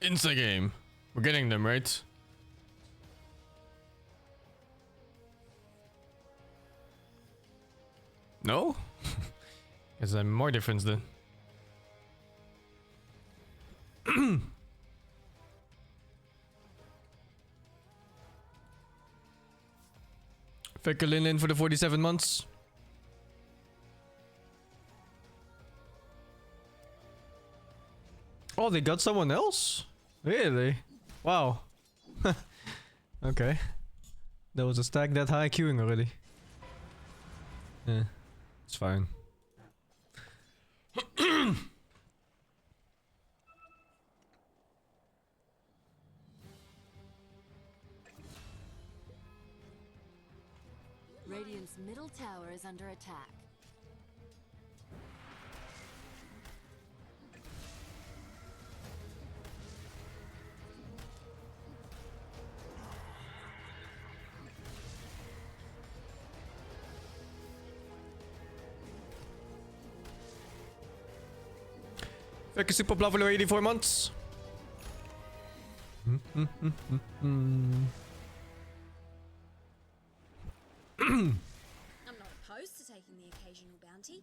Insta game. We're getting them, right? No? Guess I'm more difference then. Fecklin in for the 47 months. Oh, they got someone else? Really? Wow. Okay. There was a stack that high queuing already. Yeah, it's fine. Radiant's middle tower is under attack. Fekke super level 84 months. I'm not opposed to taking the occasional bounty.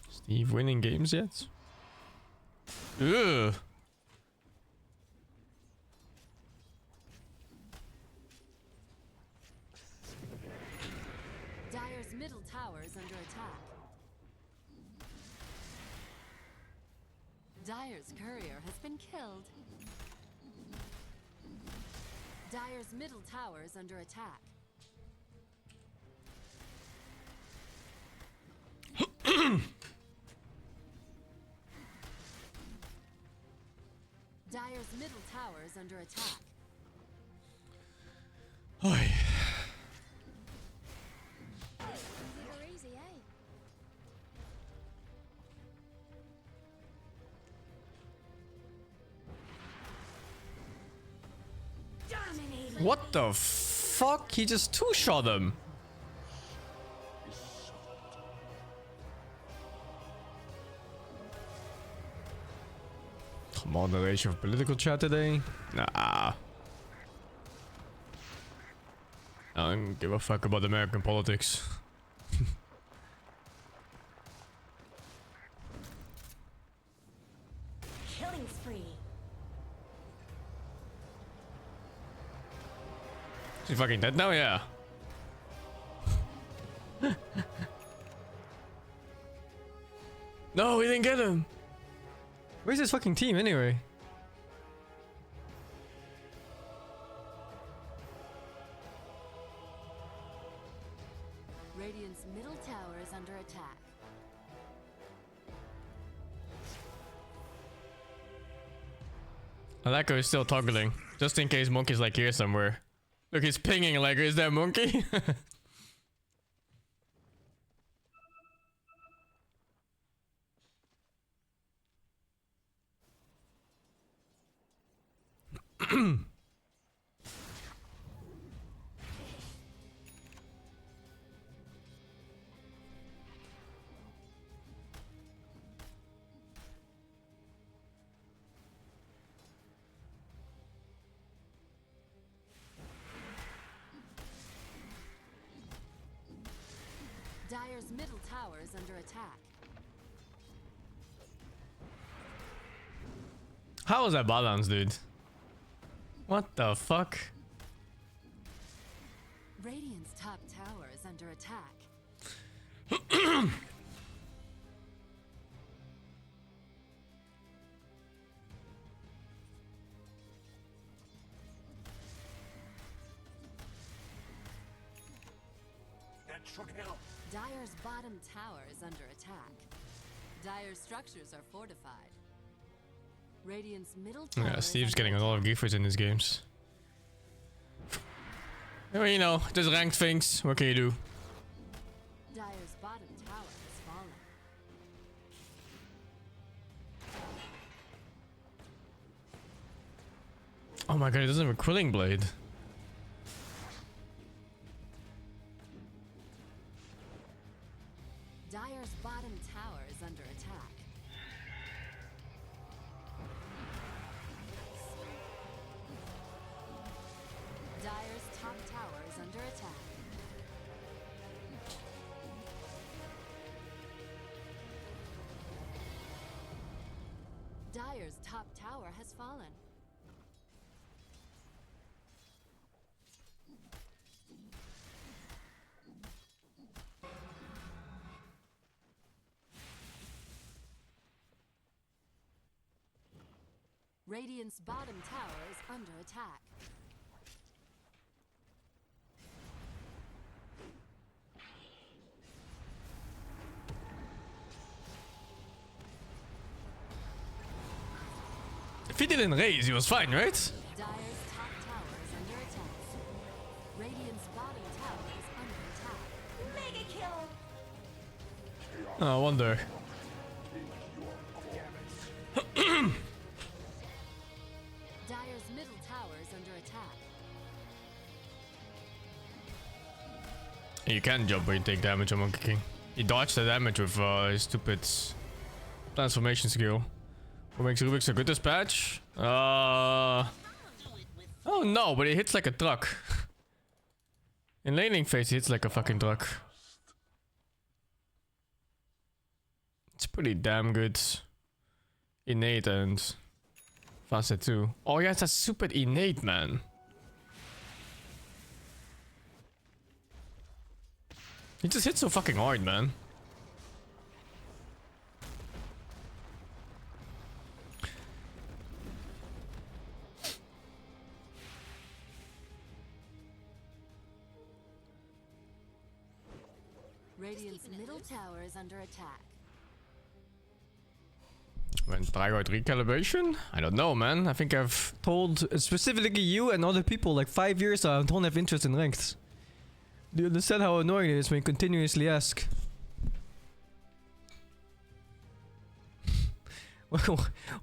Steve winning games yet? Ugh. Dire's middle tower is under attack. Dire's courier has been killed. Dire's middle tower is under attack. Dire's middle tower is under attack. Oi. Never easy, eh? Dominating. What the fuck? He just two-shot him. Moderation of political chat today? Nah. I don't give a fuck about American politics. Killing spree. Is he fucking dead now? Yeah. No, we didn't get him. Where's his fucking team anyway? Radiant's middle tower is under attack. Aleko is still toggling, just in case Monkey's like here somewhere. Look, he's pinging like, is that Monkey? Dire's middle tower is under attack. How was that balance, dude? What the fuck? Radiant's top tower is under attack. That should help. Dire's bottom tower is under attack. Dire's structures are fortified. Radiant's middle tower Yeah, is Steve's under getting a lot of giffers in his games. Well, you know, just ranked things. What can you do? Dire's bottom tower has fallen. Oh my god, he doesn't have a quilling blade. Dire's bottom tower is under attack. Dire's top tower has fallen. Radiant's bottom tower is under attack. If he didn't raise, he was fine, right? Dire's top tower is under attack. Radiant's bottom tower is under attack. Mega kill! Oh, I wonder. Dire's middle tower is under attack. You can jump when you take damage on Monkey King. He dodged the damage with his stupid transformation skill. What makes Rubik's a good dispatch? Oh no, but he hits like a truck. In laning phase, he hits like a fucking truck. It's pretty damn good. Innate and faster too. Oh yeah, that's super innate, man. He just hits so fucking hard, man. Radiant's middle tower is under attack. When thyroid recalibration? I don't know, man. I think I've told specifically you and other people like 5 years I don't have interest in ranked. Do you understand how annoying it is when you continuously ask? What do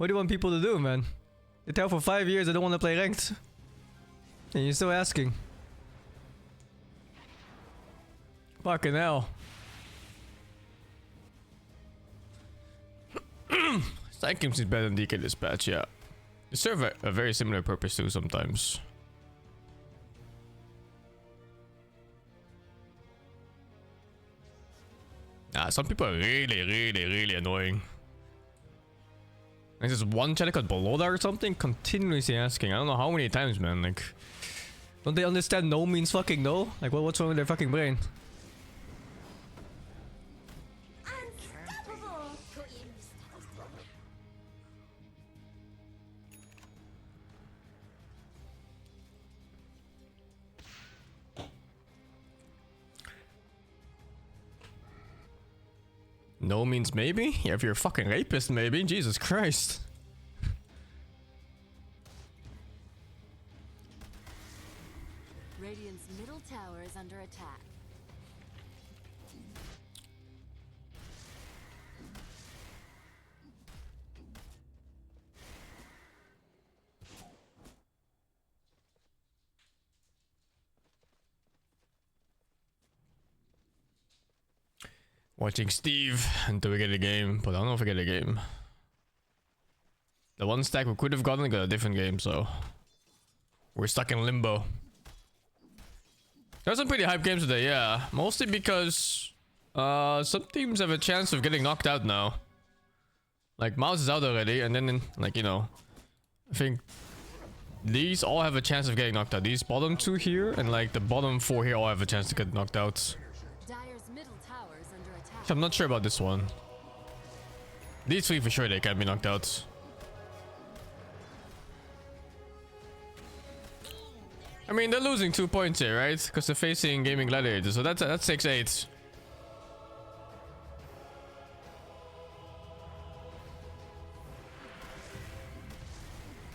you want people to do, man? They tell for 5 years they don't want to play ranked. And you're still asking. Fucking hell. Stack games is better than DK Dispatch, yeah. They serve a very similar purpose too sometimes. Some people are really annoying. There's just one chat called below that or something continuously asking. I don't know how many times, man. Like, don't they understand no means fucking no? Like, what's wrong with their fucking brain? No means maybe? Yeah, if you're a fucking rapist, maybe. Jesus Christ. Radiant's middle tower is under attack. Watching Steve until we get a game, but I don't know if we get a game. The one stack we could have gotten got a different game, so we're stuck in limbo. There's some pretty hype games today, yeah. Mostly because some teams have a chance of getting knocked out now. Like Mouse is out already, and then like, you know, I think these all have a chance of getting knocked out. These bottom two here and like the bottom four here all have a chance to get knocked out. So I'm not sure about this one. These three for sure they can be knocked out. I mean, they're losing 2 points here, right? Because they're facing Gaming Gladiator, so that's 6-8.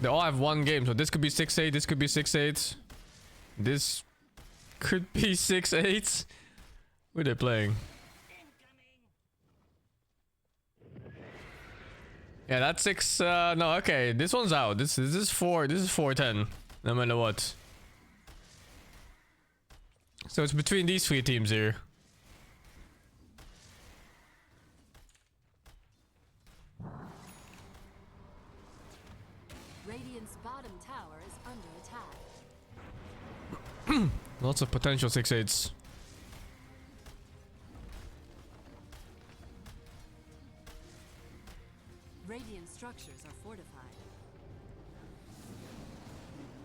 They all have one game, so this could be 6-8, this could be 6-8. This could be 6-8. Who are they playing? Yeah, that's 6. No, okay. This one's out. This is 4. This is 4-10. No matter what. So it's between these three teams here. Radiant's bottom tower is under attack. Lots of potential 6-8s. Radiant structures are fortified.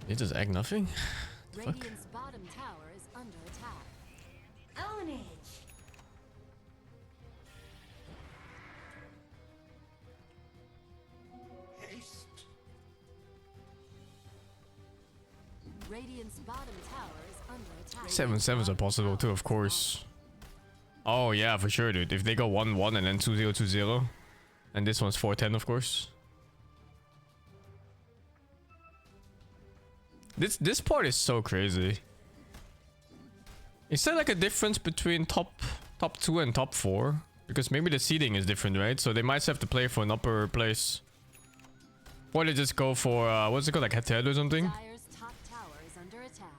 They just act nothing? Fuck. Radiant's bottom tower is under attack. Own it. Radiant's bottom tower is under attack. 7-7s are possible too, of course. Oh yeah, for sure, dude. If they go 1-1 and then 2-0-2-0, and this one's 4-10, of course. This part is so crazy. Is there like a difference between top 2 and top 4? Because maybe the seeding is different, right? So they might have to play for an upper place. Or they just go for what's it called, like head-to-head or something? Dire's top tower is under attack.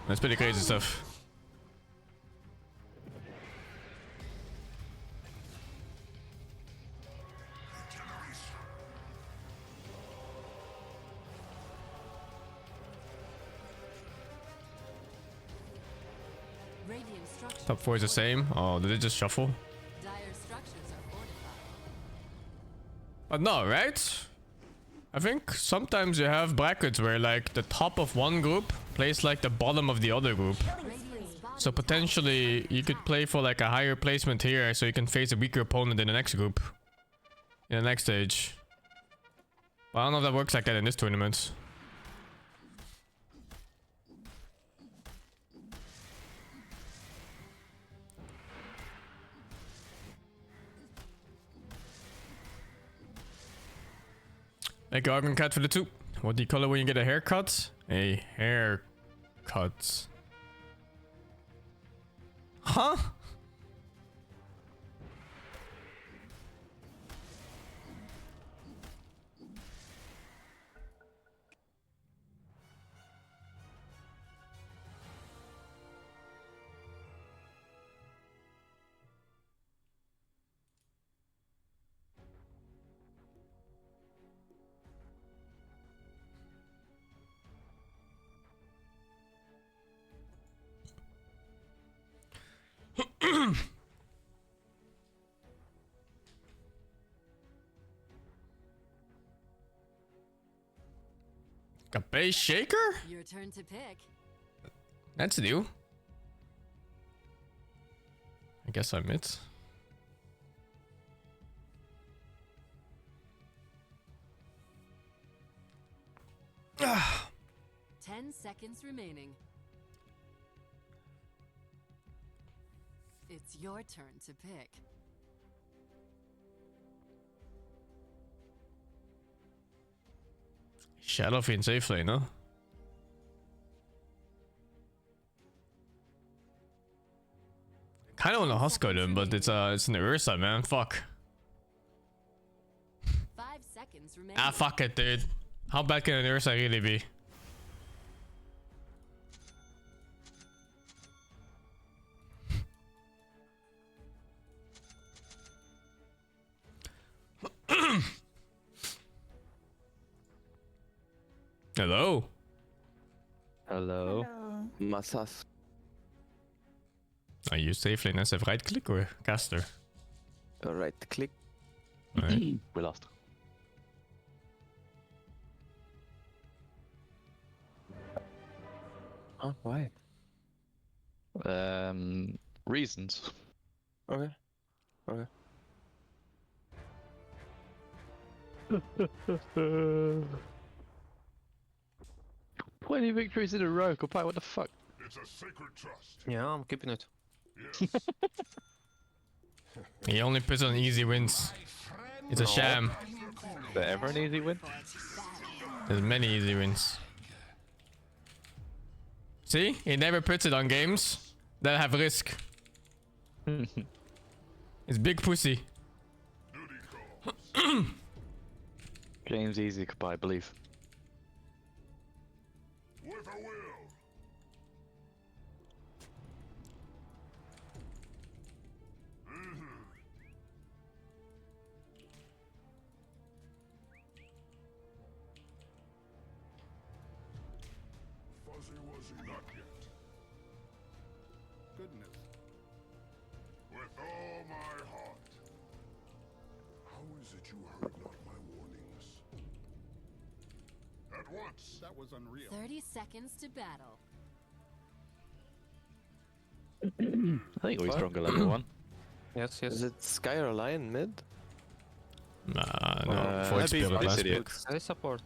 That's pretty crazy stuff. Radiant structures. Top 4 is the same. Oh, did it just shuffle? Dire structures are fortified. But no, right? I think sometimes you have brackets where like the top of one group plays like the bottom of the other group. Radiant's bottom So potentially you could play for like a higher placement here so you can face a weaker opponent in the next group. In the next stage. But I don't know if that works like that in this tournament. Thank you, Argon Cat, for the 2. What do you call it when you get a haircut? A haircut. Huh? A base shaker? Your turn to pick. That's new. I guess I'm it. Ah. 10 seconds remaining. It's your turn to pick. Shadow Fiend safe lane, huh? Kinda wanna Husko them, but it's an Ursa, man. Fuck. 5 seconds remaining. Ah, fuck it, dude. How bad can an Ursa really be? Hello. Hello. Hello. Massas. Are you safe lane as a right click or caster? Right click. Alright. We lost. Oh, why? Reasons. Okay. Okay. 20 victories in a row, Goodbye, what the fuck? It's a sacred trust. Yeah, I'm keeping it. Yes. He only puts on easy wins. It's a sham. Is there ever an easy win? There's many easy wins. See? He never puts it on games that have risk. It's big pussy. Duty calls. Game's easy, Goodbye, I believe. With a will. Fuzzy wuzzy, not yet. Goodness. With all my heart. that you heard not my warnings. At once. That was unreal. 30 seconds to battle. I think we're stronger level 1. Yes, yes. Is it Sky or Lion mid? Nah, no. Void that'd be Spirit last idiot. pick. I support.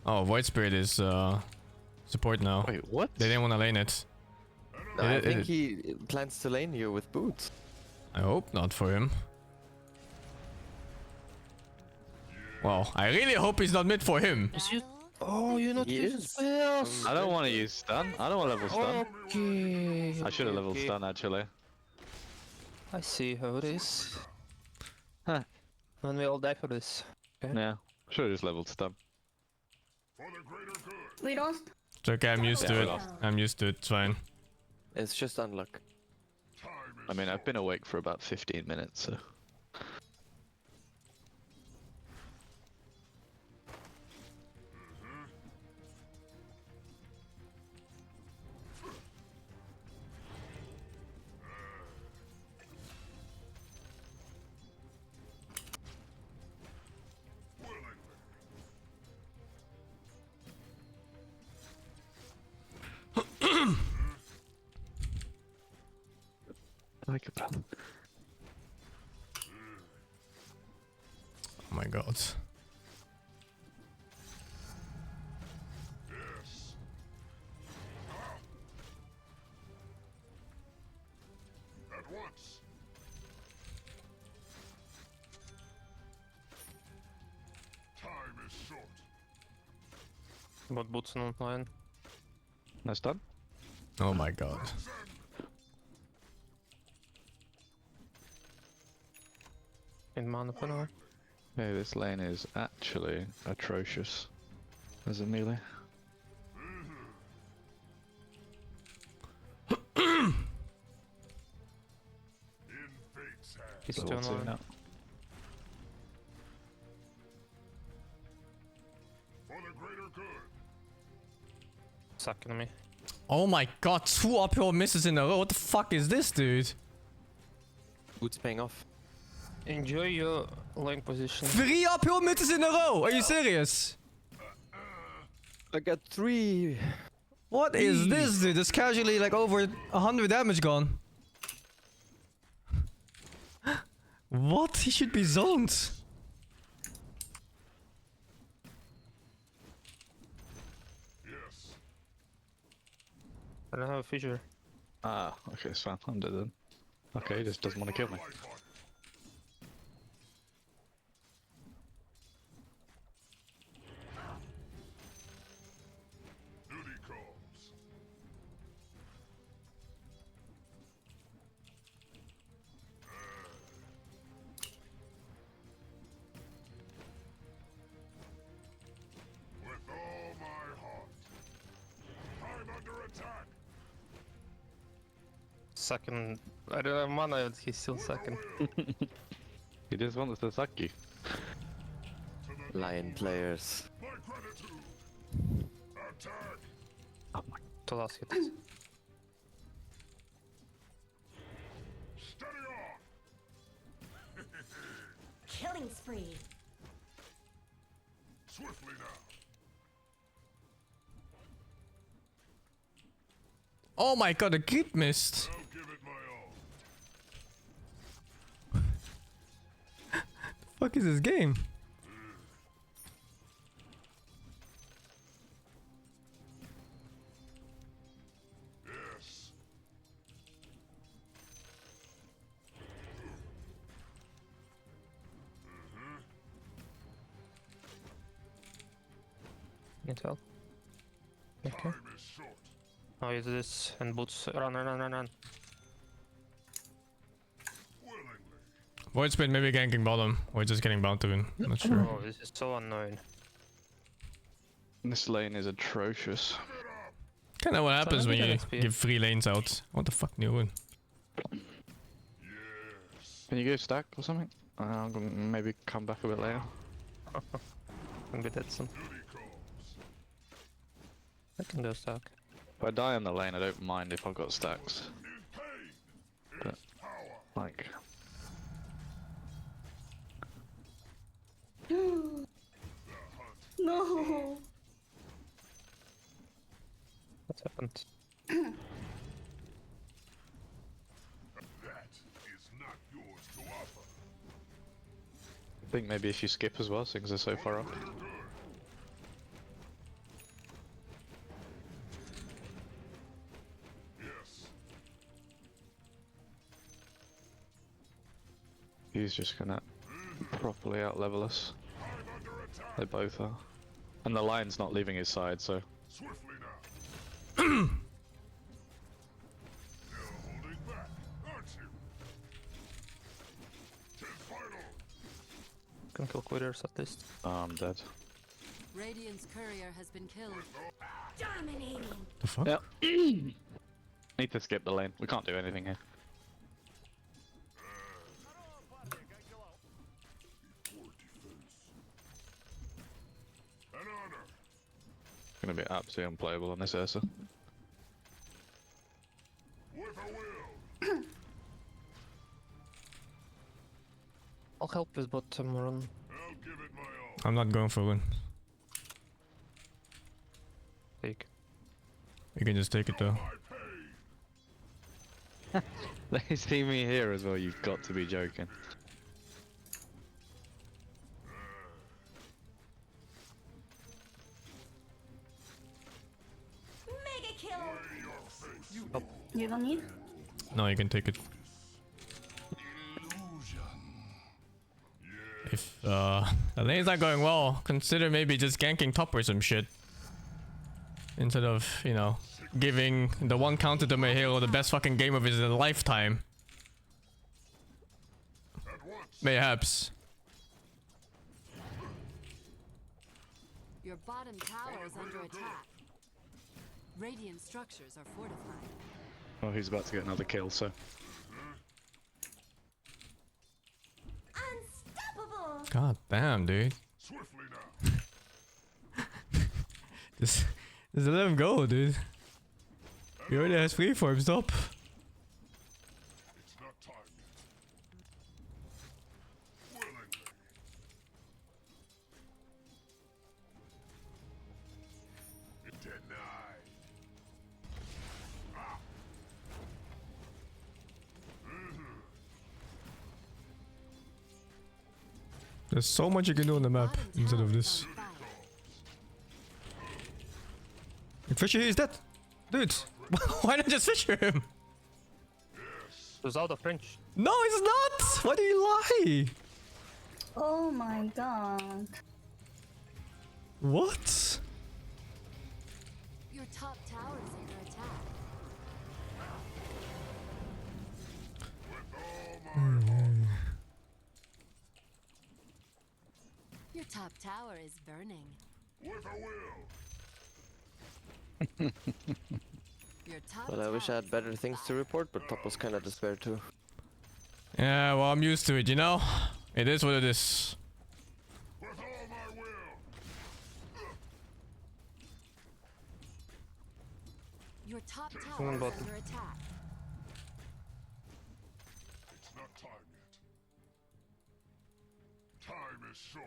Oh, Void Spirit is support now. Wait, what? They didn't want to lane it. I It- think it- he plans to lane you with boots. I hope not for him. Well, I really hope he's not mid for him. Battle. Oh, you're not using spells. I don't want to use stun. I don't want level stun. Okay. I should have leveled stun actually. I see how it is. Huh. When we all die for this. Yeah. Should have just leveled stun. For the greater good. We lost. It's okay, I'm used to Yeah, it. we lost. I'm used to it, it's fine. It's just unluck. Time is I mean, I've been awake for about 15 minutes, so. willingly. Like a plan. Oh my god. Yes. At once. Time is short. But boots not line. No stun? Oh my god. In mana for now. Yeah, this lane is actually atrocious as a melee. In fate's hand. He's Level still 2 on. now. For the greater good. Sucking me. Oh my god, 2 uphill misses in a row. What the fuck is this, dude? Boots paying off. Enjoy your lane position. 3 uphill misses in a row! Are you serious? I got 3. What is this, dude? There's casually like over 100 damage gone. What? He should be zoned. Yes. I don't have a feature. Ah, okay, it's fine. I'm dead then. Okay, he just doesn't want to kill me. Life on. Duty calls. With all my heart. I'm under attack. Second. I don't have mana, he's still second. He just wants to suck you. Lion players. My gratitude. Attack. To last hit. Steady on. Killing spree. Swiftly now. Oh my god, a creep missed. I'll give it my all. Fuck is this game? Yes. Need help? Okay. Time is short. Oh, use this and boots. Run, run, run, run, run. Willingly. Void Spirit maybe ganking bottom, or just getting bound to win. Not sure. Oh, this is so annoying. This lane is atrocious. Kinda what happens when maybe you that XP. give 3 lanes out. What the fuck are you doing? Yes. Can you go stack or something? I'm gonna maybe come back a bit later. Can be dead soon. Duty calls. I can go stack. If I die on the lane, I don't mind if I've got stacks. In pain. But- It's power. Like, No. What happened? That is not yours to offer. I think maybe if you skip as well, things are so far up. Greater good. Yes. He's just gonna properly outlevel us. I'm under attack. They both are. And the lion's not leaving his side, so Swiftly now. You're holding back, aren't you? Tis vital. Can kill quitters at least. I'm dead. Radiant's courier has been killed. Dominating. The fuck? Yep. Need to skip the lane. We can't do anything here. Poor defense. An honor. Gonna be absolutely unplayable on this Ursa. With a will. I'll help with bottom run. I'll give it my all. I'm not going for one. Take. You can just take it though. I pay. They see me here as well, you've got to be joking. Mega kill. Lay your face. You don't need? No, you can take it. Illusion. If the lane's not going well, consider maybe just ganking top or some shit. Instead of, you know, giving the one counter to my hero the best fucking game of his lifetime. At once. Mayhaps. Your bottom tower is under attack. Radiant structures are fortified. Oh, he's about to get another kill, so. Unstoppable. God damn, dude. Swiftly now. Just let him go, dude. He already has freeform, stop. It's not time yet. Willingly. Denied. Ah. There's so much you can do on the map Bottom instead tower of is this. on fire. Fisher, he's dead. Dude, why not just Fisher him? It was out of range. No, he's not! Why do you lie? Oh my god. What? Your top tower is under attack. Your top tower is burning. With a will. Your top But I wish I tower had is better on things to fire. report, but top was kinda despair too. Yeah, well, I'm used to it, you know? It is what it is. With all my will. Your top Come tower on, is bottom. under attack. It's not time yet. Time is short.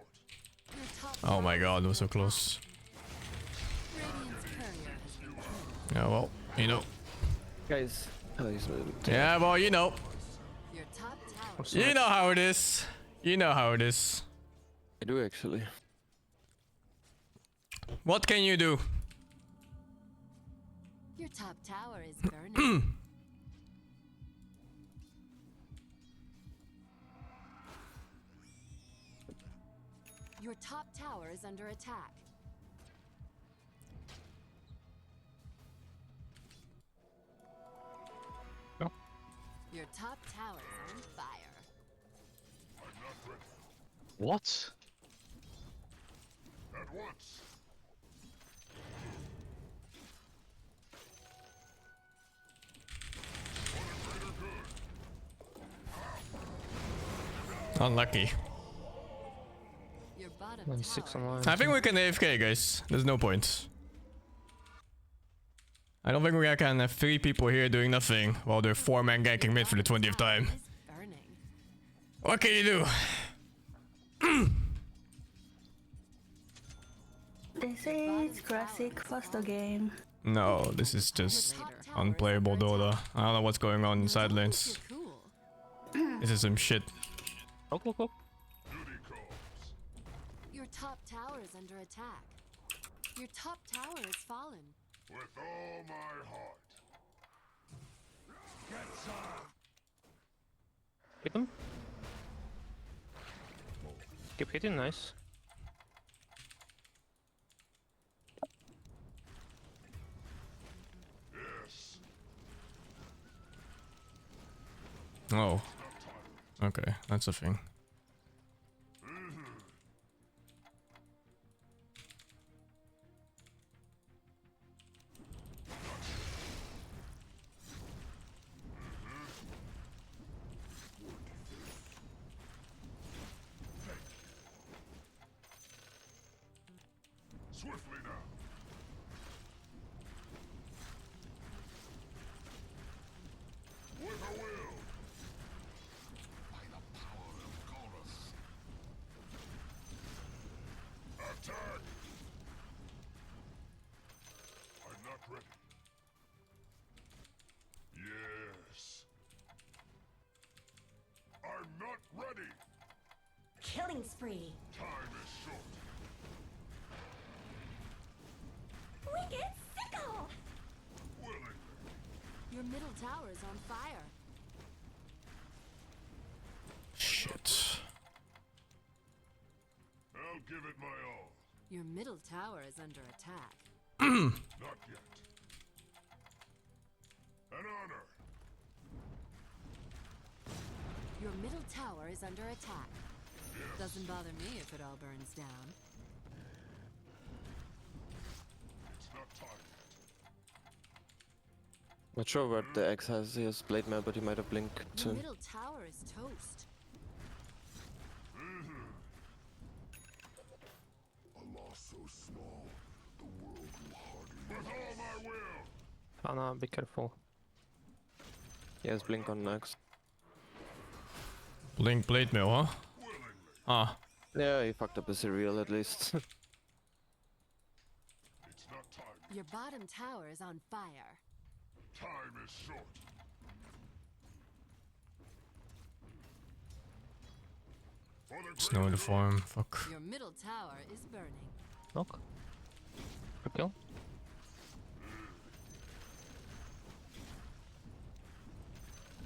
Your top Oh my tower god, is it was so under close. attack. Radiant's courier has been killed. Yeah, well, you know. Guys, oh, he's moving. Yeah, well, you know. Your top tower You know how it is. You know how it is. I do actually. What can you do? Your top tower is burning. Your top tower is under attack. No. Your top tower is on fire. I'm not ready. What? At once. For the greater good. Unlucky. Your bottom And tower 6 is online. I think we can AFK, guys. There's no point. I don't think we can have 3 people here doing nothing while they're 4-man ganking mid for the 20th time. is burning. What can you do? This is classic faster game. No, this is just unplayable Dota. I don't know what's going on in side lanes. You're cool. This is some shit. Look, look, look. Duty calls. Your top tower is under attack. Your top tower has fallen. With all my heart. Get some. Hit him. Keep hitting, nice. Yes. Oh. Okay, that's a thing. Swiftly now. With a will. By the power of Chorus. Attack. I'm not ready. Yes. I'm not ready. Killing spree. Time is short. Wicked sickle. Willingly. Your middle tower is on fire. Shit. I'll give it my all. Your middle tower is under attack. Not yet. An honor. Your middle tower is under attack. Doesn't bother me if it all burns down. It's not time yet. Not sure what the X has. He has Blade Mail, but he might have Blink Your soon. middle tower is toast. A loss so small, the world will hardly. With all my will. Ana, be careful. He has Blink on next. Blink blade mail, huh? Willingly. Ah. Yeah, he fucked up his cereal at least. It's not time. Your bottom tower is on fire. Time is short. For the Snow in the form. Fuck. Your middle tower is burning. Knock. Good kill.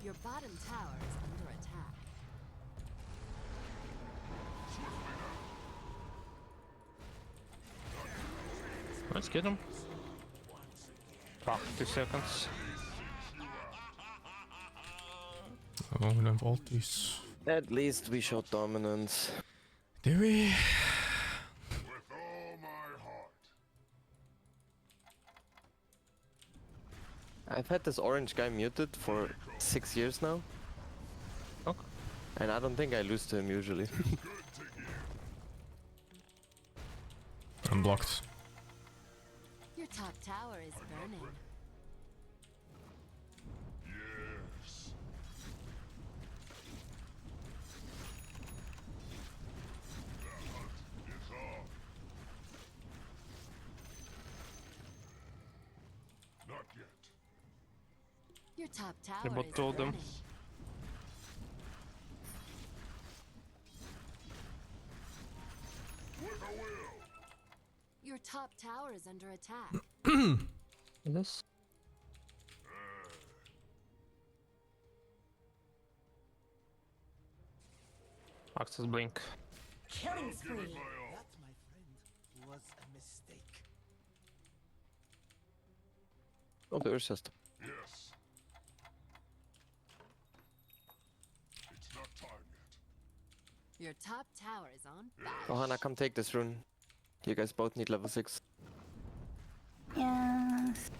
Your bottom tower is under attack. Let's get him. Fuck, 2 seconds. Oh, we have ultis. At least we showed dominance. Do we? With all my heart. I've had this orange guy muted for 6 years now, Knock. and I don't think I lose to him usually. Good to hear. I'm blocked. Your top tower is burning. Yes. The hunt is on. Not yet. Your top tower bot is told them. burning. With a will. Your top tower is under attack. This. Access blink. Killing Give it spree. my all. That, my friend, was a mistake. Oh, the Ursus. Yes. It's not time yet. Your top tower is on fire. Oh, Hannah, come take this rune. You guys both need level 6. Yes.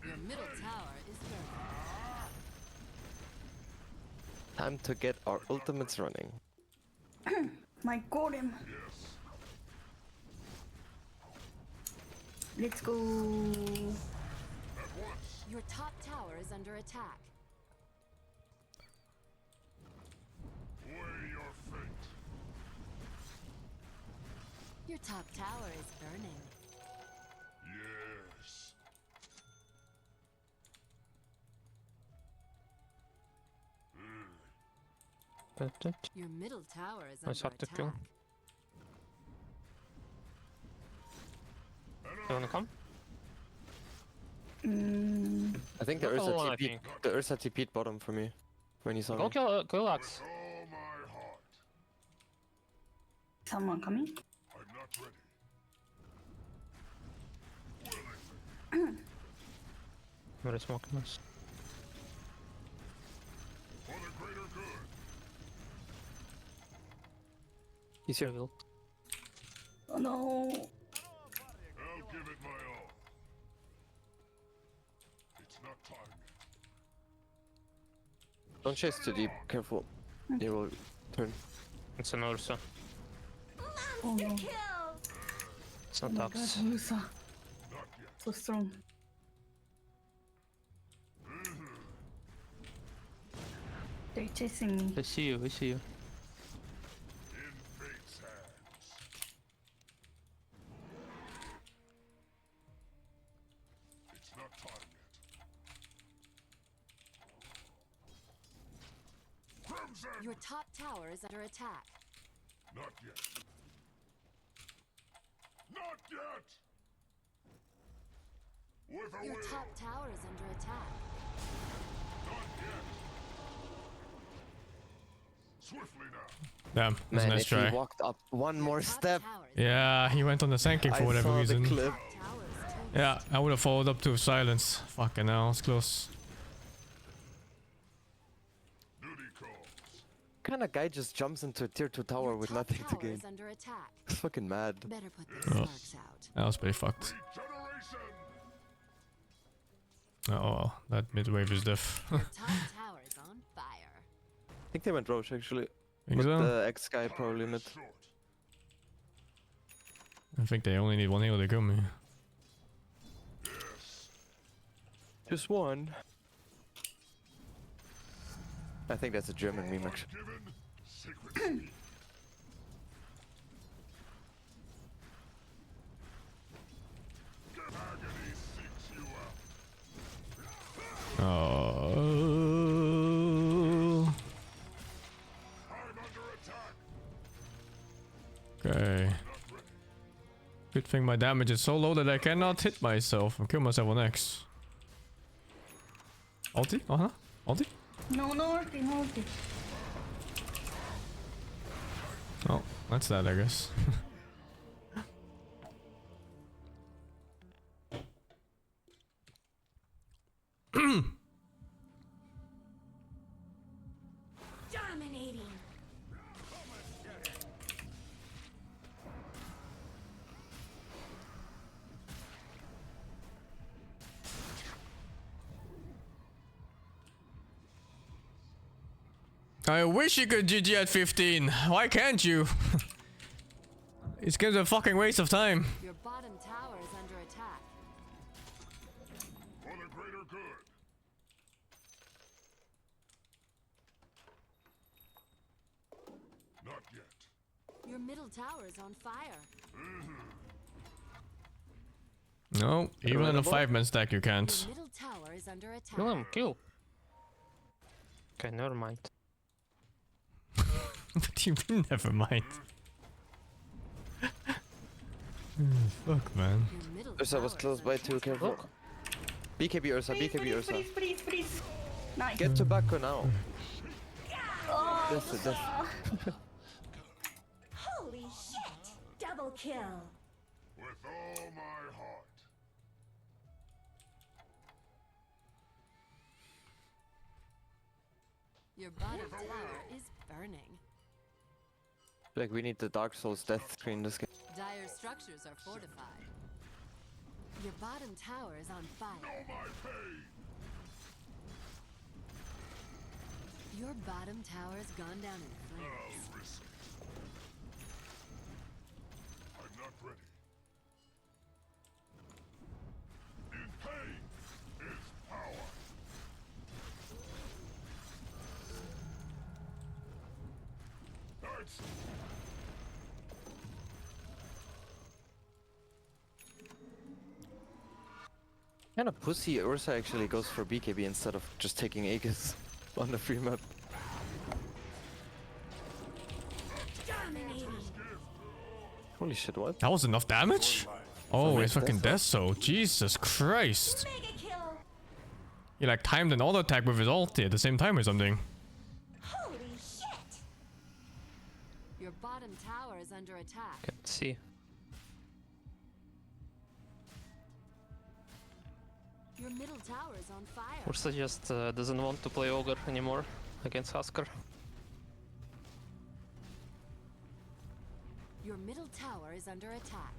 Your middle tower is burning. Time to get our ultimates running. My golem. Yes. Let's go. At once. Your top tower is under attack. Weigh your fate. Your top tower is burning. Yes. Your middle tower is Nice under hard to kill. attack. You wanna come? I think the Not Ursa alone, I TP'd. think. The Ursa TP'd bottom for me when he saw Go me. kill Axe. All my heart. Someone coming? I'm not ready. Willingly. Very smoking us. For the greater good. He's here. Oh no. I'll give it my all. It's not time yet. Don't chase too deep. Careful. He will turn. It's an Ursa. Oh no. It's Oh not my god, Axe. Musa. Not yet. So strong. They're chasing me. They see you, we see you. In fate's hands. It's not time yet. Crimson! Your top tower is under attack. Not yet. Not yet! With a Your will! top tower is under attack. Not yet! Swiftly now! Damn, that's a Man, nice if try. he walked up one more Top step, tower is Yeah, he went on the Sanking for I whatever saw reason. the clip. top tower is toast. Yeah, I would have followed up to silence. Fucking hell, it's close. Duty calls. What kind of guy just jumps into a tier 2 tower Your with top nothing to tower gain? is under attack. It's fucking mad. Better put the Oh. sparks out. That was pretty fucked. Regeneration! Oh well, that mid wave is diff. Your top tower is on fire. I think they went Rosh actually. Think But so? the X guy probably mid. Short. I think they only need one heal to kill me. Yes. Just one. I think that's a German meme actually. Given secret. Agony seeks you out. Oh. I'm under attack. Okay. Not ready. Good thing my damage is so low that I cannot hit myself and kill myself on X. Ulti? Uh huh. Ulti? No, no ulti, no ulti. Oh, that's that, I guess. Dominating. I wish you could GG at 15. Why can't you? It's gonna be a fucking waste of time. Your bottom tower is under attack. For the greater good. Not yet. Your middle tower is on fire. No, even in a Relatable. 5-man stack you Your can't. middle tower is under attack. Kill him, kill. Okay, never mind. What do you mean, never mind? Fuck, man. Your middle Ursa was tower close is by under too, attack. careful. BKB Ursa, Please, BKB please, Ursa. please, please, please. Nice. Get tobacco now. Oh, That's it, that's holy shit! Double kill. With all my heart. Your bottom tower is burning. Like we need the Dark Souls death screen this game. Dire structures are fortified. Your bottom tower is on fire. Know my pain. Your bottom tower has gone down in flames. I'll risk it. I'm not ready. In pain is power. That's Kind of pussy Ursa actually goes for BKB instead of just taking Aegis on the free map. Dominating. Holy shit, what? That was enough damage? Oh, it's fucking Death Death. Jesus Christ. Mega kill. He like timed an auto attack with his ulti at the same time or something. Holy shit. Your bottom tower is under attack. Can't see. Your middle tower is on fire. Ursa just doesn't want to play Ogre anymore against Husker. Your middle tower is under attack.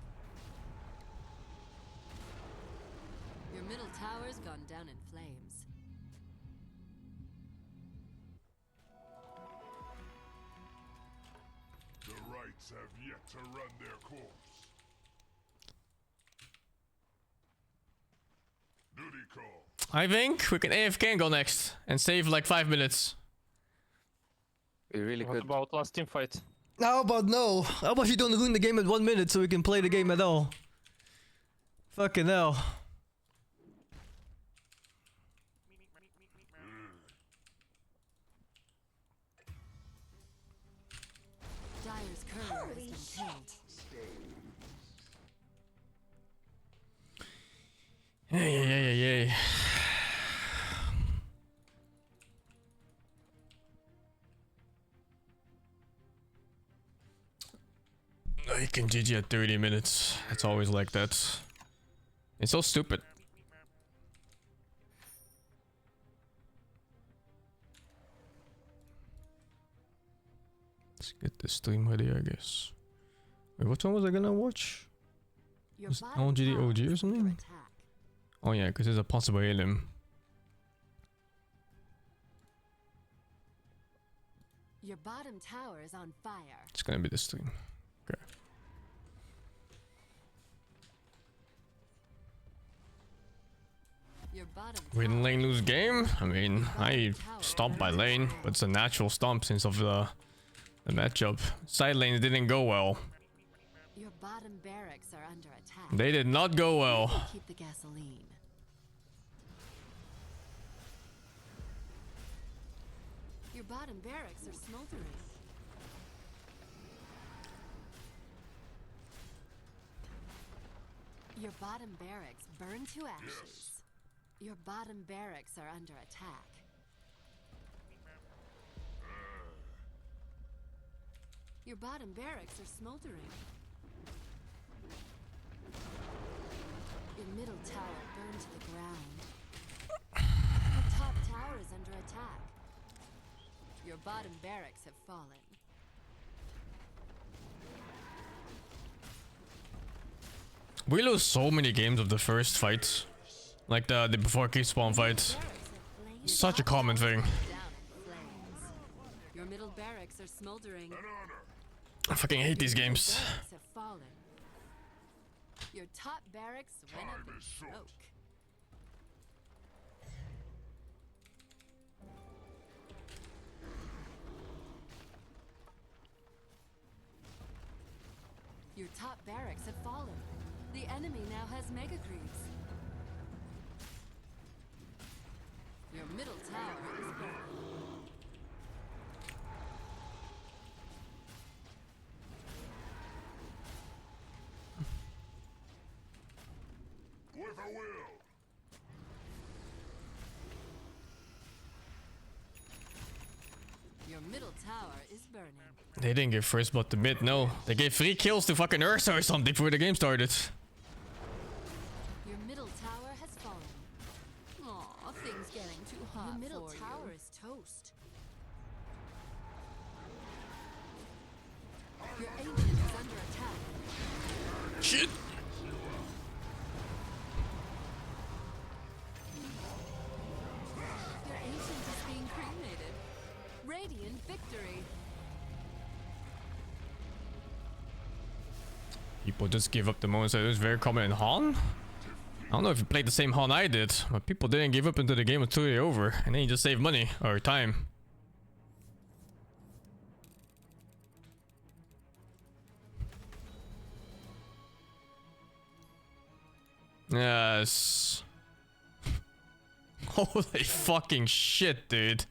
Your middle tower's gone down in flames. The rights have yet to run their course. Duty call. I think we can AFK and go next and save like 5 minutes. We really What could. about last team fight? How about no? How about you don't ruin the game at 1 minute so we can play the game at all? Fucking hell. Dyer's courier Holy has been shit. killed. Yeah. I can GG at 30 minutes. It's always like that. It's so stupid. Let's get the stream ready, I guess. Wait, what one was I gonna watch? Your Was it bottom LGD tower OG or is under something? attack. Oh yeah, because there's a possible alien. Your bottom tower is on fire. It's gonna be the stream. Okay. Your bottom Win tower lane lose game? I mean, I stomped by lane, but it's a natural stomp since of the matchup. Side lanes didn't go well. Your bottom barracks are under attack. They did not go well. Keep the gasoline. Your bottom barracks are smoldering. Your bottom barracks burn to ashes. Your bottom barracks are under attack. Your bottom barracks are smoldering. Your middle tower burned to the ground. Your top tower is under attack. Your bottom barracks have fallen. We lose so many games of the first fight. Like the before keep spawn fight. Such a common thing. Down in flames. Your middle barracks are smoldering. I fucking hate these games. Barracks have fallen. Your top barracks went up in smoke. Your top barracks have fallen. The enemy now has mega creeps. Your middle tower is burning. With a will. Your middle tower is burning. They didn't give first blood to mid, no. They gave 3 kills to fucking Ursa or something before the game started. Your middle tower has fallen. Aw, things getting too hot. Your middle tower is toast. Your ancient is under attack. Shit. Your ancient is being cremated. Radiant victory. People just give up the moment, so it was very common in Han. I don't know if you played the same Han I did, but people didn't give up until the game was totally over, and then you just save money or time. Yes. Holy fucking shit, dude.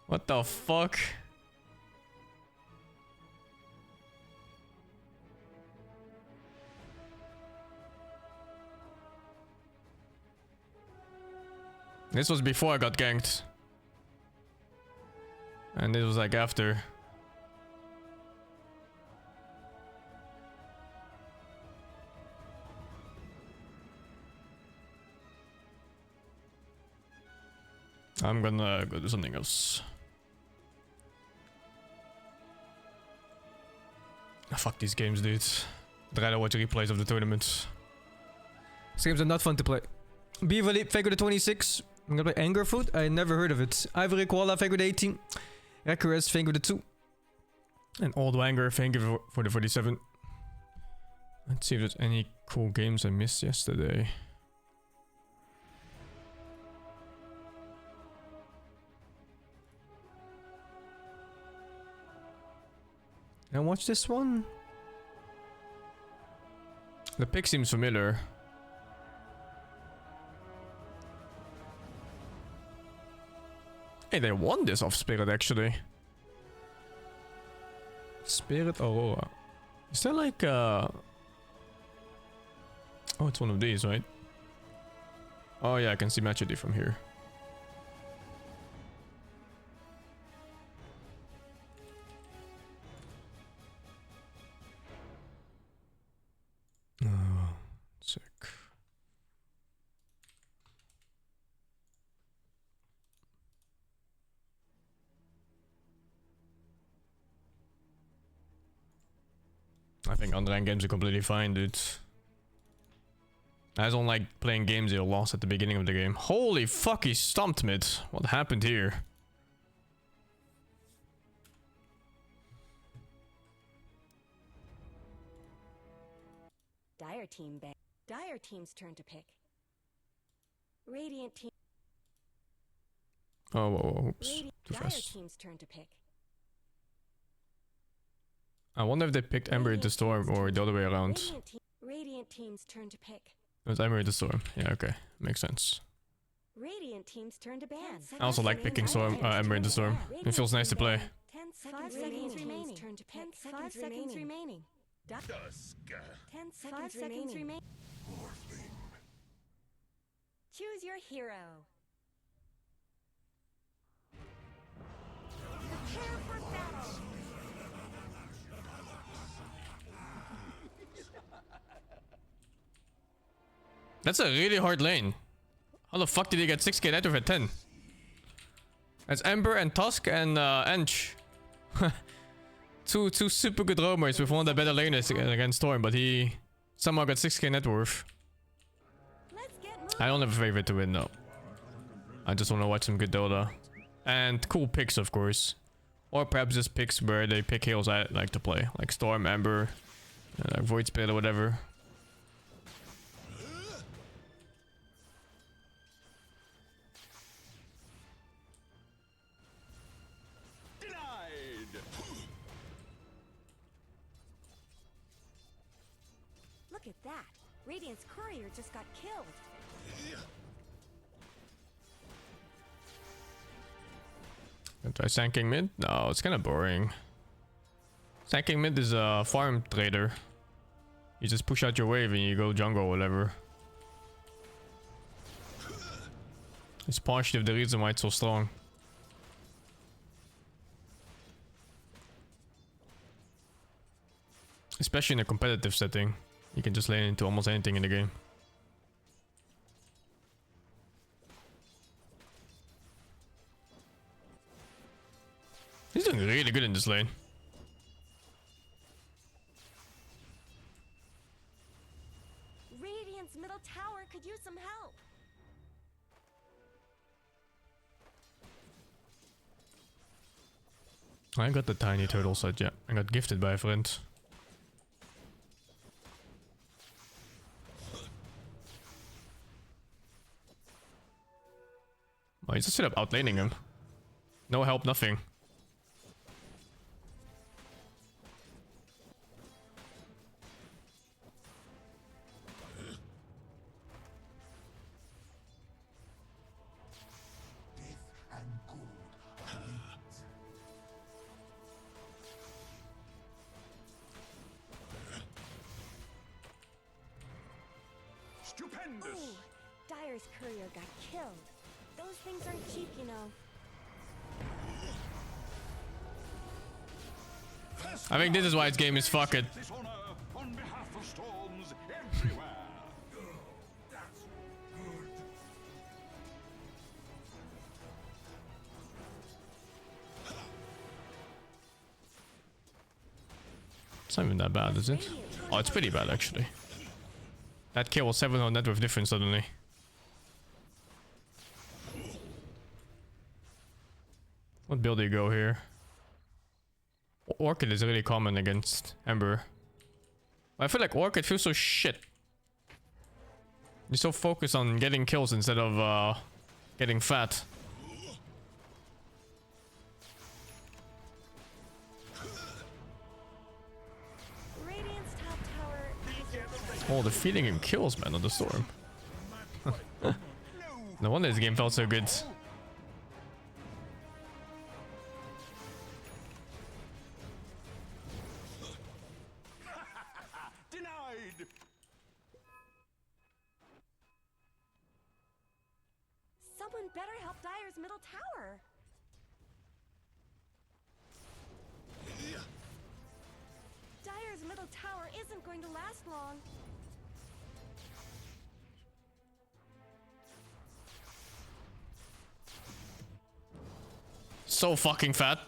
What the fuck? This was before I got ganked. And this was like after. I'm gonna go do something else. Fuck these games, dude. I'd rather watch replays of the tournaments. These games are not fun to play. Beverly, thank you the 26. I'm gonna play Anger Food. I never heard of it. Ivory Koala, thank you the 18. Records, thank you the 2. And Old Wanger, thank you for the 47. Let's see if there's any cool games I missed yesterday. And watch this one. The pick seems familiar. Hey, they won this off Spirit actually. Spirit Aurora. Is there like oh, it's one of these, right? Oh yeah, I can see Match ID from here. Oh, sick. I think online games are completely fine, dude. I don't like playing games you lost at the beginning of the game. Holy fuck, he stomped mid. What happened here? Dire team ban. Dire team's turn to pick. Radiant team. Oh, whoa, whoa, oops. Too Dire fast. team's turn to pick. I wonder if they picked Ember into Storm or the other way around. Radiant team's turn to pick. It was Ember into Storm. Yeah, okay. Makes sense. Radiant team's turn to ban. I also like picking Storm, Ember into Storm. It feels nice to play. 10 seconds remaining. Turn to pick. 5 seconds remaining. Dusk. 10 seconds remaining. Morphling. Choose your hero. Prepare for battle. That's a really hard lane. How the fuck did he get 6k net worth at 10? That's Ember and Tusk and Ench. two super good roamers with one of the better laners against Storm, but he somehow got 6k net worth. I don't have a favorite to win though. I just want to watch some good Dota. And cool picks, of course. Or perhaps just picks where they pick heroes I like to play. Like Storm, Ember, Void Spirit or whatever. Look at that. Radiant's courier just got killed. Gonna try Sanking mid? No, it's kind of boring. Sanking mid is a farm trader. You just push out your wave and you go jungle or whatever. It's partially the reason why it's so strong. Especially in a competitive setting. You can just lane into almost anything in the game. He's doing really good in this lane. Radiant's middle tower could use some help. I got the tiny turtle set, yeah. I got gifted by a friend. Oh, he's just straight up outlaning him. No help, nothing. Ooh, Dire's courier got killed. Those things aren't cheap, you know. I think this is why its game is fucked. This honor on behalf of storms everywhere. That's good. It's not even that bad, is it? Oh, it's pretty bad actually. That kill was 700 net worth difference suddenly. What build do you go here? Orchid is really common against Ember. I feel like Orchid feels so shit. You're so focused on getting kills instead of getting fat. Radiant's top tower is Oh, the feeding him kills, man, on the storm. No wonder this game felt so good. Denied. Someone better help Dire's middle tower. Dire's middle tower isn't going to last long. So fucking fat.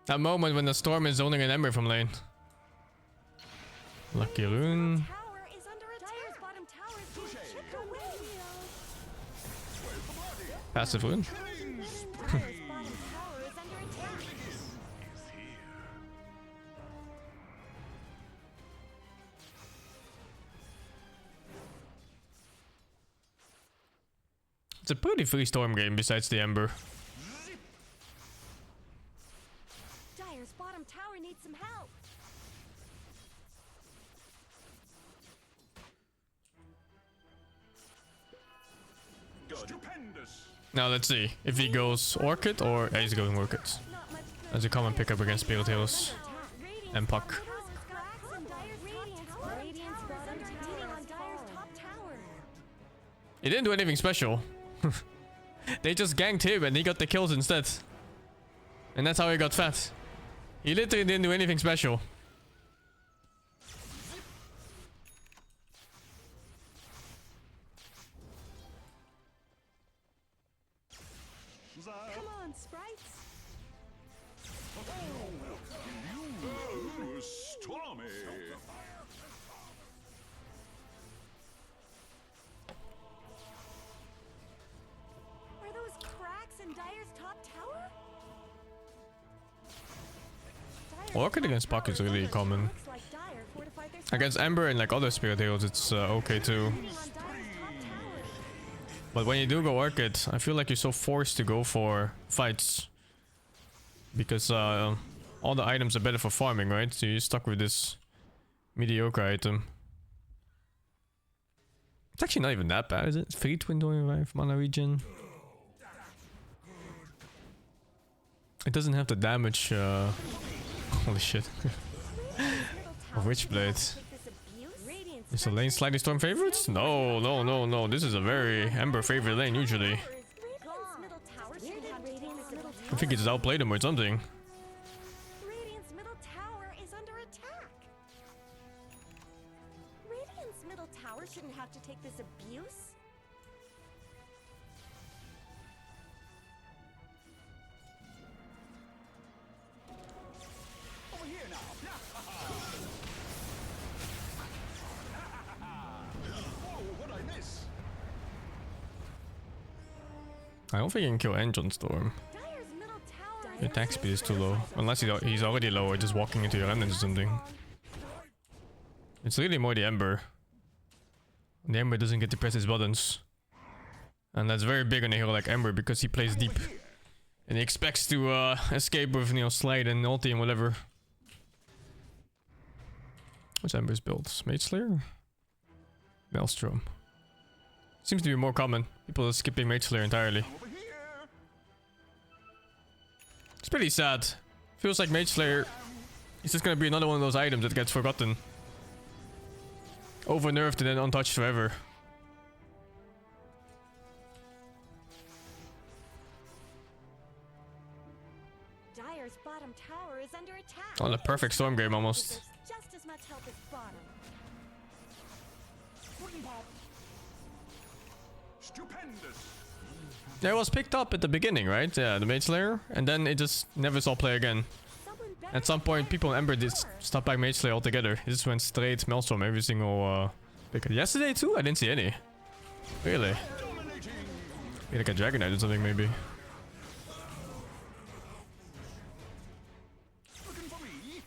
That moment when the storm is zoning an Ember from lane. Lucky rune. Tower is under attack. Dire's bottom tower is being chipped away. Passive rune. Dire's bottom tower is under attack. It's a pretty free storm game besides the Ember. Dire's bottom tower needs some help. Stupendous. Now let's see if he goes Orchid or he's going Orchid. Not much good. As a common pickup against Spirit Heroes Radiant's and Puck. cracks in Radiant's bottom tower on Dire's top tower. He didn't do anything special. They just ganked him and he got the kills instead. And that's how he got fat. He literally didn't do anything special. Come on, sprites. Oh, stormy. Are those cracks in Dire's top tower? Dire's Orchid top against Puck tower is really looks common. like Dire fortified their Against Ember and like other Spirit Heroes it's okay too. on Dire's top tower. But when you do go Orchid, I feel like you're so forced to go for fights. Because all the items are better for farming, right? So you're stuck with this mediocre item. It's actually not even that bad, is it? 325 mana regen. It doesn't have the damage, holy shit. Of Witchblade. Is the lane slightly storm favorites? No, no, no, no. This is a very Ember favorite lane usually. I think it's outplayed him or something. Radiant's middle tower is under attack. Radiant's middle tower shouldn't have to take this abuse. Over here now. Oh, what'd I miss? I don't think you can kill Engine Storm. Dire's middle tower Your attack speed is too low. Unless he's already low or just walking into your remnants or something. It's really more the Ember. The Ember doesn't get to press his buttons. And that's very big on a hero like Ember because he plays deep. And he expects to escape with, you know, Slide and ulti and whatever. What's Ember's build? Mage Slayer? Maelstrom. Seems to be more common. People are skipping Mage Slayer entirely. Over here. It's pretty sad. Feels like Mage Slayer is just gonna be another one of those items that gets forgotten. Over nerfed and then untouched forever. Dire's bottom tower is under attack. Oh, the perfect storm game almost. Deserves just as much help as bottom. Wooden pop. Stupendous. Yeah, it was picked up at the beginning, right? Yeah, the Mage Slayer. And then it just never saw play again. Someone better At some point, attack people in the Ember did tower. stop back Mage Slayer altogether. It just went straight Maelstrom every single pick. Yesterday too? I didn't see any. Really? Dominating. Maybe like a Dragon Knight or something maybe. Looking for me.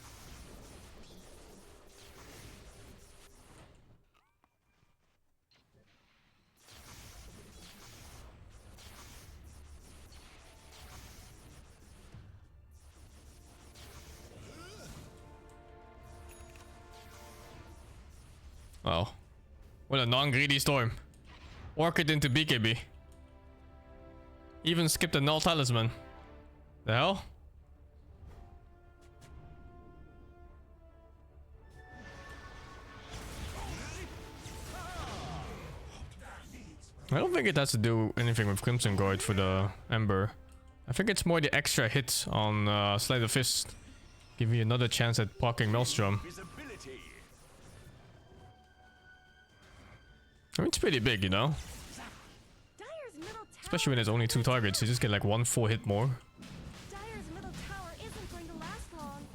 Wow. What a non-greedy storm. Work it into BKB. Even skipped a null talisman. The hell? I don't think it has to do anything with Crimson Guard for the Ember. I think it's more the extra hit on Slide of Fist. Give you another chance at blocking Maelstrom. Visibility. I mean, it's pretty big, you know? Dire's middle tower Especially when there's only 2 targets, you just get like 1 full hit more. Dire's middle tower isn't going to last long.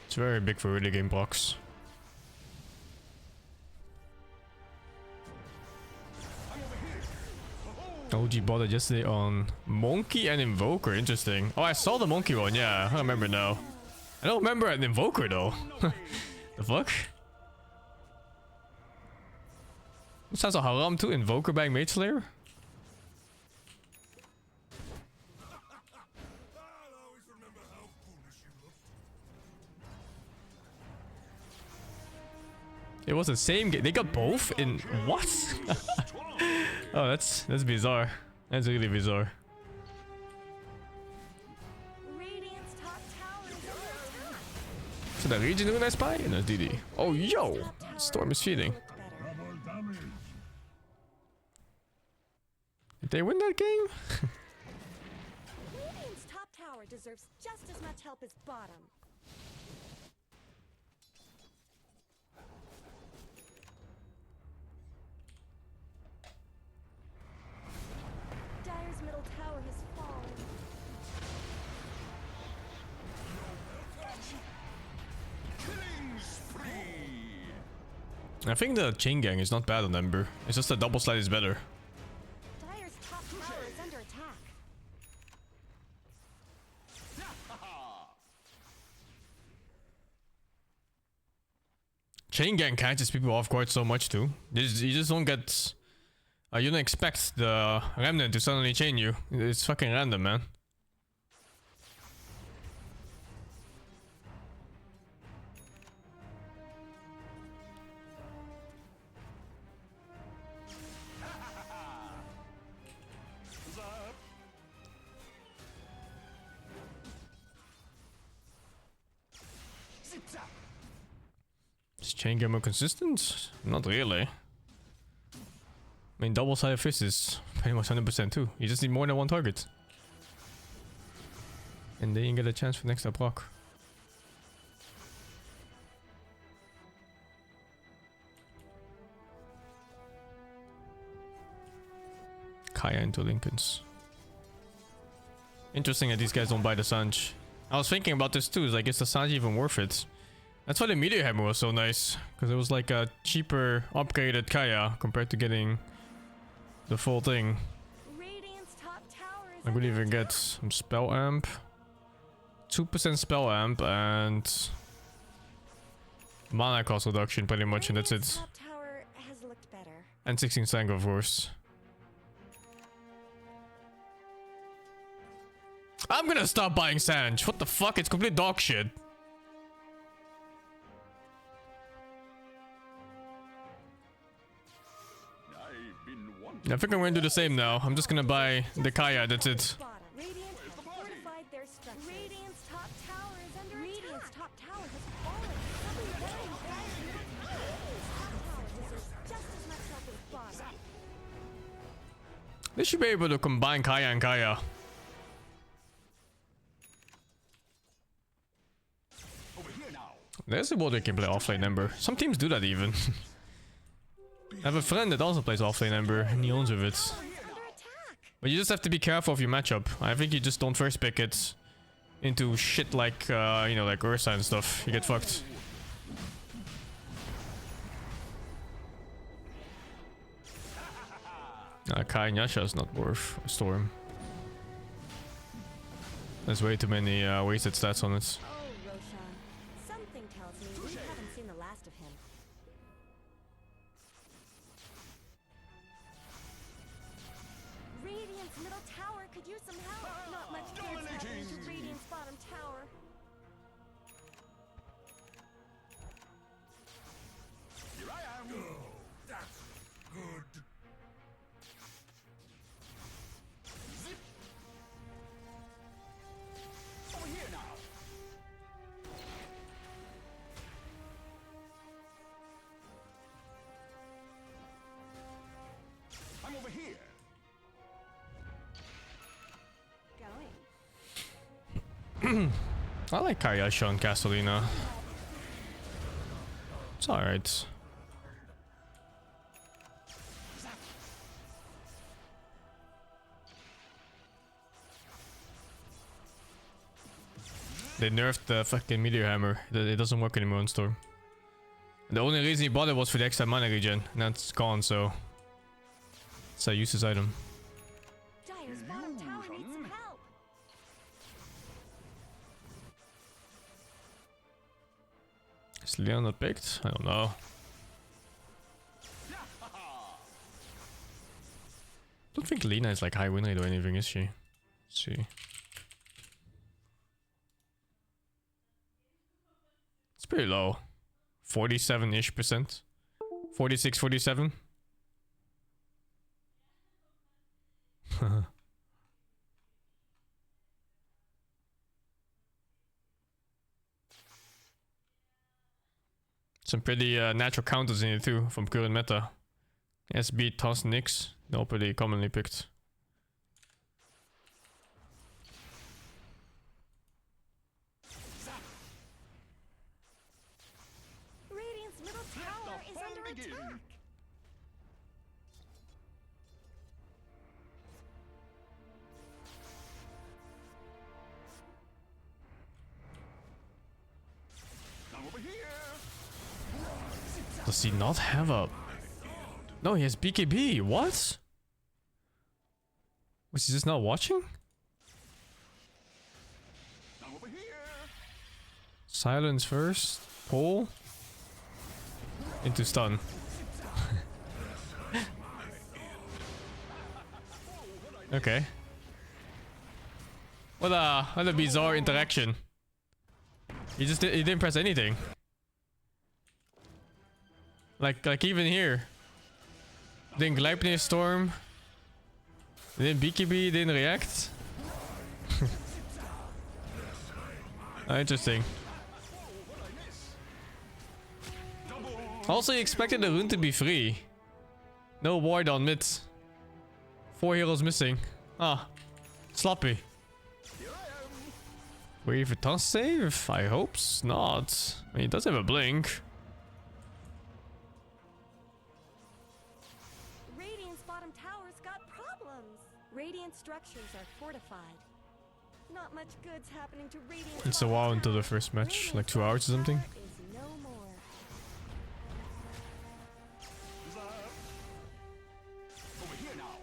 It's very big for early game blocks. OG bought it yesterday on Monkey and Invoker. Interesting. Oh, I saw the Monkey one. Yeah, I remember now. I don't remember an Invoker though. The fuck? It sounds like haram to Invoker bang Mage Slayer. It was the same game. They got both in what? Oh, that's bizarre. That's really bizarre. Radiant's top tower is under attack. So the region doing nice spy and a DD. Oh yo, Top tower Storm is feeding. looked better. Did they win that game? Radiant's top tower deserves just as much help as bottom. Dire's middle tower has fallen. Killing spree. I think the chain gang is not bad on Ember. It's just the double slide is better. Dire's top tower is under attack. Chain gang catches people off guard so much too. You just don't get. You don't expect the remnant to suddenly chain you. It's fucking random, man. Zip zap. Is chain gang more consistent? Not really. I mean, double sided fist is pretty much 100% too. You just need more than 1 target. And then you get a chance for next up block. Kaya into Lincolns. Interesting that these guys don't buy the Sanj. I was thinking about this too. Like, is the Sanj even worth it? That's why the Meteor Hammer was so nice. Because it was like a cheaper, upgraded Kaya compared to getting the full thing. Radiant's top tower is I could even get some spell amp, 2% spell amp, and mana cost reduction pretty much, and that's Radiant's it. top tower has looked better. And 16 Sang, of course. I'm gonna stop buying Sanj. What the fuck? It's complete dog shit. I think I'm gonna do the same now. I'm just gonna buy the Kaya, that's it. Bottom. Radiant have fortified their structures. Radiant's top tower is under Radiant's attack. Top tower has fallen. Something very bad. Radiant's top tower deserves just as much help as bottom. They should be able to combine Kaya and Kaya. Over here now. There's a way they can play offlane Ember. Some teams do that even. I have a friend that also plays offlane Ember and he owns with it. Under attack. But you just have to be careful of your matchup. I think you just don't first pick it into shit like, you know, like Ursa and stuff. You get fucked. Kai and Yasha is not worth a storm. There's way too many wasted stats on it. Oh, Roshan. Something tells me we haven't seen the last of him. Radiant's middle tower could use some help. Not much good's happening to Radiant's bottom tower. Here I am. That's good. Zip. Over here now. I'm over here. Going. I like Kai Yasha and Castellina. It's alright. They nerfed the fucking meteor hammer. It doesn't work anymore on Storm. The only reason he bought it was for the extra mana regen, and that's gone, so it's a useless item. Dire's bottom tower needs some help. Is Leon not picked? I don't know. Don't think Lena is like high win rate or anything, is she? Let's see. It's pretty low. 47-ish percent. 46, 47. Some pretty natural counters in it too from current meta. SB, Toss, Nyx. They're all pretty commonly picked. Radiant's middle tower is under begin. attack. I'm over here. Does he not have a... No, he has BKB. What? Was he just not watching? I'm over here. Silence first. Pull. Into stun. Okay. What a bizarre interaction. He didn't press anything. Like even here. Didn't Gleipnir Storm. Didn't BKB, didn't react. Interesting. Also, he expected the rune to be free. No ward on mid. 4 heroes missing. Ah, sloppy. Wait for toss save? I hope not. I mean, he does have a blink. Radiant's bottom tower's got problems. Radiant structures are fortified. Not much good's happening to Radiant's It's a bottom while until tower. the first match, like Radiant's 2 hours or something. tower is no more. Over here now.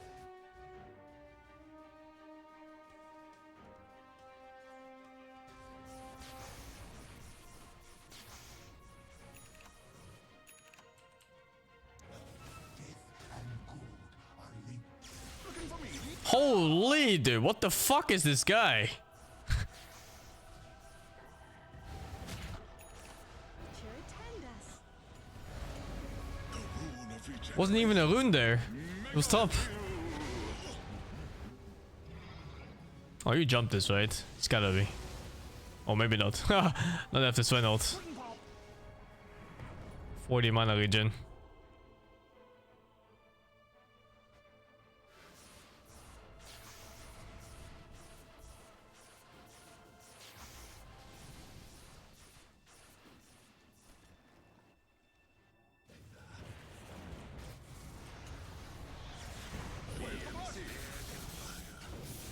Looking for me. Holy dude, what the fuck is this guy? Sure tend us. Rune of regeneration. Wasn't even a rune there. It was top. Oh, you jumped this, right? It's gotta be. Oh, maybe not. Not after Sven ult. 40 mana regen.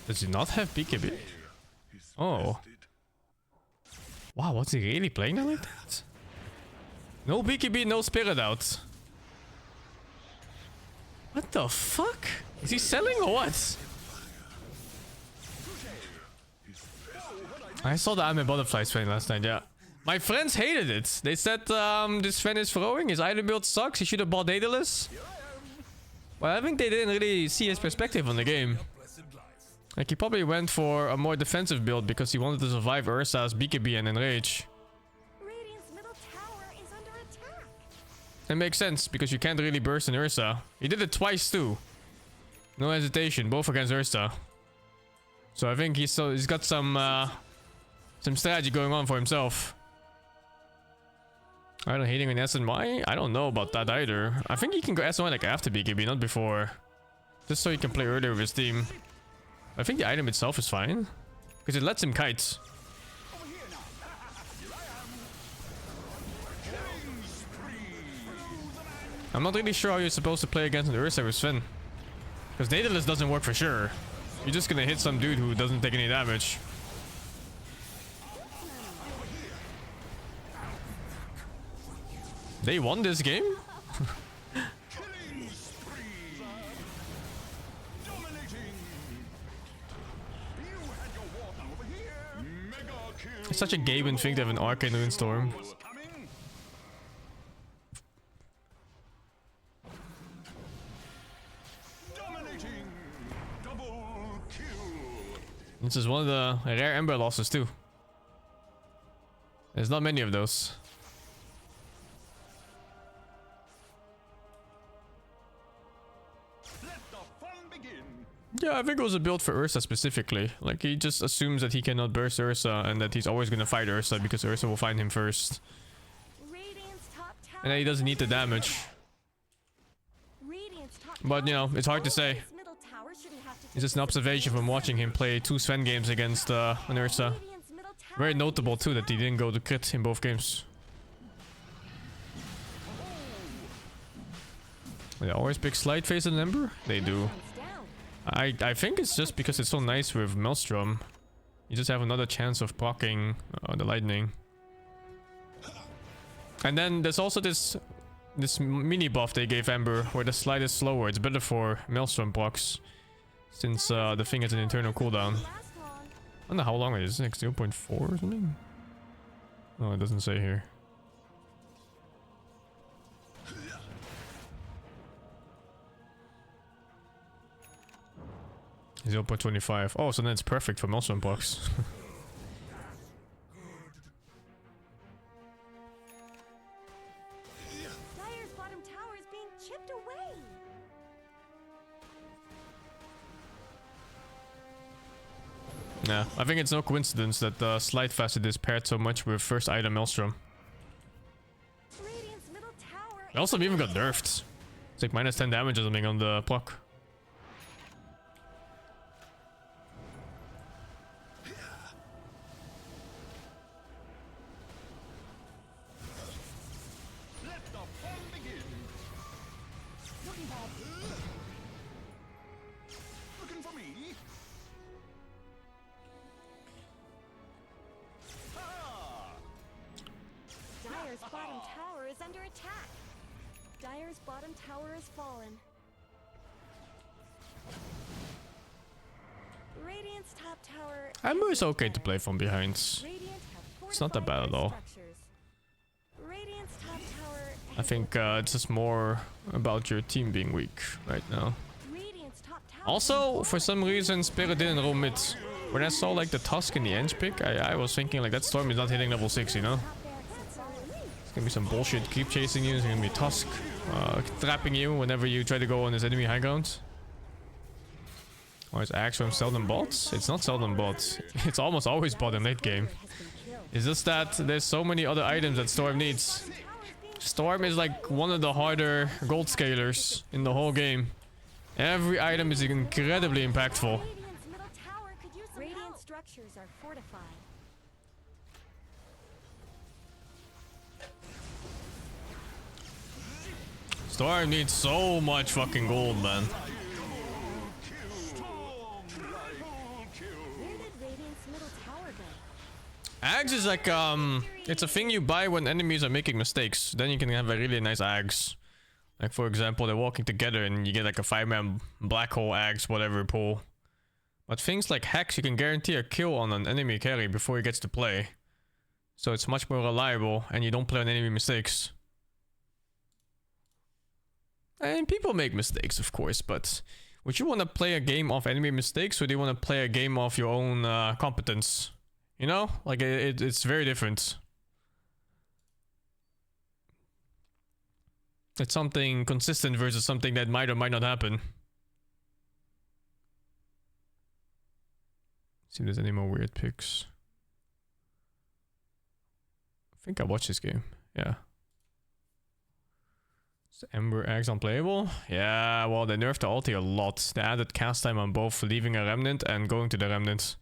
Does he not have BKB? Oh. Wow, what's he really playing like that? No BKB, no spirit out. What the fuck? Is he selling or what? I saw the anime butterfly Sven last night, yeah. My friends hated it. They said this Sven is throwing, his item build sucks, he should have bought Daedalus. Well, I think they didn't really see his perspective on the game. Like, he probably went for a more defensive build because he wanted to survive Ursa's BKB and Enrage. Radiant's middle tower is under attack. It makes sense because you can't really burst in Ursa. He did it twice too. No hesitation, both against Ursa. So I think he's got some strategy going on for himself. I don't hating on SNY? I don't know about that either. I think he can go SNY like after BKB, not before. Just so he can play earlier with his team. I think the item itself is fine. Because it lets him kite. I'm not really sure how you're supposed to play against an Ursa with Sven. Because Daedalus doesn't work for sure. You're just gonna hit some dude who doesn't take any damage. They won this game? It's such a Gaben thing to have an Arcane Runestorm. This is one of the rare Ember losses too. There's not many of those. Yeah, I think it was a build for Ursa specifically. Like, he just assumes that he cannot burst Ursa and that he's always gonna fight Ursa because Ursa will find him first. And then he doesn't need the damage. But, you know, it's hard to say. It's just an observation from watching him play 2 Sven games against an Ursa. Very notable too that he didn't go to crit in both games. They always pick Slide Phase and Ember? They do. I think it's just because it's so nice with Maelstrom. You just have another chance of blocking the lightning. And then there's also this mini buff they gave Ember where the slide is slower. It's better for Maelstrom blocks since the thing has an internal cooldown. I don't know how long it is. Like 0.4 or something? Oh, it doesn't say here. 0.25. Oh, so then it's perfect for Maelstrom blocks. Dire's bottom tower is being chipped away. Yeah, I think it's no coincidence that Slide Facet is paired so much with first item Maelstrom. Radiant's middle tower Maelstrom even got nerfed. It's like minus 10 damage or something on the block. Dire's bottom tower is under attack. Dire's bottom tower has fallen. Radiant's top tower. Ember is okay to play from behind. It's not that bad at all. Radiant's top tower. I think it's just more about your team being weak right now. Radiant's top tower. Also, for some reason, Spirit didn't roll mid. When I saw like the Tusk in the Eng pick, I was thinking like that Storm is not hitting level 6, you know? It's gonna be some bullshit keep chasing you, it's gonna be Tusk. trapping you whenever you try to go on his enemy high ground. Or is Axe from seldom bots? It's not seldom bots. It's almost always bot in late game. It's just that there's so many other items that Storm needs. Storm is like one of the harder gold scalers in the whole game. Every item is incredibly impactful. Radiant's middle tower could use some Radiant help. Structures are fortified. Storm needs so much fucking gold, man. Where did Radiant's middle tower go? Axe is like, it's a thing you buy when enemies are making mistakes. Then you can have a really nice axe. Like, for example, they're walking together and you get like a 5-man black hole axe, whatever pull. But things like Hex, you can guarantee a kill on an enemy carry before he gets to play. So it's much more reliable and you don't play on enemy mistakes. And people make mistakes, of course, but would you want to play a game of enemy mistakes or do you want to play a game of your own competence? You know? Like, it's very different. It's something consistent versus something that might or might not happen. See if there's any more weird picks. I think I watched this game. Yeah. Is Ember Axe unplayable? Yeah, well, they nerfed the ulti a lot. They added cast time on both leaving a remnant and going to the remnant.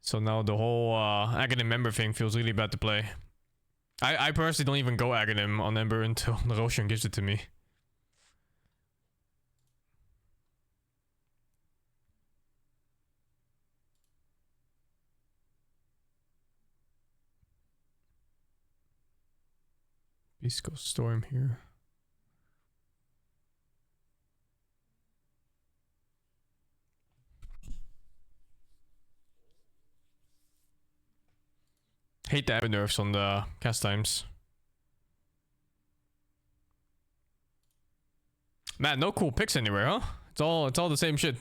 So now the whole Aghanim Ember thing feels really bad to play. I personally don't even go Aghanim on Ember until the Roshan gives it to me. Bisco Storm here. Hate the nerfs on the cast times. Man, no cool picks anywhere, huh? It's all the same shit.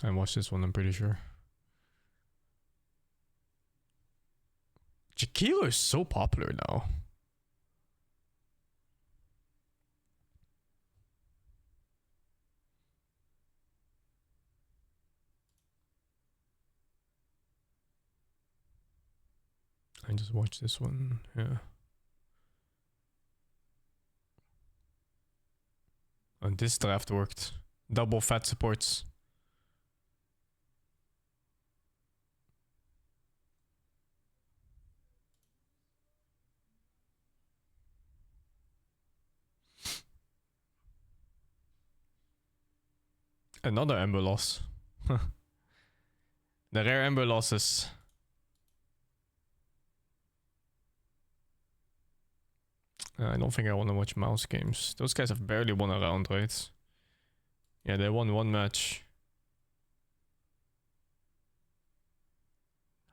I watched this one, I'm pretty sure. Jaquila is so popular now. I just watched this one, yeah. And this draft worked. Double fat supports. Another Ember loss. The rare Ember losses. I don't think I want to watch mouse games. Those guys have barely won a round, right? Yeah, they won one match.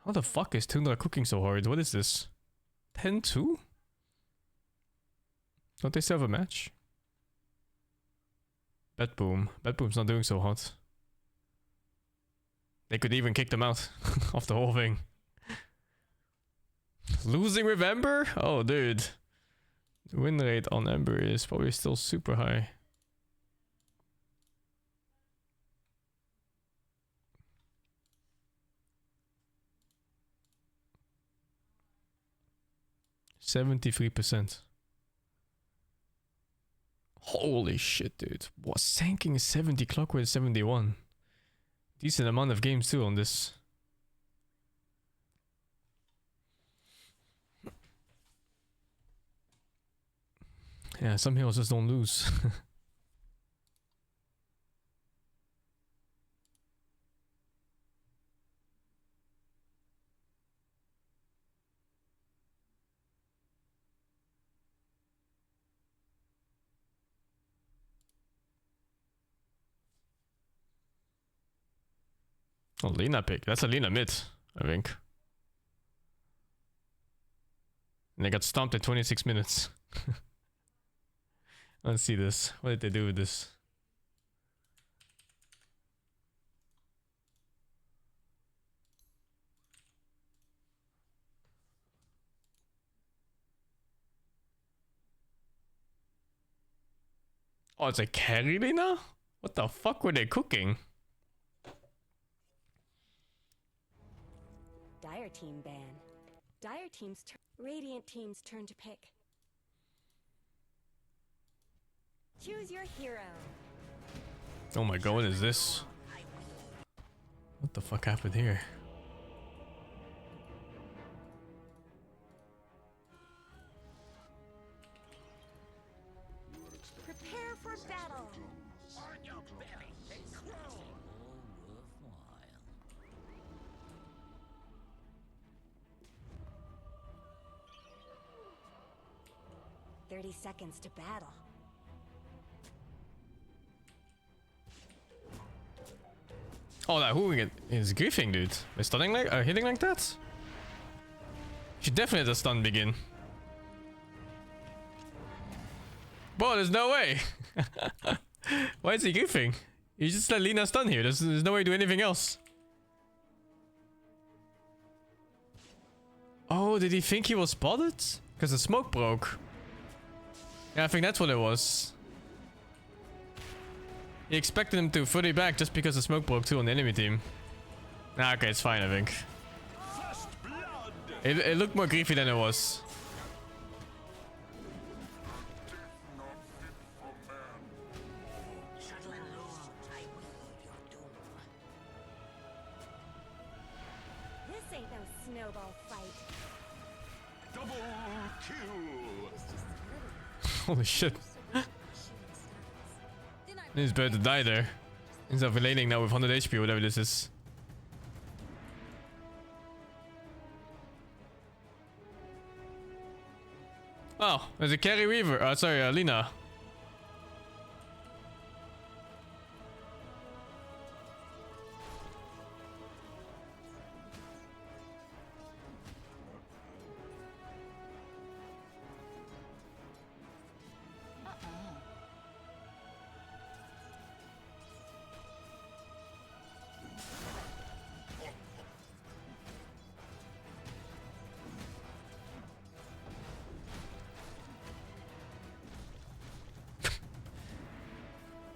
How the fuck is Tundra cooking so hard? What is this? 10-2? Don't they still have a match? Bedboom. Bedboom's not doing so hot. They could even kick them out of the whole thing. Losing with Ember? Oh, dude. The win rate on Ember is probably still super high. %73%. Holy shit, dude. What, Sanking is 70, Clockwork is 71. Decent amount of games too on this. Yeah, some heroes just don't lose. Oh, Lena pick. That's a Lena mid, I think. And they got stomped in 26 minutes. Let's see this. What did they do with this? Oh, it's a carry Lina? What the fuck were they cooking? Dire team ban. Dire team's turn. Radiant team's turn to pick. Choose your hero. Oh my god, what is this? What the fuck happened here? Prepare for battle. On your belly and crawl. 30 seconds to battle. Oh, that who is griefing, dude. By stunning like hitting like that? Should definitely let the stun begin. Bro, there's no way. Why is he griefing? You just let Lina stun here. There's no way to do anything else. Oh, did he think he was spotted? Because the smoke broke. Yeah, I think that's what it was. He expected him to fully back just because the smoke broke too on the enemy team. Nah, okay, it's fine, I think. It looked more griefy than it was. This ain't no snowball fight. Double kill. Holy shit. It's better to die there. Instead of relating now with 100 HP or whatever this is. Oh, there's a carry weaver. Sorry, Lina.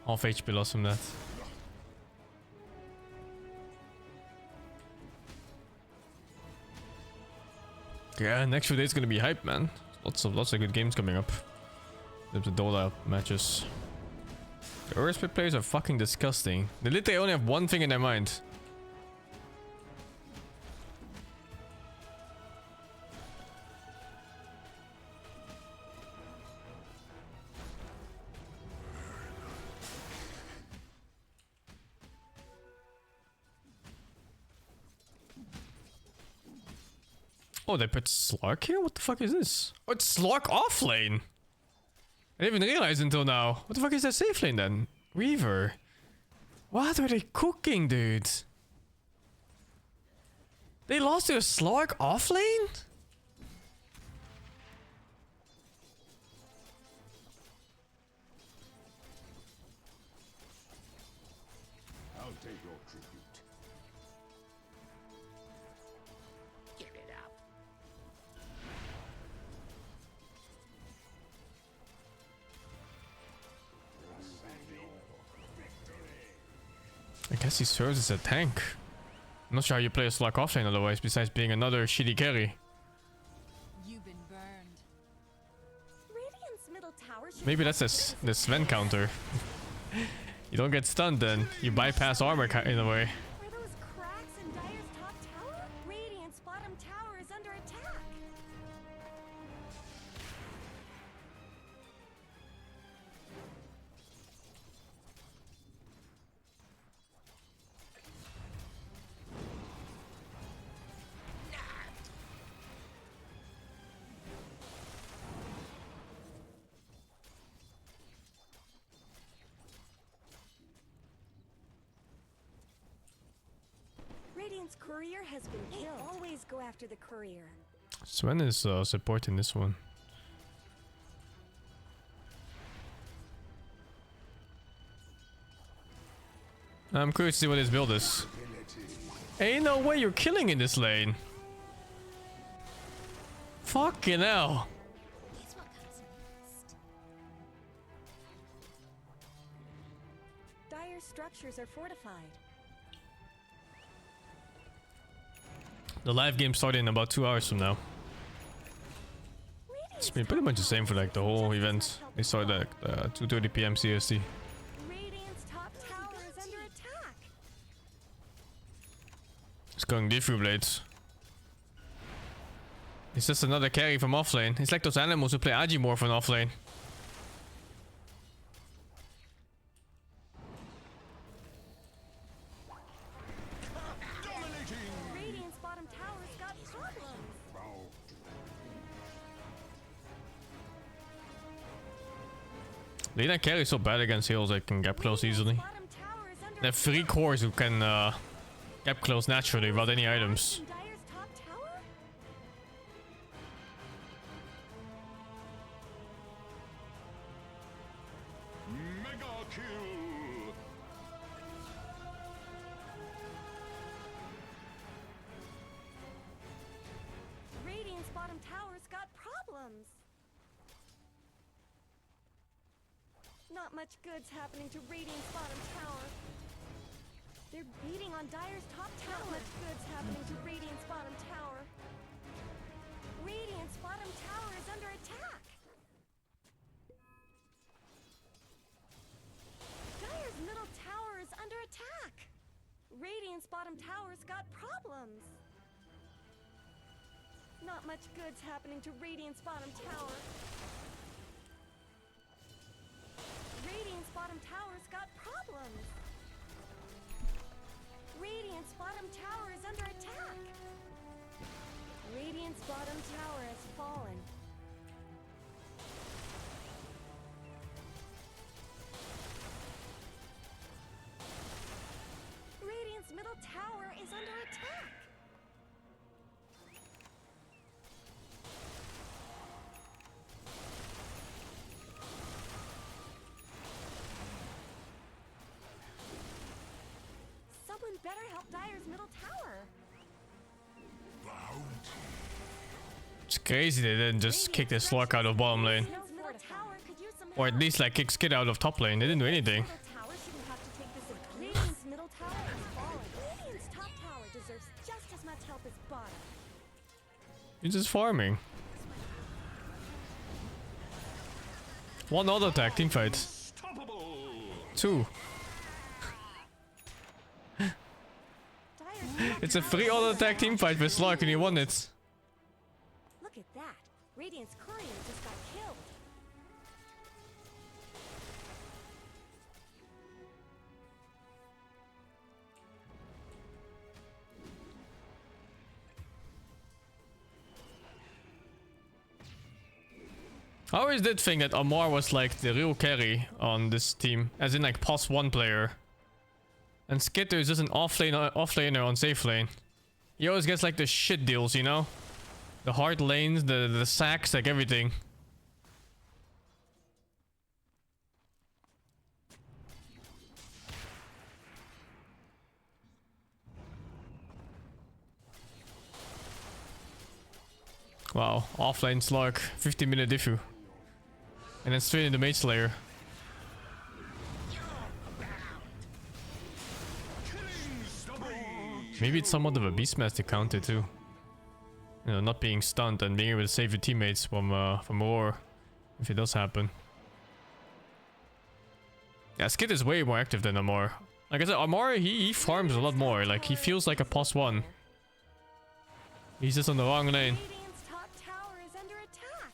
Half HP loss from that. Yeah, next few days gonna be hype, man. Lots of good games coming up. The Dota matches. The Earthsplit players are fucking disgusting. They literally only have one thing in their mind. Oh, they put Slark here? What the fuck is this? Oh, it's Slark offlane. I didn't even realize until now. What the fuck is that safe lane then? Weaver. What are they cooking, dude? They lost to a Slark offlane? I'll take your tribute. Give it up. I guess he serves as a tank. I'm not sure how you play a Slark offlane otherwise, besides being another shitty carry. You've been burned. Radiant's middle tower should Maybe that's the Sven counter. You don't get stunned then. You bypass armor in a way. Are those cracks in Dire's top tower? Radiant's bottom tower is under attack. Radiant's courier has been killed. Always go after the courier. Sven is supporting this one. I'm curious to see what his build is. Ain't no way you're killing in this lane. Fucking hell. structures are fortified. The live game started in about 2 hours from now. It's been pretty much the same for like the whole event. They started at 2:30 p.m. CST. Radiant's top tower is under attack. It's going Defibrillate. It's just another carry from offlane. It's like those animals who play Agimorph on offlane. Radiant's bottom tower's got problems. Lena carry is so bad against heals that can gap close easily. Bottom tower is under They have 3 cores who can gap close naturally without any items. Dire's top tower? Mega kill. Radiant's bottom tower's got problems. Not much good's happening to Radiant's bottom tower. They're beating on Dire's top tower. Not much good's happening to Radiant's bottom tower. Radiant's bottom tower is under attack. Dire's middle tower is under attack. Radiant's bottom tower's got problems. Not much good's happening to Radiant's bottom tower. Radiant's bottom tower's got problems. Radiant's bottom tower is under attack. Radiant's bottom tower has fallen. Radiant's middle tower is under attack. Someone better help Dire's middle tower. It's crazy they didn't just kick this Slug out of bottom lane. Radiant's middle tower could use some Or at least like kick Skid out of top lane. They didn't do anything. middle tower shouldn't have to take this. Radiant's middle tower is falling. Radiant's top tower deserves just as much help as bottom. He's just farming. One auto attack, team fight. Stoppable. 2. Dire's It's a free auto attack team fight with Slug and he won it. Look at that. Radiant's courier just got killed. I always did think that Amar was like the real carry on this team, as in like +1 player. And Skitter is just an offlaner on safe lane. He always gets like the shit deals, you know? The hard lanes, the sacks, like everything. Wow, offlane Slug, 15-minute diffu. And then straight into Mage Slayer. Maybe it's somewhat of a Beastmaster counter too. You know, not being stunned and being able to save your teammates from war, if it does happen. Yeah, Skid is way more active than Amar. Like I said, Amar, he farms a lot more. Like, he feels like a +1. He's just on the wrong lane. Radiant's top tower is under attack.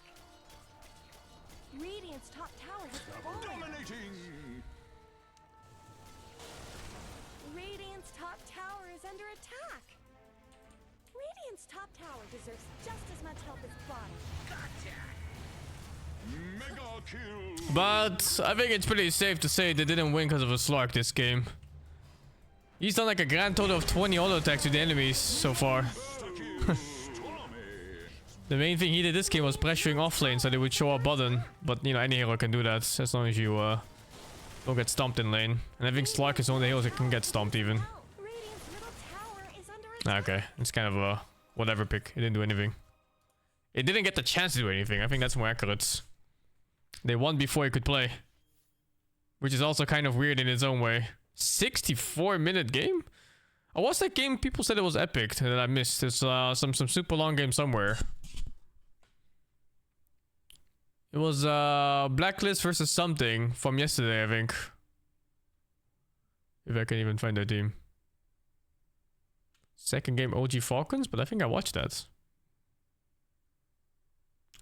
Radiant's top tower has fallen. Dominating. Radiant's top tower is under attack. Radiant's top tower deserves just as much help as bottom. Mega kill. But I think it's pretty safe to say they didn't win because of a Slug this game. He's done like a grand total of 20 auto attacks with the enemies so far. The main thing he did this game was pressuring offlane so they would show up bottom. But you know, any hero can do that as long as you don't get stomped in lane. And I think Slug is one of the heroes that can get stomped even. Radiant's middle tower is under attack. Okay, it's kind of a whatever pick. It didn't do anything. It didn't get the chance to do anything. I think that's more accurate. They won before he could play. Which is also kind of weird in its own way. 64-minute game? Oh, what's that game people said it was epic that I missed? It's some super long game somewhere. It was Blacklist versus something from yesterday, I think. If I can even find that team. Second game OG Falcons, but I think I watched that.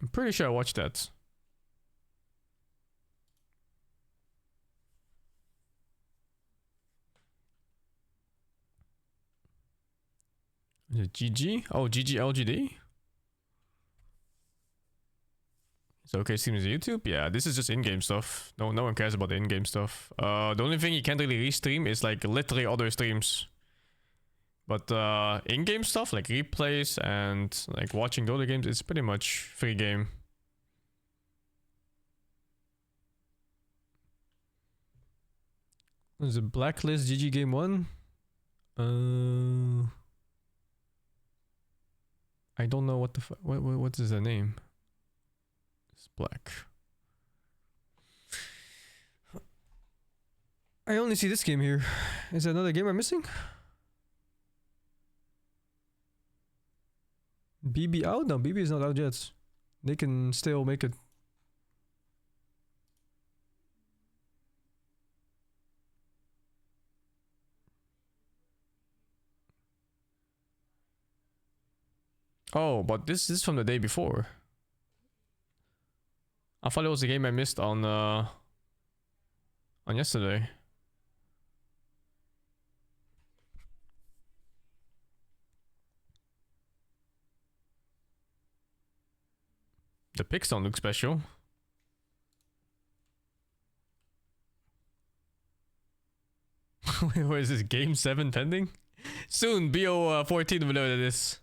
I'm pretty sure I watched that. Is it GG? Oh, GG LGD? So okay, seems YouTube. Yeah, this is just in-game stuff. No one cares about the in-game stuff. The only thing you can't really restream is like literally other streams. But in-game stuff like replays and like watching Dota games, it's pretty much free game. Is it Blacklist GG game 1? I don't know what the what is the name? It's black. I only see this game here. Is there another game I'm missing? BB out? No, BB is not out yet. They can still make it. Oh, but this is from the day before. I thought it was a game I missed on yesterday. The pics don't look special. Where is this? Game 7 pending? Soon, BO 14 will know that this.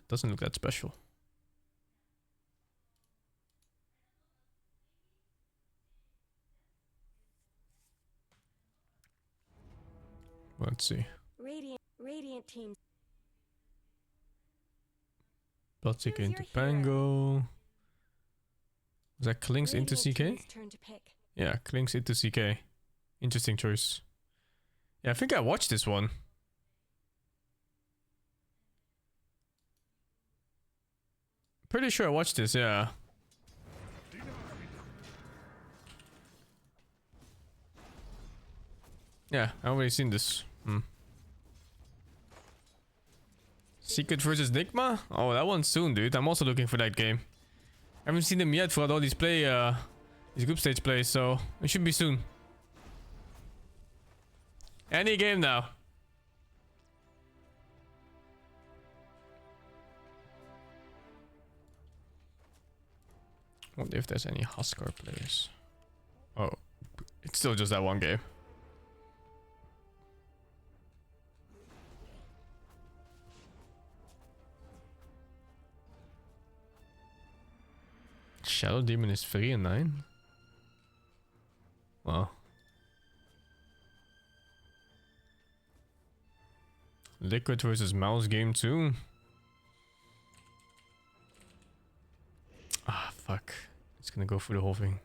Doesn't look that special. Let's see. Radiant team. Bloodseeker Choose into your hero. Pango. Was that Clinks into Radiant CK? team's turn to pick. Yeah, Clinks into CK. Interesting choice. Yeah, I think I watched this one. Pretty sure I watched this, yeah. Yeah, I already seen this. Secret versus Nigma? Oh, that one's soon, dude. I'm also looking for that game. I haven't seen them yet for all these these group stage plays, so it should be soon. Any game now. Wonder if there's any Huskar players. Oh, it's still just that one game. Shadow Demon is 3 and 9. Wow. Liquid versus Mouse game 2. Ah, fuck. It's gonna go through the whole thing.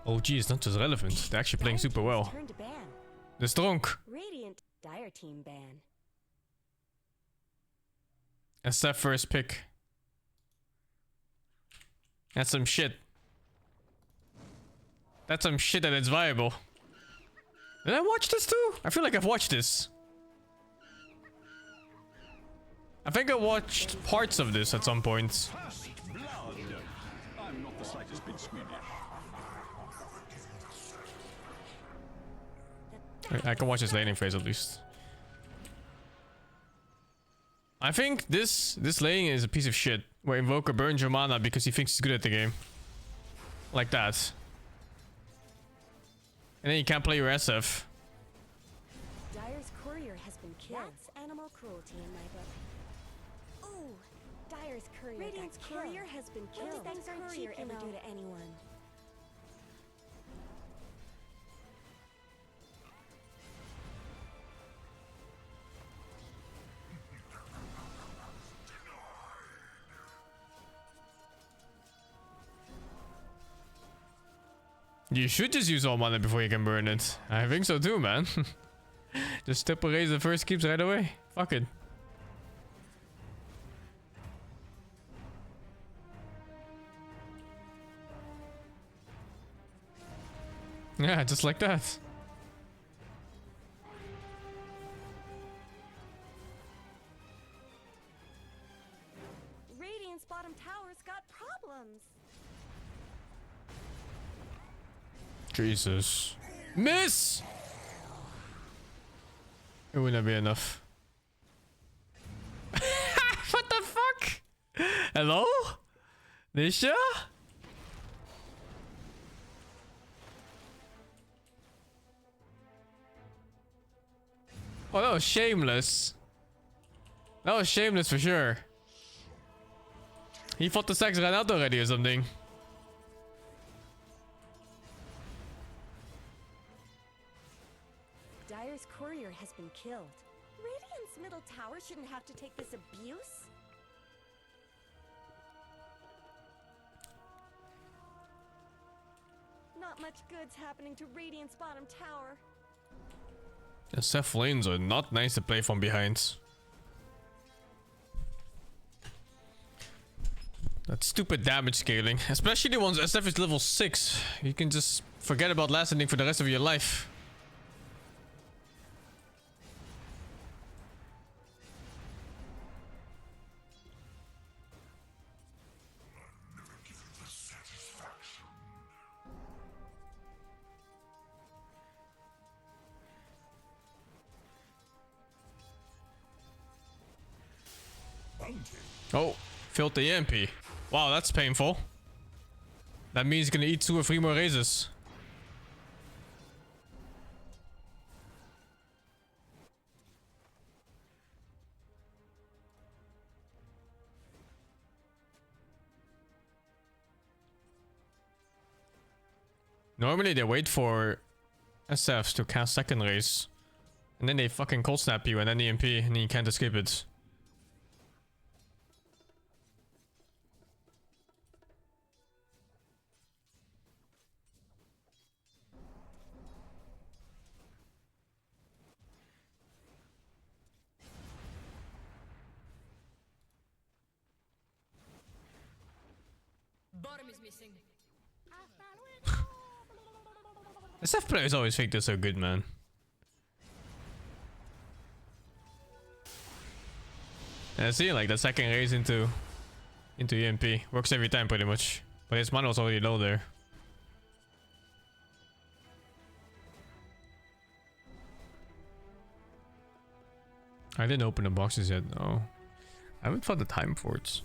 OG is not just relevant, they're actually playing super well. Turn to ban. They're strong. Radiant Dire team ban. That's that first pick. That's some shit. That's some shit that it's viable. Did I watch this too? I feel like I've watched this. I think I watched parts of this at some point. First blood. I'm not the slightest bit squeamish. I can watch his laning phase at least. I think this laning is a piece of shit. Where Invoker burns your mana because he thinks he's good at the game. Like that. And then you can't play your SF. Dyer's courier has been killed. That's animal cruelty in my book. Ooh, Dyer's courier. Radiant's courier has been killed. What did that courier ever do to anyone? You should just use all mana before you can burn it. I think so too, man. Just triple raise the first keeps right away. Fuck it. Yeah, just like that. Radiant's bottom tower's got problems. Jesus. Miss! It wouldn't be enough. What the fuck? Hello? Nisha? Oh, that was shameless. That was shameless for sure. He thought the stacks ran out already or something. Dyer's courier has been killed. Radiant's middle tower shouldn't have to take this abuse. Not much good's happening to Radiant's bottom tower. SF lanes are not nice to play from behind. That stupid damage scaling. Especially once SF is level 6. You can just forget about last ending for the rest of your life. Oh, filled the EMP. Wow, that's painful. That means he's gonna eat 2 or 3 more raises. Normally they wait for SFs to cast second raise. And then they fucking cold snap you and then EMP and then you can't escape it. Bottom is missing. SF players always think they're so good, man. Yeah, see, like the second raise into EMP works every time pretty much, but his mana was already low there. I didn't open the boxes yet. No, I haven't found the time for it.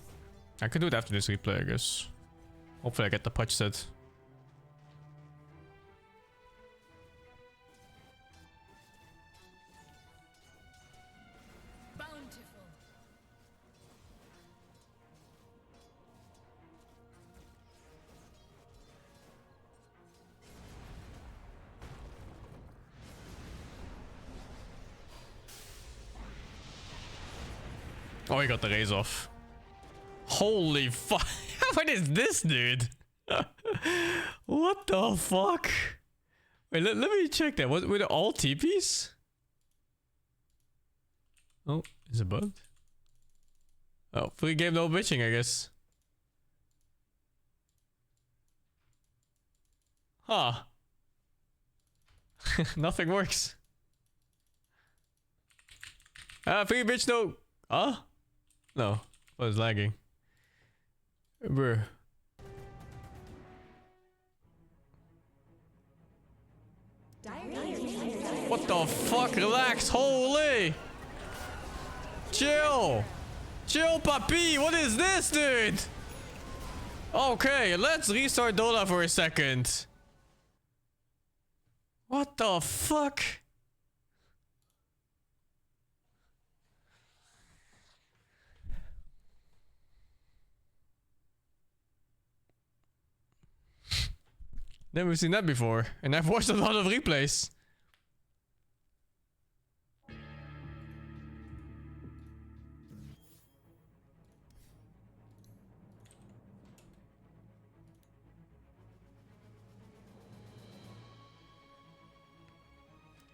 I could do it after this replay, I guess. Hopefully I get the patch set. Bountiful. Oh, he got the raise off. Holy fuck. What is this, dude? What the fuck? Wait, let me check that. Were they all TPs? Oh, is it bugged? Oh, free game, no bitching, I guess. Huh. Nothing works. Ah, free bitch, no. Huh? No. I was lagging. Bruh. What the fuck? Relax. Holy. Chill. Chill, papi. What is this, dude? Okay, let's restart Dota for a second. What the fuck? Never seen that before, and I've watched a lot of replays.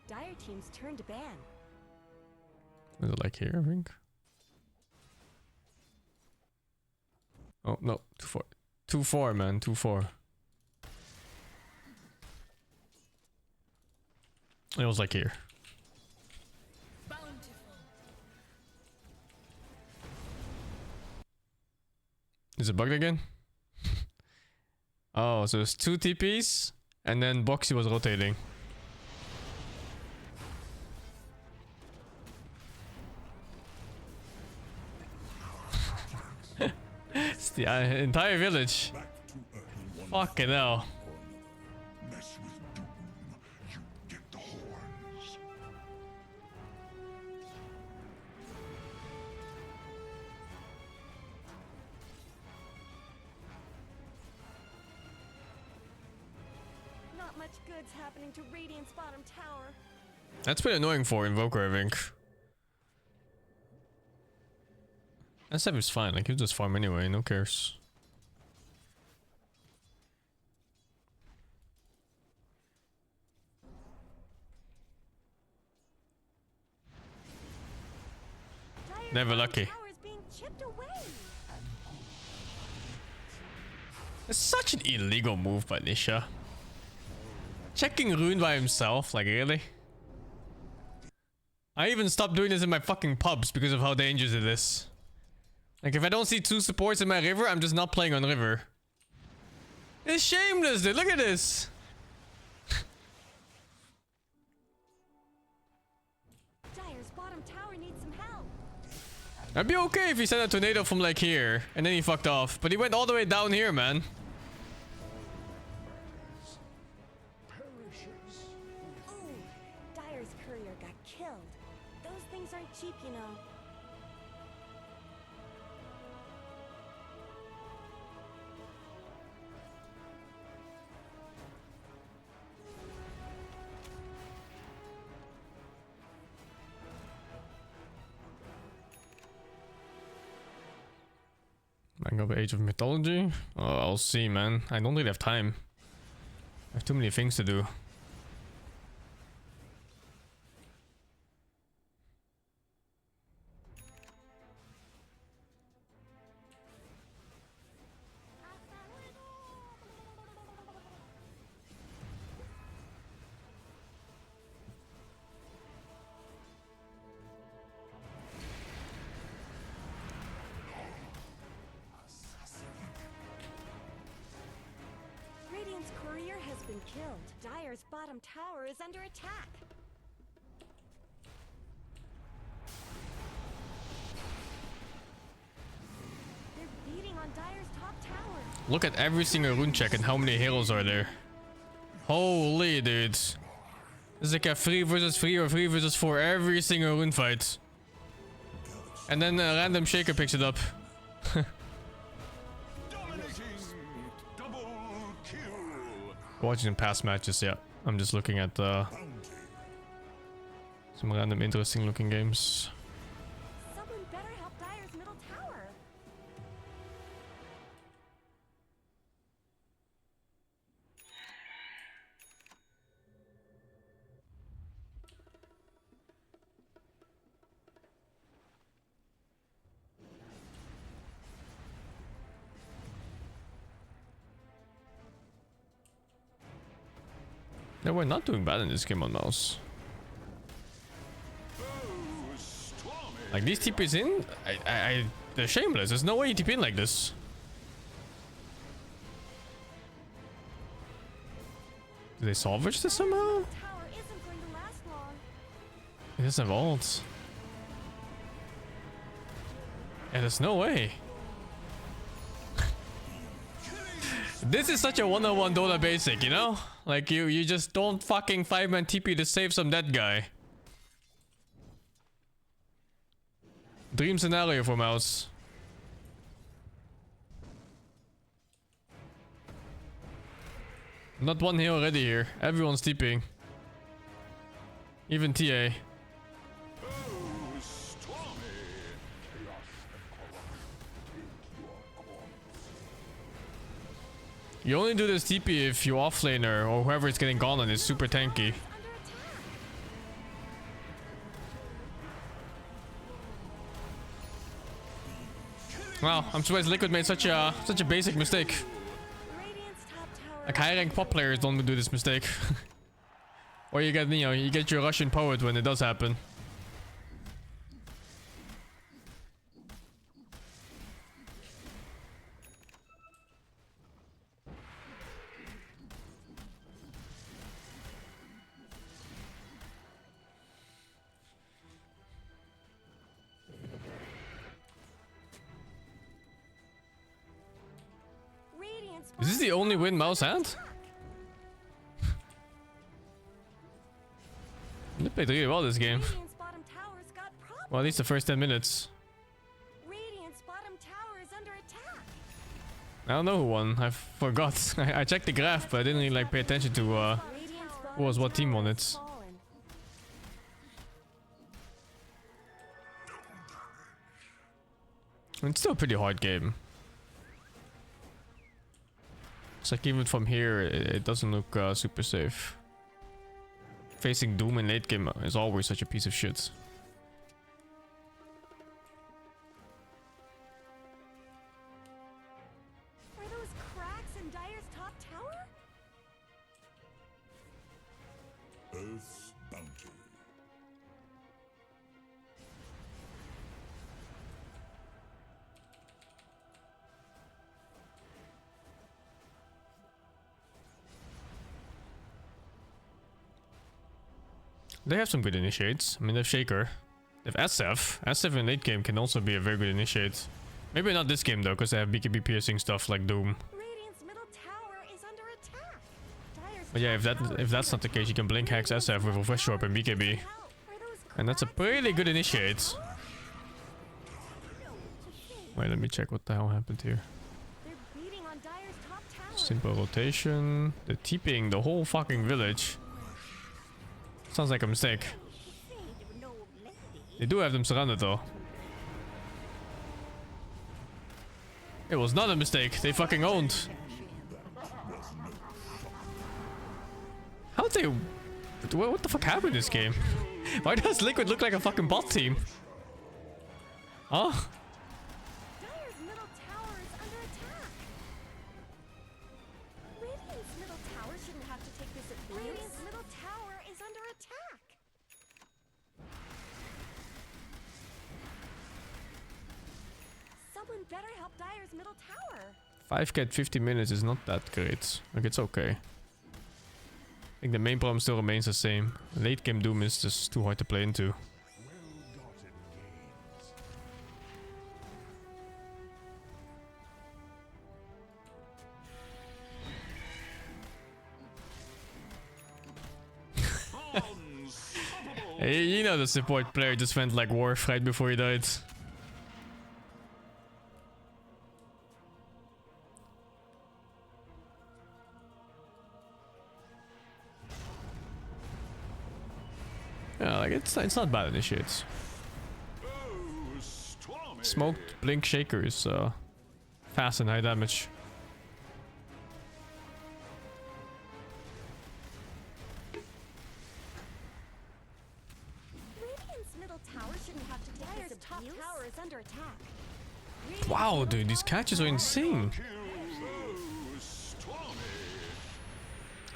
Dire team's turn to ban. Is it like here, I think? Oh, no. 2-4. 2-4, man. 2-4. It was like here. Is it bugged again? Oh, so it's 2 TPs and then Boxy was rotating. It's the entire village. Fucking hell. Mess with doom, you get the horns. Not much good's happening to Radiant's bottom tower. That's pretty annoying for Invoker, I think. That stuff is fine, like he'll just farm anyway, no cares. Dire's Never bottom lucky. tower is being chipped away. It's such an illegal move by Nisha. Checking Rune by himself, like really? I even stopped doing this in my fucking pubs because of how dangerous it is. Like if I don't see 2 supports in my river, I'm just not playing on river. It's shameless, dude. Look at this. Dire's bottom tower needs some help. I'd be okay if he sent a tornado from like here and then he fucked off, but he went all the way down here, man. Ooh, Dire's courier got killed. Those things aren't cheap, you know. Bang up Age of Mythology? Oh, I'll see, man. I don't really have time. I have too many things to do. Radiant's courier has been killed. Dire's bottom tower is under attack. They're beating on Dire's top tower. Look at every single rune check and how many heroes are there. Holy dude. This is like a 3 versus 3 or 3 versus 4 every single rune fight. And then a random shaker picks it up. Dominating! Double kill! Watching past matches, yeah. I'm just looking at some random interesting looking games. Someone better help Dire's middle tower. Yeah, we're not doing bad in this game on mouse. Like these TPs in, they're shameless. There's no way you TP in like this. Do they salvage this somehow? Tower isn't going to last long. It doesn't have ults. Yeah, there's no way. This is such a 101 Dota basic, you know? Like you just don't fucking 5-man TP to save some dead guy. Dream scenario for mouse. Not one here already here. Everyone's TPing. Even TA. You only do this TP if your offlaner or whoever is getting gone on is super tanky. Wow, I'm surprised Liquid made such a basic mistake. Radiant's top tower. Like high rank pop players don't do this mistake. Or you get your Russian poet when it does happen. Radiant's Is this the only win mouse had? They played really well this game. Radiant's bottom tower's got problems. Well, at least the first 10 minutes. Radiant's bottom tower is under attack. I don't know who won. I forgot. I checked the graph, but I didn't really like pay attention to Radiant's who was what team on it. fallen. It's still a pretty hard game. It's like even from here, it doesn't look super safe. Facing Doom in late game is always such a piece of shit. Are those cracks in Dire's top tower? Earth's bounty. They have some good initiates. I mean, they have Shaker. They have SF. SF in late game can also be a very good initiate. Maybe not this game though, because they have BKB piercing stuff like Doom. Radiant's middle tower is under attack. Dire's But yeah, top if that's not the case, you can blink hacks SF with Refresh Orb and BKB. help. Are those And that's a cracks in pretty good Dire's initiate. Wait, let me check what the hell happened here. They're beating on Dire's top tower. Simple rotation. They're TPing the whole fucking village. Sounds like a mistake. They do have them surrounded though. It was not a mistake. They fucking owned. How'd they... What the fuck happened in this game? Why does Liquid look like a fucking bot team? Huh? Dire's middle tower is under attack. Radiant's middle tower shouldn't have to take this abuse. Radiant's middle tower is under attack. Someone better help Dire's middle tower. 5k at 50 minutes is not that great. Like, it's okay. I think the main problem still remains the same. Late game Doom is just too hard to play into. Hey, you know the support player just went like Worf right before he died. Yeah, like it's not bad initiates. Smoked blink shaker is fast and high damage. Radiant's middle tower shouldn't have to take Dire's top tower is under attack. Wow, dude, these catches are insane. Radiant's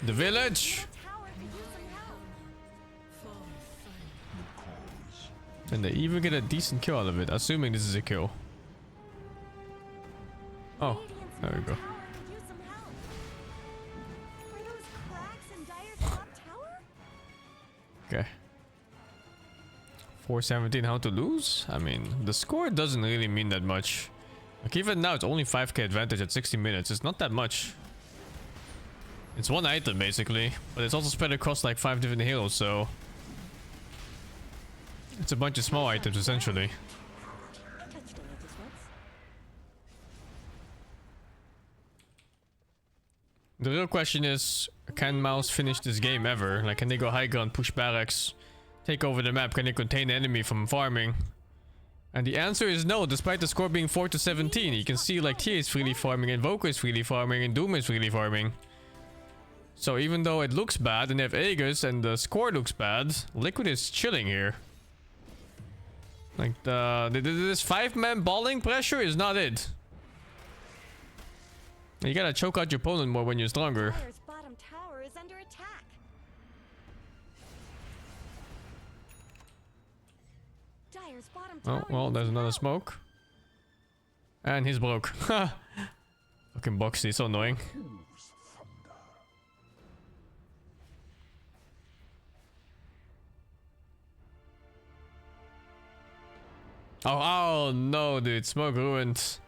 The village. tower And they even get a decent kill out of it, assuming this is a kill. Oh, there we go. Tower could use some help. Were those cracks in Dyer's top tower? Okay. 417, how to lose? I mean, the score doesn't really mean that much. Like even now, it's only 5k advantage at 60 minutes. It's not that much. It's one item basically, but it's also spread across like 5 different heroes, so it's a bunch of small items essentially. I touched a mantis once. The real question is, can Mouse finish this game ever? Like, can they go high ground, push barracks, take over the map? Can they contain the enemy from farming? And the answer is no, despite the score being 4-17. You can see like TA is freely farming, Invoker is freely farming, and Doom is freely farming. So even though it looks bad and they have Aegis and the score looks bad, Liquid is chilling here. Like this 5-man balling pressure is not it. You gotta choke out your opponent more when you're stronger. Dyer's bottom tower is under attack. Dyer's bottom tower. Oh, well, there's another smoke. And he's broke. Fucking Boxy, so annoying. Oh no, dude, smoke ruined.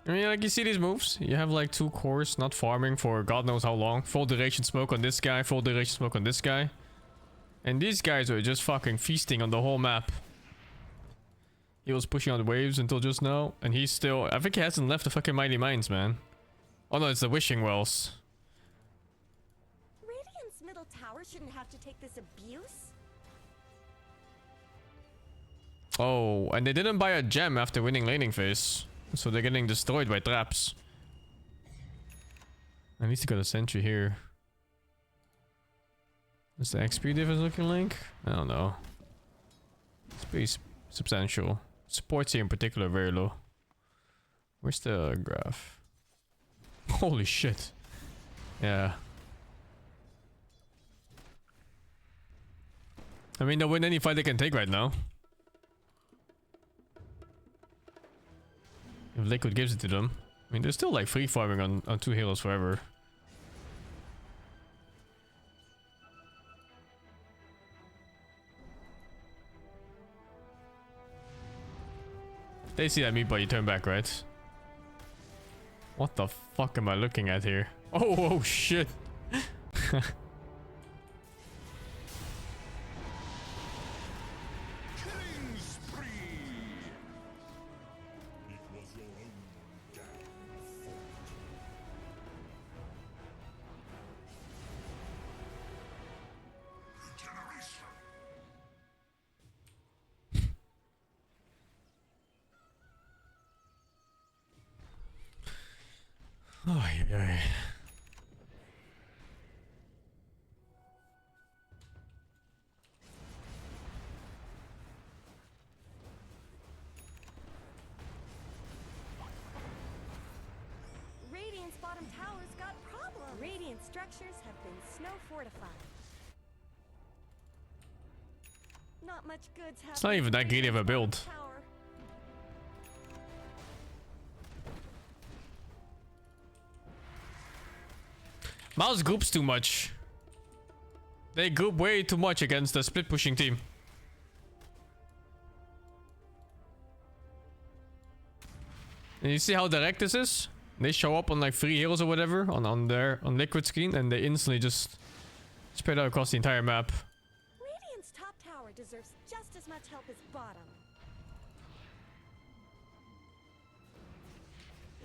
I mean, like, you see these moves? You have like 2 cores not farming for god knows how long. Full duration smoke on this guy, full duration smoke on this guy. And these guys are just fucking feasting on the whole map. He was pushing on waves until just now, and he's still... I think he hasn't left the fucking Mighty Mines, man. Oh no, it's the Wishing Wells. Radiant's middle tower shouldn't have to take this abuse. Oh, and they didn't buy a gem after winning laning phase. So they're getting destroyed by traps. At least he got a sentry here. What's the XP difference looking like? I don't know. It's pretty substantial. Supports here in particular very low. Where's the graph? Holy shit. Yeah. I mean, they'll win any fight they can take right now. If Liquid gives it to them. I mean, they're still like free farming on 2 heroes forever. They see that meat, but you turn back, right? What the fuck am I looking at here? Oh shit. Killing spree. It was your own damn fault. Regeneration. Ay, ay. Radiant's bottom tower's got problems. Radiant structures have been snow fortified. Not much goods happening. It's not even that greedy of a build. Tower. Mouse groups too much. They group way too much against the split pushing team. And you see how direct this is? They show up on like 3 heroes or whatever on Liquid screen, and they instantly just spread out across the entire map. Radiant's top tower deserves just as much help as bottom.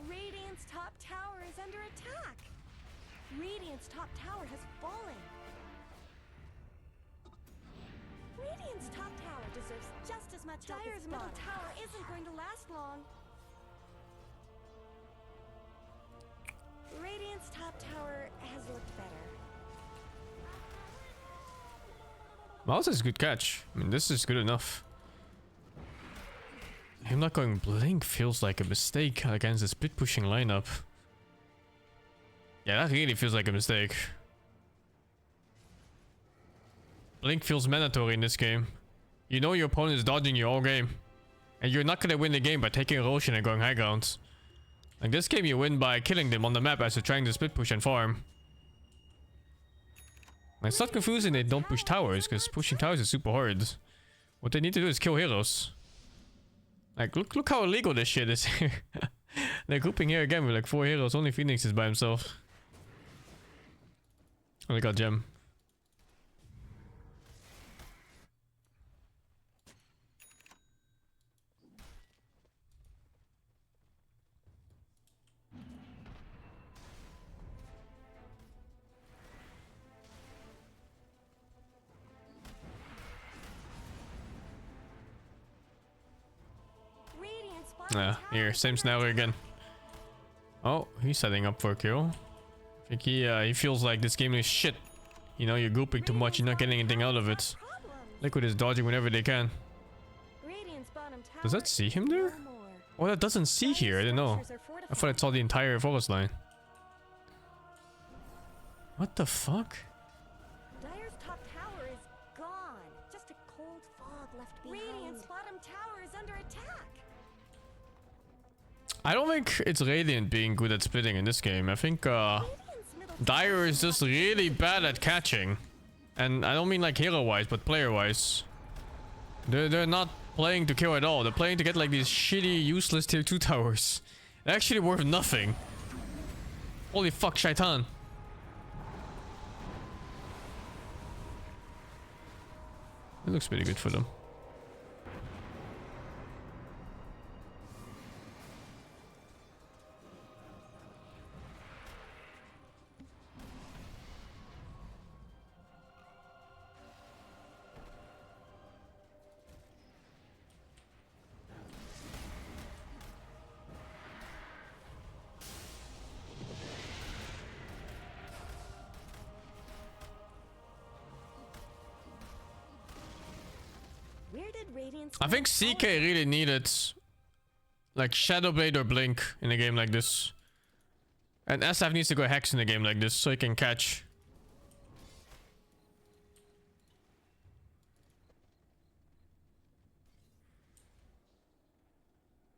Radiant's top tower is under attack. Radiant's top tower has fallen. Radiant's top tower deserves just as much help as middle tower isn't going to last long. Radiant's top tower has looked better. Mouse is a good catch. I mean, this is good enough. Him not going blink feels like a mistake against the split pushing lineup. Yeah, that really feels like a mistake. Blink feels mandatory in this game. You know your opponent is dodging you all game. And you're not gonna win the game by taking a Roshan and going high ground. Like this game you win by killing them on the map as you're trying to split push and farm. Like, it's not confusing they don't push towers, because pushing towers is super hard. What they need to do is kill heroes. Like, look how illegal this shit is here. They're grouping here again with like 4 heroes, only Phoenix is by himself. Oh, they got gem. Radiant's Yeah, bottom here, tower same is under scenario again. Oh, he's setting up for a kill. I think he feels like this game is shit. You know, you're grouping too much, you're not getting anything out of it. problems. Liquid is dodging whenever they can. Radiant's bottom tower Does that see him is there? no more. Oh, that doesn't see here, I didn't know. Structures are I thought I saw the entire forest line. What the fuck? Dire's top tower is gone. Just a cold fog left behind. Radiant's bottom tower is under attack. I don't think it's Radiant being good at splitting in this game. I think Radiant's middle Dire is just really bad at catching. And I don't mean like hero-wise, but player-wise. They're not playing to kill at all. They're playing to get like these shitty, useless tier 2 towers. They're actually worth nothing. Holy fuck, Shaitan. It looks pretty good for them. Where did Radiant's I think bottom CK tower really needed like Shadowblade or Blink in a game like this. And SF needs to go Hex in a game like this so he can catch.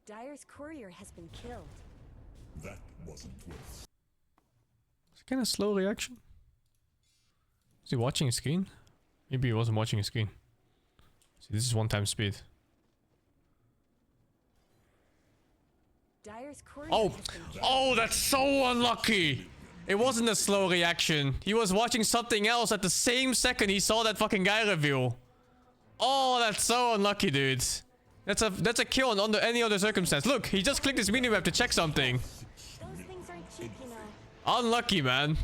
Dire's courier has been killed. That wasn't worth. It's kind of slow reaction. Is he watching his screen? Maybe he wasn't watching his screen. See, this is 1 time speed. Dire's courier Oh, has been killed. oh, that's so unlucky. It wasn't a slow reaction. He was watching something else at the same second he saw that fucking guy reveal. Oh, that's so unlucky, dude. That's a kill under any other circumstance. Look, he just clicked his mini map to check something. Those things aren't cheap, you know. Unlucky, man.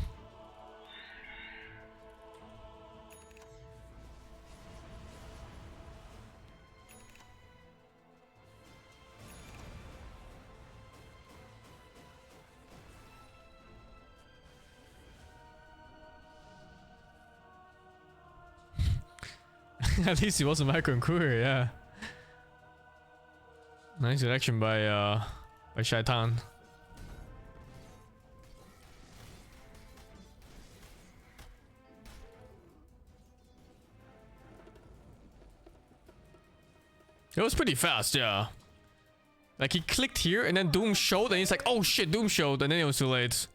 At least he wasn't micro courier, yeah. Nice reaction by Shaitan. It was pretty fast, yeah. Like he clicked here and then Doom showed and he's like, oh shit, Doom showed, and then it was too late.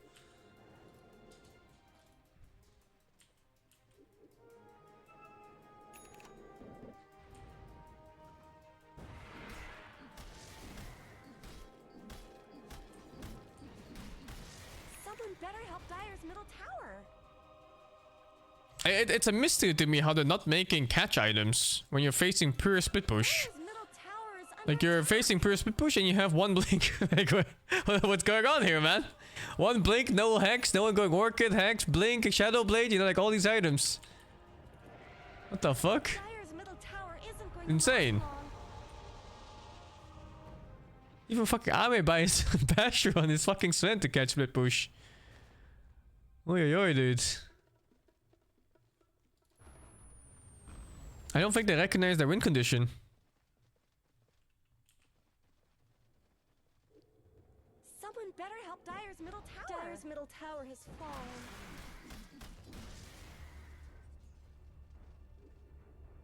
Someone better help Dire's middle tower. It's a mystery to me how they're not making catch items when you're facing pure split push. Dire's middle tower is under Like you're attack. facing pure split push and you have 1 blink. Like what's going on here, man? 1 blink, no hex, no one going orchid, hex, blink, shadow blade, you know, like all these items. What the fuck? Dire's middle tower isn't going to Insane. last long. Even fucking Ame buys Basher on his fucking Sven to catch split push. Oi, oi, dude. I don't think they recognize their win condition. Someone better help Dire's middle tower. Dire's middle tower has fallen.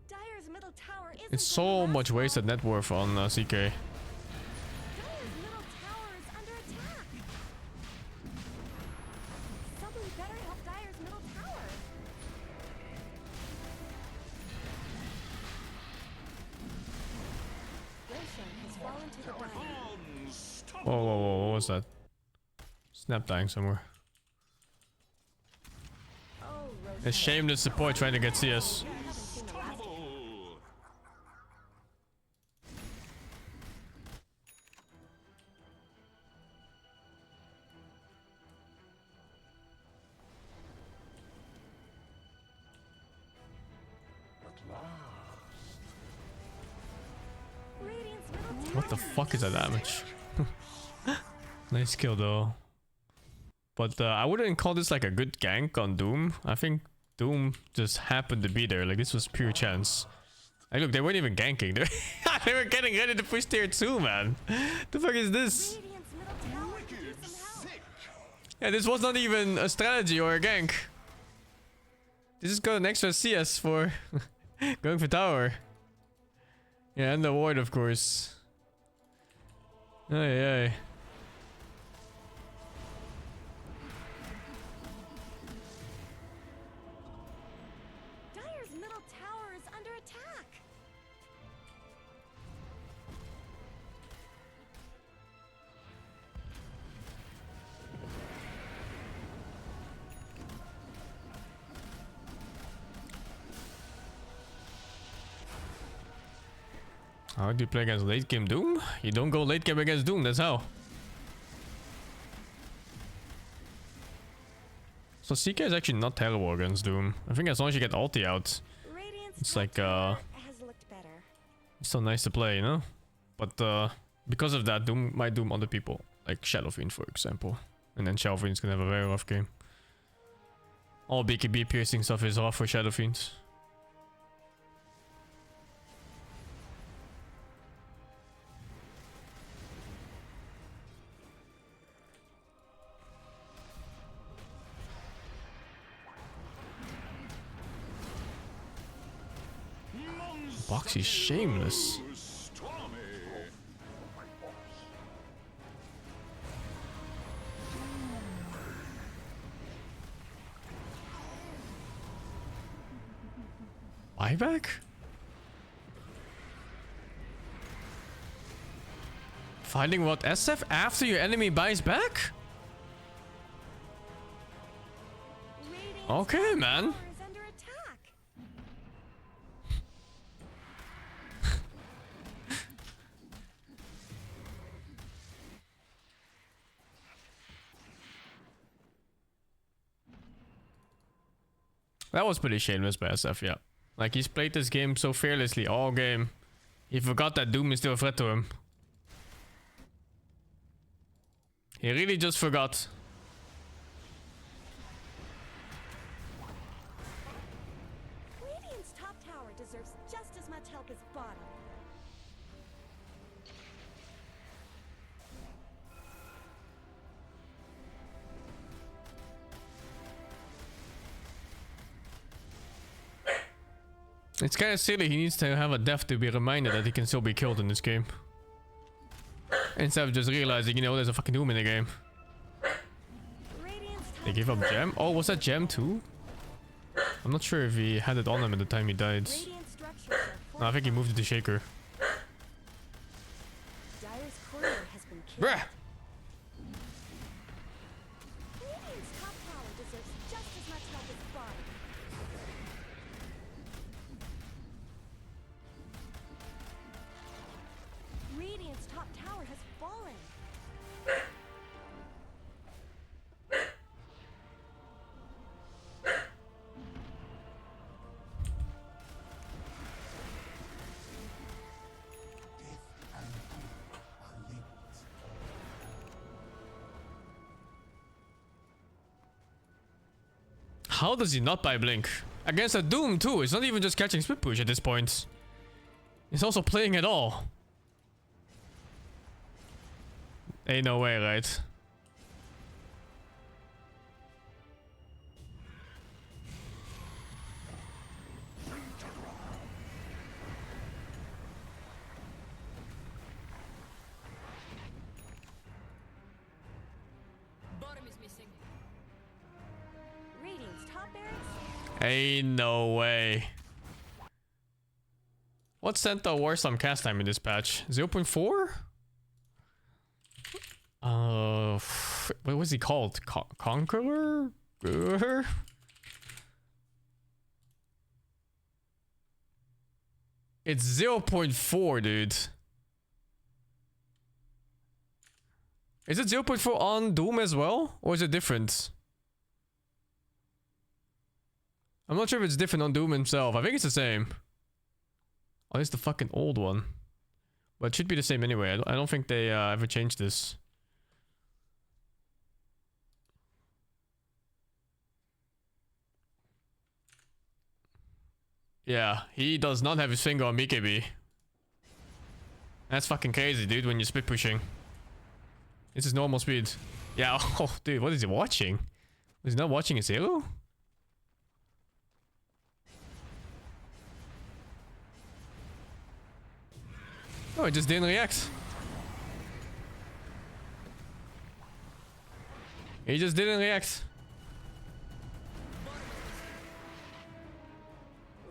Dire's middle tower isn't It's so much wasted net worth on CK. Dire's middle tower is under attack. Somebody better help Dire's middle tower. Roshan has fallen to the bottom. Whoa, whoa, whoa, what was that? Snap dying somewhere. Oh, Roshan. A shameless support trying to get CS. I haven't seen the last of him. Radiant's middle tower What the fuck is that damage? Nice kill though. But I wouldn't call this like a good gank on Doom. I think Doom just happened to be there. Like this was pure chance. Hey look, they weren't even ganking. They were getting ready to push tier 2, man. The fuck is this? Radiant's middle tower could use some help. Yeah, this was not even a strategy or a gank. They just got an extra CS for going for tower. Yeah, and the ward, of course. Ay, ay. Dire's middle tower is under attack. How do you play against late game Doom? You don't go late game against Doom, that's how. So CK is actually not terrible against Doom. I think as long as you get ulti out, Radiant's it's top like tower has looked better. it's so nice to play, you know? But because of that, Doom might doom other people. Like Shadowfiend, for example. And then Shadowfiend's gonna have a very rough game. All BKB piercing stuff is rough for Shadowfiend. Boxy's shameless. Stormy. Buyback? Finding what SF after your enemy buys back? Radiant's Okay, top man. tower is under attack. That was pretty shameless by SF, yeah. Like he's played this game so fearlessly all game. He forgot that Doom is still a threat to him. He really just forgot. Radiant's top tower deserves just as much help as bottom. It's kind of silly. He needs to have a death to be reminded that he can still be killed in this game. Instead of just realizing, you know, there's a fucking Doom in the game. Radiant's top They gave up tower- Gem? Oh, was that Gem too? I'm not sure if he had it on him at the time he died. Radiant structures are No, I think he moved it to Shaker. Dire's courier has been killed. Bruh! Radiant's top tower deserves just as much help as bottom. Radiant's top tower has fallen. How does he not buy Blink? Against a Doom too. It's not even just catching split push at this point. He's also playing it all. Ain't no way, right? Ain't no way. What sent the worst on cast time in this patch? 0.4? What was he called? Conqueror? It's 0.4, dude. Is it 0.4 on Doom as well? Or is it different? I'm not sure if it's different on Doom himself. I think it's the same. Oh, it's the fucking old one. But it should be the same anyway. I don't think they ever changed this. Yeah, he does not have his finger on BKB. That's fucking crazy, dude, when you're split pushing. This is normal speed. Yeah, oh, dude, what is he watching? Is he not watching his hero? Oh, it just didn't react. He just didn't react.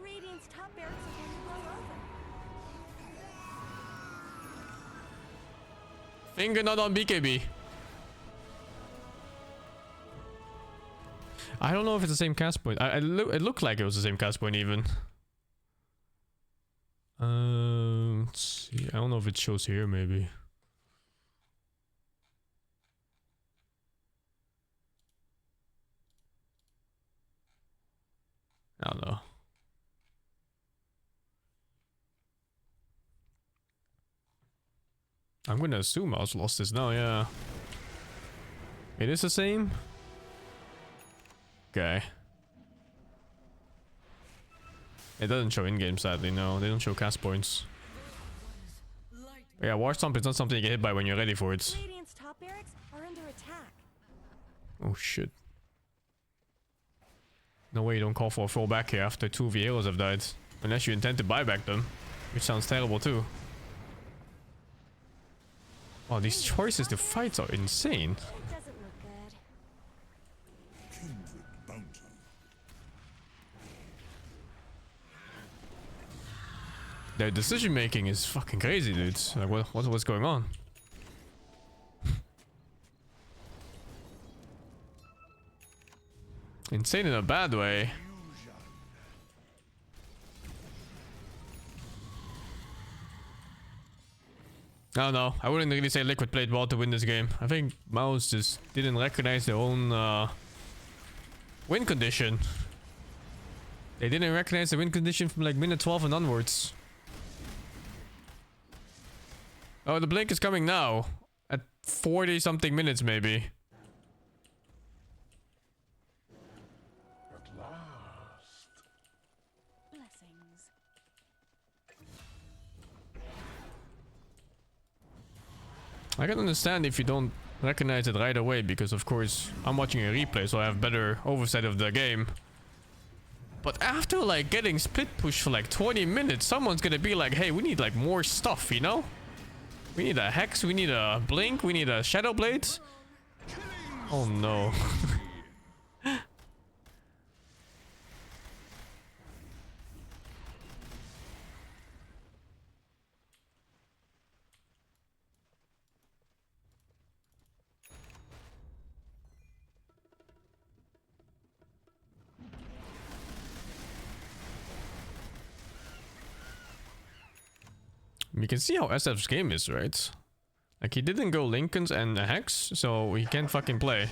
Radiant's top barracks are going to blow over. Finger not on BKB. I don't know if it's the same cast point. It looked like it was the same cast point even. Let's see. I don't know if it shows here maybe. I don't know. I'm gonna assume I was lost this now, yeah. It is the same? Okay. It doesn't show in-game sadly, no. They don't show cast points. Yeah, War Stomp is not something you get hit by when you're ready for it. Radiant's top barracks are under attack. Oh shit. No way you don't call for a fallback here after 2 of your heroes have died. Unless you intend to buyback them. Which sounds terrible too. Oh, these choices to fight are insane. It doesn't look good. Kindred bounty. Their decision making is fucking crazy, dude. Like, what's going on? Insane in a bad way. I don't know. I wouldn't really say Liquid played well to win this game. I think Mouse just didn't recognize their own win condition. They didn't recognize the win condition from like minute 12 and onwards. Oh, the blink is coming now. At 40 something minutes maybe. At last. Blessings. I can understand if you don't recognize it right away, because of course I'm watching a replay so I have better oversight of the game. But after like getting split push for like 20 minutes, someone's gonna be like, hey, we need like more stuff, you know? We need a Hex, we need a Blink, we need a Shadow Blade. Oh no. You can see how SF's game is, right? Like, he didn't go Lincolns and a Hex, so he can't fucking play.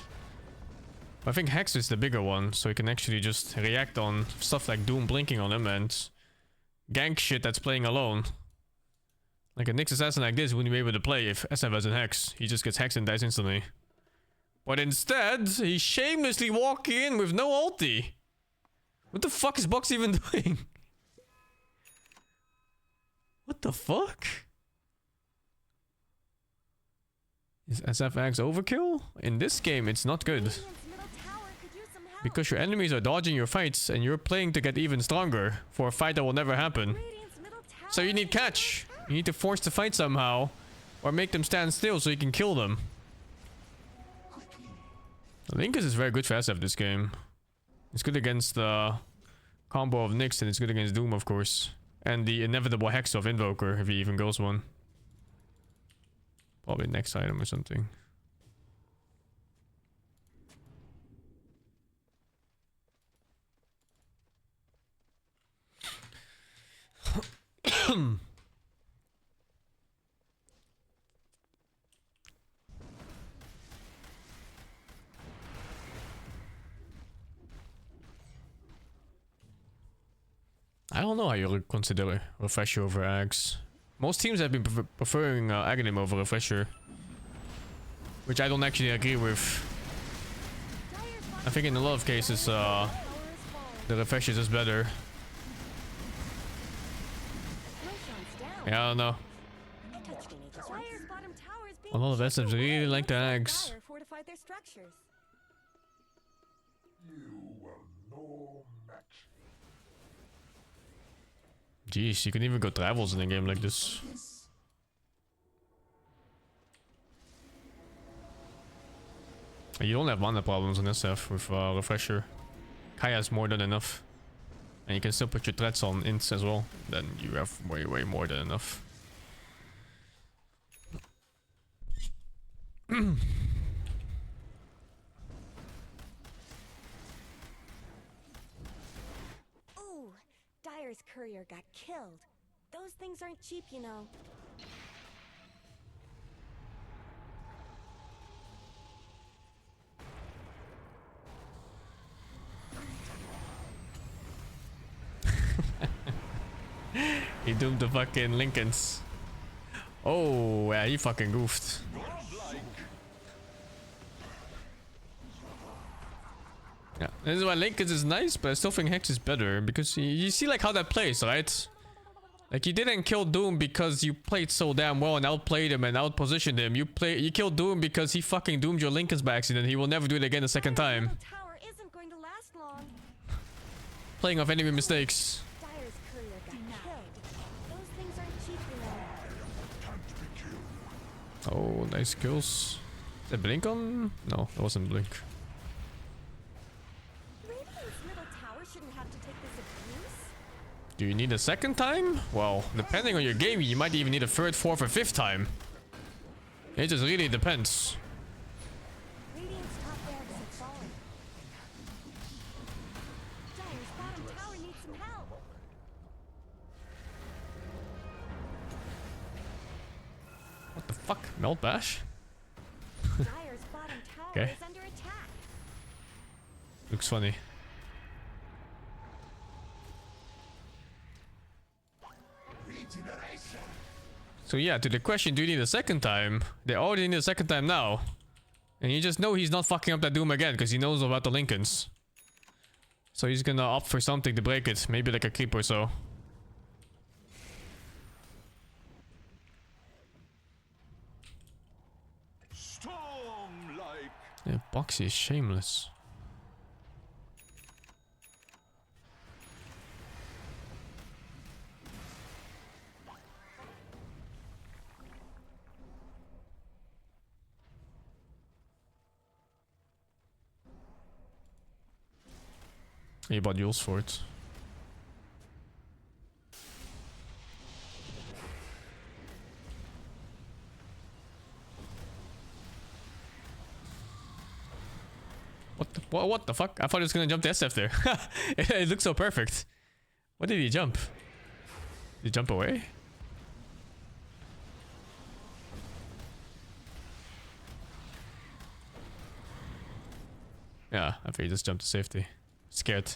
I think Hex is the bigger one, so he can actually just react on stuff like Doom blinking on him and gank shit that's playing alone. Like a Nyx assassin like this wouldn't be able to play if SF has an Hex. He just gets Hex and dies instantly. But instead, he's shamelessly walking in with no ulti. What the fuck is Box even doing? What the fuck? Is SFX overkill? In this game, it's not good. Radiant's middle tower could use some help. Because your enemies are dodging your fights and you're playing to get even stronger for a fight that will never happen. Radiant's middle tower So you need catch. You need to force the fight somehow. Or make them stand still so you can kill them. Linkus is very good for SF this game. It's good against combo of Nyx, and it's good against Doom, of course. And the inevitable Hex of Invoker, if he even goes one. Probably next item or something. I don't know how you consider Refresher over Axe. Most teams have been preferring Aghanim over Refresher, which I don't actually agree with. I think in a lot of cases the Refresher is better. Yeah, I don't know. A lot of SFs really like the Axe. Fortified their structures. Jeez, you can even go travels in a game like this. You don't have mana problems on SF with Refresher. Kaya has more than enough. And you can still put your threats on ints as well. Then you have way, way more than enough. Dyer's courier got killed. Those things aren't cheap, you know. He doomed the fucking Lincolns. Oh, yeah, he fucking goofed. Yeah, this is why Lincolns is nice, but I still think Hex is better because you see like how that plays, right? Like you didn't kill Doom because you played so damn well and outplayed him and outpositioned him. You killed Doom because he fucking doomed your Lincolns by accident. He will never do it again a second time. Tower isn't going to last long. Playing off enemy mistakes. Dyer's courier got killed. Those things aren't cheap, you know. Oh, nice kills. Is that Blink on? No, that wasn't Blink. Do you need a second time? Well, depending on your game, you might even need a third, fourth, or fifth time. It just really depends. Radiant's top barracks have fallen. Dyer's bottom tower needs some help. What the fuck? Melt Bash? Dyer's bottom tower Okay. is under attack. Looks funny. So yeah, to the question, do you need a second time? They already need a second time now. And you just know he's not fucking up that Doom again, because he knows about the Lincolns. So he's gonna opt for something to break it. Maybe like a creep or so. Storm-like. Yeah, Boxy is shameless. He bought Jules for it. What the fuck? I thought he was gonna jump the SF there. It looks so perfect. What did he jump? Did he jump away? Yeah, I think he just jumped to safety. Scared.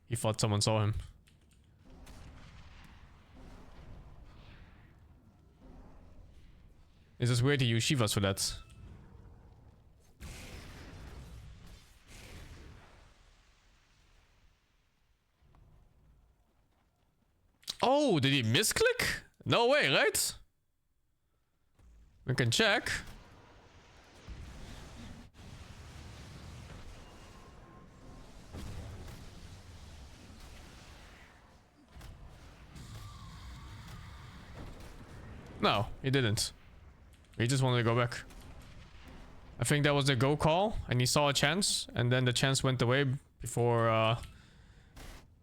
He thought someone saw him. It's just weird to use Shivas for that. Oh, did he misclick? No way, right? We can check. No, he didn't. He just wanted to go back. I think that was the go call, and he saw a chance, and then the chance went away before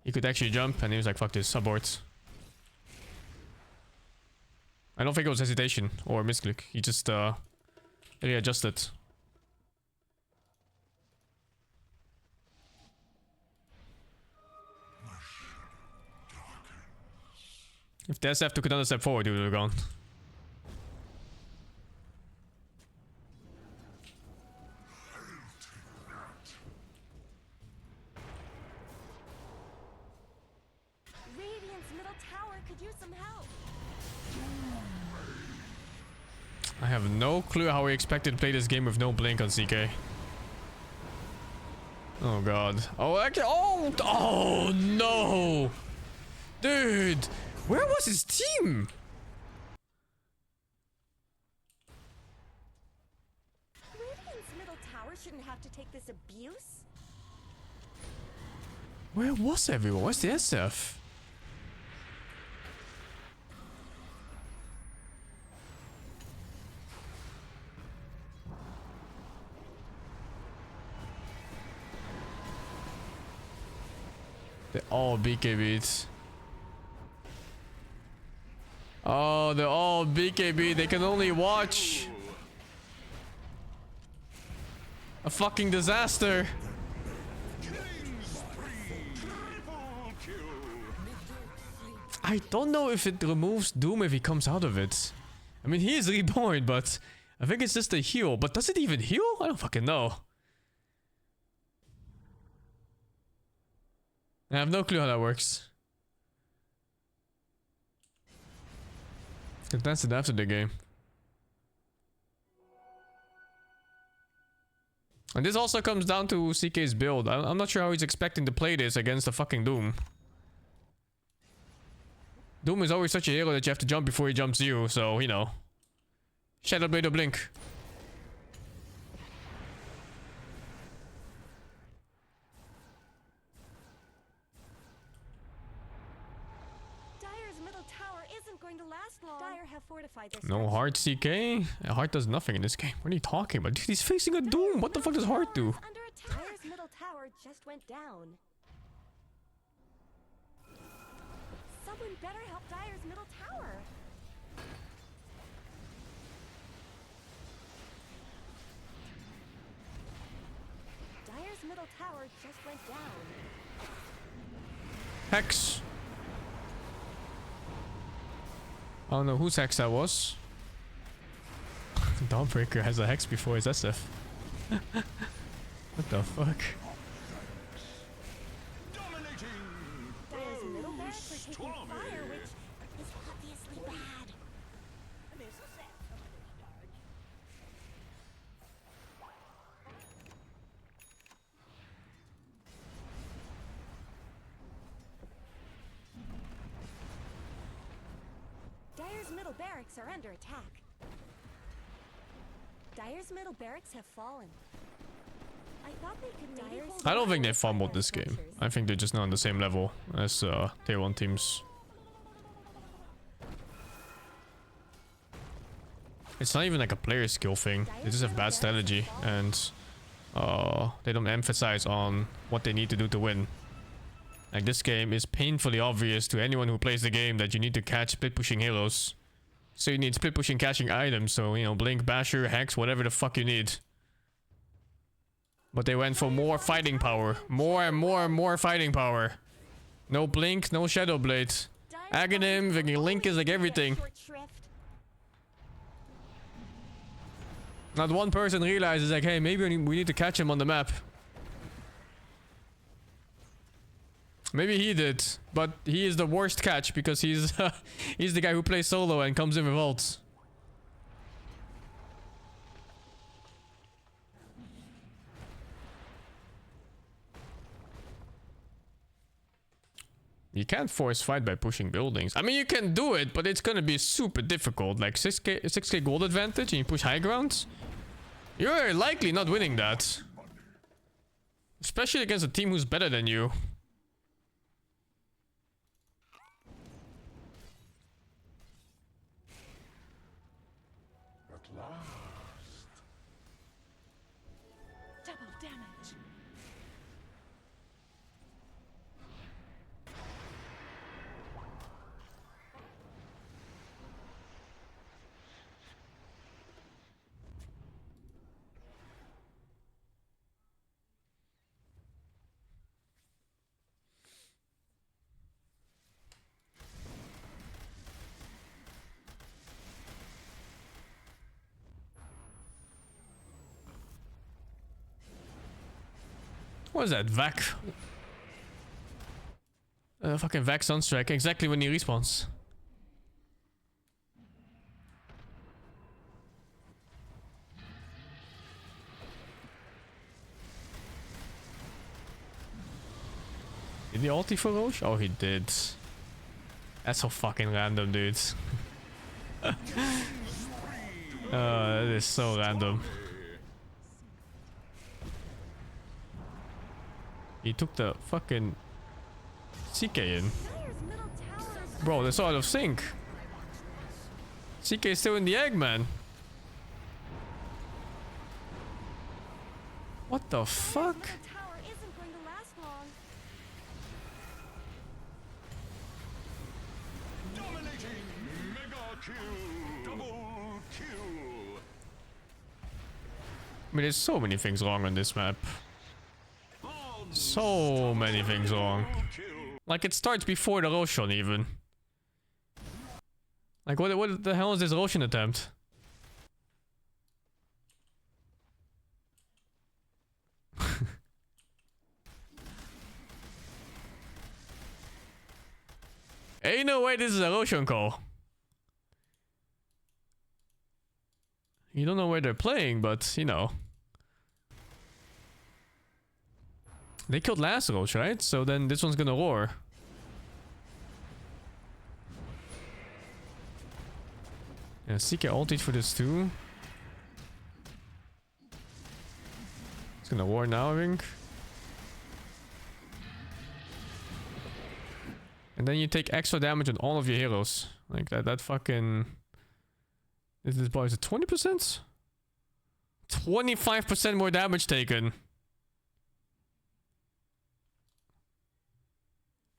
he could actually jump, and he was like, fuck this, abort. I don't think it was hesitation or misclick. He just readjusted. If the SF took another step forward, he would have gone. Radiant's middle tower could use some help. I have no clue how we expected to play this game with no blink on CK. Oh god. Oh, actually, oh no! Dude! Where was his team? Radiant's middle tower shouldn't have to take this abuse. Where was everyone? Where's the SF? They're all BKBs. Oh, they're all BKB. They can only watch. A fucking disaster. I don't know if it removes Doom if he comes out of it. I mean, he is reborn, but I think it's just a heal. But does it even heal? I don't fucking know. I have no clue how that works. That's it after the game. And this also comes down to CK's build. I'm not sure how he's expecting to play this against the fucking Doom. Doom is always such a hero that you have to jump before he jumps you, so, you know. Shadow Blade or Blink. Dire's middle tower isn't going to last long. Dire have fortified their No Heart CK? Heart does nothing in this game. What are you talking about? Dude, he's facing a Doom. What the fuck does Heart do? Under attack. Dire's middle tower just went down. Someone better help Dire's middle tower. Dire's middle tower just went down. Hex. I don't know whose Hex that was. Dawnbreaker has a Hex before his SF. What the fuck? Dire's middle barracks are taking fire, which is obviously bad. Dire's middle barracks are under attack. Dire's middle barracks have fallen. I thought they could maybe hold I don't think they on to fumbled their this game. structures. I think they're just not on the same level as tier 1 teams. It's not even like a player skill thing. They just have bad strategy and they don't emphasize on what they need to do to win. Like this game is painfully obvious to anyone who plays the game that you need to catch split pushing heroes. So you need split pushing catching items, so you know, Blink, Basher, Hex, whatever the fuck you need. But they went for more fighting power. More and more and more fighting power. No Blink, no Shadow Blade. Aghanim, the Link is like everything. Short shrift. Not one person realizes like, hey, maybe we need to catch him on the map. Maybe he did, but he is the worst catch because he's he's the guy who plays solo and comes in with ults. You can't force fight by pushing buildings. I mean, you can do it, but it's gonna be super difficult. Like 6k gold advantage and you push high ground. You're likely not winning that. Especially against a team who's better than you. At last. Double damage. What is that? Vac. Fucking Vac Sunstrike. Exactly when he respawns. Did he ulti for Rosh? Oh, he did. That's so fucking random, dude. That is so random. He took the fucking CK in. Bro, they're so out of sync. CK is still in the egg, man. What the fuck? I mean, there's so many things wrong on this map. So many things wrong. Like, it starts before the Roshan even. Like, what the hell is this Roshan attempt? Ain't no way this is a Roshan call. You don't know where they're playing, but, you know. They killed last Rosh, right? So then this one's gonna roar. Yeah, CK ulted for this too. It's gonna roar now, I think. And then you take extra damage on all of your heroes. Like that fucking... This boy is it 20%? 25% more damage taken.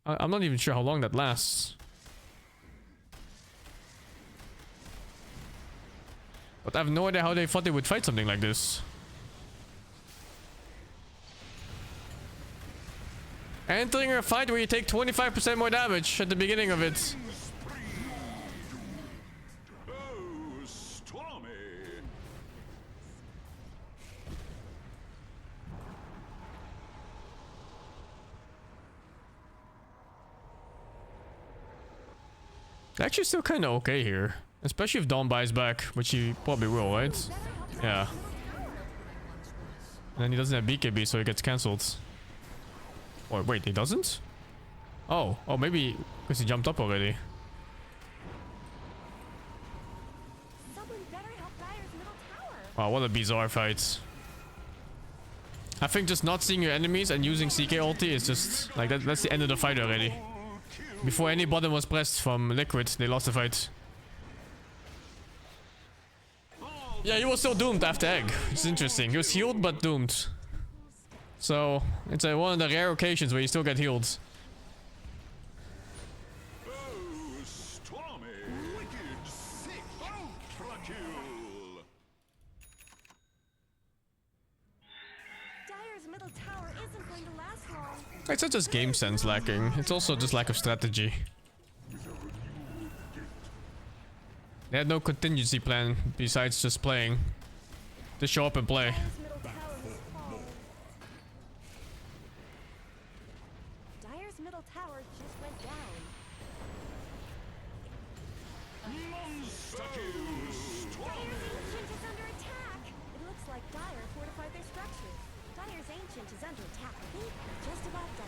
I'm not even sure how long that lasts. But I have no idea how they thought they would fight something like this. Entering a fight where you take 25% more damage at the beginning of it. Actually still kind of okay here. Especially if Dawn buys back, which he probably will, right? Yeah. And then he doesn't have BKB, so he gets cancelled. Or wait, he doesn't? Oh, maybe because he jumped up already. Wow, what a bizarre fight. I think just not seeing your enemies and using CK ulti is just like that's the end of the fight already. Before any button was pressed from Liquid, they lost the fight. Yeah, he was still doomed after egg. It's interesting. He was healed but doomed. So, it's one of the rare occasions where you still get healed. It's not just game sense lacking, it's also just lack of strategy. They had no contingency plan besides just playing. Just show up and play. Dire's middle tower just went down. Dire's ancient is under attack. It looks like Dire fortified their structures. Dire's ancient is under attack. I think they're just about done.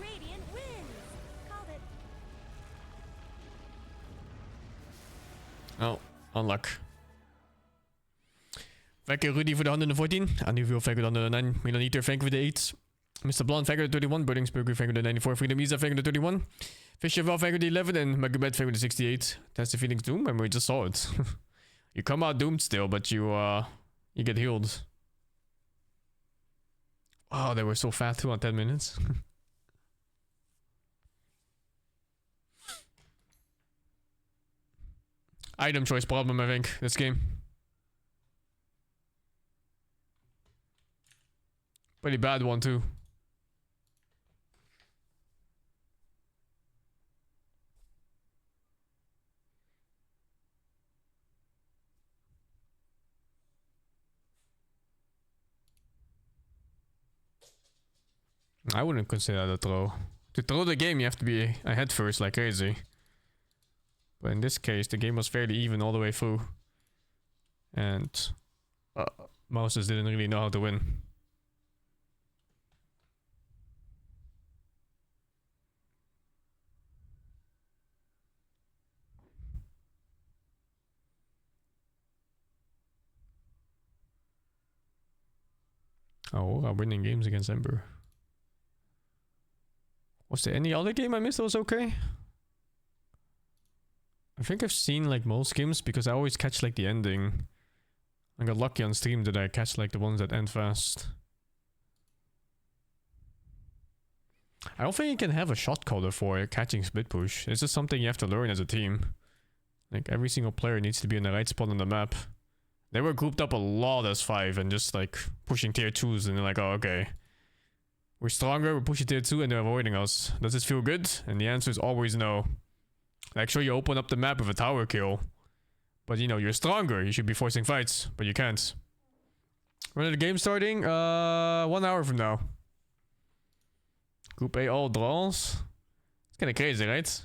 Radiant wins. Called it. Oh, unluck. Thank you, Rudy, for the 114. Anuvio, thank you, the 109. Milan Eater, thank you for the 8. Mr. Blonde, thank you, the 31. Burdingsburg, thank you, the 94. Freedom Isa, thank you, the 31. Fisherval, thank you, the 11. And Magubet, thank you, the 68. Test the Phoenix Doom, and we just saw it. You come out doomed still, but you get healed. Oh, they were so fast too on 10 minutes. Item choice problem, I think, this game. Pretty bad one too. I wouldn't consider that a throw. To throw the game, you have to be ahead first like crazy. But in this case, the game was fairly even all the way through. And Mouses didn't really know how to win. Oh, I'm winning games against Ember. Was there any other game I missed that was okay? I think I've seen like most games because I always catch like the ending. I got lucky on stream that I catch like the ones that end fast. I don't think you can have a shot caller for catching split push. It's just something you have to learn as a team. Like every single player needs to be in the right spot on the map. They were grouped up a lot as 5 and just like pushing tier 2s and they're like, oh okay. We're stronger, we're pushing tier 2 and they're avoiding us. Does this feel good? And the answer is always no. Like sure you open up the map with a tower kill. But you know, you're stronger, you should be forcing fights, but you can't. When is the game starting? 1 hour from now. Group A all draws. It's kinda crazy, right?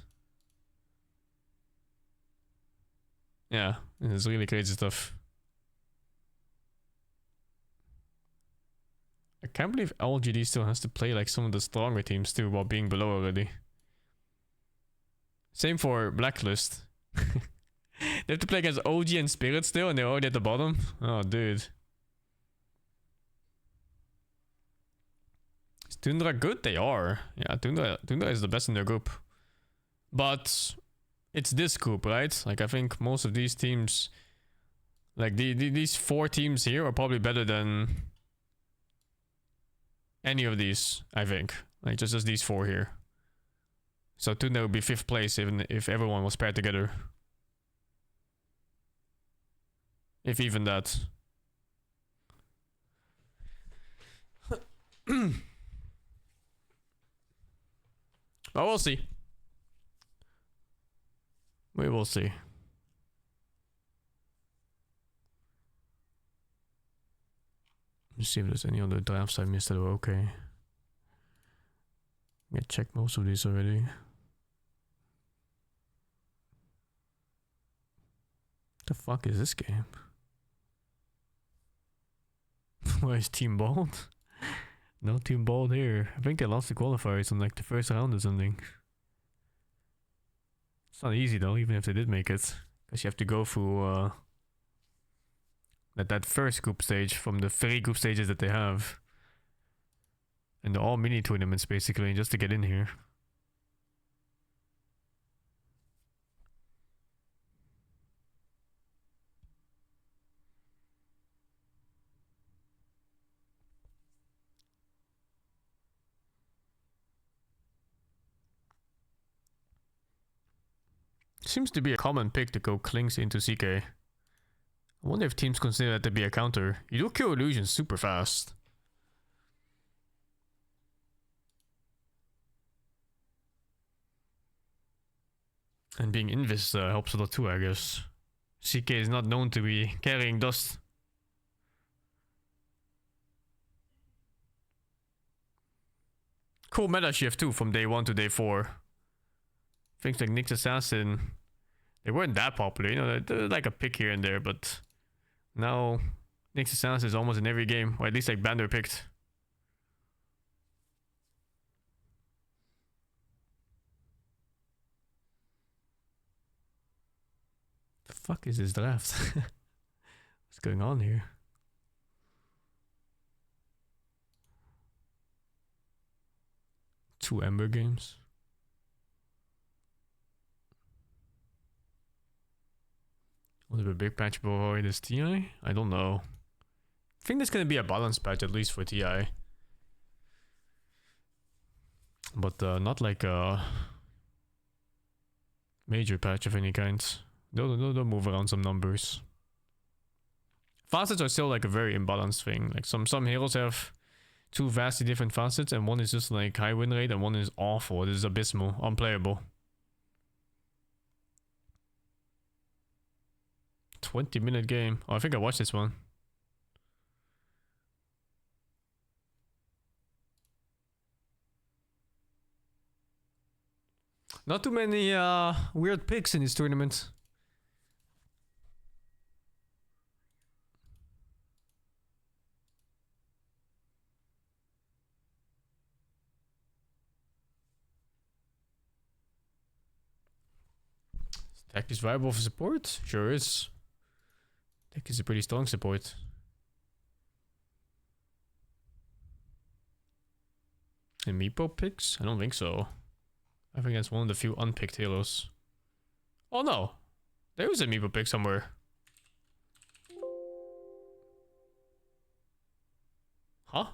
Yeah, it's really crazy stuff. I can't believe LGD still has to play like some of the stronger teams too while being below already. Same for Blacklist. They have to play against OG and Spirit still and they're already at the bottom? Oh dude. Is Tundra good? They are. Yeah, Tundra is the best in their group. But it's this group, right? Like I think most of these teams, like these 4 teams here are probably better than any of these, I think. Like just these 4 here. So Tundra would be 5th place even if everyone was paired together. If even that. Well, we'll see. We will see. Let's see if there's any other drafts I missed that were okay. I checked most of these already. The fuck is this game? Why is Team Bald? No Team Bald here. I think they lost the qualifiers on like the first round or something. It's not easy though, even if they did make it. Because you have to go through that first group stage from the 3 group stages that they have. And they're all mini tournaments basically just to get in here. Seems to be a common pick to go Klings into CK. I wonder if teams consider that to be a counter. You do kill illusions super fast. And being Invis helps a lot too, I guess. CK is not known to be carrying dust. Cool meta shift too from day 1 to day 4. Things like Nyx Assassin, they weren't that popular, you know, they're like a pick here and there, but now Nyx Assassin is almost in every game, or at least like Bander picked. The fuck is this draft? What's going on here? Two Ember games. What if a big patch will avoid this TI? I don't know. I think there's gonna be a balance patch at least for TI. But not like a major patch of any kind. They'll move around some numbers. Facets are still like a very imbalanced thing. Like some heroes have 2 vastly different facets and one is just like high win rate and one is awful. This is abysmal, unplayable. 20-minute game. Oh, I think I watched this one. Not too many weird picks in this tournament. Deck is viable for support? Sure is. Deck is a pretty strong support. And Meepo picks? I don't think so. I think that's one of the few unpicked heroes. Oh no! There was a Meepo pick somewhere. Huh?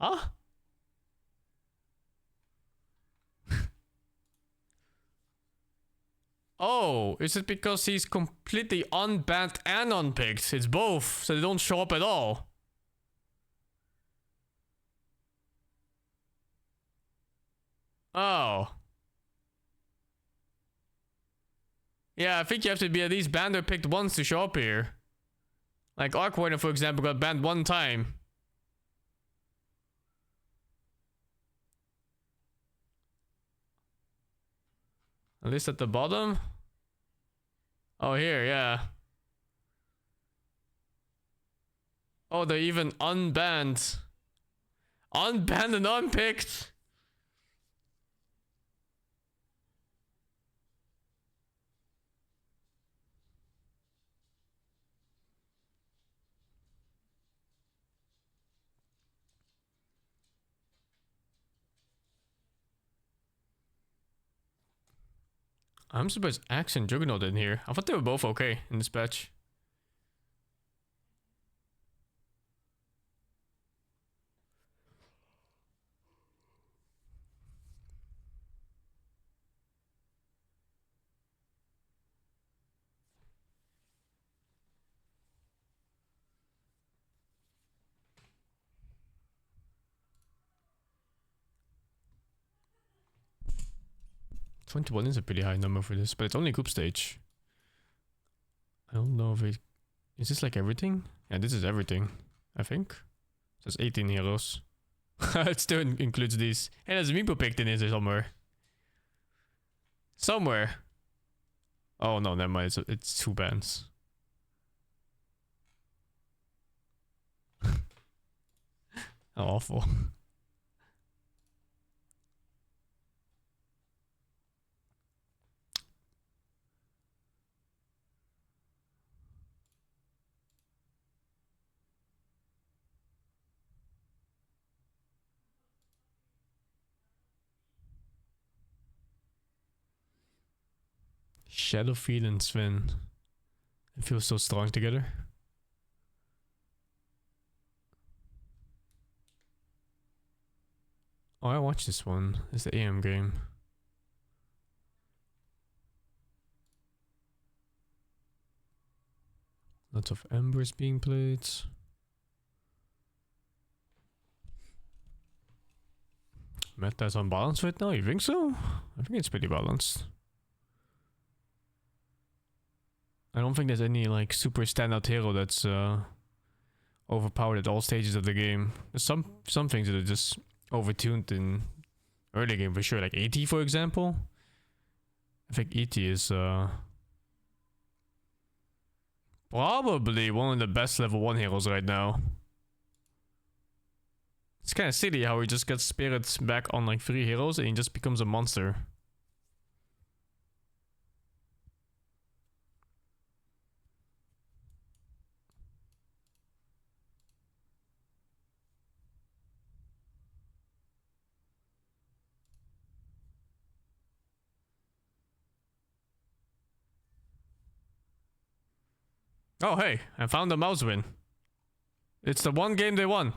Huh? Oh, is it because he's completely unbanned and unpicked? It's both, so they don't show up at all. Oh. Yeah, I think you have to be at least banned or picked once to show up here. Like Arc Warden, for example, got banned one time. At least at the bottom? Oh, here, yeah. Oh, they're even unbanned. Unbanned and unpicked. I'm surprised Axe and Juggernaut in here. I thought they were both okay in this patch. $21 is a pretty high number for this, but it's only group stage. I don't know if it... Is this like everything? Yeah, this is everything, I think. So it's 18 heroes. It still includes these. Hey, there's a Meepo picked in here somewhere. Somewhere. Oh no, never mind. It's 2 bands. Awful. Shadowfield and Sven. It feels so strong together. Oh, I watched this one. It's the AM game. Lots of embers being played. Meta is unbalanced right now, you think so? I think it's pretty balanced. I don't think there's any like super standout hero that's overpowered at all stages of the game. There's some things that are just overtuned in early game for sure, like AT for example. I think ET is probably one of the best level 1 heroes right now. It's kind of silly how he just gets spirits back on like 3 heroes and he just becomes a monster. Oh hey, I found a mouse win. It's the one game they won.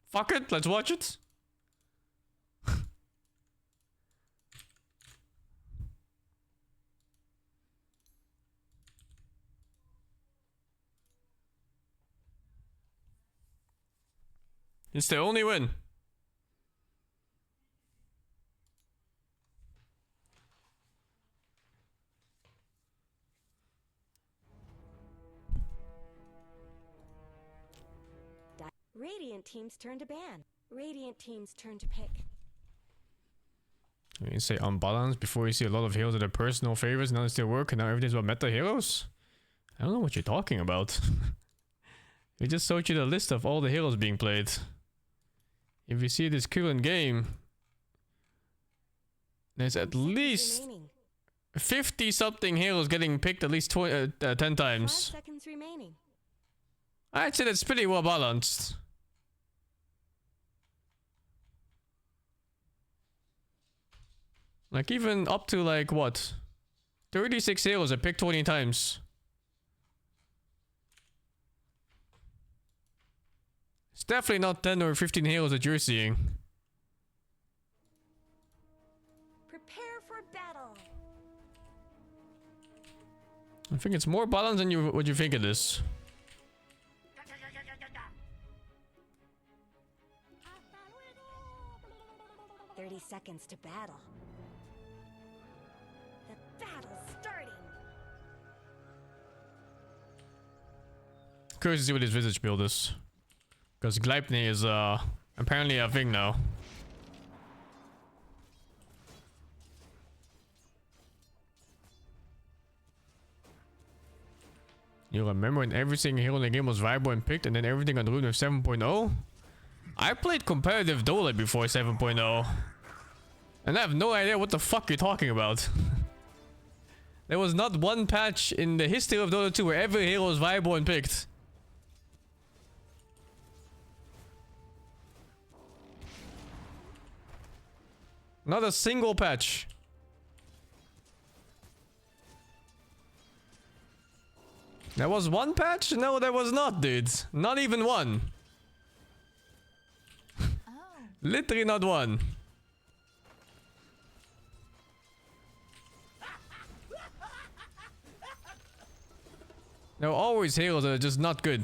Fuck it, let's watch it. It's the only win. Radiant team's turn to ban. Radiant team's turn to pick. You say unbalanced before you see a lot of heroes that are personal favorites, now they still work, and now everything's about meta heroes? I don't know what you're talking about. We just showed you the list of all the heroes being played. If you see this current game, there's at least 50 something heroes getting picked at least 10 5 times. seconds remaining. I'd say that's pretty well balanced. Like even up to like what? 36 heroes are picked 20 times. It's definitely not 10 or 15 heroes that you're seeing. Prepare for battle. I think it's more balanced than what you think it is. "30 seconds to battle. The battle's starting." Curious to see what his visage build is. Because Gleipnir is apparently a thing now. You remember when every single hero in the game was viable and picked, and then everything got ruined with 7.0? I played competitive Dota before 7.0. And I have no idea what the fuck you're talking about. There was not one patch in the history of Dota 2 where every hero was viable and picked. Not a single patch. There was one patch? No, there was not, dude. Not even one. Literally not one. There are always heroes that are just not good.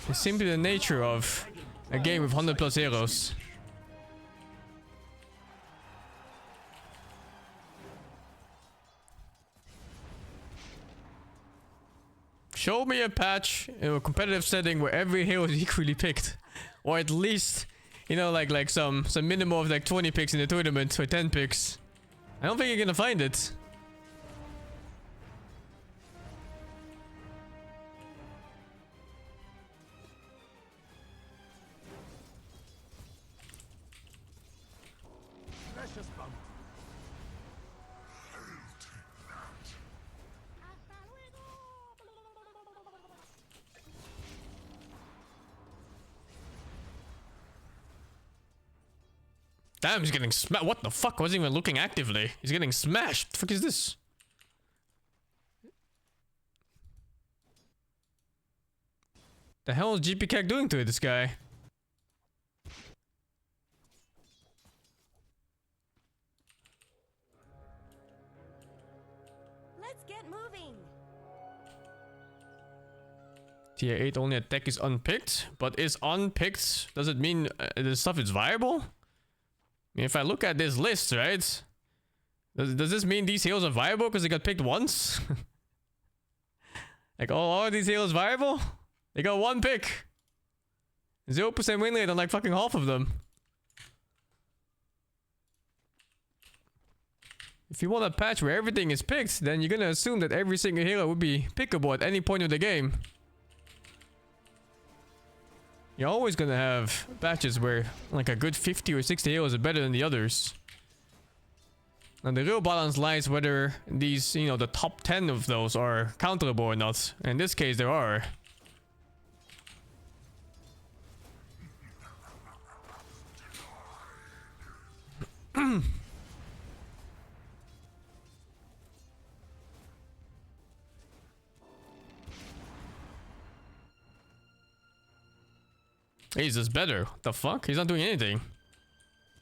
It's simply the nature of a game with 100 plus heroes. Show me a patch in a competitive setting where every hero is equally picked. Or at least, you know, like some minimum of like 20 picks in the tournament or 10 picks. I don't think you're gonna find it. Precious bump. Damn, he's getting smashed. What the fuck? I wasn't even looking actively. He's getting smashed. What the fuck is this? The hell is GP Kek doing to it, this guy? Let's get moving. Tier 8 only attack is unpicked, but is unpicked. Does it mean the stuff is viable? I mean, if I look at this list, right? Does this mean these heroes are viable because they got picked once? Like, all of these heroes viable? They got one pick. 0% win rate on like fucking half of them. If you want a patch where everything is picked, then you're gonna assume that every single hero would be pickable at any point of the game. You're always gonna have patches where like a good 50 or 60 heroes are better than the others. And the real balance lies whether these, you know, the top 10 of those are counterable or not. In this case, there are. He's just better. What the fuck? He's not doing anything.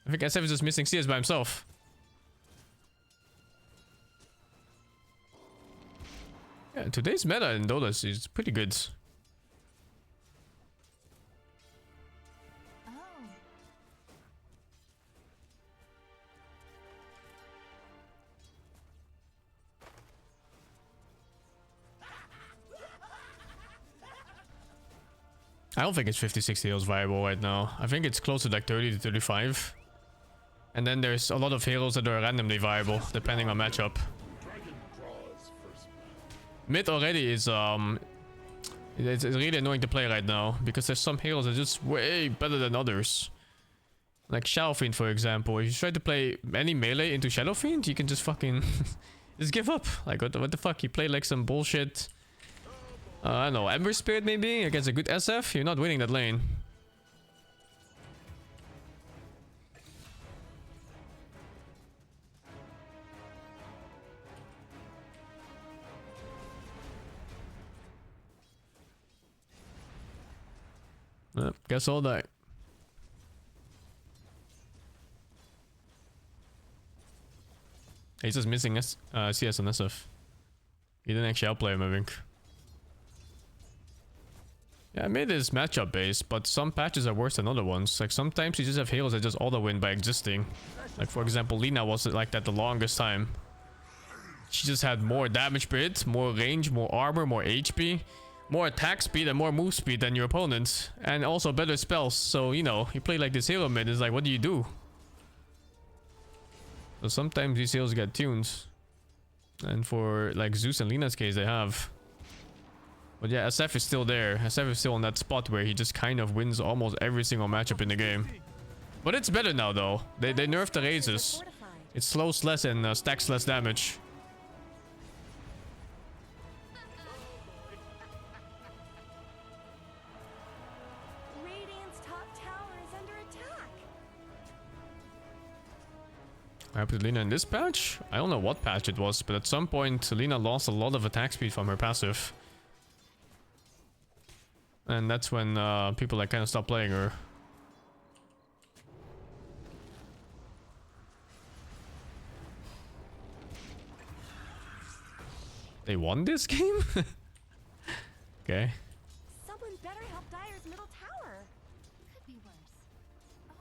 I think SF is just missing CS by himself. Yeah, today's meta in Dota is pretty good. I don't think it's 50-60 heals viable right now. I think it's close to like 30 to 35. And then there's a lot of heroes that are randomly viable, depending on matchup. Mid already is, it's really annoying to play right now, because there's some heroes that are just way better than others. Like Shadow Fiend, for example. If you try to play any melee into Shadow Fiend, you can just fucking just give up. Like, what the fuck? You play like some bullshit, I don't know, Ember Spirit maybe against a good SF, you're not winning that lane. Guess I'll die. He's just missing CS and SF. He didn't actually outplay him, I think. Yeah, I made this matchup based, but some patches are worse than other ones. Like sometimes you just have heroes that just auto-win by existing. Like for example, Lina wasn't like that the longest time. She just had more damage per hit, more range, more armor, more HP, more attack speed and more move speed than your opponent. And also better spells. So, you know, you play like this hero mid, it's like, what do you do? So sometimes these heroes get tunes. And for like Zeus and Lina's case, they have. But yeah, SF is still there. SF is still on that spot where he just kind of wins almost every single matchup in the game. But it's better now though. They nerfed the raises. It slows less and stacks less damage. Radiant's top tower is under attack. I put Lina in this patch? I don't know what patch it was, but at some point Lina lost a lot of attack speed from her passive. And that's when people like kind of stopped playing her. They won this game? Okay. Someone better help Dire's middle tower. Could be worse. Oh,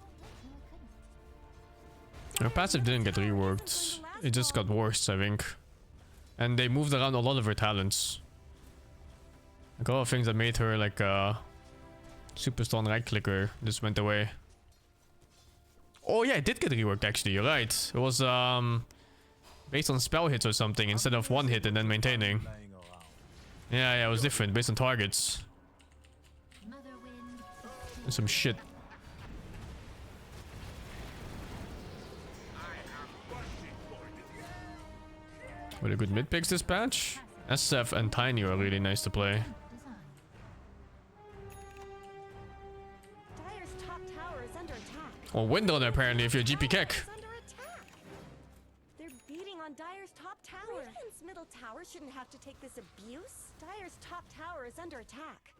no, it couldn't. Her passive didn't get reworked. It just got worse, I think. And they moved around a lot of her talents. Like a lot of things that made her like a super stun right clicker just went away. Oh yeah, it did get reworked actually, you're right. It was based on spell hits or something instead of one hit and then maintaining. Yeah, it was different based on targets. Mother wind. And some shit. With a good mid picks this patch. SF and Tiny are really nice to play. Dire's top tower is under attack. Or Windrunner apparently if you're GP Keck. Is under attack. They're beating on Dire's top tower. Radiant's middle tower shouldn't have to take this abuse. Dire's top tower is under attack.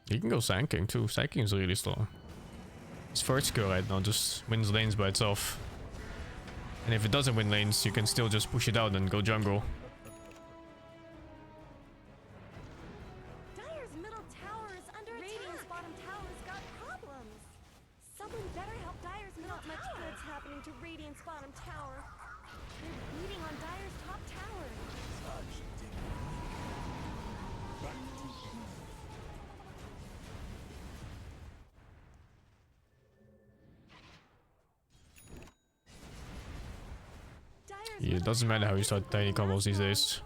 You can go Sanking too. Sanking is really strong. His first skill right now just wins lanes by itself. And if it doesn't win lanes, you can still just push it out and go jungle. Dire's middle tower is under attack. Radiant's bottom tower's got problems. Someone better help Dire's middle tower. Not much good's happening to Radiant's bottom tower. They're beating on Dire's top tower. Yeah, it doesn't matter how you start tiny combos these days.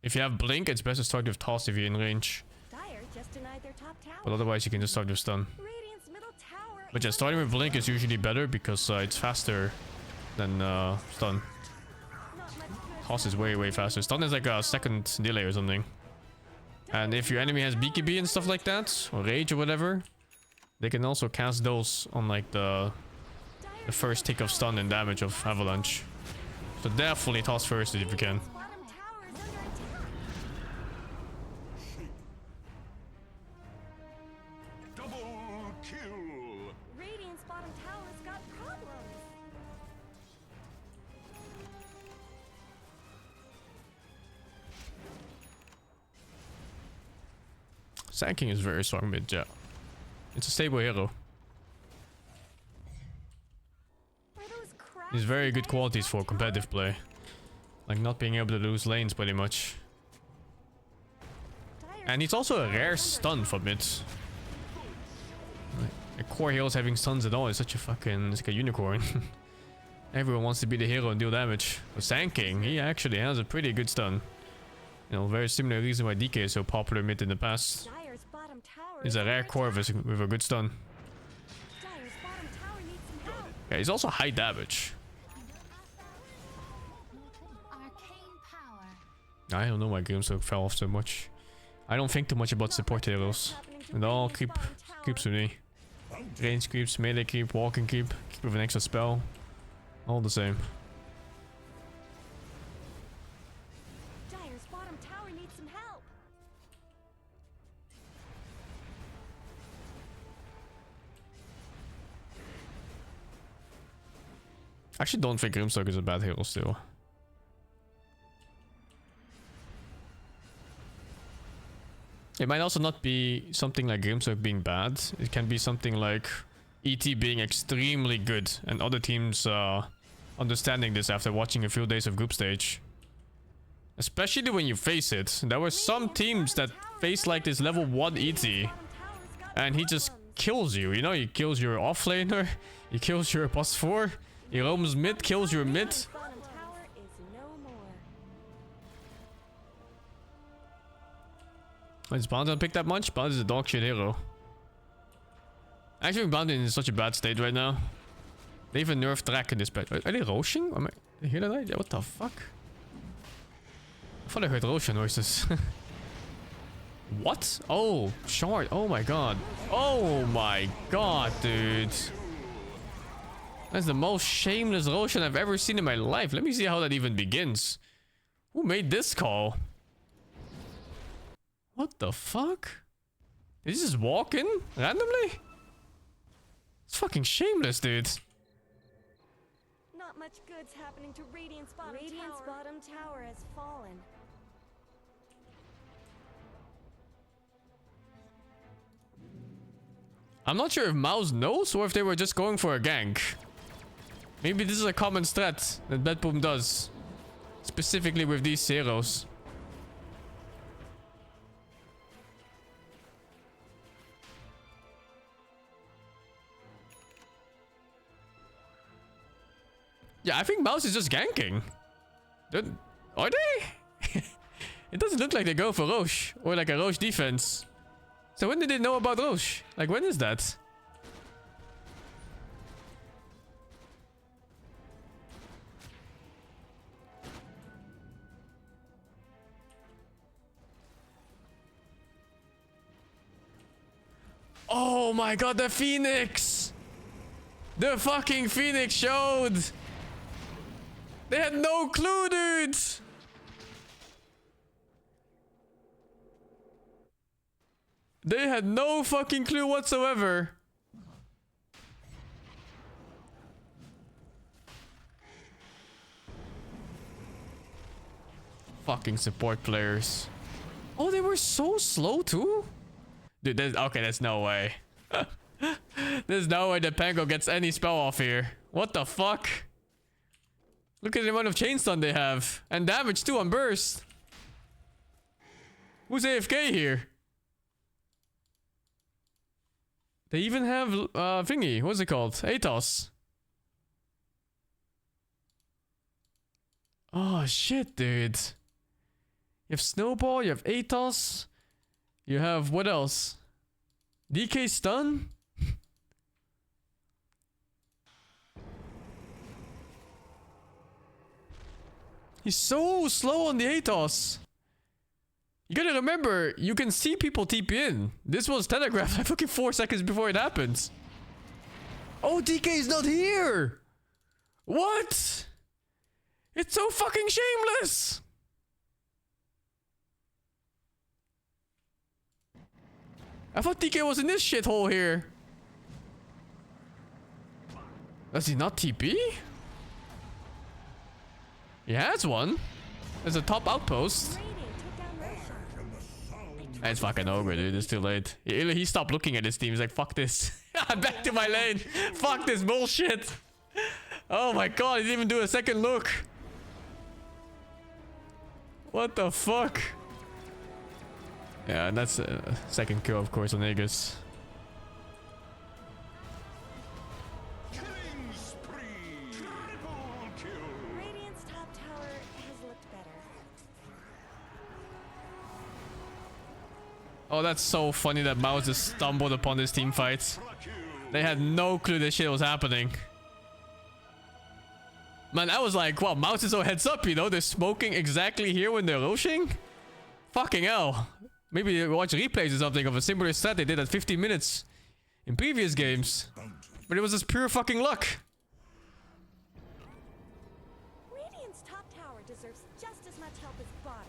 If you have blink, it's best to start with toss if you're in range. Dire just denied their top tower. But otherwise you can just start with stun. Radiant's middle tower. But yeah, starting with blink is usually better because it's faster than stun. Not much good. Toss is way faster. Stun is like a second delay or something. And if your enemy has BKB and stuff like that, or rage or whatever, they can also cast those on like the first tick of stun and damage of avalanche. So definitely toss first if you can. Bottom tower is under attack. Double kill. Radiant's bottom tower's got problems. Sanking is very strong mid, yeah. It's a stable hero. Are those cracks He's very in good Dire's qualities top for tower? competitive play. Like not being able to lose lanes pretty much. And he's also a rare stun for mid. Like, core heroes having stuns at all is such a fucking... It's like a unicorn. Everyone wants to be the hero and deal damage. But SingSing, he actually has a pretty good stun. You know, very similar reason why DK is so popular mid in the past. Dire's bottom tower He's a rare core with a good stun. Dire's bottom tower needs some help. Yeah, he's also high damage. Arcane power. I don't know why Grimstock fell off so much. I don't think too much about support heroes. It all creeps with me. Range creeps, melee creep, walking creep with an extra spell. All the same. Dire's bottom tower needs some help. I actually don't think Grimstock is a bad hero still. It might also not be something like Grimstock being bad. It can be something like ET being extremely good and other teams understanding this after watching a few days of group stage. Especially when you face it. There were some teams that face like this level 1 ET and he just kills you. You know, he kills your offlaner, he kills your boss 4, he roams mid, kills your mid. Bottom tower is no more. Does Boundin pick that much? Boundin is a dog shit hero. I actually think Boundin is in such a bad state right now. They even nerfed track in this patch. Are they roshing? Am I hear that right? Yeah, what the fuck? I thought I heard Roshan noises. What? Oh, short. Oh my god. Oh my god, dude. That's the most shameless Roshan I've ever seen in my life. Let me see how that even begins. Who made this call? What the fuck? Did he just walk in randomly? It's fucking shameless, dude. Not much good's happening to Radiant's bottom tower has fallen. I'm not sure if Mouse knows or if they were just going for a gank. Maybe this is a common strat that Bedboom does. Specifically with these heroes. Yeah, I think Mouse is just ganking. Are they? It doesn't look like they go for Rosh. Or like a Rosh defense. So when did they know about Rosh? Like, when is that? Oh my god, the Phoenix! The fucking Phoenix showed! They had no clue, dude! They had no fucking clue whatsoever. Fucking support players. Oh, they were so slow too? Dude, there's no way. There's no way that Pango gets any spell off here. What the fuck? Look at the amount of chain stun they have. And damage too on burst. Who's AFK here? They even have thingy. What's it called? Atos. Oh shit, dude. You have Snowball, you have Atos. You have what else? DK stun? He's so slow on the Atos. You gotta remember, you can see people TP in. This was telegraphed like fucking 4 seconds before it happens. Oh, DK is not here! What? It's so fucking shameless! I thought DK was in this shithole here. Does he not TP? He has one. There's a top outpost. It's fucking over, dude. It's too late. He stopped looking at his team. He's like, fuck this. I'm back to my lane. Fuck this bullshit. Oh my god, he didn't even do a second look. What the fuck? Yeah, and that's a second kill, of course, on Aegis. Killing spree. Triple kill. Radiant's top tower has looked better. Oh, that's so funny that Mouse just stumbled upon this team fight. They had no clue this shit was happening. Man, I was like, wow, Mouse is so heads up, you know? They're smoking exactly here when they're roshing? Fucking hell. Maybe they watch replays or something of a similar set they did at 50 minutes in previous games. But it was just pure fucking luck. Radiant's top tower deserves just as much help as bottom.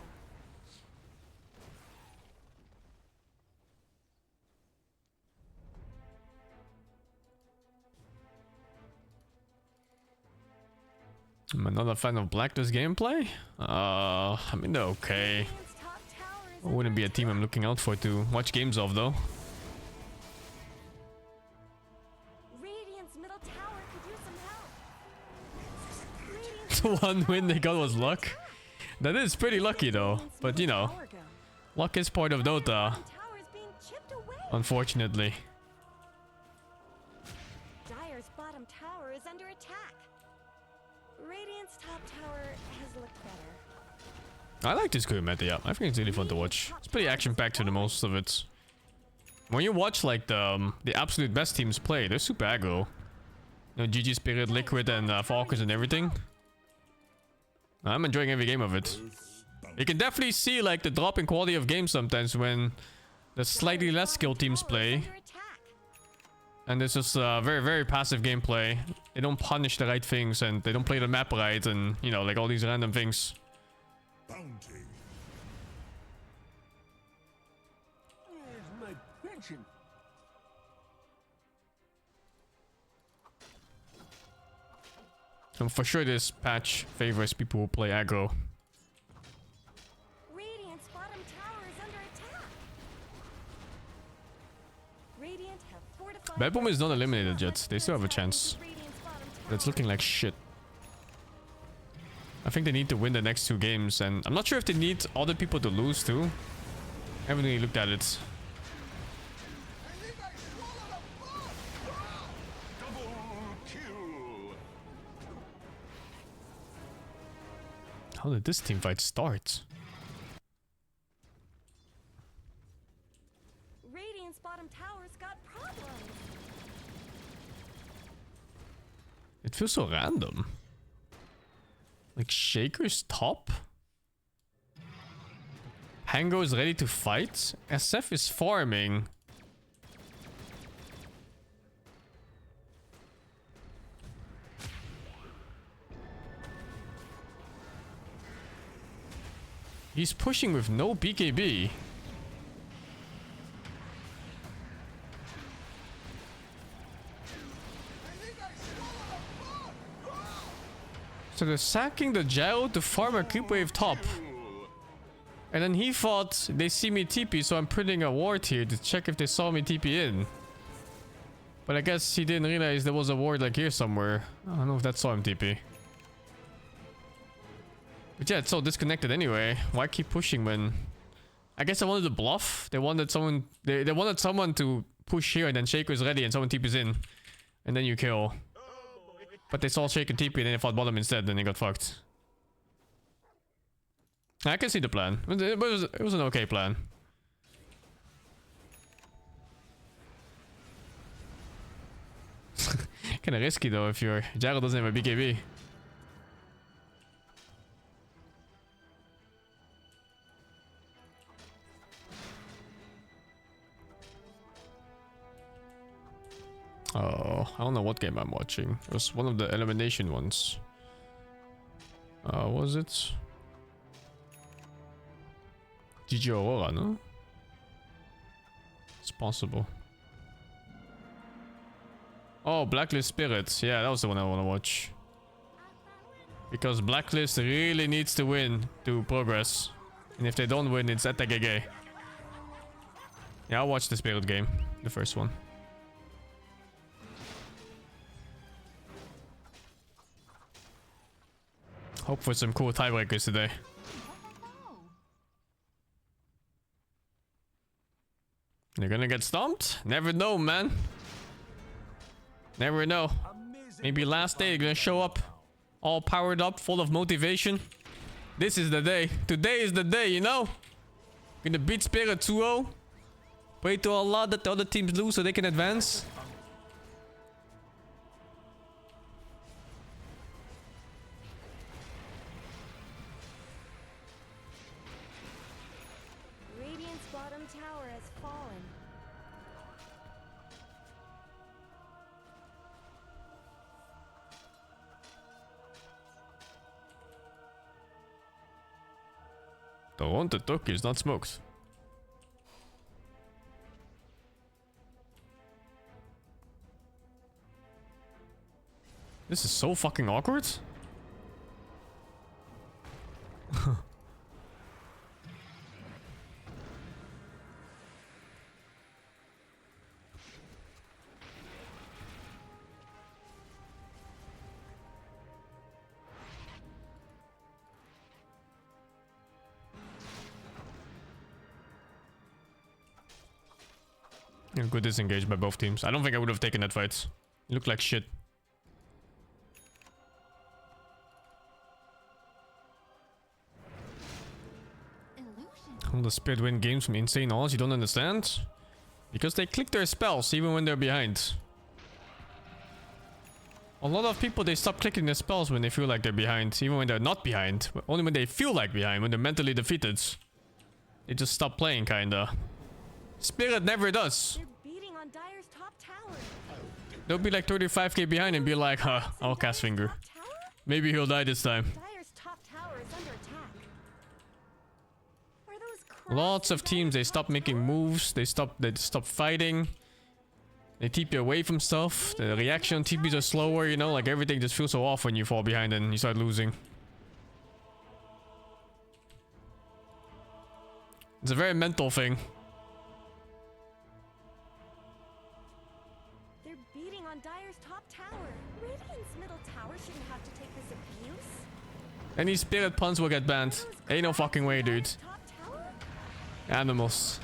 I'm another fan of Blacklist gameplay. I mean, they're okay. Radiant's top tower is I wouldn't be a team I'm looking out for to watch games of, though. Radiant's middle tower could use some help. Radiant's The one win they got was luck. That is pretty lucky, though. But, you know, tower go. luck is part of Dota, Tower is being chipped away. unfortunately. Dire's bottom tower is under attack. Radiant's top tower has looked better. I like this game meta, yeah. I think it's really fun to watch. It's pretty action-packed for the most of it. When you watch like the absolute best teams play, they're super aggro. You know, GG Spirit, Liquid, and Falcons and everything. I'm enjoying every game of it. You can definitely see like the drop in quality of games sometimes when the slightly less skilled teams play. Under attack. And it's just very, very passive gameplay. They don't punish the right things and they don't play the map right and, you know, like all these random things. Bounty. Where's my pension? And for sure this patch favors people who play aggro. Radiant's bottom tower is under attack. Radiant have fortified. Bad Boom is not eliminated yet. They still have a chance. Radiant's bottom tower. But it's looking like shit. I think they need to win the next 2 games, and I'm not sure if they need other people to lose too. I haven't really looked at it. Double kill. How did this team fight start? Radiant's bottom tower's got problems. It feels so random. Like Shaker's top? Hango is ready to fight? SF is farming. He's pushing with no BKB. So they're sacking the gyro to farm a creep wave top. And then he thought they see me TP, so I'm putting a ward here to check if they saw me TP in. But I guess he didn't realize there was a ward like here somewhere. I don't know if that saw him TP. But yeah, it's so disconnected anyway. Why keep pushing when... I guess I wanted to bluff. They wanted someone... They wanted someone to push here and then Shaker's ready and someone TP's in. And then you kill. But they saw Shaker TP and then they fought bottom instead and they got fucked. I can see the plan. It was an okay plan. Kinda risky though if your gyro doesn't have a BKB. Oh, I don't know what game I'm watching. It was one of the elimination ones. Was it? GG Aurora, no? It's possible. Oh, Blacklist Spirits. Yeah, that was the one I want to watch. Because Blacklist really needs to win to progress. And if they don't win, it's at the GG. Yeah, I'll watch the Spirit game. The first one. Hope for some cool tiebreakers today. They're gonna get stomped? Never know, man. Never know. Maybe last day they're gonna show up all powered up, full of motivation. This is the day. Today is the day, you know? Gonna beat Spirit 2-0. Pray to Allah that the other teams lose so they can advance. Radiant's bottom tower has fallen. The wanted turkey is not smoked. This is so fucking awkward. Yeah, good disengage by both teams. I don't think I would have taken that fight. You look like shit. Will the Spirit win games from insane odds? You don't understand? Because they click their spells even when they're behind. A lot of people, they stop clicking their spells when they feel like they're behind. Even when they're not behind. Only when they feel like behind, when they're mentally defeated. They just stop playing, kinda. Spirit never does. They're beating on Dire's top tower. They'll be like 35k behind and be like, huh, I'll cast Finger. Top tower? Maybe he'll die this time. Dire's top tower is under attack. Are those Lots of teams, they stop making moves, they stop fighting. They TP away from stuff. The reaction TPs are slower, you know, like everything just feels so off when you fall behind and you start losing. It's a very mental thing. They're beating on Dire's top tower. Radiant's middle tower shouldn't have to take this abuse. Any spirit puns will get banned. Ain't no fucking way, dude. Top tower? Animals.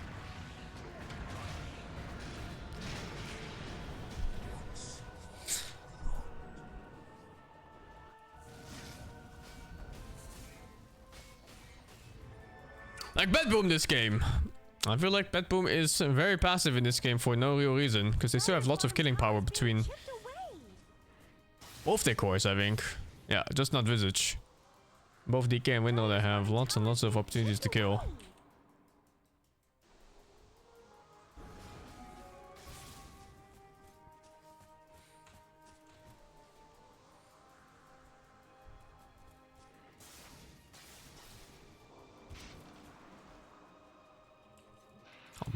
Like Bedboom this game. I feel like Bedboom is very passive in this game for no real reason. Because they still have lots of killing power between Chipped away. both their cores, I think. Yeah, just not Visage. Both DK and Window, they have lots and lots of opportunities to kill.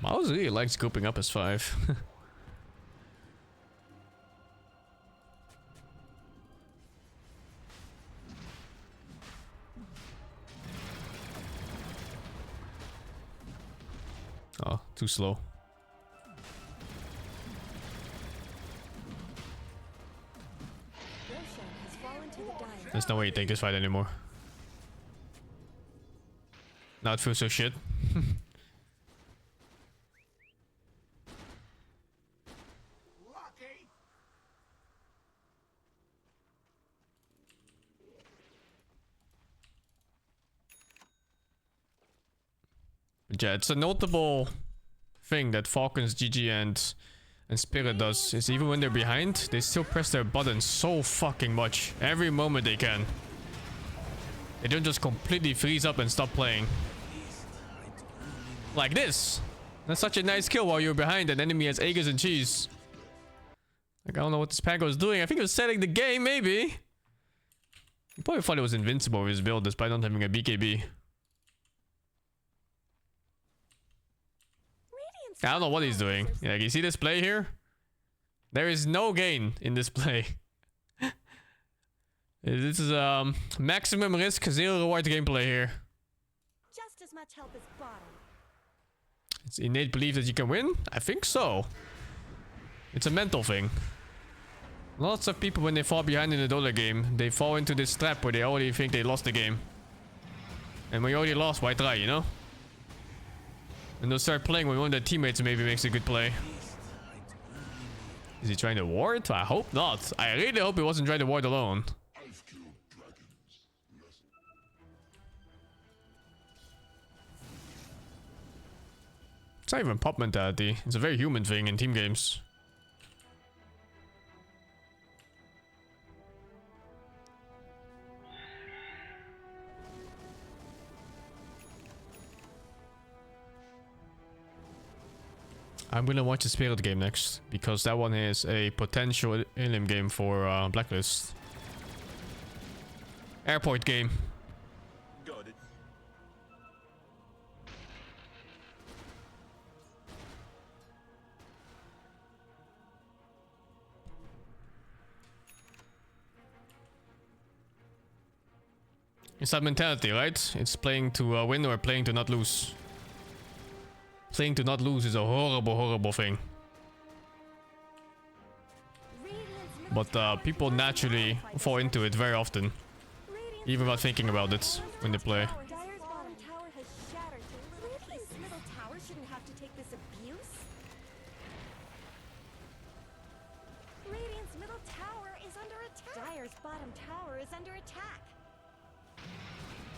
Mouse really likes scooping up his 5. Oh, too slow. Roshan has fallen to the Dire. There's no way you take this fight anymore. Now it feels so shit. Lucky. Yeah, it's a notable thing that Falcons, GG, and Spirit does is even when they're behind, they still press their buttons so fucking much every moment they can. They don't just completely freeze up and stop playing. Like this. That's such a nice kill while you're behind an enemy has Aegis and cheese. Like, I don't know what this Pango is doing. I think it was setting the game, maybe. He probably thought it was invincible with his build despite not having a BKB. I don't know what he's doing. Yeah, you see this play here? There is no gain in this play. This is maximum risk, zero reward gameplay here. Just as much help as bottom. It's innate belief that you can win? I think so. It's a mental thing. Lots of people, when they fall behind in a Dota game, they fall into this trap where they already think they lost the game. And when you already lost, why try, you know? And they'll start playing when one of their teammates maybe makes a good play. Is he trying to ward? I hope not. I really hope he wasn't trying to ward alone. It's not even pop mentality. It's a very human thing in team games. I'm gonna watch the Spirit game next, because that one is a potential in-game game for Blacklist. Airport game. Got it. It's that mentality, right? It's playing to win or playing to not lose. Playing to not lose is a horrible, horrible thing. But people naturally fall into it very often, even without thinking about it when they play. Dire's bottom tower has shattered. Radiant's middle tower shouldn't have to take this abuse. Radiant's middle tower is under attack. Dire's bottom tower is under attack.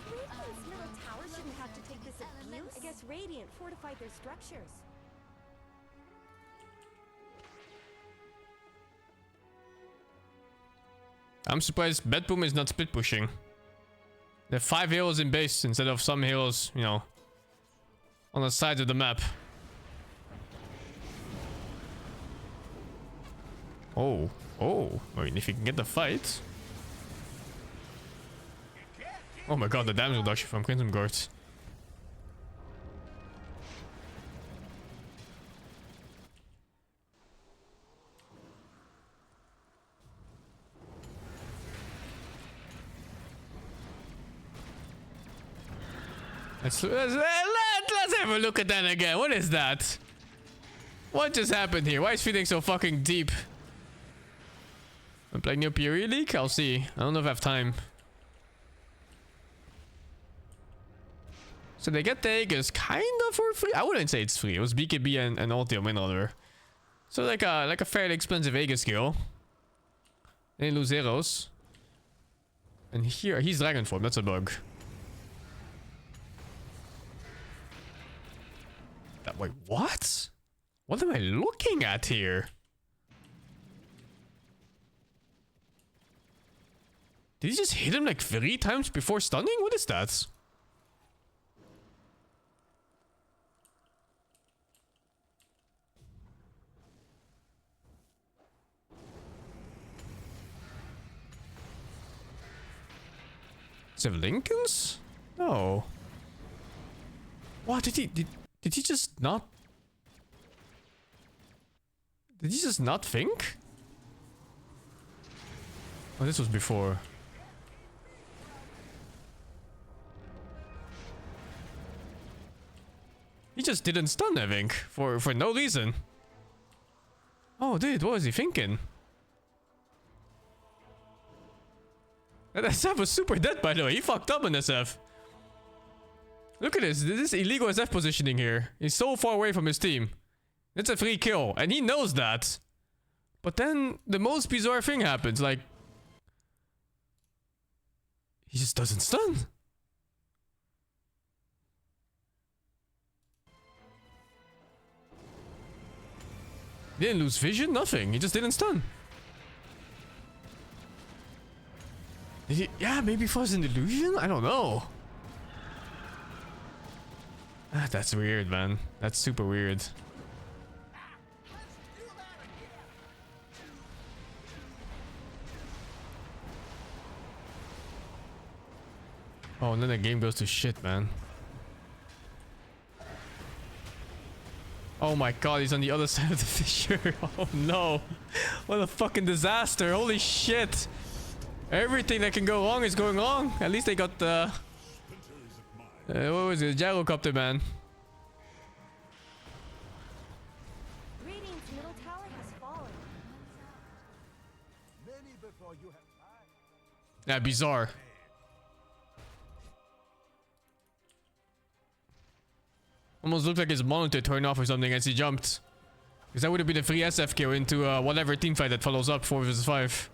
Radiant's middle tower shouldn't have to take this abuse. I guess Radiant fortified their structures. I'm surprised Bedboom is not split pushing. There are 5 heroes in base instead of some heroes, you know, on the sides of the map. Oh, I mean, if you can get the fight. Oh my god, the damage reduction from Crimson Guard. Let's have a look at that again. What is that? What just happened here? Why is feeling so fucking deep? I'm playing new PoE League? I'll see. I don't know if I have time. So they get the Aegis kind of for free. I wouldn't say it's free. It was BKB and Ulti win order. So like a fairly expensive Aegis skill. They lose heroes. And here he's Dragon Form. That's a bug. Wait, what? What am I looking at here? Did he just hit him like 3 times before stunning? What is that? Does he have Lincolns? No. What did he just not? Did he just not think? Oh, this was before. He just didn't stun, I think, for no reason. Oh, dude, what was he thinking? That SF was super dead, by the way. He fucked up on SF. Look at this. This is illegal SF positioning here. He's so far away from his team. It's a free kill, and he knows that. But then the most bizarre thing happens. Like, he just doesn't stun. He didn't lose vision, nothing. He just didn't stun. Did he? Yeah, maybe it was an illusion? I don't know. That's weird, man. That's super weird. Oh, and then the game goes to shit, man. Oh my god, he's on the other side of the fissure. Oh no. What a fucking disaster. Holy shit. Everything that can go wrong is going wrong. At least they got the... what was it? Gyrocopter, man. Radiant's middle tower has fallen. Many before you have time. Yeah, bizarre. Almost looked like his monitor turned off or something as he jumped. Because that would have been a free SF kill into whatever teamfight that follows up 4 vs 5.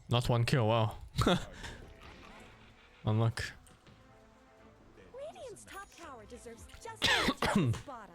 Not one kill, wow. Unluck. Radiant's top tower deserves just as much as its bottom.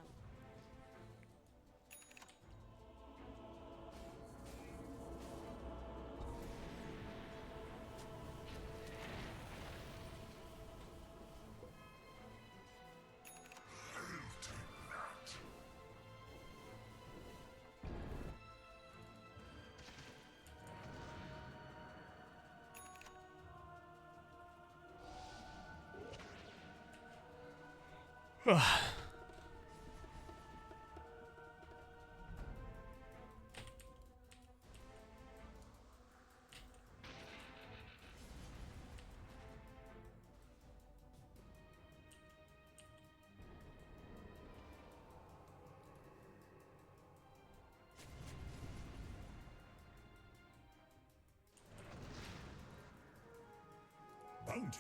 Bounty.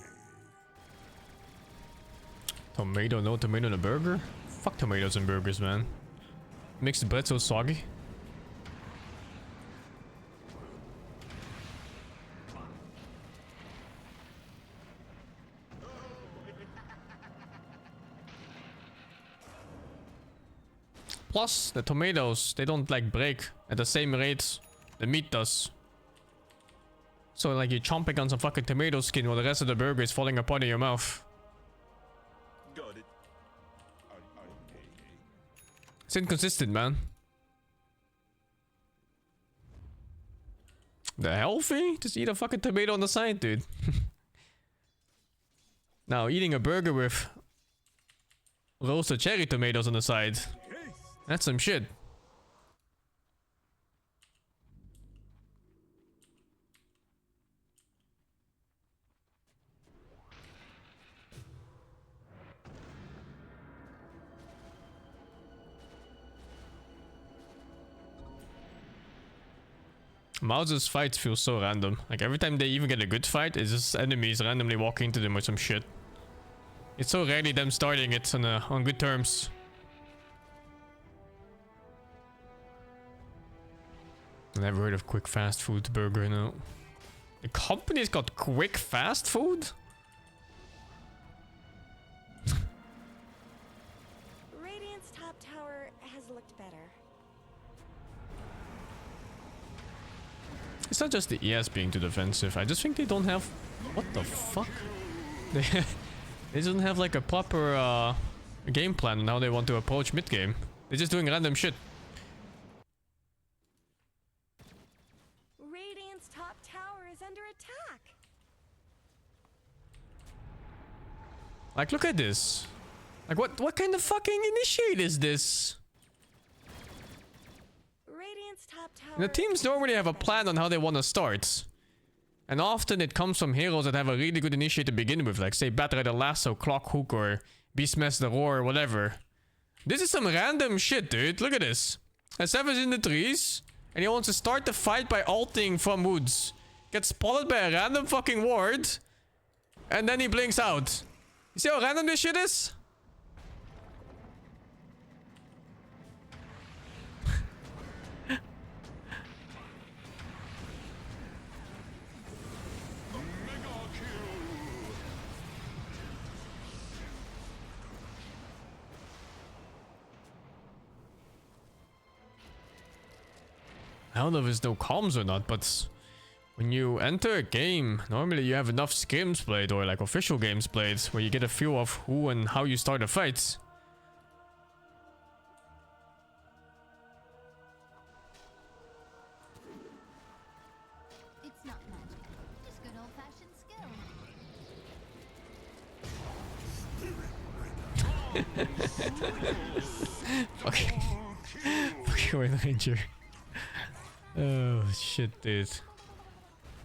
Tomato, no tomato in a burger? Fuck tomatoes and burgers, man. Makes the bread so soggy. Plus, the tomatoes, they don't like break at the same rate the meat does. So like you're chomping on some fucking tomato skin while the rest of the burger is falling apart in your mouth. Got it. It's inconsistent, man. The healthy? Just eat a fucking tomato on the side, dude. Now, eating a burger with roasted cherry tomatoes on the side. That's some shit. Mouse's fights feel so random. Like every time they even get a good fight, it's just enemies randomly walking into them with some shit. It's so rarely them starting it on good terms. Never heard of quick fast food burger, no. The company's got quick fast food? Radiant's top tower has looked better. It's not just the ES being too defensive. I just think they don't have... What the fuck? They don't have like a proper game plan on how they want to approach mid-game. They're just doing random shit. Radiant's top tower is under attack. Like, look at this. Like, what kind of fucking initiate is this? Radiant's top tower. The teams normally have a plan on how they want to start. And often it comes from heroes that have a really good initiate to begin with. Like, say, Batrider Lasso, Clock Hook, or Beastmaster Roar, or whatever. This is some random shit, dude. Look at this. S7's in the trees. And he wants to start the fight by ulting from woods. Gets spotted by a random fucking ward. And then he blinks out. You see how random this shit is? I don't know if it's no comms or not, but when you enter a game, normally you have enough scrims played or like official games played where you get a feel of who and how you start a fight. Fucking with Ranger. Oh shit, dude.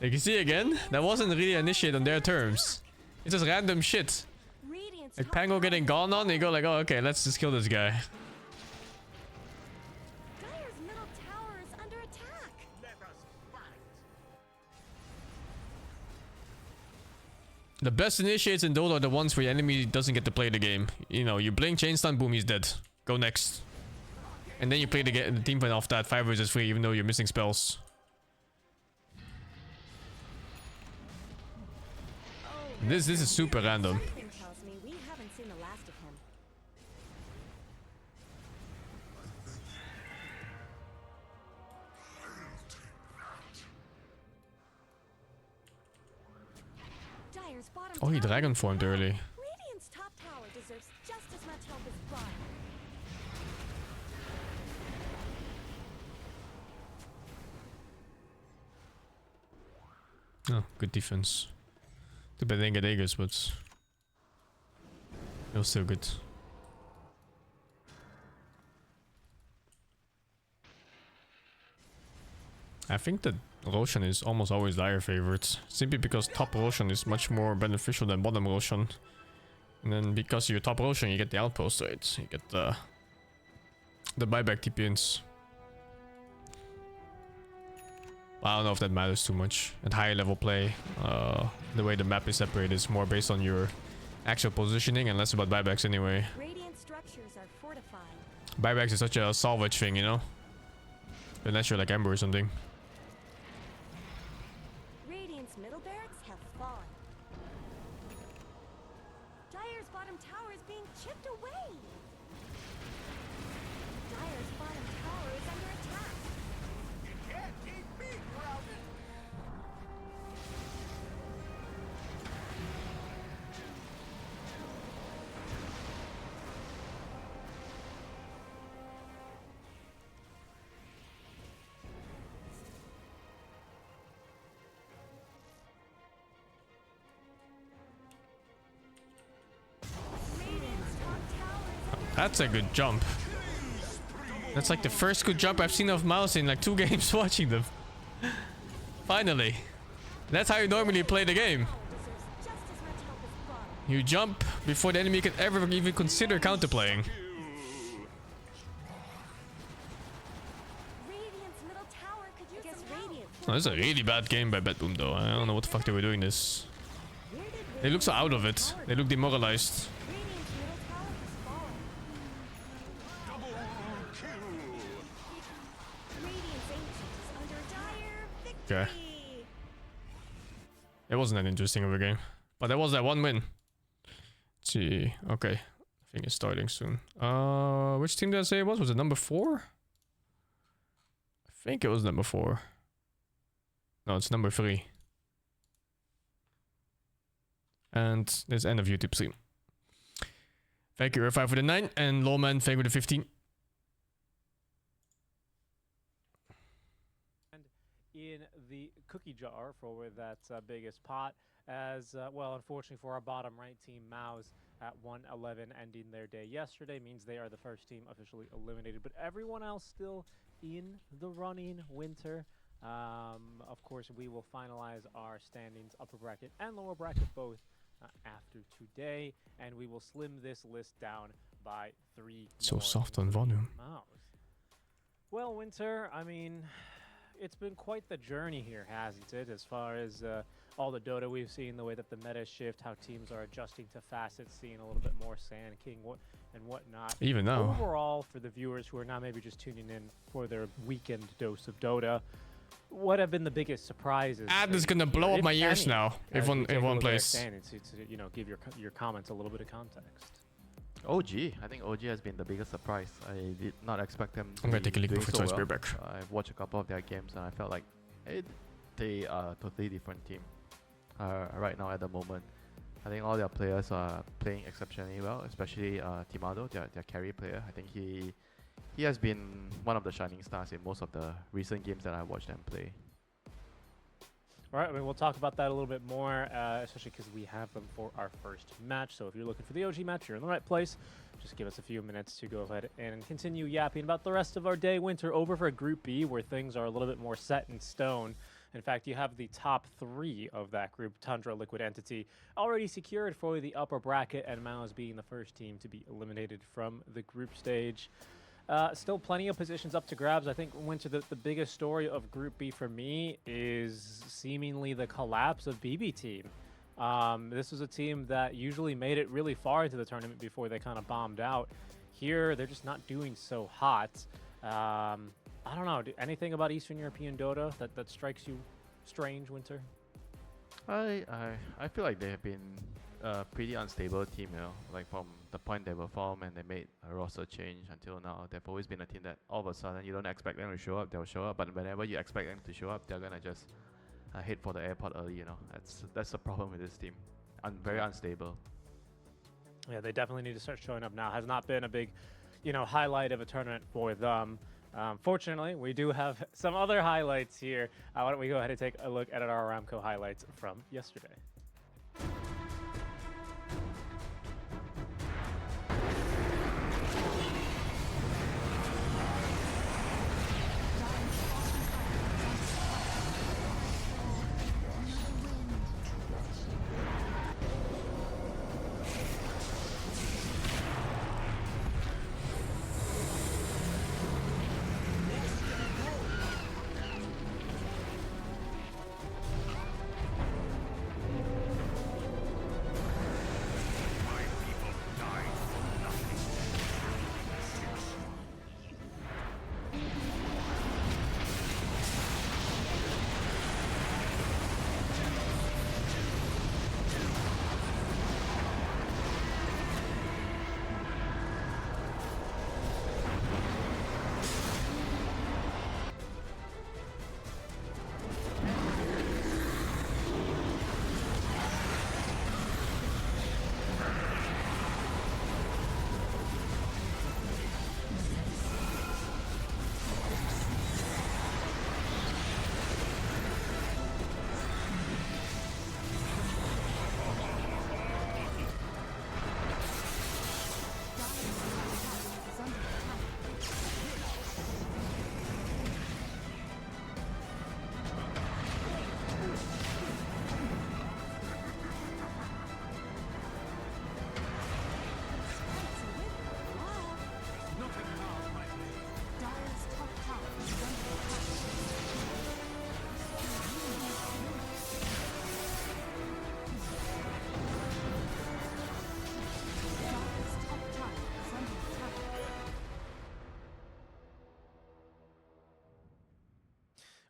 Like you see again, that wasn't really initiate on their terms. It's just random shit. Radiant's Like top Pango tower getting has gone on, and you go fallen. like, oh okay, let's just kill this guy. Dire's middle tower is under attack. The best initiates in Dota are the ones where your enemy doesn't get to play the game. You know, you blink, chain stun, boom, he's dead. Go next. And then you play the team fight off that 5 versus 3, even though you're missing spells. This is super random. Something tells me we haven't seen the last of him. Dire's bottom Oh, he tower dragon is formed down. early. Radiant's top tower deserves just as much help as bottom. Oh, good defense. Too bad they didn't get Aegis, but it was still good. I think that Roshan is almost always dire favorite, simply because top Roshan is much more beneficial than bottom Roshan. And then because you're top Roshan, you get the outpost, right? You get the buyback TPNs. I don't know if that matters too much. At higher level play, the way the map is separated is more based on your actual positioning and less about buybacks anyway. Radiant structures are fortified. Buybacks is such a salvage thing, you know? Unless you're like Ember or something. Radiant's middle barracks have fallen. Dire's bottom tower is being chipped away. Dire's bottom tower is under attack. You can't keep me grounded. Radiant's top tower is under That's a good jump. That's like the first good jump I've seen of Mouse in like 2 games watching them. Finally. That's how you normally play the game. deserves just as much help as bottom. You jump before the enemy can ever even consider counterplaying. Radiant's middle tower could use some help. Oh, this is a really bad game by Bedboom though. I don't know what the fuck they were doing this. Where did They look so out of it. Radiant's They look demoralized. Radiant's middle tower has fallen. Double kill. Radiant's ancient is under dire Okay. victory. It wasn't that interesting of a game. But there was that one win. Let's see. Okay. I think it's starting soon. Which team did I say it was? Was it number 4? I think it was number 4. No, it's number 3. And there's end of YouTube stream. Thank you, Earth5 for the 9, and Lawman, thank you for the 15. In the cookie jar for that biggest pot, as well, unfortunately for our bottom right team, Maus at 1-11 ending their day yesterday means they are the first team officially eliminated, but everyone else still in the running. Winter, of course, we will finalize our standings, upper bracket and lower bracket both after today, and we will slim this list down by 3 So more, soft on including volume. Maus. Well, Winter, I mean, it's been quite the journey here, hasn't it? As far as all the Dota we've seen, the way that the meta shift, how teams are adjusting to facets, seeing a little bit more Sand King and whatnot. Even now. Overall, for the viewers who are now maybe just tuning in for their weekend dose of Dota, what have been the biggest surprises? Ad is gonna blow up if my ears any, now. as If we one take in a one look at our place. standings to you know, give your comments a little bit of context. OG, I think OG has been the biggest surprise. I did not expect them to I'm gonna be take a leak doing before so it's well. Buyback. I've watched a couple of their games and I felt like they are a totally different team right now at the moment. I think all their players are playing exceptionally well, especially Timado, their carry player. I think he has been one of the shining stars in most of the recent games that I watched them play. All right, I mean, we'll talk about that a little bit more, especially because we have them for our first match. So if you're looking for the OG match, you're in the right place. just give us a few minutes to go ahead and continue yapping about the rest of our day. Winter, over for Group B, where things are a little bit more set in stone. In fact, you have the top 3 of that group, Tundra, Liquid Entity, already secured for the upper bracket, and Mao's being the first team to be eliminated from the group stage. Still plenty of positions up to grabs. I think, Winter, the biggest story of Group B for me is seemingly the collapse of BB Team. This was a team that usually made it really far into the tournament before they kind of bombed out. Here, they're just not doing so hot. I don't know. Anything about Eastern European Dota that strikes you strange, Winter? I feel like they have been a pretty unstable team, you know, like from the point they were formed and they made a roster change until now. They've always been a team that all of a sudden you don't expect them to show up, they'll show up, but whenever you expect them to show up, they're gonna just head for the airport early, you know. That's the problem with this team. Very unstable. Yeah, they definitely need to start showing up now. Has not been a big, highlight of a tournament for them. Fortunately, we do have some other highlights here. Why don't we go ahead and take a look at our Aramco highlights from yesterday.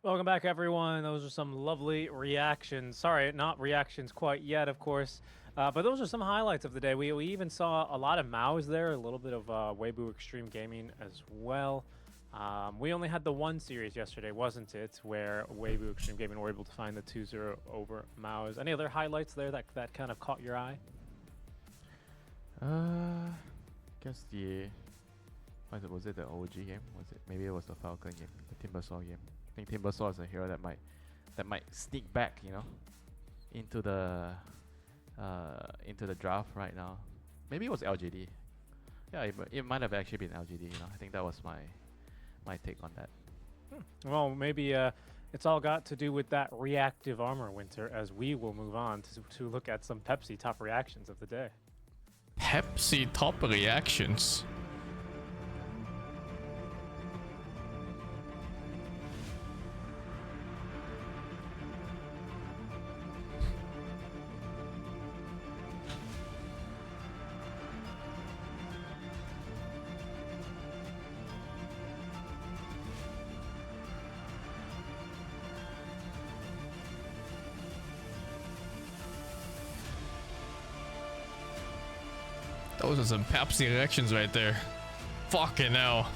Welcome back, everyone. Those are some lovely reactions. Sorry, not reactions quite yet, of course. But those are some highlights of the day. We even saw a lot of Mao's there, a little bit of Weibo Extreme Gaming as well. We only had the one series yesterday, wasn't it, where Weibo Extreme Gaming were able to find the 2-0 over Mao's. Any other highlights there that kind of caught your eye? Guess was it the OG game? Maybe it was the Falcon game, the Timbersaw game. I think Timbersaw is a hero that might sneak back, into the draft right now. Maybe it was LGD. Yeah, it might have actually been LGD. I think that was my take on that. Well, maybe it's all got to do with that reactive armor, Winter, as we will move on to look at some Pepsi top reactions of the day. Pepsi top reactions. Those are some Pepsi reactions right there. Fucking hell.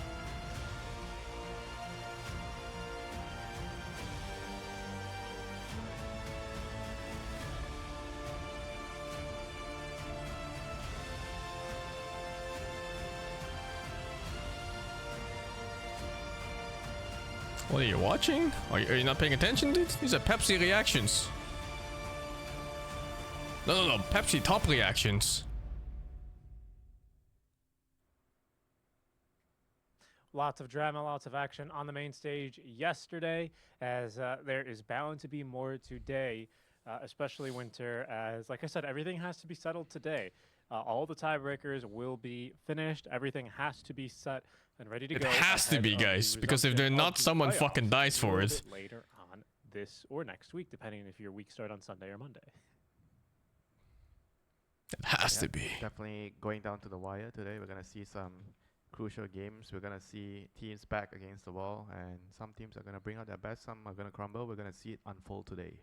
What are you watching? Are you not paying attention, dude? These are Pepsi reactions. No, Pepsi top reactions. Lots of drama, lots of action on the main stage yesterday, as there is bound to be more today, especially Winter, as, like I said, everything has to be settled today. All the tiebreakers will be finished. Everything has to be set and ready to It go. has to ahead be, of the guys, because if they're resumption not, of the someone playoffs fucking dies a for little it. bit later on this or next week, depending if your week start on Sunday or Monday. It has to be. Definitely going down to the wire today. We're gonna see some crucial games. We're gonna see teams back against the wall, and some teams are gonna bring out their best. Some are gonna crumble. We're gonna see it unfold today.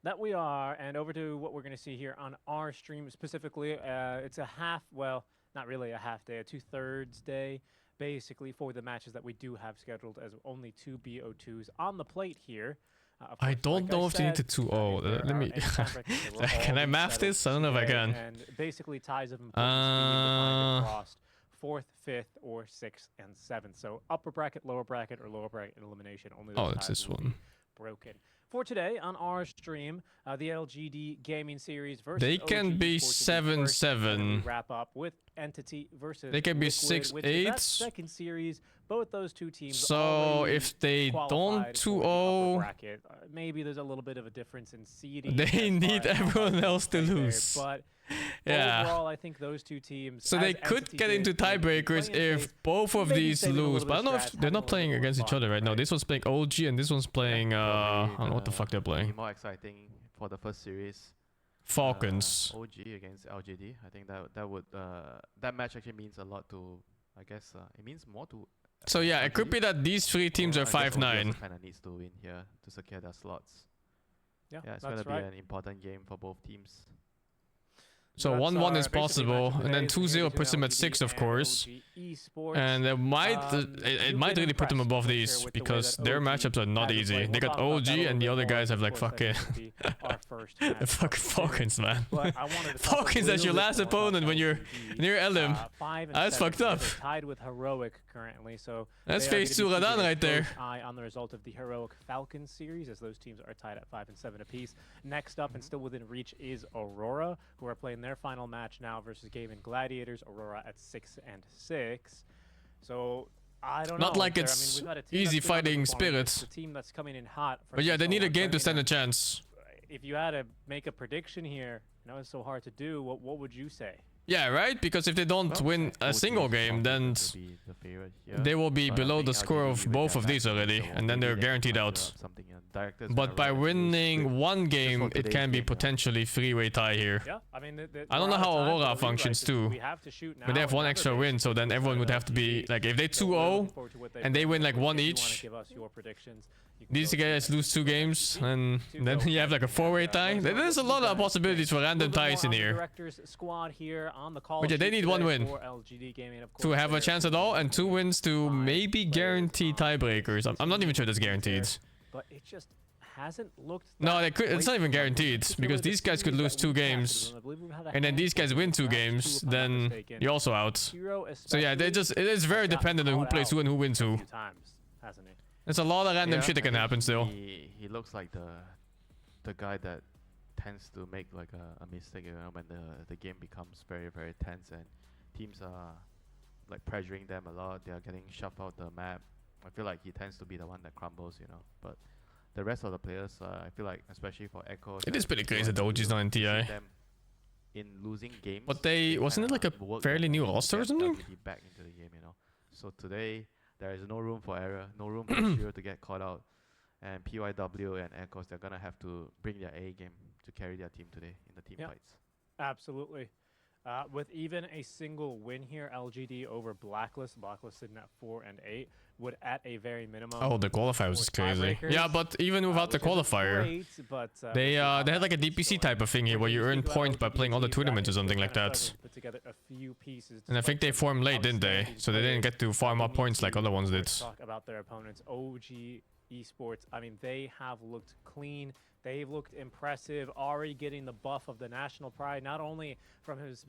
That we are, and over to what we're going to see here on our stream specifically. It's a half, well, not really a half day, a 2/3 day, basically, for the matches that we do have scheduled, as only 2 BO2s on the plate here. I don't know if they need to 2-0. Let me. Can I math this? I don't know if I can. And basically ties of importance being defined across 4th, 5th, or 6th and 7th. So upper bracket, lower bracket, or lower bracket elimination. Only those It's ties this will be one. broken. For today on our stream, the LGD Gaming Series versus They can OG be Esports will be first, and then we 7-7. wrap up with Entity versus They can be Liquid, which is that 6-8. second series. Both those two teams. So already if they don't qualified for the upper 2-0, bracket, maybe there's a little bit of a difference in seeding. they as far need as how much everyone they else to play there, lose. But Yeah. overall, I think those two teams. So they as could Entity get did, into maybe tiebreakers playing if safe, both of maybe these saving a lose. little But I bit don't know of if strats, they're having a not playing little bit against of each other fun, right now. right? This one's playing OG and this one's playing I don't know what the fuck they're Probably playing. more exciting for the first series. Falcons. OG against LGD. I think that would that match actually means a lot to. I guess it means more to. So yeah, it could be that these three teams are 5-9. Kind of needs to win here to secure their slots. Yeah, Yeah, it's that's gonna right. be an important game for both teams. So That's 1-1 is basically possible, match of the and then day. It's gonna be 2-0 puts them at between 6, of LGD course. and OG Esports. And it might You've might been really put them impressed, above Winter, these with the way because that their OG matchups are not has been easy. playing. They We'll got talk about OG that a little and the bit other more, guys have of like course, fucking that's gonna be our first the match fucking of the series. Falcons, man. But I wanted to talk a Falcons as your little bit last more about opponent when you're LGD. near Elim. 5 and That's 7 fucked up. They're tied with Heroic currently, so That's they are phase gonna 2 be keeping Radan a right there. close eye on the result of the Heroic Falcons series, as those teams are tied at 5 and 7 apiece. Next up and still within reach is Aurora, who are playing their final match now versus Gaming Gladiators. Aurora at 6 and 6. So I don't know. Not like there. it's we've got a team easy that's been fighting underperforming. spirits. It's a team that's coming in hot. But yeah, they need a so game long. to I stand a mean, chance. if you had to make a prediction here, it's so hard to do. What would you say? Yeah, right? Because if they don't win a single game, then they will be below the score of both of these already, and then they're guaranteed out. But by winning one game, it can be potentially three-way tie here. Yeah, I mean, I don't know how Aurora functions too. We have to shoot now But they have one and extra never win, so then everyone would have to be like, if they 2-0 and they win like one each, give us your predictions. You can these go to guys lose 2 games, and then go you have like a 4-way tie. There's a lot of possibilities for random ties in here. Directors squad here on the call But yeah, they sheet need one today win for LGD Gaming, of to course. have a They're chance at all, and 2 wins to maybe guarantee tiebreakers. I'm not even sure that's guaranteed. But it just hasn't looked. No, that they could, it's not great even for them, guaranteed, particularly because the these guys could series lose that 2 we've had games, with them. I believe we've had a and then these guys handful win of 2 perhaps games, two, if I'm not then mistaken. you're also out. Hero So yeah, it's very got dependent on who called plays who and who wins a who. few times, hasn't he? There's a lot of random shit that I can think happen still. He looks like the guy that tends to make like a mistake, when the game becomes very, very tense and teams are like pressuring them a lot. They are getting shoved out the map. I feel like he tends to be the one that crumbles, But the rest of the players, I feel like, especially for Echo, It is pretty crazy that OG's not in TI. In losing games, But wasn't it like a fairly new roster or something? Back into the game, So today there is no room for error, no room for Shiro to get caught out, and PYW and Echoes, they're gonna have to bring their A game to carry their team today in the team fights. Absolutely. With even a single win here, LGD over Blacklist sitting at 4 and 8, would at a very minimum. Oh, the qualifier was force crazy. tiebreakers, Yeah, but even without the which isn't qualifier, great, but, they we'll see how had that like a gets DPC going. type of thing here where you We're earn gonna points speak by about playing all the LGD tournaments or that something is like kind of that. struggling to put together a few pieces And I think they despite formed some late, didn't they? outstanding So they didn't players. get to farm up We need points like to, other ones of did. course, talk about their opponents. OG Esports, I mean, they have looked clean. They've looked impressive, already getting the buff of the national pride, not only from his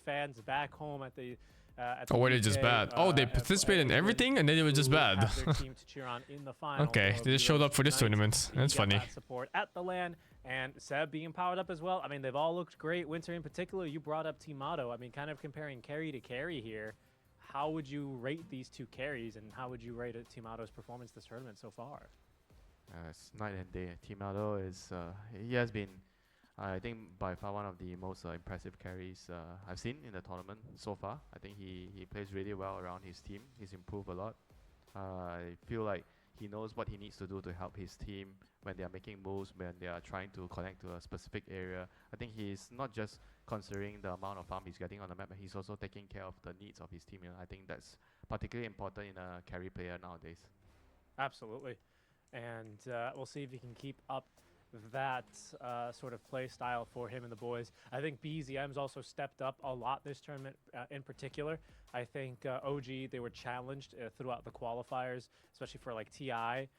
fans back home at the Oh, were they just UK, bad? Oh, they participated in everything and then they were just who bad. have their team to cheer on in the final Okay, of they just showed up for this Heroes tournament. tonight. That's You got funny. that support at the LAN, and Seb being powered up as well. I mean, they've all looked great. Winter in particular, you brought up Timado. I mean, kind of comparing carry to carry here. how would you rate these two carries, and how would you rate Timado's performance this tournament so far? It's night and day. Timado is he has been, I think, by far one of the most impressive carries I've seen in the tournament so far. I think he plays really well around his team. He's improved a lot. I feel like he knows what he needs to do to help his team when they are making moves, when they are trying to connect to a specific area. I think he's not just considering the amount of farm he's getting on the map, but he's also taking care of the needs of his team. I think that's particularly important in a carry player nowadays. Absolutely. And we'll see if he can keep up that sort of play style for him and the boys. I think BZM's also stepped up a lot this tournament in particular. I think OG, they were challenged throughout the qualifiers, especially for like TI,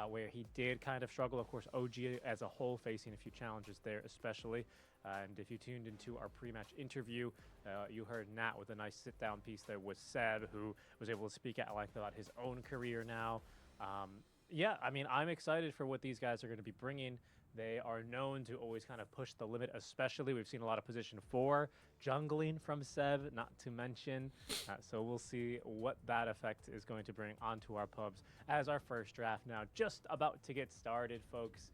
where he did kind of struggle. Of course, OG as a whole facing a few challenges there especially. And if you tuned into our pre-match interview, you heard Nat with a nice sit-down piece there with Seb, who was able to speak at length about his own career now. Yeah, I mean, I'm excited for what these guys are going to be bringing. They are known to always kind of push the limit, especially we've seen a lot of position 4 jungling from Seb, not to mention. So we'll see what that effect is going to bring onto our pubs as our first draft now just about to get started, folks.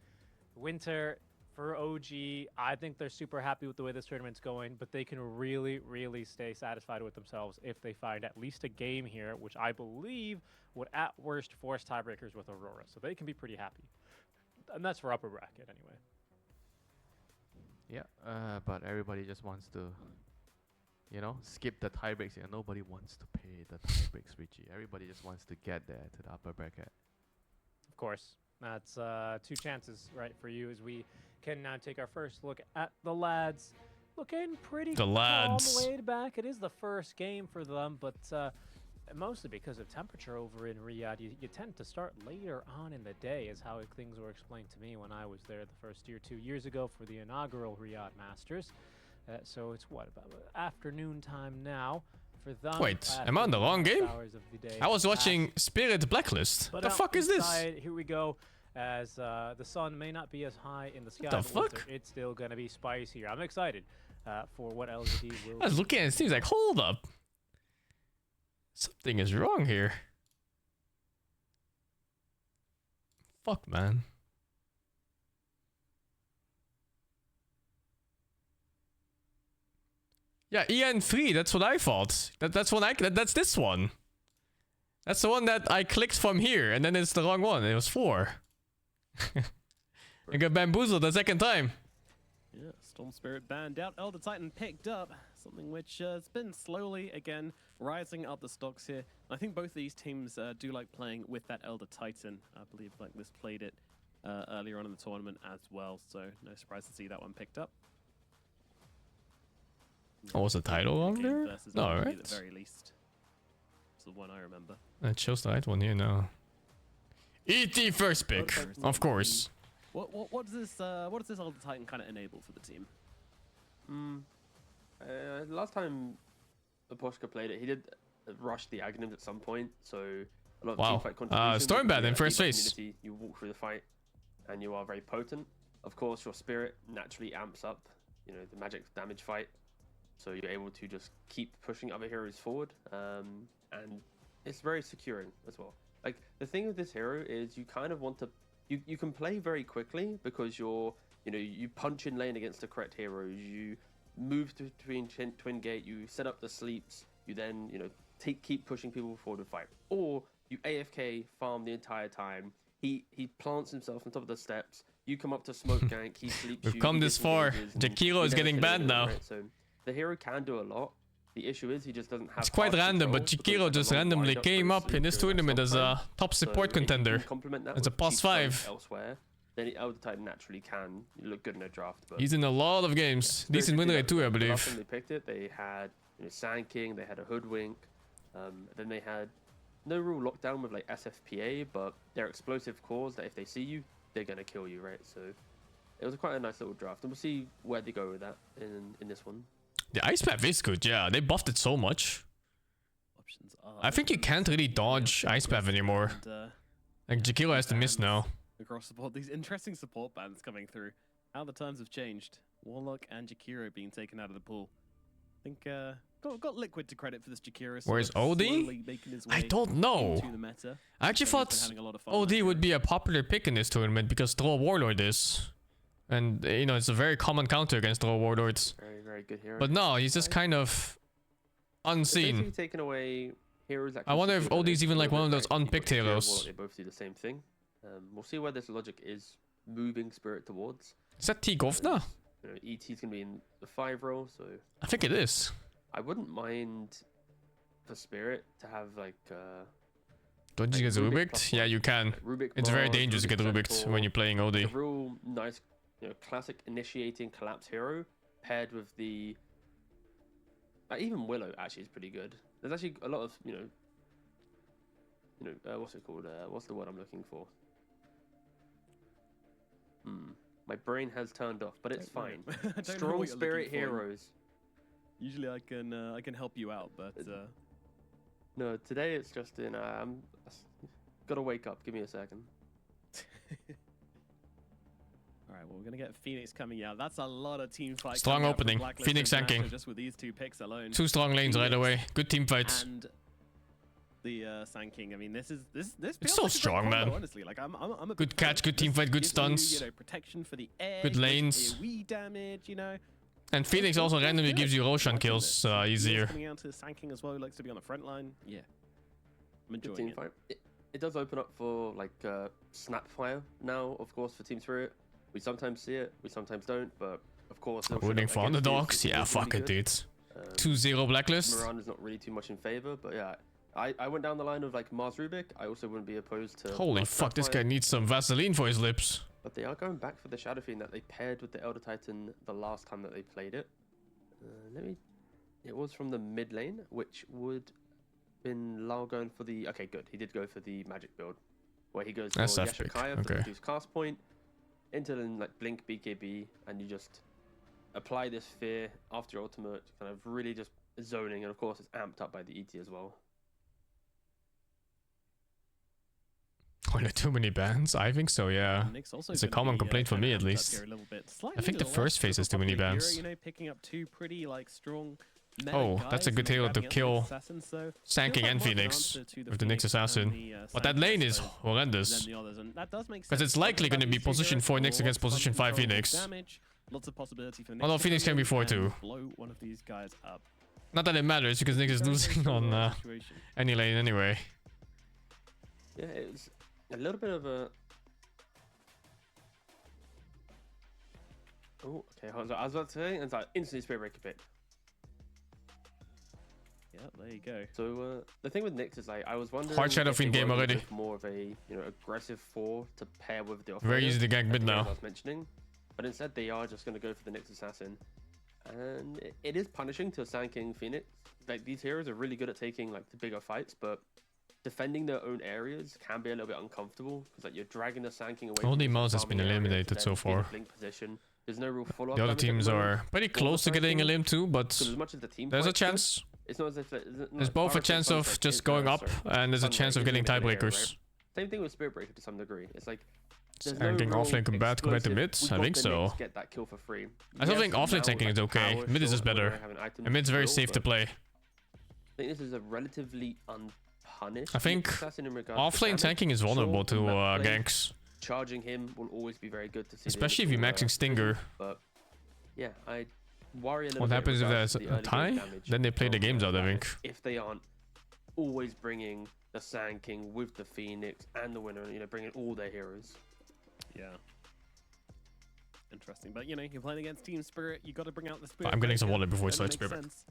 Winter for OG, I think they're super happy with the way this tournament's going, but they can really, really stay satisfied with themselves if they find at least a game here, which I believe would at worst force tiebreakers with Aurora. So they can be pretty happy. And that's for upper bracket anyway. Yeah, but everybody just wants to, you know, skip the tie breaks. And nobody wants to pay the tie breaks, Richie. Everybody just wants to get there to the upper bracket. Of course. That's 2 chances, right, for you as we can now take our first look at the lads. Looking pretty calm, laid back. It is the first game for them, but mostly because of temperature over in Riyadh, you tend to start later on in the day, is how things were explained to me when I was there the first year, 2 years ago for the inaugural Riyadh Masters. So it's what, about afternoon time now for them. Wait, am I on the wrong game? I was watching Spirit Blacklist. What the fuck is this? Here we go. As the sun may not be as high in the sky, the fuck? Winter, it's still gonna be spicier. I'm excited for what LGD will. I was looking at it, seems like, hold up, something is wrong here. Fuck, man. Yeah, EN3. That's what I thought. That's this one. That's the one that I clicked from here, and then it's the wrong one. It was 4. I got bamboozled the second time. Yeah, Storm Spirit banned out. Elder Titan picked up, something which has been slowly, again, rising up the stocks here. I think both of these teams do like playing with that Elder Titan. I believe Blacklist played it earlier on in the tournament as well, so no surprise to see that one picked up. Oh, was the title on there? No, right? At the very least. It's the one I remember. That shows the right one here now. ET first pick, of course. What does this Elder Titan kind of enable for the team? Last time Aposhka played it, he did rush the Aghanims at some point, so a lot of teamfight contribution. Stormbad in first phase. You walk through the fight, and you are very potent. Of course, your spirit naturally amps up, you know, the magic damage fight, so you're able to just keep pushing other heroes forward, and it's very securing as well. Like, the thing with this hero is you kind of want to, you can play very quickly because you punch in lane against the correct heroes, you move between Twin Gate, you set up the sleeps, you then, keep pushing people forward to fight. Or you AFK farm the entire time, he plants himself on top of the steps, you come up to smoke gank, he sleeps. We've come this far. Jakiro is getting banned now. Right? So the hero can do a lot. The issue is he just doesn't have. It's quite random, but Jakiro just randomly came up in this tournament as a top support contender. As a +5. Elsewhere, then the Elder Titan naturally can look good in a draft. But he's in a lot of games. Yeah, decent win rate too, I believe. Last time they picked it, they had Sand King, they had a Hoodwink, then they had no real lockdown with like SFPA, but they're explosive cores that if they see you, they're gonna kill you, right? So it was quite a nice little draft, and we'll see where they go with that in this one. The ice path is good, yeah. They buffed it so much. I think you can't really dodge ice path anymore. Like Jakiro has to miss now. Across the board, these interesting support bans coming through. How the times have changed. Warlock and Jakiro being taken out of the pool. I think got Liquid to credit for this Jakiro. Where's OD? I don't know. I actually thought OD would be a popular pick in this tournament because Troll Warlord is. And, you know, it's a very common counter against Troll Warlords. Very, very good hero. But no, he's just kind of unseen. Taking away heroes that I wonder if OD's even like one of those right? unpicked heroes. They both do the same thing. We'll see where this logic is moving Spirit towards. Is that T Govna? You know, ET's gonna be in the 5 role, so I think it is. I wouldn't mind for Spirit to have like don't you get Rubicked? Yeah, you can. Rubik It's very Mars, dangerous to get Rubik Rubicked Centaur. when you're playing OD. A real nice, you know, classic initiating collapse hero paired with the even Willow actually is pretty good. There's actually a lot of what's it called? What's the word I'm looking for? My brain has turned off, but it's fine. Strong spirit heroes. Usually I can help you out, but no, today it's just in. I'm gotta wake up. Give me a second. All right, well, we're gonna get Phoenix coming out. That's a lot of team fight. Strong opening. Phoenix tanking. Just with these 2 picks alone. 2 strong lanes right away. Good team fights. And the Sand King. I mean, this It's so strong, man. Honestly, like I'm a good catch, good team fight, good stunts. You know, protection for the air. Good lanes. AoE damage, you know. And Phoenix also randomly gives you Roshan kills easier. Coming out to Sand King as well, who likes to be on the front line. Yeah, I'm enjoying team it. fight. It does open up for like Snapfire now, of course, for Team Spirit. We sometimes see it, we sometimes don't, but of course. Rooting for underdogs? Yeah, fuck it, dude. 2-0 blacklist. Miranda's not really too much in favor, but yeah. I went down the line of like Mars Rubik. I also wouldn't be opposed to. Holy Mars fuck, this Snapfire. guy needs some Vaseline for his lips. But they are going back for the Shadow Fiend that they paired with the Elder Titan the last time that they played it. It was from the mid lane, which would been Lau going for the. Okay, good. He did go for the magic build, where he goes for That's epic. Yashikaya Okay. for reduced cast point, into then like blink BKB, and you just apply this fear after your ultimate, kind of really just zoning, and of course it's amped up by the ET as well. Are there too many bans? I think so, yeah. It's a common complaint for me, at least. I think the first phase has too many bans. You know, picking up 2 pretty like strong. Oh, that's a good hero to kill Sand King and Phoenix with the Nyx Assassin. But that lane is horrendous. Because it's likely going to be position 4 Nyx against position 5 Phoenix. Lots of possibility for Nyx. Although Phoenix can be 4 too. Blow one of these guys up. Not that it matters because Nyx is losing on any lane anyway. Yeah, it's a little bit of a. Oh, okay. I was about to say, it's like instantly Spirit Breaker pick. Yeah, there you go. So the thing with Nyx is like I was wondering. Hard Shadow if they Fiend game were already. More of a aggressive 4 to pair with the Offlane, Very easy to gank mid now. I was mentioning, but instead they are just going to go for the Nyx Assassin, and it is punishing to Sand King Phoenix. Like these heroes are really good at taking like the bigger fights, but defending their own areas can be a little bit uncomfortable because like you're dragging the Sand King away. Only from Mouse has been eliminated so far. Blink position. There's no real follow-up. The other teams are pretty close to getting a limb too, but as much as the team there's a fights good, chance. it's not as if There's both a chance of just going up and there's a chance of getting tiebreakers. Same thing with Spirit Breaker to some degree. It's like Tanking Offlane compared to mid? I think so. Get that kill for free. I still think Offlane tanking is okay. Mid is just better. And mid's very safe to play. I think this is a relatively unpunished. I think Offlane tanking is vulnerable to ganks. Charging him will always be very good to see. Especially if you're maxing Stinger. But yeah, I worry a little What bit happens if regards there's to the a early tie? game damage Then they play the from, games out, I think. If they aren't always bringing the Sand King with the Phoenix and the winner, bringing all their heroes. Yeah. Interesting, but you're playing against Team Spirit. You got to bring out the Spirit. I'm getting some Breaker. wallet before it Doesn't starts make Spirit. sense.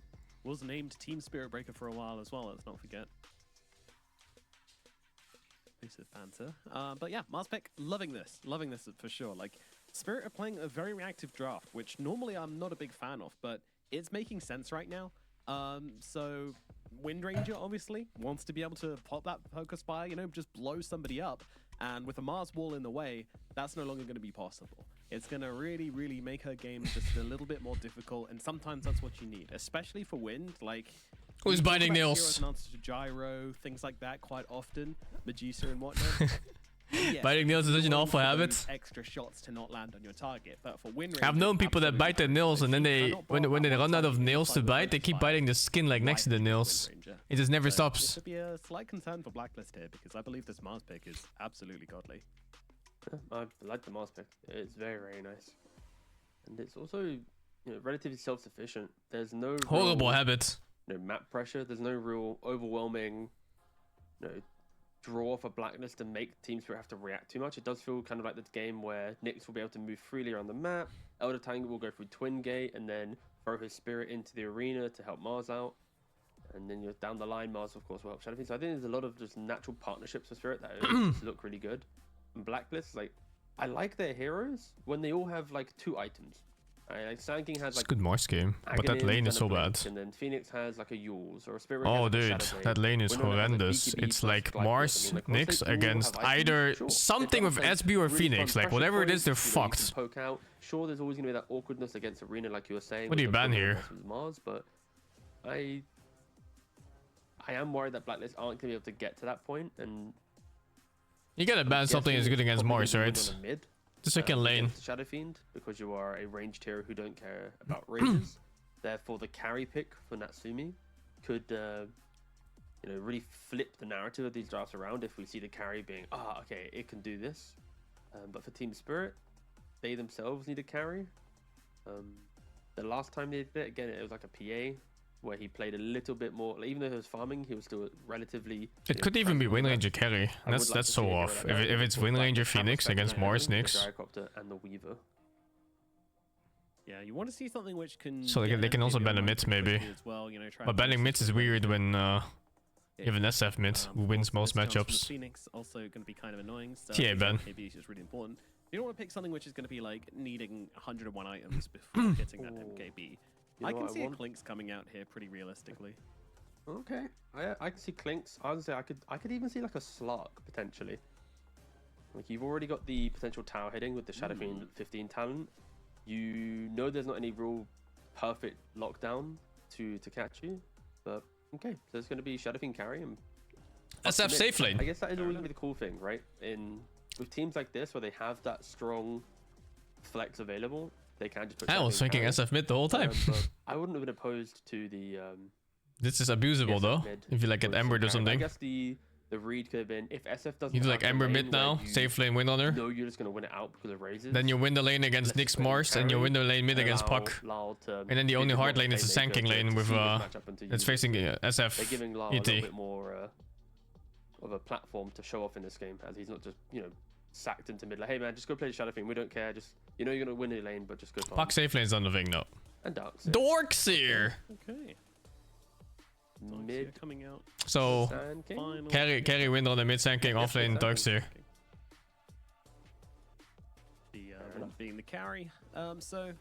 Was named Team Spirit Breaker for a while as well. Let's not forget. Exclusive banter. But yeah, Mars pick, loving this for sure. Like Spirit are playing a very reactive draft, which normally I'm not a big fan of, but it's making sense right now. So Wind Ranger obviously wants to be able to pop that focus fire, just blow somebody up. And with a Mars wall in the way, that's no longer going to be possible. It's going to really, really make her game just a little bit more difficult. And sometimes that's what you need, especially for Wind. Like, who's biting nails? Heroes and answers to Gyro, things like that quite often. Medusa and whatnot. Yeah, Biting nails is such an you're awful for habit. those extra shots to not land on your target, but for win rate, I've known people that bite their nails and then they, cannot when block they that run out of one-sided nails to inside bite, they keep fire biting the skin like next to the right into nails. Wind Ranger. It just never So this stops. would be a slight concern for Blacklist here because I believe this Mars pick is absolutely godly. I like the Mars pick. It's very, very nice. And it's also relatively self-sufficient. There's no Horrible real, habit. map pressure. There's no real overwhelming draw for Blacklist to make Team Spirit have to react too much. It does feel kind of like the game where Nyx will be able to move freely around the map. Elder Tango will go through Twin Gate and then throw his Spirit into the arena to help Mars out. And then you're down the line, Mars of course will help Shadowfiend. So I think there's a lot of just natural partnerships with Spirit that just look really good. And Blacklist, like, I like their heroes when they all have like 2 items. Like SingSing has It's like a good Mars game, but that lane is so bad. And then Phoenix has like a Yules or a Spirit. Oh has, like, a dude, Shadow that Blade. lane is Winona has, like, horrendous. BKB It's plus like Glide Mars, Force. I mean, like, once Nyx they all against have items, either sure, something it with does make SB or really Phoenix. fun Like pressure whatever it is, points, they're you can fucked. poke out. Sure, there's always going to be that awkwardness against Arena, like you were saying. What do you with the ban here? versus Mars, but I am worried that Blacklist aren't going to be able to get to that point, and You gotta ban something as good against Mars, right? The second lane. Shadowfiend, because you are a ranged hero who don't care about ranges. Therefore, the carry pick for Natsumi could, really flip the narrative of these drafts around if we see the carry being, okay, it can do this. But for Team Spirit, they themselves need a carry. The last time they did it, again, it was like a PA where he played a little bit more. Like, even though he was farming, he was still relatively. It could even be Wind Ranger carry. That's so off. If it's Wind Ranger Phoenix against Mars Nyx. The Gyrocopter and the Weaver. Yeah, you want to see something which can. So they can also ban a mid maybe. As well, But banning mids is weird when you have an SF mid who wins most matchups. Phoenix also going to be kind of annoying. So TA ban. KB is just really important. You don't want to pick something which is going to be like needing 101 items before hitting that MKB. I can see a Clinks coming out here pretty realistically. Okay, I can see Clinks. I would say I could even see like a Slark potentially. Like you've already got the potential tower hitting with the Shadowfiend 15 talent. You know there's not any real perfect lockdown to catch you, but okay, so it's going to be Shadowfiend carry and SF safe lane. I guess that is always going to be the cool thing, right? With teams like this where they have that strong flex available, they can just put I was thinking SF mid the whole time. But I wouldn't have been opposed to the this is abusable though. If you like get Ember or I something. guess the read could have been if SF doesn't. You do have like the Ember lane mid now, where you safe lane win on her. know you're just gonna win it out because of raises. Then you win the lane against Nyx Mars, and you win the lane mid against Puck. And then the only hard lane is the SingSing lane with that's facing SF. They're giving Lyle a little bit more of a platform to show off in this game, as he's not just sacked into mid. Like, hey man, just go play the Shadowfiend. We don't care. Just you're gonna win the lane, but just go. Puck safe lane's on the thing now. And Darkseer. Dorkseer. Okay. Mid coming out. So carry win on the mid SingSing, offlane Darkseer. The being the carry. So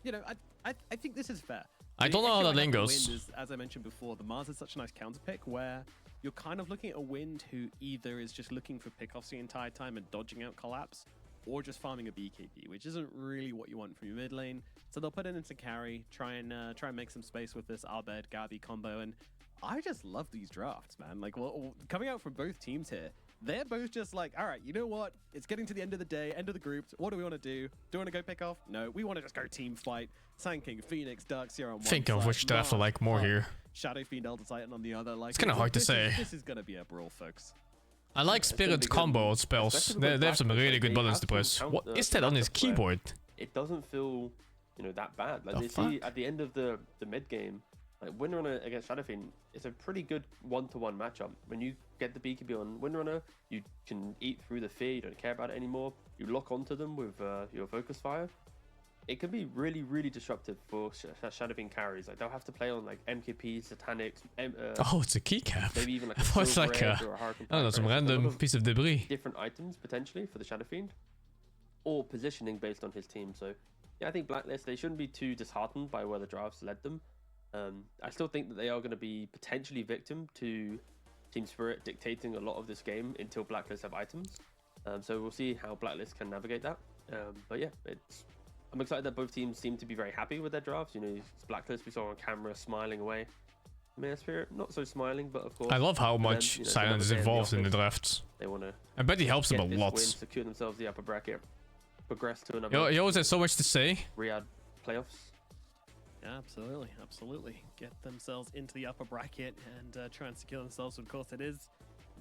I think this is fair. I don't know how that lane goes. As I mentioned before, the Mars is such a nice counter pick where you're kind of looking at a Wind who either is just looking for pickoffs the entire time and dodging out collapse, or just farming a BKB, which isn't really what you want from your mid lane. So they'll put it into carry, try and make some space with this Abed Gabi combo, and I just love these drafts, man. Like, coming out from both teams here, they're both just like, all right, you know what? It's getting to the end of the day, end of the groups. What do we want to do? Do we want to go pick off? No, we want to just go team fight. SingSing, Phoenix, Darkseer on one Think of side, which draft I like more here. Shadowfiend, Elder Titan on the other. Like, it's kind of hard to say. This is gonna be a brawl, folks. I like Spirit's combo spells. They have some really good buttons to press. What is that on his keyboard? It doesn't feel, that bad. Like, they see at the end of the mid game, like Windrunner against Shadowfiend, it's a pretty good one-to-one matchup. When you get the BKB on Windrunner, you can eat through the fear. You don't care about it anymore. You lock onto them with your focus fire. It can be really, really disruptive for Shadowfiend carries. Like they'll have to play on like MKP, Satanics. Oh, it's a keycap. Maybe even like I thought it's like I don't know, some random piece of debris. Different items potentially for the Shadowfiend, or positioning based on his team. So yeah, I think Blacklist, they shouldn't be too disheartened by where the drafts led them. I still think that they are going to be potentially victim to Team Spirit dictating a lot of this game until Blacklist have items. So we'll see how Blacklist can navigate that. But yeah, I'm excited that both teams seem to be very happy with their drafts. Blacklist we saw on camera smiling away. Mare Spirit, not so smiling, but of course. I love how for them, much you know, silence is another day in the involved in the office. drafts. They want to. I bet he helps them a Win, lot. secure themselves the upper bracket, progress to another. He always has so much to say. Riyadh playoffs. Yeah, absolutely, absolutely. Get themselves into the upper bracket and try and secure themselves. Of course, it is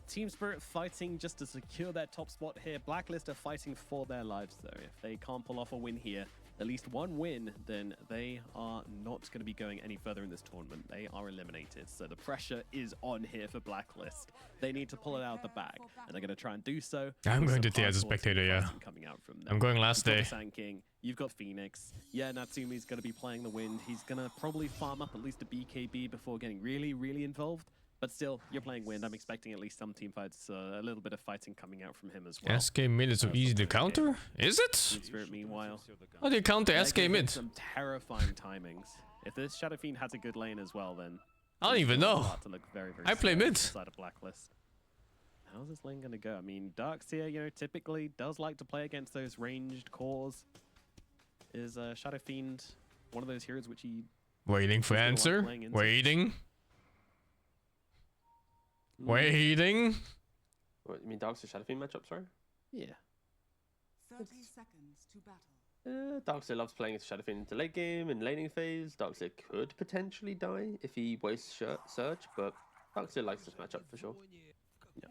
Team Spirit fighting just to secure that top spot here. Blacklist are fighting for their lives, though. If they can't pull off a win here, at least one win, then they are not going to be going any further in this tournament. They are eliminated. So the pressure is on here for Blacklist. They need to pull it out of the bag, and they're going to try and do so. I'm with going some to TI as a hardcore spectator, yeah. fighting coming out from them. I'm going last You've day. got the Sand King, you've got Phoenix. Yeah, Natsumi's going to be playing the Wind. He's going to probably farm up at least a BKB before getting really, really involved. But still, you're playing Wind. I'm expecting at least some team fights, a little bit of fighting coming out from him as well. SK mid is so easy to counter? Is it? Team Spirit, meanwhile, How do you counter they're SK gonna get mid? some terrifying timings. If this Shadow Fiend has a good lane as well, then I don't even know. start to look very, very I play scary mid. inside of Blacklist. How's this lane going to go? I mean, Dark's here, you know, typically does like to play against those ranged cores. Is Shadow Fiend one of those heroes which he... Waiting for He's gonna like answer. playing into. Waiting. Waiting. What, you mean Dark's a Shadow Fiend matchup, sorry? Yeah. 30 seconds to battle. Darkseid loves playing as Shadow Fiend into late game and laning phase. Darkseid could potentially die if he wastes Surge, but Darkseid likes this matchup for sure. Yeah.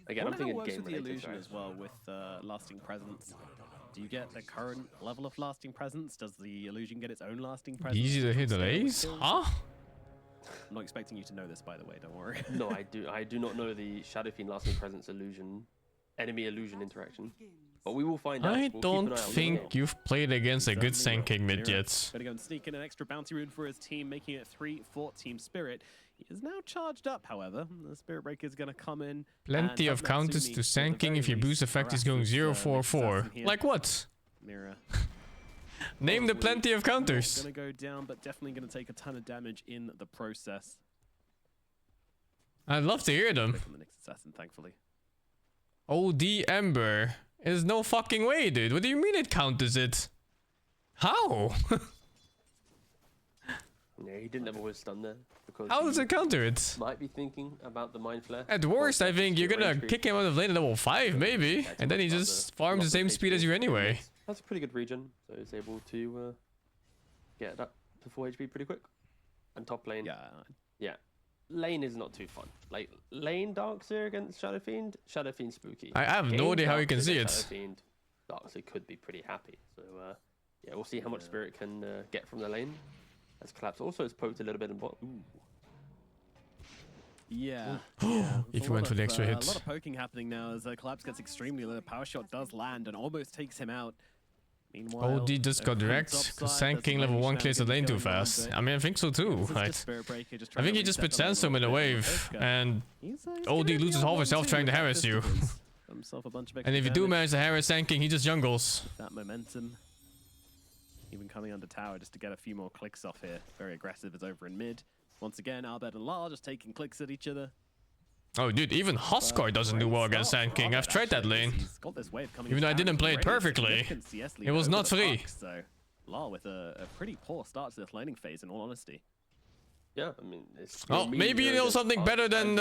Again, I I'm wonder how thinking it works game with the related. illusion Sorry. as well with lasting presence. Do you get the current level of lasting presence? Does the illusion get its own lasting presence? Easy to hit the Scale with lays? kills? Huh? I'm not expecting you to know this, by the way. Don't worry. No, I do not know the Shadow Fiend lasting presence illusion, enemy illusion interaction. But we will find out. I We'll keep an don't eye out. think you've played against a good Certainly Sand King mid Mira yet. Gonna go and sneak in an extra bounty rune for his team, making it 3 for Team Spirit. He is now charged up, however. The Spirit Breaker is going to come in. Plenty and of counters Natsumi, to at Sand the King very if your least, boost effect is going harasses, 0-4-4. Assassin here. Like what? Mira. Name the plenty of counters. Going to go down, but definitely going to take a ton of damage in the process. I'd love to hear them. Click on the next assassin, thankfully. OD Ember. There's no fucking way, dude. What do you mean it counters it? How? Yeah, he didn't have a whiz stun there because How does he it counter it? might be thinking about the Mind Flare. At worst, I think you're gonna range creep. kick him out of lane at level 5, maybe. That's And then he not just farms the same speed as you anyway. That's a pretty good region, so he's able to get up to 4 HP pretty quick. And top lane, yeah. Lane is not too fun. Like lane Darkseer against Shadow Fiend spooky. I have no Game idea how you can Darkseer see against it. Shadow Fiend, Darkseer could be pretty happy. So yeah, we'll see how much Spirit can get from the lane. As Collapse also is poked a little bit in bot. Ooh. Yeah. If you went for the extra A hit. lot of poking happening now as Collapse gets extremely low. Power Shot does land and almost takes him out. Meanwhile, OD just got direct because Sand King level 1 clears the lane too fast. I mean, I think so too. Right? I think he just puts Sandstorm in a wave and OD loses half his health trying to harass you. And if you do manage to harass Sand King, he just jungles. That momentum. Even coming under tower just to get a few more clicks off here. Very aggressive is over in mid. Once again, Albert and Lar just taking clicks at each other. Oh, dude, even Huskar doesn't do well against Sand King. I've tried that lane. Even though I didn't play it perfectly. It was not free. So, Lar with a pretty poor start to this laning phase, in all honesty. Yeah, I mean, it's Oh, maybe you know something better than,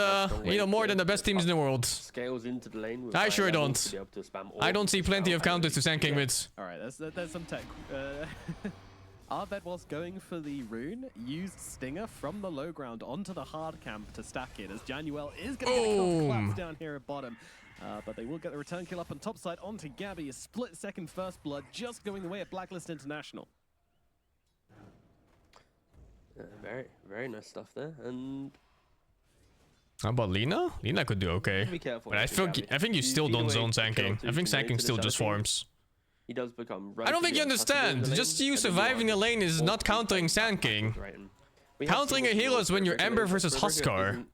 you know, more than the best teams in the world. Scales into the lane with I high sure level don't. to be able to spam all I don't see the plenty spell of counters to Sand King Yeah. mids. Alright, there's some tech. Arbed was going for the rune, used Stinger from the low ground onto the hard camp to stack it, as Januel is going to get a kill collapse down here at bottom. But they will get the return kill up on top side onto Gabby, a split second first blood, just going the way at Blacklist International. Very, very nice stuff there. And How about Lina? Lina could do okay. Be careful But I think you still don't zone Sand King. I think Sand King still just farms. he does become. I don't think you understand. Just you surviving the lane is not countering Sand King. Countering a hero is when you're Ember versus Huskar.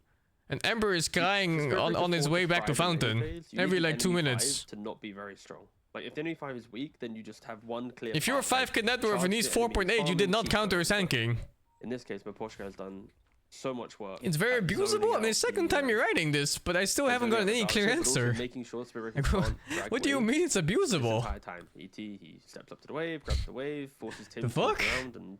And Ember is crying on his way back to Fountain every like 2 minutes. To not be very strong. Like if the enemy 5 is weak, then you just have one clear. If you're a 5k net worth and he's 4.8, you did not counter a Sand King. In this case, Maposhka has done so much work. It's very abusable. I mean, second time you're writing this, but I still haven't gotten any clear answer. Making sure Spirit can't drag What do you wave mean it's this abusable? entire time. ET, he steps up to the wave, grabs the wave, forces Tim The to walk fuck? around, and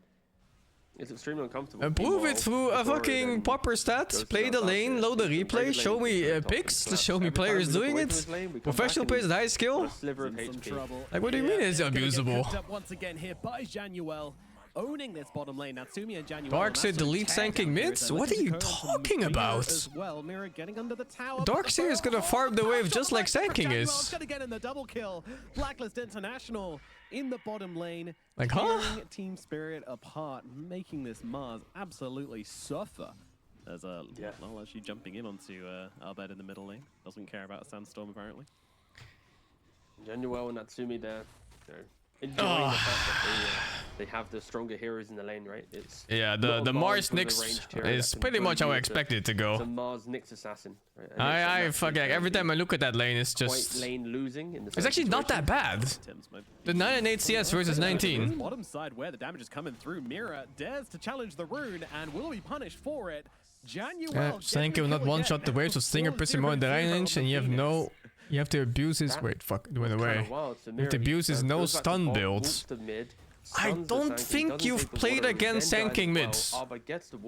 It's extremely uncomfortable. Prove it through a Meanwhile, fucking then proper goes stats, to play the North lane, Africa, load the takes some replay, great show lane, me takes some top pics, class. show me Every time players we look doing away from it. his lane, we come Professional back players and with high he's skill. got a sliver of In some HP. trouble. Like, what do you mean it's Gonna get abusable? cooked up once again here by Januel, owning this bottom lane. Natsumi and Januel. Darkseid delete sanking mids? What are you talking about? As well, Mira getting under the tower. Darkseid is gonna farm the wave just like sanking is. Gonna get in the double kill. Blacklist International in the bottom lane. Like, huh? Tearing Team Spirit apart, making this Mars absolutely suffer. There's a Lol actually jumping in onto Albed in the middle lane. Doesn't care about a sandstorm apparently. Januel and Natsumi there. They're enjoying the fact that they have the stronger heroes in the lane, right? It's Yeah, the Mars Nyx is pretty much how I expected it to go. It's a Mars Nyx assassin. Right? And it's I a fuck Natsumi every time I look at that lane, it's quite just. lane losing in the It's actually not that bad. The 9 and 8 CS versus 19. Bottom side where the damage is coming through. Mira dares to challenge the rune and will be punished for it. Januel. Sanky will not one shot the waves with Stinger pressing more in the range, and you have no. You have to abuse his. Wait, fuck, it went away. You have to abuse his no stun builds. I don't think you've played against Sanking mids.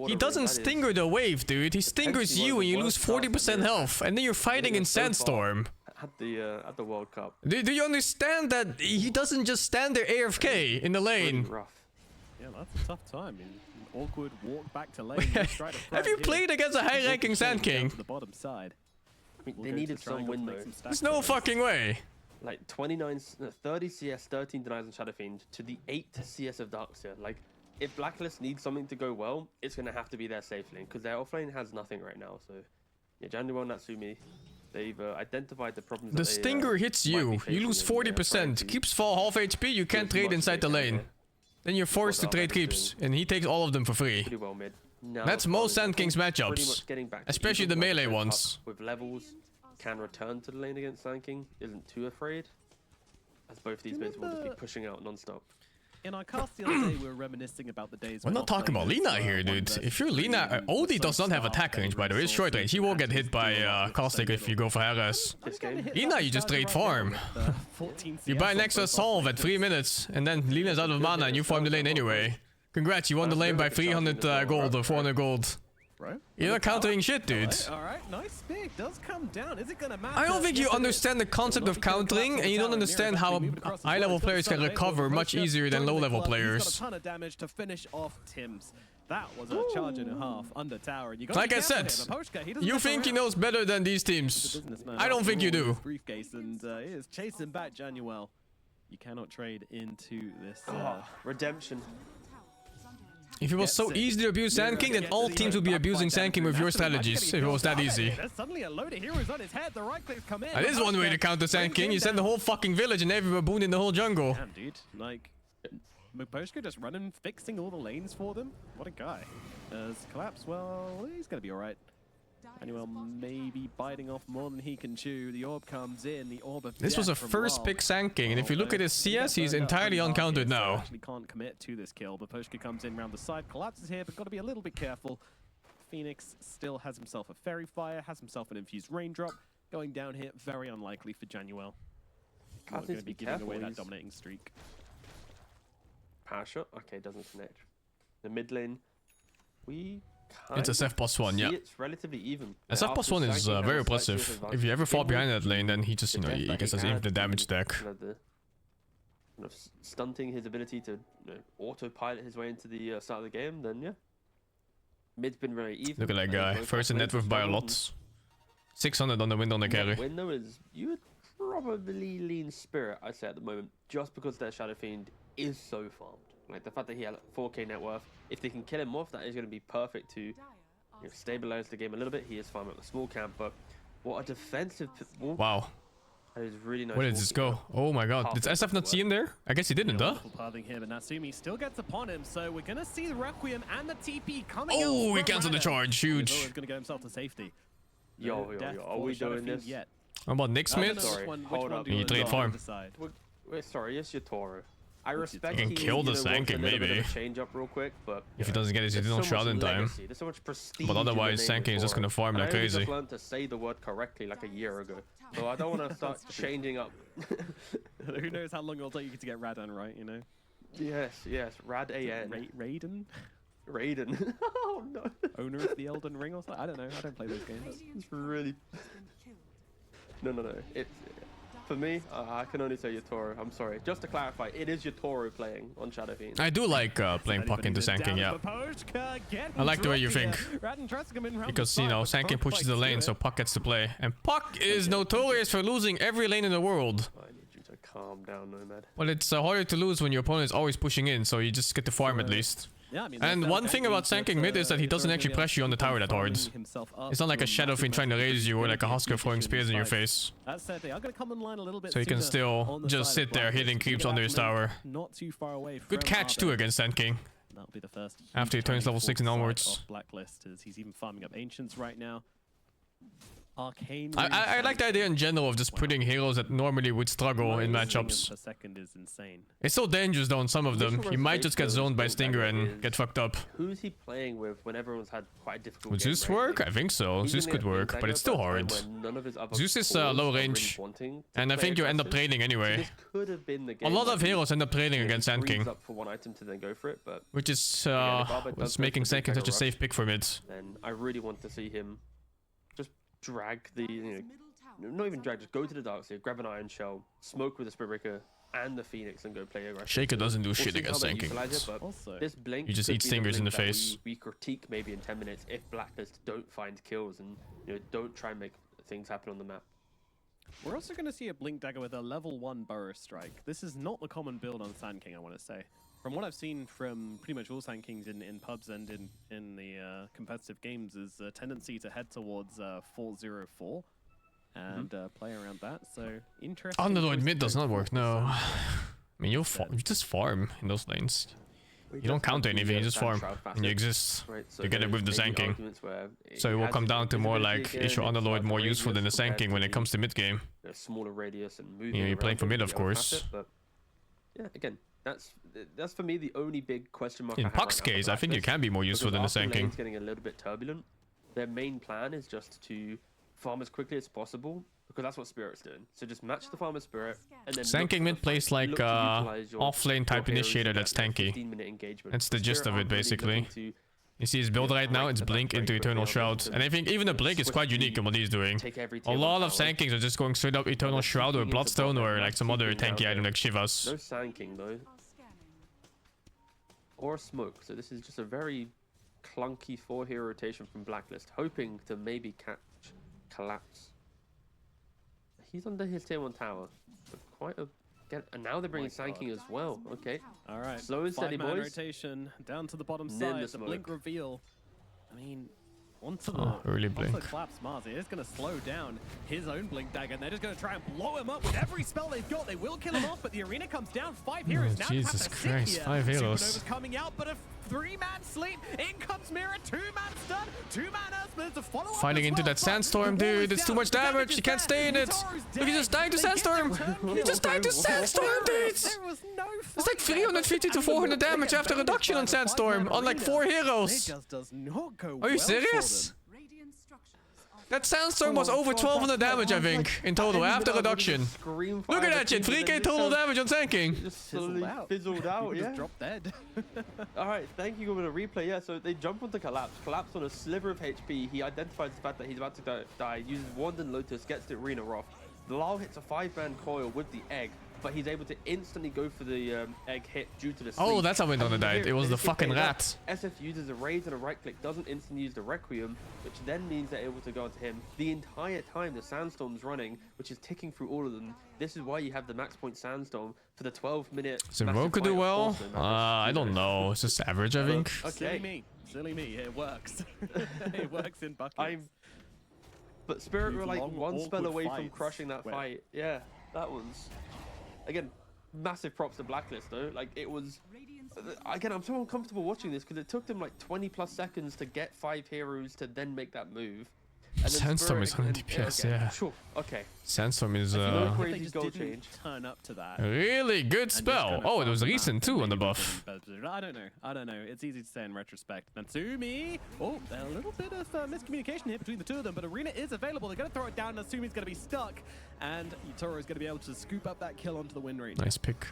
He doesn't stinger the wave, dude. He stingers you and you lose 40% health, and then you're fighting in Sandstorm. At the World Cup. Do you understand that he doesn't just stand there AFK in the lane? Yeah, that's a tough time. An awkward walk back to lane. Have you played against a high-ranking Sand King? The bottom side. I mean, they needed some win though. There's no fucking way. Like 30 CS, 13 denies on Shadow Fiend to the 8 CS of Darkseer. Like, if Blacklist needs something to go well, it's gonna have to be their safe lane because their offlane has nothing right now. So, yeah, Januel and Natsumi, they've identified the problems. The stinger hits you. You lose 40%. Keeps fall half HP. You can't trade inside the lane. Then you're forced to trade creeps, and he takes all of them for free. Pretty well mid. That's most Sand King's matchups, especially the melee ones. With levels, can return to the lane against Sand King, isn't too afraid, as both these mids will just be pushing out non-stop. In our cast the other day, we were reminiscing about the days. We're not talking about Lina here, dude. If you're Lina, Odie does not have attack range, by the way. It's short range. He won't get hit by Caustic if you go for Harris. Lina, you just trade farm. You buy an extra solve at 3 minutes, and then Lina's out of mana and you farm the lane anyway. Congrats, you won the lane by 300 gold or 400 gold. Right. You're not countering shit, dude. Alright, nice speed does come down. Is it gonna matter? I don't think you understand the concept of countering, and you don't understand how high-level players can recover much easier than low-level players. He's got a ton of damage to finish off Tim's. That was a charge and a half under tower. And you like I said, you think he knows better than these teams. I don't think you do. Briefcase and he is chasing back Januel. You cannot trade into this. Redemption. If it was so easy to abuse Sand King, then all teams would be abusing Sand King with your strategies, if it was that easy. There's suddenly a load of heroes on his head. The right clicks come in. That is one way to counter Sand King. You send the whole fucking village and every baboon in the whole jungle. Damn, dude. Like, Muposhka just running, fixing all the lanes for them. What a guy. As Collapse, well, he's gonna be alright. Manuel maybe biting off more than he can chew. The orb comes in. The orb of This was a first pick Sand King, and if you look at his CS, he's entirely uncountered now. Actually can't commit to this kill. Muposhka comes in around the side, collapses here, but got to be a little bit careful. Phoenix still has himself a Fairy Fire, has himself an infused Raindrop. Going down here, very unlikely for Januel. Not going to be giving away that dominating streak. Power shot. Okay, doesn't connect. The mid lane, it's a SF plus 1, yeah. It's relatively even. SF plus 1 is very impressive. If you ever fall behind that lane, then he just, he gets us infinite damage deck. Stunting his ability to autopilot his way into the start of the game, then yeah. Mid's been very even. Look at that guy. First in net worth by a lot. 600 on the win on the carry. Win though is, you would probably lean Spirit, I'd say at the moment, just because their Shadow Fiend is so farmed. Like the fact that he had 4k net worth, if they can kill him off, that is going to be perfect to stabilize the game a little bit. He is farming up the small camp, but what a defensive... Wow. That is really nice. Where did this go? Oh my god. Did SF not see him there? I guess he didn't, huh? Here, but Natsumi still gets upon him, so we're going to see the Requiem and the TP coming out. Oh, he canceled the charge. Huge. He's going to get himself to safety. Yo, are we doing this? How about Nyx mid? Hold up. You trade farm. Wait, sorry, yes, you're Toro. I respect he can kill the Sand King, maybe. Change up real quick, but if he doesn't get his additional shot in time. There's so much prestige. But otherwise, Sand King is just gonna farm like crazy. I just learned to say the word correctly like a year ago, so I don't want to start changing up. Who knows how long it'll take you to get Radan right, you know? Yes, Rad-A-N. Raiden? Raiden. Oh no. Owner of the Elden Ring or something? I don't know. I don't play those games. It's really. No. It's for me. I can only say Yotaro. I'm sorry. Just to clarify, it is Yotaro playing on Shadow Fiend. I do like playing Puck into Sanking, yeah. I like the way you think. Because, you know, Sanking pushes the lane, so Puck gets to play. And Puck is notorious for losing every lane in the world. I need you to calm down, Nomad. Well, it's harder to lose when your opponent is always pushing in, so you just get to farm at least. Yeah, I mean, and one thing about Sanking mid is that he doesn't actually pressure you on the tower that hard. It's not like a Shadow Fiend trying to raise you or like a Husker throwing spears in your face. So you can still just sit there hitting creeps under his tower. Not too far away. Good catch too against Sanking. That'll be the first after he turns level 6 and onwards. Blacklist as he's even farming up Ancients right now. Arcane. I like the idea in general of just putting heroes that normally would struggle in matchups. Per second is insane. It's so dangerous though on some of them. You might just get zoned by Stinger and get fucked up. Who's he playing with when everyone's had quite a difficult Would game, Zeus right? work? Like, I think so. Zeus could work, but it's still hard. Zeus is low range, and I think you end up trading anyway. A lot of heroes end up trading against Sand King, for one item to then go for it, but which is what's making Sanking such a safe pick for mid. Then I really want to see him just drag the, not even drag, just go to the Dark Sea, grab an Iron Shell, smoke with the Spirit Breaker and the Phoenix and go play aggressive. Shaker doesn't do shit against Sand King. This blink You just eat stingers in the face. We critique maybe in 10 minutes if Blacklist don't find kills and don't try and make things happen on the map. We're also going to see a Blink Dagger with a level 1 Burrow Strike. This is not the common build on Sand King, I want to say. From what I've seen from pretty much all Sand Kings in pubs and in the competitive games is a tendency to head towards 4-0-4 and play around that. So interesting. Underlord mid does not work, no. I mean, you just farm in those lanes. You don't counter anything, you just farm and you exist. You get it with the Sand King. So it will come down to more like, is your Underlord more useful than the Sand King when it comes to mid game? Smaller radius and moving. You're playing for mid, of course. But yeah, again, that's for me the only big question mark. In Puck's case, I think you can be more useful than the Sand King. Getting a little bit turbulent. Their main plan is just to farm as quickly as possible because that's what Spirit's doing. So just match the farmer Spirit and then Sand King mid plays like off-lane type initiator that's tanky. That's the gist of it basically. You see his build right now, it's Blink into Eternal Shroud. And I think even the Blink is quite unique in what he's doing. A lot of Sand Kings are just going straight up Eternal Shroud or Bloodstone or like some other tanky item like Shivas. No Sand King though. Or Smoke. So this is just a very clunky 4-hero rotation from Blacklist, hoping to maybe catch Collapse. He's under his tier 1 tower. But quite a... And now they're bringing Sand King as well. Okay. All right. Slow and steady, boys. Rotation down to the bottom side. The Blink reveal. I mean, onto the early Blink. Collapse Mars, it is going to slow down his own Blink Dagger, and they're just going to try and blow him up with every spell they've got. They will kill him off, but the arena comes down. 5 heroes now. Jesus Christ, 5 heroes. Supernova's coming out, but a 3-man sleep. In comes Mirror, 2-man stun, 2-man Earthman to follow up. Fighting into that Sandstorm, dude. It's too much damage. You can't stay in it. Look, he just died to Sandstorm. He just died to Sandstorm, dude. It's like 350 to 400 damage after reduction on Sandstorm on like 4 heroes. Are you serious? That Sandstorm was over 1200 damage, I think, in total after reduction. Look at that shit, 3k total damage on Sand King. Just slowly fizzled out, yeah. Just dropped dead. Alright, thank you for the replay. Yeah, so they jump onto Collapse. Collapse on a sliver of HP. He identifies the fact that he's about to die, uses Wand and Lotus, gets the arena off. Lal hits a 5-man coil with the egg, but he's able to instantly go for the egg hit due to the sleep. Oh, that's how Windona died. It was the fucking rat. SF uses a raise and a right click, doesn't instantly use the Requiem, which then means they're able to go onto him. The entire time the Sandstorm's running, which is ticking through all of them. This is why you have the max point Sandstorm for the 12-minute. Does Roka do well? I don't know. It's just average, I think. Okay. Silly me. It works. It works in buckets. But Spirit were like one spell away from crushing that fight. Yeah, that was... Again, massive props to Blacklist though. Like it was... Again, I'm so uncomfortable watching this because it took them like 20+ seconds to get 5 heroes to then make that move. Sandstorm is 100 DPS, yeah. Sure, okay. Sandstorm is crazy goal change. Turn up to that. Really good spell. Oh, it was recent too on the buff. I don't know. It's easy to say in retrospect. Natsumi. Oh, a little bit of miscommunication here between the two of them, but Arena is available. They're going to throw it down. Natsumi's going to be stuck, and Yutaro is going to be able to scoop up that kill onto the win rate. Nice pick.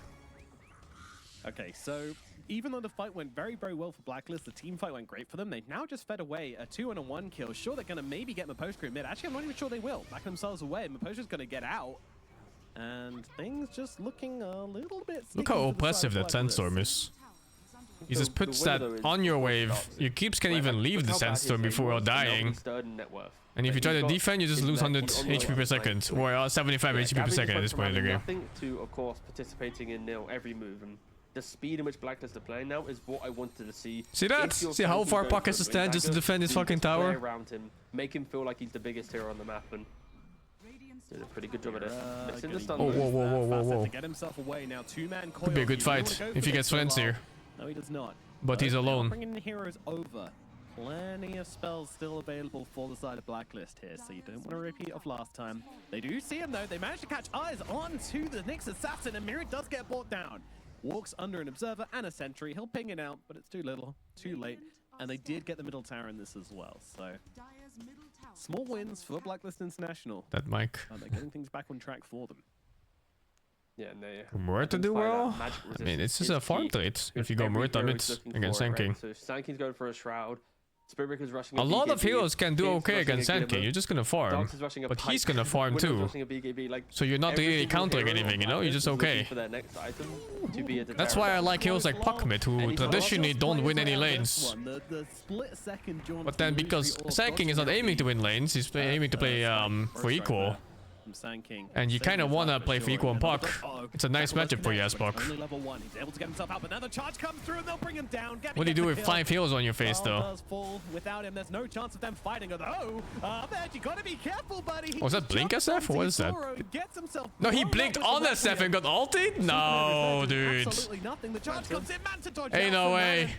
Okay, so even though the fight went very, very well for Blacklist, the team fight went great for them. They've now just fed away a 2-on-1 kill. Sure, they're going to maybe get Miposhka in mid. Actually, I'm not even sure they will. Back themselves away. Miposhka's going to get out. And things just looking a little bit... Look how oppressive that sandstorm is. He just puts that on your wave. Your keeps can't even leave the sandstorm before dying. And if you try to defend, you just lose 100 HP per second. Or 75 HP per second at this point in the game. Nothing to, of course, participating in every move. And the speed in which Blacklist are playing now is what I wanted to see. See that? See how far Puck has to stand just to defend his fucking tower? Around him, make him feel like he's the biggest hero on the map. And did a pretty good job at it. Oh, whoa. To get himself away now, two-man Could be a good fight if he gets friends here. No, he does not. But he's alone. Bringing the heroes over. Plenty of spells still available for the side of Blacklist here, so you don't want to repeat of last time. They do see him though. They managed to catch eyes onto the Nyx assassin, and Mirror does get brought down. Walks under an observer and a sentry. He'll ping it out, but it's too little, too late. And they did get the middle tower in this as well. So small wins for Blacklist International. That mic. They're getting things back on track for them. Yeah, no, Muerta do well? I mean, it's just a farm trade if you go Muerta mid against SingSing. So SingSing's going for a shroud. Spiritbreaker's rushing a lot of heroes can do okay against SingSing. You're just gonna farm. But he's gonna farm too. So you're not really countering anything, you know? You're just okay. That's why I like heroes like Puck mid, who traditionally don't win any lanes. But then because SingSing is not aiming to win lanes, he's aiming to play for equal. And you kind of want to play for equal and Puck. It's a nice matchup for you as Puck. What do you do with 5 heals on your face though? Without him, there's no chance of them fighting. Although, you gotta be careful, buddy. Was that Blink SF? What is that? No, he blinked on SF and got ulted? No, dude. Absolutely nothing. The charge comes in, man to dodge. Ain't no way.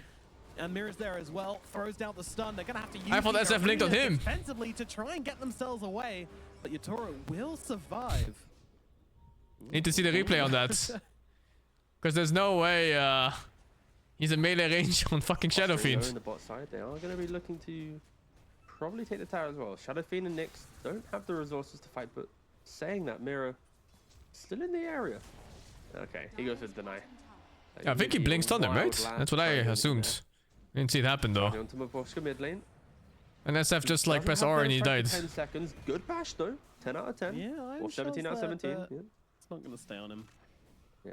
And Mirror's there as well. Throws down the stun. They're gonna have to use I thought SF blinked on him. Defensively to try and get themselves away. But Yatoro will survive. Need to see the replay on that. Because there's no way he's in melee range on fucking Shadow Fiend. On the bot side, they are going to be looking to probably take the tower as well. Shadow Fiend and Nyx don't have the resources to fight, but saying that, Mirror still in the area. Okay, he goes for the deny. I think he blinks on him, right? That's what I assumed. Didn't see it happen though. Mid lane. And SF just like press R and he died. 10 seconds. Good bash though. 10 out of 10. Yeah, or 17 out of 17. Yeah. It's not going to stay on him. Yeah.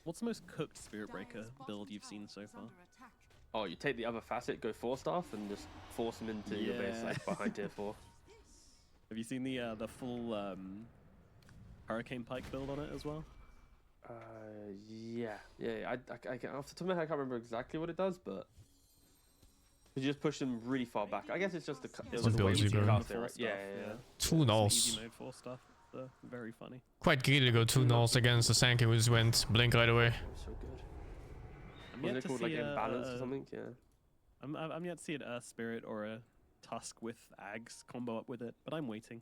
What's the most cooked Spirit Breaker build you've seen so far? Oh, you take the other facet, go 4-staff, and just force him into your base like behind tier 4. Have you seen the full Hurricane Pike build on it as well? Yeah. I can, off the top of my head, I can't remember exactly what it does, but you just push them really far back. I guess it's just the way you cast it, right? Yeah. 2 nulls. Easy mode 4 stuff. Very funny. Quite greedy to go 2 nulls against the SingSing, who just went blink right away. So good. Wasn't it called like Imbalance or something? Yeah. I'm yet to see an Earth Spirit or a Tusk with Ags combo up with it, but I'm waiting.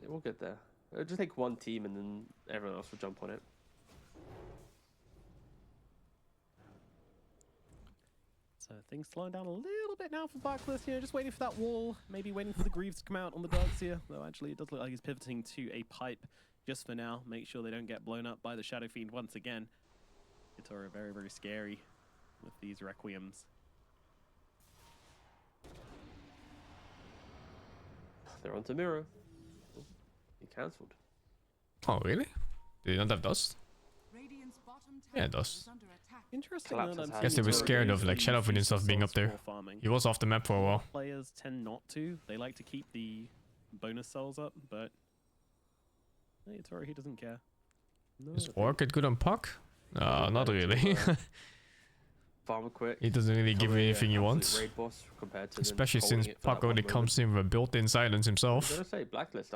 Yeah, we'll get there. It'll just take one team and then everyone else will jump on it. So things slowing down a little bit now for Blacklist here, just waiting for that wall, maybe waiting for the Greaves to come out on the dogs here, though actually it does look like he's pivoting to a pipe just for now, make sure they don't get blown up by the Shadow Fiend once again. Yatoro very, very scary with these Requiems. They're onto Mirror. He cancelled. Oh, really? Did he not have dust? Yeah, it does. Interesting. I guess they were scared of like Shadow Fiend and stuff being up there. He was off the map for a while. Players tend not to. They like to keep the bonus souls up, but Yatoro, he doesn't care. No, is Orchid good on Puck? Not really. Farm quick. He doesn't really give you anything you want. Especially since Puck only comes in with a built-in silence himself. I'm gonna say Blacklist,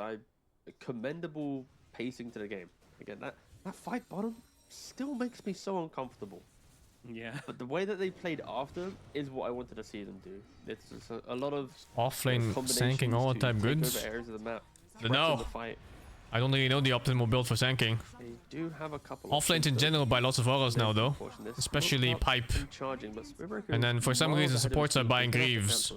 commendable pacing to the game. Again, that fight bottom still makes me so uncomfortable. Yeah. But the way that they played after is what I wanted to see them do. It's just a lot of Offlane SingSing all the time goods. No. I don't really know the optimal build for SingSing. They do have a couple. Offlanes in general buy lots of auras now though. Especially Pipe. And then for some reason supports are buying Greaves.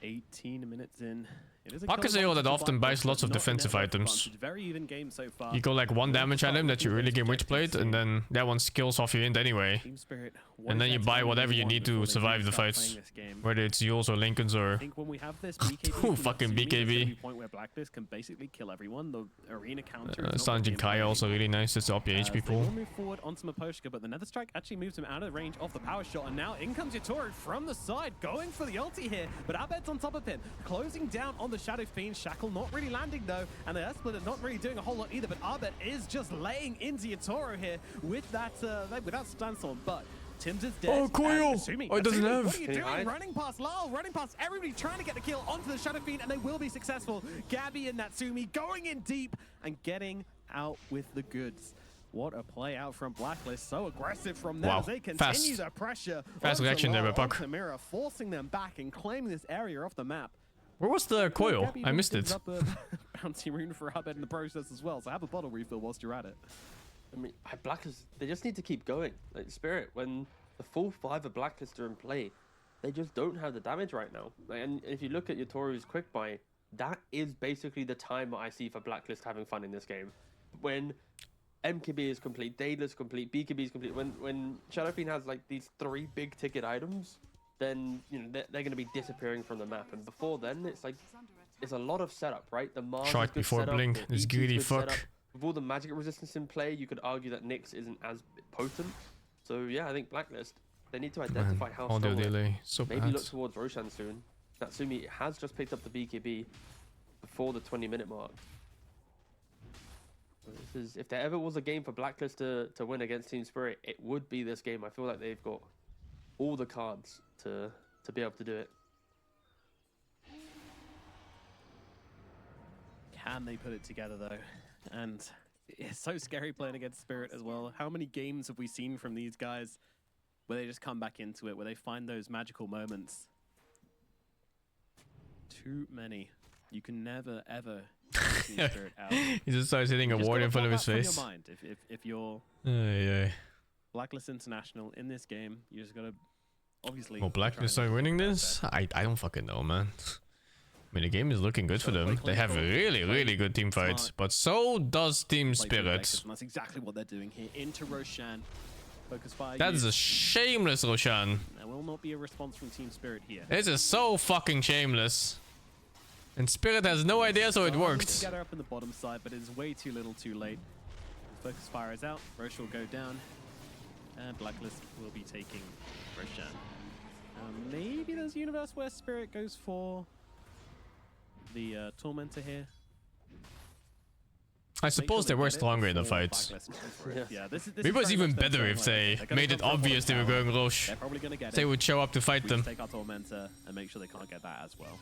18 minutes in. It is a Puck is a hero that often buys lots of defensive items. Very even game so far. You go like one damage at him that you really get Witchblade, and then that one skills off your int anyway. Team Spirit, And then you buy whatever you need to survive the fights. Whether it's Yules or Lincolns or... I think when we have this BKB, fucking BKB. Point where Blacklist can basically kill everyone. The arena counter. Sanjin Kaya also really nice. It's up your HP pool. They will move forward onto Maposhka, but the Nether Strike actually moves him out of the range of the power shot. And now in comes Yatoru from the side, going for the ulti here. But Abed's on top of him, closing down on the Shadow Fiend. Shackle not really landing though, and the Splitter not really doing a whole lot either. But Abed is just laying into Yatoru here with that without Stanstorm. But Tim's is dead. Oh, Coil! Oh, it doesn't have. What are you doing? Running past Lal, running past everybody, trying to get the kill onto the Shadow Fiend, and they will be successful. Gabby and Natsumi going in deep and getting out with the goods. What a play out from Blacklist. So aggressive from them as they continue their pressure. Fast reaction there by Puck. Mirror, forcing them back and claiming this area off the map. Where was the coil? I missed it. Up a bounty rune for Abed in the process as well, so have a bottle refill whilst you're at it. I mean, Blacklist, they just need to keep going. Like Spirit, when the full 5 of Blacklist are in play, they just don't have the damage right now. Like, and if you look at Yatoru's quick buy, that is basically the time that I see for Blacklist having fun in this game. When MKB is complete, Daedalus complete, BKB is complete, when Shadow Fiend has like these 3 big ticket items, then you know they're going to be disappearing from the map. And before then, it's like it's a lot of setup, right? The Mars Shot before blink, this greedy fuck. With all the magic resistance in play, you could argue that Nyx isn't as potent. So yeah, I think Blacklist, they need to identify how strong delay. So maybe bad. look towards Roshan soon. Natsumi has just picked up the BKB before the 20-minute mark. So this is, if there ever was a game for Blacklist to win against Team Spirit, it would be this game. I feel like they've got all the cards to be able to do it. Can they put it together though? And it's so scary playing against Spirit as well. How many games have we seen from these guys where they just come back into it, where they find those magical moments? Too many. You can never ever get Spirit out. He just starts hitting a ward in front of his face. Your mind. If you're Blacklist International in this game, you just gotta obviously. Well, Blacklist are winning this? I don't fucking know, man. I mean, the game is looking good for them. They have really good team fights, but so does Team Spirit. And that's exactly what they're doing here. Into Roshan. Focus fire. That's a shameless Roshan. There will not be a response from Team Spirit here. This is so fucking shameless. And Spirit has no idea, so it worked. Together up in the bottom side, but it is way too little too late. Focus fire is out. Rosh will go down. And Blacklist will be taking Roshan. Maybe there's a universe where Spirit goes for the Tormentor here. I suppose they were stronger in the fights. Yeah, this Maybe it was even better if they made it obvious they were going Rosh. They're probably gonna get they would show up to fight them. Take our Tormentor and make sure they can't get that as well.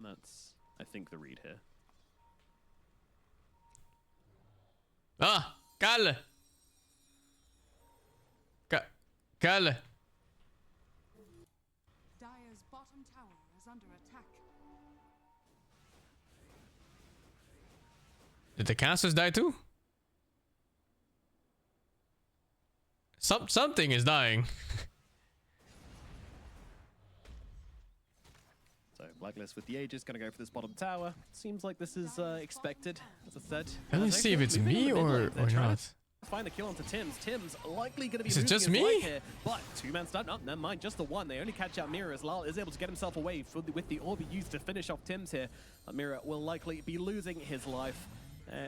And that's, I think, the read here. Ah, Kalle! Kalle! Dire's bottom tower is under attack. Did the casters die too? Something is dying. So Blacklist with the Aegis gonna go for this bottom tower. Seems like this is expected, as I said. Let me see if it's me or not. Find the kill onto Tim's. Tim's likely going to be Is it just losing his me? life here, but 2-man stun. Oh, never mind, just the one. They only catch out Mira as Lal is able to get himself away with the orb used to finish off Tim's here. Mira will likely be losing his life.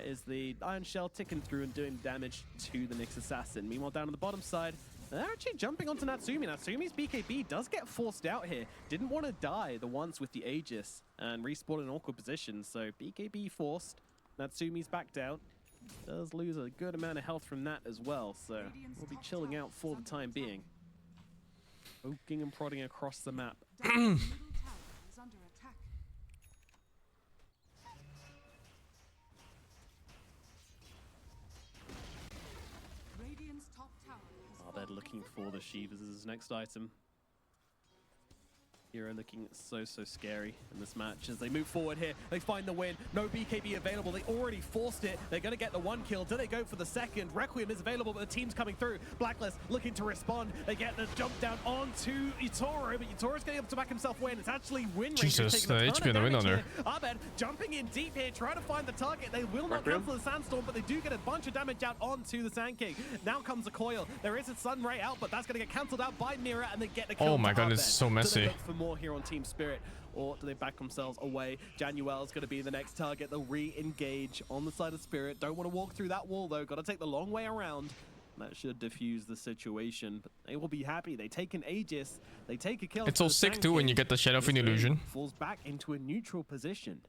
Is the Iron Shell ticking through and doing damage to the Nyx Assassin. Meanwhile, down on the bottom side, they're actually jumping onto Natsumi. Natsumi's BKB does get forced out here. Didn't want to die the ones with the Aegis and respawn in awkward positions, so BKB forced. Natsumi's backed out. Does lose a good amount of health from that as well, so we'll be chilling out for the time being. Poking and prodding across the map. Radiant's top tower has Abed looking for the Shivas as his next item. Hero looking so scary in this match as they move forward here. They find the win. No BKB available. They already forced it. They're going to get the 1 kill. Do they go for the second? Requiem is available, but the team's coming through. Blacklist looking to respond. They get the jump down onto Itoro, but Itoro's going to be able to back himself away, and it's actually Win Jesus, the HP on the win on there. Abed jumping in deep here, trying to find the target. They will not cancel the Sandstorm, but they do get a bunch of damage out onto the Sand King. Now comes the coil. There is a Sun Ray out, but that's going to get cancelled out by Mira, and they get the kill. Oh my god, it's so messy. More here on Team Spirit, or do they back themselves away? Januel's going to be the next target. They'll re-engage on the side of Spirit. Don't want to walk through that wall though. Got to take the long way around. That should diffuse the situation, but they will be happy. They take an Aegis. They take a kill. It's so sick too when you get the Shadow of an Illusion. Falls back into a neutral position.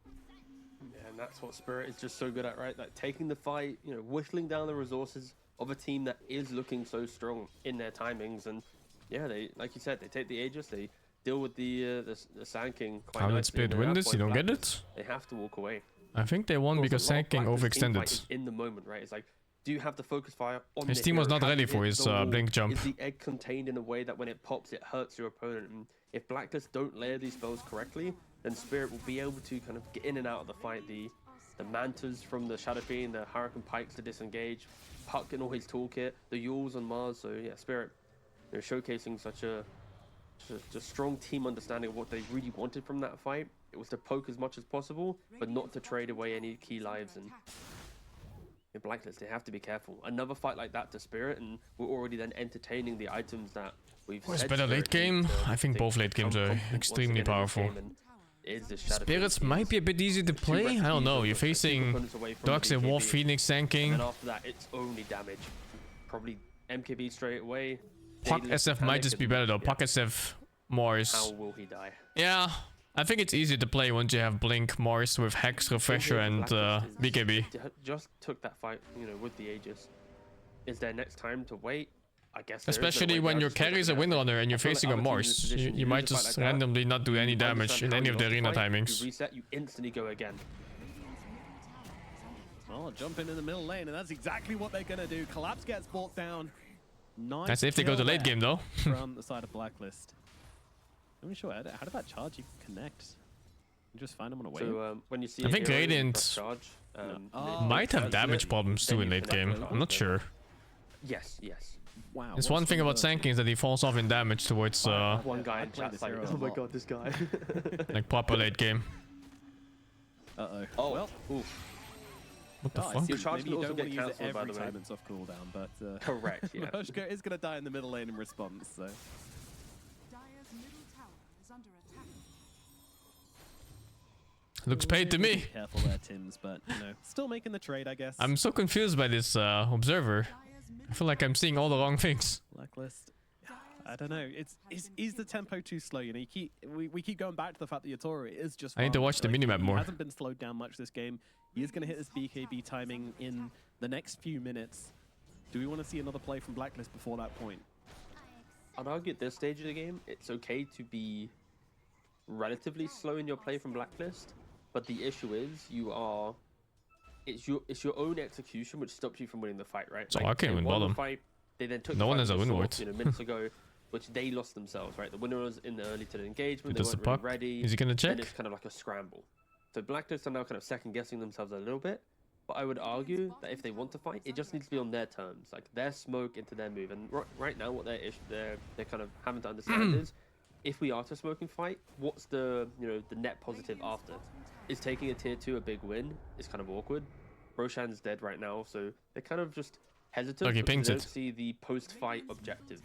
Yeah, and that's what Spirit is just so good at, right? Like taking the fight, you know, whittling down the resources of a team that is looking so strong in their timings. And yeah, they, like you said, they take the Aegis. They deal with the Sand King quite nicely. How did Spirit win this? You don't get it? They have to walk away. I think they won because Sand King overextended. In the moment, right? It's like, do you have the focus fire on his team was not ready for his blink jump. Is the egg contained in a way that when it pops, it hurts your opponent? And if Blacklist don't layer these spells correctly, then Spirit will be able to kind of get in and out of the fight. The Mantas from the Shadow Fiend, the Hurricane Pikes to disengage, Puck in all his toolkit, the Yules on Mars. So yeah, Spirit, you know, showcasing such a strong team understanding of what they really wanted from that fight. It was to poke as much as possible, but not to trade away any key lives. And in Blacklist, they have to be careful. Another fight like that to Spirit, and we're already then entertaining the items that we've. What's better late game? I think both late games are extremely powerful. Spirits might be a bit easy to play. I don't know. You're facing Dogs and War Phoenix, Sand King. And after that, it's only damage. Probably MKB straight away. Puck SF might just be better though. Puck SF Morris. How will he die? Yeah, I think it's easier to play once you have Blink, Morris with Hex, Refresher, and BKB. Just took that fight, you know, with the Aegis. Is there next time to wait? I guess. Especially when your carry is a Windrunner and you're facing a Morris, you might just randomly not do any damage in any of the arena timings. You reset, you instantly go again. Oh, jump in the middle lane, and that's exactly what they're gonna do. Collapse gets brought down. Nice. That's if they go to late game though. From the side of Blacklist. I'm not sure how did that charge even connect? You just find them on a wave. So when you see, I think Radiant might have damage problems too in late game. I'm not sure. Yes. Wow. It's one thing about Sand King is that he falls off in damage towards one guy in chat's like, oh my god, this guy. like proper late game. Oh. Well. What the fuck? Your charge can also get cancelled cancelled, by the way. Time it's off cooldown, but correct. Yeah. Roshka is gonna die in the middle lane in response. So. Looks paid to me. Careful there, Tims, but you know, still making the trade, I guess. I'm so confused by this observer. I feel like I'm seeing all the wrong things. Blacklist. I don't know. Is the tempo too slow? You know, we keep going back to the fact that Yatoro is just. I need to watch the minimap more. He hasn't been slowed down much this game. He is going to hit his BKB timing in the next few minutes. Do we want to see another play from Blacklist before that point? I'd argue at this stage of the game, it's okay to be relatively slow in your play from Blacklist, but the issue is it's your own execution which stops you from winning the fight, right? So I can't win bottom. Fight, they then took no one has a win ward. You know, minutes ago, which they lost themselves, right? The winner was in the early to the engagement. He they does weren't the puck. really ready. Is he gonna check? And it's kind of like a scramble. So Blacklist are now kind of second guessing themselves a little bit. But I would argue that if they want to fight, it just needs to be on their terms, like their smoke into their move. And right now, what they're kind of having to understand is, if we are to smoke and fight, what's the net positive after? Is taking a tier 2 a big win? Is kind of awkward. Roshan's dead right now, so they're kind of just hesitant. Okay, because they don't see the post-fight objective.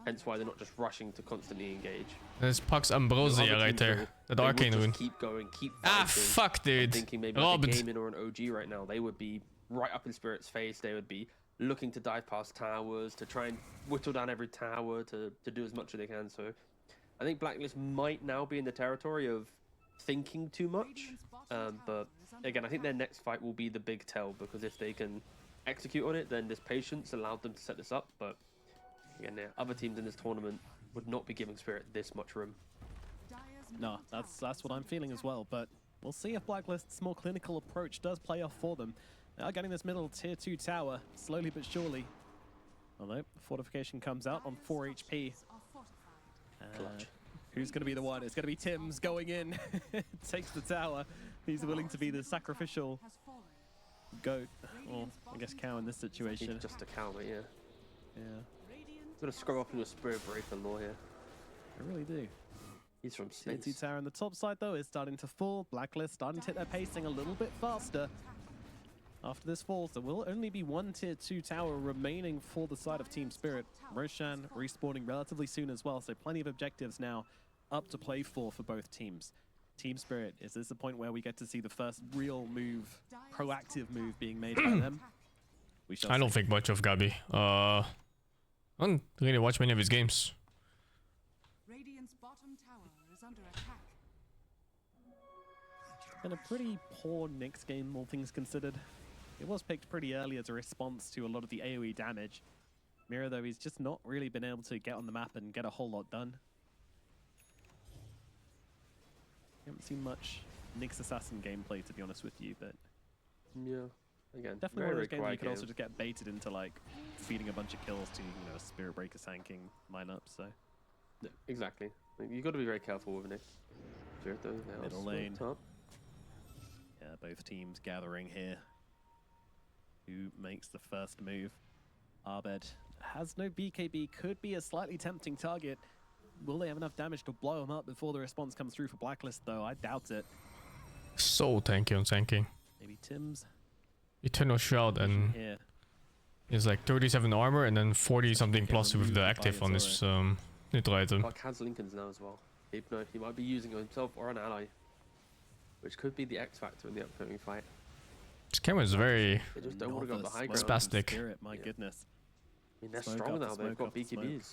Hence why they're not just rushing to constantly engage. There's Puck's Ambrosia right there. That arcane rune. Keep going, keep fighting. Fuck, dude. Thinking maybe like a Gaming or an OG right now, they would be right up in Spirit's face. They would be looking to dive past towers, to try and whittle down every tower, to do as much as they can. So I think Blacklist might now be in the territory of thinking too much. But again, I think their next fight will be the big tell, because if they can execute on it, then this patience allowed them to set this up. But again, other teams in this tournament would not be giving Spirit this much room. No, that's what I'm feeling as well. But we'll see if Blacklist's more clinical approach does play off for them. They are getting this middle tier 2 tower slowly but surely. Although fortification comes out on 4 HP. Who's going to be the one? It's going to be Tim's going in. Takes the tower. He's willing to be the sacrificial goat. Or, I guess, cow in this situation. He's just a cow, but yeah. Yeah. He's going to scrub up in your Spirit Breaker lore here. I really do. He's from City space. Tower on the top side, though, is starting to fall. Blacklist starting to hit their pacing a little bit faster. After this falls, there will only be one tier 2 tower remaining for the side of Team Spirit. Roshan respawning relatively soon as well, so plenty of objectives now up to play for both teams. Team Spirit, is this the point where we get to see the first real move, proactive move being made by them? We shall I don't see. think much of Gabi. I don't really watch many of his games. Radiant's bottom tower is under attack. Been a pretty poor Nyx game, all things considered. It was picked pretty early as a response to a lot of the AoE damage. Mira, though, he's just not really been able to get on the map and get a whole lot done. Haven't seen much Nyx Assassin gameplay, to be honest with you, but Yeah. Again, definitely very, one of those very games where you quiet could also game. just get baited into like feeding a bunch of kills to, you know, Spirit Breaker sanking lineup. So Yeah, exactly. You got to be very careful with Nick. Spirit, though. Now Middle it's lane. Top. yeah, both teams gathering here. Who makes the first move? Arbed has no BKB, could be a slightly tempting target. Will they have enough damage to blow him up before the response comes through for Blacklist, though? I doubt it. So tanky on tanking. Maybe Tim's Eternal Shroud and here. is like 37 armor and then 40 something plus with the active on his neutral item. Got cancel Lincolns now as well. He might be using himself or an ally, which could be the X factor in the upcoming fight. This camera is very They just don't want to go up the high Another ground. smoke spastic. Spirit, my Yeah. goodness. I mean, they're Smoke strong after now. They've smoke got after smoke. BKBs.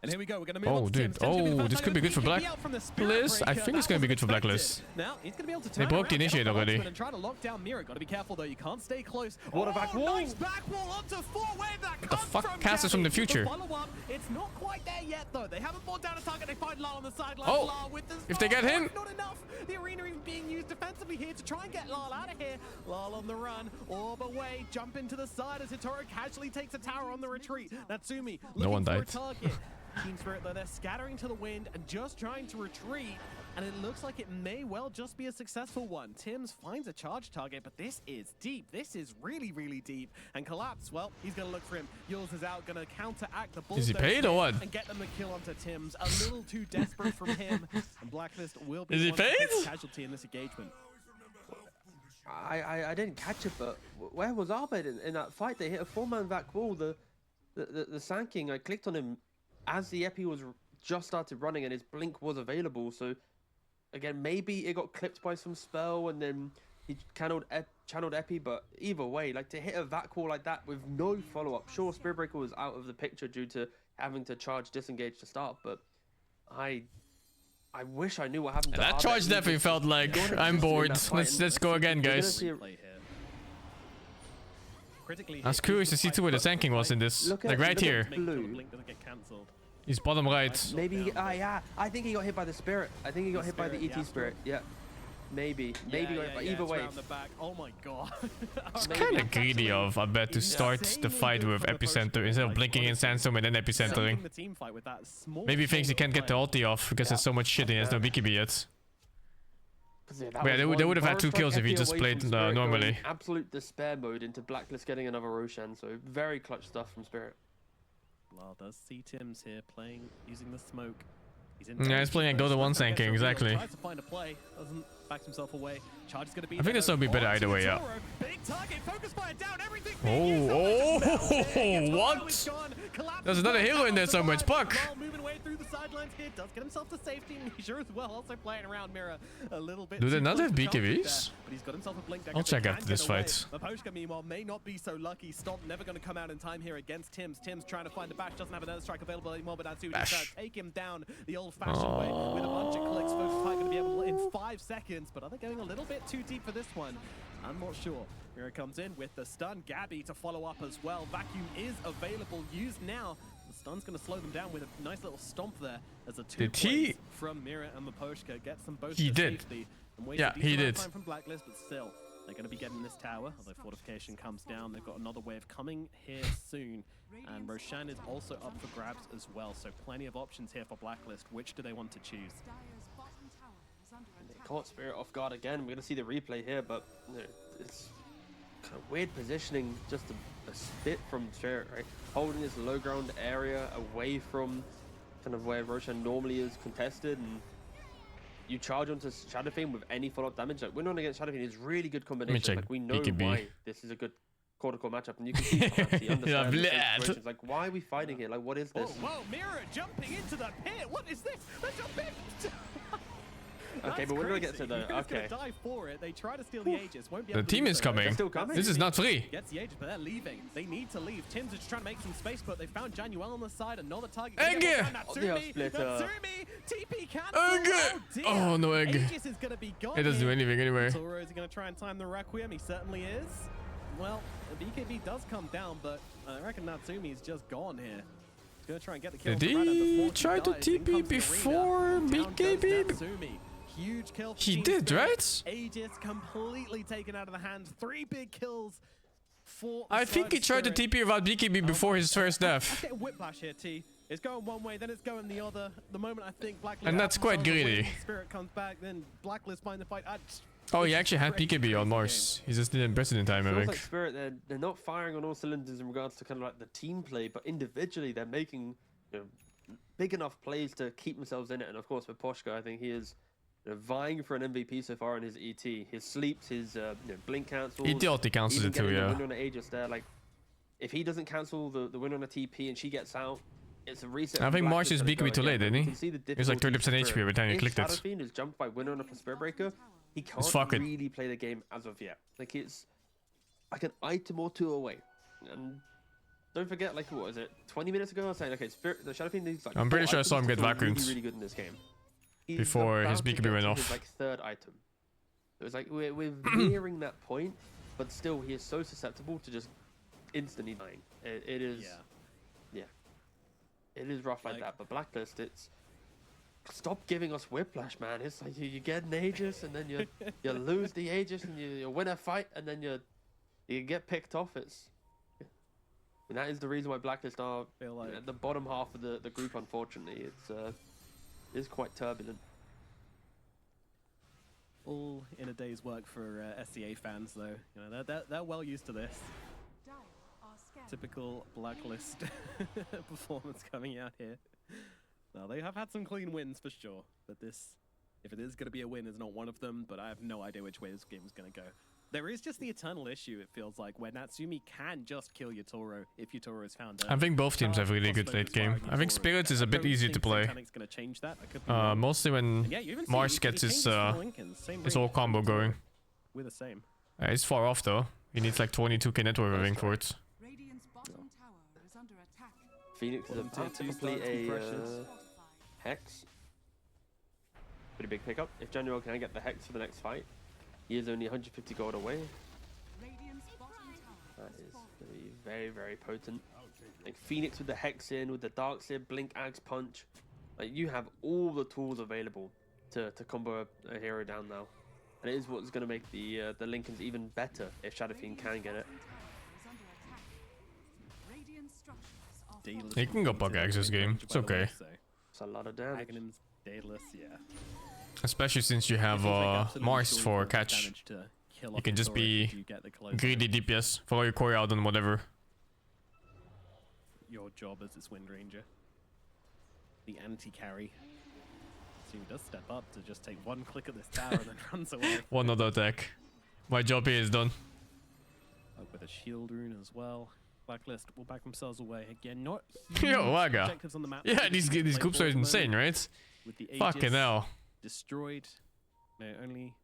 And here we go. We're going to move Oh, on to dude. Tim's. Tim's gonna be the Oh, first this could be target. good for BKB out from the Spirit Blacklist. I Breaker. think it's That gonna be was good for unexpected. Blacklist. Now he's going to be able to They turn broke around, the get initiate off the already. marksman and try to lock down Mira. Got to be careful though. You can't stay close. What a back wall! Nice back wall onto 4. Where that the comes fuck? from? Cast is from the Gabi. future. Follow-up. It's not quite there yet though. They haven't brought down a target. They find Lal on the sideline. Oh, Lal with the if they get him. Not enough. The arena even being used defensively here to try and get Lal out of here. Lal on the run. Orb away. Jump into the side as Hitoro casually takes a tower on the retreat. Natsumi No one looking for died. a target. Team Spirit, though, they're scattering to the wind and just trying to retreat, and it looks like it may well just be a successful one. Tim's finds a charge target, but this is deep. This is really, really deep. And Collapse, well, he's going to look for him. Yours is out, going to counteract the bulldozer. Is he paid or what? And get them the kill onto Tim's. A little too desperate from him. And Blacklist will be Is he the one to take paid? the casualty in this engagement. I didn't catch it, but where was Arbed in that fight? They hit a 4-man back wall. The Sanking, I clicked on him as the Epi was just started running and his blink was available. So again, maybe it got clipped by some spell and then he channeled Epi. But either way, like to hit a vac wall like that with no follow-up. Sure, Spirit Breaker was out of the picture due to having to charge disengage to start, but I wish I knew what happened to That Arbed. charge He definitely just felt like got him I'm in bored. that fight and Let's go again, we're gonna guys. see- Play here. Critically I was hit curious to is see the too where the fight, sanking was in this. Look Like at- right look at here. Make sure the Blue. blink doesn't get cancelled. He's bottom right. Maybe, yeah, I think he got hit by the spirit. I think he got hit by the Spirit, ET yeah. spirit. Yeah, maybe got hit by either it's way. round the back. Oh my god. It's kind of greedy of I bet to start the fight with epicenter instead of blinking in sandstorm and then epicentering. The team fight with that small Maybe he thinks he can't get the ulti off because there's so much shit and he has no BKB yet. But yeah, they would have had 2 kills if he just played normally. Absolute despair mode into Blacklist getting another Roshan, so very clutch stuff from Spirit. Lal does see Tim's here playing using the smoke. He's in Yeah, he's playing Dota 1 sanking, exactly. Tries to find a play, doesn't back himself away. Charge is going to be I think this will be better either way, yeah. Big target, focus fire down, everything. What? There's another hero in there somewhere. It's Puck. Moving away through the sidelines here, does get himself to safety, and sure as well, also playing around Mira a little bit. Do they too not close have to target BKBs? there, but he's got himself a blink deck I'll that check can after this get away. fight. Maposhka, meanwhile, may not be so lucky. Stomp never going to come out in time here against Tim's. Tim's trying to find a bash, doesn't have another strike available anymore, but Natsu just trying to take him down the old-fashioned way with a bunch of clicks. Focus fight going to be able to in 5 seconds, but are they going a little bit too deep for this one? I'm not sure. Mira comes in with the stun. Gabi to follow up as well. Vacuum is available. Used now. The stun's going to slow them down with a nice little stomp there as a 2 Did he? from Mira and Maposhka gets them both He to did. safety. And Yeah, he did. Time from Blacklist, but still, They're going to be getting this tower, although fortification comes down. They've got another wave coming here soon. And Roshan is also up for grabs as well, so plenty of options here for Blacklist. Which do they want to choose? They caught Spirit off guard again. We're going to see the replay here, but you know, it's kind of weird positioning, just a spit from Spirit, right? Holding this low ground area away from kind of where Roshan normally is contested, and you charge onto Shadowfiend with any follow-up damage. Like, winning against Shadowfiend is really good combination. Like, we know why this is a good quarter-core matchup, and you can see he understands the situations. Like, why are we fighting here? Like, what is this? Oh, whoa, Mirror jumping into the pit. What is this? They're jumping. Okay, but we're gonna get to the Gonna die for it. They try to steal the Aegis. Won't be able The to team do is so. coming. Still coming. This is not free. Gets the Aegis, but they're leaving. They need to leave. Tim's just trying to make some space, but they found Januel on the side. Another target. Egg! Natsumi, TP cancel. Egg! Oh, no egg. Aegis is gonna be gone. It doesn't do anything anyway. Toro is gonna try and time the Requiem. He certainly is. Well, the BKB does come down, but I reckon Natsumi is just gone here. He's gonna try and get the kill. Did he try to TP before BKB? Natsumi. Huge kill. He did, right? Aegis completely taken out of the hands. 3 big kills. I think he tried to TP without BKB before his first death. Get whiplash here, T. It's going one way, then it's going the other. The moment I think Blacklist, And that's quite greedy. Spirit comes back, then Blacklist finds the fight. Oh, he actually had BKB on Mars. He just didn't press it in time, I Feels think. like Spirit, they're not firing on all cylinders in regards to kind of like the team play, but individually they're making, you know, big enough plays to keep themselves in it. And of course, with Poshka, I think he is, you know, vying for an MVP so far in his ET. His sleeps, his you know, blink cancels. ET ulti cancels it too, yeah. The win on the Aegis there, like, if he doesn't cancel the win on a TP and she gets out, it's a reset. I think Mars is BKB too late, didn't he? He was like 30% HP every time he clicked it. Shadowfiend is jumped by winner on a Spirit Breaker. He can't really play the game as of yet. Like, it's like an item or two away. And don't forget, like, what is it? 20 minutes ago I was saying, okay, the Shadowfiend needs like, I'm pretty sure I saw him get vacuumed really good in this game. He's before his about to BKB get went to off. his, like, 3rd item. It was like we're nearing that point, but still he is so susceptible to just instantly dying. It is, yeah, it is rough like that. But Blacklist, it's stop giving us whiplash, man. It's like you get an Aegis and then you lose the Aegis and you win a fight and then you get picked off. And that is the reason why Blacklist are at the bottom half of the group. Unfortunately, it's quite turbulent. All in a day's work for SCA fans, though. You know, they're well used to this. Typical Blacklist performance coming out here. Now, they have had some clean wins for sure, but this, if it is going to be a win, is not one of them, but I have no idea which way this game is going to go. There is just the eternal issue, it feels like, where Natsumi can just kill Yutoro if Yutoro is found out. I think both teams have really good late game. I think Spirits is a bit easier to play. Mostly when Mars gets his all combo going. We're the same. It's far off though. He needs like 22k network living for it. Phoenix is about to complete a Hex. Pretty big pickup. If Januel can get the Hex for the next fight, he is only 150 gold away. That is going to be very, very potent. Like Phoenix with the Hex in, with the Dark Seer, Blink, Axe, Punch. Like you have all the tools available to combo a hero down now. And it is what's going to make the Lincolns even better if Shadowfiend can get it. He can go bug axe this game. It's okay. It's a lot of damage. Aghanim's Daedalus, yeah. Especially since you have Mars for catch. You can just be greedy DPS, follow your core out and whatever. Your job as its Wind Ranger. The anti-carry. So he does step up to just take one click at this tower and then runs away. One other attack. My job here is done. With a shield rune as well. Blacklist will back themselves away again. Not Yo, Waga. objectives on the map. Yeah, these groups are insane, right? With the Fucking hell. Destroyed. They're only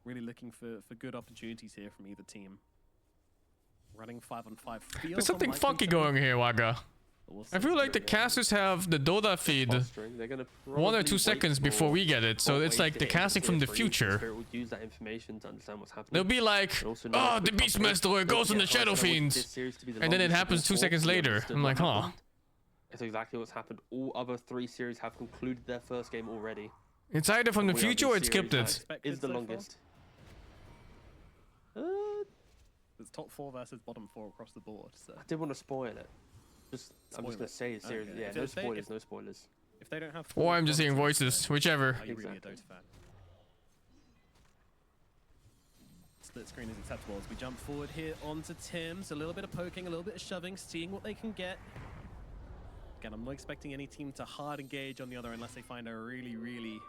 really looking for good opportunities here from either team. Running 5-on-5. There's something funky going here, Waga. I feel like the casters have the Dota feed 1 or 2 seconds before we get it, so it's like the casting from the future. They'll be like, oh, the Beastmaster goes on the Shadow Fiends, and then it happens 2 seconds later. I'm like, huh. It's exactly what's happened. All other 3 series have concluded their first game already. It's either from the future or it's scripted. Is the longest. It's top 4 versus bottom 4 across the board. So I didn't want to spoil it. I'm just gonna say it seriously. Okay. Yeah, If no they- spoilers, no spoilers. if they don't have, Or I'm just four hearing bottom voices, teams, whichever. are you really a Exactly. Dota fan? Split screen is acceptable as we jump forward here onto Tim's. A little bit of poking, a little bit of shoving, seeing what they can get. Again, I'm not expecting any team to hard engage on the other unless they find a really, really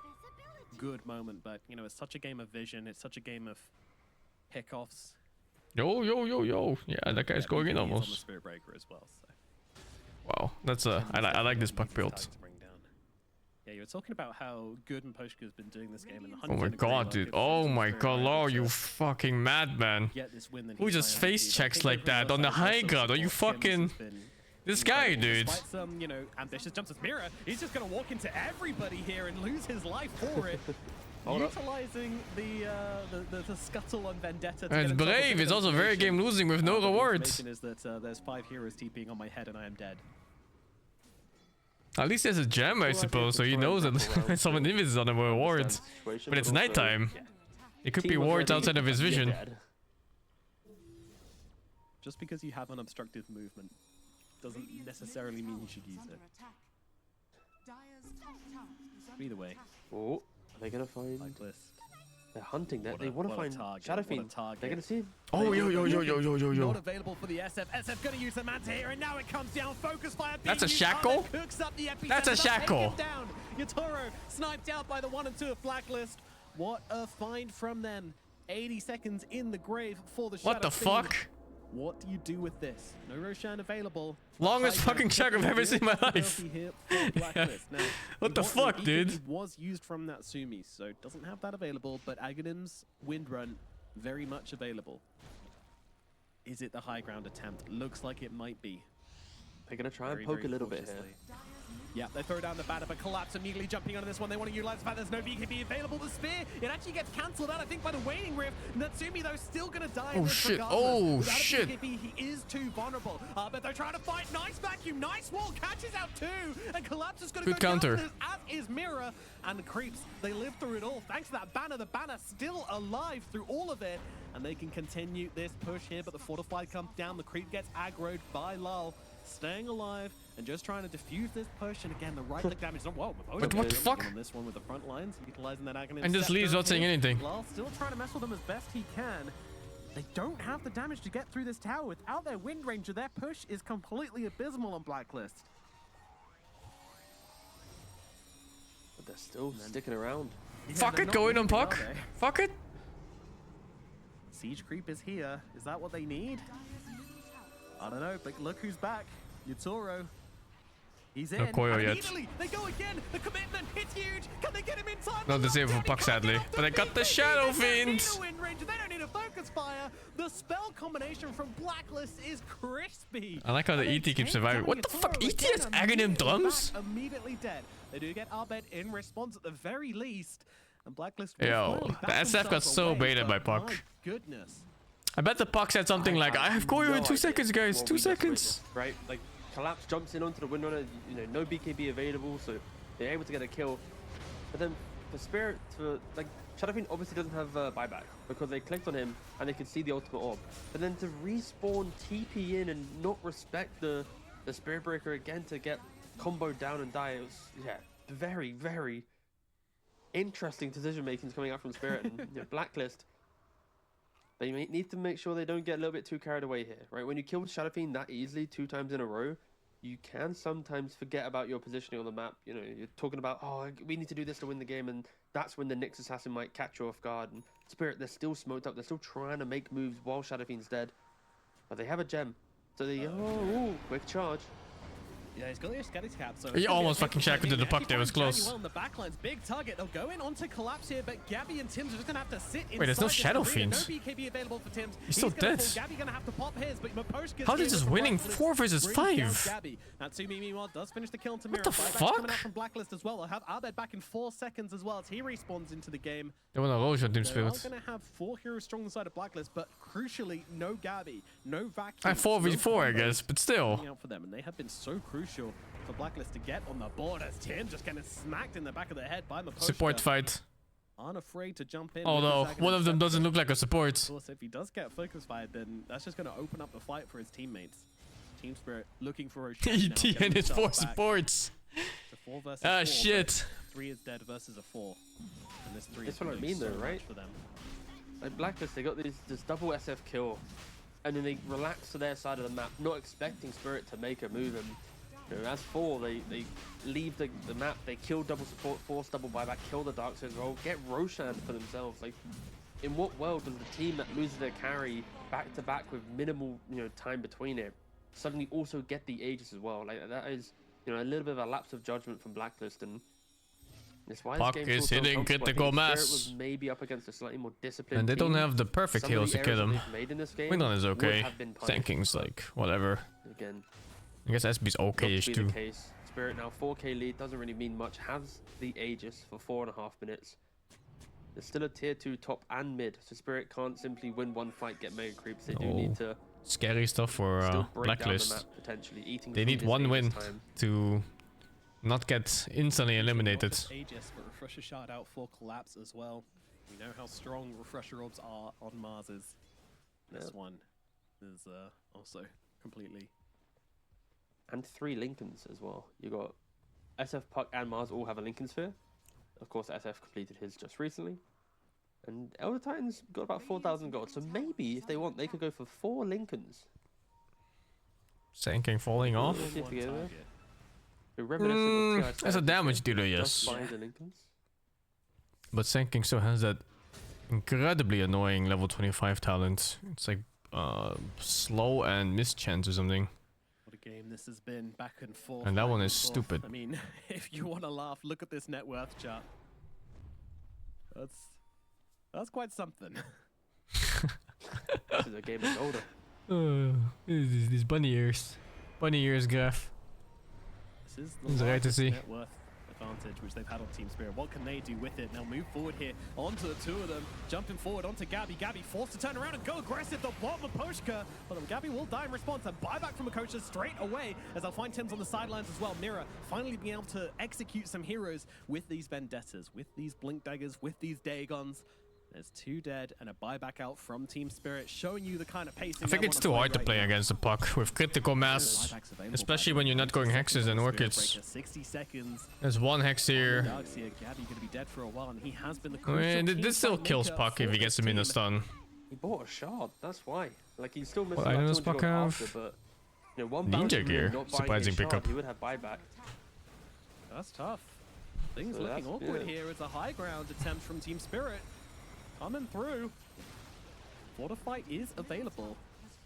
good moment. But, you know, it's such a game of vision. It's such a game of pickoffs. Yo, yo, yo, yo. Yeah, that guy's going in BKB is on the almost. Spirit Breaker as well. So. Wow, that's I like this puck build. To bring down. Yeah, you were talking about how good and Poshka's been doing this game. And Oh my god, dude. Oh my god, Law, you fucking madman. Who just face checks like that on the high ground? Are you fucking... This guy, dude. Despite some, you know, ambitious jumps as Mira, he's just going to walk into everybody here and lose his life for it. Utilizing the scuttle on Vendetta. And it's brave. It's also very game losing with no rewards. Is that there's 5 heroes TPing on my head and I am dead. At least there's a gem, I suppose, so he knows that someone is on the rewards. But it's nighttime. It could be wards outside of his vision. Just because you have an obstructive movement doesn't necessarily mean you should use it. Either way. Oh, are they gonna find? Blacklist. They're hunting. They want to find Shadow Fiend. They're gonna see him. Oh, yo, yo, yo, yo, yo, yo, yo. Not available for the SF. SF gonna use the Manta here, and now it comes down. Focus fire. That's a shackle? That's a shackle. Down. Yatoro sniped out by the 1 and 2 of Blacklist. What a find from them. 80 seconds in the grave for the Shadow What the Fiend. fuck? What do you do with this? No Roshan available. Longest fucking check I've ever seen in my life. Now, What the fuck, dude? It was used from Natsumi, so doesn't have that available, but Aghanim's Wind Run, very much available. Is it the high ground attempt? Looks like it might be. They're gonna try and poke a little bit here. Yeah, they throw down the banner, but Collapse immediately jumping onto this one. They want to utilize the fact there's no BKB available. The spear, it actually gets cancelled out, I think, by the Waning Rift. Natsumi, though, still going to die. Oh, shit. Oh, without shit. A BKB, he is too vulnerable. But they're trying to fight. Nice vacuum, nice wall, catches out 2. And Collapse is going to Good go counter. down, as is Mira. And the Creeps, they live through it all. Thanks to that banner, the banner still alive through all of it. And they can continue this push here, but the Fortified comes down. The Creep gets aggroed by Lal. Staying alive and just trying to defuse this push, and again the right click damage. Whoa, What the fuck? On this one with the front lines, utilizing that Aghanim And just scepter leaves not saying here. anything. Lal still trying to mess with them as best he can. They don't have the damage to get through this tower. Without their Wind Ranger, their push is completely abysmal on Blacklist. But they're still sticking around. Yeah, Fuck they're it, not go in on leaving, puck. are they? Fuck it. Siege creep is here. Is that what they need? I don't know, but look who's back. Yatoro. He's in. No Koyo and yet. immediately they go again. The commitment, it's huge. Can they get him in time? Not the same for puck, sadly. But I got the Shadow Fiend. They don't need a focus fire. The spell combination from Blacklist is crispy. I like how the And they ET keeps take surviving. down What the fuck? Yatoro ET again, has Aghanim immediately drums? back, immediately dead. They do get Arbed in response at the very least. And Blacklist will Yo, finally the back SF got themselves so away, baited by but puck. my goodness. I bet the puck said something like, I have Koyo in 2 seconds, guys. What 2 we just seconds. witnessed, right? Like, Collapse jumps in onto the Windrunner, you know, no BKB available, so they're able to get a kill. But then for Spirit, like, Shadow Fiend obviously doesn't have Buyback because they clicked on him and they could see the ultimate orb. But then to respawn, TP in, and not respect the Spirit Breaker again to get comboed down and die, it was, yeah, very, very interesting decision making coming out from Spirit. And you know, Blacklist, they need to make sure they don't get a little bit too carried away here, right? When you kill Shadow Fiend that easily 2 times in a row, you can sometimes forget about your positioning on the map. You know, you're talking about, oh, we need to do this to win the game, and that's when the Nyx Assassin might catch you off guard. And Spirit, they're still smoked up. They're still trying to make moves while Shadow Fiend's dead. But they have a gem. So they, quick charge. Yeah, he's got your Scatty Cap, so... He almost fucking shackled to the puck there, it was close. Well, the backlines, big target. They'll go in onto Collapse here, but Gabby and Tim's are just going to have to sit inside. Wait, there's no this Shadow arena. Fiends. No BKB available for Tim's. He's still dead. Gabby going to have to pop his, but Maposh gets How is this in with winning the right 4 versus blitz, brings down 5? Gabby. Natsumi, meanwhile, does finish the kill on Tamira. What the Buyback's fuck? coming out from Blacklist as well. They'll have Abed back in 4 seconds as well as he respawns into the game. They want to rosh on Team They are Spirit. going to have 4 heroes strong on the side of Blacklist, but crucially, no Gabby, no vacuum. I 4v4, I guess, but still. Out for them, and they have been so crucial for Blacklist to get on the board as Tim just getting smacked in the back of the head by Maposhka. Support fight. aren't afraid to jump in. Although one of them doesn't look like a support. Of course, if he does get focus fired, then that's just going to open up the fight for his teammates. Team Spirit looking for Rosh. ET and his 4 supports. Ah, shit. 3 is dead versus a 4. And this 3 That's is what I mean, though, right? for them. Like Blacklist, they got this double SF kill, and then they relax to their side of the map, not expecting Spirit to make a move. And you know, as 4, they leave the map, they kill double support, force double buyback, kill the Dark Souls roll, get Roshan for themselves. Like, in what world does the team that loses their carry back to back with minimal, you know, time between it suddenly also get the Aegis as well? Like, that is, you know, a little bit of a lapse of judgment from Blacklist, and that's why Puck this is game's hitting so critical mass. was maybe up against a slightly more disciplined And they don't team. have the perfect Some of heals the to kill errors him. that they've made in this game Wingdon is would okay. have been punished. Sanking's like, whatever. Again, I guess SB's okay-ish not to be too. the case. Spirit now 4k lead, doesn't really mean much. Has the Aegis for 4.5 minutes. There's still a tier 2 top and mid, so Spirit can't simply win one fight, get mega creeps. They do need to Scary stuff for still break down the Blacklist. map, potentially eating They through need this one Aegis win time. to not get instantly eliminated. Not just Aegis, but Refresher Shard out for Collapse as well. We know how strong Refresher Orbs are on Mars's. This one is also completely. And 3 Lincolns as well. You got SF, Puck, and Mars all have a Lincoln Sphere. Of course, SF completed his just recently. And Elder Titans got about 4,000 gold. So maybe, if they want, they could go for 4 Lincolns. Sanking falling off. See if we get there. Reminiscent of TI As a damage Strategy, dealer, just yes. buy the Lincolns. But Sanking still has that incredibly annoying level 25 talent. It's like slow and mischance or something. What a game this has been, back and forth. And that back one and is forth. stupid. I mean, if you want to laugh, look at this net worth chart. That's quite something. This is a game of Dota. These bunny ears. Bunny ears graph. This is It's the right to largest see. net worth advantage which they've had on Team Spirit. What can they do with it? They'll move forward here onto the 2 of them, jumping forward onto Gabby. Gabby forced to turn around and go aggressive. They'll block Maposhka, but then Gabby will die in response. And buyback from Makocha straight away as they'll find Tim's on the sidelines as well. Mira finally being able to execute some heroes with these vendettas, with these blink daggers, with these Dagons. There's 2 dead and a buyback out from Team Spirit, showing you the kind of pacing. I think it's too hard to play against the Puck with critical mass, especially when you're not going hexes and orchids. 60 seconds. There's 1 hex here. Gabby gonna be dead for a while, and he has been the I mean, crucial this still team kills fight Puck maker if he for gets this him in a team. stun. He bought a shard, that's why. Like, he's still missing What about item does 200 Puck gold have? after, but you know, one Ninja bounty gear. move, not buying Surprising a shard, pickup. He would have buyback. That's tough. Things So looking that's awkward good. here. It's a high ground attempt from Team Spirit. Coming through. Fortify is available.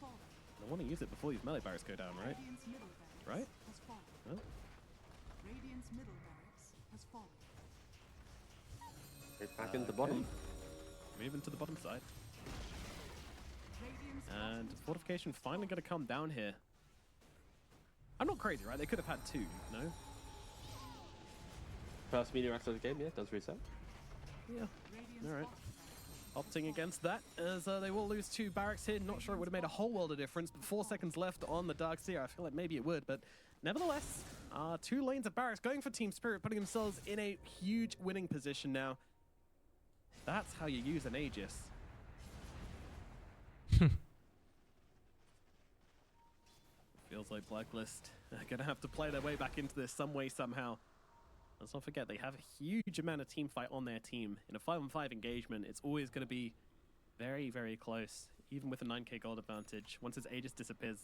I want to use it before these melee barracks go down, right? Right? Huh? Back into the bottom. Moving to the bottom side. And fortification finally going to come down here. I'm not crazy, right? They could have had 2, no? First meteor after the game, yeah, does reset. Yeah. Alright. Opting against that as they will lose 2 barracks here. Not sure it would have made a whole world of difference, but 4 seconds left on the Dark Seer. I feel like maybe it would, but nevertheless, 2 lanes of barracks going for Team Spirit, putting themselves in a huge winning position now. That's how you use an Aegis. Feels like Blacklist are going to have to play their way back into this some way, somehow. Let's not forget, they have a huge amount of team fight on their team. In a 5-on-5 engagement, it's always going to be very, very close, even with a 9k gold advantage. Once his Aegis disappears,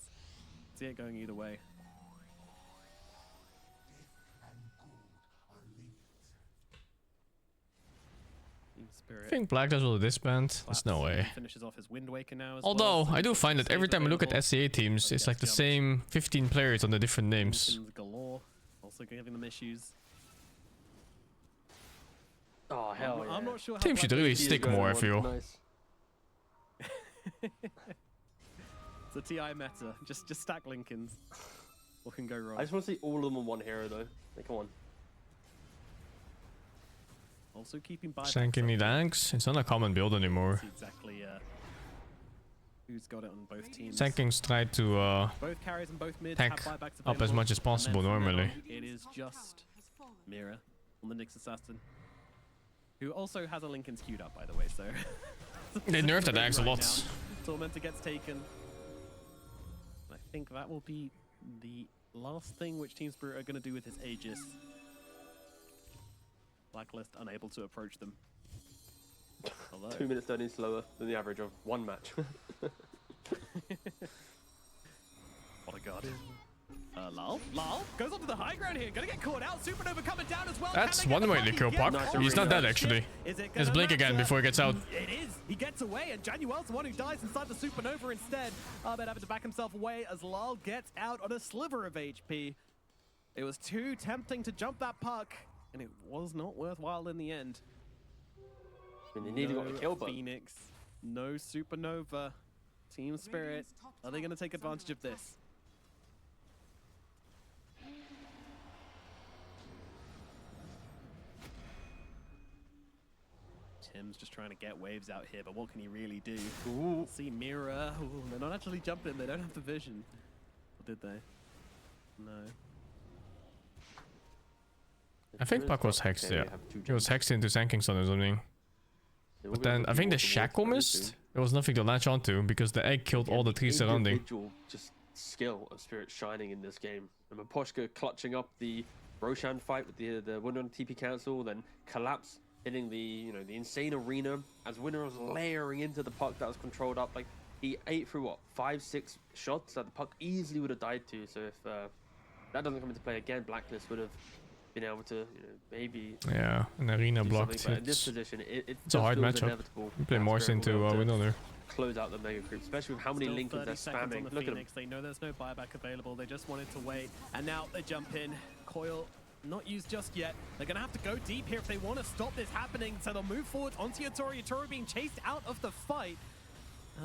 see it going either way. I think Blacklist will disband. There's no way. Finishes off his Wind Waker now as Although, well, so I do he's find got that every save time I look at available. SCA teams, it's like the Jumped. same 15 players on the different names. Lincolns galore, also giving them issues. Oh, hell yeah. I'm not sure how Team should really Blacklist stick is more, I going. feel. Nice. It's a TI meta. Just stack Lincolns. What can go wrong? I just want to see all of them on one hero, though. Like, come on. Also keeping by. Sanking need tanks. It's not a common build anymore. See exactly who's got it on both teams. Sanking's tried to Both carries and both mids tank have buybacks up as available, much as and possible then from now normally. on, it is just Mira on the Nyx Assassin. who also has a Linken's queued up, by the way, so... They nerfed that axe a lot. Tormentor gets taken. I think that will be the last thing which Team Spirit are going to do with his Aegis. Blacklist unable to approach them. Although... 2 minutes turning slower than the average of one match. What a god. Lal goes up to the high ground here. Gonna get caught out. Supernova coming down as well. That's one way to kill Puck. He's not dead actually. Just blink again before he gets out. It is. He gets away, and Januel's the one who dies inside the Supernova instead. Arbed having to back himself away as Lal gets out on a sliver of HP. It was too tempting to jump that Puck, and it was not worthwhile in the end. I mean, they nearly got a kill, but Phoenix, no Supernova. Team Spirit, are they going to take advantage of this? Tim's just trying to get waves out here, but what can he really do? Ooh. See Mira. Ooh, they're not actually jumping. They don't have the vision. Or did they? No. I think Puck was hexed, yeah. He was hexed into SingSing or something. But then I think the shackle missed. There was nothing to latch onto because the egg killed all the trees surrounding. Just skill of Spirit shining in this game. And Maposhka clutching up the Roshan fight with the winner on TP Council, then Collapse hitting the the insane arena as Winner was layering into the Puck that was controlled up. Like he ate through what 5-6 shots that the Puck easily would have died to. So if that doesn't come into play again, Blacklist would have been able to maybe an arena blocked. But in this position, it's a hard matchup. You play Morse into Winner there. Close out the mega creep, especially with how many Lincolns they're spamming. Look at them. They know there's no buyback available. They just wanted to wait, and now they jump in. Coil not used just yet. They're gonna have to go deep here if they want to stop this happening. So they'll move forward onto Yatoro. Yatoro being chased out of the fight.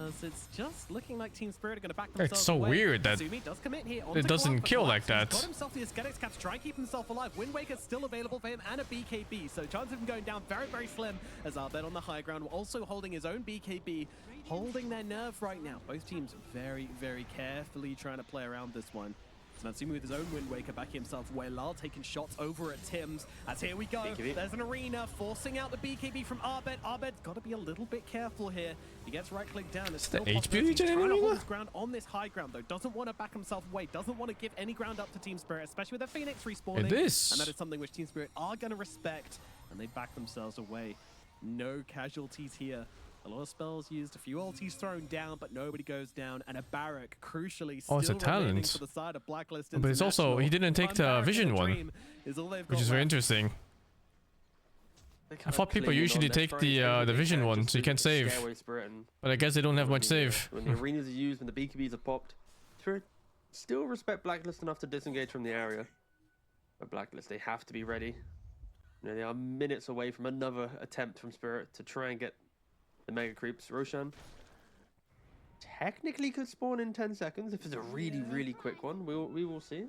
As it's just looking like Team Spirit are going to back themselves It's so away. weird that Azumi does commit here it doesn't kill like that. He's got himself the Aesthetics cap to try and keep himself alive. Wind Waker's still available for him and a BKB, so chance of him going down very, very slim. As Arbed on the high ground, also holding his own BKB, holding their nerve right now. Both teams very, very carefully trying to play around this one. Natsumi with his own Wind Waker backing himself away. Lal taking shots over at Tim's. As here we go. BKB. There's an arena forcing out the BKB from Arbed. Arbed's got to be a little bit careful here. He gets right click down. It's still HP He's trying to hold arena? his ground on this high ground though. Doesn't want to back himself away. Doesn't want to give any ground up to Team Spirit, especially with their Phoenix respawning. It is. And that is something which Team Spirit are going to respect. And they back themselves away. No casualties here. A lot of spells used, a few ultis thrown down, but nobody goes down. And a Barrack, crucially, still it's a remaining talent. for the side of Blacklist. But it's also, he didn't take the vision one, which is very interesting. I thought people usually take the vision one, so you can save. But I guess they don't have much save. When the arenas are used, when the BKBs are popped, Spirit still respect Blacklist enough to disengage from the area. But Blacklist, they have to be ready. They are minutes away from another attempt from Spirit to try and get the mega creeps. Roshan technically could spawn in 10 seconds if it's a really, really quick one. We will see.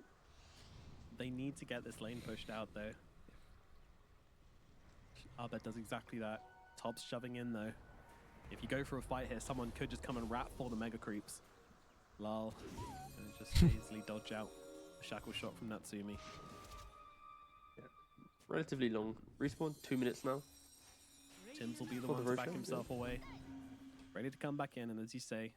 They need to get this lane pushed out though. Arbed does exactly that. Top's shoving in though. If you go for a fight here, someone could just come and wrap for the mega creeps. Lal just easily dodge out a shackle shot from Natsumi. Yeah. Relatively long respawn, 2 minutes now. Tim's will be the one to back himself away. Ready to come back in, and as you say,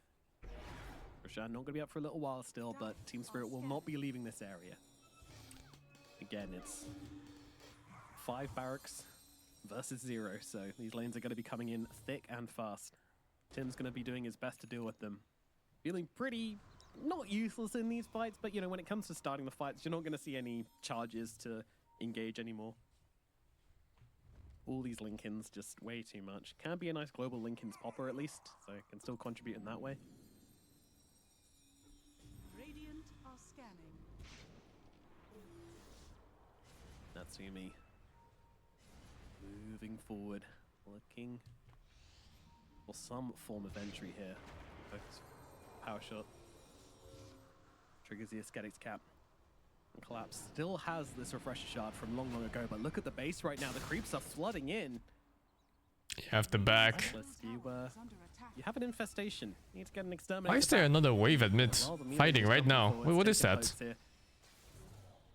Roshan not going to be up for a little while still, but Team Spirit will not be leaving this area. Again, it's 5 barracks versus 0, so these lanes are going to be coming in thick and fast. Tim's going to be doing his best to deal with them. Feeling pretty not useless in these fights, but when it comes to starting the fights, you're not going to see any charges to engage anymore. All these Lincolns, just way too much. Can be a nice global Lincoln's popper at least, so it can still contribute in that way. Radiant are scanning. Natsumi moving forward, looking for some form of entry here. Power shot triggers the Aesthetics cap. And Collapse still has this refresher shard from long ago, but look at the base right now. The creeps are flooding in. You have the back. You have an infestation. You need to get an exterminator. Why is there another wave at mid? Fighting right now. Wait, what is that?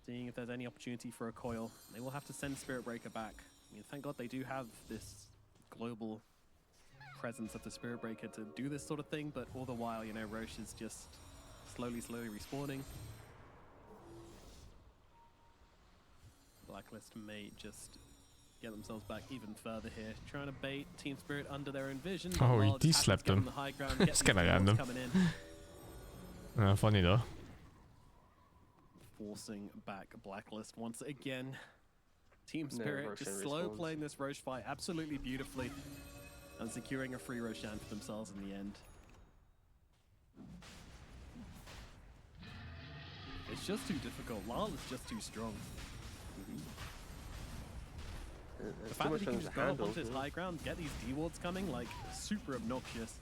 Seeing if there's any opportunity for a coil. They will have to send Spirit Breaker back. I mean, thank God they do have this global presence of the Spirit Breaker to do this sort of thing, but all the while, you know, Rosh is just slowly respawning. Blacklist may just get themselves back even further here, trying to bait Team Spirit under their own vision. Oh, he de-slept him. It's kinda random. Funny though. Forcing back Blacklist once again. Team Spirit just slow playing this Rosh fight absolutely beautifully and securing a free Roshan for themselves in the end. It's just too difficult. Lal is just too strong. The fact that he can just go up onto his high ground, get these D-wards coming, like, super obnoxious.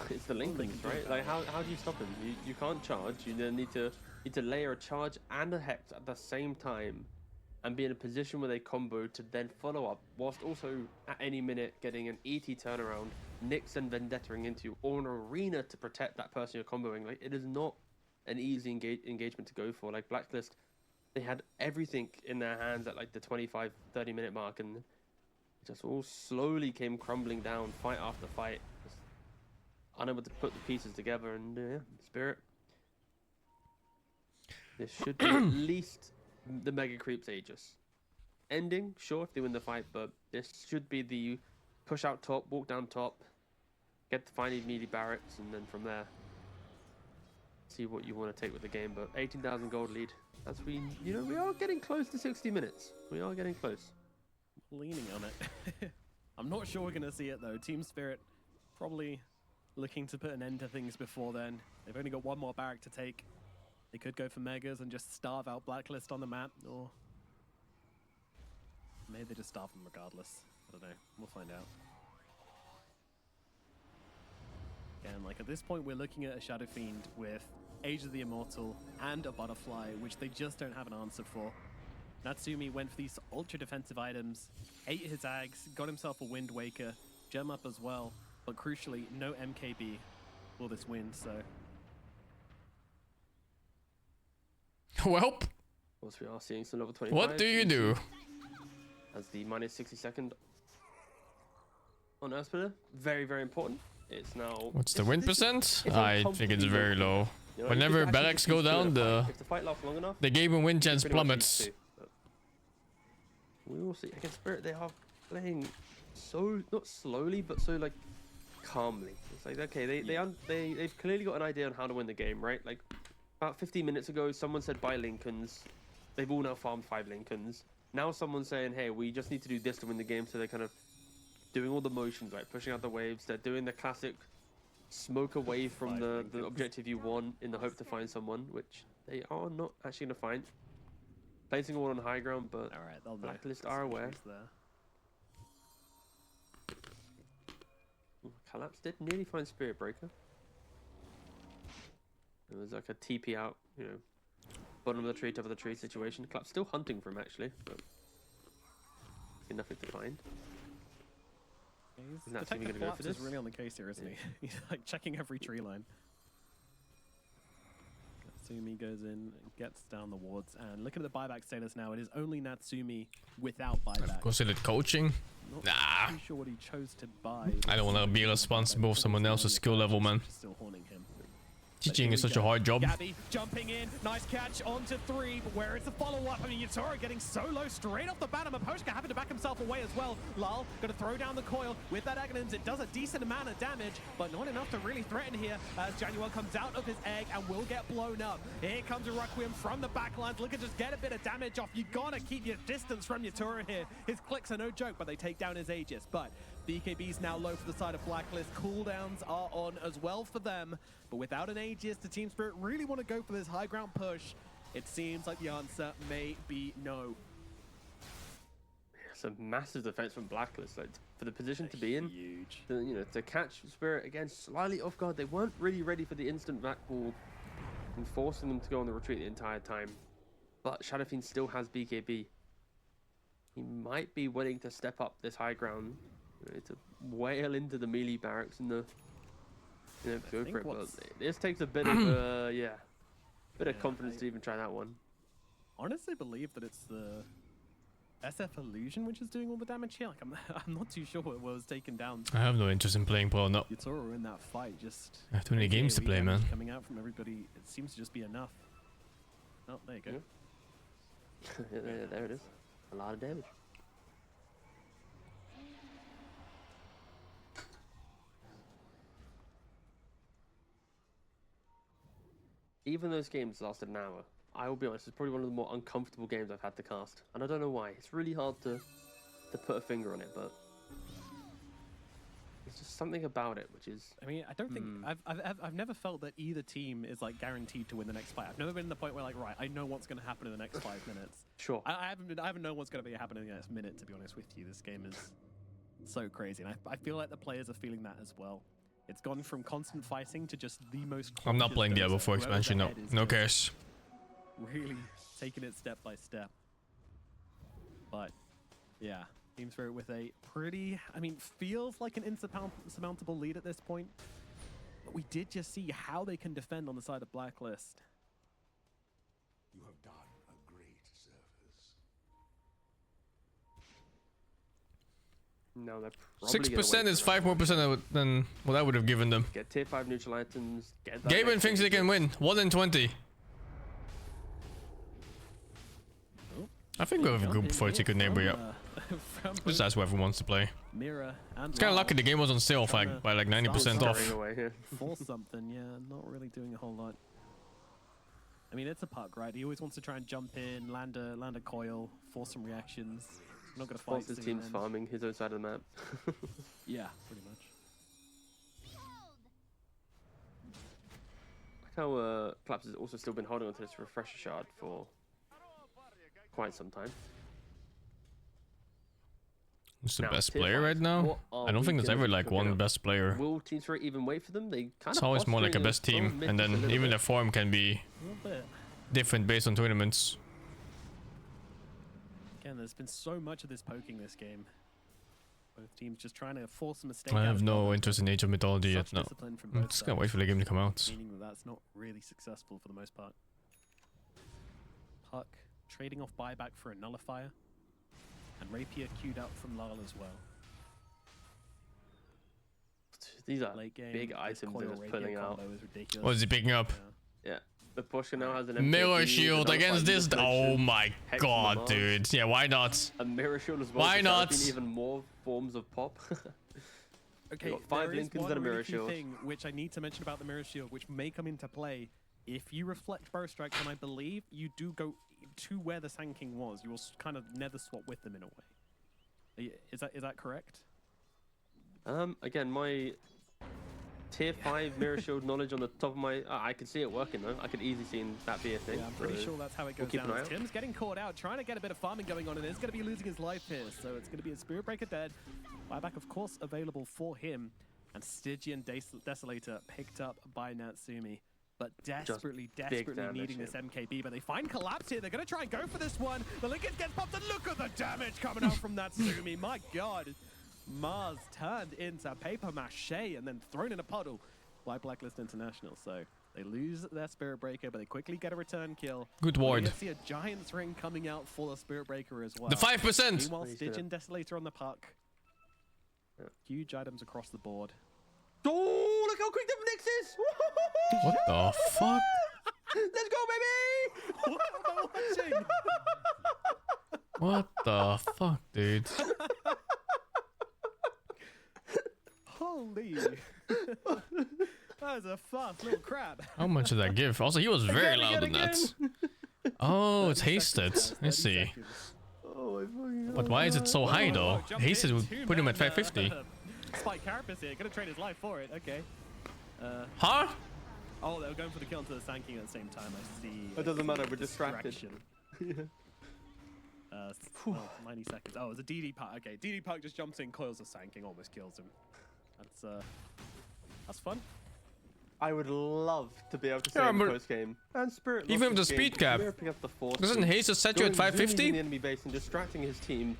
It's the Lincolns, right? Like, how do you stop him? You can't charge. You then need to layer a charge and a hex at the same time and be in a position where they combo to then follow up, whilst also at any minute getting an ET turnaround, Nyx and Vendettaing into you, or an arena to protect that person you're comboing. Like, it is not an easy engagement to go for. Like, Blacklist, they had everything in their hands at like the 25-30 minute mark, and it just all slowly came crumbling down, fight after fight. Just unable to put the pieces together, and yeah, Spirit. This should be at least the Mega Creeps Aegis. Ending, sure, if they win the fight, but this should be the push out top, walk down top, get the final melee barracks, and then from there, see what you want to take with the game. But 18,000 gold lead. As we are getting close to 60 minutes. We are getting close. Leaning on it. I'm not sure we're going to see it though. Team Spirit probably looking to put an end to things before then. They've only got one more barrack to take. They could go for Megas and just starve out Blacklist on the map, or maybe they just starve them regardless. I don't know. We'll find out. Again, like at this point, we're looking at a Shadow Fiend with Age of the Immortal and a Butterfly, which they just don't have an answer for. Natsumi went for these ultra defensive items, ate his Ags, got himself a Wind Waker, gem up as well, but crucially, no MKB for this win, so. Welp. Of course, we are seeing some level 25. What do you do? As the minus 60-second on Earthsplitter, very, very important. It's now. What's the win percent? I think it's very low. You know, Whenever barracks go down, the fight lasts long enough, game win chance plummets. We will see. Against Spirit, they are playing so, not slowly, but so like calmly. It's like, okay, they've clearly got an idea on how to win the game, right? Like about 15 minutes ago, someone said buy Lincolns. They've all now farmed 5 Lincolns. Now someone's saying, hey, we just need to do this to win the game. So they're kind of doing all the motions, right? Pushing out the waves. They're doing the classic smoke away from the objective you want in the hope to find someone, which they are not actually going to find. Placing all on high ground, but Blacklist are aware. Collapse did nearly find Spirit Breaker. It was like a TP out, you know, bottom of the tree, top of the tree situation. Collapse still hunting for him actually, but nothing to find. The technical collapse is really on the case here, isn't he? He's like checking every tree line. Natsumi goes in, gets down the wards, and look at the buyback status now. It is only Natsumi without buyback. Considered coaching? Nah. I'm sure what he chose to buy. I don't want to be responsible for someone else's skill level, man. Still haunting him. Teaching is such a hard job. Gabby jumping in, nice catch onto 3, but where is the follow-up? I mean, Yatoro getting so low straight off the bat, and Maposhka having to back himself away as well. Lal gonna throw down the coil with that Aghanims. It does a decent amount of damage, but not enough to really threaten here as Januel comes out of his egg and will get blown up. Here comes a Requiem from the backlines. Look at just get a bit of damage off. You gotta keep your distance from Yatoro here. His clicks are no joke, but they take down his Aegis. But BKB's now low for the side of Blacklist. Cooldowns are on as well for them. But without an Aegis, the Team Spirit really want to go for this high ground push. It seems like the answer may be no. It's a massive defense from Blacklist. Like, for the position to be in, huge. To catch Spirit again slightly off guard. They weren't really ready for the instant back wall and forcing them to go on the retreat the entire time. But Shadow Fiend still has BKB. He might be willing to step up this high ground, to wail into the melee barracks and the go for it. But this takes a bit of bit of confidence to even try that one. Honestly, believe that it's the SF Illusion, which is doing all the damage here? Like, I'm not too sure what was taken down. I have no interest in playing pro. No. Yatoro in that fight, just... I have too many games to play, man. Coming out from everybody, it seems to just be enough. Oh, there you go. There it is. A lot of damage. Even those games lasted an hour. I will be honest, it's probably one of the more uncomfortable games I've had to cast, and I don't know why. It's really hard to put a finger on it, but there's just something about it which is. I mean, I don't think I've never felt that either team is like guaranteed to win the next fight. I've never been in the point where like, right, I know what's going to happen in the next 5 minutes. Sure. I haven't known what's going to be happening in the next minute. To be honest with you, this game is so crazy, and I feel like the players are feeling that as well. It's gone from constant fighting to just the most. I'm not playing Diablo 4 expansion. No, no cares. Really taking it step by step. But yeah, Team Spirit with a pretty, I mean, feels like an insurmountable lead at this point. But we did just see how they can defend on the side of Blacklist. You have done a great service. No, they're 6% is 5 more percent than what I would have given them. Get tier 5 neutral items. Get that. Gaben thinks they can win. 1 in 20. I think we have a group for a good neighbor, yeah. Just ask whoever wants to play. Mira and it's kind of lucky the game was on sale by like 90% off. For something, yeah, not really doing a whole lot. I mean, it's a puck, right? He always wants to try and jump in, land a coil, force some reactions. Not gonna fight. His team's farming his own side of the map. Yeah, pretty much. Like how Claps has also still been holding onto this refresher shard for quite some time. Who's the best player right now? I don't think there's ever like one best player. Will Team Spirit even wait for them? They kind it's always more like a best team, and then even their form can be different based on tournaments. Again, there's been so much of this poking this game. Both teams just trying to force a mistake. I have no interest in Age of Mythology yet. No, I'm just gonna wait for the game to come out. Meaning that's not really successful for the most part. Puck trading off Buyback for a nullifier, and Rapier queued out from Lal as well. These are big items that he's pulling out. What is he picking up? Yeah. The Porsche now has an mirror shield against this. Oh my god, dude. Yeah, why not? A mirror shield as well. Why not? Even more forms of pop. Okay, 5 Lincolns and a mirror shield. Thing which I need to mention about the mirror shield, which may come into play if you reflect bow strike, then I believe you do go to where the Sand King was. You will kind of nether swap with them in a way. Is that correct? Again, my tier 5 mirror shield knowledge on the top of my... I could see it working though. I could easily see that be a thing. Yeah, I'm pretty sure that's how it goes down. Tim's getting caught out, trying to get a bit of farming going on, and is going to be losing his life here. So it's going to be a Spirit Breaker dead. Buyback, of course, available for him. And Stygian Desolator picked up by Natsumi. But desperately needing this MKB. But they find Collapse here. They're going to try and go for this one. The Lincoln gets popped, and look at the damage coming out from Natsumi. My god. Mars turned into paper mache and then thrown in a puddle by Blacklist International. So they lose their Spirit Breaker, but they quickly get a return kill. Good ward. You see a Giant's Ring coming out for the Spirit Breaker as well. The 5%! Meanwhile, Stygian Desolator on the puck. Yeah. Huge items across the board. Oh, look how quick the Nyx is! What the fuck? Let's go, baby! What am I watching? What the fuck, dude? Holy. That was a fast little crab. How much did that give? Also, he was very loud in that. Oh, it's hasted. Let's see. But why is it so high though? Hasted would put him at 550. Spike Carapace here, gonna trade his life for it. Okay. Huh? Oh, they were going for the kill into the Sand King at the same time. I see. It doesn't matter, we're distracted. 90 seconds. Oh, it was a DD Puck. Okay, DD Puck just jumps in, coils the Sand King, almost kills him. That's fun. I would love to be able to say in the post game. And Spirit even with the speed cap. Doesn't Haze set you at 550? In the enemy base and distracting his team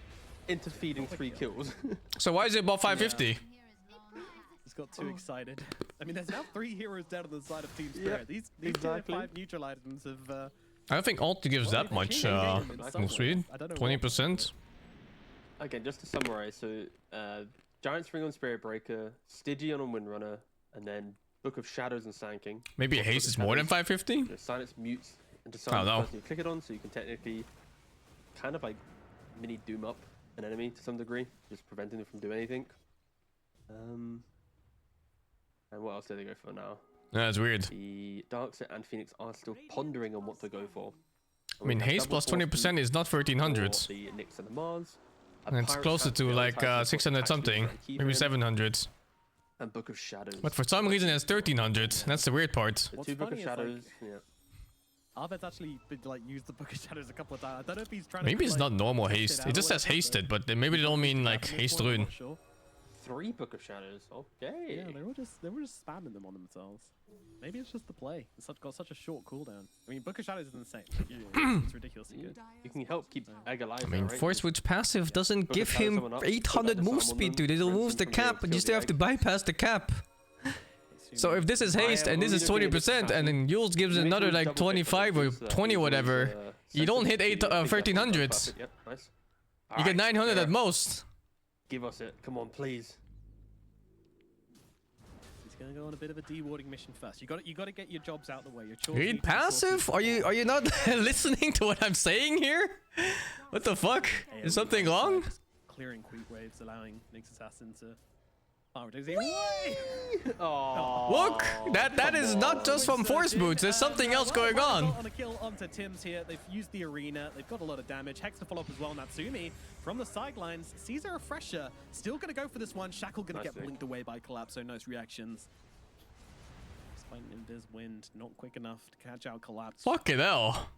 into feeding 3 kills. So why is it above 550? Yeah. He's got too excited. I mean, there's now 3 heroes down on the side of Team Spirit. These tier 5 neutral items have... I don't think Alt gives that much in Sweden. 20%. again, just to summarize, so Giant's Ring on Spirit Breaker, Stygian on Windrunner, and then Book of Shadows and Sand King. Maybe haste is more than 550? You know, silence mutes and just silence the know. person you click it on, so you can technically kind of like mini doom up an enemy to some degree, just preventing them from doing anything. And what else do they go for now? That's weird. The Darkseid and Phoenix are still pondering on what to go for. I mean, haste plus 20% is not 1300. The Nyx and the Mars. And it's closer to like 600 something, maybe 700. And Book of Shadows. But for some reason it's 1300. That's the weird part. The two Book of Shadows, yeah. Arved's actually been, like, used the Book of Shadows a couple of times. I don't know if he's trying Maybe to, it's like, not normal test haste. out It just or says whatever, hasted, but but maybe they don't mean like at this haste point, I'm rune. not sure. 3 Book of Shadows. Okay. Yeah, they were just spamming them on themselves. Maybe it's just the play. It's got such a short cooldown. I mean, Book of Shadows is insane. Like, it's ridiculously good. You can help keep Egg alive. I mean, right? Force Witch passive doesn't Book of give Shadows him someone up, 800 put that move disarm on speed, them, dude. It rinse removes them the from here, cap, but kill you still the have to egg. bypass the cap. So if this is haste and this is 20%, and then Yules gives You need to another like double check 25 or because, 20 Yules, whatever, you don't hit sensitive to 1300. perfect, yep, nice. You get Alright, 900 yeah. at most. Give us it. Come on, please. He's gonna go on a bit of a dewarding mission first. You got to get your jobs out the way. Your chores Read need to be passive? sorted. Are you not listening to what I'm saying here? What the fuck? Yeah, Is something wrong? just clearing creep waves, allowing Nyx Assassin to. Oh, Oh. Look, that is not just from force boots. There's something else going on. On a kill onto Tim's here. They've used the arena. They've got a lot of damage. Hex to follow up as well. Natsumi from the sidelines sees a refresher. Still going to go for this one. Shackle going to Nice get blinked away by Collapso. Nice reactions. Despite Invis wind, not quick enough to catch out Collapse. Fucking hell.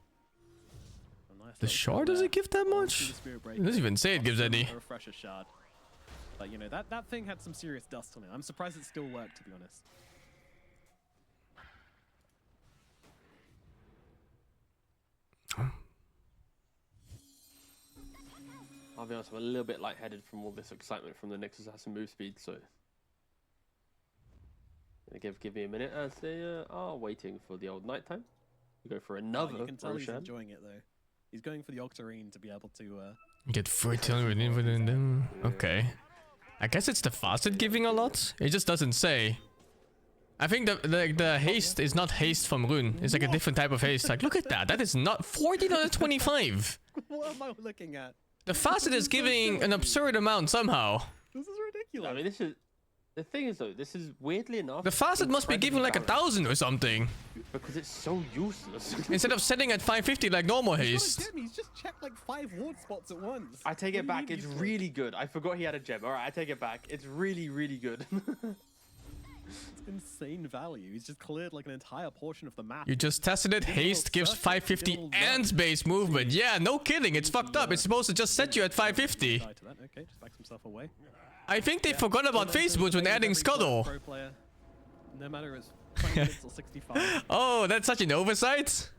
A nice The little shard kill doesn't there. give that Onto much? the Spirit It Breaker. doesn't even say it gives any. A refresher shard. But you know, that thing had some serious dust on it. I'm surprised it still worked, to be honest. I'll be honest, I'm a little bit lightheaded from all this excitement from the Nyx Assassin move speed, so give me a minute as they are waiting for the old nighttime. We go for another You can tell he's Roshan. enjoying it though. He's going for the Octarine to be able to. Get 1400 Okay. I guess it's the faucet giving a lot. It just doesn't say. I think the haste is not haste from rune. It's like a different type of haste. Like, look at that. That is not 1425. What am I looking at? The faucet is giving an absurd amount somehow. This is ridiculous. I mean, this is the thing is though. This is weirdly enough. The faucet must be giving like 1,000 or something. because it's so useless. Instead of setting at 550 like normal He's haste. got a gem. He's just checked like 5 ward spots at once. I take What it do back. you It's mean really good. I forgot he had a gem. All right, I take it back. It's really, really good. It's insane value. He's just cleared like an entire portion of the map. You just tested it. Haste gives 550 and base movement. Yeah, no kidding. It's fucked up. It's supposed to just set you at 550. Okay, just backs himself away. I think they forgot about face boots when adding Scuttle. Pro player, no matter it's 20 minutes or 65. Oh, that's such an oversight.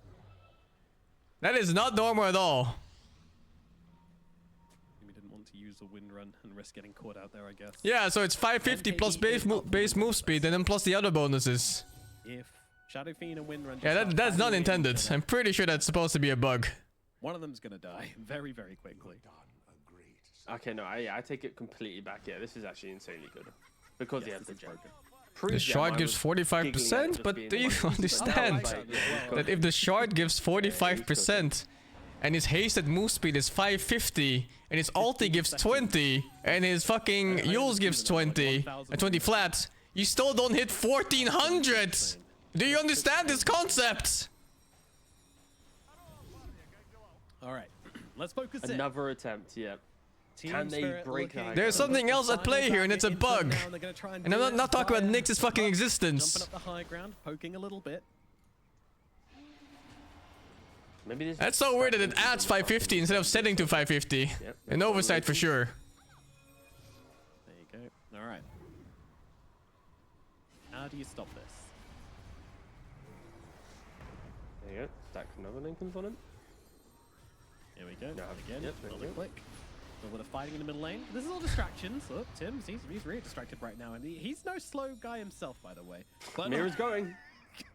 That is not normal at all. We didn't want to use a wind run and risk getting caught out there, I guess. Yeah, so it's 550 plus base move speed and then plus the other bonuses. If Shadow Fiend and wind run. Yeah, that's not intended. I'm pretty sure that's supposed to be a bug. One of them's gonna die very, very quickly. Okay, no, I take it completely back. Yeah, this is actually insanely good because he has the gem. The shard gives 45%, but do you understand that if the shard gives 45% and his hasted move speed is 550 and his ulti gives 20 and his fucking Yules gives 20 and 20 flat, you still don't hit 1400. Do you understand this concept? All right, let's focus in. Another attempt, yeah. Can they break that? There's something else at play here and it's a bug. And I'm not talking about Nyx's fucking existence. Jumping up the high ground, poking a little bit. Maybe this. That's so weird that it adds 550 instead of setting to 550. Yep. An oversight for sure. There you go. All right. How do you stop this? There you go. Stack another Lincolns on him. Here we go. No, Again, yep, another click. A little bit of fighting in the middle lane. This is all distractions. Look, Tim, he's really distracted right now. And he's no slow guy himself, by the way. But Mira's going.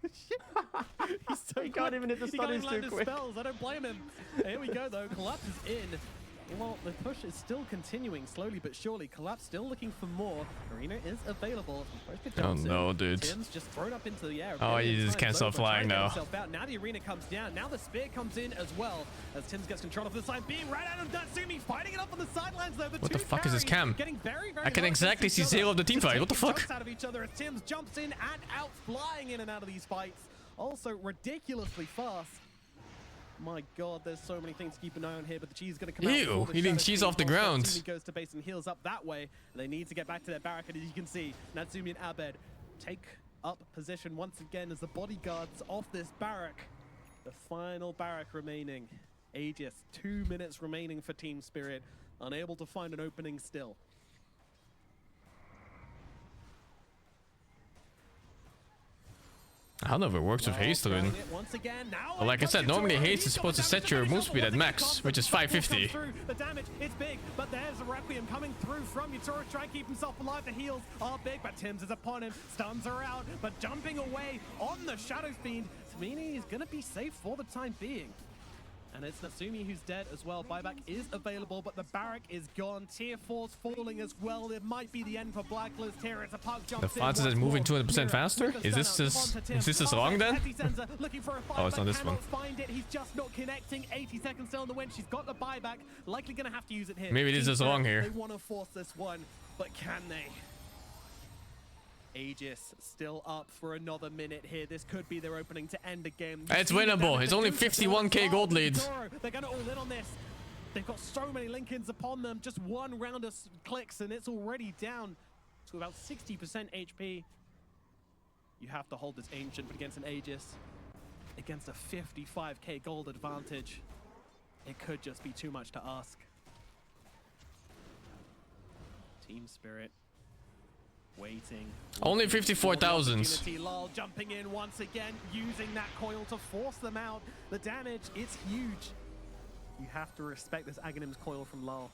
he's so He can't even hit the he can't studies even land too his quick. spells. I don't blame him. Here we go, though. Collapse is in. Well, the push is still continuing slowly but surely. Collapse still looking for more. Arena is available. Oh no, dude. Tim's just thrown up into the air. Oh, he just can't stop flying now. Now the arena comes down. Now the spear comes in as well. As Tim's gets control of the side. Being right out of Natsumi, fighting it up on the sidelines though. What the fuck is this cam? I can exactly see zero of the team fight. What the fuck? Out of each other as Tim's jumps in and out, flying in and out of these fights. Also ridiculously fast. My god, there's so many things to keep an eye on here, but the cheese is going to come out. Ew, eating cheese off the ground. Natsumi goes to base and heals up that way. They need to get back to their barrack, and as you can see, Natsumi and Abed take up position once again as the bodyguards off this barrack. The final barrack remaining. Aegis, 2 minutes remaining for Team Spirit. Unable to find an opening still. I don't know if it works with haste or in. Well, like I said, normally haste is supposed to set your move speed at max, which is 550. The damage, it's big, but there's a Requiem coming through from Yatoro, trying to keep himself alive. The heals are big, but Tim's is upon him. Stuns are out, but jumping away on the Shadow Fiend. Smini is going to be safe for the time being. And it's Natsumi who's dead as well. Buyback is available, but the barrack is gone. Tier 4's falling as well. It might be the end for Blacklist here. It's a puck jump. The fastest is moving 200% faster? Is this wrong then? Oh, it's not this one. Find it. He's just not connecting. 80 seconds still in the win. She's got the Buyback. Likely going to have to use it here. Maybe this is wrong here. They want to force this one, but can they? Aegis still up for another minute here. This could be their opening to end the game. It's winnable. It's only 51k gold lead. They're going to all in on this. They've got so many link-ins upon them. Just one round of clicks and it's already down to about 60% HP. You have to hold this Ancient, but against an Aegis, against a 55k gold advantage, it could just be too much to ask. Team Spirit. Waiting. Only 54,000. Jumping in once again, using that coil to force them out. The damage, it's huge. You have to respect this Aghanim's coil from Lal.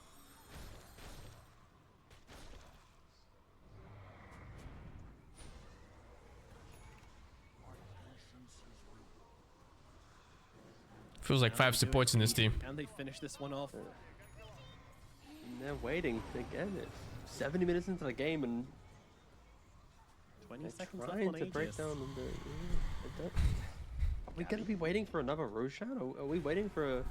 Feels like 5 supports in this team. And they finish this one off. And they're waiting again. It's 70 minutes into the game and 20 seconds left trying on to Aegis. break down are we going to be waiting for another Roshan? Are we waiting for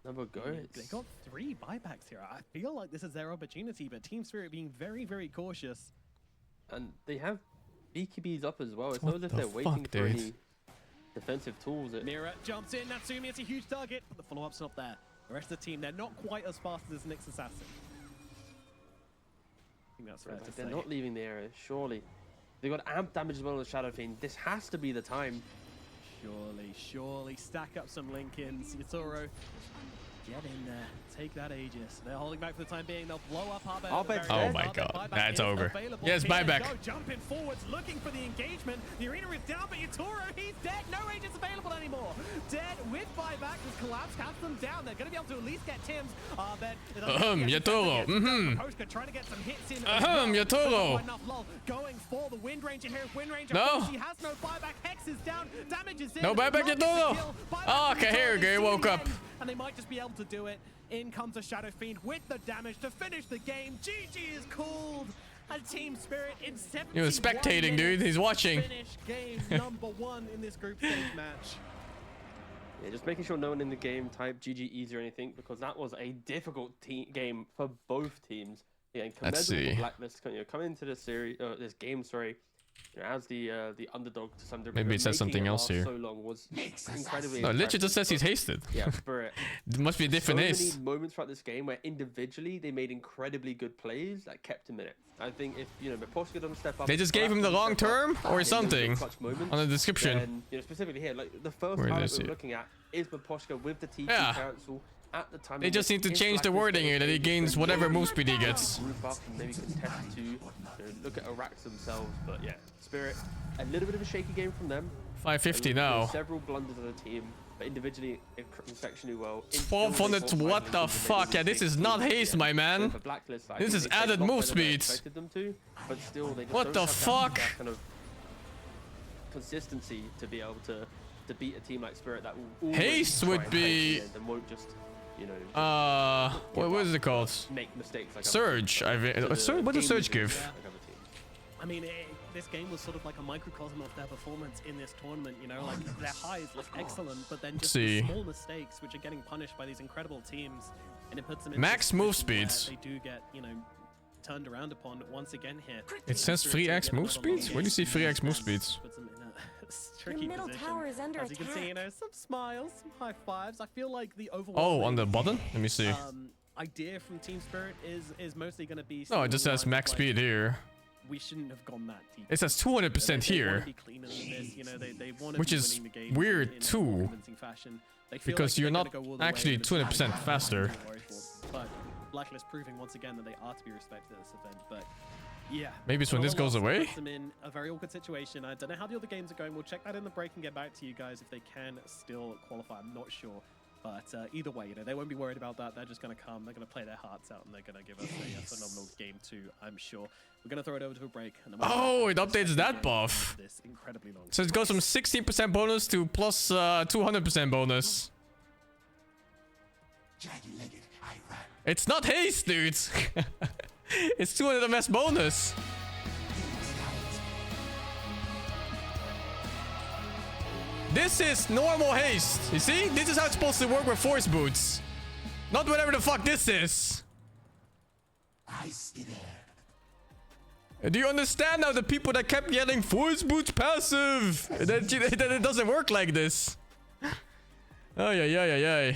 another go? They got 3 buybacks here. I feel like this is their opportunity, but Team Spirit being very, very cautious. And they have BKBs up as well. It's not as if they're waiting for any defensive tools. Mira jumps in. Natsumi, it's a huge target, but the follow-up's not there. The rest of the team, they're not quite as fast as Nyx Assassin. I think that's fair to say. They're not leaving the area, surely. They've got amp damage as well on the Shadow Fiend. This has to be the time. Surely. Stack up some link-ins. Yatoro, get in there. Take that Aegis. They're holding back for the time being. They'll blow up Arbed. Oh my god. That's over. Yes, Buyback. Jumping forwards, looking for the engagement. The arena is down, but Yatoro, he's dead. No Aegis available anymore. Dead with Buyback. This collapse has them down. They're going to be able to at least get Tim's. Yatoro. Poshka trying to get some hits in. Yatoro. Going for the Wind Ranger here. Wind Ranger. No. He has no Buyback. Hex is down. Damage is in. No Buyback, Yatoro. Oh, okay, here we go. He woke up. And they might just be able to do it. In comes a Shadow Fiend with the damage to finish the game. GG is called. And Team Spirit in 71 He was spectating, dude. He's watching. Finish game number 1 in this group stage match. Yeah, just making sure no one in the game typed GG easy or anything, because that was a difficult game for both teams. Yeah, and Let's see. Blacklist, coming into this series, this game, sorry, as the underdog to some degree. Maybe it says something else here. So long was incredibly no, literally just says he's hasted. Yeah, Spirit. It must be a different haste. So many moments throughout this game where individually they made incredibly good plays that kept him in it. I think if Miposhka doesn't step up, They just gave him the long term or something moments, on the description. Then, specifically here, like the first highlight we're looking at is Miposhka with the TP cancel. At the time they just need to change the wording here that he gains whatever move speed he gets. Group up and maybe contest to look at Iraqs themselves, but yeah, Spirit, a little bit of a shaky game from them. 550 now. Several blunders of the team, but individually exceptionally well. 1200, what the fuck? Yeah, this is not haste, my man. This is added move speeds. But still, they just what the fuck? that kind of consistency to be able to to beat a team like Spirit that will always Haste try would and be- take it and won't just, you know, what is it called? make mistakes like Surge. What does Surge give? I mean, this game was sort of like a microcosm of their performance in this tournament, you know, like their highs look excellent, but then just the small mistakes which are getting punished by these incredible teams, and it puts them in Max a move position where speeds. they do get, you know, turned around upon once again here. It says 3x move speeds? Where do you see 3x move speeds? Puts them in a tricky middle position. tower is under As you can see, you know, some smiles, some high fives. I feel like the overall Oh, on the button? Let me see. idea from Team Spirit is mostly going to be. No, it just says max speed here. We shouldn't have gone that deep. It says 200% here, which is weird too, because you're not actually 200% faster. But Blacklist proving once again that they are to be respected at this event. But yeah, maybe it's when this goes away. Puts them in a very awkward situation. I don't know how the other games are going. We'll check that in the break and get back to you guys if they can still qualify. I'm not sure. But either way, you know, they won't be worried about that. They're just going to come. They're going to play their hearts out, and they're going to give us a phenomenal game too, I'm sure. We're going to throw it over to a break. And then Oh, it updates that buff. This incredibly long So it goes from 16% bonus to plus 200% bonus. It's not haste, dude. It's 200 MS bonus. This is normal haste. You see? This is how it's supposed to work with force boots. Not whatever the fuck this is. Do you understand now the people that kept yelling force boots passive? That it doesn't work like this. Oh yeah.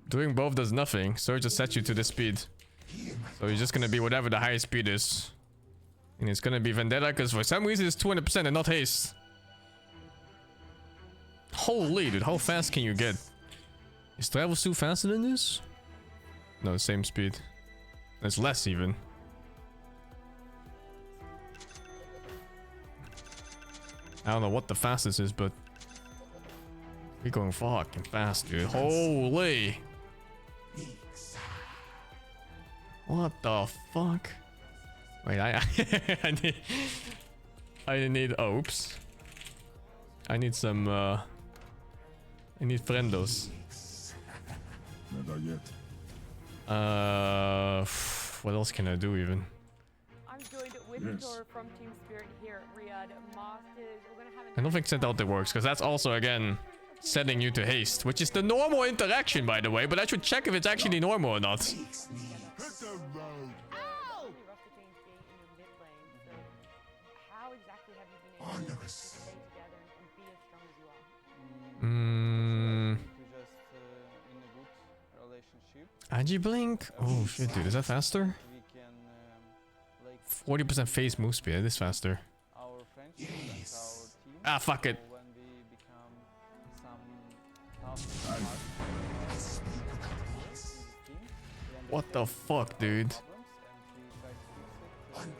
Doing both does nothing. Surge just sets you to the speed. So you're just gonna be whatever the highest speed is. And it's gonna be Vendetta because for some reason it's 200% and not haste. Holy dude, how fast can you get? Is Travel Suit faster than this? No, same speed. It's less even. I don't know what the fastest is, but we're going fucking fast, dude. Holy! What the fuck? Wait, I need oops. I need some I need friendos. What else can I do even? I'm joined with Thor from Team Spirit here at Riyadh. Masters, we're gonna have I don't think sent out works because that's also again setting you to haste, which is the normal interaction by the way, but I should check if it's actually normal or not. Blink? Oh shit, dude, is that faster? 40% phase move speed, it is faster. Ah, fuck it. What the fuck, dude?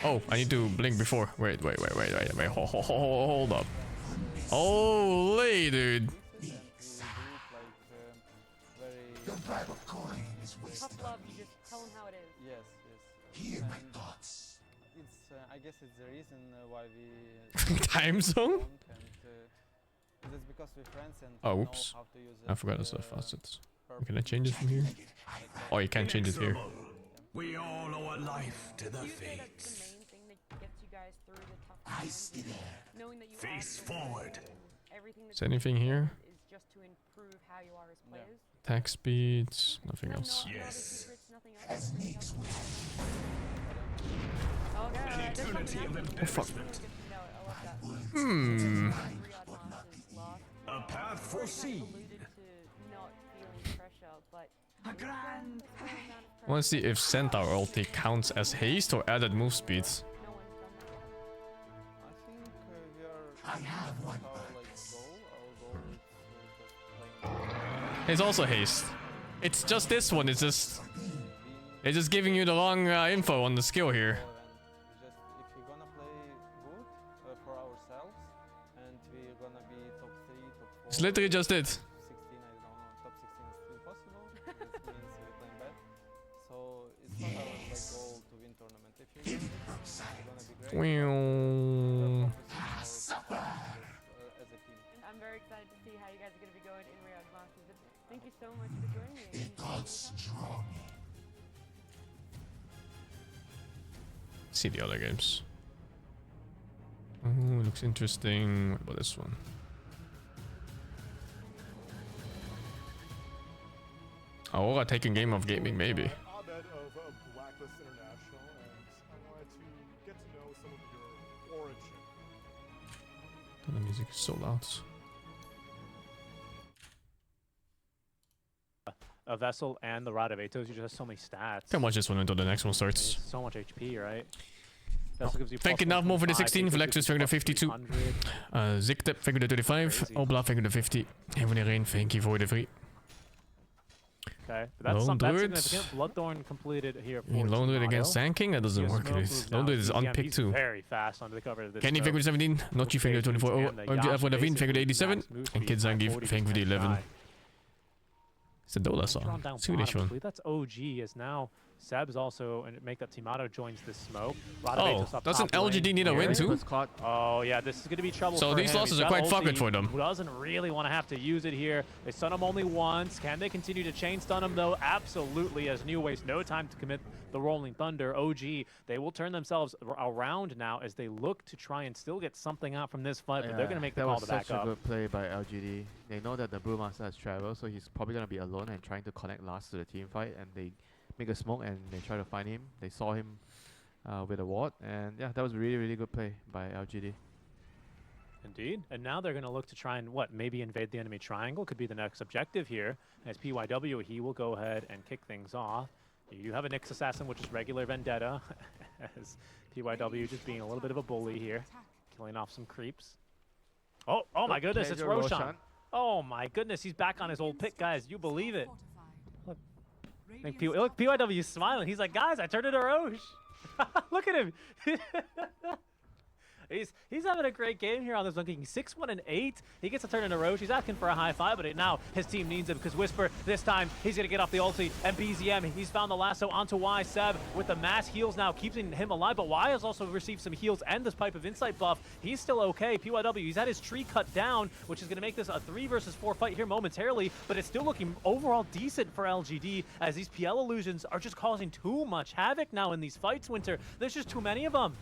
Oh, I need to blink before. Wait. Hold up. Holy, dude. Tough love, you just tell them how it is. Yes. Hear my thoughts. It's, I guess it's the reason why we... Time zone? It's because we're friends and oh, oops. I forgot to stuff faucets. Can I change it from here? Oh, you can't change it here. We all owe a life to the fates. Face forward. Is anything here? Is just to improve how you are as players. Attack speeds, nothing else. Yes. Oh fuck. A path foreseen. A grand. I want to see if Centaur ulti counts as haste or added move speeds. I have one. It's also haste. It's just this one. It's just giving you the wrong info on the skill here. If you're gonna play good for ourselves, and we're gonna be top 3, top 4. It's literally just it. 16, I don't know. Top 16 is still possible. This means we're playing bad. So it's not our goal to win tournament. If Chillin. It's gonna be great. Wow. As a team. I'm very excited to see how you guys are going to be going in Riyadh Masters. And thank you so much for joining me. See the other games. Oh, looks interesting. What about this one? Aura taking game of gaming, maybe. Abed of Blacklist International, and I wanted to get to know some of your origin. The music is so loud. A Vessel and the Rod of Atos, you just have so many stats. Can watch this one until the next one starts. So much HP, right? Vessel gives you Thank you, Nav, for the 16, Velexus, thank you, the 52. Ziktep, thank you, the 35. Obla, thank you, the 50. And Rain, thank you for the 3. Okay, but that's, Lone that's Druid. significant. Bloodthorn completed here for Lone Druid Timado. against Sanking? That doesn't work. Lone Druid is unpicked too. Very fast under the cover of this. Kenny, thank you, the 17. Notchi, thank you, the 24. OMG, for the 15, thank you, the 87. And Kids Zangief, thank you, for the 11. It's a Dola song. Swedish one. That's OG as now Seb's also, and make that Timado joins this smoke. Oh, doesn't LGD need a win too? Oh yeah, this is going to be trouble So for these him. losses He's are got quite fucking ulti, for them. Who doesn't really want to have to use it here. They stun him only once. Can they continue to chain stun him though? Absolutely, as New wastes no time to commit the Rolling Thunder. OG, they will turn themselves around now as they look to try and still get something out from this fight, but they're going to make the call to back up. That was such a good play by LGD. They know that the Brewmaster has traveled, so he's probably going to be alone and trying to connect last to the team fight, and they make a smoke and they try to find him. They saw him with a ward, and yeah, that was really, really good play by LGD. Indeed, and now they're going to look to try and, maybe invade the enemy triangle. Could be the next objective here. As PYW, he will go ahead and kick things off. You have a Nyx Assassin, which is regular Vendetta, as PYW just being a little bit of a bully here, killing off some creeps. Oh my goodness, it's Roshan. Oh my goodness, he's back on his old pick, guys. You believe it. Look, PYW smiling. He's like, guys, I turned into Rosh. Look at him. He's having a great game here on this one. Kicking 6-1 and 8. He gets a turn into Rosh. He's asking for a high five, but now his team needs him because Whisper, this time, he's going to get off the ulti. And BZM, he's found the lasso onto Y. Seb with the mass heals now, keeping him alive. But Y has also received some heals and this Pipe of Insight buff. He's still okay. PYW, he's had his tree cut down, which is going to make this a 3 versus 4 fight here momentarily. But it's still looking overall decent for LGD as these PL illusions are just causing too much havoc now in these fights, Winter. There's just too many of them.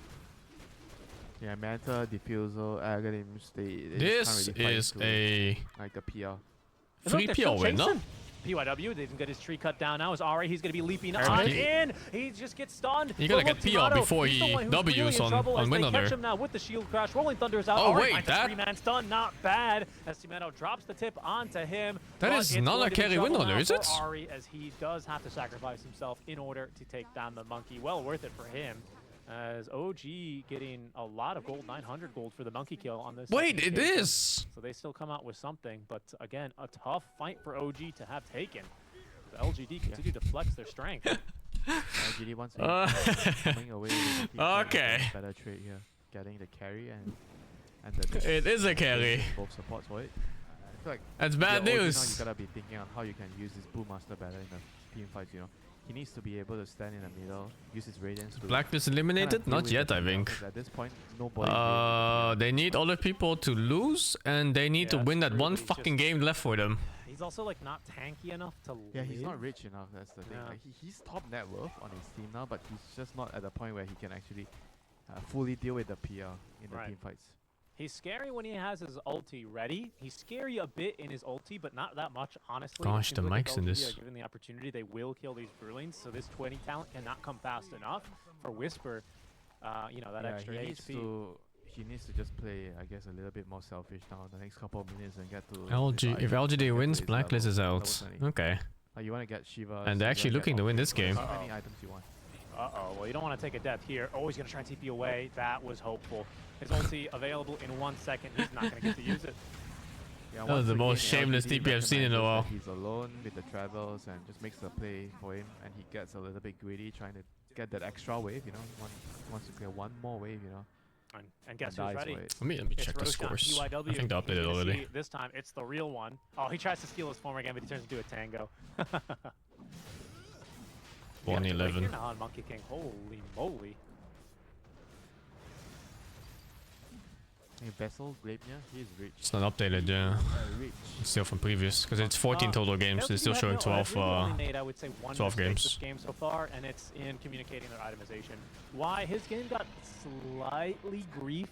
Yeah, Manta, Diffusal, Aghanim's, they This just can't really is fight a like the PR. free PR win, no? PYW, they can get his tree cut down now. As Ari, he's going to be leaping on in. He just gets stunned. You gotta get PR before he W's on win catch him now with the shield crash. Rolling Thunder is out. Oh, Ari wait, that? 3-man stun, not bad. As Timado drops the tip onto him. That is not a carry win order, is it? Ari, as he does have to sacrifice himself in order to take down the monkey. Well worth it for him. As OG getting a lot of gold, 900 gold for the monkey kill on this. Wait, it is! So they still come out with something, but again, a tough fight for OG to have taken. The LGD continue to flex their strength. LGD once coming away with okay. Better trade here, getting the carry and the it is a carry. Both supports for it. I feel like that's bad news. Now you gotta be thinking on how you can use this Brewmaster better in the team fights, you know. He needs to be able to stand in the middle, use his radiance. Blacklist eliminated? Not yet, I think. At this point, nobody. They need other people to lose, and they need to win that one fucking game left for them. He's also like not tanky enough to. Yeah, he's not rich enough. That's the thing. Like, he's top net worth on his team now, but he's just not at the point where he can actually fully deal with the PR in the team fights. He's scary when he has his ulti ready. He's scary a bit in his ulti, but not that much, honestly. Gosh, the mics in this. Given the opportunity, they will kill these Brewlings, so this 20 talent cannot come fast enough for Whisper. You know, that extra HP. He needs to just play, I guess, a little bit more selfish now in the next couple of minutes and get to... If LGD wins, Blacklist is out. Okay. You want to get Shiva... And they're actually looking to win this game. How many items you want? Well, you don't want to take a death here. Oh, he's going to try and TP away. That was hopeful. His ulti available in 1 second. He's not going to get to use it. Yeah, that was the most shameless TP I've seen in a while. He's alone with the travels and just makes the play for him, and he gets a little bit greedy trying to get that extra wave, you know. He wants to clear one more wave, you know. And guess who's ready? Let me check the scores. I think they updated already. This time, it's the real one. Oh, he tries to steal his form again, but he turns into a tango. 1-11. Now on Monkey King. Holy moly. Vessel, Gleipnir, he's rich. It's not updated, yeah. Rich. It's still from previous, because it's 14 total games. They're still showing 12, I would say 12 games. This game so far, and it's in communicating their itemization. Why his game got slightly griefed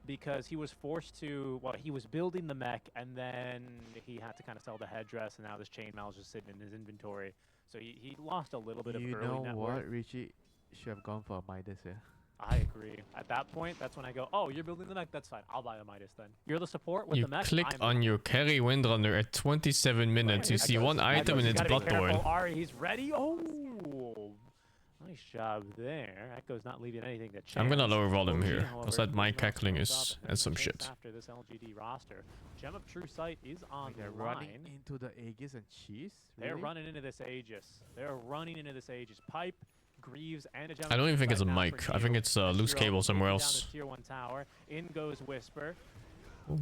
because he was forced to, well, he was building the mech, and then he had to kind of sell the headdress, and now this chainmail is just sitting in his inventory. So he lost a little bit of early net worth. You know what, Richie? Should have gone for a Midas here. I agree. At that point, that's when I go, oh, you're building the mech? That's fine. I'll buy a Midas then. You're the support with You the mech? click on your carry windrunner at 27 minutes. You see one item and it's Bloodborne. Ari, he's ready. Oh, nice job there. Echo's not leaving anything to chance. I'm gonna lower volume here, because that mic cackling is some shit. After this LGD roster, Gem of True Sight is on They're running into the Aegis and Cheese? Really? They're running into this Aegis. They're running into this Aegis. Pipe, Greaves, and a Gem I don't even think it's a now mic. for I think Neo. it's a loose cable somewhere Down else. the tier 1 tower. In goes Whisper.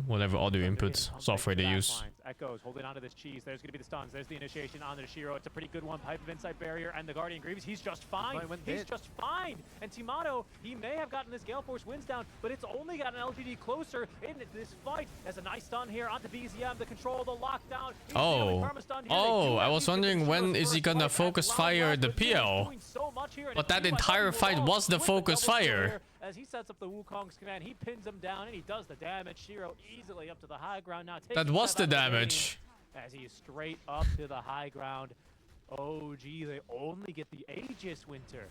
Whatever audio input software they use. Echoes holding onto this cheese. There's going to be the stuns. There's the initiation onto the Shiro. It's a pretty good one. Pipe of Insight Barrier and the Guardian Greaves. He's just fine. He's just fine. And Timado, he may have gotten this Gale Force Winds down, but it's only gotten LGD closer in this fight. There's a nice stun here onto BZM. The control, the lockdown. I was wondering when is he gonna focus fire the PL? But that entire fight was the focus fire. As he sets up the Wukong's command, he pins him down and he does the damage. Shiro easily up to the high ground now. That was the damage. As he is straight up to the high ground. Oh, gee, they only get the Aegis Winter.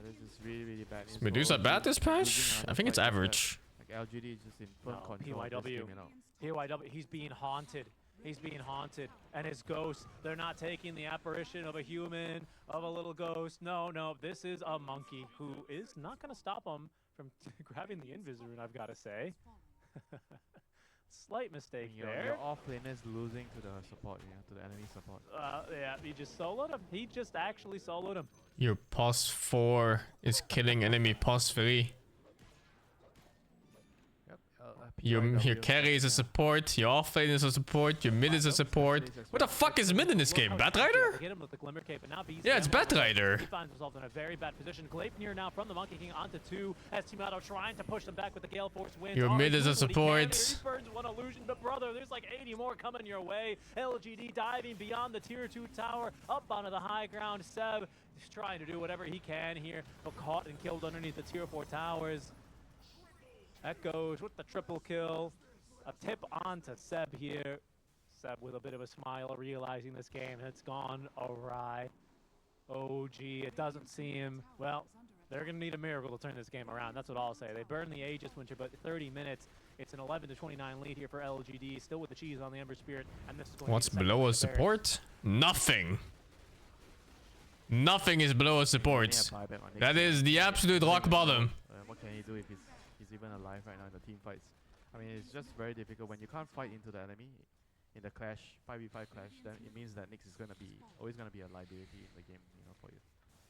This is really bad. Is Medusa bad this patch? I think it's average. Like LGD is just in full control. PYW, he's being haunted. He's being haunted, and his ghost, they're not taking the apparition of a human, of a little ghost. No, this is a monkey who is not going to stop him from grabbing the Invis rune, I've got to say. Slight mistake there. Your offlane is losing to the support, to the enemy support. Yeah, he just soloed him. He just actually soloed him. Your pos 4 is killing enemy pos 3. Your carry is a support, your offlane is a support, your mid is a support. What the fuck is mid in this game? Batrider? Yeah, it's Batrider. He finds himself in a very bad position. Gleipnir now from the Monkey King onto 2 as Timado trying to push them back with the Gale Force Winds. Your mid is a support. He burns one illusion, but brother, there's like 80 more coming your way. LGD diving beyond the tier 2 tower, up onto the high ground. Seb is trying to do whatever he can here, but caught and killed underneath the tier 4 towers. Echoes with the triple kill. A tip on to Seb here. Seb with a bit of a smile, realizing this game has gone awry. Oh, gee, it doesn't seem... Well, they're going to need a miracle to turn this game around. That's what I'll say. They burn the Aegis Winter, but 30 minutes. It's an 11-29 lead here for LGD. Still with the cheese on the Ember Spirit. And this is going What's to be below a support? Nothing. Nothing is below a support. That is the absolute rock bottom. What can he do if he's even alive right now in the team fights? I mean, it's just very difficult when you can't fight into the enemy in the clash, 5v5 clash. Then it means that Nyx is always gonna be a liability in the game, for you.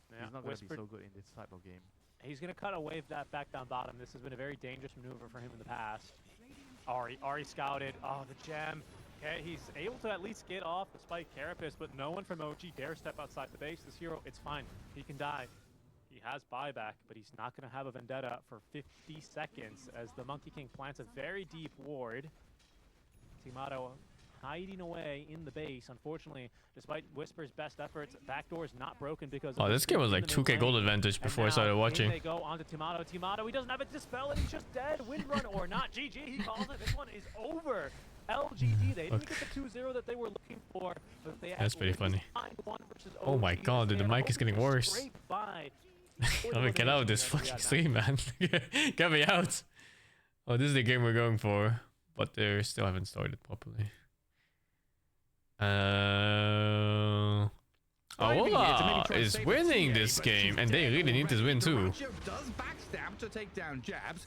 Yeah, he's not gonna be so good in this type of game. He's gonna cut a wave that back down bottom. This has been a very dangerous maneuver for him in the past. Ari scouted. Oh, the gem. Okay, he's able to at least get off despite Carapace, but no one from OG dare step outside the base. This hero, it's fine. He can die. He has buyback, but he's not going to have a vendetta for 50 seconds as the Monkey King plants a very deep ward. Timado hiding away in the base. Unfortunately, despite Whisper's best efforts, backdoor is not broken because of this game was like 2k gold advantage before I started watching. They go on to Timado. Timado, he doesn't have a dispel and he's just dead. Windrun or not. GG, he calls it. This one is over. LGD, they didn't get the 2-0 that they were looking for, but they That's pretty funny. Oh my god, dude, the mic is getting worse. I'm gonna get out of this fucking stream, man. Get me out. Oh, this is the game we're going for, but they still haven't started properly. Aola is winning this game, and they really need this win too. Does backstab to take down Jabs,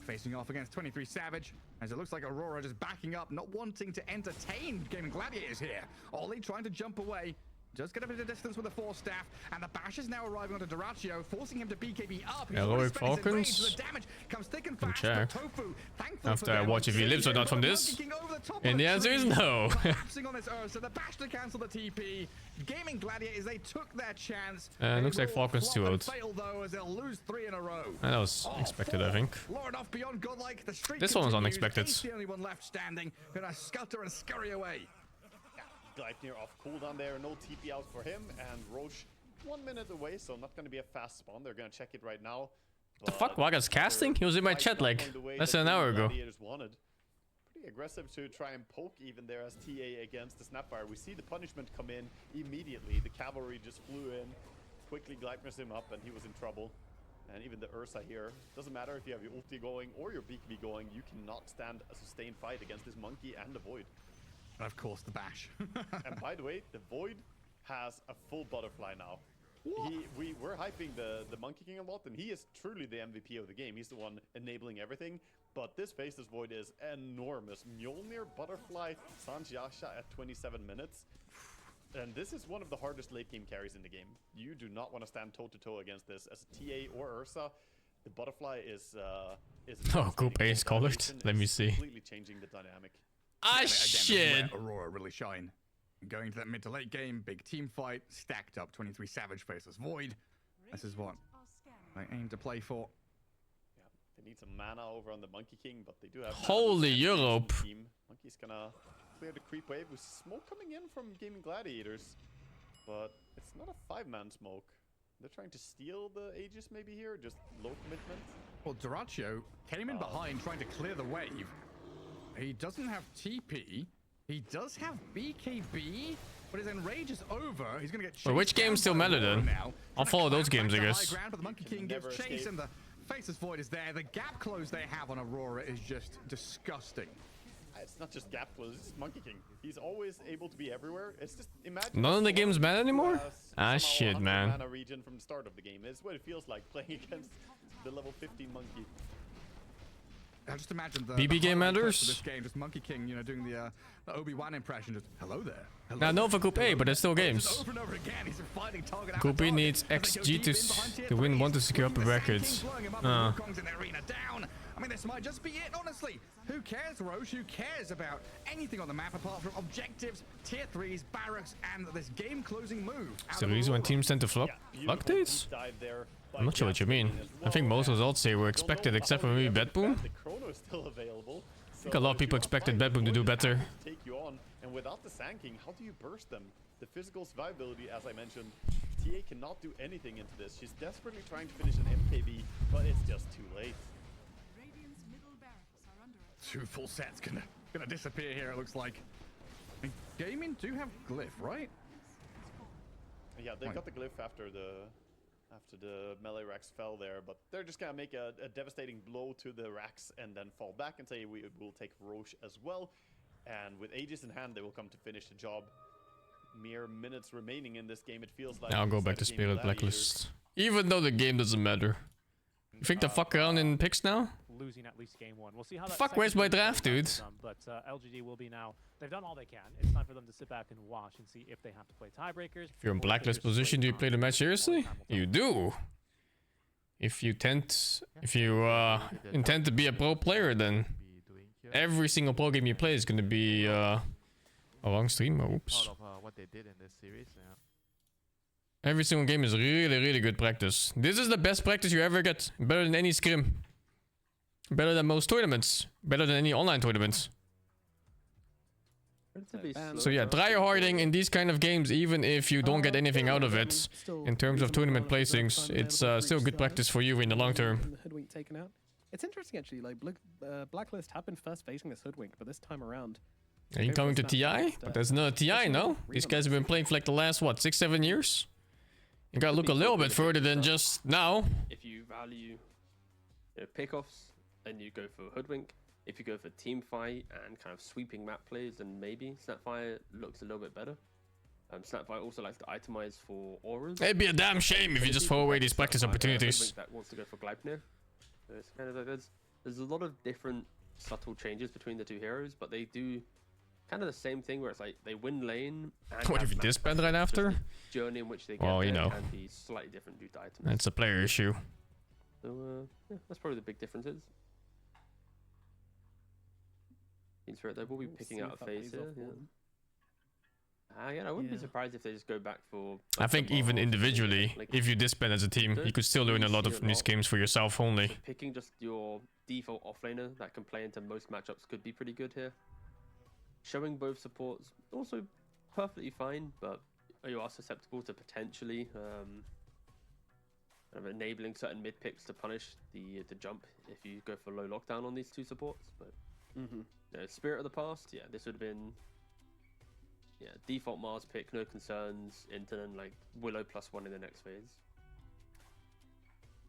facing off against 23 Savage, as it looks like Aurora just backing up, not wanting to entertain Gaming Gladiators here. Ollie trying to jump away. Does get a bit of distance with the Force Staff, and the bash is now arriving onto Duraccio, forcing him to BKB up. Heroic Falcons. The damage comes thick and Can fast, check. but Tofu, thankfully After for I them, watch if he lives or not from this. Monkey King over the top And of the answer is tree, no. collapsing on this Ursa. The bash to cancel the TP. Gaming Gladiators, they took their chance. Looks like Falcons too old. Fail though, as they'll lose 3 in a row. That was expected, I think. Lord off beyond godlike. The streak This one was continues. unexpected. He's the only one left standing. Gonna scutter and scurry away. Gleipnir off cooldown there, no TP out for him, and Rosh 1 minute away, so not going to be a fast spawn. They're going to check it right now. The fuck? Waga's casting? He was in my chat like less than an hour ago. Wanted. Pretty aggressive to try and poke even there as TA against the Snapfire. We see the punishment come in immediately. The cavalry just flew in, quickly Gleipnir's him up, and he was in trouble. And even the Ursa here, doesn't matter if you have your ulti going or your BKB going, you cannot stand a sustained fight against this monkey and the Void. And of course the bash. And by the way, the Void has a full butterfly now. We're hyping the Monkey King a lot, and he is truly the MVP of the game. He's the one enabling everything. But this Faceless Void is enormous. Mjolnir, Butterfly, Sanjiasha at 27 minutes. And this is one of the hardest late game carries in the game. You do not want to stand toe to toe against this as a TA or Ursa. The Butterfly is oh, Group A is colored. Let me see. Completely changing the dynamic. Ah, shit. Aurora really shine. Going to that mid to late game, big team fight, stacked up 23 Savage Faceless Void. This is what I aim to play for. Yeah, they need some mana over on the Monkey King, but they do have. Holy Europe! Team. Monkey's gonna clear the creep wave with smoke coming in from Gaming Gladiators, but it's not a 5-man smoke. They're trying to steal the Aegis maybe here, just low commitment. Well, Duraccio came in behind trying to clear the wave. He doesn't have TP. He does have BKB, but his enrage is over. He's gonna get chased. Well, which games still matter then? I'll follow those games, I guess. Ground, but the Monkey King gives chase, and the Faceless Void is there. The gap close they have on Aurora is just disgusting. It's not just gap close, it's Monkey King. He's always able to be everywhere. It's just imagine. None of the games matter anymore? Ah, shit, man. Mana region from the start of the game is what it feels like playing against the level 15 Monkey. I just imagine the BB game matters. this game, just Monkey King, you know, doing the Obi-Wan impression, just hello there. Hello Now, no for Group A, but there's still games. Over and over again, he's fighting target after Group B target. needs XG to win 1 to secure upper brackets. I mean, this might just be it, honestly. Who cares, Roche? Who cares about anything on the map apart from objectives, tier 3s, barracks, and this game-closing move? Is the reason when teams tend to flop dates? I'm not sure what you mean. I think most results here were expected except for maybe Bedboom. The chrono is still available. I think a lot of people expected Bedboom to do better. Take you on, and without the Sand King, how do you burst them? The physical survivability, as I mentioned, TA cannot do anything into this. She's desperately trying to finish an MKB, but it's just too late. 2 full sets gonna disappear here, it looks like. I mean, Gaming do have Glyph, right? Yeah, they got the Glyph after the melee racks fell there, but they're just gonna make a devastating blow to the racks and then fall back and say we will take Roche as well. And with Aegis in hand, they will come to finish the job. Mere minutes remaining in this game, it feels like. I'll go back to Spirit Blacklist. Even though the game doesn't matter. You think they fuck around in picks now? Losing at least game 1. We'll see how that fuck, where's my draft, dude? But LGD will be now. They've done all they can. It's time for them to sit back and watch and see if they have to play tiebreakers. If you're in Blacklist position, do you play the match seriously? You do. If you intend to be a pro player, then every single pro game you play is gonna be a long stream. Oops. Part of what they did in this series. Yeah. Every single game is really good practice. This is the best practice you ever get. Better than any scrim. Better than most tournaments. Better than any online tournaments. So yeah, try your harding in these kind of games, even if you don't get anything out of it. In terms of tournament placings, it's still good practice for you in the long term. Hoodwink taken out. It's interesting actually, like Blacklist have been first facing this Hoodwink, but this time around. Are you coming to TI? But there's no TI, no? These guys have been playing for like the last, what, 6-7 years? You gotta look a little bit further than just now. If you value pickoffs and you go for Hoodwink, if you go for team fight and kind of sweeping map plays, then maybe Snapfire looks a little bit better. Snapfire also likes to itemize for auras. It'd be a damn shame if you just throw away these practice opportunities. That wants to go for Gleipnir. So it's kind of like there's a lot of different subtle changes between the two heroes, but they do kind of the same thing where it's like they win lane. And What have if you map disband right presence, just after? the journey in which they get Well, you there know. can be slightly different due to items. That's a player issue. So yeah, that's probably the big differences. In Spirit, they will be picking out a phase here. Yeah, I wouldn't be surprised if they just go back for. I think even individually, like, if you disband as a team, you could still learn a lot of these games for yourself only. So picking just your default offlaner that can play into most matchups could be pretty good here. Showing both supports also perfectly fine, but you are susceptible to potentially kind of enabling certain mid picks to punish the jump if you go for low lockdown on these two supports. But you know, Spirit of the past, yeah, this would have been default Mars pick, no concerns, Internet like Willow +1 in the next phase.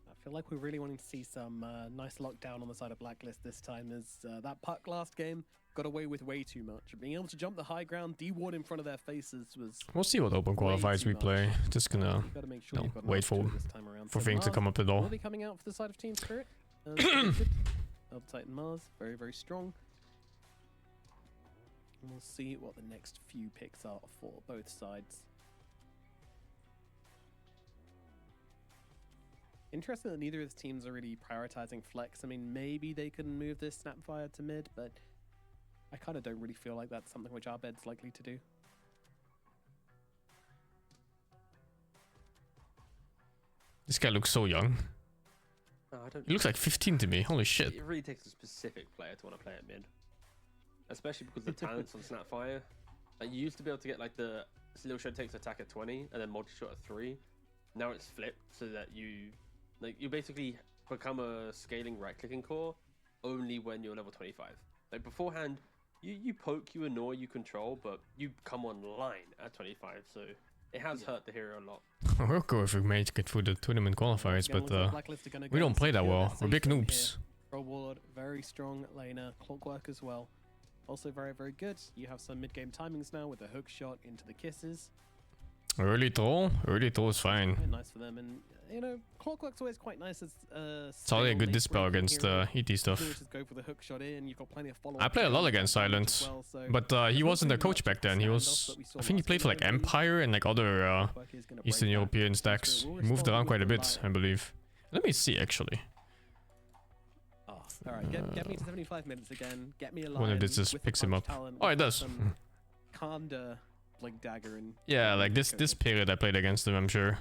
I feel like we're really wanting to see some nice lockdown on the side of Blacklist this time, as that puck last game got away with way too much. Being able to jump the high ground, D-ward in front of their faces was... We'll see what open qualifiers we play. Just gonna wait for things to come up at all. Will be coming out for the side of Team Spirit. Elder Titan Mars, very, very strong. And we'll see what the next few picks are for both sides. Interesting that neither of the teams are really prioritizing flex. I mean, maybe they can move this Snapfire to mid, but I kind of don't really feel like that's something which our bed's likely to do. This guy looks so young. No, I don't. He looks like 15 to me. Holy shit. It really takes a specific player to want to play at mid. Especially because the talents on Snapfire. Like, you used to be able to get like the Little Shred takes attack at 20 and then multi-shot at 3. Now it's flipped so that you basically become a scaling right-clicking core only when you're level 25. Like beforehand, you poke, you annoy, you control, but you come online at 25, so it has hurt the hero a lot. We'll go if we make it through the tournament qualifiers, but we don't play that well. We're big noobs. Reward, very strong laner, Clockwork as well. Also very, very good. You have some mid-game timings now with the hook shot into the kisses. Early throw is fine. Quite nice for them, and you know, Clockwork's always quite nice as it's already a good dispel against ET stuff. Just go for the hook shot in. You've got plenty of follow-up. I played a lot against Silent, but he wasn't a coach back then. He was, I think he played for like Empire and like other Eastern European stacks. He moved around quite a bit, I believe. Let me see actually. All right, get me to 75 minutes again. Get me alive. One of this just picks him up. Oh, it does. Kanda, like dagger and. Yeah, like this period I played against him. I'm sure.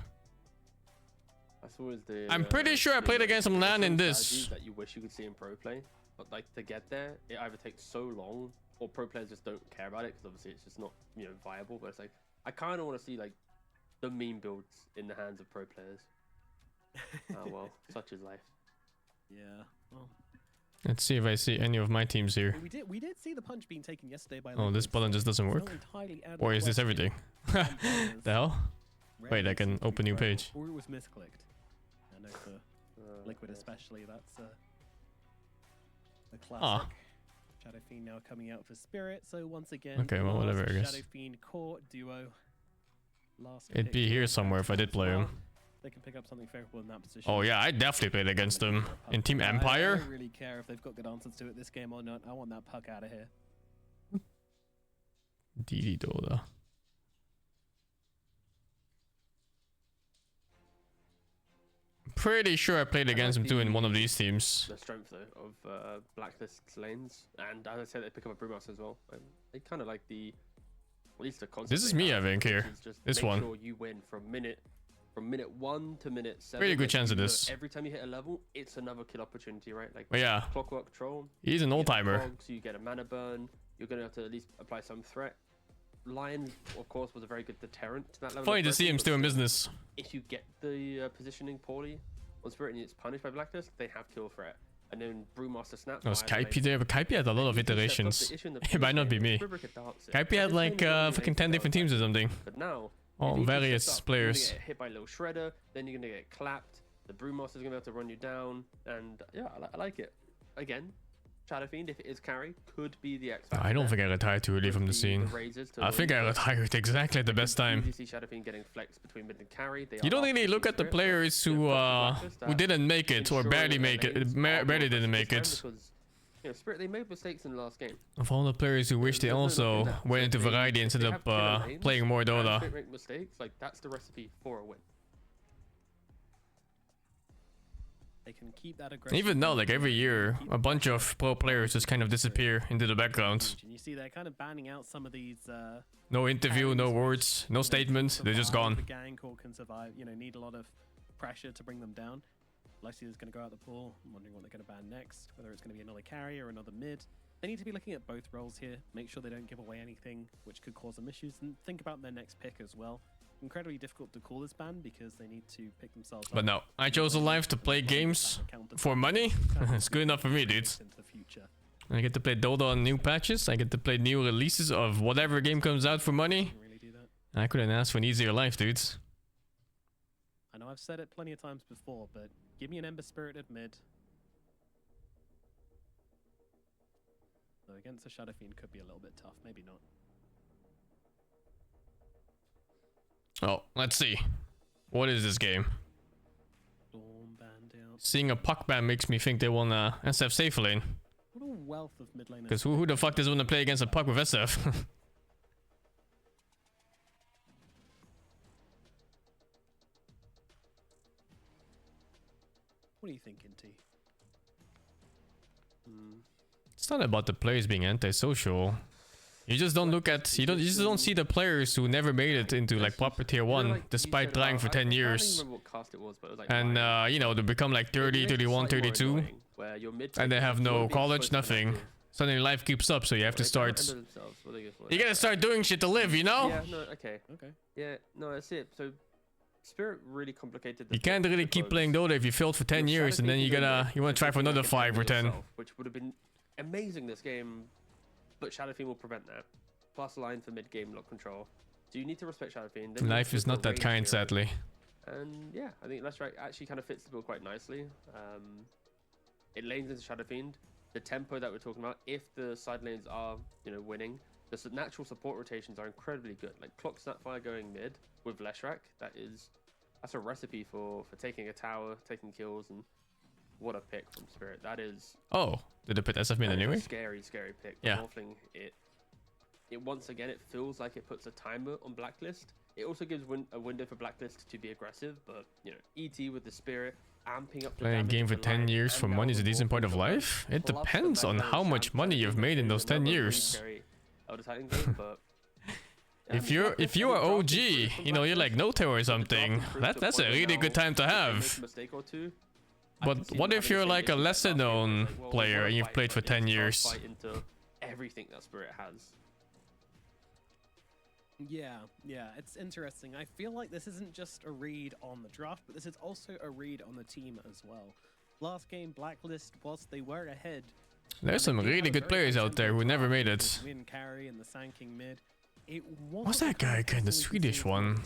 That's always the. I'm pretty sure I played against him LAN in this. That you wish you could see in pro play, but like to get there, it either takes so long, or pro players just don't care about it because obviously it's just not viable. But it's like I kind of want to see like the meme builds in the hands of pro players. Oh well, such is life. Yeah. Well. Let's see if I see any of my teams here. We did see the punch being taken yesterday by. Oh, this button just doesn't work. Or is this everything? The hell? Wait, I can open new page. Or it was misclicked. I know for Liquid especially, that's the classic. Shadow Fiend now coming out for Spirit. So once again, okay, well whatever I guess. Shadow Fiend core duo. It'd be here somewhere if I did play him. They can pick up something favorable in that position. Oh yeah, I definitely played against them in Team Empire. I don't really care if they've got good answers to it this game or not. I want that puck out of here. DD Dota. Pretty sure I played against him too in one of these teams. The strength though of Blacklist's lanes, and as I said, they pick up a Brewmaster as well. They kind of like the, at least the concept. This is me, I think here. This one. Make sure you win from minute 1 to minute 7. Pretty good chance of this. Every time you hit a level, it's another kill opportunity, right? Like yeah. Clockwork Troll. He's an old-timer. So you get a mana burn. You're gonna have to at least apply some threat. Lion, of course, was a very good deterrent to that level. Funny to see him still in business. If you get the positioning poorly on Spirit and it's punished by Blacklist, they have kill threat. And then Brewmaster Snap. Oh, Skype there, but Skype had a lot of iterations. It might not be me. Skype had like fucking 10 different teams or something. But now, all various players. You're gonna get hit by a little shredder, then you're gonna get clapped. The Brewmaster's gonna be able to run you down, and yeah, I like it. Again, Shadow Fiend, if it is carry, could be the X factor. I don't think I retired too early from the scene. I think I retired exactly at the best time. You see Shadow Fiend getting flexed between mid and carry. You don't really look at the players who didn't make it or barely make it, barely didn't make it. You know, Spirit, they made mistakes in the last game. Of all the players who wish they also went into variety instead of playing more Dota. Spirit make mistakes, like that's the recipe for a win. They can keep that aggression. Even now, like every year, a bunch of pro players just kind of disappear into the background. And you see they're kind of banning out some of these. No interview, no words, no statements. They're just gone. The gang core can survive. You know, need a lot of pressure to bring them down. Lysia's going to go out the pool. I'm wondering what they're going to ban next. Whether it's going to be another carry or another mid. They need to be looking at both roles here. Make sure they don't give away anything which could cause them issues, and think about their next pick as well. Incredibly difficult to call this ban because they need to pick themselves up. But no, I chose a life to play games for money. It's good enough for me, dudes. I get to play Dota on new patches. I get to play new releases of whatever game comes out for money. I couldn't ask for an easier life, dudes. I know I've said it plenty of times before, but give me an Ember Spirited mid. So against a Shadow Fiend could be a little bit tough, maybe not. Oh, let's see. What is this game? Seeing a puck ban makes me think they want SF safe lane. What a wealth of mid laners. Because who the fuck doesn't want to play against a puck with SF? What are you thinking, T? It's not about the players being antisocial. You just don't look at you just don't see the players who never made it into like proper tier 1 despite trying for 10 years. And you know, they become like 30, 31, 32 and they have no college, nothing. Suddenly life keeps up, so you have to start. You gotta start doing shit to live, you know? Yeah, no, okay. Yeah, no, that's it. So Spirit really complicated. You can't really keep playing Dota if you failed for 10 years and then you want to try for another 5 or 10. Which would have been amazing this game. But Shadow Fiend will prevent that. Plus a line for mid-game lock control. So you need to respect Shadow Fiend. Life is not that kind, sadly. And yeah, I think Leshrac actually kind of fits the bill quite nicely. It lanes into Shadow Fiend. The tempo that we're talking about, if the side lanes are, you know, winning, the natural support rotations are incredibly good. Like Clock Snapfire going mid with Leshrac, that's a recipe for taking a tower, taking kills, and what a pick from Spirit. That is. Oh, did they put SF mid anyway? Scary pick. Yeah. Offlane, it once again, it feels like it puts a timer on Blacklist. It also gives a window for Blacklist to be aggressive, but you know, ET with the Spirit amping up. Playing a game for 10 years for money is a decent point of life. It depends on how much money you've made in those 10 years. If you are OG, you know, you're like Noto or something. That's a really good time to have. But what if you're like a lesser known player and you've played for 10 years? Everything that Spirit has. Yeah, it's interesting. I feel like this isn't just a read on the draft, but this is also a read on the team as well. Last game, Blacklist, whilst they were ahead, there's some really good players out there who never made it. Win carry and the Sanking mid. What's that guy again? The Swedish one.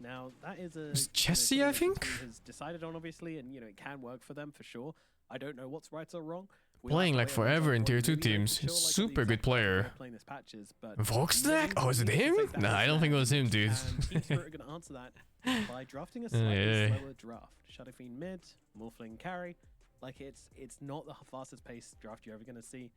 Now that is a Chessie, I think. Has decided on obviously, and you know it can work for them for sure. I don't know what's right or wrong. Playing like forever in tier 2 teams. Super good player. Voxnack? Oh, is it him? Nah, I don't think it was him, dude. We're going to answer that by drafting a slightly slower draft. Shadow Fiend mid, Morphling carry. Like it's not the fastest paced draft you're ever going to see.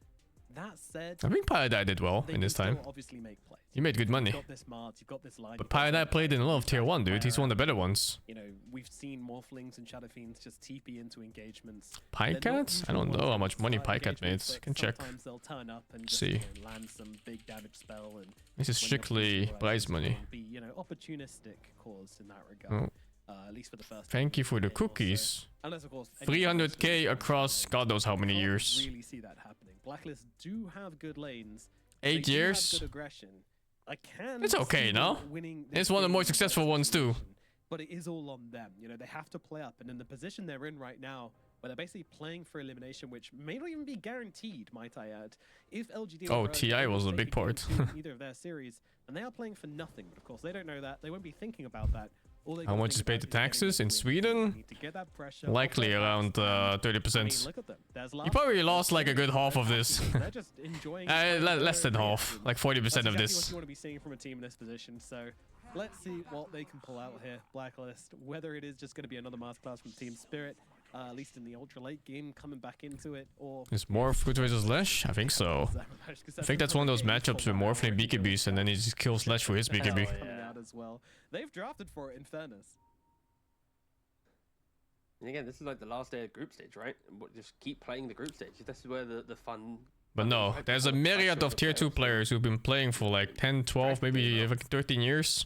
That said, I think Paradise did well in this time. Obviously make plays. He made good money. You've got this Mards, you've got this line. But Paradise played in a lot of tier 1, dude. He's one of the better ones. You know, we've seen Morphlings and Shadow Fiends just TP into engagements. Pycats? I don't know how much money Pycat made. Can check. Sometimes they'll turn up and just, see. You know, land some big damage spell. And this is strictly prize money. Be, you know, opportunistic cause in that regard. At least for the first. Thank you for the cookies. Unless, of course, 300k across God knows how many years. Really see that happening. Blacklist do have good lanes. 8 years. Good aggression. I can. It's okay now. It's one of the more successful ones too. But it is all on them. You know, they have to play up, and in the position they're in right now, where they're basically playing for elimination, which may not even be guaranteed, might I add. If LGD. Oh, TI was a big part. Either of their series, and they are playing for nothing. But of course, they don't know that. They won't be thinking about that. How much is paid to taxes in Sweden? Likely around 30%. You probably lost like a good half of this. Less than half, like 40% of this. What you want to be seeing from a team in this position. So let's see what they can pull out here. Blacklist, whether it is just going to be another masterclass from Team Spirit. at least in the ultra late game, coming back into it. Or Is Morph good versus Lash? I think so. I think that's one of those matchups where Morphling BKBs and then he just kills Lash for his BKB. coming out as well. They've drafted for it, in fairness. And again, this is like the last day of group stage, right? Just keep playing the group stage. This is where the fun... But no, there's a myriad of tier 2 players who've been playing for like 10, 12, maybe even 13 years.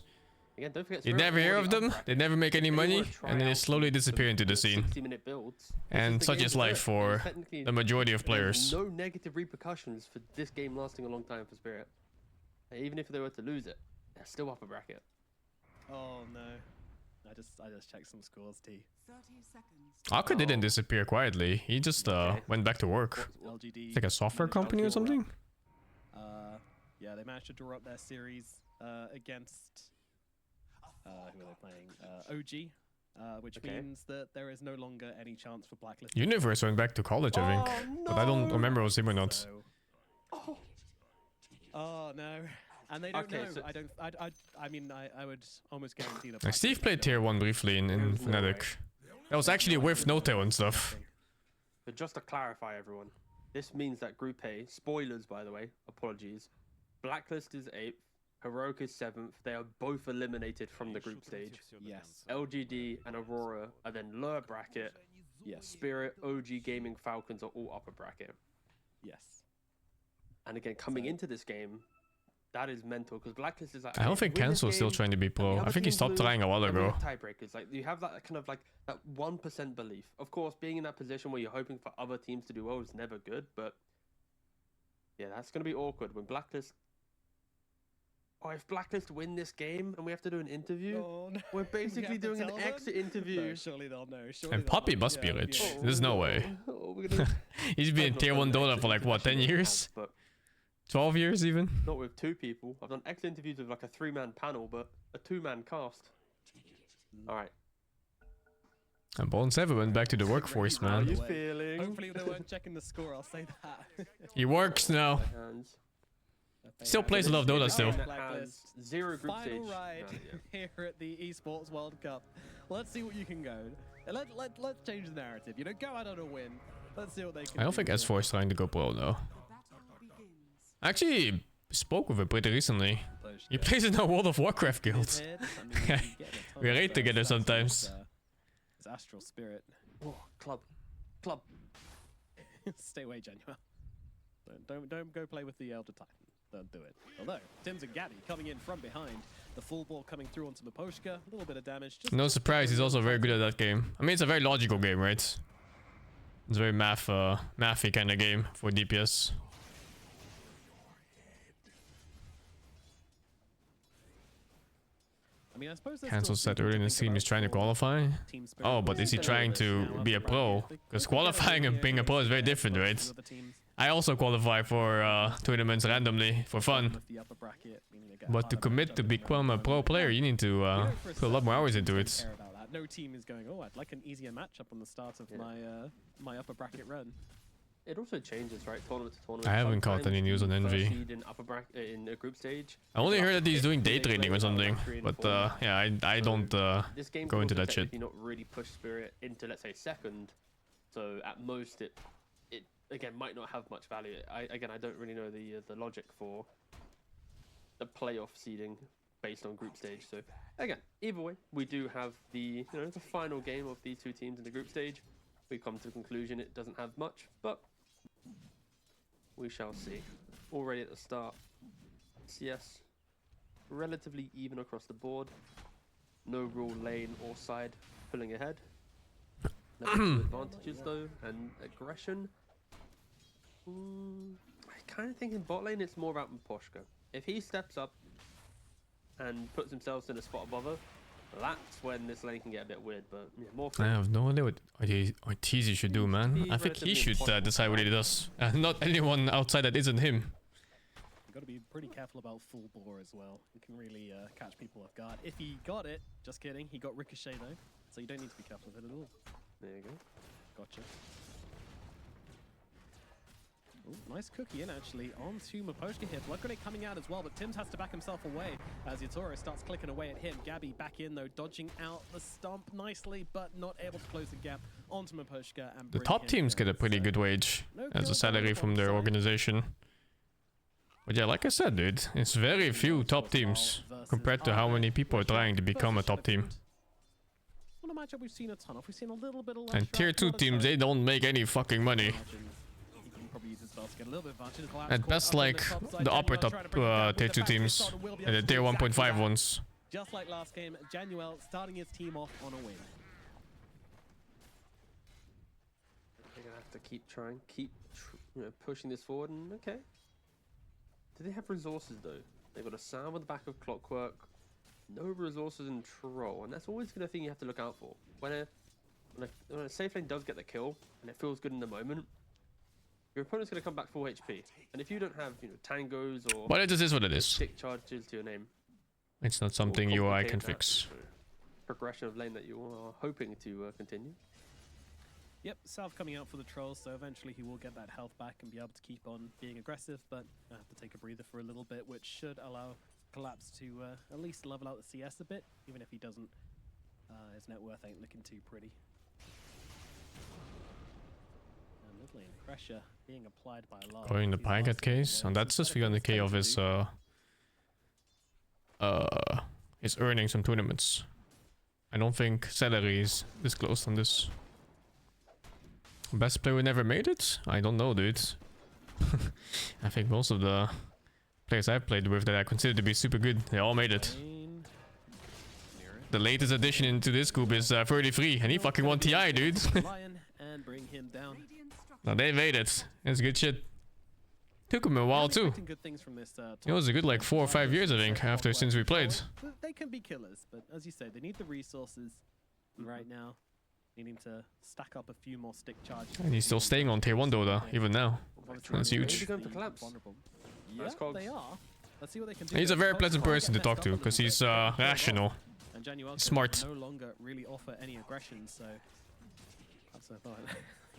Again, don't forget, You never hear of them, they never make any money, and then they slowly disappear into the scene. 60-minute builds. And such is life for the majority of players. No negative repercussions for this game lasting a long time for Spirit. Even if they were to lose it, they're still upper bracket. Oh no. I just checked some scores, T. 30 seconds. Aka didn't disappear quietly, he just went back to work. LGD It's like a software company or something? Yeah, they managed to draw up their series against... who are they playing? OG, which means that there is no longer any chance for Blacklist. Universe went back to college, I think. But I don't remember it was him or not. Oh no. And they don't know. So I mean, I would almost guarantee that. Like Steve played tier 1 briefly in Fnatic. That was actually with no-tail and stuff. But just to clarify, everyone, this means that Group A, spoilers by the way, apologies, Blacklist is 8th, Heroic is 7th. They are both eliminated from the group stage. Yes. LGD and Aurora are then lower bracket. Yes. Spirit, OG Gaming, Falcons are all upper bracket. Yes. And again, coming into this game, that is mental because Blacklist is like. I don't think Cancel's still trying to be pro. I think he stopped trying a while ago. Tiebreakers, like you have that kind of like that 1% belief. Of course, being in that position where you're hoping for other teams to do well is never good, but yeah, that's gonna be awkward when Blacklist. Oh, if Blacklist win this game and we have to do an interview, we're basically doing an exit interview. No, surely they'll know. And Poppy must be rich. There's no way. He's been in tier 1 Dota for like what, 10 years? 12 years even? Not with 2 people. I've done exit interviews with like a 3-man panel, but a 2-man cast. Alright. And Bone 7 went back to the workforce, man. How are you feeling? Hopefully they weren't checking the score, I'll say that. He works now. Still plays a lot of Dota still. Zero group Final stage. ride here at the Esports World Cup. Let's see what you can go. Let's change the narrative. You know, go out on a win. Let's see what they can I don't think S4 is trying to go pro though. I actually spoke with him pretty recently. He plays in a World of Warcraft guild. We raid together sometimes. It's Astral Spirit. Oh, club. Stay away, Januel. Don't go play with the Elder Titan. Don't do it. Although, Tim's and Gaddy coming in from behind. The full ball coming through onto Miposhka. A little bit of damage. No surprise, he's also very good at that game. I mean, it's a very logical game, right? It's a very mathy kind of game for DPS. I mean, I suppose Cancel said earlier in the stream he's trying to qualify. Oh, but is he trying to be a pro? Because qualifying and being a pro is very different, right? I also qualify for tournaments randomly for fun. But to commit to become a pro player, you need to put a lot more hours into it. No team is going, oh, I'd like an easier matchup on the start of my upper bracket run. It also changes, right? Tournament to tournament. I haven't caught any news on Envy. In upper bracket, in a group stage. I only heard that he's doing day trading or something, but yeah, I don't go into that shit. Not really push Spirit into, let's say, second. So at most, it again might not have much value. I don't really know the logic for the playoff seeding based on group stage. So again, either way, we do have the the final game of these 2 teams in the group stage. We come to the conclusion it doesn't have much, but we shall see. Already at the start, CS relatively even across the board. No real lane or side pulling ahead. Advantages though, and aggression. I kind of think in bot lane it's more about Miposhka. If he steps up and puts himself in a spot above her, that's when this lane can get a bit weird, but yeah, more I have no idea what Arteezy should do, man. I think he should decide what he does. Not anyone outside that isn't him. You've got to be pretty careful about full bore as well. You can really catch people off guard. If he got it, just kidding, he got Ricochet though, so you don't need to be careful with it at all. There you go. Gotcha. Ooh, nice cookie in actually onto Maposhka here. Blood grenade coming out as well, but Tims has to back himself away as Yatoro starts clicking away at him. Gabby back in though, dodging out the stump nicely, but not able to close the gap onto Maposhka. And The top teams get a pretty good wage as a salary from their organization. But yeah, like I said, dude, it's very few top teams compared to how many people are trying to become a top team. Not a matchup we've seen a ton of. We've seen a little bit of And tier 2 teams, they don't make any fucking money. At best, like the upper top tier 2 teams and the tier 1.5 ones. Just like last game, Januel starting his team off on a win. They're gonna have to keep trying, pushing this forward. And okay, do they have resources though? They've got a Sam on the back of Clockwork, no resources in Troll, and that's always the thing you have to look out for. When a safe lane does get the kill and it feels good in the moment, your opponent's going to come back full HP. And if you don't have, tangos or but it just is what it is. stick charges to your name, It's not something UI can fix. Progression of lane that you are hoping to continue. Yep, South coming out for the Trolls, so eventually he will get that health back and be able to keep on being aggressive, but I have to take a breather for a little bit, which should allow Collapse to at least level out the CS a bit, even if he doesn't. His net worth ain't looking too pretty. And mid lane pressure being applied by a lot. Going the Pygat case, and that's just 300k of his earnings on tournaments. I don't think salary is disclosed on this. Best player who never made it? I don't know, dude. I think most of the players I've played with that I consider to be super good, they all made it. The latest addition into this group is 33, and he fucking won TI, dude. And bring him down. Now they made it. It's good shit. Took him a while too. It was a good like 4 or 5 years, I think, since we played. They can be killers, but as you say, they need the resources right now. Needing to stack up a few more stick charges. And he's still staying on tier 1 Dota, even now. That's huge. Yeah, they are. Let's see what they can do. He's a very pleasant person to talk to, because he's rational. And Januel smart. No longer really offer any aggression, so that's what I thought.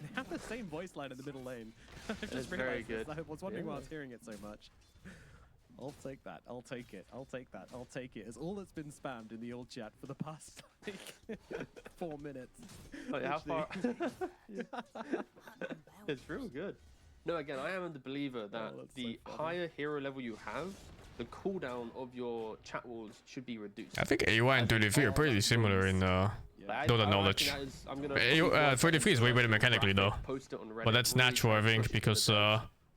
They have the same voice line in the middle lane. It's very good. I was wondering why I was hearing it so much. I'll take that. I'll take it. I'll take that. I'll take it. It's all that's been spammed in the old chat for the past like 4 minutes. Oh, yeah, how far? It's real good. No, again, I am the believer that the higher hero level you have, the cooldown of your chat walls should be reduced. I think AUI and 33 are pretty similar in Dota knowledge. 33 is way better mechanically though. But that's natural, I think, because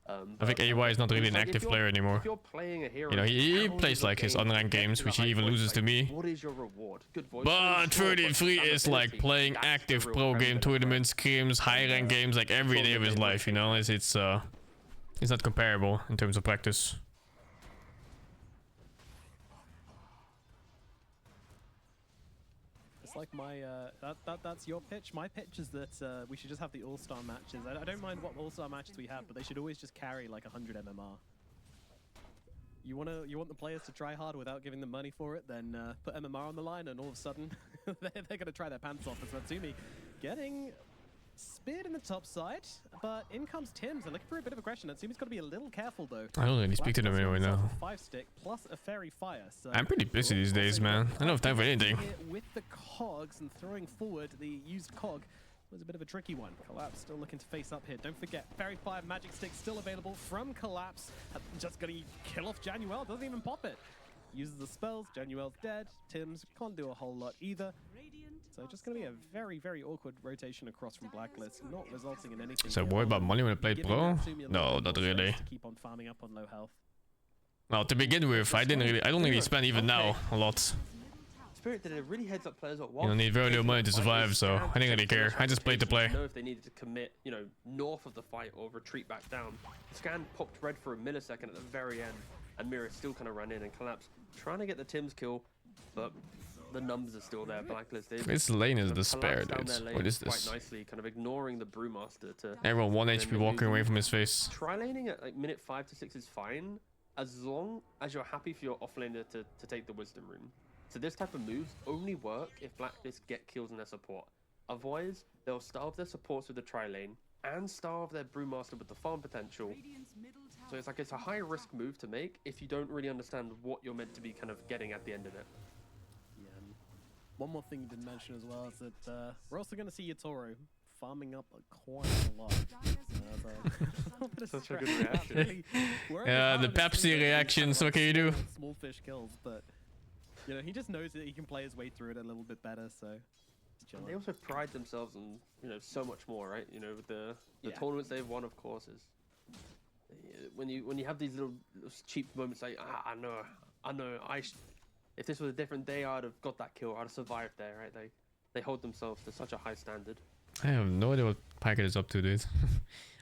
I think AUI is not really an active player anymore. You know, he plays like his unranked games, which he even loses to me. What is your reward? Good voice. But 33 is like playing active pro game tournaments, scrims, high rank games like every day of his life. You know, it's not comparable in terms of practice. It's like my that's your pitch. My pitch is that we should just have the all-star matches. I don't mind what all-star matches we have, but they should always just carry like 100 MMR. You want the players to try hard without giving them money for it, then put MMR on the line, and all of a sudden they're gonna try their pants off. As Matsumi getting speared in the top side, but in comes Tims. They're looking for a bit of aggression. Natsumi's got to be a little careful though. I don't really speak to them anyway now. 5-stick plus a fairy fire. So I'm pretty busy these days, man. I don't have time for anything. With the cogs and throwing forward the used cog was a bit of a tricky one. Collapse still looking to face up here. Don't forget, fairy fire magic stick still available from Collapse. Just gonna kill off Januel. Doesn't even pop it. Uses the spells. Januel's dead. Tims can't do a whole lot either. So just going to be a very, very awkward rotation across from Blacklist, not resulting in anything. So worry about money when I played pro? No, not really. Keep on farming up on low health. Well, to begin with, I don't really spend even now a lot. Spirit did a really heads up players. You don't need very little money to survive, so I didn't really care. I just played to play. Know if they needed to commit, north of the fight or retreat back down. Scan popped red for a millisecond at the very end, and Mira still kind of ran in and collapsed, trying to get the Tims kill, but the numbers are still there. Blacklist. This lane is despair, dude. What is this? Quite nicely, kind of ignoring the Brewmaster to. Everyone 1 HP walking away from his face. Try laning at like minute 5 to 6 is fine, as long as you're happy for your offlaner to take the wisdom rune. So this type of moves only work if Blacklist get kills in their support. Otherwise, they'll starve their supports with the tri-lane and starve their Brewmaster with the farm potential. So it's like it's a high risk move to make if you don't really understand what you're meant to be kind of getting at the end of it. Yeah. One more thing you didn't mention as well is that we're also going to see Yatoro farming up quite a lot. Such a good reaction. Yeah, the Pepsi reactions. What can you do? Small fish kills, but you know he just knows that he can play his way through it a little bit better. So and they also pride themselves on so much more, right? You know, with the tournaments they've won, of course, is when you have these little cheap moments like I know if this was a different day I'd have got that kill, I'd have survived there, right? They hold themselves to such a high standard. I have no idea what Packet is up to, dude.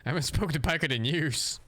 I haven't spoken to Packet in years.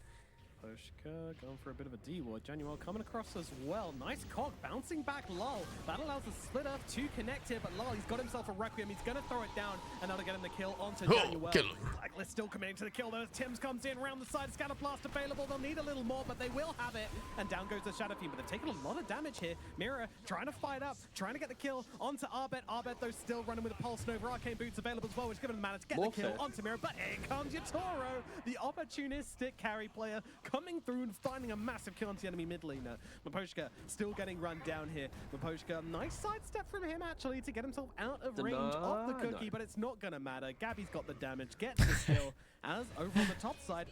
Pushka going for a bit of a D-ward. Januel coming across as well. Nice cock, bouncing back Lol. That allows the split up to connect here, but Lol, he's got himself a Requiem. He's going to throw it down, and that'll get him the kill onto Januel. Blacklist still committing to the kill, though. Tim's comes in round the side. Scatter Blast available. They'll need a little more, but they will have it. And down goes the Shadow Fiend, but they've taken a lot of damage here. Mira trying to fight up, trying to get the kill onto Arbet. Arbet, though, still running with a Pulse Nova. Arcane Boots available as well, which given him mana to get the kill onto Mira. But here comes Yatoro, the opportunistic carry player, coming through and finding a massive kill onto the enemy mid laner. Miposhka still getting run down here. Miposhka, nice sidestep from him actually to get himself out of range of the cookie, but it's not gonna matter. Gabby's got the damage, gets the kill. As over on the top side,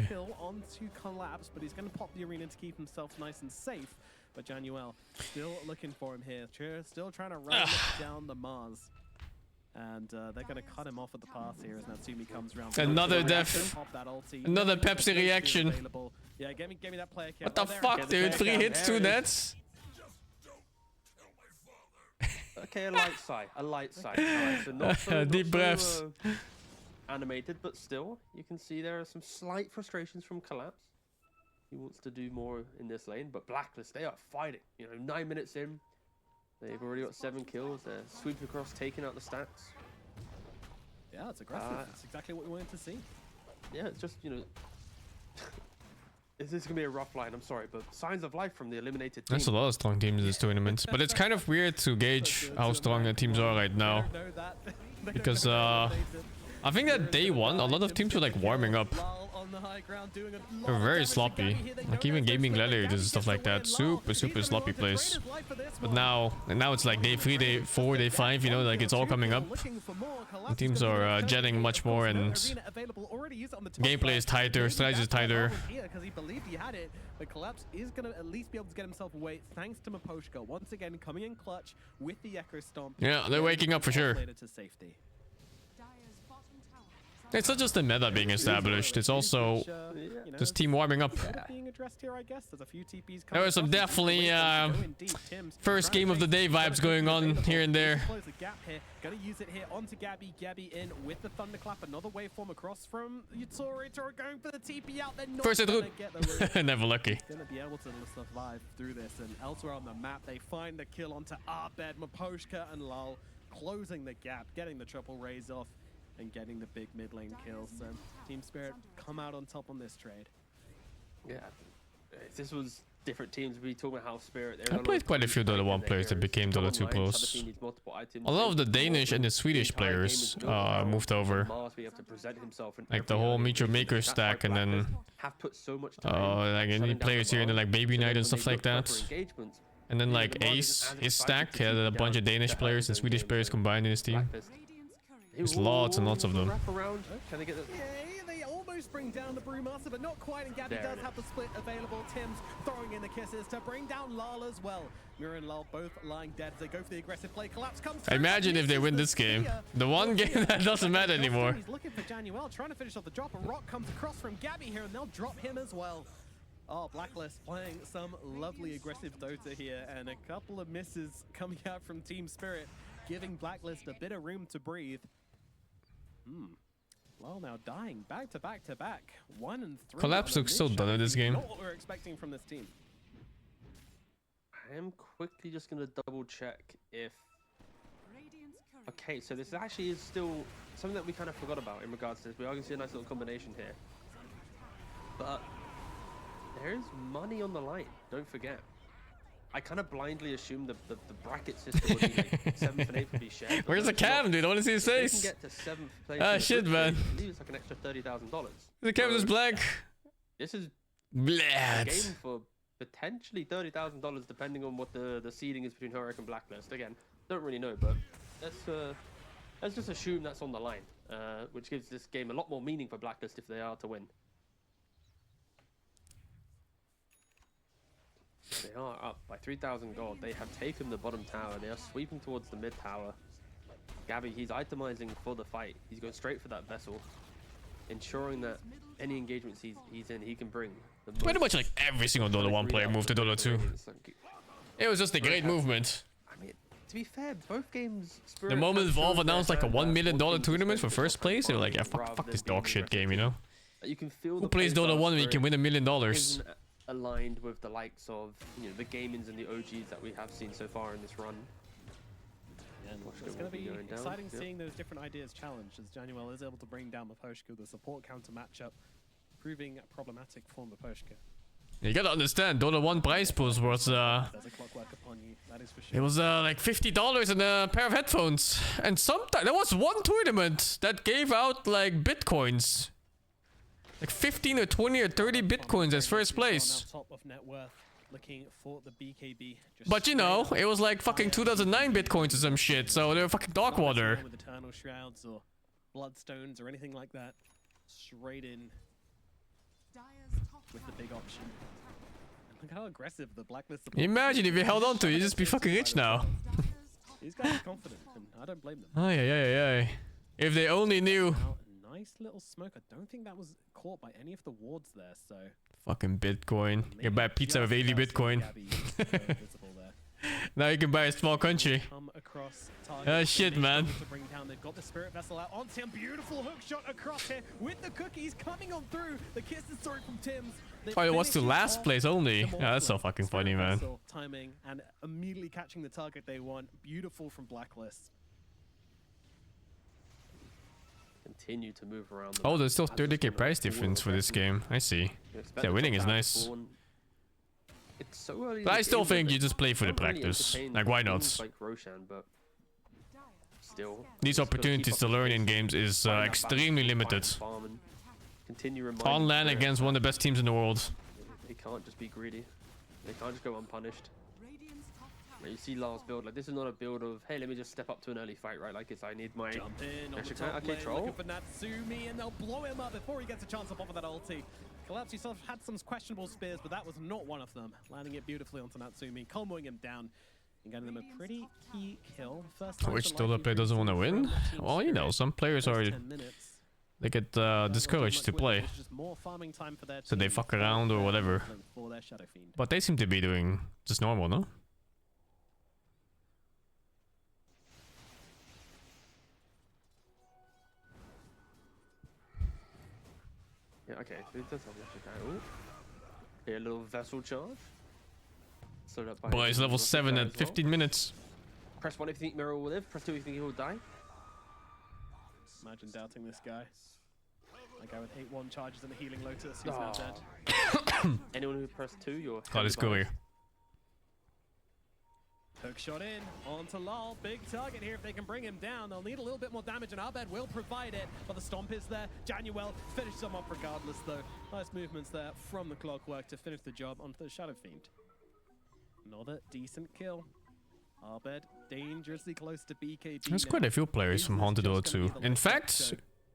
kill onto Collapse, but he's gonna pop the arena to keep himself nice and safe. But Januel still looking for him here. Still trying to run down the Mars. And they're going to cut him off at the pass here as Natsumi comes around. Another death. Another Pepsi reaction. Yeah, give me that player kill. What the fuck, dude? 3 hits, 2 nets? Okay, a light sigh. A light sigh. Right, so not so, deep breaths. Animated, but still, you can see there are some slight frustrations from Collapse. He wants to do more in this lane, but Blacklist, they are fighting. 9 minutes in. They've already got 7 kills. They're sweeping across, taking out the stacks. Yeah, it's aggressive. It's exactly what we wanted to see. Yeah, it's just, this is going to be a rough line, I'm sorry, but signs of life from the eliminated team. There's a lot of strong teams in this tournament, but it's kind of weird to gauge how strong the teams are right now. Because, I think that day one, a lot of teams were like warming up. They're very sloppy. Like even Gaming Gladiators and stuff like that. Super sloppy plays. But now it's like day 3, day 4, day 5, like it's all coming up. The teams are jetting much more and gameplay is tighter, strategy is tighter. Because he believed he had it, but Collapse is going to at least be able to get himself away thanks to Miposhka. Once again, coming in clutch with the Echo Stomp. Yeah, they're waking up for sure. To safety. It's not just the meta being established, it's also just team warming up. Being addressed here, I guess. There's a few TPs there was some definitely first game of the day vibes going on here and there. Close the gap here. Gonna use it here onto Gabby. Gabby in with the Thunderclap. Another waveform across from Yatoro. Yatoro going for the TP out. They're not first gonna get the root. Never lucky. Gonna be able to survive through this. And elsewhere on the map, they find the kill onto Arbed, Miposhka, and Lal, closing the gap, getting the triple raise off, and getting the big mid lane kills. So Team Spirit come out on top on this trade. Yeah, if this was different teams, we'd be talking about how Spirit. I played quite a few Dota 1 players that became Dota 2 pros. A lot of the Danish and the Swedish players moved over. Like the whole Meet Your Maker stack, and then like any players here in the like Baby Night and stuff like that. And then like Ace, his stack had a bunch of Danish players and Swedish players combined in his team. There's lots and lots of them. Yeah, they almost bring down the Brewmaster, but not quite. And Gabby does have the split available. Tim's throwing in the kisses to bring down Lal as well. Mira and Lal both lying dead as they go for the aggressive play. Collapse comes through. Imagine if they win this game. The one game that doesn't matter anymore. He's looking for Januel, trying to finish off the drop. A rock comes across from Gabby here, and they'll drop him as well. Oh, Blacklist playing some lovely aggressive Dota here, and a couple of misses coming out from Team Spirit, giving Blacklist a bit of room to breathe. Well, now dying back to back to back. 1 and 3. Collapse looks so done in this game. Not what we're expecting from this team. I am quickly just going to double check if... Okay, so this actually is still something that we kind of forgot about in regards to this. We are going to see a nice little combination here. But there is money on the line, don't forget. I kind of blindly assumed the bracket system would be like 7th and 8th would be shared. Where's the cam, dude? I want to see his They can face. get to 7th place. Ah, in the shit, group man. stage, I believe it's like an extra $30,000. The cam is blank. This is a Blad. game for potentially $30,000 depending on what the seeding is between Heroic and Blacklist. Again, don't really know, but let's just assume that's on the line, which gives this game a lot more meaning for Blacklist if they are to win. They are up by 3,000 gold. They have taken the bottom tower. They are sweeping towards the mid tower. Gabby, he's itemizing for the fight. He's going straight for that vessel, ensuring that any engagements he's in, he can bring. Pretty much like every single Dota 1 player moved to Dota 2. It was just a great movement. I mean, to be fair, both games. The moment Valve announced like a $1 million tournament for first place, they were like, yeah, fuck this dog shit game, you know? You can feel Who plays Dota 1 when you can win $1 million? Isn't aligned with the likes of the gamings and the OGs that we have seen so far in this run. And it's going to be exciting seeing those different ideas challenged as Januel is able to bring down Maposhka, the support counter matchup, proving problematic for Maposhka. You gotta understand, Dota 1 prize pools was There's a clockwork upon you, that is for sure. it was like $50 and a pair of headphones. And sometimes there was one tournament that gave out like bitcoins. Like 15 or 20 or 30 bitcoins as first place. Top of net worth, looking for the BKB. But you know, it was like fucking 2009 bitcoins or some shit, so they were fucking dog water. With eternal shrouds or bloodstones or anything like that, straight in with the big option. And look how aggressive the Blacklist. Imagine if you held on to it, you'd just be fucking rich now. These guys are confident, and I don't blame them. Ay, ay, ay, ay. If they only knew. Nice little smoke. I don't think that was caught by any of the wards there, so... Fucking Bitcoin. You can buy a pizza with 80 Bitcoin. Now you can buy a small country. Oh shit, man. They've got the spirit vessel out on Tim. Beautiful hook shot across here with the cookies coming on through. The kiss is story from Tim's. Oh, it was to last place only. Yeah, that's so fucking funny, man. Timing and immediately catching the target they want. Beautiful from Blacklist. Continue to move around. Oh, there's still 30k price difference for this game. I see. Yeah, winning is nice. It's so early. But I still think you just play for the practice. Like, why not? Like Roshan, but still, these opportunities to learn in games is extremely limited. On LAN against one of the best teams in the world. They can't just be greedy. They can't just go unpunished. You see Lars build, like this is not a build of, hey, let me just step up to an early fight, right? Like it's, I need my jump in on the extra top okay, lane, troll. looking for Natsumi, and they'll blow him up before he gets a chance to pop of that ulti. Collapse himself had some questionable spears, but that was not one of them. Landing it beautifully onto Natsumi, comboing him down, and getting them a pretty key kill. First Which Dota player doesn't want to win? Well, you know, some players are... They get discouraged to play. So they fuck around or whatever. But they seem to be doing just normal, no? Yeah, okay, so it does have a here, a little vessel charge. Boy, he's level 7 at 15 minutes. Press 1 if you think Mirror will live, press 2 if you think he will die. Imagine doubting this guy. I go with 8-1 charges and a healing Lotus, he's now dead. Anyone who pressed 2, you're... God, it's cool here. Hook shot in, onto Lal, big target here if they can bring him down. They'll need a little bit more damage and Abed will provide it, but the stomp is there. Januel finishes them up regardless though. Nice movements there from the Clockwork to finish the job onto the Shadow Fiend. Another decent kill. Abed dangerously close to BKB. There's quite a few players from Haunted Dota 2. In fact,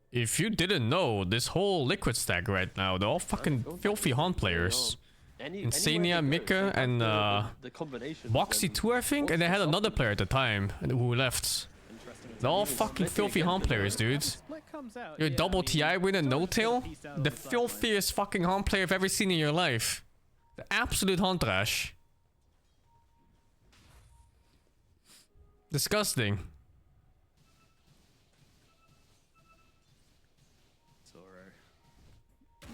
if you didn't know, this whole Liquid stack right now, they're all fucking filthy Haunt players. Insania, Mika, and Boxy 2, I think, and they had another player at the time who left. They're all fucking filthy Haunt players, dude. You're a double TI winner, no tail. The filthiest fucking Haunt player you've ever seen in your life. The absolute Haunt trash. Disgusting.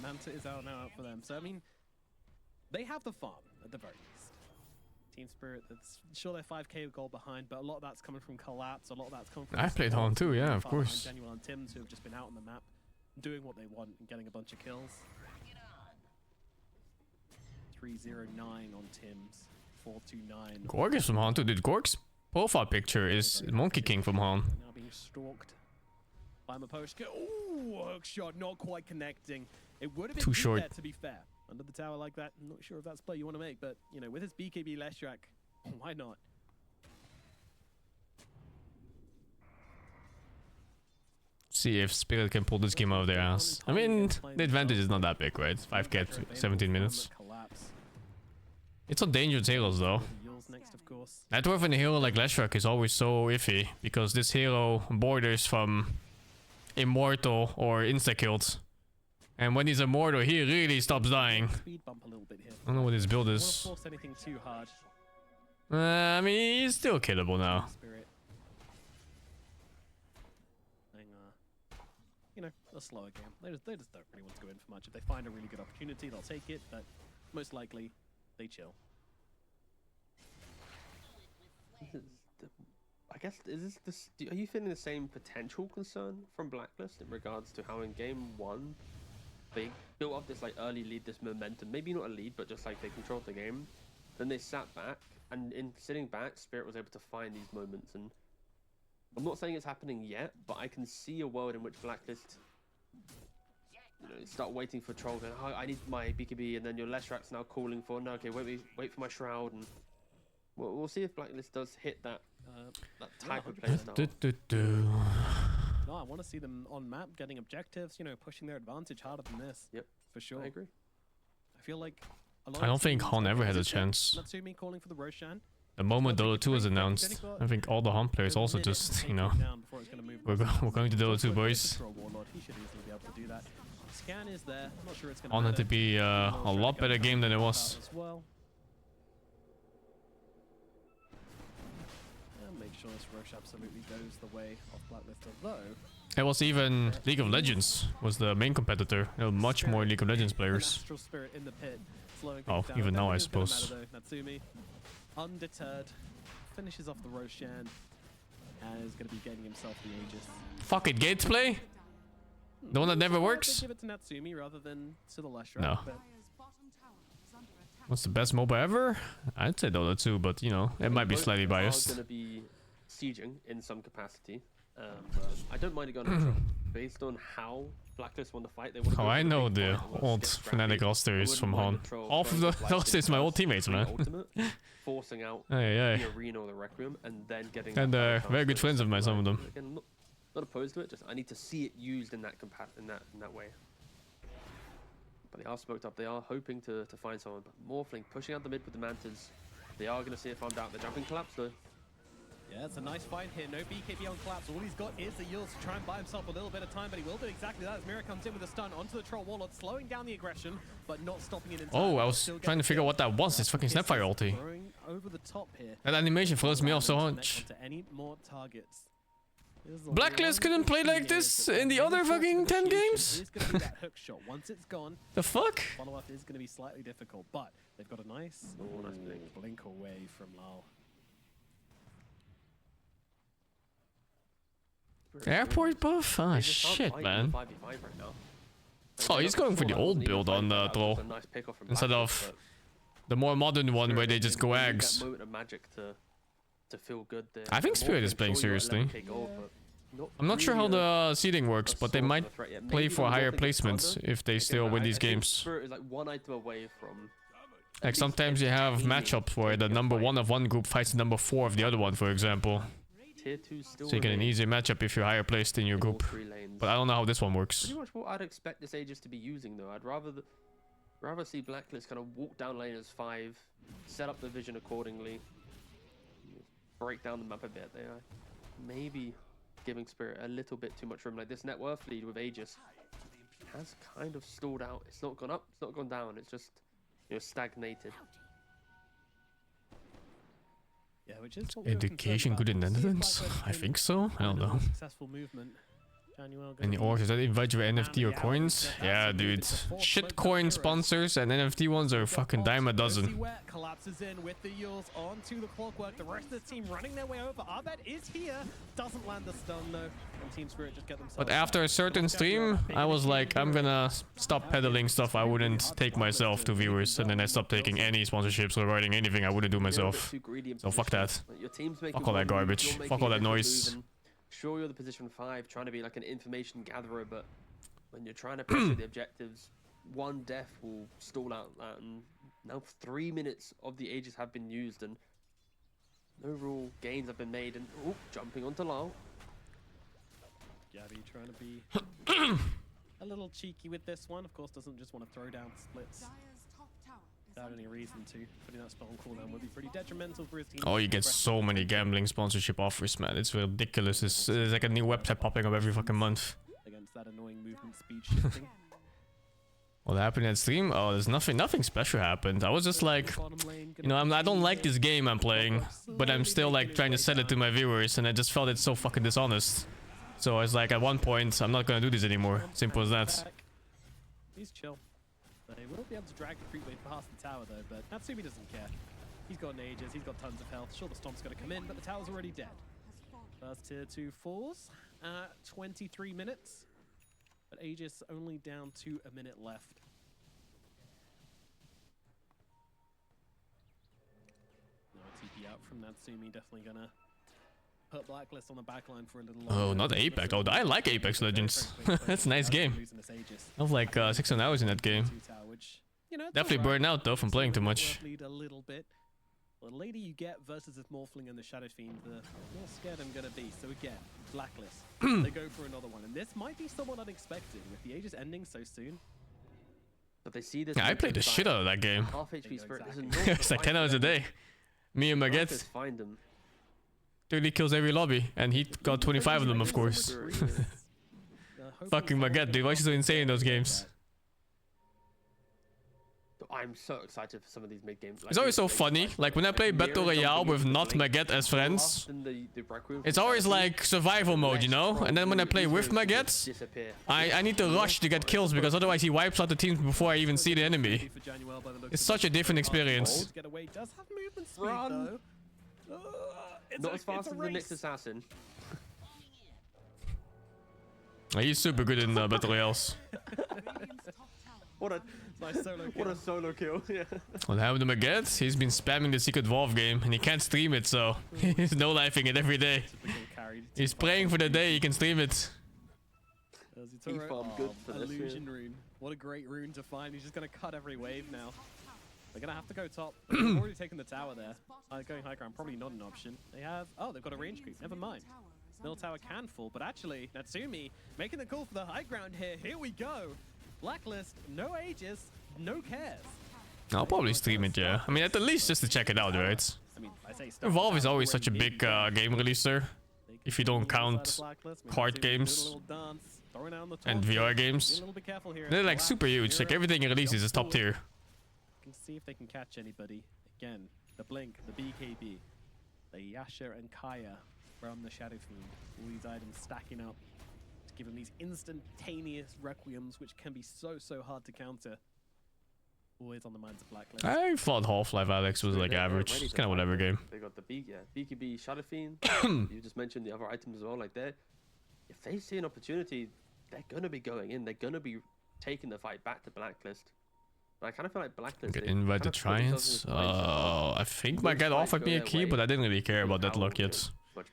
Manta is out now for them. So I mean, they have the farm at the very least. Team Spirit, that's sure they're 5k goal behind, but a lot of that's coming from Collapse. A lot of that's coming from. I played Haunt too, yeah, of course. Genuine and Tims, who have just been out on the map, doing what they want and getting a bunch of kills. 309 on Tims, 429. Gorg is from Han too. Dude, Gorg's profile picture is Monkey King from Han. Now being stalked by Maposhka. Ooh, hook shot, not quite connecting. It would have been Too deep short. there, to be fair. Under the tower like that, I'm not sure if that's play you want to make, but you know, with his BKB Leshrac, why not? See if Spirit can pull this game out of their ass. I mean, the advantage is not that big, right? 5k, 17 minutes. It's on dangerous heroes though. Next, of course. Net worth in a hero like Leshrac is always so iffy because this hero borders from immortal or insta-killed. And when he's immortal, he really stops dying. Speed bump a little bit here. I don't know what his build Don't is. wanna force anything too hard. I mean, he's still killable now. Spirit. You know, a slower game. They just don't really want to go in for much. If they find a really good opportunity, they'll take it, but most likely, they chill. I guess, are you feeling the same potential concern from Blacklist in regards to how in game 1 they built up this like early lead, this momentum, maybe not a lead, but just like they controlled the game. Then they sat back, and in sitting back, Spirit was able to find these moments. And I'm not saying it's happening yet, but I can see a world in which Blacklist, you know, start waiting for Troll going, oh, I need my BKB, and then your Leshrac's now calling for, no, okay, wait for my Shroud, and we'll see if Blacklist does hit that type of playstyle. No, I want to see them on map, getting objectives, you know, pushing their advantage harder than this. Yep, for sure. I agree. I feel like a lot I don't of think teams Han like ever had a Itemization, chance. Natsumi calling for the Roshan. The moment Dota 2 was announced, I think all the Han players also just, you know, we're going to Dota 2, boys. Warlord, he should easily be able to do that. Scan is there. I'm not sure it's going Han had to be a lot better game than it was. as well. And make sure this Rosh absolutely goes the way of Blacklist, although It was even League of Legends was the main competitor. There were much more League of Legends players. Astral Spirit in the pit, slowing Oh, things down. even now I Nothing's gonna suppose. matter though. Natsumi, undeterred, finishes off the Roshan, and is going to be getting himself the Aegis. Fuck it, Gates play? The one that never They works? give it to Natsumi rather than to the Leshrac. No. But What's the best MOBA ever? I'd say Dota 2, but you know, it might be slightly Are biased. going to be sieging in some capacity. I don't mind it going neutral. Based on how Blacklist won the fight, they would. Oh, I know the old Fnatic rosters from Han. Half of the rosters my old teammates, man. Forcing out Aye, the Arena or the Requiem, and then getting. And very good friends of mine, some of them. Again, not opposed to it. Just I need to see it used in that way. But they are smoked up. They are hoping to find someone. But Morphling pushing out the mid with the Mantas. They are going to see it farmed out. The jumping collapse though. yeah, it's a nice fight here. No BKB on collapse. All he's got is the yields to try and buy himself a little bit of time, but he will do exactly that as Mira comes in with a stun onto the Troll Warlord, slowing down the aggression, but not stopping it in time. Oh, I was trying to figure out what that was. It's fucking Snapfire ulti. Throwing over the top here. That animation throws me off so much. To any more targets. Blacklist couldn't play like this in the other fucking 10 games? It's going to be that hook shot. Once it's gone, The fuck? follow-up is going to be slightly difficult, but they've got a nice blink away from Lal. Airport buff? Ah, shit, man. Oh, he's going for the old build on the throw. Instead of the more modern one where they just go eggs. That moment of magic to feel good there. I think Spirit is playing seriously. I'm not sure how the seeding works, but they might play for higher placements if they still win these games. Spirit is like one item away from. Like sometimes you have matchups where the number 1 of one group fights the number 4 of the other one, for example. Tier 2 still. So you get an easier matchup if you're higher placed in your group. But I don't know how this one works. Pretty much what I'd expect this Aegis to be using though. I'd rather see Blacklist kind of walk down lane as 5, set up the vision accordingly, break down the map a bit. They are maybe giving Spirit a little bit too much room. Like this net worth lead with Aegis has kind of stalled out. It's not gone up, it's not gone down. It's just, you know, stagnated. Yeah, which is what we were Education concerned good in about. Netherlands? I think so. I don't know. Successful movement. Any orders that invite you NFT or coins? Yeah, dude. Shit coin sponsors and NFT ones are fucking dime a dozen. Collapses in with the Yules onto the clockwork. The rest of the team running their way over. Arbet is here. Doesn't land the stun though. And Team Spirit just get themselves. But after a certain stream, I was like, I'm gonna stop peddling stuff I wouldn't take myself to viewers, and then I stopped taking any sponsorships regarding anything I wouldn't do myself. So fuck that. Fuck all that garbage. Fuck all that noise. Sure, you're the position 5, trying to be like an information gatherer, but when you're trying to pressure the objectives, one death will stall out that, and now 3 minutes of the Aegis have been used, and no real gains have been made, and jumping onto Lyle. Gabby trying to be a little cheeky with this one. Of course, doesn't just want to throw down splits without any reason to. Putting that spell on cooldown would be pretty detrimental for his team. Oh, you get so many gambling sponsorship offers, man. It's ridiculous. It's like a new website popping up every fucking month. Against that annoying movement speed shifting. What happened at stream? Oh, there's nothing special happened. I was just like, you know, I don't like this game I'm playing, but I'm still like trying to sell it to my viewers, and I just felt it's so fucking dishonest. So I was like, at one point, I'm not gonna do this anymore. Simple as that. He's chill. They will be able to drag the creep wave past the tower though, but Natsumi doesn't care. He's got an Aegis, he's got tons of health. Sure, the Stomp's gonna come in, but the tower's already dead. First tier 2 falls at 23 minutes. But Aegis only down to a minute left. No TP out from Natsumi, definitely gonna put Blacklist on the backline for a little longer. Oh, not Apex. Oh, I like Apex Legends. That's a nice game. I was like 6 hours in that game. Definitely burned out though from playing too much. A little bit. Well, the later you get versus this Morphling and the Shadow Fiend, the more scared I'm gonna be. So again, Blacklist. They go for another one, and this might be somewhat unexpected with the Aegis ending so soon. But they see this. Yeah, I played the shit out of that game. Half HP Spirit. It's like 10 hours a day. Me and Maget. Find them. 30 kills every lobby, and he got 25 of them, of course. Fucking Maget, dude. Why is he so insane in those games? I'm so excited for some of these mid games. It's always so funny. Like when I play Battle Royale with not Maget as friends, it's always like survival mode, you know? And then when I play with Maget, I need to rush to get kills because otherwise he wipes out the teams before I even see the enemy. It's such a different experience. Run! Not as fast as the next assassin. He's super good in Battle Royales. What a nice solo kill. What a solo kill. Yeah. What happened to Maget? He's been spamming the Secret Wolf game and he can't stream it, so he's no-lifing it every day. He's praying for the day he can stream it. He farmed good for this. Illusion rune. What a great rune to find. He's just gonna cut every wave now. They're gonna have to go top. They've already taken the tower there. Going high ground, probably not an option. They have. Oh, they've got a range creep. Never mind. Middle tower can fall, but actually, Natsumi making the call for the high ground here. Here we go. Blacklist, no Aegis, no cares. I'll probably stream it, yeah. I mean, at the least just to check it out, right? Evolve is always such a big game releaser. If you don't count card games and VR games. They're like super huge. Like everything it releases is top tier. Can see if they can catch anybody. Again, the Blink, the BKB, the Yasha and Kaya from the Shadow Fiend. All these items stacking up to give them these instantaneous requiems, which can be so hard to counter. Always on the minds of Blacklist. I thought Half-Life Alyx was like average. It's kind of whatever game. They got the BKB Shadow Fiend. You just mentioned the other items as well. Like if they see an opportunity, they're gonna be going in. They're gonna be taking the fight back to Blacklist. I kind of feel like Blacklist. Get invite to Triumphs. I think my guy offered me a key, but I didn't really care about that luck yet. Much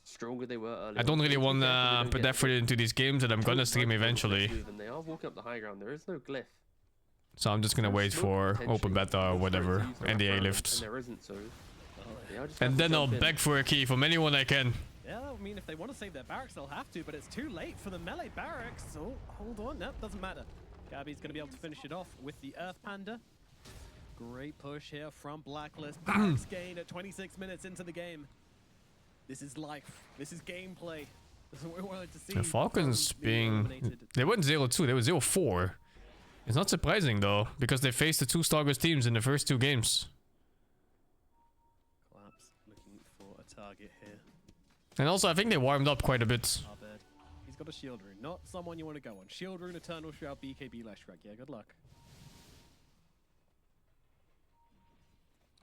stronger they were earlier. I don't really want to put effort into these games that I'm gonna stream eventually. And they are walking up the high ground. There is no glyph. So I'm just gonna wait for open beta or whatever, NDA lift. There isn't, so. And then I'll beg for a key from anyone I can. Yeah, I mean, if they want to save their barracks, they'll have to, but it's too late for the melee barracks. Oh, hold on, no, doesn't matter. Gabby's going to be able to finish it off with the Earth Panda. Great push here from Blacklist. Barracks gain at 26 minutes into the game. This is life. This is gameplay. This is what we wanted to see. The Falcons being... They went 0-2, they were 0-4. It's not surprising though, because they faced the two strongest teams in the first 2 games. Collapse looking for a target here. And also I think they warmed up quite a bit. He's got a shield rune, not someone you want to go on. Shield rune, Eternal Shroud, BKB, Leshrac. Yeah, good luck.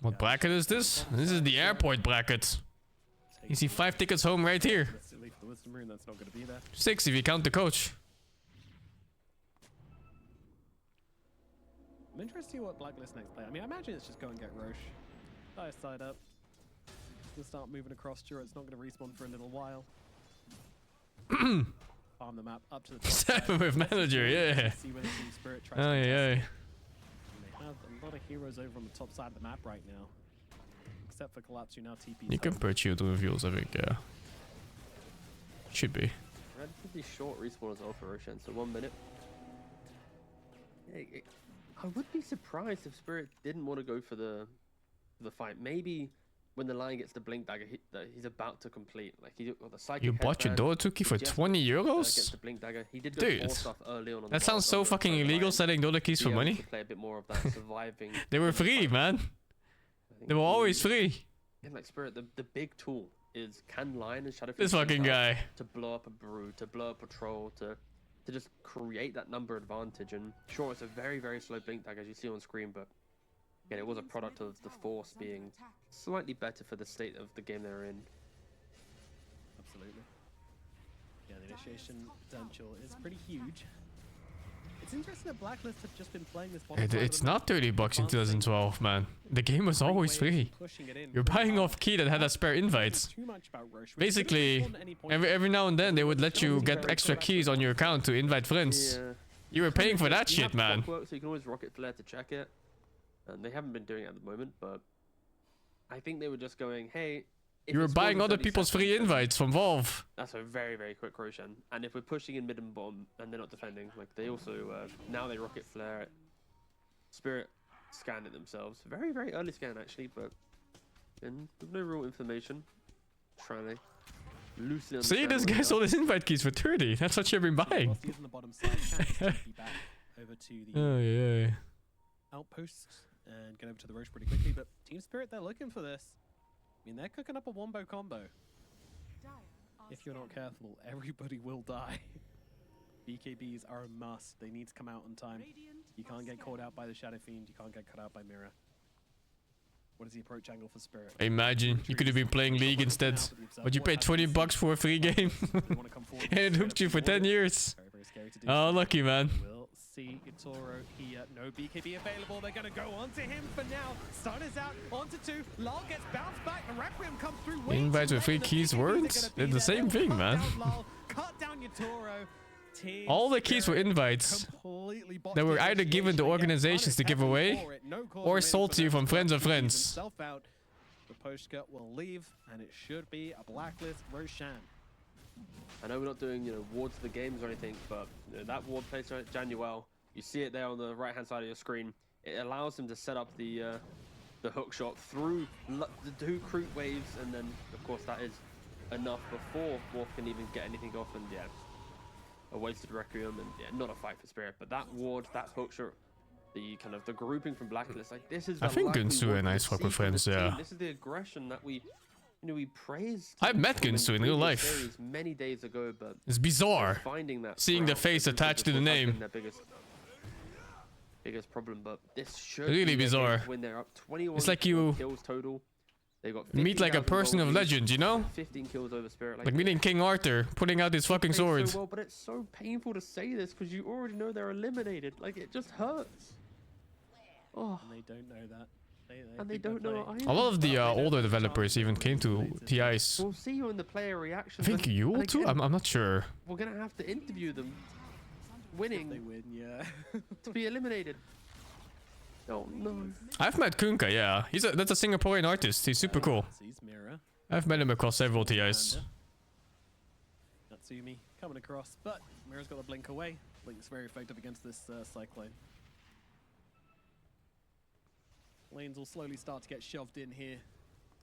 What bracket is this? This is the airport bracket. You see 5 tickets home right here. Let's leave the Wisdom Rune, that's not going to be there. 6 if you count the coach. I'm interested to see what Blacklist next play. I mean, I imagine it's just go and get Rosh. Dive side up. We'll start moving across Jura. It's not going to respawn for a little while. Farm the map up to the top. 7 with manager, yeah. See where the Team Spirit tries Oh, to yeah. They have a lot of heroes over on the top side of the map right now. Except for Collapse, who now TP's You can home. put shield reveals, I think, yeah. Should be. Relatively short respawn as well for Roshan, so 1 minute. Yeah, I would be surprised if Spirit didn't want to go for the fight. Maybe when the line gets the blink dagger that he's about to complete, like or the psychic. You bought your Dota 2 key for 20 euros? Gets the blink dagger. He did go Dude, for stuff early on the that sounds so fucking illegal selling Dota keys for money. To play a bit more of that surviving. They were free, man. They were always free. And like Spirit, the big tool is can line and shadow. This fucking guy. To blow up a brew, to blow up a troll, to just create that number advantage. And sure, it's a very, very slow blink tag as you see on screen, but again, it was a product of the Force being slightly better for the state of the game they're in. Absolutely. Yeah, the initiation potential is pretty huge. It's interesting that Blacklist have just been playing this bottom It's not $30 in 2012, man. The game was always free. You're buying off key that had a spare invite. Basically, every now and then they would let you get extra keys on your account to invite friends. Yeah. You were paying for that shit, man. Clockwork, so you can always rocket flare to check it. And they haven't been doing it at the moment, but I think they were just going, hey. You were buying other people's free invites from Valve. That's a very, very quick Roshan. And if we're pushing in mid and bottom and they're not defending, like they also, now they rocket flare it. Spirit scanned it themselves. Very, very early scan actually, but and with no real information. Trying to loosely understand. See, this guy sold his invite keys for 30. That's what you've been buying. The bottom side, back over to the Oh, yeah. outpost and get over to the Rosh pretty quickly. But Team Spirit, they're looking for this. I mean, they're cooking up a wombo combo. If you're not careful, everybody will die. BKBs are a must. They need to come out on time. You can't get caught out by the Shadow Fiend. You can't get cut out by Mirror. What is the approach angle for Spirit? Imagine, you could have been playing League instead. But you paid $20 for a free game. And it hooked you for 10 years. Oh, lucky, man. We'll see Itoro here. No BKB available. They're going to go onto him for now. Stunners out onto 2. Lal gets bounced back. The Requiem comes through. Invites with free keys weren't? They're the same thing, man. Cut down Itoro. All the keys were invites that were either given to organizations to give away or sold to you from friends of friends. Poshka will leave, and it should be a Blacklist Roshan. I know we're not doing, wards to the games or anything, but that ward placed at Januel, you see it there on the right-hand side of your screen. It allows him to set up the hook shot through the 2 creep waves, and then, of course, that is enough before Morph can even get anything off, and yeah, a wasted Requiem, and yeah, not a fight for Spirit, but that ward, that hook shot, the kind of the grouping from Blacklist, like this is. I think Gunsu and Ice fuck with friends, yeah. This is the aggression that we praised. I've met Gunsu in real life. Many days ago, but it's bizarre seeing the face attached to the name. Their biggest problem, but this should really bizarre. When they're up 21 it's like you kills total. They got meet like a person of legend, you know? 15 kills over Spirit. Like meeting King Arthur, putting out his fucking sword. So well, but it's so painful to say this because you already know they're eliminated. Like it just hurts. Oh. And they don't know that. They don't know either. A lot of the older developers even came to TIs. We'll see you in the player reaction. I think Yule too? I'm not sure. We're gonna have to interview them. Winning. If they win, yeah. To be eliminated. Oh no. I've met Kunka, yeah. That's a Singaporean artist. He's super cool. I've met him across several TIs. Natsumi coming across, but Mira's got the blink away. Blink's very effective against this Cyclone. Lanes will slowly start to get shoved in here.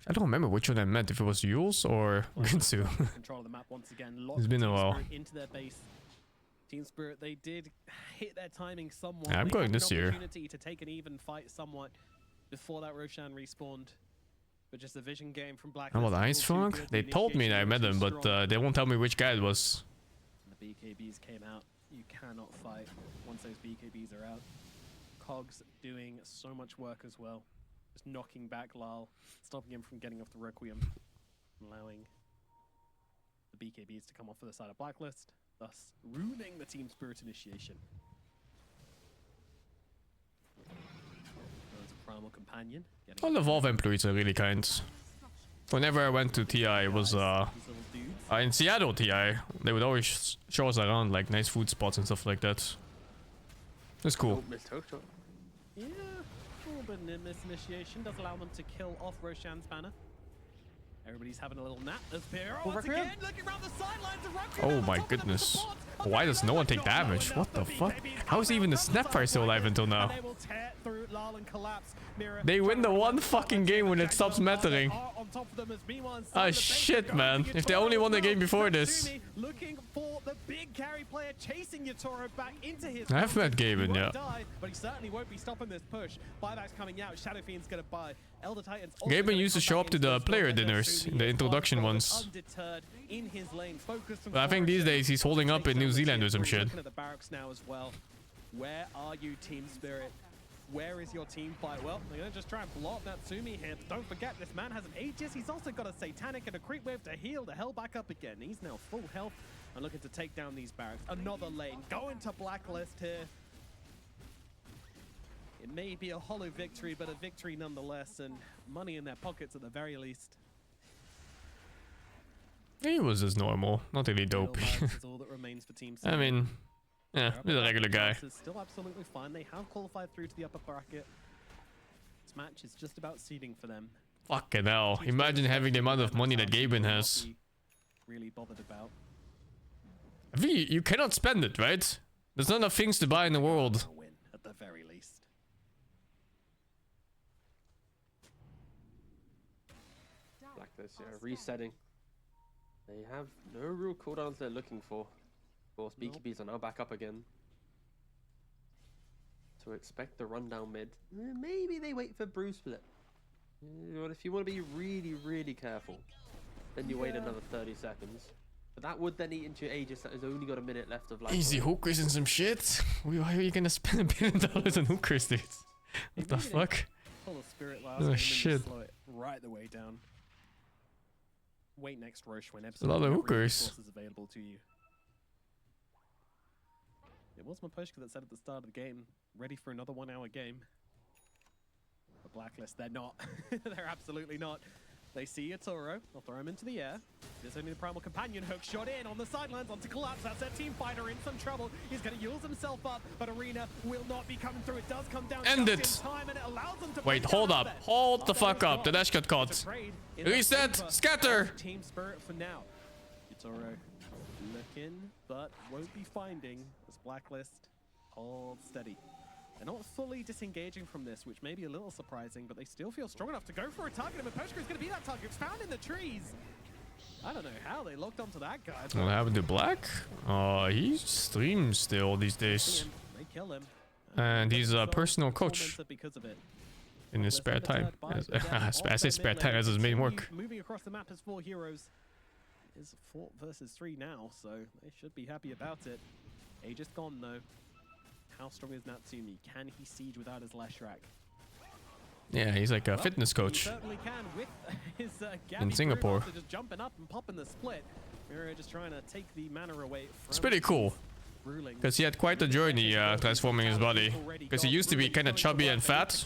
I don't remember which one I meant, if it was Yules or Gunsu. Control of the map once again. It's been a while. Into their base. Team Spirit, they did hit their timing somewhat. Yeah, I'm going this year. Opportunity to take an even fight somewhat before that Roshan respawned. But just a vision game from Black. Oh, well, Ice Frog? They told me I met him, but they won't tell me which guy it was. The BKBs came out. You cannot fight once those BKBs are out. Cogs doing so much work as well. Just knocking back Lal, stopping him from getting off the Requiem, allowing the BKBs to come off for the side of Blacklist, thus ruining the Team Spirit initiation. There's a Primal Companion. All the Valve employees are really kind. Whenever I went to TI, it was in Seattle TI, they would always show us around like nice food spots and stuff like that. That's cool. Yeah, a little bit of misinitiation does allow them to kill off Roshan's banner. Everybody's having a little nap. There's Pyro once again, looking around the sidelines of Requiem. Oh my goodness. Why does no one take damage? What the fuck? How is even the Snapfire still alive until now? They win the one fucking game when it stops mattering. Ah shit, man. If they only won the game before this. Looking for the big carry player chasing Yatoro back into his. I've met Gaben, yeah. But he certainly won't be stopping this push. Buyback's coming out. Shadow Fiend's gonna buy. Elder Titans. Gaben used to show up to the player dinners, the introduction ones. Undeterred in his lane, focused on But I think these days he's holding up in New Zealand or some shit. Looking at the barracks now as well. Where are you, Team Spirit? Where is your team fight? Well, they're gonna just try and blow up that Sumi here. But don't forget, this man has an Aegis. He's also got a Satanic and a Creep Wave to heal the hell back up again. He's now full health and looking to take down these barracks. Another lane going to Blacklist here. It may be a hollow victory, but a victory nonetheless, and money in their pockets at the very least. He was just normal, not really dope. All that remains for Team I mean, yeah, he's a regular guy. Still absolutely fine. They have qualified through to the upper bracket. This match is just about seeding for them. Fucking hell. Imagine having the amount of money that Gaben has. Really bothered about. I think you cannot spend it, right? There's not enough things to buy in the world. Win at the very least. Blacklist, yeah, resetting. They have no real cooldowns they're looking for. Of course, BKBs are now back up again. So expect the rundown mid. Maybe they wait for Brew Split. But if you want to be really, really careful, then you wait another 30 seconds. But that would then eat into your Aegis that has only got a minute left of life. Easy hookers and some shit. Why are you gonna spend $1 billion on hookers, dude? What the fuck? Oh shit. Slow it right the way down. Wait next Rosh when a lot of hookers. Is available to you. It was Maposhka that said at the start of the game, ready for another 1 hour game. The Blacklist, they're not. They're absolutely not. They see a Toro. They'll throw him into the air. There's only the Primal Companion hook shot in on the sidelines onto Collapse. That's their team fighter in some trouble. He's going to use himself up, but Arena will not be coming through. It does come down End just it. in time, and it allows them to Wait, hold up. Hold the fuck up. The dash got caught. Reset. Scatter. Team Spirit for now. Toro looking, but won't be finding as Blacklist hold steady. They're not fully disengaging from this, which may be a little surprising, but they still feel strong enough to go for a target, and Maposhka is going to be that target. It's found in the trees. I don't know how they locked onto that guy. What happened to Black? He streams still these days. They kill him. And he's a personal coach in his spare time. I say spare time as his main work. Moving across the map as 4 heroes. It is 4 versus 3 now, so they should be happy about it. Aegis gone though. How strong is Natsumi? Can he siege without his Leshrac? Yeah, he's like a fitness coach. He certainly can with his in Singapore. Just jumping up and popping the split. Mira just trying to take the mana away. It's pretty cool. Because he had quite a journey transforming his body. Because he used to be kind of chubby and fat.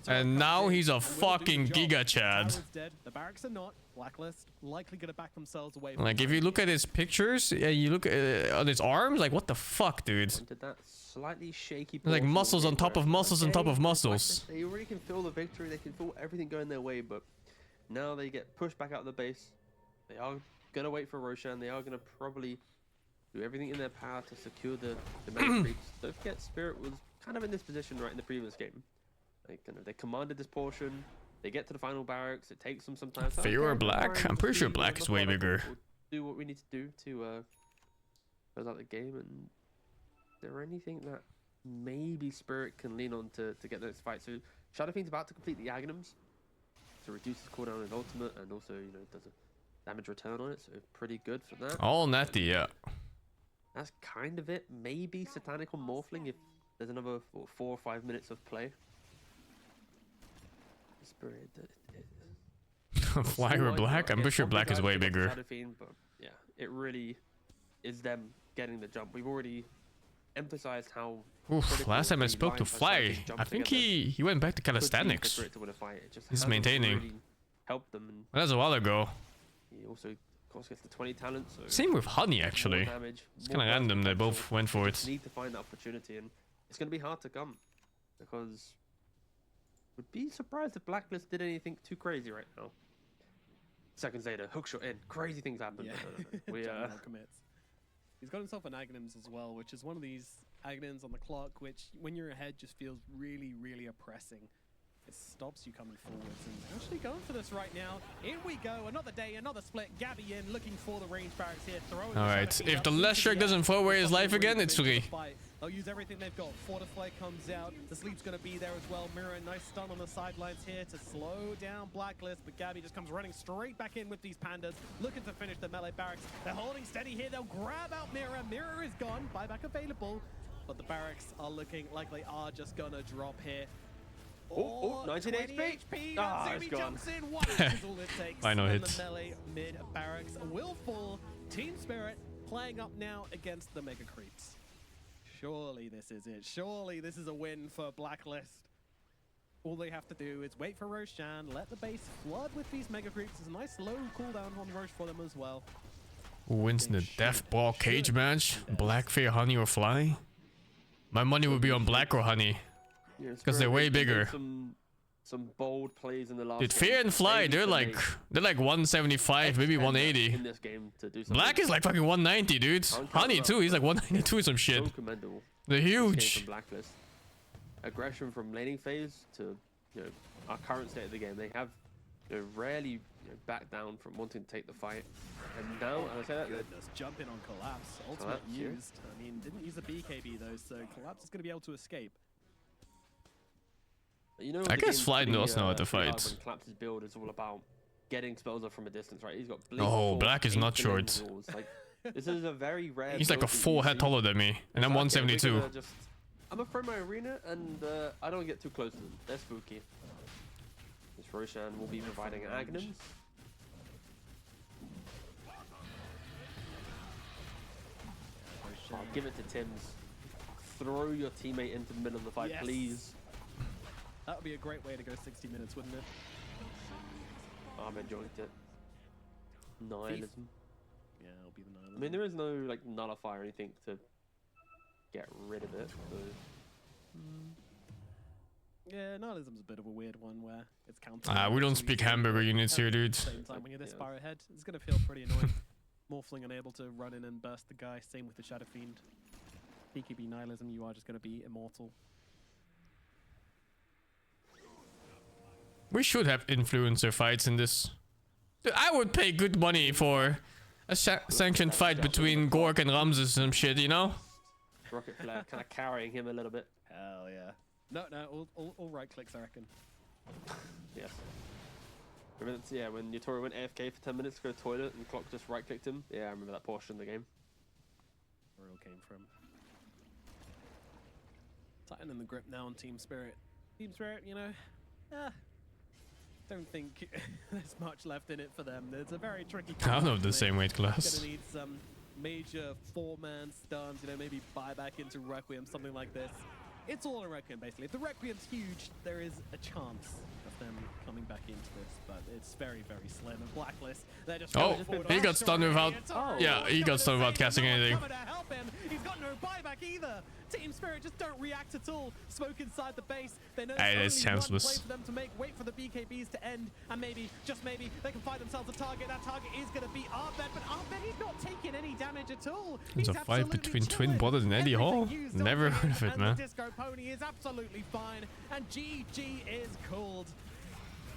And now he's a fucking Giga Chad. The barracks are not. Blacklist likely gonna back themselves away. Like if you look at his pictures, you look at his arms, like what the fuck, dude? That slightly shaky. Like muscles on top of muscles on top of muscles. They already can feel the victory. They can feel everything going their way, but now they get pushed back out of the base. They are gonna wait for Roshan. They are gonna probably do everything in their power to secure the mana creeps. Don't forget, Spirit was kind of in this position right in the previous game. Like, they commanded this portion. They get to the final barracks. It takes them some time. Fear Black? I'm pretty sure Black is way bigger. We'll do what we need to do to close out the game. And is there anything that maybe Spirit can lean on to get this fight? So Shadow Fiend's about to complete the Aghanims to reduce his cooldown and ultimate, and also does a damage return on it. So pretty good for that. All natty, yeah. That's kind of it. Maybe Satanic or Morphling if there's another 4 or 5 minutes of play. Spirit. Flag or black? I'm pretty sure black is way bigger. But yeah, it really is them getting the jump. We've already emphasized how. Oof, last time I spoke to Fly, I think he went back to calisthenics. He's maintaining. Really helped them. And That was a while ago. he also, of course, gets the 20 talent. So Same with Honey, actually. damage, It's more kind of random. They potential. both went for We it. just need to find that opportunity, and it's going to be hard to come because would be surprised if Blacklist did anything too crazy right now. Seconds later, hookshot in, crazy things happen. Yeah. We Jamal commits. He's got himself an Aghanims as well, which is one of these Aghanims on the clock, which when you're ahead just feels really, really oppressing. It stops you coming forwards, and actually going for this right now. In we go, another day, another split. Gabby in, looking for the range barracks here. Throwing Alright, if the Leshrac doesn't throw away his life again, it's free. They'll use everything they've got. Fortify comes out. The sleep's going to be there as well. Mirror, nice stun on the sidelines here to slow down Blacklist, but Gabby just comes running straight back in with these pandas, looking to finish the melee barracks. They're holding steady here. They'll grab out Mirror. Mirror is gone. Buyback available, but the barracks are looking like they are just going to drop here. Oh, 19 HP. Ah, it's gone. Jumps in. One is all it takes. Final And hits. the melee mid barracks will fall. Team Spirit playing up now against the Mega Creeps. Surely this is it. Surely this is a win for Blacklist. All they have to do is wait for Roshan, let the base flood with these Mega Creeps. There's a nice low cooldown on Rosh for them as well. Who wins the Death Ball cage match? Black, Fear, Honey, or Fly? My money would be on Black or Honey. Because they're way bigger. Some bold plays in the last. Dude, Fear and Fly, they're like 175, maybe 180. In this game to do something. Black is like fucking 190, dude. Honey too, he's like 192 or some shit. So commendable. They're This came huge. from Blacklist. Aggression from laning phase to our current state of the game. They have rarely backed down from wanting to take the fight. And now, as I say that, Goodness, jumping on Collapse. Ultimate Collapse, yeah. used. I mean, didn't use the BKB though, so Collapse is going to be able to escape. I guess Fly knows now how to fight. When Collapse's build is all about getting spells off from a distance, right? He's got Oh, Black is not short. Like, this is a very rare. He's like a full head taller than me, and I'm 172. I'm gonna throw my arena, and I don't get too close to them. They're spooky. This Roshan will be providing Aghanims. I'll give it to Tim's. Throw your teammate into the middle of the fight, Yes. please. That would be a great way to go 60 minutes, wouldn't it? I'm enjoying it. Nihilism. Yeah, it'll be the nihilism. I mean, there is no like nullify or anything to get rid of it. So. Yeah, nihilism's a bit of a weird one where it's counted. We don't speak hamburger units here, dude. At the same time, when you're this far ahead, it's going to feel pretty annoying. Morphling unable to run in and burst the guy. Same with the Shadow Fiend. BKB nihilism, you are just going to be immortal. We should have influencer fights in this. Dude, I would pay good money for a sanctioned fight between Gork and Ramses and some shit, you know? Rocket Flare kind of carrying him a little bit. Hell yeah. No, all right clicks, I reckon. Yes. Remember that, yeah, when Yotori went AFK for 10 minutes to go to the toilet and Clock just right clicked him? Yeah, I remember that portion of the game. Where it all came from. Titan in the grip now on Team Spirit. Team Spirit, don't think there's much left in it for them. There's a very tricky. I'm of the same weight class. Gonna need some major four-man stuns, maybe Buyback into Requiem, something like this. It's all in Requiem, basically. If the Requiem's huge, there is a chance of them coming back into this, but it's very, very slim. And Blacklist, they're just he got stunned without. Yeah, he got stunned without casting anything. Coming to help him. He's got no buyback either. Team Spirit just don't react at all. Smoke inside the base. They know It's only one play chanceless. for them to make. Wait for the BKBs to end, and maybe, just maybe, they can find themselves a target. That target is going to be Arbed, but Arbed, he's not taking any damage at all. There's a fight between Twin Brothers and Eddie Hall. Never heard of it, man. The Disco Pony is absolutely fine, and GG is called.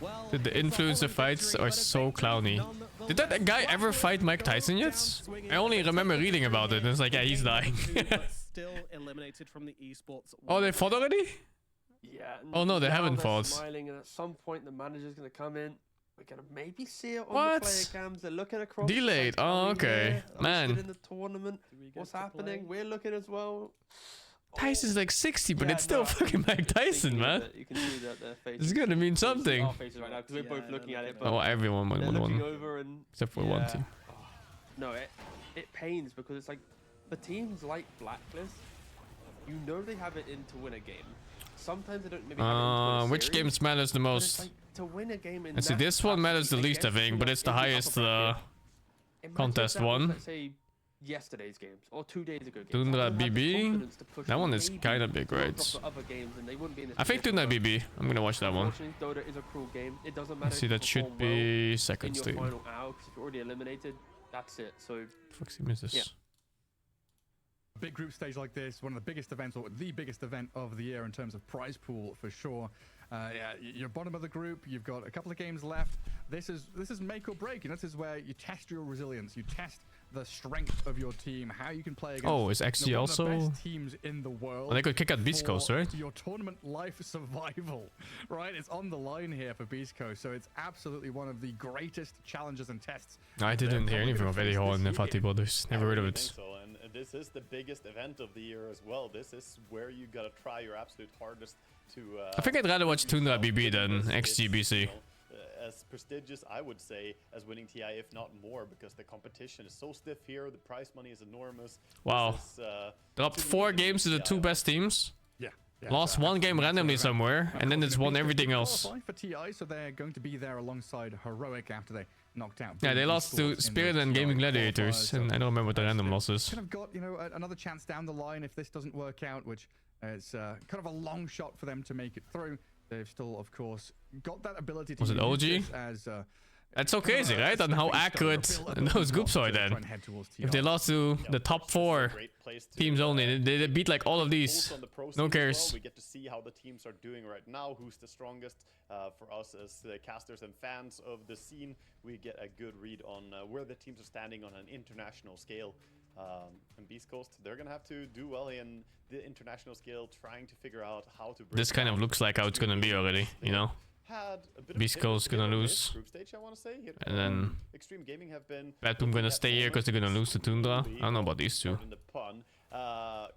Well, Dude, the influencer fights are so clowny. Did that guy ever fight Mike Tyson yet? I only remember reading about it, and it's like, yeah, he's dying. Still eliminated from the esports. Oh, they fought already? Yeah. Oh no, they now haven't they're fought. Smiling, and at some point the manager's going to come in. We're gonna maybe see it on What? the player cams. They're looking across. Delayed. Like, are Oh, we okay. here? Are we Man. still in the tournament. What's happening? We're looking as well. Tyson's like 60, but Yeah, it's still no, fucking Mike Tyson, man. You can see that their faces. It's gonna mean You can see something. our faces right now because we're both looking at it. But Oh, everyone went they're 1-1. looking over and Except for one yeah. team. No, it pains because it's like for teams like Blacklist, you know they have it in to win a game. Sometimes they don't maybe have it in to win a Which series, games matters the but it's most? like to win a game in Let's see, that this one matters the capacity least, I against think, but someone it's the in upper highest bracket. Imagine contest if that was, one. let's say yesterday's games or 2 days ago games. Tundra Someone had the BB. confidence to push That one is maybe kind of big, go right? across the other games and they wouldn't be in this I think position, Tundra but BB. I'm gonna watch that one. unfortunately, Dota is a cruel game. It doesn't matter Let's see, if you that should perform be well second in your stream. final hour, 'cause if you're already eliminated, that's it. So Fuck's team is this? Yeah. Big group stage like this, one of the biggest events, or the biggest event of the year in terms of prize pool for sure. Yeah, you're bottom of the group. You've got a couple of games left. This is make or break. This is where you test your resilience. You test the strength of your team, how you can play against. Oh, is XG one also? of the best teams in the world. Oh, they could kick out Beast Coast, for right? Your tournament life survival, right? It's on the line here for Beast Coast, so it's absolutely one of the greatest challenges and tests. I didn't hear anything of Eddie Hall and Fatih Brothers. Never heard of think it. so, and this is the biggest event of the year as well. This is where you gotta try your absolute hardest to. I think I'd rather watch Tundra BB than XGBC. As prestigious, I would say, as winning TI, if not more, because the competition is so stiff here. The prize money is enormous. Wow. This is, Dropped 4 games to the 2 best teams. Yeah. Lost 1 game randomly somewhere, and then it's won everything else. Qualify for TI, so they're going to be there alongside Heroic after they knocked out. Yeah, they BB lost to Sports in Spirit the and Gaming TI Gladiators, qualifiers, and I don't remember what the random losses. Kind of got, another chance down the line if this doesn't work out, which is kind of a long shot for them to make it through. They've still, of course, got that ability to Was it use OG? this as That's so crazy, right? On how accurate those groups are then. If they lost to the top 4 teams only, they beat like all of these. No cares. We get to see how the teams are doing right now, who's the strongest. For us as casters and fans of the scene, we get a good read on where the teams are standing on an international scale. And Beast Coast, they're gonna have to do well in the international scale, trying to figure out how to. This kind of looks like how it's gonna be already, you know? Beast Coast gonna lose. Group stage, I want to say. And then Extreme Gaming have been Bad Boom gonna stay here because they're gonna lose to Tundra. I don't know about these two. in the pun,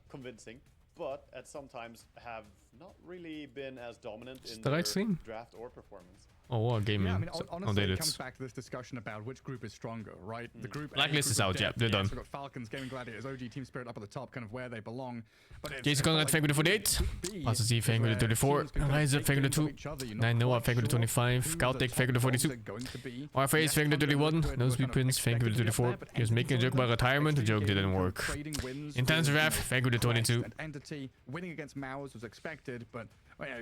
convincing, but at sometimes have not really been as dominant in the their right scene? draft or performance. Oh, what gaming. Yeah, I mean, So- honestly, they it did. comes back to this discussion about which group is stronger, right? The group Blacklist A, is group out, of yeah, death, they're done. We've got Falcons, Gaming Gladiators, OG, Team Spirit up at the top, kind of where they belong. But it's Jason Conrad, thank you for the 48. Pasasi, thank you for the 34. Rise up, thank you for the 2. 9 Noah, thank you for the 25. Caltech, thank you for the 42. RFAs, thank you for the 31. Nosebleed Prince, thank you for the 34. He was making a joke about retirement, the joke didn't work. Intense Raf, thank you for the 22. Entity winning against Maus was expected, but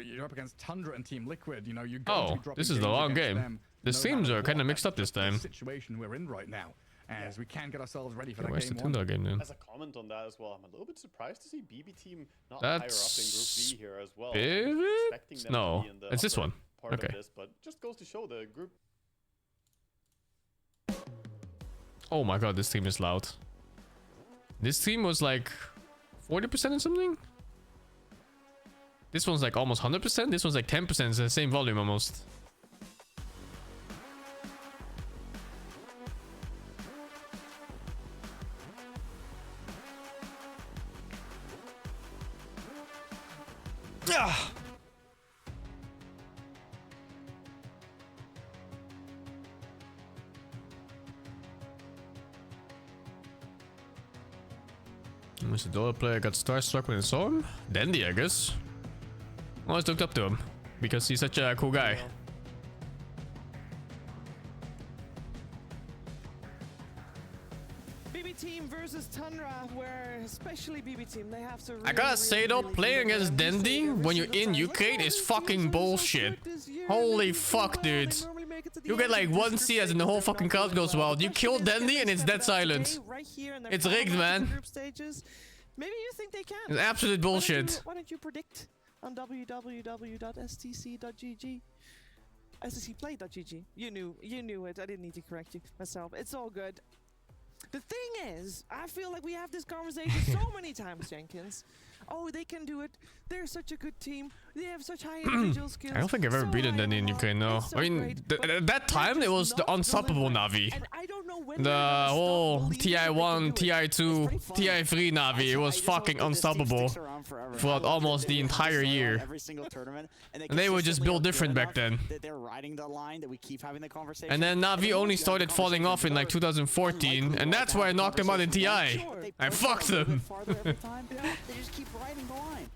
you're up against Tundra and Team Liquid. You're going to Oh, be dropping this is the games long against game. them The no streams matter are kind of what. mixed up this That's time. the situation we're in right now, as we can get ourselves ready for Okay, that where's the game Tundra game then? As a comment on that as well, I'm a little bit surprised to see BB Team not higher up in Group That's B here as well. Spirit? Expecting them No, to be in the it's this upper one. part Okay. of this, but just goes to show the group. Oh my god, this team is loud. This team was like 40% or something? This one's like almost 100%. This one's like 10%. It's the same volume almost. Ah! Mr. Dota player got starstruck when he saw him? Dandy, I guess. Always looked up to him because he's such a cool guy. BB Team versus Tundra, where especially BB Team, they have to. I gotta say though, playing against Dandy when you're in UK is fucking bullshit. Holy fuck, dude. You get like 1 CS and the whole fucking crowd goes wild. You kill Dandy and it's dead silent. It's rigged, man. Maybe you think they can. It's absolute bullshit. Why don't you predict on www.stc.gg? stcplay.gg. You knew it. I didn't need to correct you myself. It's all good. The thing is, I feel like we have this conversation so many times, Jenkins. oh, they can do it. They're such a good team. They have such high individual skills. I don't think I've ever beaten any in Ukraine, no. I mean, at that time, it was the unstoppable Navi. The whole TI1, TI2, TI3 Navi, it was fucking unstoppable throughout almost the entire year. And they were just built different back then. And then Navi only started falling off in like 2014, and that's where I knocked them out in TI. I fucked them. They just keep riding the line.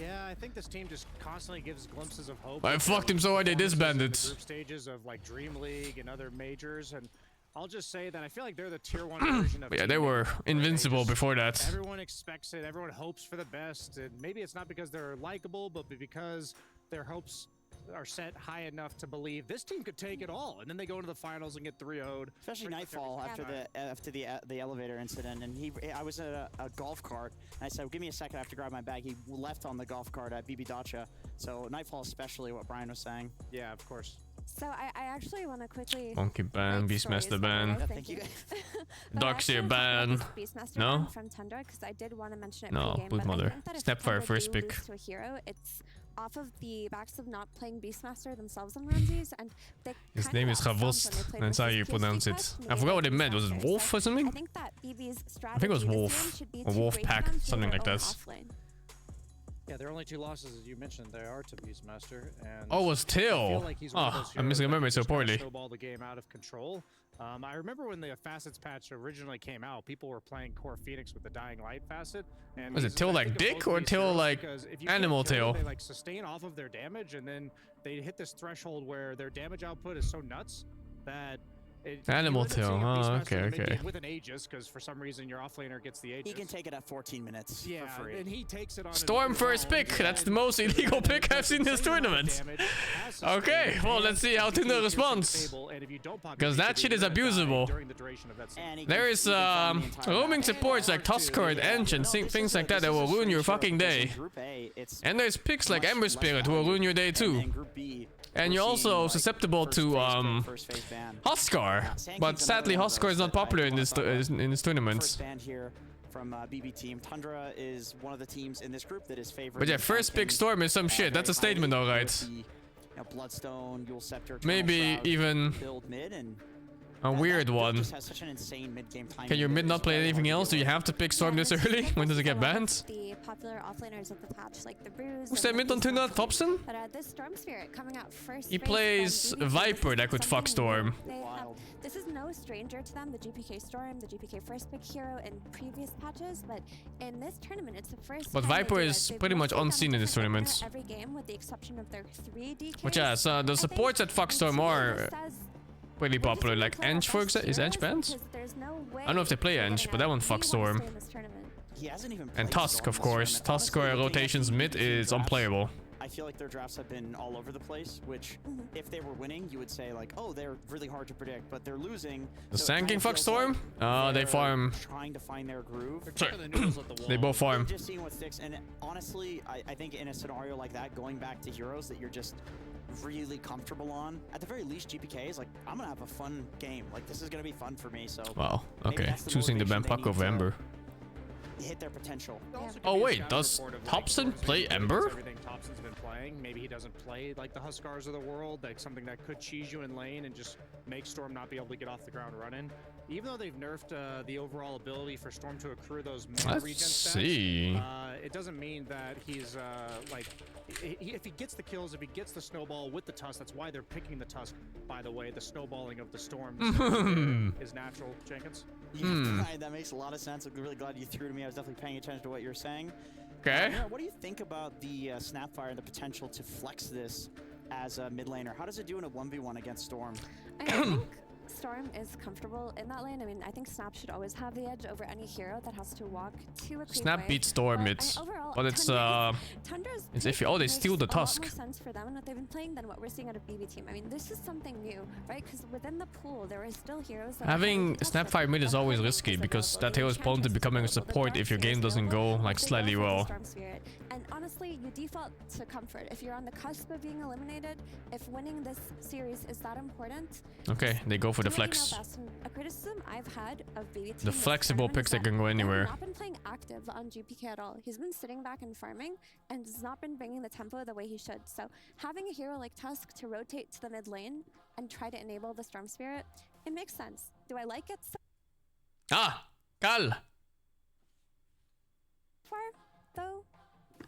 Yeah, I think this team just constantly gives glimpses of hope. I fucked him so hard they disbanded. Group stages of like Dream League and other majors, and I'll just say that I feel like they're the tier 1 version of. Yeah, they were invincible before that. Everyone expects it. Everyone hopes for the best, and maybe it's not because they're likable, but because their hopes are set high enough to believe this team could take it all, and then they go into the finals and get 3-0'd. Especially Nightfall after the elevator incident, and I was at a golf cart, and I said, "Give me a second, I have to grab my bag." He left on the golf cart at BB Dacha. So Nightfall, especially what Brian was saying. Yeah, of course. So I actually want to quickly. Monkey ban, Beastmaster ban. Thank you. Doxier ban. No. From Tundra, because I did want to mention it. No, Boot Mother. Snapfire first pick. To a hero, it's off of the backs of not playing Beastmaster themselves on Ramses, and they. His name is Gavost. That's how you pronounce it. I forgot what it meant. Was it Wolf or something? I think that BB's strategy. I think it was Wolf or Wolf Pack, something like that. Yeah, their only 2 losses, as you mentioned, they are to Beastmaster. And oh, it was Till. I'm missing a memory so poorly. Snowball the game out of control. I remember when the Facets patch originally came out, people were playing Core Phoenix with the Dying Light facet. And was it Till like Dick or Till like Animal Tail? They like sustain off of their damage, and then they hit this threshold where their damage output is so nuts that. Animal Tail, oh, okay. With an Aegis, because for some reason your offlaner gets the Aegis. He can take it at 14 minutes for free. And he takes it on Storm first pick. That's the most illegal pick I've seen this tournament. Okay, well, let's see how Tinder responds. Because that shit is abusable. There is roaming supports like Tusker and Ench and things like that that will ruin your fucking day. And there's picks like Ember Spirit who will ruin your day too. And you're also susceptible to Huskar, but sadly Huskar is not popular in this tournament. From BB team, Tundra is one of the teams in this group that is favored. But yeah, first pick Storm is some shit. That's a statement, alright. Bloodstone, Yule Scepter, maybe even build mid and a weird one. Just has such an insane mid-game timing. Can your mid not play anything else? Do you have to pick Storm this early? When does it get banned? The popular offlaners of the patch, like the Bruise. Who's that mid on Tuna? Thompson? But this Storm Spirit coming out first. He plays Viper that could fuck Storm. This is no stranger to them, the GPK Storm, the GPK first pick hero in previous patches, but in this tournament, it's the first. But Viper is pretty much unseen in this tournament. Every game, with the exception of their 3 DKs. But yeah, so the supports at fuck Storm are pretty popular, like Ench for example. Is Ench banned? I don't know if they play Ench, but that one fucks Storm. And Tusk, of course. Tusk rotations mid is unplayable. I feel like their drafts have been all over the place, which if they were winning, you would say like, oh, they're really hard to predict, but they're losing. The Sanking fuck Storm? They farm. Trying to find their groove. Sorry. They both farm. Just seeing what sticks, and honestly, I think in a scenario like that, going back to heroes that you're just really comfortable on, at the very least, GPK is like, I'm gonna have a fun game. Like, this is gonna be fun for me. So. Wow. Okay. Choosing the ban Puck over Ember. Hit their potential. Oh wait, does Thompson play Ember? Everything Thompson's been playing. Maybe he doesn't play like the Huskars of the world, like something that could cheese you in lane and just make Storm not be able to get off the ground running. Even though they've nerfed the overall ability for Storm to accrue those regen stats, it doesn't mean that he's like, if he gets the kills, if he gets the snowball with the Tusk, that's why they're picking the Tusk, by the way. The snowballing of the Storm is natural, Jenkins. Yeah, that makes a lot of sense. I'm really glad you threw to me. I was definitely paying attention to what you're saying. Okay. What do you think about the Snapfire and the potential to flex this as a mid laner? How does it do in a 1v1 against Storm? I think Storm is comfortable in that lane. I mean, I think Snap should always have the edge over any hero that has to walk to a creep Snap wave. beats Storm, but it's iffy. Oh, they steal the Tusk. Makes a lot more sense for them and what they've been playing than what we're seeing out of BB team. I mean, this is something new, right? Because within the pool, there are still heroes that having Snapfire mid is always risky because that hero is prone to becoming a support if your game doesn't go like slightly well. And honestly, you default to comfort. If you're on the cusp of being eliminated, if winning this series is that important. Okay, they go for the doing flex. our best, and a criticism I've had of BB team The this flexible tournament picks is that can go they have anywhere. not been playing active on GPK at all. He's been sitting back and farming, and has not been bringing the tempo the way he should. So having a hero like Tusk to rotate to the mid lane and try to enable the Storm Spirit, it makes sense. Do I like it so Cal! far, though?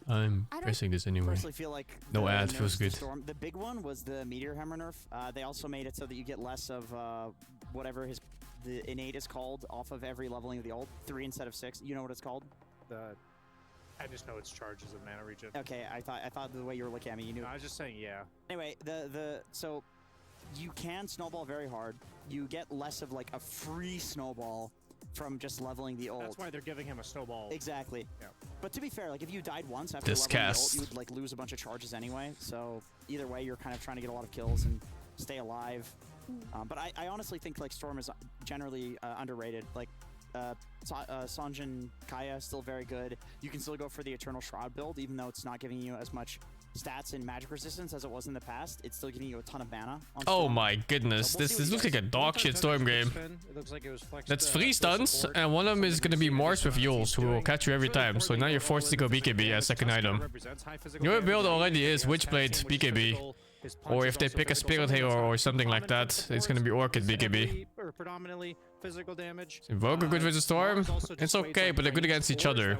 I'm pressing this anyway. Personally feel like No the ad nerfs feels to good. Storm, the big one was the Meteor Hammer nerf. They also made it so that you get less of whatever the innate is called off of every leveling of the ult. 3 instead of 6. You know what it's called? I just know it's charges of mana regen. Okay, I thought the way you were looking at me, you knew. No, I was just saying, yeah. Anyway, so you can snowball very hard. You get less of like a free snowball from just leveling the ult. That's why they're giving him a snowball. Exactly. Yeah. But to be fair, like if you died once after This leveling the ult, cast. you would like lose a bunch of charges anyway. So either way, you're kind of trying to get a lot of kills and stay alive. But I honestly think like Storm is generally underrated. Like Sanjin Kaya still very good. You can still go for the Eternal Shroud build, even though it's not giving you as much stats and magic resistance as it was in the past. It's still giving you a ton of mana. On Oh Storm. my goodness, So we'll see this what looks you like a guys- dog shit Storm game. It looks like it was flexed, That's 3 stuns, and one of them is gonna be Morse with Yules, who will catch you every time. So now you're forced to go BKB as second item. Your build already is Witchblade BKB. Or if they pick a Spirit Hero or something like that, it's gonna be Orchid BKB. Or predominantly physical damage. Invoker good with the Storm? It's okay, but they're good against each other.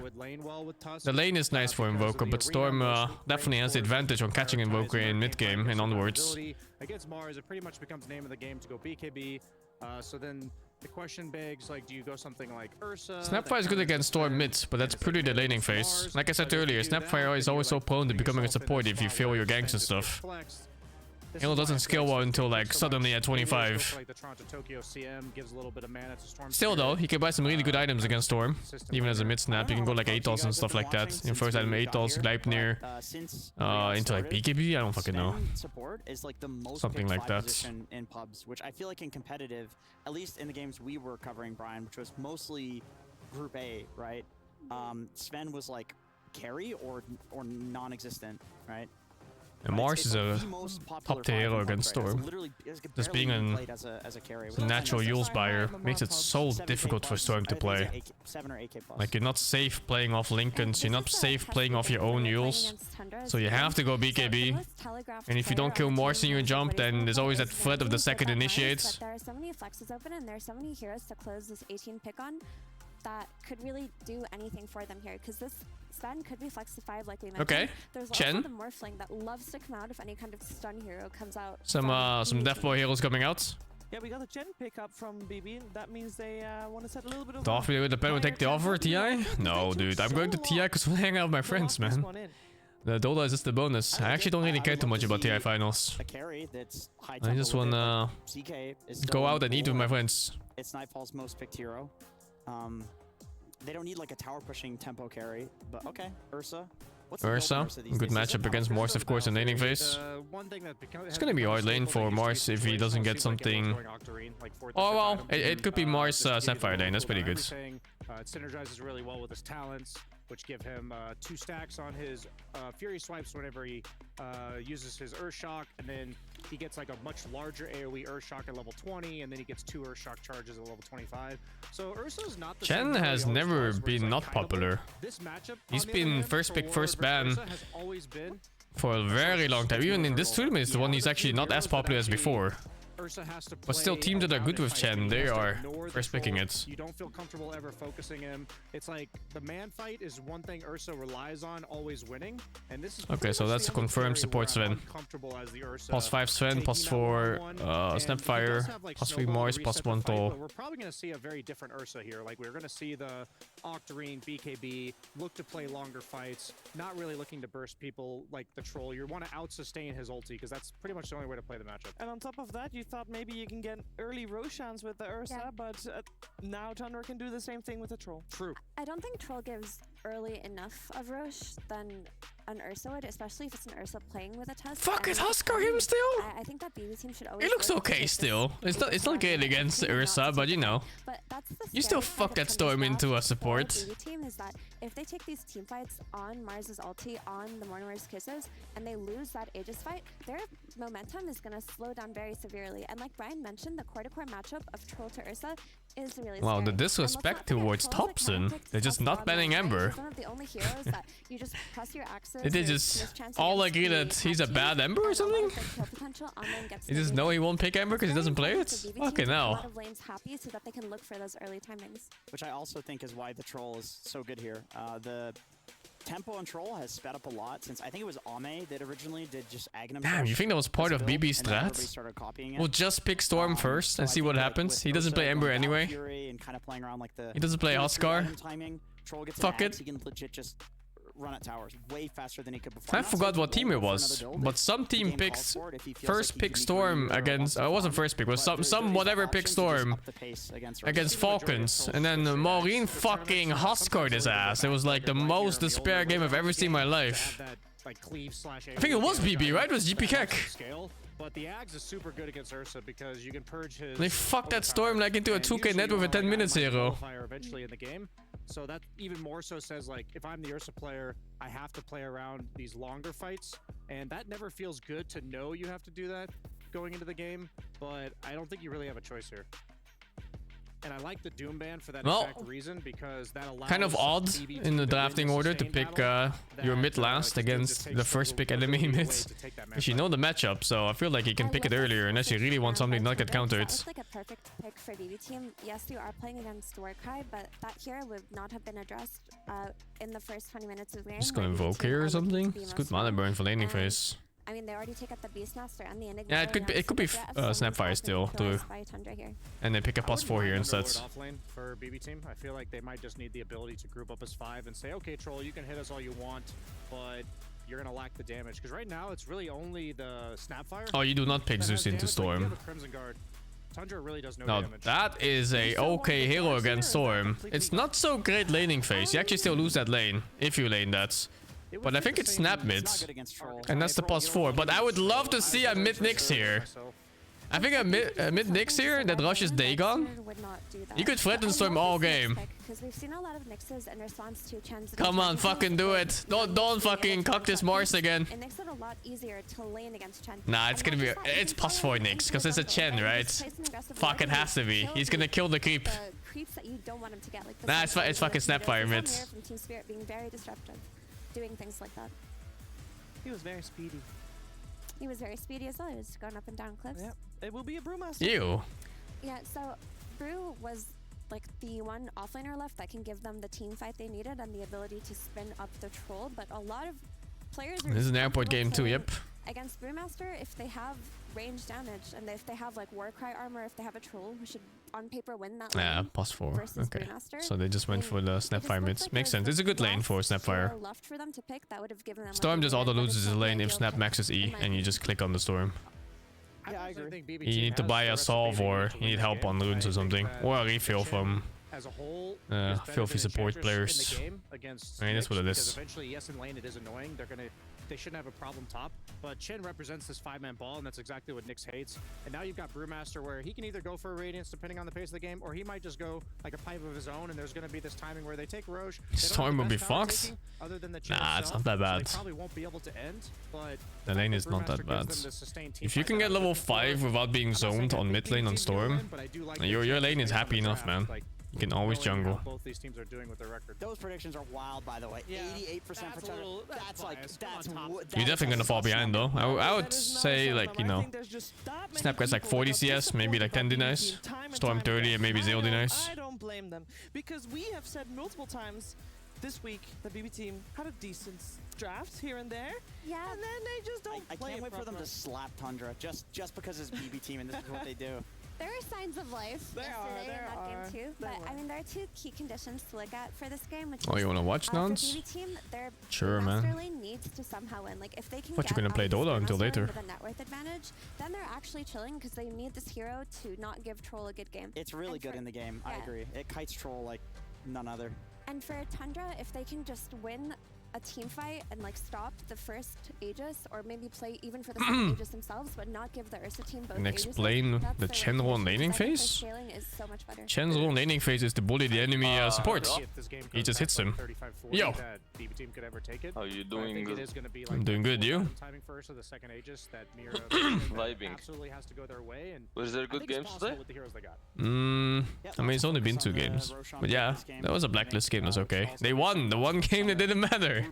The lane is nice for Invoker, but Storm definitely has the advantage on catching Invoker in mid-game and onwards. Against Mars, it pretty much becomes name of the game to go BKB. So then the question begs, like, do you go something like Ursa? Snapfire is good against Storm mid, but that's pretty the laning phase. Like I said earlier, Snapfire is always so prone to becoming a support if you fail your ganks and stuff. Halo doesn't skill well until like suddenly at 25. Like the Toronto Tokyo CM gives a little bit of mana to Storm. Still though, he can buy some really good items against Storm. Even as a mid snap, you can go like ATOS and stuff like that. In first item ATOS, Gleipnir, into like BKB, I don't fucking know. Support is like the most Something picked like buy that. position in pubs, which I feel like in competitive, at least in the games we were covering, Brian, which was mostly Group A, right? Sven was like carry or non-existent, right? And Mars is a top tier hero against Storm. Just being a natural Yules buyer makes it so difficult for Storm to play. Like you're not safe playing off Lincolns, you're not safe playing off your own Yules. So you have to go BKB. And if you don't kill Mars in your jump, then there's always that threat of the second initiate. There are so many flexes open, and there are so many heroes to close this 18 pick on that could really do anything for them here, because this Sven could be flexed to 5 like we mentioned. Okay, There's Chen. also the Morphling that loves to come out if any kind of stun hero comes out. Some Death Boy heroes coming out. Yeah, we got a Gen pickup from BB. That means they want to set a little bit of. The offer with the pen will take the offer, TI? No, dude, I'm going to TI because I hang out with my friends, man. The Dota is just the bonus. I actually don't really care too much about TI finals. A carry that's high I just tempo with wanna it, like CK is go still out and eat with cool. my friends. It's Nightfall's most picked hero. They don't need like a tower pushing tempo carry, but okay. Ursa. What's the build Ursa, on Ursa these good days? matchup against Mars, of course, in laning phase. It's gonna be hard lane for Mars if he doesn't get something. Oh well, it could be Mars Sapphire lane. That's pretty good. It synergizes really well with his talents, which give him 2 stacks on his Fury swipes whenever he uses his Earth Shock, and then he gets like a much larger AoE Earth Shock at level 20, and then he gets 2 Earth Shock charges at level 25. So Ursa's not the Chen same has way he always never was, where been it's, not like, popular. This matchup, He's on the other been hand, first for pick, War first versus ban Ursa has always been for a very long time. Even in this tournament, it's the one he's actually not as popular as before. Ursa has to But still, play teams that are around good it with by Chen, being they able to are ignore the first picking troll. it. You don't feel comfortable ever focusing him. It's like the man fight is one thing Ursa relies on, always winning. And this is Okay, so that's a confirmed support Sven. Plus 5 Sven, plus 4 Snapfire, plus 3 Morse, plus 1 Toll. We're probably going to see a very different Ursa here. Like, we're going to see the Octarine, BKB, look to play longer fights, not really looking to burst people like the troll. You want to out-sustain his ulti, because that's pretty much the only way to play the matchup. And on top of that, you thought maybe you can get early Roshans with the Ursa, but now Thunder can do the same thing with the Troll. True. I don't think Troll gives early enough of Rosh, then an Ursa would, especially if it's an Ursa playing with a Tusk. Fuck, and is with a Huskar Tusk, him still? I think that BB team should always. It looks look to okay take still. this It's not great against Ursa, but you know. But that's the You still scary fuck part that of Storm Tundra's into a draft for support. BB team is that if they take these team fights on Mars's ulti on the Mortimer's Kisses and they lose that Aegis fight, their momentum is going to slow down very severely. And like Brian mentioned, the core-to-core matchup of Troll to Ursa is really Wow, the scary. disrespect towards Thompson. They're just not banning Ember. He's one of the only heroes that you just press your axis. Did they just all agree that he's a bad Ember or something? They just know he won't pick Ember because he doesn't play it? Fucking A hell. lot of lanes happy so that they can look for those early timings. Which I also think is why the Troll is so good here. The tempo on Troll has sped up a lot since I think it was Ame that originally did just Aghanim. Damn, you think that was part of BB's strat? We'll just pick Storm first and see what happens. He doesn't play Ember anyway. He doesn't play Huskar. Fuck it. He can legit just run at towers way faster than he could before. I forgot what team it was, but some team picked first pick Storm against. It wasn't first pick, it was some whatever pick Storm against Falcons, and then Maureen fucking Huskard his ass. It was like the most despair game I've ever seen in my life. I think it was BB, right? It was GP Keck. But the Ags is super good against Ursa because you can purge his. They fucked that Storm like into a 2k net with a 10 minutes hero. Eventually in the game. So that even more so says, like, if I'm the Ursa player, I have to play around these longer fights, and that never feels good to know you have to do that going into the game, but I don't think you really have a choice here. And I like the Doom ban for that exact reason, because that allows kind of odd BB in the to drafting win order to sustained pick battle your mid last against the first pick enemy mid. Because you know the matchup, so I feel like you can pick it earlier unless you really want something to not get countered. That was like a perfect pick for BB team. Yes, you are playing against Warcry, but that hero would not have been addressed in the first 20 minutes of the game. Just gonna invoke here or something? It's good mana burn for laning phase. I mean, they already take out the Beastmaster and the Enigma. Yeah, it could be Snapfire still too. And they pick a +4 here instead. Offlane for BB team. I feel like they might just need the ability to group up as 5 and say, okay, Troll, you can hit us all you want, but you're gonna lack the damage. Because right now it's really only the Snapfire. Oh, you do not pick Zeus into Storm. Tundra really does no Now damage. that is a okay hero against Storm. It's not so great laning phase. You actually still lose that lane if you lane that. But I think it's snap mids, and that's the +4. But I would love to see a mid Nyx here. I think a mid Nyx here that rushes Dagon. You could threaten Storm all game. Come on, fucking do it. Don't fucking cock this Mars again. Nah, it's gonna be it's +4 Nyx because it's a Chen, right? Fuck, it has to be. He's gonna kill the creep. Nah, it's fucking Snapfire mid. Doing things like that. He was very speedy. He was very speedy as well. He was going up and down cliffs. Yep. It will be a Brewmaster. Ew. Yeah, so Brew was like the one offlaner left that can give them the team fight they needed and the ability to spin up the Troll, but a lot of players are This is an airport game too, yep. Against Brewmaster, if they have range damage and if they have like Warcry armor, if they have a Troll who should on paper win that lane. Yeah, +4. Okay. Brewmaster, So they just went for the Snapfire mids. like Makes sense. It's a good lane for Snapfire. left for them to pick, that would have given them Storm just auto loses his lane if Snap maxes E and you just click on the Storm. Yeah, I agree. You need to buy a solve or you need help on runes or something. Or a refill from filthy support players. I mean, that's what it is. Eventually, yes, in lane it is annoying. They shouldn't have a problem top, but Chen represents this 5-man ball, and that's exactly what Nyx hates. And now you've got Brewmaster, where he can either go for a Radiance depending on the pace of the game, or he might just go like a pipe of his own, and there's going to be this timing where they take Rosh. Storm will be fucked. Nah, it's not that bad. So probably won't be able to end, but the lane is not that bad. If you can get level 5 without being zoned on mid lane on Storm, your lane is happy enough, man. You can always jungle. Both these teams are doing with their record. Those predictions are wild, by the way. 88% for Tundra. You're definitely gonna fall behind though. I would say like, you know, Snap gets like 40 CS, maybe like 10 denies. Storm 30 and maybe 0 denies. I don't blame them because we have said multiple times this week the BB team had a decent draft here and there. Yeah. And then they just don't I play can't wait for them properly. to slap Tundra just because it's BB team and this is what they do. There are signs of life yesterday in that game too, but I mean there are two key conditions to look at for this game. Which Oh, you wanna watch nonce? For BB team, their Sure, man. master lane needs to somehow win. Like if they can Thought get you were gonna play out of Dota this until master later. with a net worth advantage, then they're actually chilling because they need this hero to not give Troll a good game. It's really good in the game. I agree. It kites Troll like none other. And for Tundra, if they can just win a team fight and like stop the first Aegis, or maybe play even for the second Aegis themselves, but not give the Ursa team both And Aegises, explain that's the their Chen role laning I think their phase? scaling is so much better. Chen's role laning phase is to bully the enemy support. He just hits him. Yo! How you doing? I'm doing good, you? Vibing. Was there good games today? I mean, it's only been 2 games. But yeah, that was a blacklist game, that's okay. They won! The one game that didn't matter!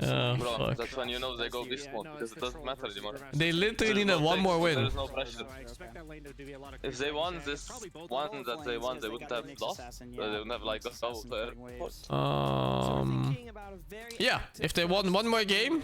Bro, that's when you know they go this mode, because it doesn't matter anymore. They literally need one more win. There's no pressure. If they won this one that they won, they wouldn't have lost. They wouldn't have like lost out to yeah, if they won one more game,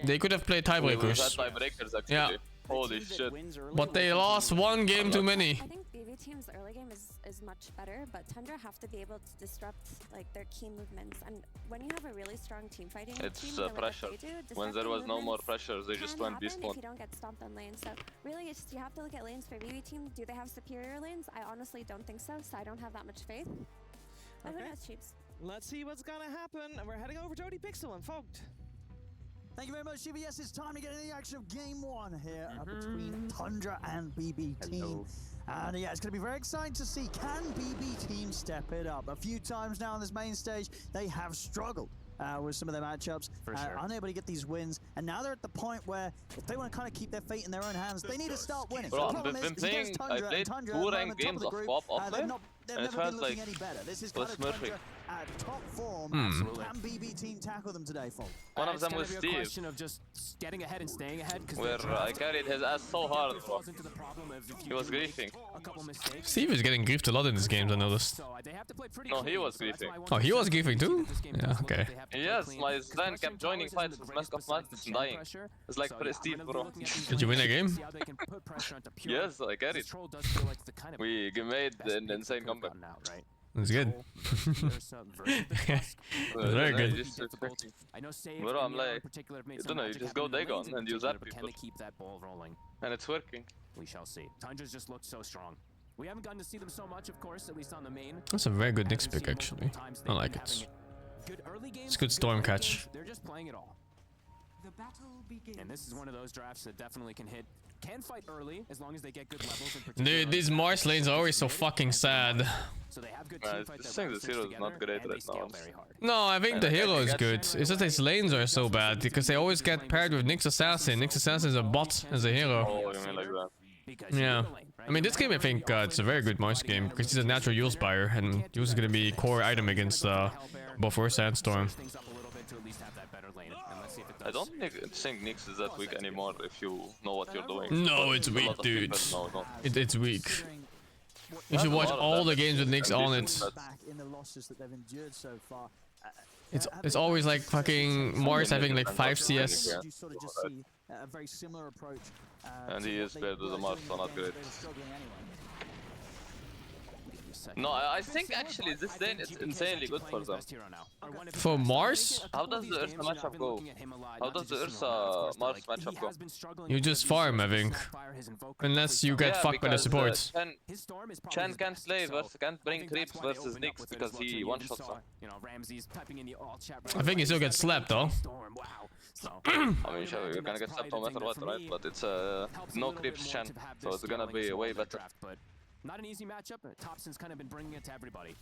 they could have played tiebreakers. Tiebreakers actually. Yeah. Holy shit. But they lost one game too many. I think BB team's early game is much better, but Tundra have to be able to disrupt like their key movements. And when you have a really strong team fighting It's team, the way that pressure. they do, When there was no more disrupting pressure, they just movements went beast can happen mode. if you don't get stomped on lanes. So really, it's just, you have to look at lanes for BB team. Do they have superior lanes? I honestly don't think so. So I don't have that much faith. But who knows, Cheeps? Let's see what's gonna happen. We're heading over to ODPixel and Fogged. Thank you very much, Shiva. Yes, it's time to get into the action of game 1 here between Tundra and BB Team. And yeah, it's going to be very exciting to see, can BB Team step it up? A few times now on this main stage, they have struggled with some of their matchups, unable to get these wins. And now they're at the point where if they want to kind of keep their fate in their own hands, they need to start winning. Bro, the problem I've been is, against playing, I Tundra, played 2 at the ranked moment, games top of the Pop group, Offlane, they've and it never been felt looking like any better. This is was kind of smurfing. Tundra at top form. Can BB Team tackle them today, Fold? One of them was It's Steve, a question of just getting ahead and staying ahead. where I carried his ass so hard, bro. He was griefing. Steve is getting griefed a lot in these games, I noticed. No, he was griefing. Oh, he was griefing too? Yeah, okay. Yes, my Sven kept joining fights with Mask of Madness and dying. It's like Steve, bro. Did you win a game? Yes, I carried. We made an insane comeback. That's good. Very good. Bro, I'm like, I don't know, you just go Dagon and use that people. Keep that ball rolling. And it's working. We shall see. Tundra's just looked so strong. We haven't gotten to see them so much, of course, at least on the main. That's a very good Nyx pick, actually. I like it. It's good storm catch. They're just playing it all. And this is one of those drafts that definitely can fight early as long as they get good levels. Dude, these Mars lanes are always so fucking sad. So they have good I think the hero is not great right now. No, I think the hero is good. It's just his lanes are so bad because they always get paired with Nyx Assassin. Nyx Assassin is a bot as a hero. Oh, you mean like that? Yeah. I mean, this game I think it's a very good Mars game because he's a natural Yule Spire and Yule is going to be core item against both Ursa and Storm. I don't think Nyx is that weak anymore if you know what you're doing. No, But it's a weak, lot of dude. people know, It's weak. You should watch all the games with Nyx on it. It's always like fucking Mars having like 5 CS. And he is paired with the Mars, so not great. No, I think actually this lane is insanely good for them. For Mars? How does the Ursa matchup go? How does the Ursa Mars matchup go? You just farm, I think. Unless you get fucked by the supports. Chen can't play versus, can't bring creeps versus Nyx because he one-shots them. I think he still gets slapped though. I mean, sure, you're gonna get slapped no matter what, right? But it's no creeps Chen, so it's gonna be way better. Not an easy matchup, but Thompson's kind of been bringing it to everybody.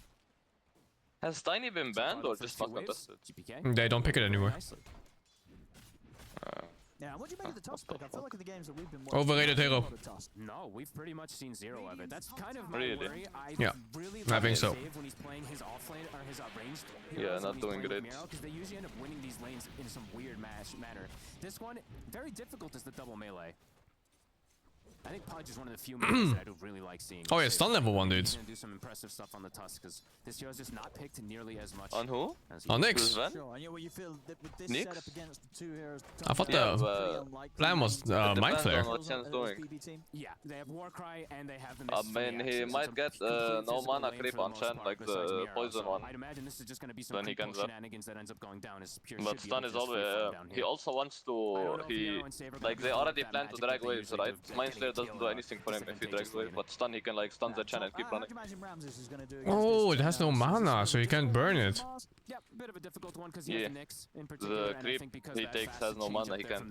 Has Tiny been banned or just not contested? They don't pick it anymore. Yeah, what do you make of the Tusk pick? I feel like in the games that we've been watching, Overrated hero. No, we've pretty much seen zero of it. That's kind of my Really? worry. Yeah, really I think so. When he's playing his offlane or his ranged Yeah, not doing great. Because they usually end up winning these lanes in some weird manner. This one, very difficult is the double melee. I think Pudge is one of the few moves that I do really like seeing. Oh yeah, stun level 1, dude. He's gonna do some impressive stuff on the Tusk because this hero's just not picked nearly as much. On who? On Nyx. I thought the plan was Mind Flare. Yeah, they have Warcry and they have the I mean, he might get no mana creep on Chen like the poison one. I'd imagine this is just gonna be some Then he can zap. shenanigans that ends up going down as pure But stun is always. He also wants to. Like they already plan to drag waves, right? Mind Flare Spirit doesn't do anything for him if he drags away, but stun he can like stun the Chen and keep running. Oh, it has no mana, so you can't burn it. Yep, bit of a difficult one because Yeah, the Nyx in particular, the creep he takes has no mana, he can't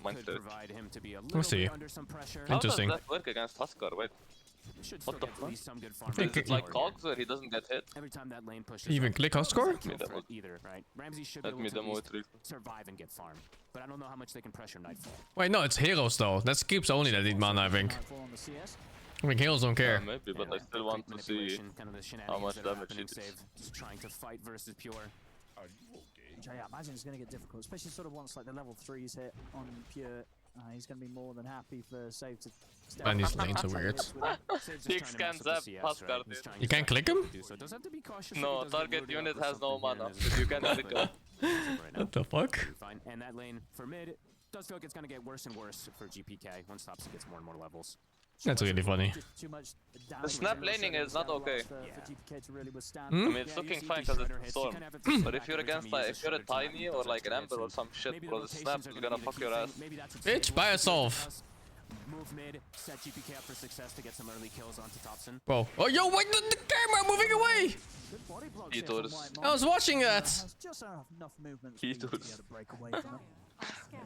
mind flare. We'll see. How Interesting. does that work against Huskar? Wait. What the fuck? think It's like cogs where he doesn't get hit. Every time that lane pushes Even click Huskar? either, right? Ramsey should Let be me able to demo at it least survive and get farm. But I don't know how much they can pressure Nightfall. Wait, no, it's heroes though. That's keeps only that need mana, I think. I mean, heroes don't care. Maybe, but I still want to see how much damage it is. Just trying to fight versus pure. Yeah, I imagine it's going to get difficult, especially sort of once like the level 3's hit on pure. He's going to be more than happy for Save to step And these lanes are weird. He can zap Huskar, dude. You can't click him? No, target unit has no mana, but you can click him. What the fuck? And that lane for mid does feel like it's going to get worse and worse for GPK once Thompson gets more and more levels. That's really funny. The snap laning is not okay. I mean, it's looking fine because it's Storm. But if you're against like, if you're a Tiny or like an Ember or some shit, bro, the snap is gonna fuck your ass. Bitch, by yourself. Move mid, set GPK up for success to get some early kills onto Thompson. Bro. Oh, yo, wait, the camera moving away! Eaters. I was watching that! Eaters.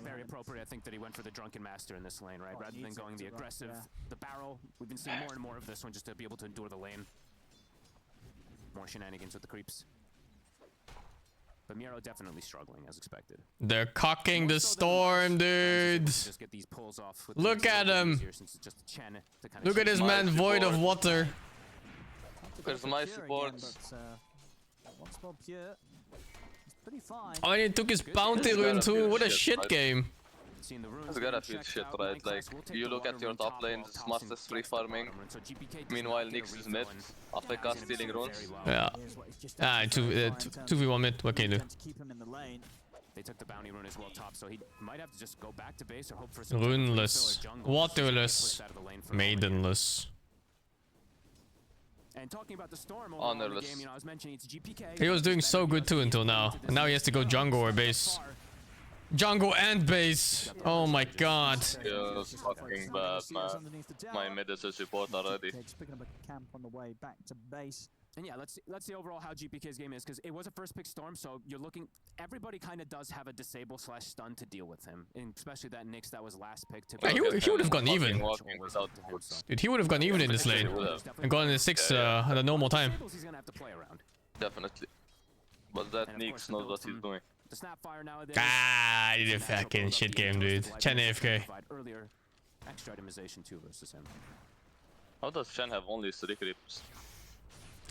Very appropriate, I think, that he went for the Drunken Master in this lane, right? Rather than going the aggressive, the barrel. We've been seeing more and more of this one just to be able to endure the lane. More shenanigans with the creeps. But Miero definitely struggling, as expected. They're cocking the storm, dude! Just get these pulls off with Look at him! Look at this man void of water. Where's my support? Oh, and he took his bounty rune too. What a shit game. It's gotta feel shit, right? Like, you look at your top lane, Master's free farming. Meanwhile, Nyx is mid. AFK stealing runes. Yeah. Ah, 2v1 mid. What can you do? They took the bounty rune as well top, so he might have to just go back to base or hope for some Runeless. Waterless. Maidenless. And talking about the storm Honorless. game, you know, I was mentioning it's GPK. He was doing so good too until now. And now he has to go jungle or base. Jungle and base. Oh my god. Yeah, it's fucking bad, man. My mid is a support already. Picking up a camp on the way back to base. And yeah, let's see overall how GPK's game is, because it was a first pick storm, so you're looking. Everybody kind of does have a disable / stun to deal with him, and especially that Nyx that was last pick. Yeah, he would have gone even. Dude, he would have gone even in this lane and gone in the 6 at a normal time. He's gonna have to play around. Definitely. But that Nyx knows what he's doing. The Snapfire nowadays. Ah, he did a fucking shit game, dude. Chen AFK. Earlier, extra itemization 2 versus him. How does Chen have only 3 creeps?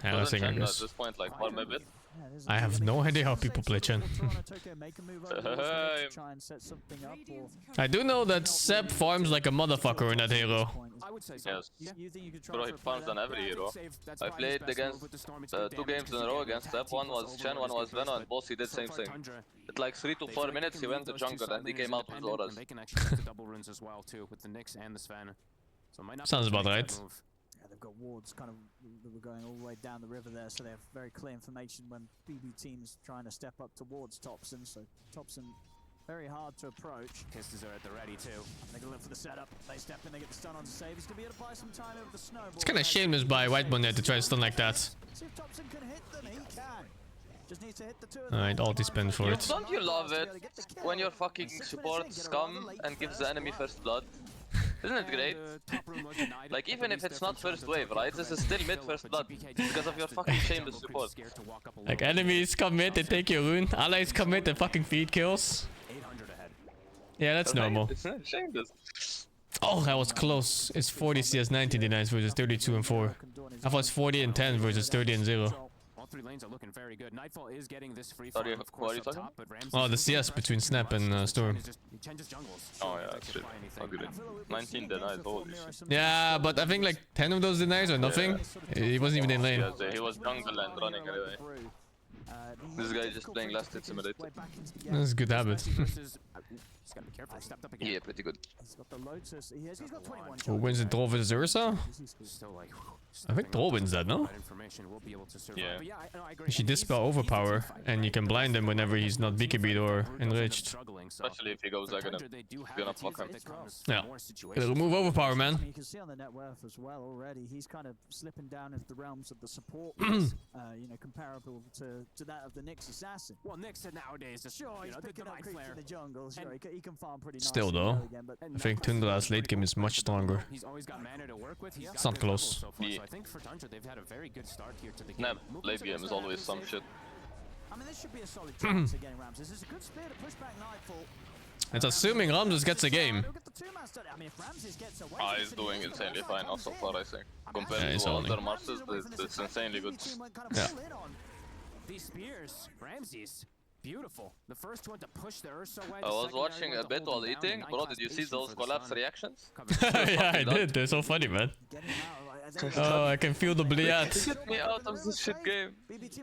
I don't think Chen at this point like farm a bit? I have no idea how people play Chen. I do know that Seb farms like a motherfucker in that hero. Yes. Bro, he farms on every hero. I played against 2 games in a row against Seb. One was Chen, one was Venom, and both he did same thing. At like 3 to 4 minutes he went to jungle and he came out with auras. They can actually use the double runes as well too with the Nyx and the Sven. So it might not sounds about right. They've got wards kind of that were going all the way down the river there, so they have very clear information when BB team's trying to step up towards Thompson. So Thompson very hard to approach. Kisses are at the ready too. They're gonna look for the setup. They step in, they get the stun on the save. He's gonna be able to buy some time over the snowball. It's kind of shameless by White Bonnet to try to stun like that. See if Thompson can hit them. He can. Just needs to hit the 2 of them. Alright, ulti spend for it. Don't you love it when your fucking support scum and gives the enemy first blood? Isn't it great? Like, even if it's not first wave, right? This is still mid first blood because of your fucking shameless support. Like, enemies come mid, they take your rune. Allies come mid, they fucking feed kills. Yeah, that's normal. It's not shameless. Oh, that was close. It's 40 CS 19 denies versus 32 and 4. I thought it's 40 and 10 versus 30 and 0. All 3 lanes are looking very good. Nightfall is getting this free farm, of course, up top, but Ramsey Oh, the CS between Snap and Storm. Oh yeah, shit. Agree. 19 denies, holy shit. Yeah, but I think like 10 of those denies or nothing. He wasn't even in lane. Yeah, he was jungle and running anyway. This guy is just playing last hit simulator. That's a good habit. Yeah, pretty good. Who wins the Troll versus Ursa? I think Troll wins that, no? Yeah. She dispel overpower, and you can blind him whenever he's not BKB or enriched. something. So Especially if he goes for again. Tundra, they do have Gonna a team fuck him. that comes Yeah. from more Gotta situations. remove overpower, man. You can see on the net worth as well already. He's kind of slipping down into the realms of the support, you know, comparable to that of the Nyx assassin. Well, Nyx said nowadays, just, Sure, you he's know, the picking up divine creeps flare. in the jungle. Sure, he can farm pretty nice. Still though, I think Tundra's late game is much stronger. He's always got mana to work with. He's It's got not good close. levels so far. Yeah. So I think for Tundra, they've had a very good start here to the game. Nah, late game is always some shit. I mean, this should be a solid chance of getting Ramses. This is a good spear to push back Nightfall. It's assuming Ramses gets a game. I mean, if Ramses gets away, He's doing insanely fine now so far, I think. Compared Yeah, he's to holding. other Marses, it's insanely good. Yeah. These spears, Ramses, beautiful. The first one to push the Ursa away. I was watching a bit while eating. Bro, did you see those collapse reactions? Yeah, I did. They're so funny, man. Oh, I can feel the bliat. Get me out of this shit game.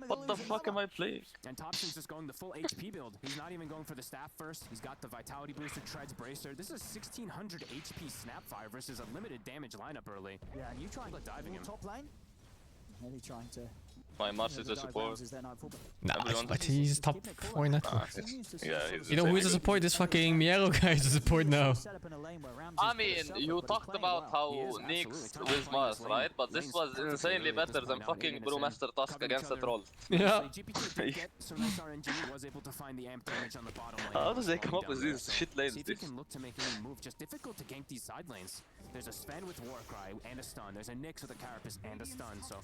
What the fuck am I playing? And Thompson's just going the full HP build. He's not even going for the staff first. He's got the vitality booster, treads bracer. This is 1600 HP Snapfire versus a limited damage lineup early. Yeah, and you trying to diving him. top lane? Really trying to. My Mars is a support. Nah, Everyone- but he's top 4 network. Yeah, he's You know who's a support? This fucking Miero guy is a support now. I mean, you talked about how Nyx with Mars, right? But this was insanely better than fucking Brewmaster Tusk against a troll. Yeah. So nice RNG was able to find the amp damage on the bottom lane. How do they come up with Down these there, shit lanes? See if he can look to make any move. Just difficult to gank these side lanes. There's a Sven with Warcry and a stun. There's a Nyx with a Carapace and a stun. So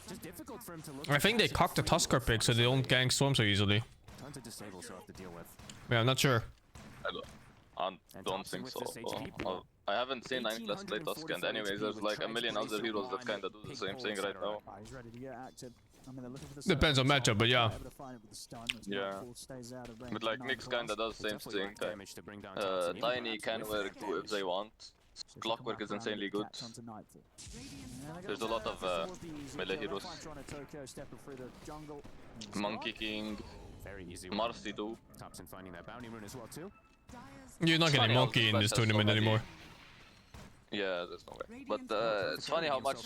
just difficult for him to look. I think they cocked the Tusker pick so they don't gank Storm so easily. Tons of disables to have to deal with. Yeah, I'm not sure. I don't think so. I haven't seen 9+ play Tusk, and anyways, there's like a million other heroes that kinda do the same thing right now. He's ready to get active. I mean, they're looking for the Depends on matchup, but yeah. Yeah. But like Nyx kinda does the same thing. Tiny can work too if they want. Clockwork is insanely good. There's a lot of melee heroes. Monkey King, Very easy. Marcy too. Thompson finding that bounty rune as well too. You're not getting Funny how Monkey in Smash this has so tournament many- anymore. Yeah, there's no way. But it's funny how much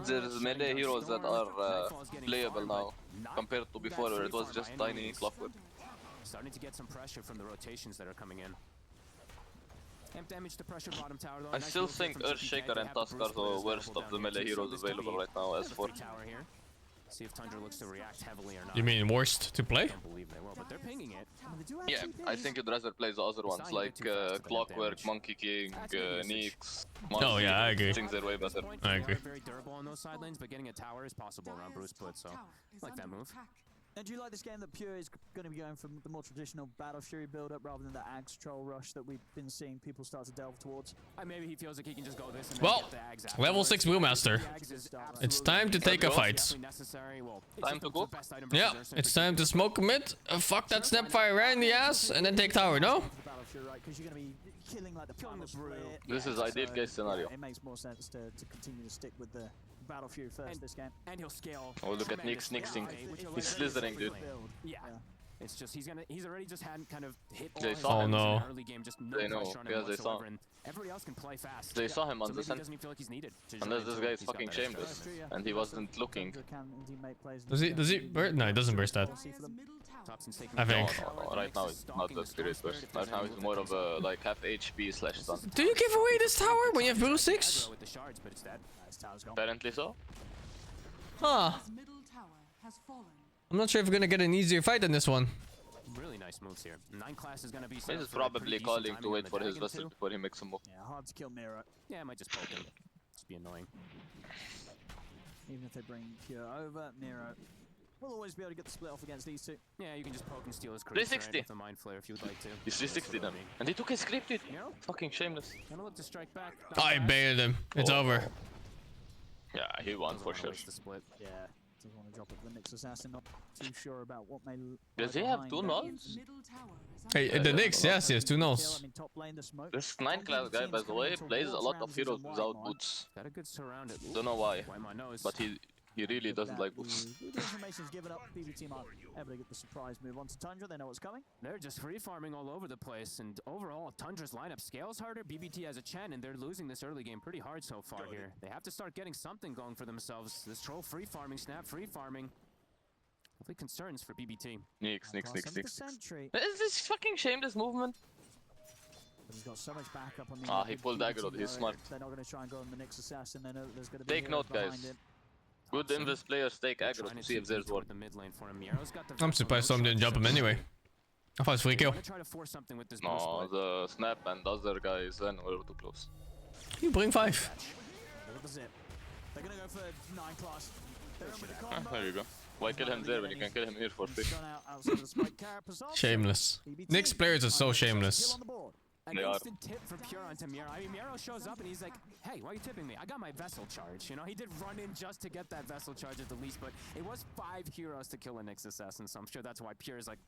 there's melee heroes that are playable now compared to before where it was just tiny Clockwork. Starting to get some pressure from the rotations that are coming in. Amp damage to pressure bottom tower though. I still think Earthshaker and Tusk are the worst of the melee heroes available right now as for. Tower here. See if Tundra looks to react heavily or not. You mean worst to play? I don't believe they will, but they're pinging it. Yeah, I think you'd rather play the other ones like Clockwork, Monkey King, Nyx. Oh yeah, I agree. Things are way better. I agree. Very durable on those side lanes, but getting a tower is possible around Bruce Put, so I like that move. And do you like this game that Pure is going to be going from the more traditional Battle Fury build-up rather than the Axe Troll Rush that we've been seeing people start to delve towards? Maybe he feels like he can just go this and Well, get the Ags afterwards. level 6 Wheelmaster. It's time to take a fight. Time to go? Yeah, it's time to smoke mid, fuck that Snapfire right in the ass, and then take tower, no? Because you're going to be killing like the Primal Split. This is ideal case scenario. It makes more sense to continue to stick with the Battle Fury first this game. And he'll scale. Oh, look at Nyx, Nyxing. He's slithering, dude. Yeah. It's just he's already just had kind of hit all They his saw him. items in Oh, no. the early game, just no They know. pressure on him Yeah, they saw whatsoever, and everybody else can play fast. They saw him on so the maybe he center. doesn't even feel like he's needed. Unless this guy is fucking shameless. And he wasn't looking. Does he burst? No, he doesn't burst that. I think. No, right now it's not that great burst. Right now it's more of a like half HP / stun. Do you give away this tower when you have Blue 6? Apparently so. Huh. I'm not sure if we're gonna get an easier fight than this one. Really nice moves here. 9 class is gonna be. He's probably calling to wait for his vessel before he makes a move. Yeah, hard to kill Miro. Yeah, I might just poke him. Just be annoying. Even if they bring Pure over, Miro will always be able to get the split off against these two. Yeah, you can just poke and steal his 360. with the Mind Flare if you would like to. He's 360 them. And he took his script, dude. Fucking shameless. Gonna look to strike back. I baited him. It's over. Yeah, he won for sure. Yeah, doesn't want to drop it to the Nyx Assassin. Not too sure about what may. Does he have 2 nulls? Hey, the Nyx, yes, he has 2 nulls. This 9 class guy, by the way, plays a lot of heroes without boots. Got a good surround at Don't know why, my nose. but he really doesn't like boots. The information's given up. BB team are able to get the surprise move onto Tundra. They know what's coming. They're just free farming all over the place, and overall, Tundra's lineup scales harder. BBT has a Chen, and they're losing this early game pretty hard so far here. They have to start getting something going for themselves. This troll free farming, snap free farming. Definitely concerns for BBT. Sneak. Sentry. Is this fucking shameless movement? He's got so much backup on the Ah, he pulled aggro. He's smart. They're not going to try and go on the Nyx assassin. They know that there's going to be Take note, guys. Good invis players take aggro to see if there's one. I'm surprised Storm didn't jump him anyway. I thought it was free kill. No, the snap and the other guys then were too close. You bring 5. They're going to go for 9 class. There you go. Why kill him there when you can kill him here for free? Shameless. Nyx players are so shameless. An instant tip for Pure onto Miro. I mean, Miro shows up and he's like, hey, why are you tipping me? I got my vessel charge. You know, he did run in just to get that vessel charge at the least, but it was 5 heroes to kill a Nyx assassin, so I'm sure that's why Pure is like,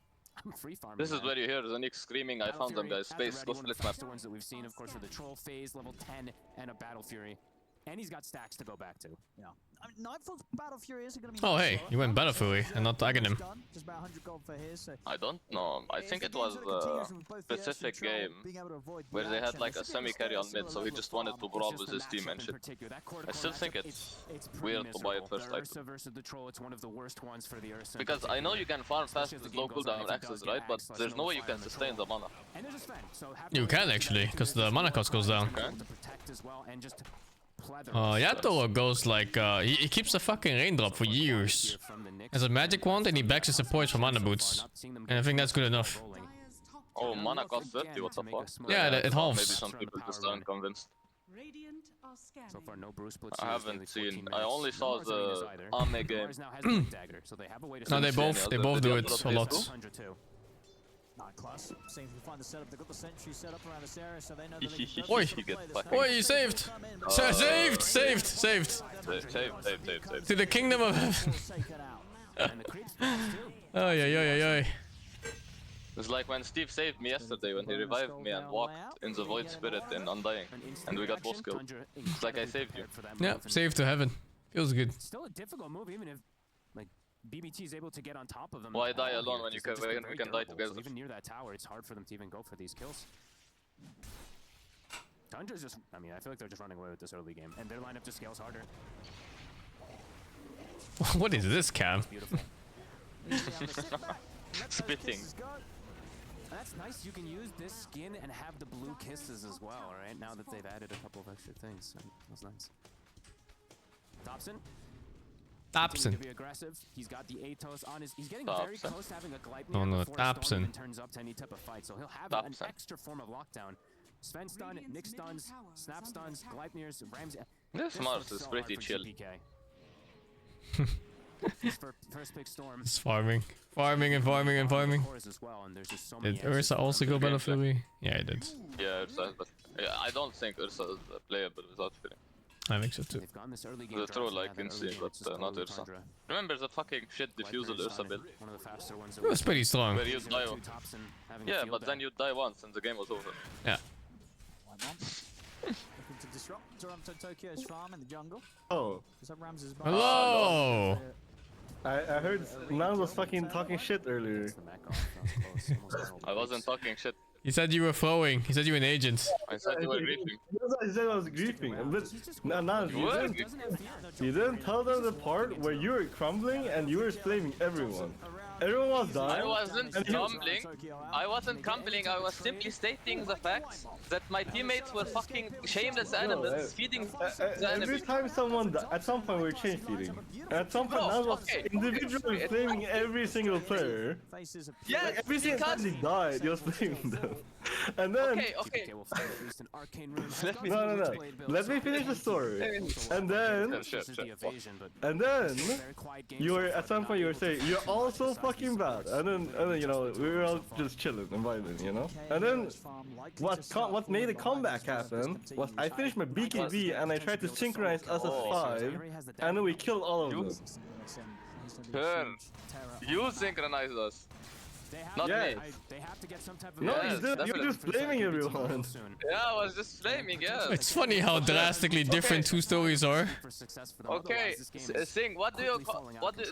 I'm free farming. This is where you hear the Nyx screaming, I found them guys. Space, go split map. The ones that we've seen, of course, for the Troll phase, level 10, and a Battle Fury. And he's got stacks to go back to. Yeah. I mean, Nightfall's Battle Fury isn't going to be. Oh, hey, you went Battle Fury and not tagging him. Just about 100 gold for his, so I don't know. I think it was a specific game where they had like a semi-carry on mid, so he just wanted to brawl with his team and shit. I still think it's weird to buy it first item. Because I know you can farm fast with low cooldown access, right? But there's no way you can sustain the mana. You can actually, because the mana cost goes down. Yato goes like, he keeps the fucking raindrop for years. As a magic wand and he backs his support for mana boots. And I think that's good enough. Oh, mana cost 30, what the fuck? Yeah, it halves. Maybe some people just aren't convinced. So far, no Bruce Blitz. I haven't seen. I only saw the Ame game. No, they both do it a lot. Class. Seems we find the setup. They've got the sentry set up around this area, so they know that they can Oi, you saved! Saved! To the kingdom of heaven. Oh, yeah. It's like when Steve saved me yesterday when he revived me and walked in the Void Spirit in Undying, and we got boss killed. It's like I saved you. Yeah, saved to heaven. Feels good. Still a difficult move, even if like BBT is able to get on top of them. Why die alone when you can we can die together? So even near that tower, it's hard for them to even go for these kills. Tundra's just, I mean, I feel like they're just running away with this early game, and their lineup just scales harder. What is this, Cam? Beautiful. Spitting. That's nice. You can use this skin and have the blue kisses as well, right? Now that they've added a couple of extra things, so that's nice. Dobson. To be aggressive. He's got the Atos on his. He's getting very close to having a Gleipnir before Storm even turns up to any type of fight, so he'll have an extra form of lockdown. Sven stun, Nick stuns, Snap stuns, Gleipnir's, Ramsey. This Mars is pretty chill. First pick Storm. It's farming. Did Ursa also go Battle Fury? Yeah, he did. Yeah, Ursa, but yeah, I don't think Ursa is playable without Fury. I think so too. The throw like insane, but not Ursa. Remember the fucking shit diffusal Ursa build? It was pretty strong. Where you die. Yeah, but then you die once and the game was over. Yeah. Looking to disrupt Toronto Tokyo's farm in the jungle. Oh. Hello! I heard Naz was fucking talking shit earlier. I wasn't talking shit. He said you were throwing. He said you were an agent. I said you were griefing. He said I was griefing. But Naz, you didn't tell them the part where you were crumbling and you were flaming everyone. Everyone was dying. I wasn't crumbling. I was simply stating the facts that my teammates were fucking shameless animals feeding the enemy. Every time someone at some point we were chain feeding. At some point Naz was individually flaming every single player. Yes, like every single time they died, he was flaming them. And then Okay. No. Let me finish the story. And then you were at some point you were saying you're all so fucking bad. And then you know we were all just chilling and vibing, you know. And then what made the comeback happen was I finished my BKB and I tried to synchronize us as 5, and then we killed all of them. Sure. You synchronized us. Not me. They have to get some type of no, you're just blaming everyone. Yeah, I was just flaming, yeah. It's funny how drastically different two stories are. Okay, Sing,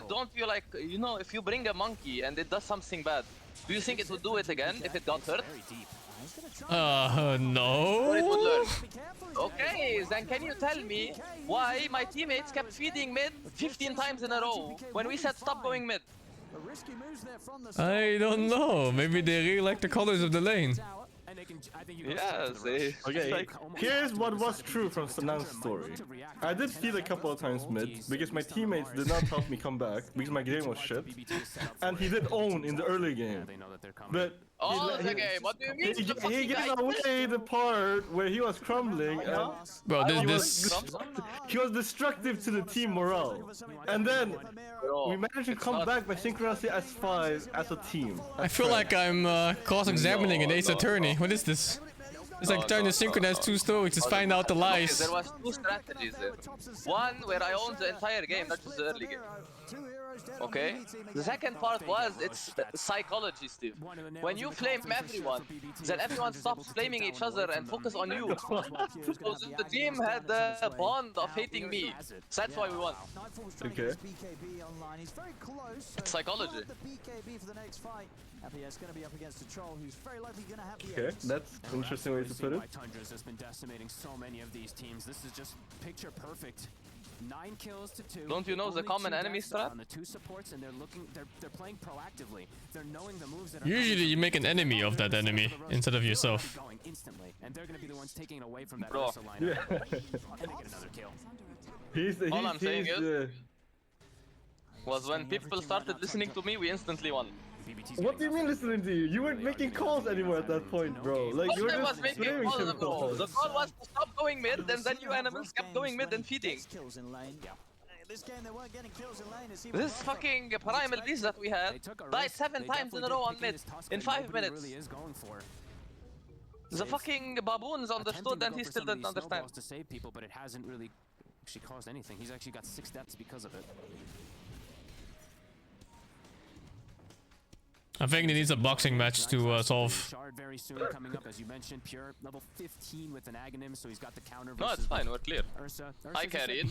don't you like, you know, if you bring a monkey and it does something bad, do you think it would do it again if it got hurt? No. Or it would learn? Okay, then can you tell me why my teammates kept feeding mid 15 times in a row when we said stop going mid? Risky moves there from the I don't know. Maybe they really like the colors of the lane. Yeah, see. Okay, here's what was true from Sanang's story. I did steal a couple of times mid because my teammates did not help me come back because my game was shit. And he did own in the early game. But the game. What do you mean? he gave away the part where he was crumbling and Bro, he was destructive to the team morale. And then we managed to come back by synchronicity as 5 as a team. I feel like I'm cross-examining an Ace Attorney. What is this? It's like trying to synchronize two stories to find out the lies. There was 2 strategies there. One where I owned the entire game, not just the early game. Okay? The second part was, it's psychology, Steve. When you flame everyone, then everyone stops flaming each other and focus on you. So the team had the bond of hating me. So that's why we won. Okay. It's psychology. Okay, that's an interesting way to put it. Tundra's has been decimating so many of these teams. This is just picture perfect. 9 kills to 2. Don't you know the common enemy strat? On the 2 supports, and they're playing proactively. They're knowing the moves that are Usually you make an enemy of that enemy instead of yourself. going instantly, and they're gonna be the ones taking it away from that Bro. Ursa lineup. And they get another kill. All I'm saying is, was when people started listening to me, we instantly won. What do you mean listening to you? You weren't making calls anymore at that point, bro. Like you were I was just making flaming calls, him. bro. The call was to stop going mid, and then you animals kept going mid and feeding. This game they weren't getting kills in lane. This fucking primal beast that we had died 7 times in a row on mid in 5 minutes. The fucking baboons understood and he still didn't understand. To save people, but it hasn't really actually caused anything. He's actually got 6 deaths because of it. I think he needs a boxing match to solve. Shard very soon coming up, as you mentioned. Pure level 15 with an Agonim, so he's got the counter. No, it's fine, we're clear. I carried.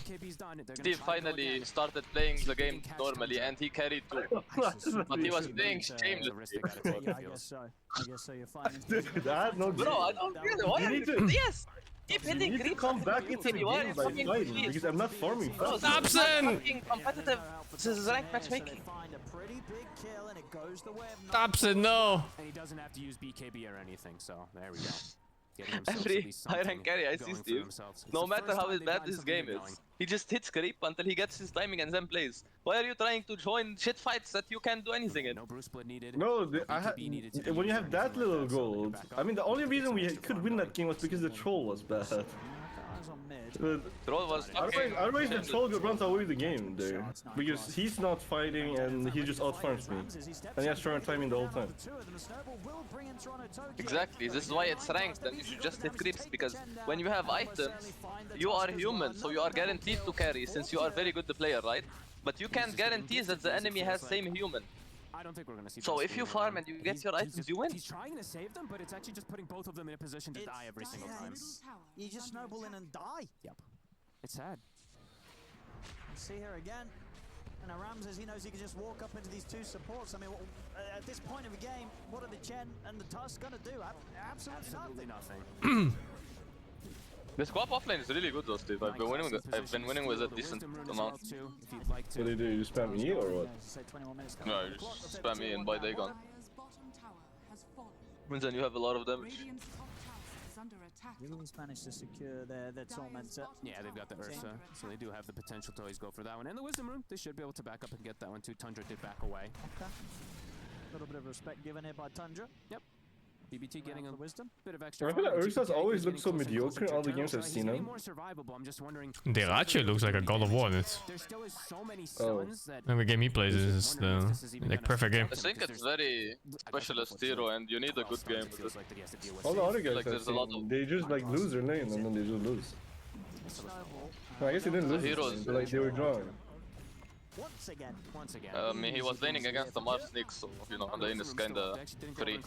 Steve finally started playing the game normally, and he carried too. But he was playing shamelessly. I guess so. You're fine. Bro, I don't get it. Why are you? Yes. Keep hitting you need to come back into the game by fighting because I'm not farming fast. Fucking competitive. This is ranked matchmaking. Dobson, no. And he doesn't have to use BKB or anything, so there we go. Every high rank carry I see, Steve, no matter how bad this game is, he just hits creep until he gets his timing and then plays. Why are you trying to join shit fights that you can't do anything in? No Bruce split needed. No, when you have that little gold, I mean the only reason we could win that game was because the troll was bad. But troll was otherwise the troll runs away with the game there. Because he's not fighting and he just out-farms me. And he has strong timing the whole time. Exactly, this is why it's ranked and you should just hit creeps, because when you have items, you are human, so you are guaranteed to carry since you are very good player, right? But you can't guarantee that the enemy has same human. I don't think we're gonna see. So if you farm and you get your items, you win. He's trying to save them, but it's actually just putting both of them in a position to die every single time. You just snowball in and die. Yep. It's sad. See here again. And Ramses, he knows he can just walk up into these 2 supports. I mean, at this point of the game, what are the Chen and the Tusk gonna do? Absolutely nothing. This co-op offlane is really good though, Steve. I've been winning with a decent amount. What do? You spam E or what? No, you just spam E and buy Dagon. And then you have a lot of damage. He's managed to secure their Tormentor. Yeah, they've got the Ursa, so they do have the potential to always go for that one. And the Wisdom Rune, they should be able to back up and get that one too. Tundra did back away. Okay. A little bit of respect given here by Tundra. Yep. BBT getting a wisdom. Bit of extra. I feel like Ursa's always looked so mediocre in all the games I've seen him. Derache looks like a God of War in it. Every game he plays is the like perfect game. I think it's very specialist hero and you need a good game with it. All the other guys like, I've seen, they just like lose their lane and then they just lose. No, I guess they didn't lose, heroes, but like they were drawing. Once again. I mean, he was laning against the Marv Sneak, so you know, lane is kinda free.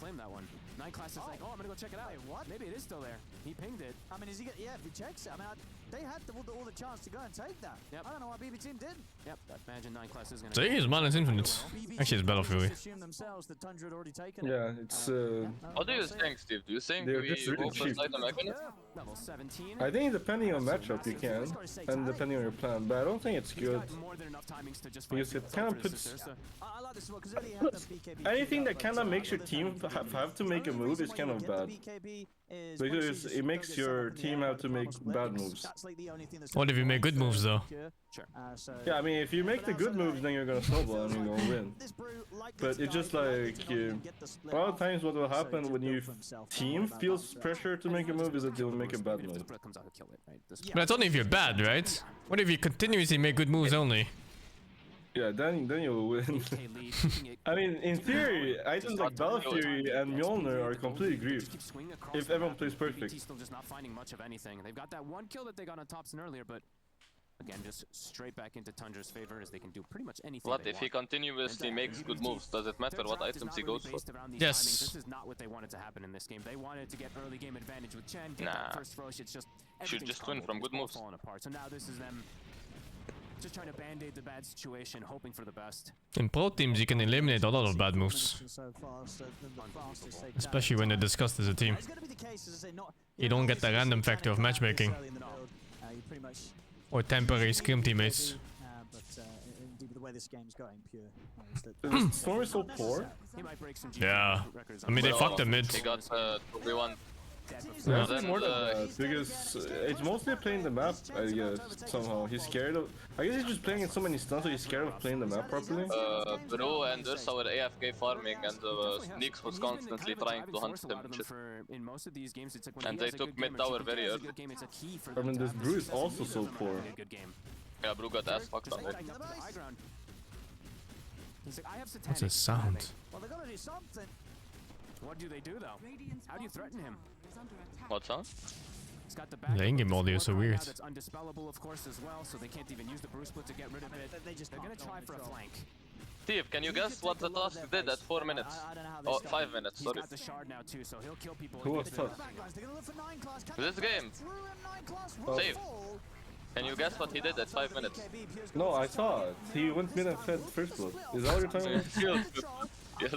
Night Class is like, oh, I'm gonna go check it out. What? Maybe it is still there. He pinged it. I mean, is he? Yeah, if he checks it, I mean, They had all the chance to go and take that. Yep. I don't know why BB team didn't. Yep, that Imagine 9 class is gonna So he's Manus Infinite. Actually, it's Battle Fury. Assume themselves that Tundra had already taken it. Yeah, it's What do you think, Steve? Do you think they're we just really go for cheap. Item Mechanism? level 17. I think depending on matchup you can, and depending on your plan, but I don't think it's good. More than enough timings to just Because it kind of puts... I like this one because earlier you have the BKB. Anything that kind of makes your team have to make a move is kind of bad. Because it makes your team have to make bad moves. What if you make good moves though? Sure. Yeah, I mean, if you make the good moves, then you're gonna snowball and you're gonna win. But it's just like, a lot of times what will happen when your team feels pressure to make a move is that they'll make a bad move. But that's only if you're bad, right? What if you continuously make good moves only? Yeah, then you'll win. I mean, in theory, items like Battle Fury and Mjolnir are completely griefed if everyone plays perfect. Still just not finding much of anything. They've got that one kill that they got on Thompson earlier, but again, just straight back into Tundra's favor as they can do pretty much anything. What if he continuously makes good moves? Does it matter what items he goes for? Yes. This is not what they wanted to happen in this game. They wanted to get early game advantage with Chen. Nah. First Rosh, it's just Should just win from good moves. falling apart. So now this is them just trying to band-aid the bad situation, hoping for the best. In pro teams, you can eliminate a lot of bad moves. Especially when they're discussed as a team. You don't get the random factor of matchmaking. Or temporary scrim teammates. Indeed, the way this game's going, pure. Storm is so poor. Yeah. I mean, they fucked the mid. He got 2v1. Yeah, it's more than that, because it's mostly playing the map, I guess, somehow. He's scared of... I guess he's just playing in so many stunts, so he's scared of playing the map properly. Bro and Ursa were AFK farming and Sneaks was constantly trying to hunt him and shit. In most of these games, it's like when And he they has a took good game mid or two tower very games, early. a good game, it's a key for I mean, this brew is also so poor. Yeah, Brew got ass fucked on it. What's his sound? Well, they gotta do something. What do they do though? How do you threaten him? What sound? He's got the back The in-game audio is so weird. that's undispellable, of course, as well, so they can't even use the Bruce split to get rid of it. They're gonna try for a flank. Steve, can you guess what the task did at 4 minutes? Oh, 5 minutes, sorry. He's got the shard now too, so he'll kill people. Who was tough? This game. Save. Can you guess what he did at 5 minutes? No, I saw it. He went mid and fed first blood. Is that what you're talking about? Yes.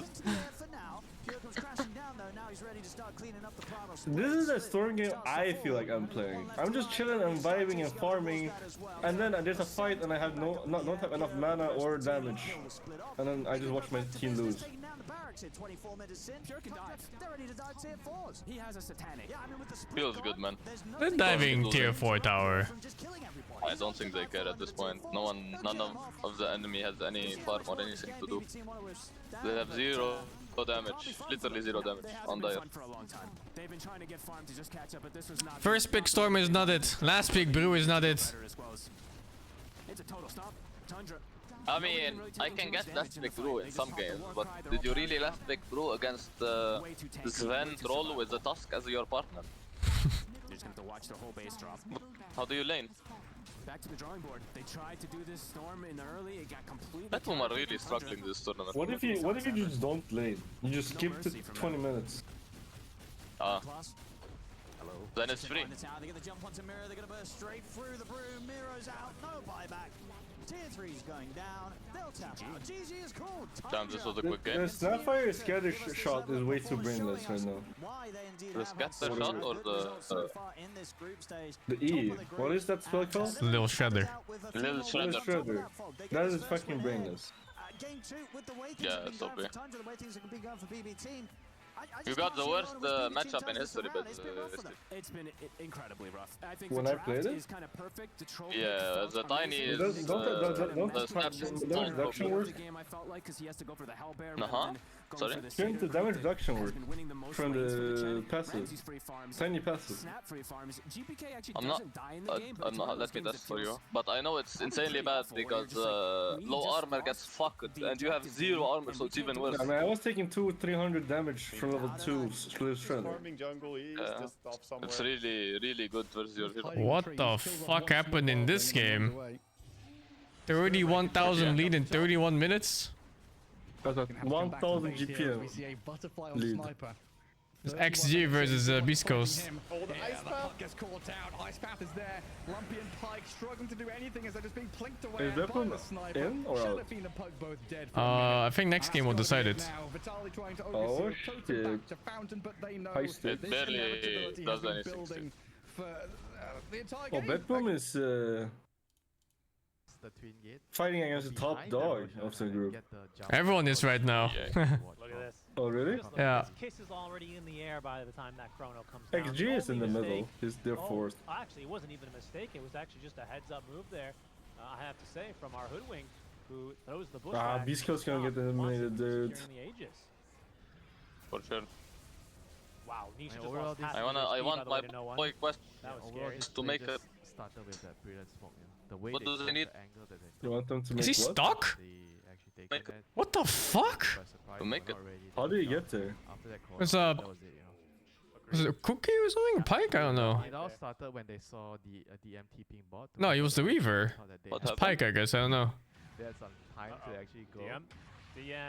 This is a Storm game I feel like I'm playing. I'm just chilling and vibing and farming, and then there's a fight and I have don't have enough mana or damage, and then I just watch my team lose. He has a satanic. Feels good, man. They're diving tier 4 tower. I don't think they care at this point. None of the enemy has any farm or anything to do. They have zero damage, literally 0 damage on Dire. First pick Storm is not it. Last pick Brew is not it. It's a total stop. Tundra. I mean, I can get last pick Brew in some games, but did you really last pick Brew against Sven Troll with the Tusk as your partner? You're just gonna have to watch the whole base drop. How do you lane? Back to the drawing board. They tried to do this Storm in early. It got completely. That one are really struggling this tournament. What if you just don't lane? You just skip to 20 minutes. Ah. Then it's free. They get the jump onto Miro, they're gonna burst straight through the broom. Miro's out, no buyback. Tier 3's going down, they'll tap out. GG is called. Damn, this was a quick game. The Snapfire scatter shot is way too brainless right now. The scatter shot or the E. What is that spell called? Little Shredder. Little Shredder. That is fucking brainless. Yeah, it's okay. You got the worst matchup in history, but it's been incredibly rough. I think when I played it, is kind of perfect to troll. Yeah, the tiny is don't damage reduction work? I felt like because he has to go for the hellbear. Sorry. Shouldn't the damage reduction work from the passive? Tiny passive. I'm not. Let me test for you. But I know it's insanely bad because low armor gets fucked, and you have 0 armor, so it's even worse. I mean, I was taking 200-300 damage from level 2 Split Shredder. It's really good versus your hero. What the fuck happened in this game? 31,000 lead in 31 minutes? That's a 1,000 GPM lead. It's XG versus Beast Coast. Oh, the ice path gets caught out. Ice path is there. Lumpy and Pike struggling to do anything as they're just being plinked away Is that by one the sniper. in or out? Shellafine and Pike both dead for a minute. I think next game will decide it. Now, Vitaly trying to Oh, oversee a totem shit. back to Fountain, but they know Heist this it. It barely inevitability does has been anything, building for the entire Oh, game. Bedroom is The twin gate. fighting against the top dog of the group. Everyone is right now. Look at this. Oh, really? Just look, Yeah. This kiss is already in the air by the time that chrono comes down. XG is in the Only middle. mistake- He's there fourth. Actually, it wasn't even a mistake. It was actually just a heads-up move there. I have to say, from our hoodwink, who throws the bush. Ah, Beast Coast's gonna get eliminated, dude. The Aegis. For sure. Wow, Nisha just overall lost this- half I of want her speed, by the way, my to no one. boy question That was Overall, scary. this to play make just a- started with that brilliant smoke. The way What they does he took need? the angle that they You want them to Is make he what? stuck? they actually take Make it. What the fuck? By surprise, To make they're it. not ready. How They did he jumped get there? After that corner, Was that was it, you know. Was it a cookie or something? A Pike? I don't know. It all started when they saw the MT ping bot. No, he was the Weaver. What It's happened? Pike, I guess. I don't know. They had some time to actually go.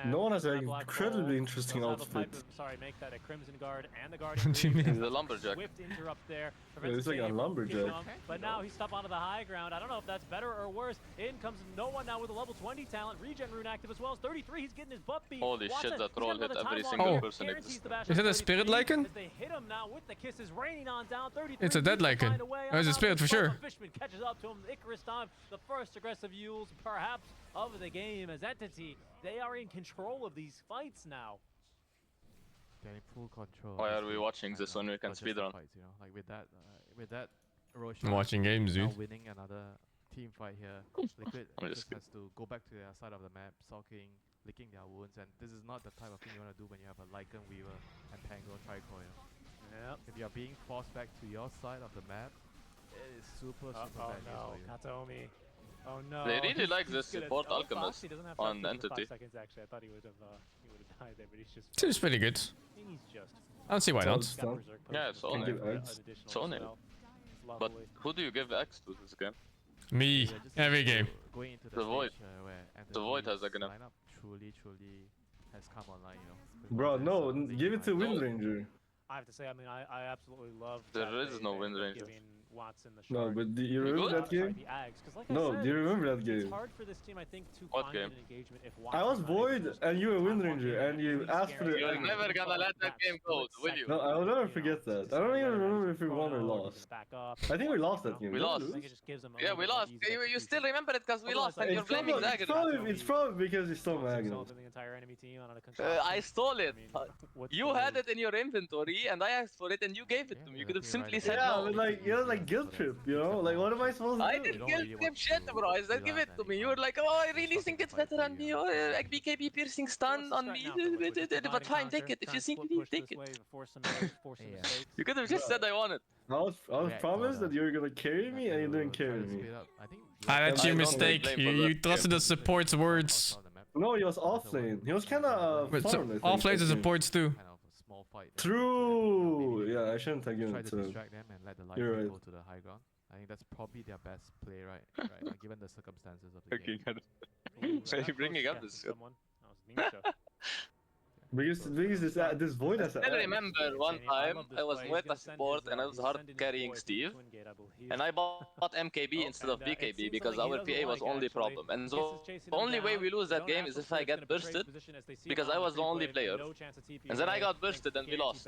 No one has an Black incredibly Ball interesting does have a pipe outfit. of- sorry, make that a Crimson Guard and the Guardian. What do you mean? He's a lumberjack. Swift interrupt there. Yeah, he's like a lumberjack. But now he's up onto the high ground. I don't know if that's better or worse. In comes no one now with a level 20 talent. Regen rune active as well as 33. He's getting his butt beat. Holy Watch shit, it. that He's roll got hit another every time single lock. person Guarantees exists. the bash Is on that a spirit 33. lycan? As they hit him now with the kisses raining on down. 33. It's a dead needs to lycan. find a way Oh, it's a out. spirit for sure. Fishman catches up to him. Icarus time. The first aggressive Yules, perhaps, of the game as Entity. They are in control of these fights now. They're in full control. Why of are this we game watching right this now. when we can Not just the speedrun? fights, you know, like with that Rosh I'm watching games, now dude. winning another team fight here. Liquid I'm just just has to go back to their side of the map, sulking, licking their wounds, and this is not the type of thing you want to do when you have a Lycan, Weaver, and Tango Trico. You know? Yep. If you're being forced back to your side of the map, it is super bad Oh news no, for you. Katomi. Oh no. They really like He's this gonna- support oh, Alchemist Foxy doesn't have on to for 5 Entity. seconds, actually. I thought he would have died there, but he's just. Seems pretty good. He's just. I don't see why not. It's done. Yeah, it's Can Sony. give X. Sony. But who do you give X to this game? Me. Yeah, just Every game. Going into The Void. stage, where The Void has Entity's like an- lineup truly has come online, you know. Bro, Before no, this, give it to League Wind Night. Ranger. I have to say, I mean, I absolutely love. There that is they- no they Wind ended up Ranger. giving Watson the No, shard. but do you You remember good? that game? The Ags, 'cause like I No, said, do you remember that It's game? hard for this team, I think, to What find game? an engagement if I was Watson Void and you were Wind Ranger and you asked for the. You're never gonna let that game go, will you? No, I will never forget that. I don't even remember if we won or lost. I think we lost that game. We didn't lost. lose? Yeah, we lost. You still remember it because we lost and you're It's blaming probably, Zagreus. it's probably because you stole Magnus. The entire enemy team on a I stole it. what's You the had move? it in your inventory and I asked for it and you gave it to me. You could have simply said Yeah, no. but like, you know, like guilt trip, you know? Like, what am I supposed to I do? didn't give shit, bro. I said give it to me. You were like, oh, I really think it's better on me. Oh, BKB piercing stun on me. But fine, take it. If you think you need, take it. You could have just said I want it. I was promised that you were gonna carry me and you didn't carry me. That's I your don't mistake. blame You, for you that. trusted the support's words. No, he was offlane. He was kinda But so, farm, I think, off lanes that and game. supports too. Kind of a small fight. True! Yeah, I shouldn't have given Try it to to him. distract them and let the light You're right. go to the high ground. I think that's probably their best play right now, given the circumstances of the Okay, game. got it. Why are you bringing up this shit? Because this Void has I remember one time I was meta support and I was hard carrying Steve, and I bought MKB instead of BKB because our PA was only problem. And the only way we lose that game is if I get bursted, because I was the only player. And then I got bursted and we lost.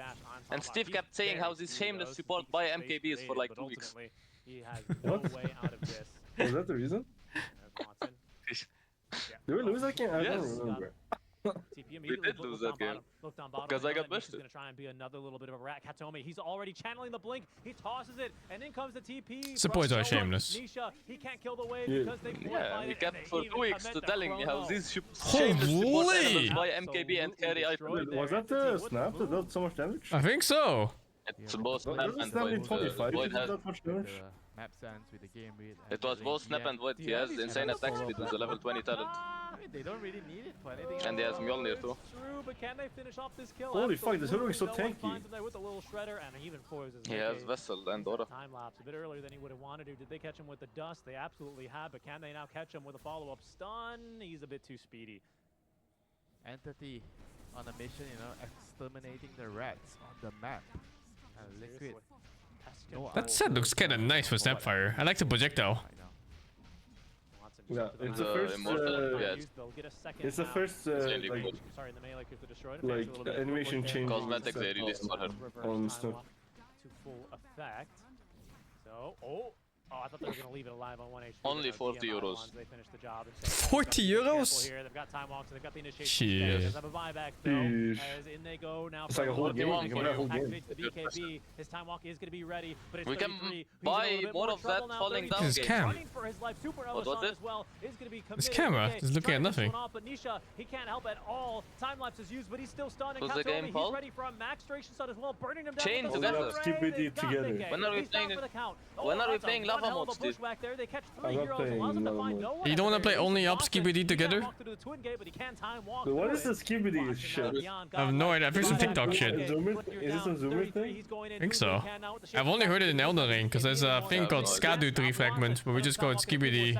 And Steve kept saying how this shameless support buy MKBs for like 2 weeks. He has no way out of this. Was that the reason? Did we lose that game? I Yes. don't remember. TP We did lose that game. Looked on bottom. Because I got He's bursted. gonna try and be another little bit of a rat. Katomi, he's already channeling the blink. He tosses it, and in comes the TP. Supports are Rush shameless. Nisha, he can't kill the wave Yeah. because they Yeah, it, he and kept they for even 2 weeks commit to the telling me how chrono. these Holy! shameless support elements buy MKB and carry Absolutely items. Was that the snap that dealt so much damage? I think so. It's both Well, Snap doesn't and Snap in Void. 25 Void did has. that much With damage? the map sense, with the game read. It was both Snap and Void. He has insane attack speed with the level 20 talent. I mean, they don't really need it for anything. And he has Mjolnir too. True, but can they finish off this kill? Holy fuck, this Hoodwink is so Absolutely. No one tanky. finds him there with a little shredder, and he even foils his He has Negate. Vessel and Dota. Time lapse a bit earlier than he would have wanted to. Did they catch him with the dust? They absolutely have, but can they now catch him with a follow-up stun? He's a bit too speedy. Entity on a mission, you know, exterminating the rats on the map. Liquid. That set looks kind of nice for Snapfire. I like the projectile. Yeah, it's the first. It's the first like animation change. Cosmetics they released for her. On Snap. To full effect. So, oh, I thought they were going to leave it alive on 1 HP. Only 40 euros. They finished the job. 40 euros? Here. They've got time walks, they've got the initiation. Shit. They have a buyback though. As in they go now. It's like a whole game. You can play a whole game. Activates the BKB. His time walk is going to be ready, but it's We can 33. buy more of that falling down This game. cam. Running for his life. Super Elison as well is going to be committed. This camera is looking at nothing. But Nisha, he can't help at all. Time lapse is used, but he's still stunned. Was the game he's Paul? ready for a max duration stun as well, burning him down. Chain with the together. spray. Keep it They've got together. Nikkei. When are we He's down playing? for the count. When are we That's a playing one lava hell of a mods, dude? bushwhack there. They catch I'm 3 not heroes. playing Allows them to lava find mode. no one You don't want to at play the only very up least. Skibidi He can't together? walk through the twin gate, but he can time walk But what through is this Skibidi shit? I have no idea. I think some TikTok shit. Is this some Zoomer thing? I think so. I've only heard it in Elden Ring because there's a thing called Skadu 3 fragment, but we just call it Skibidi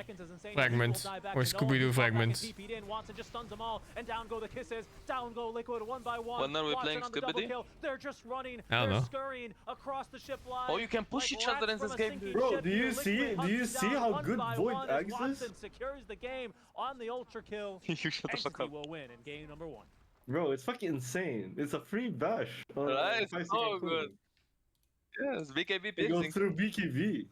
fragment or Scooby-Doo fragments. Watson just stuns them all, and down go the kisses. Down go Liquid one by one. When are we Watson playing on the double Skibidi? kill. They're just running. I don't They're know. scurrying across the ship line. Oh, you can push like each other in rats this from a game, sinking Bro, ship. do you Liquid see hunts them down how one good by Void one as Axe is? Watson secures the game on the ultra kill. You shut the fuck Entity up. will win in game number 1. Bro, it's fucking insane. It's a free bash. Right, it's so good. Yes, BKB It goes pacing. through BKB.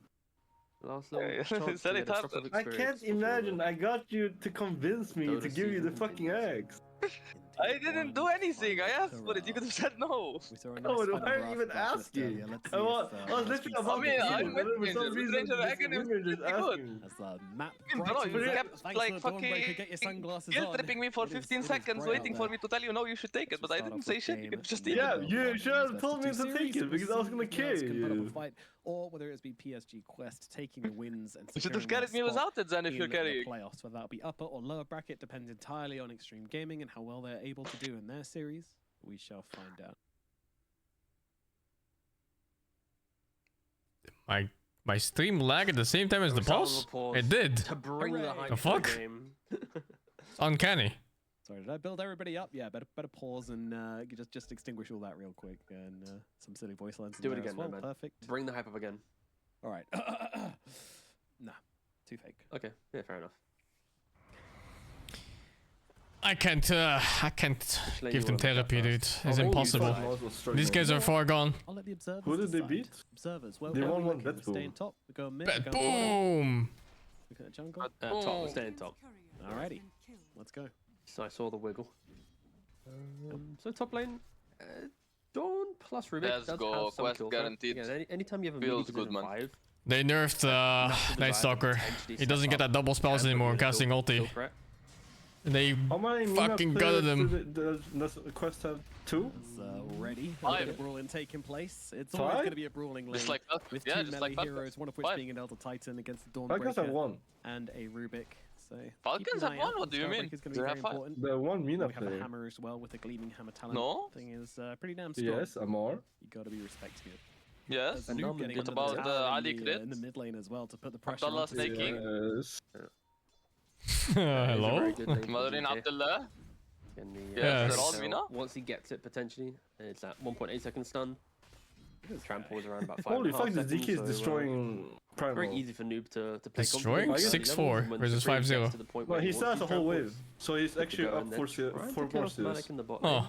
Last Yeah, little it's chance to very get a tough. shot of I experience can't before imagine. the I got you to convince me Dota to give you the season fucking eggs. I didn't do anything. I asked for it. You could have said no. Oh, why are you even asking? I was literally about I mean, to I'm kill him, and then for some mid-ranger. reason, Mid-ranger Dragon is women just pretty good. asking. As the map Bro, you brightens kept up, thanks like to the Dawnbreaker, get your fucking sunglasses guilt on. tripping me for It is- 15 it is seconds bright waiting out for there. me to tell you no, you should take it, but I Start didn't off say with shit. You game could have just and eaten Yeah, it. you should have told me to Series, take it we'll because I was see gonna who else kill can put up a you. fight, or whether it's be PSG Quest taking the wins and You should have securing carried me their without spot it then if you're in the carrying. playoffs. Whether that'll be upper or lower bracket depends entirely on Extreme Gaming and how well they're able to do in their series. We shall find out. My stream lagged at the same time as the pulse? It did. To bring the hype The to fuck? the game. It's uncanny. Sorry, did I build everybody up? Yeah, better pause and just extinguish all that real quick and some silly voice lines. Do it in there again, as well. man. Perfect. Bring the hype up again. All right. Nah, too fake. Okay, yeah, fair enough. I can't give them therapy, dude. It's impossible. These guys are far gone. I'll let the observers Who did they decide. beat? Observers. Well, They where are won we one looking? bet Stay in boom. top. We go mid. Bet we go bottom. boom! Look at the jungle. Top, stay in top. Alrighty, let's go. So I saw the wiggle. So top lane, Dawn plus Rubik Let's does go, have some quest kill threat. guaranteed. Again, anytime you have a Feels melee good, position man. 5, They nerfed Night Stalker. He doesn't get that double spells anymore casting ulti. They How many fucking gutted him. Does the quest have 2? Already, Five. a bit of brawling taking place. It's always 5? going to be a brawling lane Just like that. with Yeah, two just melee like that. heroes, one of which 5. being an Elder Titan against the I guess I Dawnbreaker won. and a Rubik. So Falcons keep an have eye won? out. What do you mean? Dawnbreaker's gonna They be have very 5. important. The one Mina We have a player. hammer as well with a gleaming hammer talent. No? Thing is pretty damn strong. Yes, Amar. You got to be respecting it. Yes. And What getting What under the about tower Ali in Crit? in the mid lane as well to put the pressure Abdullah onto the snaking. Yes. Hello? Madurin Madurin Abdullah. Yes. Yes, they're all Mina. Once he gets it, potentially, it's at 1.8 second stun. Trample is around about 5. Holy fuck, this DK is destroying Primal. Very easy for Noob to play. Destroying? comfortably. 6-4 When versus Supreme gets 5-0. to the point Well, where he wants still has a these whole tramples, wave, so he's good to actually go, up and for then Ryan's more a chaos steals. manic in the bot Oh. lane.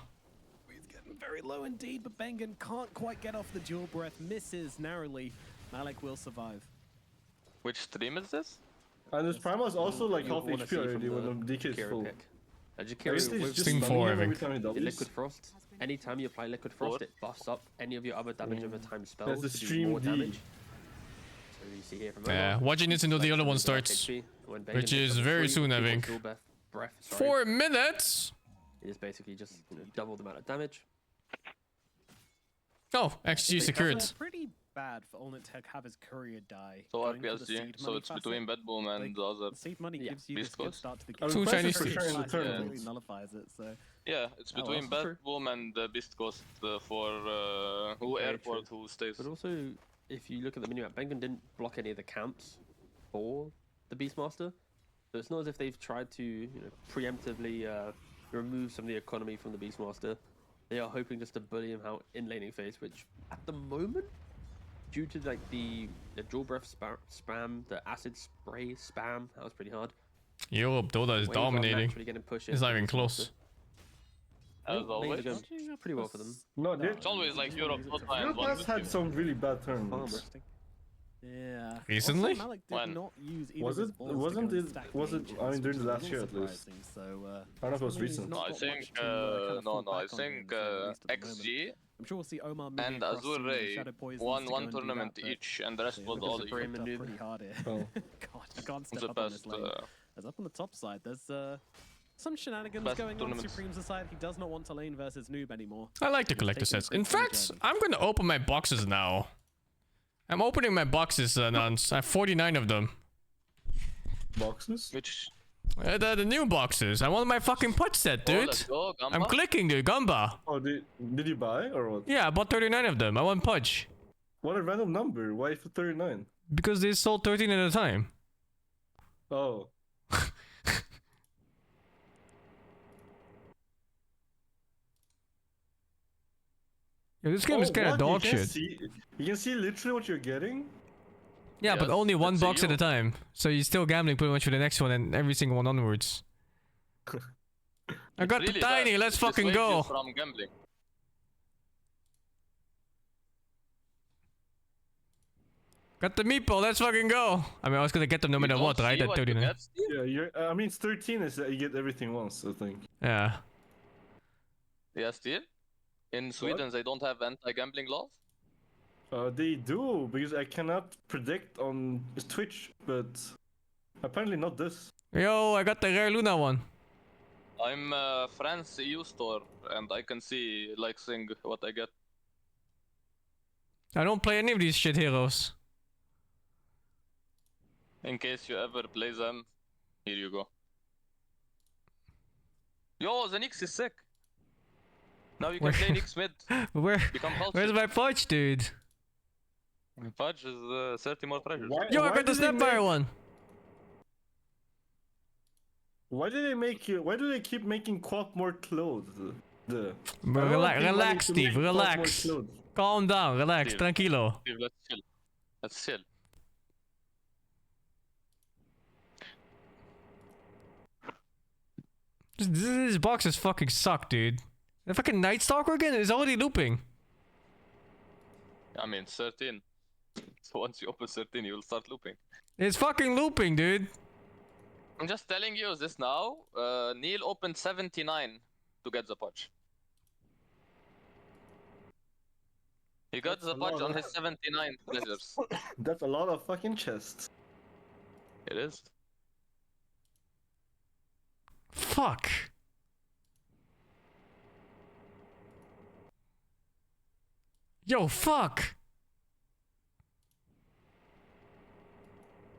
He's getting very low indeed, but Bengen can't quite get off the dual breath. Misses narrowly. Malik will survive. Which stream is this? And this Primal is also like You'll half wanna HP see already from when the DK is Jakiro full. pick. Like, Jakiro it's with just Steam stunning 4, I him every think. time he doubles. Liquid Frost. Anytime you apply Liquid Frost, it buffs up any of your other damage over time spells There's the to do stream more D. damage. So you see here from Yeah, watching this until the other one starts, which is very soon, I think. 4 minutes? It is basically just double the amount of damage. Oh, XG secured. It's pretty bad for Olnit to have his courier die. So going for the RPSG. seed So money it's facet. between Bedboom and the other. The seed money gives you Beast this good Coast. start to the I game. mean, Two Quest Chinese is for teams. sure in the Completely tournament. nullifies it. So Yeah, it's Oh, well, between that's true. Bedboom and Beast Coast for who Very airport true. who stays. But also, if you look at the minimap, Bengen didn't block any of the camps for the Beastmaster. So it's not as if they've tried to preemptively remove some of the economy from the Beastmaster. They are hoping just to bully him out in laning phase, which at the moment, due to like the dual breath spam, the acid spray spam, that was pretty hard. Europe Dota is Waves are dominating. naturally getting pushed It's in not for even Beastmaster. close. As always. Lanes are going pretty well for them. No, It's always like Europe, Dota, and Europe has had some really bad turns. Yeah. Recently? Also, Malik did When? not use either Was of his it? balls to Wasn't go and it? stack Was it? mages, I mean, during which the is a last little year at least. surprising. So, I don't know if it was maybe he's recent. not No, I got think much to, kind of fall I back on think here, at least at the moment. XG I'm sure we'll see Omar moving and across Azure to Ray Shadow Poisons won to go one and do tournament that, but each, and the rest yeah, was looks all like EU. they're fucked up pretty hard here. Oh. God, you can't step The up on best, this lane. As up on the top side, there's some shenanigans best going on. tournaments. Supreme's side, he does not want to lane versus Noob anymore. I like the collector sets. In fact, I'm gonna open my boxes now. I'm opening my boxes now. I have 49 of them. Boxes? Which? The new boxes. I want my fucking put set, dude. let's go, Gamba. I'm clicking, dude. Gamba. Oh, did you buy or what? Yeah, I bought 39 of them. I want Pudge. What a random number. Why for 39? Because they sold 13 at a time. Oh. Yeah, this game is kind of what? dog You can shit. You can see literally what you're getting? Yeah, but Yes, only one that's box at you. a time. So you're still gambling pretty much for the next one and every single one onwards. I got Really the tiny, bad. let's It fucking dissuades you go. From gambling. Got the meeple, let's fucking go. I mean, I was gonna get them no matter what, right? At 39. Yeah, I mean, it's 13 is that you get everything once, I think. Yeah. Yeah, still. In Sweden, they don't have anti-gambling laws. They do, because I cannot predict on Twitch, but apparently not this. Yo, I got the rare Luna one. I'm France EU store, and I can see like Sing what I get. I don't play any of these shit heroes. In case you ever play them, here you go. Yo, the Nyx is sick. Now you can play Nyx mid. Become Where's my Pudge, dude? Fudge is 30 more pressures. Yo, I got the Snapfire one. Why do they make you? Why do they keep making Quack more clothes? Relax, Steve, relax. Calm down, relax, Steve. tranquilo. Steve, let's chill. Let's chill. This box is fucking suck, dude. The fucking Night Stalker again is already looping. I mean, 13. So once you open 13, you will start looping. It's fucking looping, dude. I'm just telling you this now. Neil opened 79 to get the Pudge. He got That's the a lot Pudge on of- his 79 treasures. That's a lot of fucking chests. It is. Fuck. Yo, fuck.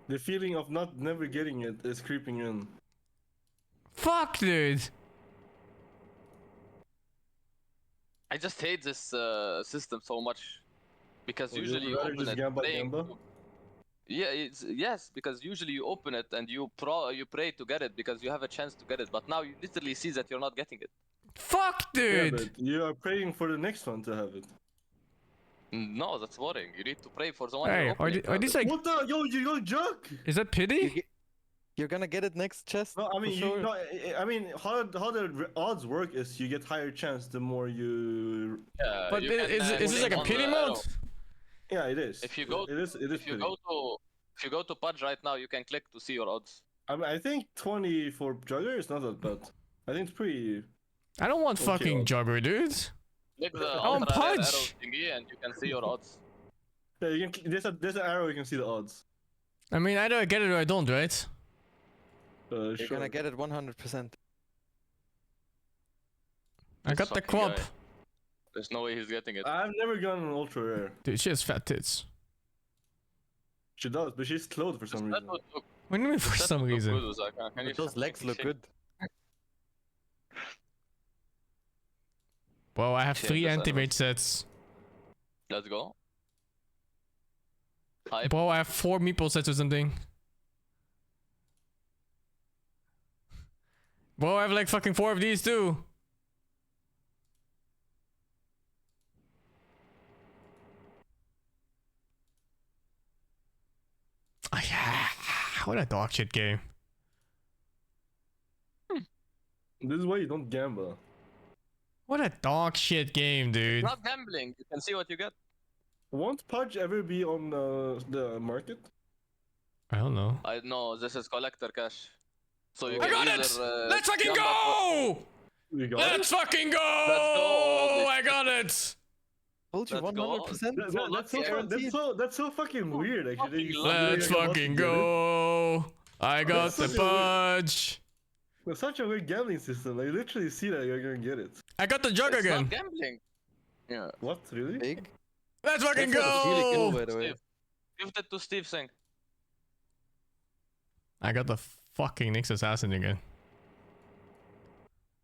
The feeling of not never getting it is creeping in. Fuck, dude. I just hate this system so much. Because Oh, usually you'd you rather open just it gamba praying gamba? to- Yeah, yes, because usually you open it and you pray to get it because you have a chance to get it, but now you literally see that you're not getting it. Fuck, Yeah, dude. but you are praying for the next one to have it. No, that's boring. You need to pray for the one Hey, you're are, opening. are these like... What the? Yo, you got junk! Is that pity? You're gonna get it next chest. No, I mean, for sure. I mean, how the odds work is you get higher chance the more you. Yeah, But you can, is this click like a on pity the mode? arrow. Yeah, it is. If you go, it is if you go to Pudge right now, you can click to see your odds. I mean, I think 20 for Jugger is not that bad. I think it's pretty. I don't want Okay, fucking odds. Jogger, dude. Click the I want ultra rare arrow Pudge. thingy and you can see your odds. Yeah, you can. There's an arrow. You can see the odds. I mean, either I get it or I don't, right? You're Sure. gonna get it 100%. I got the fucking crop. guy. There's no way he's getting it. I've never gotten an ultra rare. Dude, she has fat tits. She does, but she's clothed for some reason. What do you mean for some reason? Those legs look good. Well, I have Shit, 3 that's anti-mage sets. Let's go. Hype. Bro, I have 4 meeple sets or something. Bro, I have like fucking 4 of these too. Oh, yeah. What a dog shit game. This is why you don't gamble. What a dog shit game, dude. Not gambling. You can see what you get. Won't Pudge ever be on the market? I don't know. I know this is collector cash. So you I can got either, it! Let's fucking jump up go! You got Let's fucking go! Let's go. I got it! Told you Let's go. 100%. That's so fucking weird actually. Let's fucking go! I got the Pudge! It's such a weird gambling system. I literally see that you're gonna get it. I got the jug It's again! not gambling. Yeah. What, really? Big. Let's fucking That's a really go! good, by the way. Give that to Steve Sing. I got the fucking Nyx Assassin again.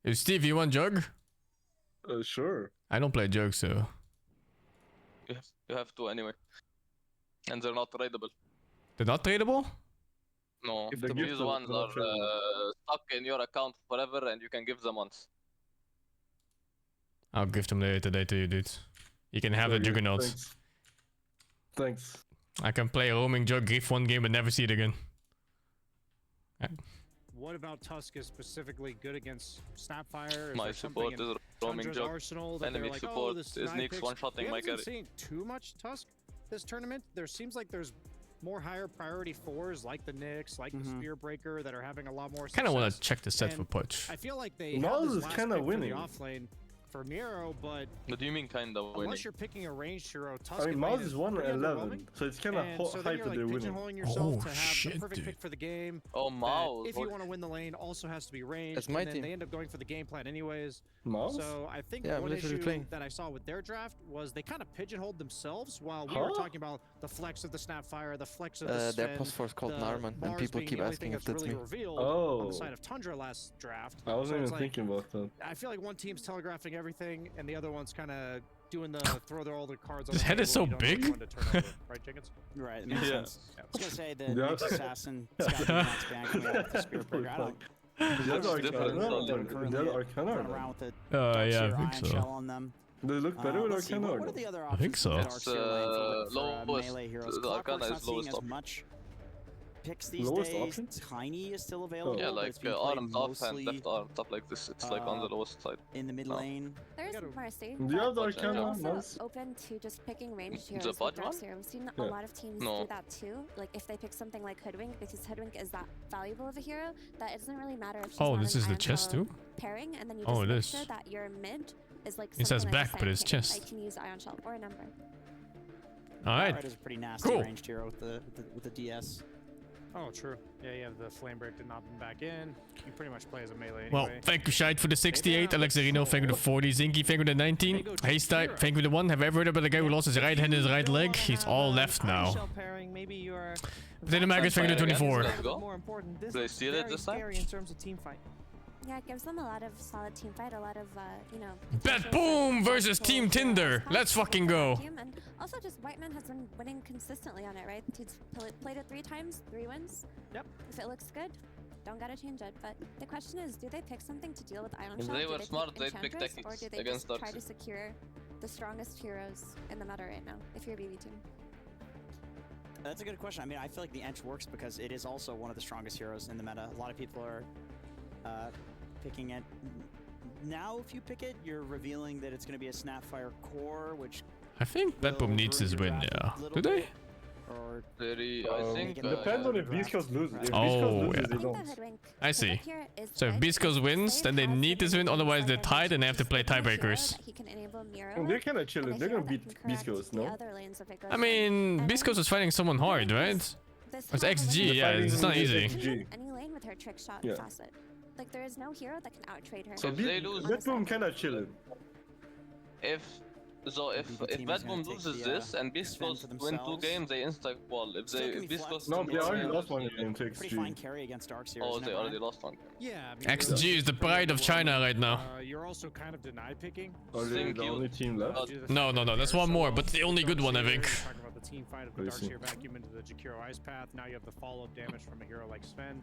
Hey, Steve, you want jug? Sure. I don't play jug, so... You have to anyway. And they're not tradable. They're not tradable? No, If they these give them, ones they're are not tradable. stuck in your account forever and you can give them once. I'll gift them later today to you, dudes. You can have the Okay, Juggernauts. Thanks. I can play a roaming jug, gift 1 game, but never see it again. What about Tusk is specifically good against Snapfire? Is My there something support in is roaming Tundra's jug. arsenal that Enemy they're like, support oh, this is snipe Nyx picks? one-shotting We my haven't carry. been seeing too much Tusk this tournament. There seems like there's more higher priority 4s like the Nyx, like the Spear Breaker that are having a lot more success. Kind of want to check the set for And Pudge. I feel like they Miles have is this last kinda pick winning. for the offlane for Miro, but What do you mean kinda winning? unless you're picking a ranged hero, Tusk I mean, in Miles lane is pretty 1-11, underwhelming. so it's kind of And so then hype you're that like they're winning. pigeonholing yourself to have shit, the perfect dude. pick for the game. Oh, that Miles. If you want to win the lane, also has to be ranged. That's my and then team. they end up going for the game plan anyways. Miles? So I think Yeah, I'm one literally issue playing. that I saw with their draft was they kind of pigeonholed themselves while we were talking about the flex of the Snapfire, the flex of the Their Sven, post force called the Narman, and Mars people being keep the only asking thing if that's that's really me. revealed on Oh. the side of Tundra last draft. I wasn't So even it's like, thinking about that. I feel like one team's telegraphing everything and the other one's kind of doing the all their cards on His the head is table, so you don't know which big. one to turn over. Right, Jenkins? Right, it makes sense. I was gonna say the Yeah. Nyx Assassin, it's got to be next ban coming out with the Spear Breaker. I don't Is that Looks different, Arcana? so Is that Arcana? run around with the Yeah, I Darkseer think Iron so. Shell on them. They look better with Let's see, Arcana or what are not? the other I think options so. for It's, Darkseer lane for lowest- melee heroes? the Arcana Clockwork's is not seeing lowest as option. much picks these Lowest days. option? Tiny is still available. Yeah, but like it's being played arms off and mostly left arm, stuff like this. It's like on the lowest side. in the mid No. lane. There's Mercy. Do you have the but Arcana? I'm also Nice. open to just picking ranged The heroes with bot one? Darkseer. I've seen Yeah. a lot of teams No. do that too. Like if they pick something like Hoodwink, because Hoodwink is that valuable of a hero that it doesn't really matter if she's Oh, not this an is the Iron chest Shell too? pairing, and then you Oh, just it make is. sure that your mid is like It says something like back, a but it's Sand King. chest. I can use Iron Shell or a number. Alright. Red is a pretty nasty Cool. ranged hero with the DS. Oh, true. Yeah, you have the Flame Break to knock them back in. You pretty much play as a melee Well, anyway. thank you, Shite, for the 68. Alexarino, thank you for the 40. Zinky, thank you for the 19. Haystype, thank you for the 1. Have I ever heard about the guy who lost his right hand and his right leg? He's all left now. Pairing, maybe you're Potato Magus, thank you for the 24. Let's go. more important. This Do they is steal it very this time? scary in terms of team fight. Yeah, it gives them a lot of solid team fight, a lot of, you know... Bet potential Boom for versus multiple Team Tinder. heroes Let's past fucking the go. team, and also just Whiteman has been winning consistently on it, right? He's played it 3 times, 3 wins. Yep. If it looks good, don't gotta change it. But the question is, do they pick something to deal with Iron If Shell? they Do were pick smart, they'd pick Enchantress, or tactics do they against just try Darkseer. to secure the strongest heroes in the meta right now, if you're a BB team? That's a good question. I mean, I feel like the Ench works because it is also one of the strongest heroes in the meta. A lot of people are picking it. Now, if you pick it, you're revealing that it's going to be a Snapfire core, which I think Bet Boom needs his win, yeah. Do they? or Very, I think. Depends on if Beastcoast loses. If Oh, Beastcoast loses, yeah. they don't. I see. So if Biscos wins, then they need this win, otherwise they're tied and they have to play tiebreakers. He can enable Miro They're kind of chilling. and a They're hero gonna that beat can correct Beastcoast, the no? other lanes if it goes I in. mean, And Biscos is fighting someone hard, right? this It's whole XG, element- yeah, it's not easy. XG. Any lane with her trick shot Yeah. facet. Like there is no hero that can outtrade her. So If they lose- Bet Boom kind of chilling. If Bad Boom loses this and Biscos win 2 games, they insta wall. If Biscos No, they already lost one game to pretty fine XG. carry against Darkseer. Oh, isn't they it, already Brian? lost one. Yeah. XG is the pride of China right now. You're also kind of deny picking. Are they Thank the you. only team left? No, that's one more, but the only good one, I think. Talking about the team fight of the I see. Darkseer vacuum into the Jakiro Ice Path. Now you have the follow-up damage from a hero like Sven.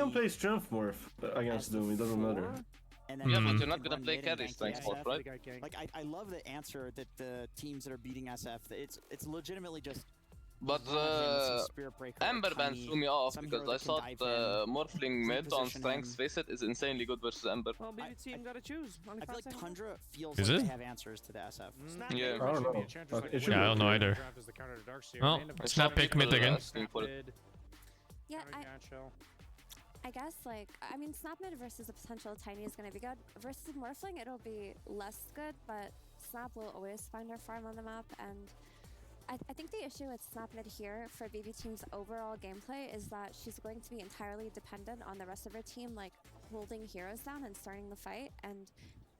can play strength morph against Doom. It doesn't matter. And Yeah, but then you're not gonna play carry strength morph, right? Like I love the answer that the teams that are beating SF. It's legitimately just But Ember Band threw me off because I thought Morphling mid on strength, face it, is insanely good versus Ember. Well, BB team gotta choose. I feel like Tundra feels Is like it? they have answers to the SF. Yeah. I don't know. Yeah, I don't know either. Well, snap pick mid again. Yeah, I guess, like, I mean, Snap mid versus a potential Tiny is going to be good. Versus Morphling, it'll be less good, but Snap will always find her farm on the map. And I think the issue with Snap mid here for BB Team's overall gameplay is that she's going to be entirely dependent on the rest of her team, like, holding heroes down and starting the fight. And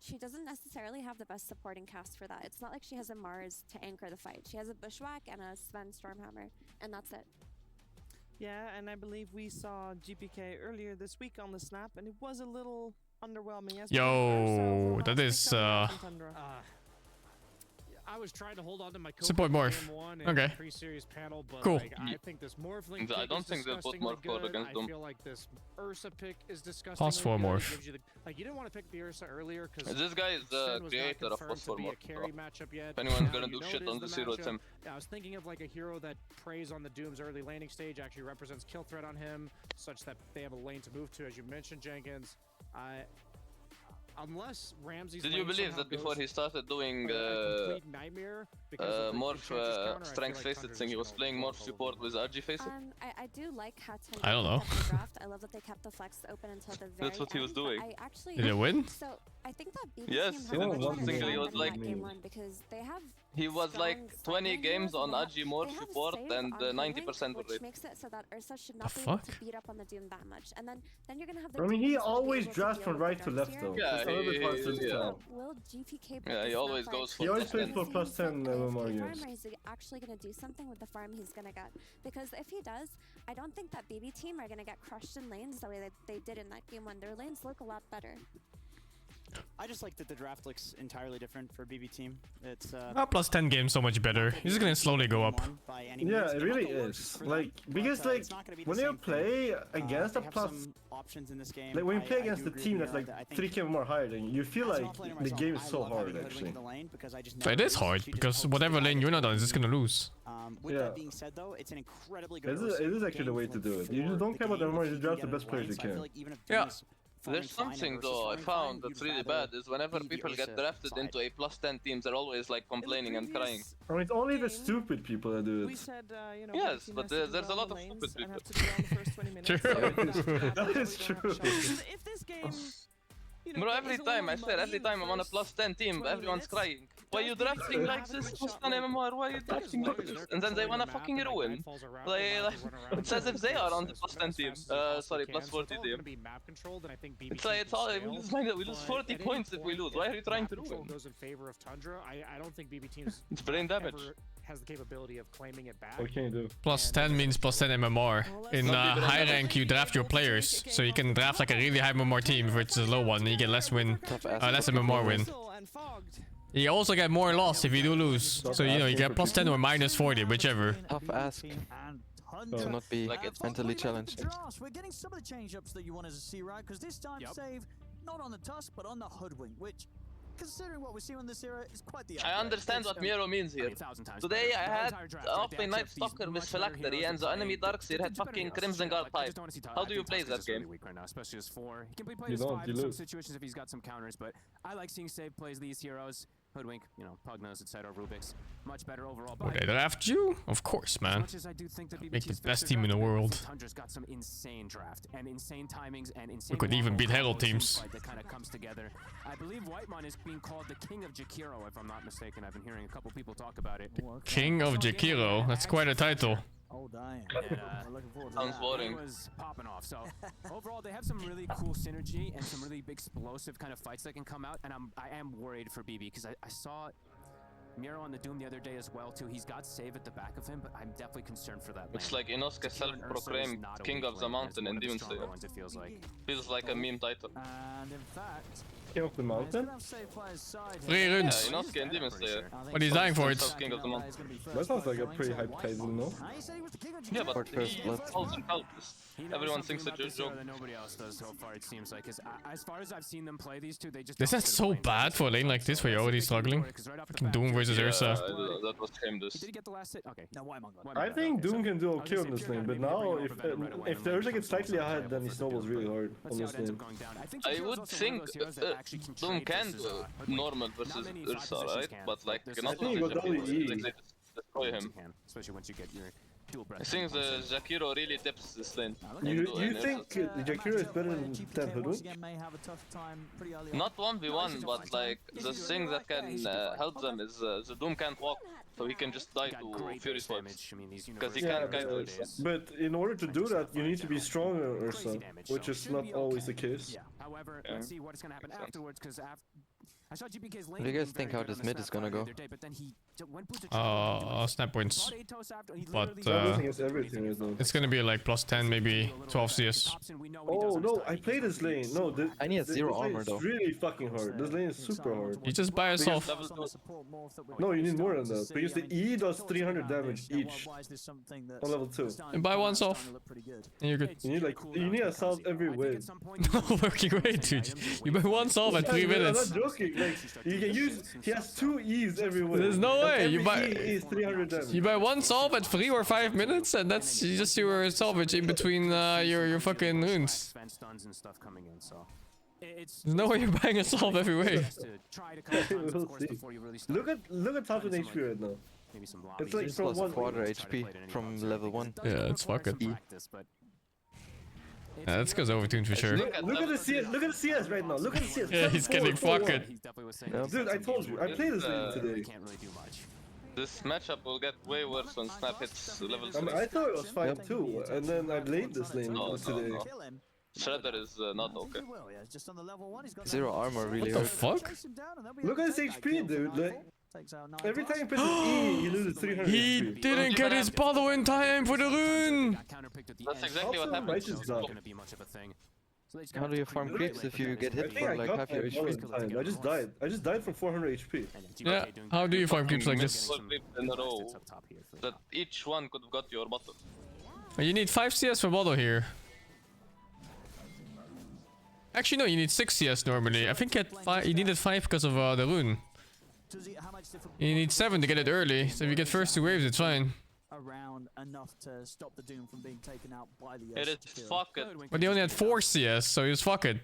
she doesn't necessarily have the best supporting cast for that. It's not like she has a Mars to anchor the fight. She has a Bushwhack and a Sven Stormhammer, and that's it. Yeah, and I believe we saw GPK earlier this week on the Snap, and it was a little underwhelming. Yo, that is I was trying to hold on to my support morph. Okay. Pre-series panel, but cool. Like, I think this Morphling I don't think they'll put morph code against them. I feel like this Ursa pick is disgusting. Phosphor morph. Like, you didn't want to pick the Ursa earlier because this guy is the creator of Phosphor morph. If anyone's gonna do shit on the zero, it's him. Yeah, I was thinking of like a hero that preys on the Doom's early laning stage, actually represents kill threat on him, such that they have a lane to move to, as you mentioned, Jenkins. Unless Ramsey's Did you believe that before he started doing morph strength face it thing, he was playing morph support with RG face it? I do like how Tundra I don't know. kept the draft. I love that they kept the flex open until the very That's what he was end, doing. I actually, Did it win? So I think that BB Yes, team he has did a one better single. He game was in like that game one because they have he was like 20 games on RG morph they have support save and on 90% healing, were which rate. makes it so that Ursa should not The be able to fuck? beat up on the Doom that much. And then you're gonna have the I mean, Doom he sort of be always able to drafts deal from with right the to dark left tier. though. Yeah, It's a little bit hard to yeah. tell. Will GPK Yeah, he always goes for He always plays +10. for +10 MMR Farmer games. is actually going to do something with the farm he's going to get. Because if he does, I don't think that BB team are going to get crushed in lanes the way that they did in that game one. Their lanes look a lot better. I just like that the draft looks entirely different for BB team. It's Plus 10 games so much better. He's gonna slowly go up. Yeah, it really is. Like, because like when you play against a plus, options in this game. like when you play against a team that's like 3k more higher than you, feel like the game is so hard actually. It is hard because whatever lane you're not on is just gonna lose. With that being said, though, it's an incredibly good. It is actually the way to do it. You just don't care about the MMR, you draft the best players you can. Yeah. There's something though I found that's really bad is whenever people get drafted into a +10 teams, they're always like complaining and crying. I mean, it's only the stupid people that do We it. said, you know, Yes, BB but team has to there's do a well lot in of the stupid lanes and people. have to do well in the first 20 minutes. True. That is true. If this game, you know, Bro, every is a time, I little swear, muddy every in the time I'm on a first +10 team, 20 everyone's minutes, crying. Why you drafting like this? +10 MMR, why you drafting like this? And then they wanna fucking ruin. It's as if they are on the +10 team. Sorry, +40 team. It's like, it's all, we lose 40 points if we lose. Why are you trying to ruin? Goes in favor of Tundra. I don't think BB teams It's brain damage. has the capability of claiming it back. What can you do? Plus 10 means plus 10 MMR. In high rank, you draft your players, so you can draft like a really high MMR team versus a low one, and you get less less MMR win. You also get more loss if you do lose, so you know you get plus 10 or minus 40, whichever. Tough ask to not be mentally challenged. We're getting some of the change-ups that you wanted to see, right? Because this time save not on the tusk, but on the hoodwink, which, considering what we see on this era, is quite the I understand what Miro means here. Today I had Offlane Night Stalker with Phylactery and the enemy Darkseer had fucking Crimson Guard type. How do you play that game? Especially as 4. He can play You as don't, 5 you in some lose. situations if he's got some counters, but I like seeing Save plays these heroes. Hoodwink, you know, Pugnos, etc. Rubik's. Much better overall. Would they draft you? Of course, man. Much as I do think that Make the BBT's best fixture team in the draft, world. Tundra's got some insane draft and insane timings and insane. We could even beat Herald combos teams. That kind of comes together. I believe Whitemon is being called the King of Jakiro, if I'm not mistaken. I've been hearing a couple people talk about it. King of Jakiro. That's quite a title. Oh, damn. And, looking forward to Sounds that. boring. It was popping off. So overall, they have some really cool synergy and some really big explosive kind of fights that can come out. And I am worried for BB because I saw Miro on the Doom the other day as well too. He's got Save at the back of him, but I'm definitely concerned for that lane. It's like Inosuke self-proclaimed King of the Mountain in Demon Slayer. It feels like. Feels like a meme title. And in fact, King of the Mountain? 3 runes. Yeah, you know, Skin Demon Slayer. What he's dying for it. King of the Mountain. That sounds like a pretty hype title, no? Yeah, but he calls him Calpus. Everyone thinks it's a joke. Nobody else does so far, it seems like. As far as I've seen them play these two, they just. Is that so bad for a lane like this where you're already struggling? Fucking Doom versus Ursa. That was shameless. Did he get the last hit? Okay. No, why am I think Doom can do okay on this lane, but now if the Ursa gets slightly ahead, then he snowballs really hard on this lane. I would think Doom can do normal versus Ursa, right? But like, not destroy him. Especially once you get your dual breath. I think the Jakiro really tips this lane. You think Jakiro is better than Hudun? Not 1v1, but like the thing that can help them is the Doom can't walk, so he can just die to Fury Swipes. Because he can't kite Ursa. But in order to do that, you need to be stronger Ursa, which is not always the case. However, let's see what's going to happen afterwards, because I saw GPK's lane. What do you guys think how this mid is gonna go? Snap points. But it's gonna be like plus 10, maybe 12 CS. Oh no, I play this lane. No, I need 0 armor though. It's really fucking hard. This lane is super hard. You just buy yourself. No, you need more than that. Because the E does 300 damage each on level 2. And buy one self. And you're good. You need a salve every wave. Working great, dude. You buy one salve at 3 minutes. I'm not joking. Like, you can use. He has 2 E's every wave. There's no way. You buy. E is 300 damage. You buy one salve at 3 or 5 minutes, and that's just your salvage in between your fucking runes. There's no way you're buying a salve every wave. We'll see. Look at top in HP right now. It's like from 1 quarter HP from level 1. Yeah, it's fucking. Yeah, that's because overtuned for sure. Look at the CS. Look at the CS right now. Look at the CS. Yeah, he's getting fucked. Dude, I told you. I played this lane today. This matchup will get way worse when Snap hits level 6. I thought it was fine too, and then I played this lane today. Shredder is not okay. 0 armor really What the fuck? Look at his HP, dude. Like, every time he presses E, he loses 300 He HP. didn't get his bottle in time for the rune! That's exactly what happens. How do you farm creeps if you get hit for like half your HP? I just died. I just died from 400 HP. Yeah, how do you farm creeps like this? 4 creeps in a row. That each one could have got your bottle. You need 5 CS for bottle here. Actually no, you need 6 CS normally. I think you needed 5 because of the rune. You need 7 to get it early, so if you get first 2 waves, it's fine. Around enough to stop the Doom from being taken out by the It is fuck it. But he only had 4 CS, so he was fuck it.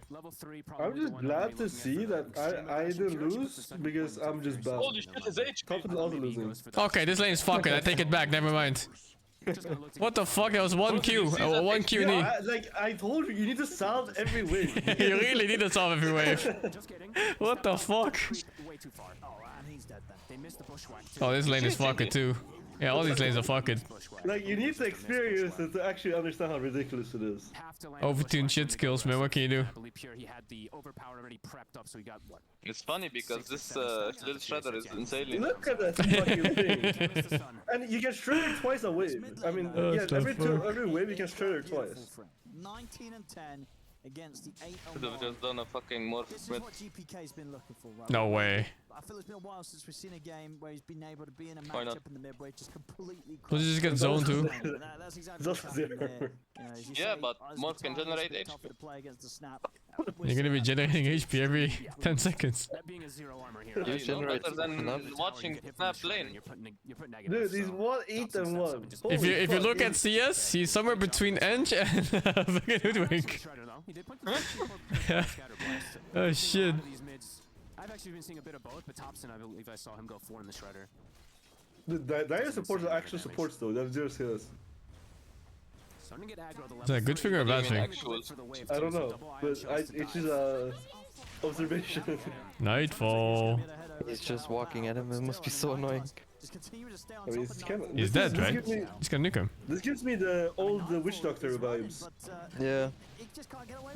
I'm just glad to see that I didn't lose because I'm just bad. Holy shit, his HP is also losing. Okay, this lane is fuck it. I take it back. Never mind. What the fuck? That was 1 Q. 1 Q knee. Like I told you, you need to salve every wave. You really need to solve every wave. What the fuck? Oh, this lane is fuck it too. Yeah, all these lanes are fuck it. Like, you need to experience it to actually understand how ridiculous it is. Overtuned shit skills, man. What can you do? It's funny because this little shredder is insanely. Look at that fucking thing. And you can shredder twice a wave. I mean, yeah, every wave you can shredder twice. 19 and 10 against the 8 Should have just done a fucking morph This is mid. what GPK's been looking for, right? No way. I feel it's been a while since we've seen a game where he's been able to be in a Why not? matchup in the mid where he just completely. Does he just get zoned too? That's exactly what's happening here. You know, as you Yeah, say, but as morph the can time is generate a bit HP. tougher to play against the snap. You're gonna be generating HP every 10 seconds. You generate Better than watching Snap lane. Dude, he's 1-8 and 1. If you look at CS, he's somewhere between Eng and fucking Hoodwink. Yeah. Oh shit. I've actually been seeing a bit of both, but Thompson, I believe I saw him go 4 in the shredder. The Dire supports are actual supports though, they have 0 CS. Is that a good thing or a bad thing? I don't know, but it's just a observation. Nightfall. He's just walking at him, it must be so annoying. I mean, He's dead, right? He's gonna nuke him. This gives me the old Witch Doctor vibes. Yeah.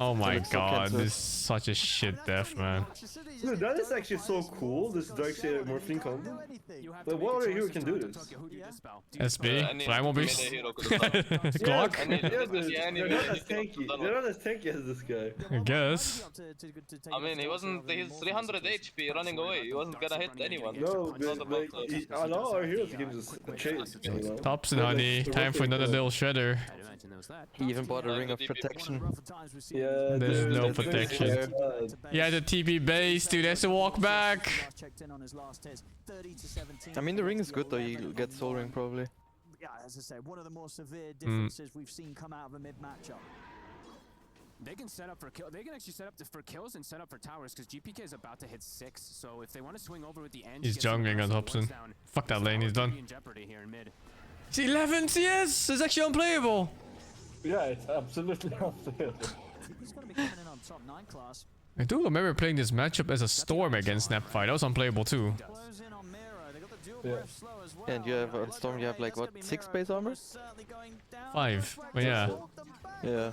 Oh my god, this is such a shit death, man. Dude, that is actually so cool, this Darkseid Morphine combo. But what other hero can do this? SB, Primal Beast, Clock. They're not as tanky. They're not as tanky as this guy. I guess. I mean, he's 300 HP running away. He wasn't gonna hit anyone. No, like, I know our heroes can just chase, you know? Thompson, honey. Time for another little shredder. He even bought a ring of protection. Yeah, there's dude, no protection. Yeah, the TP base, dude. There's a walk back. I mean, the ring is good though. You get soul ring probably. Yeah, as I say, one of the more severe differences we've seen come out of a mid matchup. They can set up for kill. They can actually set up for kills and set up for towers because GPK is about to hit 6. So if they want to swing over with the end, He's jungling on Hobson. Fuck that lane, he's done. It's 11 CS. It's actually unplayable. Yeah, it's absolutely unplayable. He's going to be coming in on top 9 class. I do remember playing this matchup as a Storm against Snapfire. That was unplayable too. Yeah. And you have on Storm, you have like what, 6 base armor? 5. But yeah. Yeah.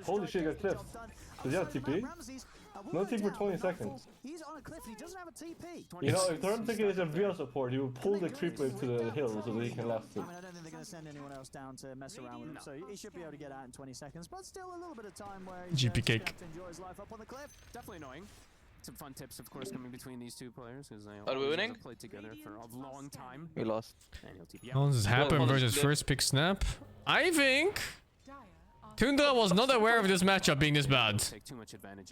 Holy shit, got clipped. Does he have TP? No TP for 20 seconds. He's on a cliff and he doesn't have a TP. You know, if Thorn Ticket is a real support, he will pull the creep wave to the hill so that he can last it. I mean, I don't think they're going to send anyone else down to mess around with him, so he should be able to get out in 20 seconds. But still a little bit of time where he's GP cake. to enjoy his life up on the cliff. Definitely annoying. Some fun tips, of course, coming between these two players because they Are we winning? played together for a long time. We lost. How does this happen versus first pick Snap? I think Tundra was not aware of this matchup being this bad.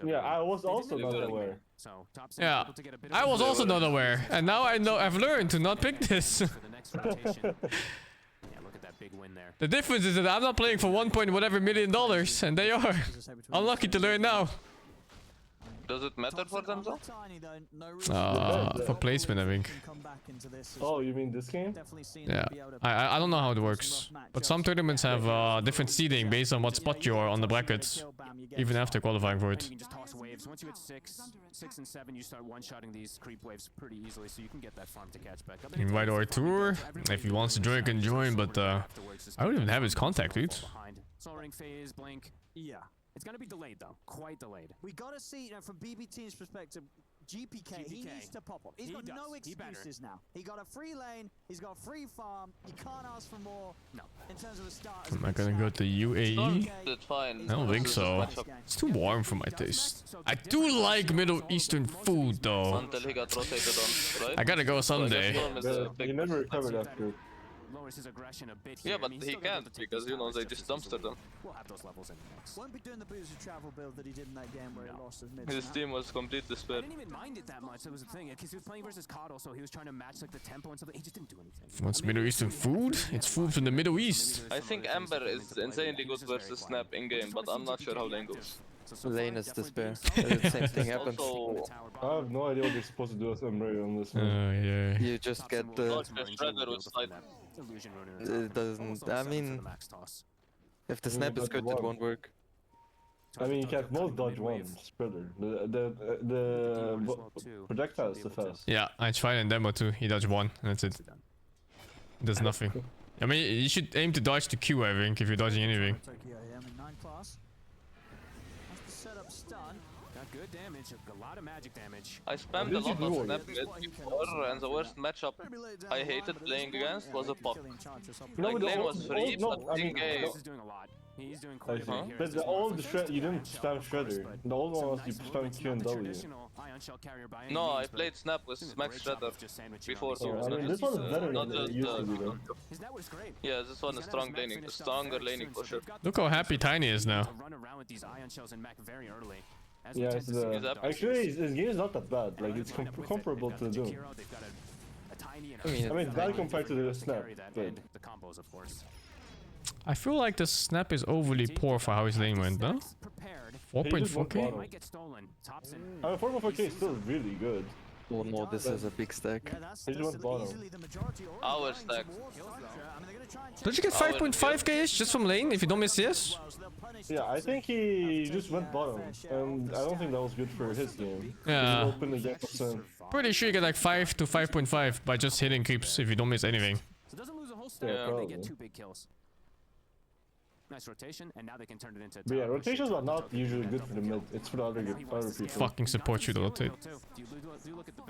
Yeah, I was also not aware. Yeah, I was also not aware, and now I know. I've learned to not pick this. The difference is that I'm not playing for $1 million, and they are. Unlucky to learn now. Does it matter for them though? For placement, I think. Oh, you mean this game? Yeah, I don't know how it works, but some tournaments have different seeding based on what spot you are on the brackets, even after qualifying for it. You can just toss waves. Once you hit 6 and 7, you start one-shotting these creep waves pretty easily, so you can get that farm to catch back up. Invite our tour. If he wants to join, can join, but I don't even have his contact, dude. Soul ring phase, blink. Yeah. It's gonna be delayed though, quite delayed. We gotta see, you know, from BB Team's perspective, GPK, he needs to pop up. He's got no excuses now. He got a free lane, he's got free farm, he can't ask for more. No. In terms of a start. Am I gonna go to UAE? That's fine. I don't think so. It's too warm for my taste. I do like Middle Eastern food though. Until he got rotated on, right? I gotta go someday. He never recovered after. Lowers his aggression a bit. Yeah, but he can't because you know they just dumpster them. We'll have those levels in next. Won't be doing the booze of travel build that he did in that game where he lost his mid. His team was complete despair. I didn't even mind it that much. That was the thing, because he was playing versus Coddle, so he was trying to match like the tempo and something. He just didn't do anything. What's Middle Eastern food? It's food from the Middle East. I think Ember is insanely good versus Snap in game, but I'm not sure how lane goes. Lane is despair. The same thing happens. I have no idea what they're supposed to do with Ember on this one. Yeah. You just get the... It doesn't... I mean... If the snap is good, it won't work. I mean, you can both dodge one spreader. The projectile is the fast. Yeah, I tried in demo too. He dodged one, and that's it. Does nothing. I mean, you should aim to dodge the Q, I think, if you're dodging anything. Good damage, a lot of magic damage. I spammed a lot of Snap mid before, and the worst matchup I hated playing against was a pop. Like, lane was free, but in game... He's doing a lot. He's doing quite a bit. But the old shred, you didn't spam Shredder. The old one was you spam Q and W. No, I played Snap with Max Shredder before. I mean, this one is better than it used to be though. Yeah, this one is stronger laning for sure. Look how happy Tiny is now. Yeah, actually his game is not that bad. Like, it's comparable to Doom. I mean, bad compared to the Snap, but... I feel like the Snap is overly poor for how his lane went, no? 4.4k? I mean, 4.4k is still really good. Oh no, this is a big stack. He just went bottom. Our stack. Don't you get 5.5k-ish just from lane if you don't miss CS? Yeah, I think he just went bottom, and I don't think that was good for his game. Yeah. Open the gap of Pretty sure you get like 5 to 5.5 by just hitting creeps if you don't miss anything. So doesn't lose a whole stack, they get 2 big kills. Nice rotation, and now they can turn it into. But yeah, rotations are not usually good for the mid. It's for the other people. Fucking support you to rotate.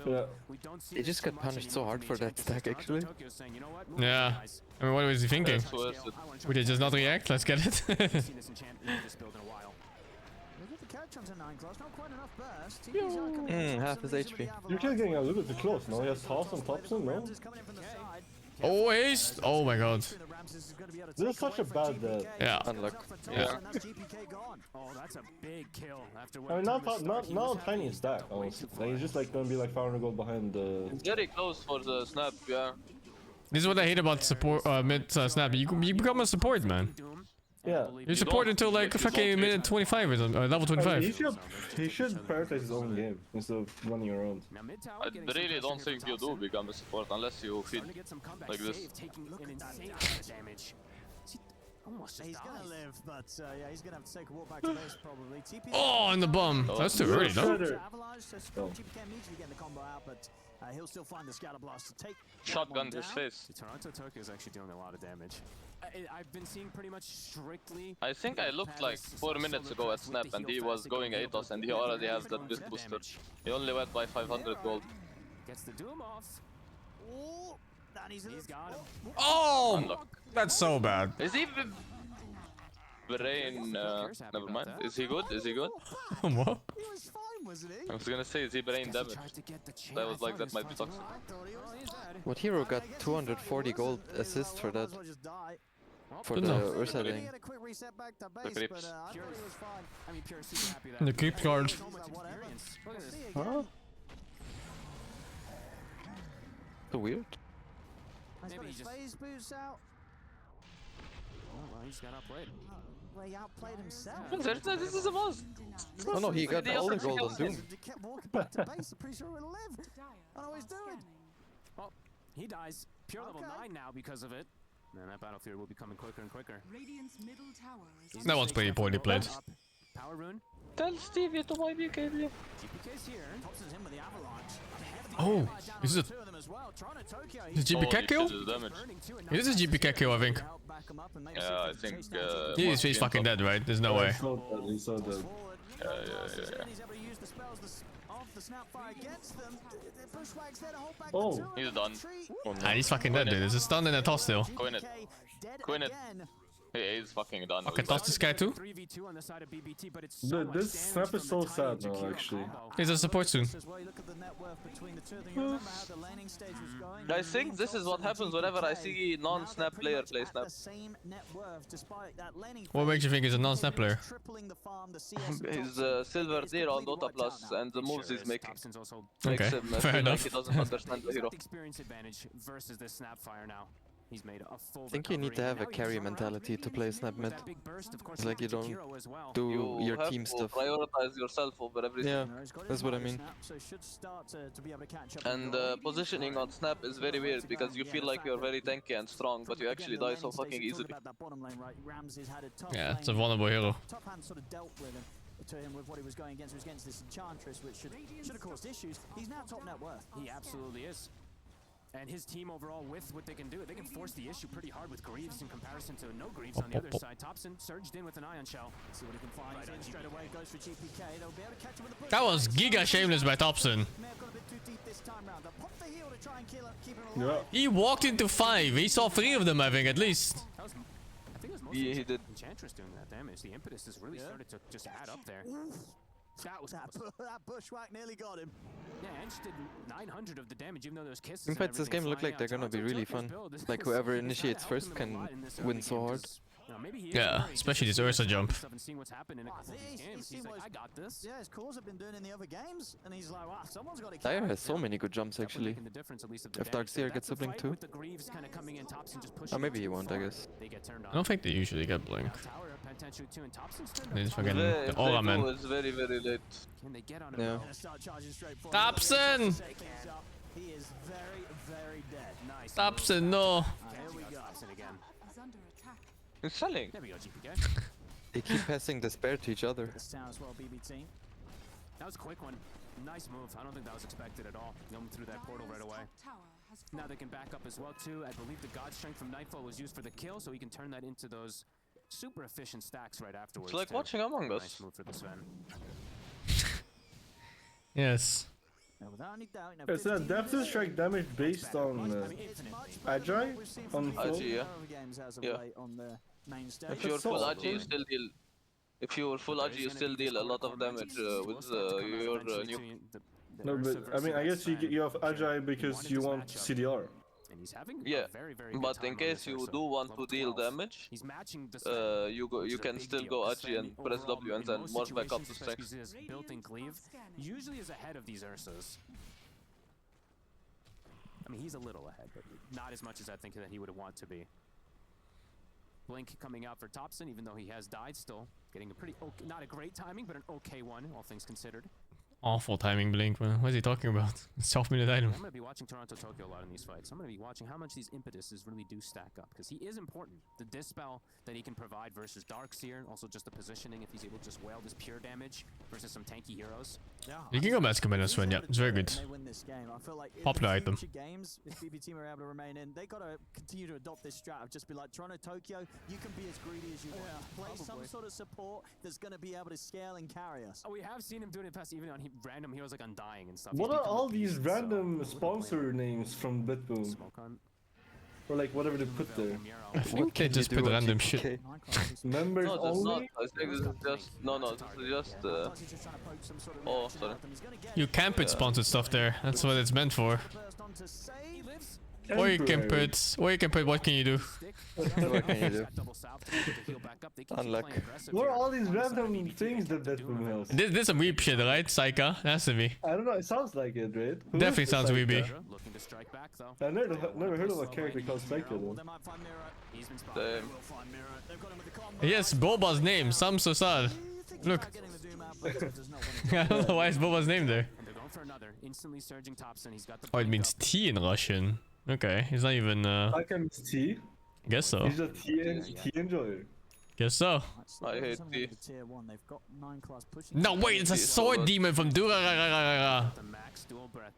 Yeah. He just got punished so hard for that stack, actually. Yeah. I mean, what was he thinking? Would he just not react? Let's get it. Half his HP. You're just getting a little bit too close, no? He has toss and Thompson, no? Oh, haste! Oh my god. This is such a bad death. Yeah. Unluck. Yeah. Oh, that's a big kill after I mean, not tiny stack, honestly. Like, he's just like gonna be like 500 gold behind the. Very close for the snap, yeah. This is what I hate about support mid snap. You become a support, man. Yeah. You support until like fucking minute 25 or something, or level 25. He should prioritize his own game instead of running around. I really don't think you do become a support unless you feed like this. He's gonna live, but yeah, he's gonna have to take a walk back to base probably. Oh, and the bum. That's too early, no? Avalanche, so TPK immediately getting the combo out, but he'll still find the scatter blast to take. Shotgun his face. Toronto Tokyo is actually doing a lot of damage. I've been seeing pretty much strictly. I think I looked like 4 minutes ago at Snap and he was going Atos and he already has that boost booster. He only went by 500 gold. Gets the Doom off. Oh, he's got him. Oh! That's so bad. Is he brain? Never mind. Is he good? Is he good? What? He was fine, wasn't he? I was gonna say, is he brain damage? That was like, that might be toxic. What hero got 240 gold assist for that? For the Ursa lane. The creeps. The creep card. Huh? So weird. Maybe he just phase boots out. Oh, well, he's got outplayed. Well, he outplayed himself. This is a must. Oh no, he got all the gold on Doom. He kept walking back to base. I'm pretty sure he'll live. I know what he's doing. Well, he dies. Pure level 9 now because of it. And that battlefield will be coming quicker and quicker. That one's pretty poorly played. Power rune. Tell Stevie to buy BKB. GPK's here. Thompson's him with the avalanche. Oh, this is a... Is it GPK kill? It is a GPK kill, I think. Yeah, I think... He's fucking dead, right? There's no way. He's so dead. Yeah. Oh. He's done. Ah, he's fucking dead, dude. There's a stun and a toss still. Queen it. Queen it. Hey, he's fucking done. Okay, toss this guy too. This snap is so sad now, actually. He's a support soon. I think this is what happens whenever I see non-snap player play snap. What makes you think he's a non-snap player? He's silver tier on Dota Plus and the moves he's making. Okay, Makes him fair feel enough. like he doesn't understand the hero. Experience advantage versus this Snapfire now. He's made a full I think you need to have a carry mentality to play snap mid. It's like you don't do your team stuff. Prioritize yourself over everything. Yeah, that's what I mean. And positioning on snap is very weird because you feel like you're very tanky and strong, but you actually die so fucking easily. Yeah, it's a vulnerable hero. Top hand sort of dealt with him. To him with what he was going against. He was against this Enchantress, which should have caused issues. He's now top net worth. He absolutely is. And his team overall, with what they can do, they can force the issue pretty hard with Greaves in comparison to no Greaves on the other side. Thompson surged in with an Ion Shell. See what he can find. He's in straight away, goes for GPK. They'll be able to catch him with the push. That was giga shameless by Thompson. May have got a bit too deep this time round. They'll pop the heel to try and keep him alive. He walked into 5. He saw 3 of them, I think, at least. I think it was mostly He did. Enchantress doing that damage. The impetus has really started to just add up there. That was that bushwhack nearly got him. Yeah, Ench did 900 of the damage, even though there's kisses. In fact, this game look like they're gonna be really fun. Like whoever initiates first can win so hard. Yeah, especially this Ursa jump. I got this. Yeah, his cores have been doing in the other games, and he's like, wow, someone's got to Dire has so many good jumps actually. If Darkseer gets a blink too. Or maybe he won't, I guess. I don't think they usually get blink. They just fucking The the aura man. is very, very late. Yeah. Thompson! He is very, very dead. Nice. Thompson, no. Here we go. Again. He's selling. There we go, GPK. They keep passing the spare to each other. This town as well, BBT. That was a quick one. Nice move. I don't think that was expected at all. Going through that portal right away. Now they can back up as well too. I believe the God Strength from Nightfall was used for the kill, so he can turn that into those super efficient stacks right afterwards. It's like too. watching Among Us. Nice move for this Sven. Yes. Is that depth strike damage based on Agi? On full? Agi, yeah. If you're full Agi, you still deal. If you're full Agi, you still deal a lot of damage with your nuke. No, but I mean, I guess you have Agi because you want CDR. Yeah, but in case you do want to deal damage, you can still go Agi and press W and then morph back up to strength. Built-in cleave usually is ahead of these Ursas. I mean, he's a little ahead, but not as much as I think that he would want to be. Blink coming out for Thompson, even though he has died, still getting a pretty okay, not a great timing, but an okay one, all things considered. Awful timing, Blink, man. What is he talking about? It's 12-minute item. I'm going to be watching Toronto-Tokyo a lot in these fights. I'm going to be watching how much these impetuses really do stack up, because he is important. The dispel that he can provide versus Darkseer, also just the positioning, if he's able to just wail this pure damage versus some tanky heroes. You can go Mass Commander Sven, yeah. It's very good. Popular item. Games, if BB team are able to remain in, they got to continue to adopt this strat of just be like, Toronto-Tokyo, you can be as greedy as you want. Play some sort of support that's going to be able to scale and carry us. Oh, we have seen him doing it past even on random heroes like Undying and stuff. What are all these random sponsor names from Bitboom? Or like whatever they put there. I think they just put random shit. Members No, that's only? not. I think this is just... No, this is just... Oh, sorry. You can put sponsored stuff there. That's what it's meant for. Or you can put... What can you do? What can you do? Unluck. What are all these random things that Bitboom has? This is some weeb shit, right? Saika? Has to be. I don't know, it sounds like it, right? Who Definitely is sounds Saika? weeby. I've never heard of a character called Saika though. Yes, Boba's name, Sam Sosal. Look. I don't know why is Boba's name there. Oh, it means tea in Russian. Okay, he's not even Saika means tea? Guess so. He's a tea enjoyer. Guess so. I hate tea. No, wait, it's a sword demon from Durarararara.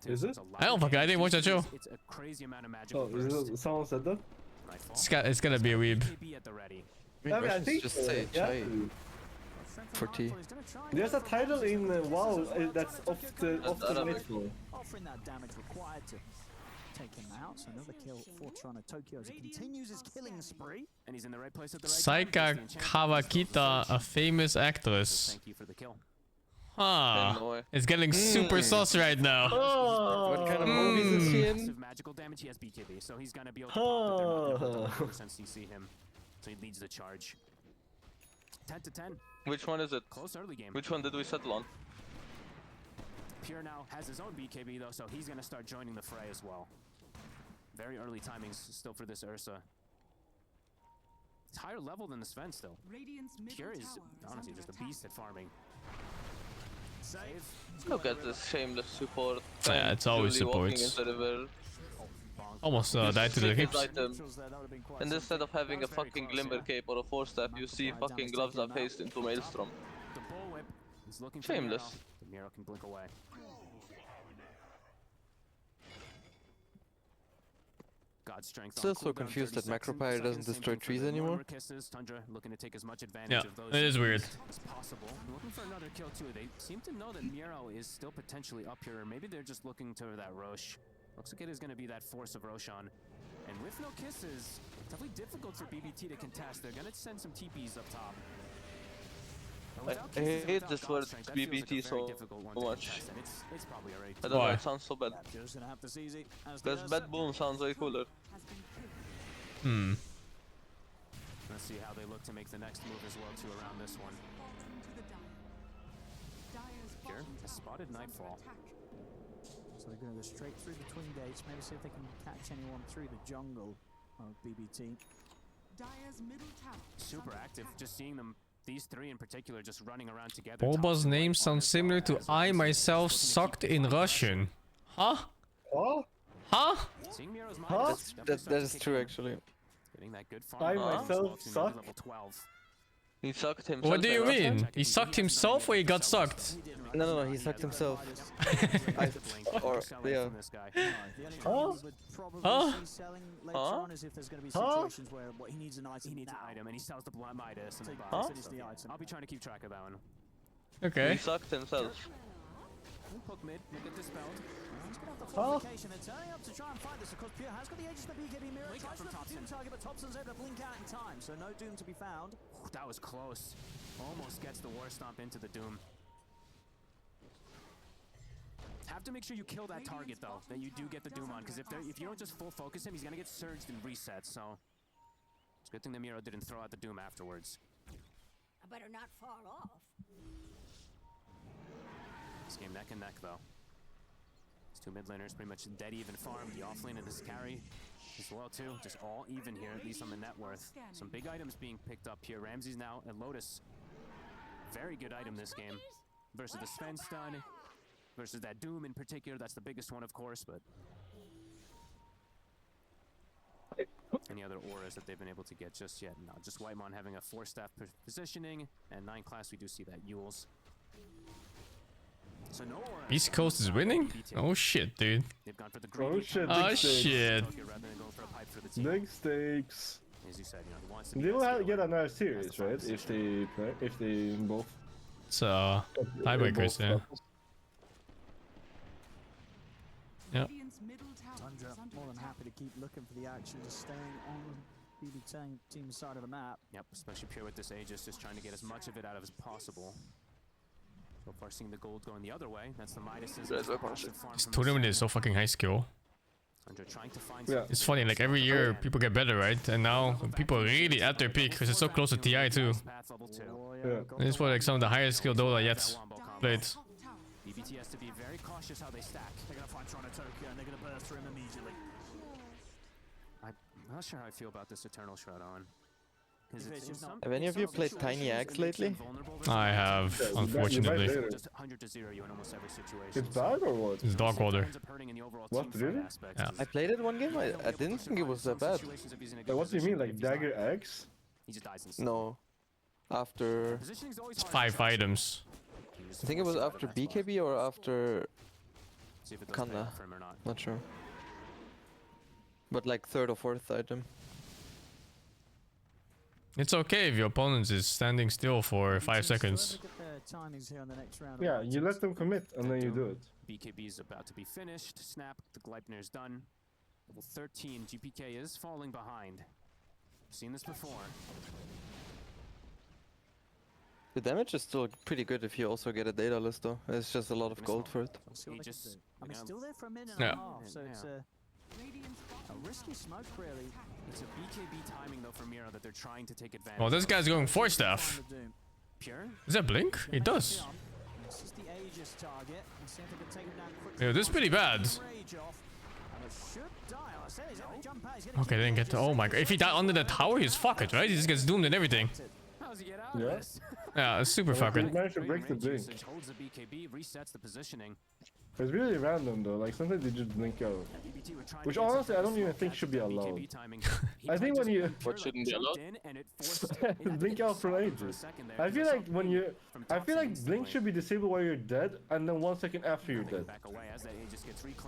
Is it? I don't fucking, I didn't watch that show. Oh, is it, someone said that? It's gonna be a weeb. I mean, I think just say chai for tea. There's a title in WoW that's off the nightfall. Offering that damage required to take him out. So another kill for Toronto-Tokyo as he continues his killing spree. And he's in the right place at the right Saika Kawakita, a famous actress. Thank you for the kill. Huh. It's getting super saucy right now. Oh. What kind of movies is he in? Massive magical damage, he has BKB, so he's gonna be able to pop it. They're not gonna since you see him. So he leads the charge. 10 to 10. Which one is it? Close early game. Which one did we settle on? Pure now has his own BKB though, so he's gonna start joining the fray as well. Very early timings still for this Ursa. It's higher level than the Sven still. Pure is honestly just a beast at farming. Save. Look at this shameless support. Yeah, it's always Walking supports. into the river. Almost died to the hips. And instead of having a fucking Glimmer Cape or a 4-step, you see fucking Gloves Up Haste into Maelstrom. The bullwhip is looking for Shameless. The Miro can blink away. God's strength. Still so confused that Macropyre doesn't destroy trees anymore. Tundra looking to take as much advantage Yeah, of those it is weird. as possible. Looking for another kill too. They seem to know that Miro is still potentially up here. Maybe they're just looking to that Rosh. Looks like it is going to be that force of Roshan. And with no kisses, it's definitely difficult for BBT to contest. They're going to send some TPs up top. I hate this word BBT so much. I don't know, it sounds so bad. Because bad boom sounds way cooler. Let's see how they look to make the next move as well too around this one. Here has spotted Nightfall. So they're going to go straight through between gates, maybe see if they can catch anyone through the jungle of BBT. Super active, just seeing them, these three in particular, just running around together. Boba's name sounds similar to I myself sucked in Russian. Huh? Oh? Huh? That is true actually. Getting that good farm. I myself suck? Level 12. He sucked himself. What do you mean? He sucked himself or he got sucked? No, he sucked himself. Or yeah. Huh? Huh? Huh? Is if there's going to be situations where he needs an item. He needs an item, and he sells the Midas. And Huh? I'll be trying to keep track of that one. Okay. He sucked himself. Poke mid, make it dispelled. He's going to have the fortification. They're turning up to try and find this. Of course, Pure has got the Aegis, the BKB mirror. Tries to look for Doom target, but Thompson's able to blink out in time, so no Doom to be found. That was close. Almost gets the War Stomp into the Doom. Have to make sure you kill that target though, that you do get the Doom on, because if you don't just full focus him, he's gonna get surged and reset. So it's a good thing the Miro didn't throw out the Doom afterwards. I better not fall off. This game neck and neck though. These two mid laners pretty much dead even farm. The offlane and this carry as well too. Just all even here, at least on the net worth. Some big items being picked up here. Ramsey's now and Lotus. Very good item this game. Versus the Sven stun. Versus that Doom in particular. That's the biggest one of course, but any other auras that they've been able to get just yet? No, just Whitemon having a 4-staff positioning, and 9 class we do see that Yules. So no aura. East Coast is winning? Oh shit, dude. Oh shit, oh big shit. Big stakes. As you said, you know, he wants to be They will get another series, right? If they both. So tiebreakers, yeah. Yep. Tundra more than happy to keep looking for the action, just staying on BB team's side of the map. Yep, especially Pure with this Aegis, just trying to get as much of it out of as possible. So far seeing the gold going the other way. That's the Midas's. This tournament is so fucking high skill. Trying to find It's funny, like every year people get better, right? And now people are really at their peak because it's so close to TI too. This is for like some of the highest skill Dota yet played. BBT has to be very cautious how they stack. They're going to find Toronto Tokyo and they're going to burst through him immediately. I'm not sure how I feel about this Eternal Shroud on. Have any of you played Tiny Axe lately? I have, unfortunately. Just 100 to 0 you in almost every situation. It's bad or what? It's dog water. What, really? Yeah. I played it one game, I didn't think it was that bad. Like, what do you mean, like Dagger X? No. After... It's 5 items. I think it was after BKB or after... Kanna. Not sure. But like 3rd or 4th item. It's okay if your opponent is standing still for 5 seconds. Yeah, you let them commit and then you do it. BKB is about to be finished. Snap, the Gleipnir's done. Level 13, GPK is falling behind. I've seen this before. The damage is still pretty good if you also get a data list though. It's just a lot of gold for it. I mean, still there for a minute Yeah. and a half, so it's a risky smoke, really. It's a BKB timing though for Miro that they're trying to take advantage. Well, this guy's going 4-staff. Pure? Does that blink? It does. This is the Aegis target. And see if they can take him down quickly. Yeah, this is pretty bad. Okay, didn't get to. Oh my god. If he died under the tower, he's fucked, right? He just gets doomed and everything. How's he get out of Yeah. this? Yeah, it's super fucking. He managed to break the blink. Holds the BKB, resets the positioning. It's really random though, like sometimes they just blink out. Which honestly I don't even think should be allowed. I think when you... What shouldn't be allowed? blink out for ages. I feel like when you... I feel like blink should be disabled while you're dead and then 1 second after you're dead.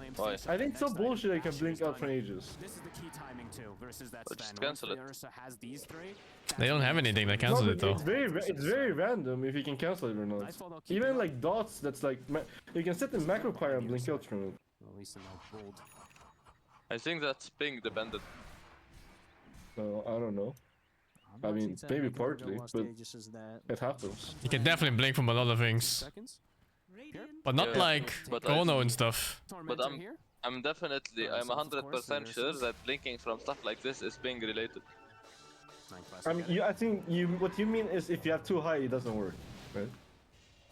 Why? I think it's so bullshit they can blink out for ages. This is the key timing too, versus that But just Sven. cancel it. Ursa has these 3. They don't have anything that cancels it though. It's very random if you can cancel it or not. Even like dots, that's like... You can set the macro fire and blink out from it. At least in the gold. I think that's ping dependent. So I don't know. I mean, maybe partly, but it happens. You can definitely blink from a lot of things. But not Yeah, like but Gono and stuff. But I'm 100% sure that blinking from stuff like this is ping related. I mean, I think what you mean is if you have too high, it doesn't work, right?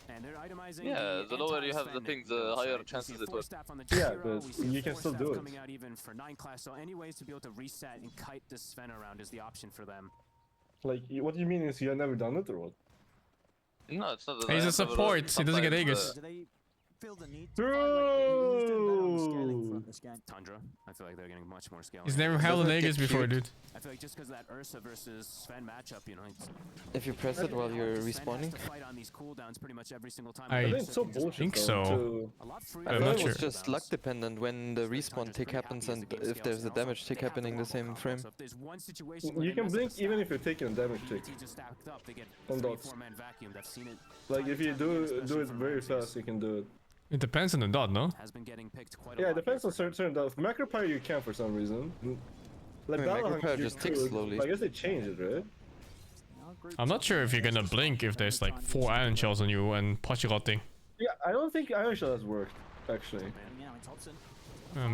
And they're itemizing Yeah, the lower you have the ping, the higher chances it works. Yeah, but you can still do it. Coming out even for 9 class, so any ways to be able to reset and kite this Sven around is the option for them. Like, what you mean is you have never done it or what? No, it's not. He's a support. He doesn't get Aegis. feel the need to fight. Like, he's doing better on the scaling Bro. front this game. Tundra, I feel like they're getting much more scale. He's never held an Aegis before, dude. I feel like just because that Ursa versus Sven matchup, you know, If you press it while you're respawning. I think so. I'm not sure. It's just luck dependent when the respawn tick happens and if there's a damage tick happening the same frame. You can blink even if you're taking a damage tick. On dots. Like if you do it very fast, you can do it. It depends on the dot, no? Yeah, it depends on certain dots. Macropire you can for some reason. Like I mean, Battle Macropire Hunger, just ticks slowly. I guess they changed it, right? I'm not sure if you're gonna blink if there's like 4 iron shells on you and potty. Yeah, I don't think Iron Shell has worked, actually.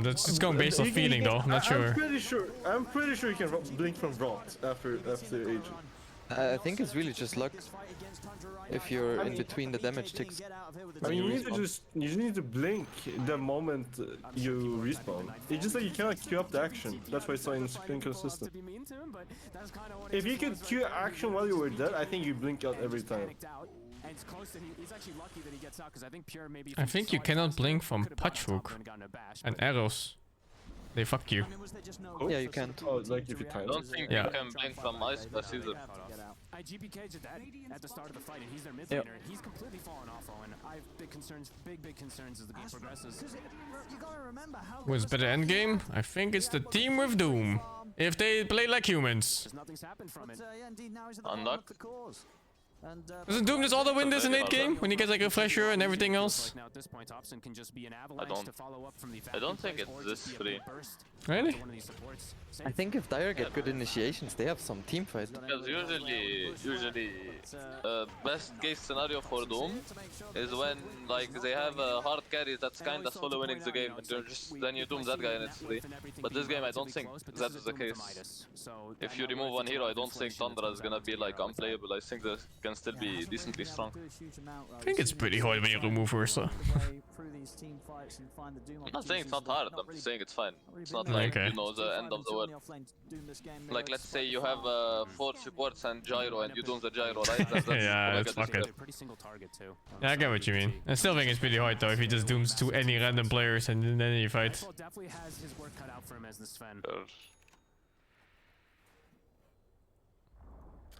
That's just going based on feeling though, I'm not sure. I'm pretty sure you can blink from rot after agent. I think it's really just luck. If you're in between the damage ticks. I mean, you just need to blink the moment you respawn. It's just that you cannot queue up the action. That's why it's so inconsistent. If you could queue action while you were dead, I think you blink out every time. I think you cannot blink from Patchhook and arrows. They fuck you. Yeah, you can't. Oh, like if you time. I don't think you can blink from Ice Pass either. I GPK'd that at the start of the fight, and he's their mid Yep. laner. He's completely fallen off, and I have big concerns as the game progresses. Who's better endgame? I think it's the team with Doom. If they play like humans. Nothing's happened from it. Unluck. Doesn't Doom just auto win this in 8 game when he gets like a refresher and everything else? I don't think it's this free. Really? I think if Dire get good initiations, they have some team fight. Because usually, best case scenario for Doom is when like they have a hard carry that's kinda solo winning the game, and then you Doom that guy and it's free. But this game, I don't think that is the case. If you remove one hero, I don't think Tundra is gonna be like unplayable. I think they can still be decently strong. I think it's pretty hard when you remove Ursa. I'm not saying it's not hard, I'm just saying it's fine. It's not like, you know, the end of the world. Like, let's say you have 4 supports and gyro and you do the gyro, right? That's yeah, that's fuck it. Yeah, I get what you mean. I still think it's pretty hard though if he just dooms to any random players and then you fight. Definitely has his work cut out for him as the Sven.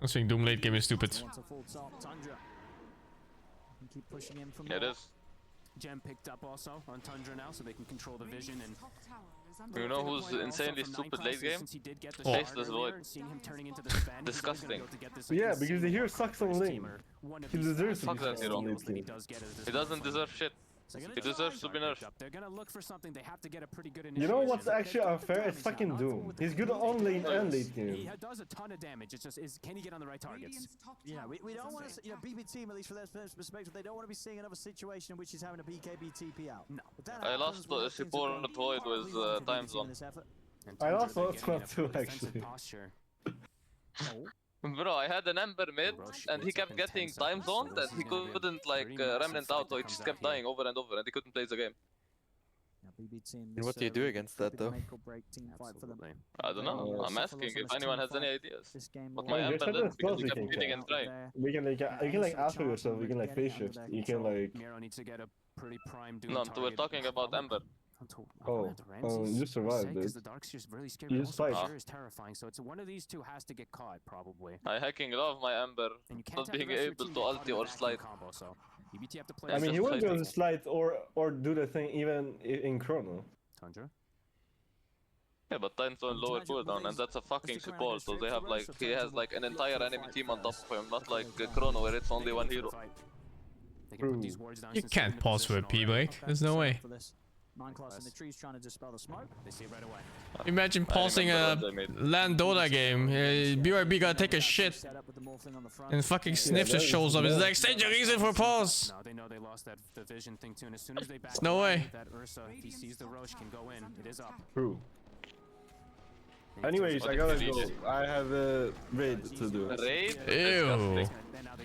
I think Doom late game is stupid. Yeah, it is. Gem picked up also on Tundra now, so they can control the vision and. You know who's insanely stupid late game? Oh. Faceless Void. Disgusting. Yeah, because the hero sucks on lane. He deserves to Fuck be that hero. on late game. He doesn't deserve shit. He deserves to be nerfed. They're gonna look for something. They have to get a pretty good You know what's actually unfair? It's fucking Doom. He's good on lane and late game. He does a ton of damage. It's just can he get on the right targets? Yeah, we don't want to, you know, BB team, at least for their perspective, they don't want to be seeing another situation in which he's having a BKB TP out. No. I lost the support Void with time zone. I lost one too, actually. Bro, I had an Ember mid, and he kept getting time zoned, and he couldn't like remnant out, so he just kept dying over and over, and he couldn't play the game. And what do you do against that though? I don't know, I'm asking if anyone has any ideas. But my Ember didn't, because he kept bleeding and trying. You can like alpha yourself, you can like face shift, you can like... No, we're talking about Ember. Oh, you survived, dude. The Darkseer's really scared. You The just whole fight. is terrifying, so it's one of these two has to get caught, probably. I hacking love my Ember, not being able to ulti or slide. I mean, he wouldn't be able to slide or do the thing even in chrono. Tundra? Yeah, but Titan's on lower cooldown, and that's a fucking support, so they have like, he has like an entire enemy team on top of him, not like Chrono where it's only one hero. You can't pause for a P-break, there's no way. 9 class in the trees trying to dispel the smoke. They see it right away. Imagine pausing a LAN Dota game. BYB gotta take a shit. And fucking Sniff just shows up. It's like, state your reason for pause. No, they know they lost the vision thing too, and as soon as they back no way. That Ursa, if he sees the Rosh, can go in. It is up. True. Anyways, I gotta go. I have a raid to do. A raid? Ew.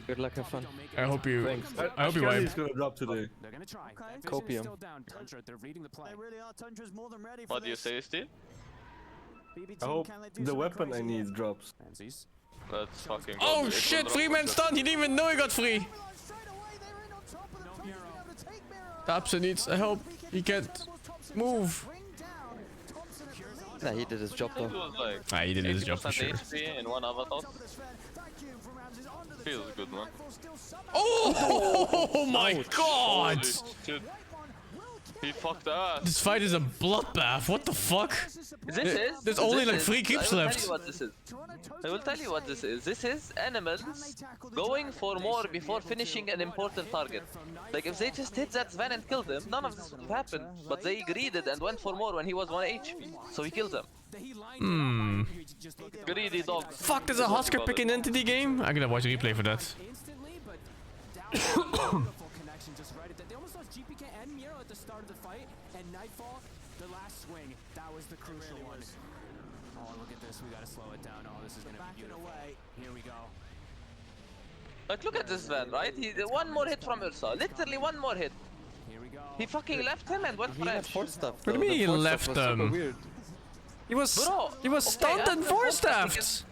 Good luck, have fun. I hope you. Thanks. I hope you wipe. He's gonna drop today. They're gonna try. Copium. Still down. Tundra, they're reading the play. They really are. Tundra's more than ready for What do you say, Steve? I hope the weapon I need drops. That's fucking Oh good. shit, free man stunned. He didn't even know he got free. Thompson needs help. He can't move. Nah, he did his job though. He did his job for sure. HP in one avatar. Feels good, man. Oh my god! Holy shit. He fucked us. This fight is a bloodbath. What the fuck? There's only like 3 creeps left. I will tell you what this is. This is animals going for more before finishing an important target. Like if they just hit that Sven and killed him, none of this would have happened. But they greeded and went for more when he was 1 HP. So he killed them. Greedy dogs. Fuck, there's a Husker pick in Entity game? I'm gonna watch a replay for that. They almost lost GPK and Miro at the start of the fight, and Nightfall, the last swing, that was the crucial one. Oh, look at this, we gotta slow it down. Oh, this is gonna be beautiful. Here we go. Like look at this man, right? He one more hit from Ursa. Literally one more hit. Here we go. He fucking left him and went for He had 4 stuff. What do you mean he left them? Weird. He was stunned and 4-staffed.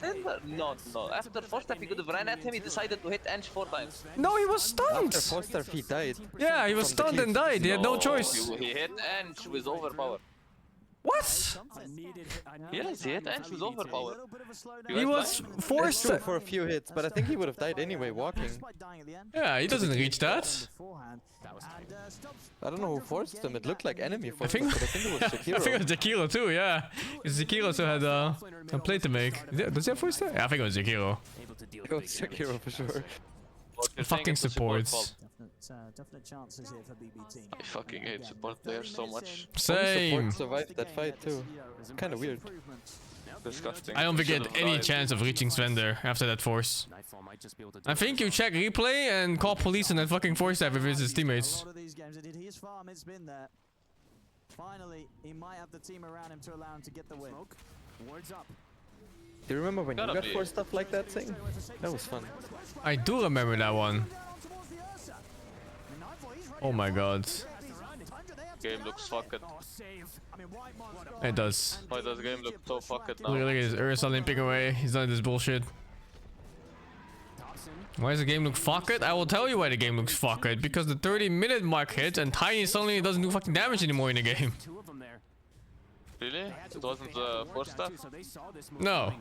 No. After 4-staff he could have ran at him. He decided to hit Ench 4 times. No, he was stunned. After 4-staff he died. Yeah, he was stunned and died. He had no choice. He hit Ench with overpower. What? Yes, he hit Ench with overpower. He was forced for a few hits, but I think he would have died anyway walking. Yeah, he doesn't reach that. I don't know who forced him. It looked like enemy I forced him, but I think it was Shakiro. I think it was Jakiro too, yeah. Because Jakiro also had a play to make. Does he have 4-star? Yeah, I think it was Jakiro. It was Shakiro for sure. Fucking supports. Definite chances here for BB team. I fucking hate support players so much. Same. Support survived that fight too. Kind of weird. Disgusting. I don't think he had any chance of reaching Sven there after that force. I think you check replay and call police on that fucking 4-staff if it's his teammates. His farm has been there. Finally, he might have the team around him to allow him to get the win. Wards up. Do you remember when you got 4 stuff like that thing? That was fun. I do remember that one. Oh my god. Game looks fucked. It does. Why does game look so fucked now? Look at his Ursa limping away. He's done this bullshit. Why does the game look fucked? I will tell you why the game looks fucked. Because the 30-minute mark hit and Tiny suddenly doesn't do fucking damage anymore in the game. Really? It wasn't the 4-staff? No.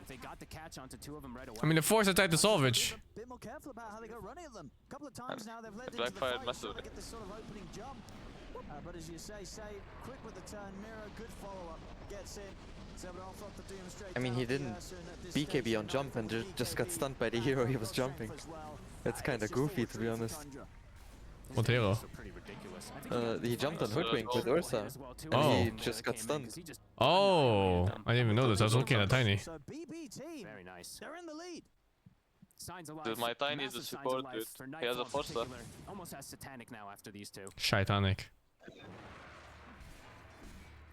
I mean the 4-staff tried to salvage. Bit more careful about how they go running at them. A couple of times now they've led into the Blackfired fight, massively. get this sort of opening jump. But as you say, quick with the turn, Miro, good follow-up, gets in. I mean, he didn't BKB on jump and just got stunned by the hero he was jumping. It's kind of goofy, to be honest. What hero? He jumped on Hoodwink with Ursa, and he just got stunned. Oh, I didn't even notice. I was looking at Tiny. Very nice. They're in the lead. Signs alive. Dude, my Tiny is a support, dude. He has a 4-star. Almost has Satanic now after these two. Shitanic.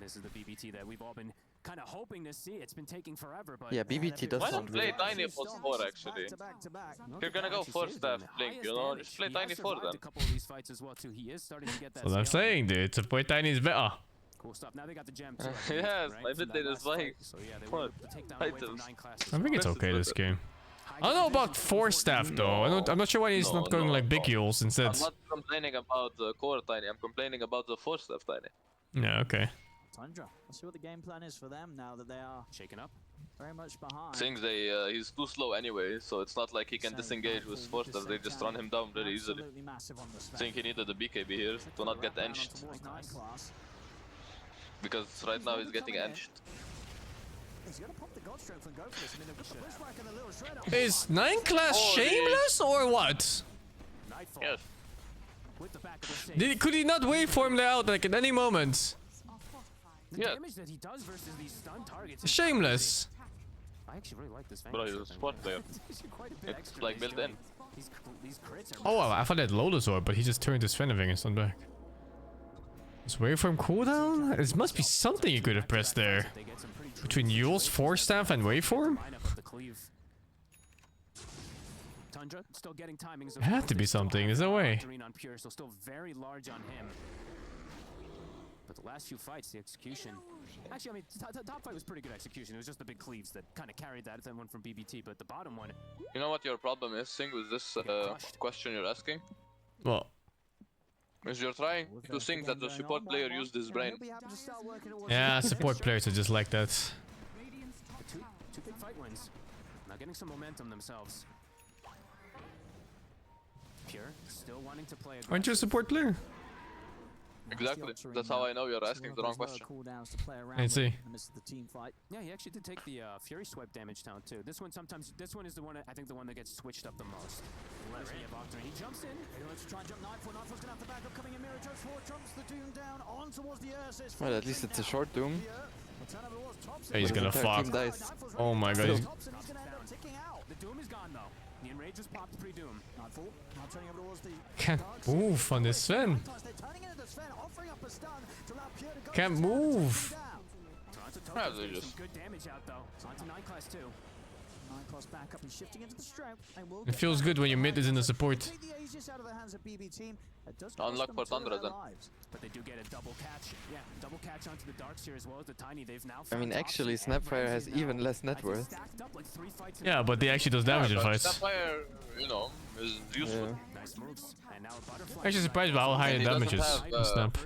This is the BBT that we've all been kind of hoping to see. It's been taking forever, but yeah, BBT does why not sound play weird. Tiny for 4 actually? If you're gonna go 4-staff Blink, you know, just play Tiny 4 then. A couple of these fights as well too. He is starting to get that. That's what I'm saying, dude. To play Tiny is better. Cool stuff. Now they got the gem too. Yes, my mid lane is like what? Items. I think it's okay this game. I don't know about 4-staff though. I'm not sure why he's not going like big heals instead. I'm not complaining about the core Tiny. I'm complaining about the 4-staff Tiny. Yeah, okay. Tundra. Let's see what the game plan is for them now that they are shaken up. Very much behind. Things he's too slow anyway, so it's not like he can disengage with 4-staff. They just run him down very easily. I think he needed the BKB here to not get enched. Because right now he's getting enched. Is 9 class shameless or what? Yes. Could he not wait for him out like at any moment? Yeah. Shameless. I actually really like this. Bro, he's a squad player. It's like built in. Oh, I thought he had Lotus Orb, but he just turned his Feniving and stunned back. Is waveform cooldown? It must be something you could have pressed there. Between Yule's 4-staff and waveform? It had to be something, there's no way. Still very large on him. But the last few fights, the execution. Actually, I mean, top fight was pretty good execution. It was just the big cleaves that kind of carried that one from BBT. But the bottom one. You know what your problem is, Sing, with this question you're asking? What? Because you're trying to think that the support player used his brain. Yeah, support players are just like that. Two big fight wins. Now getting some momentum themselves. Pure still wanting to play. Aren't you a support player? Exactly. That's how I know you're asking the wrong question. I see. Yeah, he actually did take the Fury swipe damage down too. This one is the one I think the one that gets switched up the most. He jumps in. He wants to try and jump Nightfall. Nightfall's gonna have to back up, coming in. Mirror jumps forward, jumps the Doom down on towards the Ursus. Well, at least it's a short Doom. He's gonna fuck. Oh my god. The Doom is gone though. The Enrage was popped pre-Doom. Nightfall now turning over towards the Can't move on this Sven. Can't move. Good damage out though. On to 9 class 2. 9 class back up and shifting into the stroke. It feels good when your mid is in the support. Unlock for Thundra then. But they do get a double catch. Yeah, double catch onto the Darks here as well as the Tiny. They've now I mean, actually, Snapfire has even less net worth. Yeah, but he actually does damage in fights. Snapfire, you know, is useful. Yeah. Nice moves. And now Butterfly. I'm actually surprised by how high the damage is in Snap.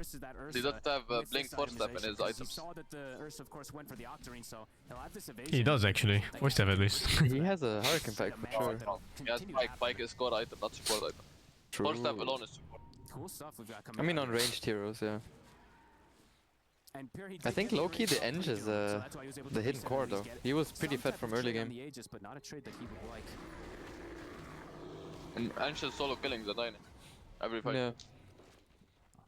He doesn't have Blink 4-step in his items. Saw that the Ursa, of course, went for the Octarine, so he'll have this evasion. He does actually. Voice step at least. He has a Hurricane Pack for sure. He has Pike is core item, not support item. True. 4-step alone is support. Cool stuff we've got coming. I mean, on ranged heroes, yeah. I think low-key the Eng is the hidden core though. He was pretty fed from early game. But not a trade that he would like. And Anxious solo killing the Tiny. Every fight. Yeah.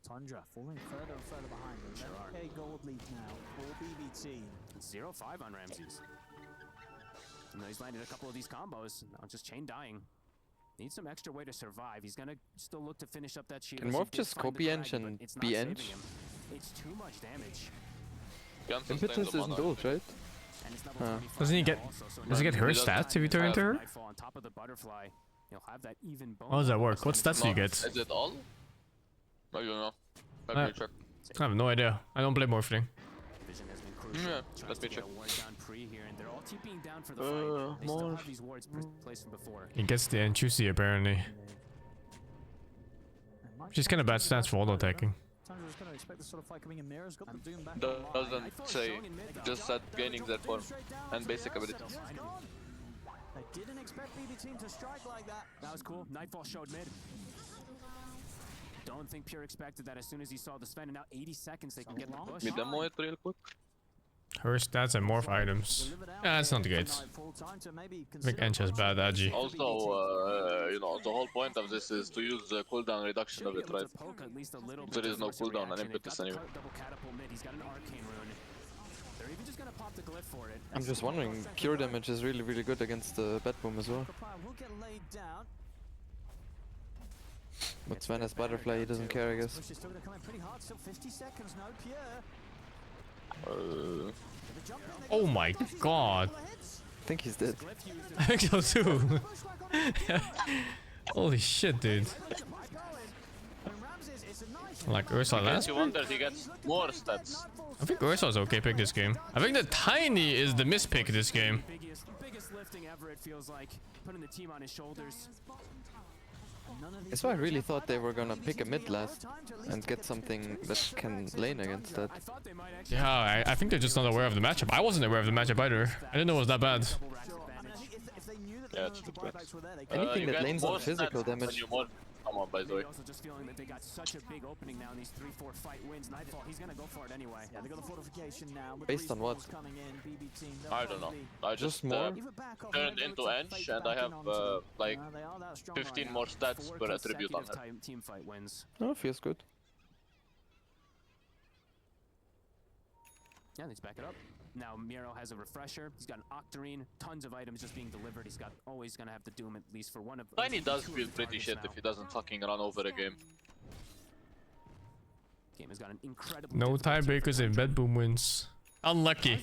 Tundra falling further and further behind. 11k gold lead now for BBT. 0-5 on Ramses. And he's landed a couple of these combos. Now just chain dying. Needs some extra way to survive. He's gonna still look to finish up that shield. Can Morph just copy Eng and be Eng? It's too much damage. Impetus isn't ult, right? Does he get her stats if you turn into her? On top of the butterfly. You'll have that even bonus. How does that work? What stats do you get? Is it all? I don't know. Let me check. I have no idea. I don't play Morphling. Vision has been crucial. Yeah, let me check. More. These wards placed from before. He gets the Enchusi apparently. Which is kind of bad stats for auto attacking. Doesn't say. Just said gaining that form and basic abilities. They didn't expect BB team to strike like that. That was cool. Nightfall showed mid. Don't think Pure expected that as soon as he saw the Sven, and now 80 seconds they can get the push. Me demo it real quick. Her stats and morph items. Yeah, that's not good. I think Ench has bad agi. Also, you know, the whole point of this is to use the cooldown reduction of it, right? There is no cooldown on Impetus anyway. I'm just wondering, pure damage is really, really good against the Bat Boom as well. But Sven has Butterfly, he doesn't care, I guess. Oh my god. I think he's dead. I think so too. Holy shit, dude. Like Ursa last? You wonder he gets more stats. I think Ursa's okay pick this game. I think the Tiny is the mispick this game. Biggest lifting ever, it feels like. Putting the team on his shoulders. That's why I really thought they were gonna pick a mid last and get something that can lane against that. Yeah, I think they're just not aware of the matchup. I wasn't aware of the matchup either. I didn't know it was that bad. Yeah, it's good. Anything that lanes on physical damage. Come on, by the way. Also just feeling that they got such a big opening now in these 3-4 fight wins. Nightfall, he's gonna go for it anyway. Yeah, they got the fortification now. Based on what? I don't know. I just turned into Ench and I have like 15 more stats per attribute on her. Team fight wins. Oh, feels good. Yeah, let's back it up. Now Miro has a refresher. He's got an Octarine, tons of items just being delivered. He's got always gonna have to Doom at least for one of. Tiny does feel pretty shit if he doesn't fucking run over a game. Game has got an incredible. No tiebreakers and Bed Boom wins. Unlucky.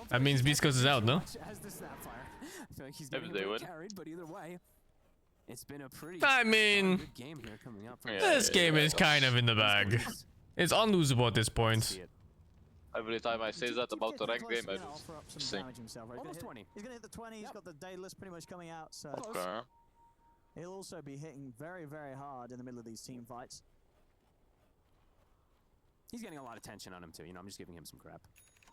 That means Beast Coast is out, no? Maybe they would. But either way, it's been a pretty. I mean, good game here coming up. This game is kind of in the bag. It's unlosable at this point. Every time I say that about the rank game, I just sing. Almost 20. He's gonna hit the 20. He's got the daedalus pretty much coming out, so Okay. he'll also be hitting very, very hard in the middle of these team fights. He's getting a lot of tension on him too. You know, I'm just giving him some crap.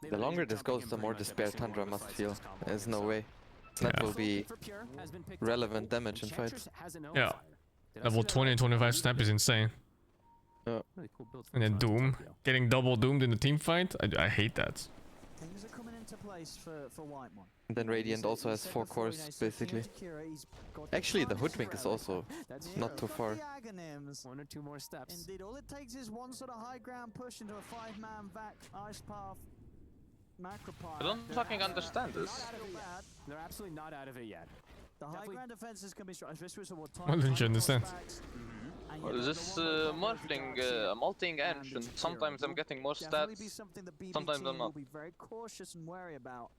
The longer this goes, the more despair Tundra must feel. There's no way. Snap will be relevant damage in fights. Yeah. Level 20 and 25 Snap is insane. Yeah. And then Doom. Getting double doomed in the team fight? I hate that. Things are coming into place for White One. And then Radiant also has 4 cores, basically. Actually, the Hoodwink is also not too far. 1 or 2 more steps. Indeed, all it takes is one sort of high ground push into a 5-man vac, Ice Path, Macropile. I don't fucking understand this. They're absolutely not out of it yet. The high ground defenses can be strong. Why don't you understand? Well, this morphling, multing ancient. Sometimes I'm getting more stats, sometimes I'm not. Be very cautious and wary about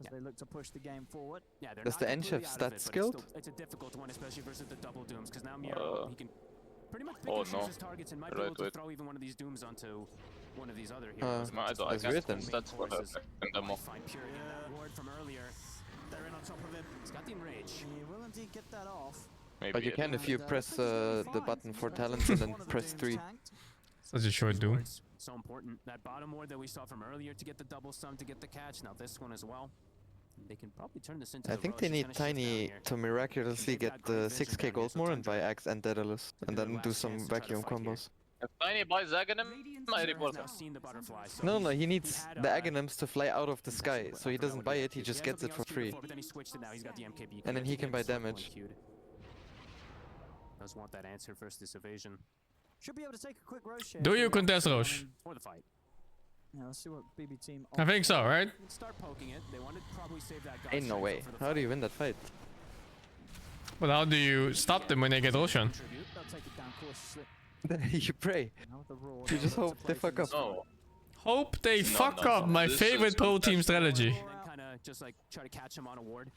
as they look to push the game forward. Yeah, Does the Ench have stats skilled? It's a difficult one, especially versus the double dooms, because now Miro, he can pretty much pick and choose his targets and might be able to throw even one of these dooms onto one of these other heroes. I can't stats for her in demo. Find Pure in that ward from earlier. They're in on top of him. He's got the enrage. He will indeed get that off. Maybe But you can if you press the button for talents and then press 3. Such a short Doom. So important. That bottom ward that we saw from earlier to get the double sum, to get the catch. Now this one as well. They can probably turn this into I think they need Tiny to miraculously get the 6k gold more and buy Axe and Daedalus, and then do some vacuum combos. If Tiny buys Aghanim, I report him. No, he needs the Aghanims to fly out of the sky, so he doesn't buy it, he just gets it for free. And then he can buy damage. Does want that answer versus this evasion. Should be able to take a quick Rosh here. Do you contest Rosh? For the fight. Yeah, let's see what BB team. I think so, right? Start poking it. They wanted to probably save that guy. Ain't no way. How do you win that fight? Well, how do you stop them when they get Roshan? You pray. You just hope they fuck up. No. Hope they fuck up. My favorite pro team strategy. Kinda just like try to catch him on a ward.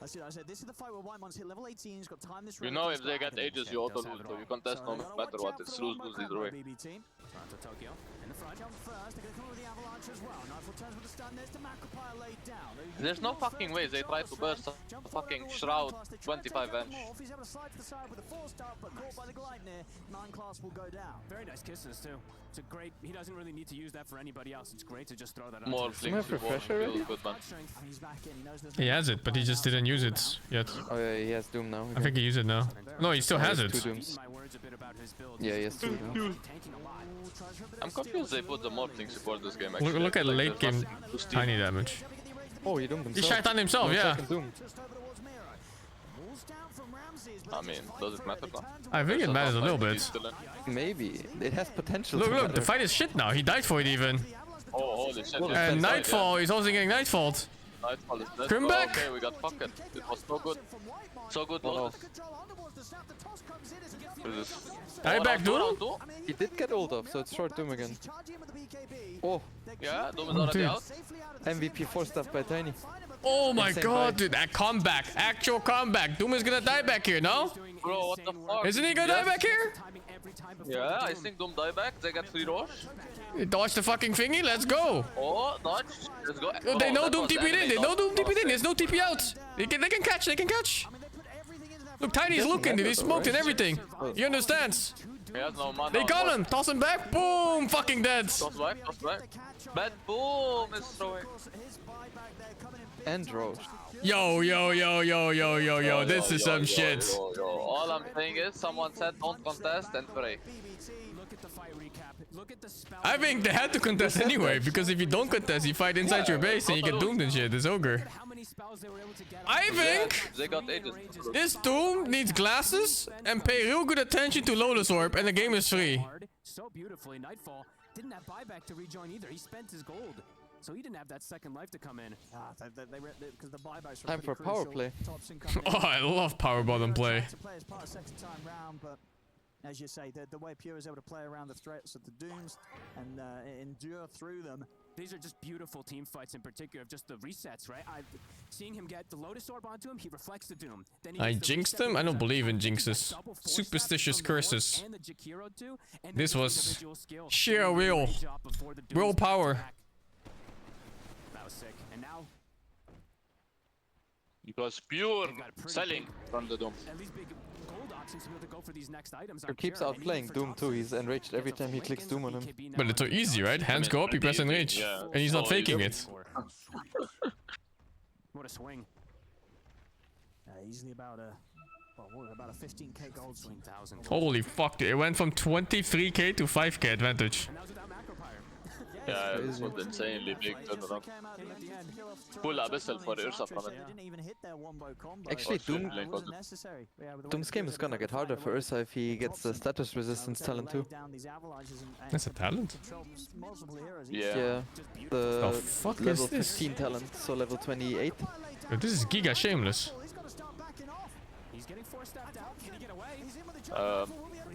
I said, this is the fight where Whitemon's hit level 18, he's got time this You know if they get ages, you auto lose, so you contest no matter what. It's lose either way. Toronto Tokyo in the front. Jump first, they're going to come with the avalanche as well. Nightfall turns with the stun, there's the Macropile laid down. There's no fucking way they try to burst a fucking Shroud 25 inch. He's able to slide to the side with a full start, but caught by the Gleipnir. 9 class will go down. Very nice kisses too. It's a great, he doesn't really need to use that for anybody else. It's great to just throw that on. More flings to good man. He has it, but he just didn't use it yet. Oh yeah, he has Doom now. I think he used it now. No, he still has it. 2 Dooms. Yeah, he has 2 Dooms. I'm confused they put the morphling support this game actually. Look at late game Tiny damage. Oh, he doomed himself. He shot on himself, yeah. I mean, does it matter now? I think it matters a little bit. Maybe. It has potential. Look, the fight is shit now. He died for it even. Oh, holy shit. And Nightfall, he's also getting Nightfall. Nightfall is dead. Come back! Okay, we got fucked. It was so good. So good, Lotus. Buyback Doom? He did get ult off, so it's short Doom again. Oh. Yeah, Doom is already out. MVP 4 stuff by Tiny. Oh my god, dude, that comeback. Actual comeback. Doom is gonna die back here, no? Bro, what the fuck? Isn't he gonna die back here? Yeah, I think Doom die back. They got 3 Rosh. Dodge the fucking thingy, let's go. Oh, dodge. Let's go. Oh, they know Doom TP'd in. They know Doom TP'd in. There's no TP out. They can catch. They can catch. Look, Tiny's looking, dude. He smoked and everything. He understands. He has no mana. They got him. Toss him back. Boom. Fucking dead. Toss back. Bad boom is throwing. And Rosh. Yo. This is some shit. Yo. All I'm saying is someone said don't contest and pray. I think they had to contest anyway, because if you don't contest, you fight inside your base and you get doomed and shit. It's ogre. I think they got ages. This Doom needs glasses and pay real good attention to Lotus Orb, and the game is free. So beautifully, Nightfall didn't have buyback to rejoin either. He spent his gold, so he didn't have that second life to come in. Because the buybacks were time for power play. Oh, I love power bottom play. As you say, the way Pure is able to play around the threats of the Dooms and endure through them. These are just beautiful team fights in particular of just the resets, right? Seeing him get the Lotus Orb onto him, he reflects the Doom. Then I jinxed him? I don't believe in jinxes. Superstitious curses. This was sheer willpower. That was sick. And now It was pure selling from the Doom. At least big gold options to be able to go for these next items. He keeps outplaying Doom too. He's enraged every time he clicks Doom on him. But it's so easy, right? Hands go up, you press enrage. Yeah. And he's not faking it. What a swing. Easily about a, well, what, about a 15k gold swing. Holy fuck, it went from 23k to 5k advantage. Yeah, it was insanely big turnaround. Full abyssal for Ursa from it. Actually, Doom's game is gonna get harder for Ursa if he gets the status resistance talent too. That's a talent? Yeah. The The fuck level is this? 15 talent, so level 28. Yo, this is giga shameless. He's getting forced out. Can he get away?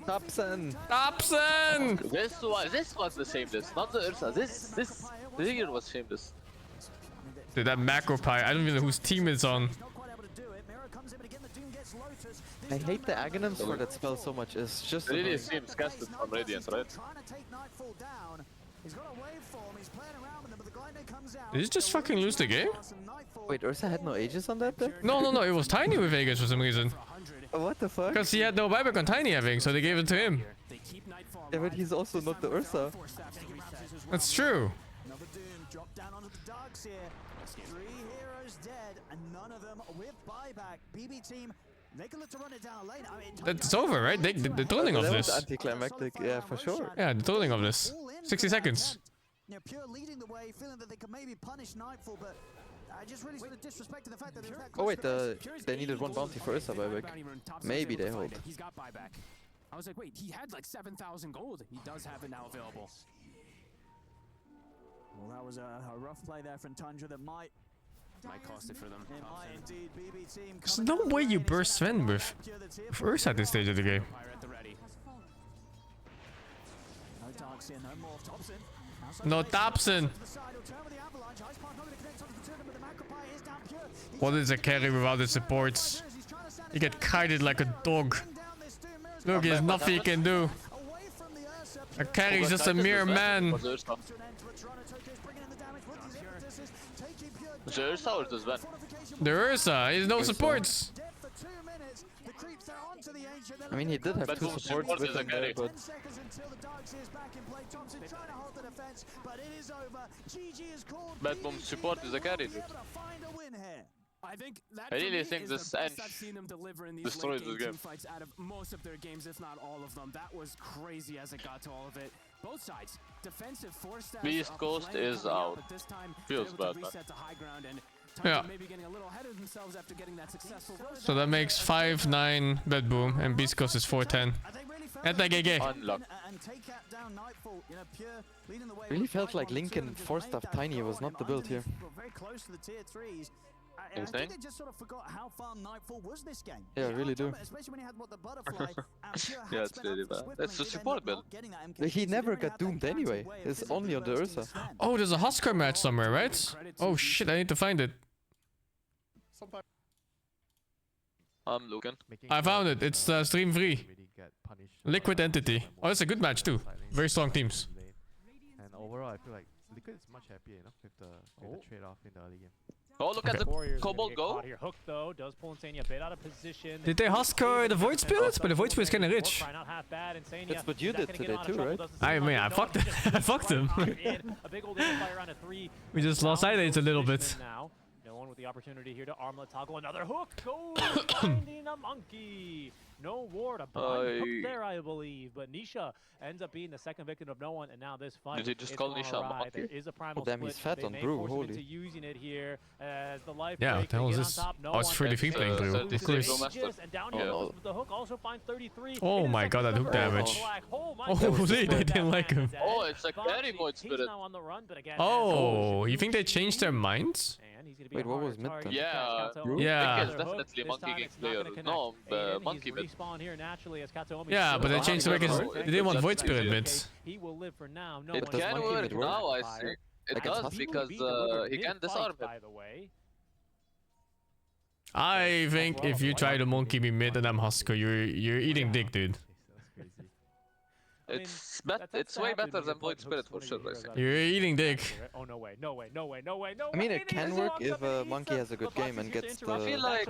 Dobson! Dobson! This was the shameless, not the Ursa. This here was shameless. Dude, that macro pie, I don't even know whose team it's on. I hate the Aghanims for that spell so much. It's just It really annoying. seems casted from Radiant, right? Did he just fucking lose the game? Wait, Ursa had no Aegis on that there? No, it was Tiny with Vegas for some reason. What the fuck? Because he had no buyback on Tiny having, so they gave it to him. Yeah, but he's also not the Ursa. That's true. Another Doom dropped down onto the dogs here. 3 heroes dead, and none of them with buyback. BB team, they can look to run it down a lane. I mean, That's over, right? They're trolling of That was this. anticlimactic, yeah, for sure. Yeah, they're trolling of this. 60 seconds. You know, Pure leading the way, feeling that they could maybe punish Nightfall, but I just really sort of disrespected the fact that they were that Oh wait, close. they needed one bounty for Ursa buyback. Maybe they hold. He's got buyback. I was like, wait, he had like 7,000 gold. He does have it now available. Well, that was a rough play there from Tundra that might cost it for them. It might indeed. BB team There's no way you burst Sven with Ursa at this stage of the game. No darks here, no more Thompson. No Dobson. What is a carry without the supports? You get kited like a dog. Look, there's nothing you can do. A carry is just a mere man. Was it Ursa or the Sven? The Ursa, he has no supports. I mean, he did have But 2 who supports supports with the him there, carry? but... Bad Boom support is a carry, dude. I think that I really for me think is this the best Ench I've seen them deliver in these destroyed late this game game. fights out of most of their games, if not all of them. That was crazy as it got to all of it. Both sides, defensive force stats. Beast Coast is out. But this time, Feels they're able bad, to man. reset to high ground and Yeah. maybe getting a little ahead of themselves after getting that successful roast. So that makes 5-9 Bed Boom, and Beast Coast is 4-10. At the GG. Unlock. Really felt like Lincoln 4-staff Tiny was not the build here. Very close to the tier 3s. I Insane. think they just sort of forgot how far Nightfall was this game. Yeah, I really do. Especially when he had what the butterfly. Yeah, it's really bad. That's a support build. He never got doomed anyway. It's only on the Ursa. Oh, there's a Husker match somewhere, right? Oh shit, I need to find it. I'm looking. I found it. It's stream free. Liquid Entity. Oh, that's a good match too. Very strong teams. And overall, I feel like Liquid is much happier, you know, with the trade-off in the early game. Oh, look at the Warriors are gonna Cobalt get go. caught here. Hook though does pull Insania a bit out of position. Did they Husker the Void Spirit? But the Void Spirit's kinda rich. Not half bad. Insania, That's what you is that did gonna get today him out of too, trouble? right? Doesn't I seem mean, like I it. fucked No, him. I fucked him. A big old fire on a 3. We just lost eye a little bit. Now, no one with the opportunity here to armlet toggle another hook. Goes finding a monkey. No ward, a blind hook there, I believe. But Nisha ends up being the second victim of no one, and now this fight. Did he just is call on Nisha a ride. monkey? There is a primal Oh, damn, split. he's fat They on may brew, force him holy. into using it here as the life Yeah, break, what the hell they is get on this? top. No Oh, it's one. fully free playing brew. Of course. And down here goes the hook, also finds 33. Oh my god, that hook damage. Oh, they didn't like him. Oh, it's a carry Void He's Spirit. now on the run, but again, Oh, you think they changed their minds? Wait, what was mid then? Yeah, Yeah. Nick is definitely Monkey King player. No, Monkey mid. Yeah, but they changed the way because Oh, they didn't want Void definitely. Spirit mids. He will live for now. No It one can Monkey work mid work? now, I think. It Like, does it's because he can disarm by it. the way. I think if you try to monkey me mid and I'm Husker, you're eating dick, dude. It's way better than Void Spirit for sure, I think. You're eating dick. Oh no way, no way, no way, no way, no way. I mean, it can work if Monkey has a good game and gets the I feel like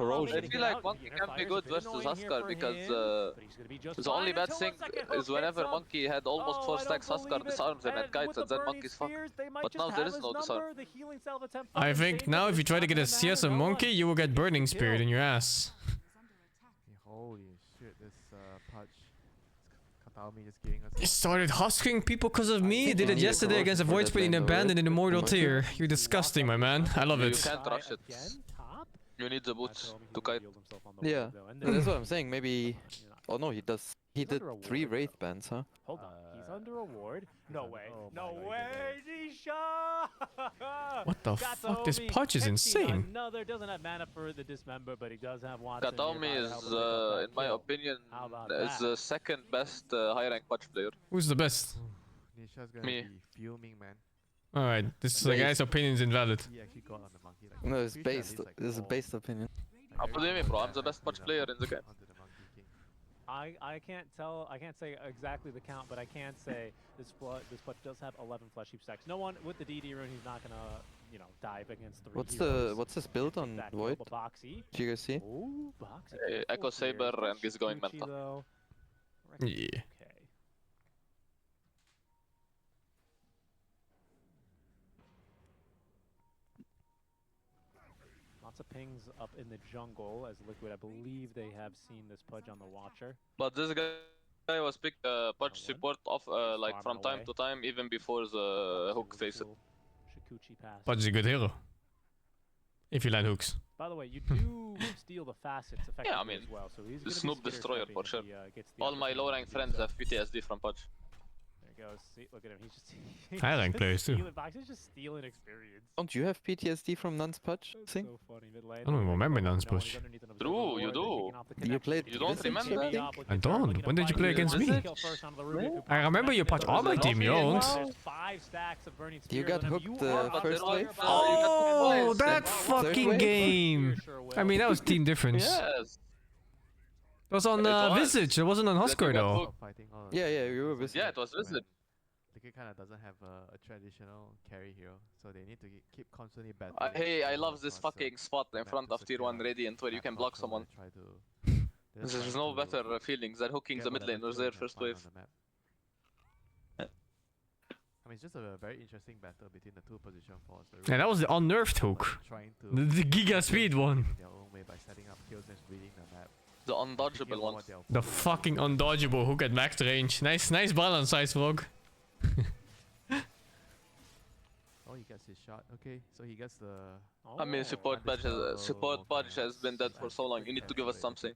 Monkey can be good versus Huskar because the only bad thing is whenever Monkey had almost 4 stacks, Huskar disarms him and kites, and then Monkey's fucked. But now there is no disarm. I think now if you try to get a CS on Monkey, you will get Burning Spirit in your ass. Holy shit, this Pudge. Katami just giving us. You started husking people because of me? Did it yesterday against a Void Spirit in Abandoned in Immortal tier. You're disgusting, my man. I love it. You can't rush it. You need the boots to kite. Yeah, that's what I'm saying. Maybe. Oh no, he does. He did 3 Wraith bans, huh? Hold on, he's under a ward. No way, no way, Nisha! What the fuck? This Pudge is insane. Another doesn't have mana for the dismember, but he does have Watson. Katami is, in my opinion, is the second best high rank Pudge player. Who's the best? Nisha's gonna Me. be fuming, man. Alright, this guy's opinion is invalid. He actually got on the Monkey. Like, No, it's based. It's a based opinion. What do you mean, bro? I'm the best Pudge player in the game. I can't tell. I can't say exactly the count, but I can say this Pudge does have 11 flesh heap stacks. No one with the DD rune, he's not gonna dive against 3 heroes. What's his build on Void? Boxy. Do you guys see? Ooh, Boxy. Echo Saber and he's going mental. Yeah. Okay. Lots of pings up in the jungle as Liquid. I believe they have seen this Pudge on the Watcher. But this guy was picked Pudge support off like from time to time, even before the hook phase. Shikuchi pass. Pudge is a good hero. If you land hooks. By the way, you do steal the facets effectively Yeah, I mean, as well. So he's the Snoop Destroyer for sure. Gets the All my low rank friends have PTSD from Pudge. There he goes. See, look at him. He's just. I rank players too. He's just stealing experience. Don't you have PTSD from Nun's Pudge? Sing? So funny, mid lane. I don't remember Nun's Push. True, you do. You played. You don't remember? I don't. When did you play against me? I remember you Pudge all my team, you don't. You got hooked the first wave? Oh, that fucking game! I mean, that was team difference. Yes. It was on Visage, it wasn't on Huskar though. Yeah, you were Visage. Yeah, it was Visage. Liquid kind of doesn't have a traditional carry hero, so they need to keep constantly battling. Hey, I love this fucking spot in front of tier 1 Radiant where you can block someone. There's no better feelings than hooking the mid laners there first wave. I mean, it's just a very interesting battle between the 2 position force. Yeah, that was the unnerved hook. The Giga Speed one. Their own way by setting up kills and reading the map. The undodgeable one. The fucking undodgeable hook at max range. Nice balance size, Frog. Oh, he gets his shot. Okay, so he gets the. I mean, support Pudge has been dead for so long. You need to give us something.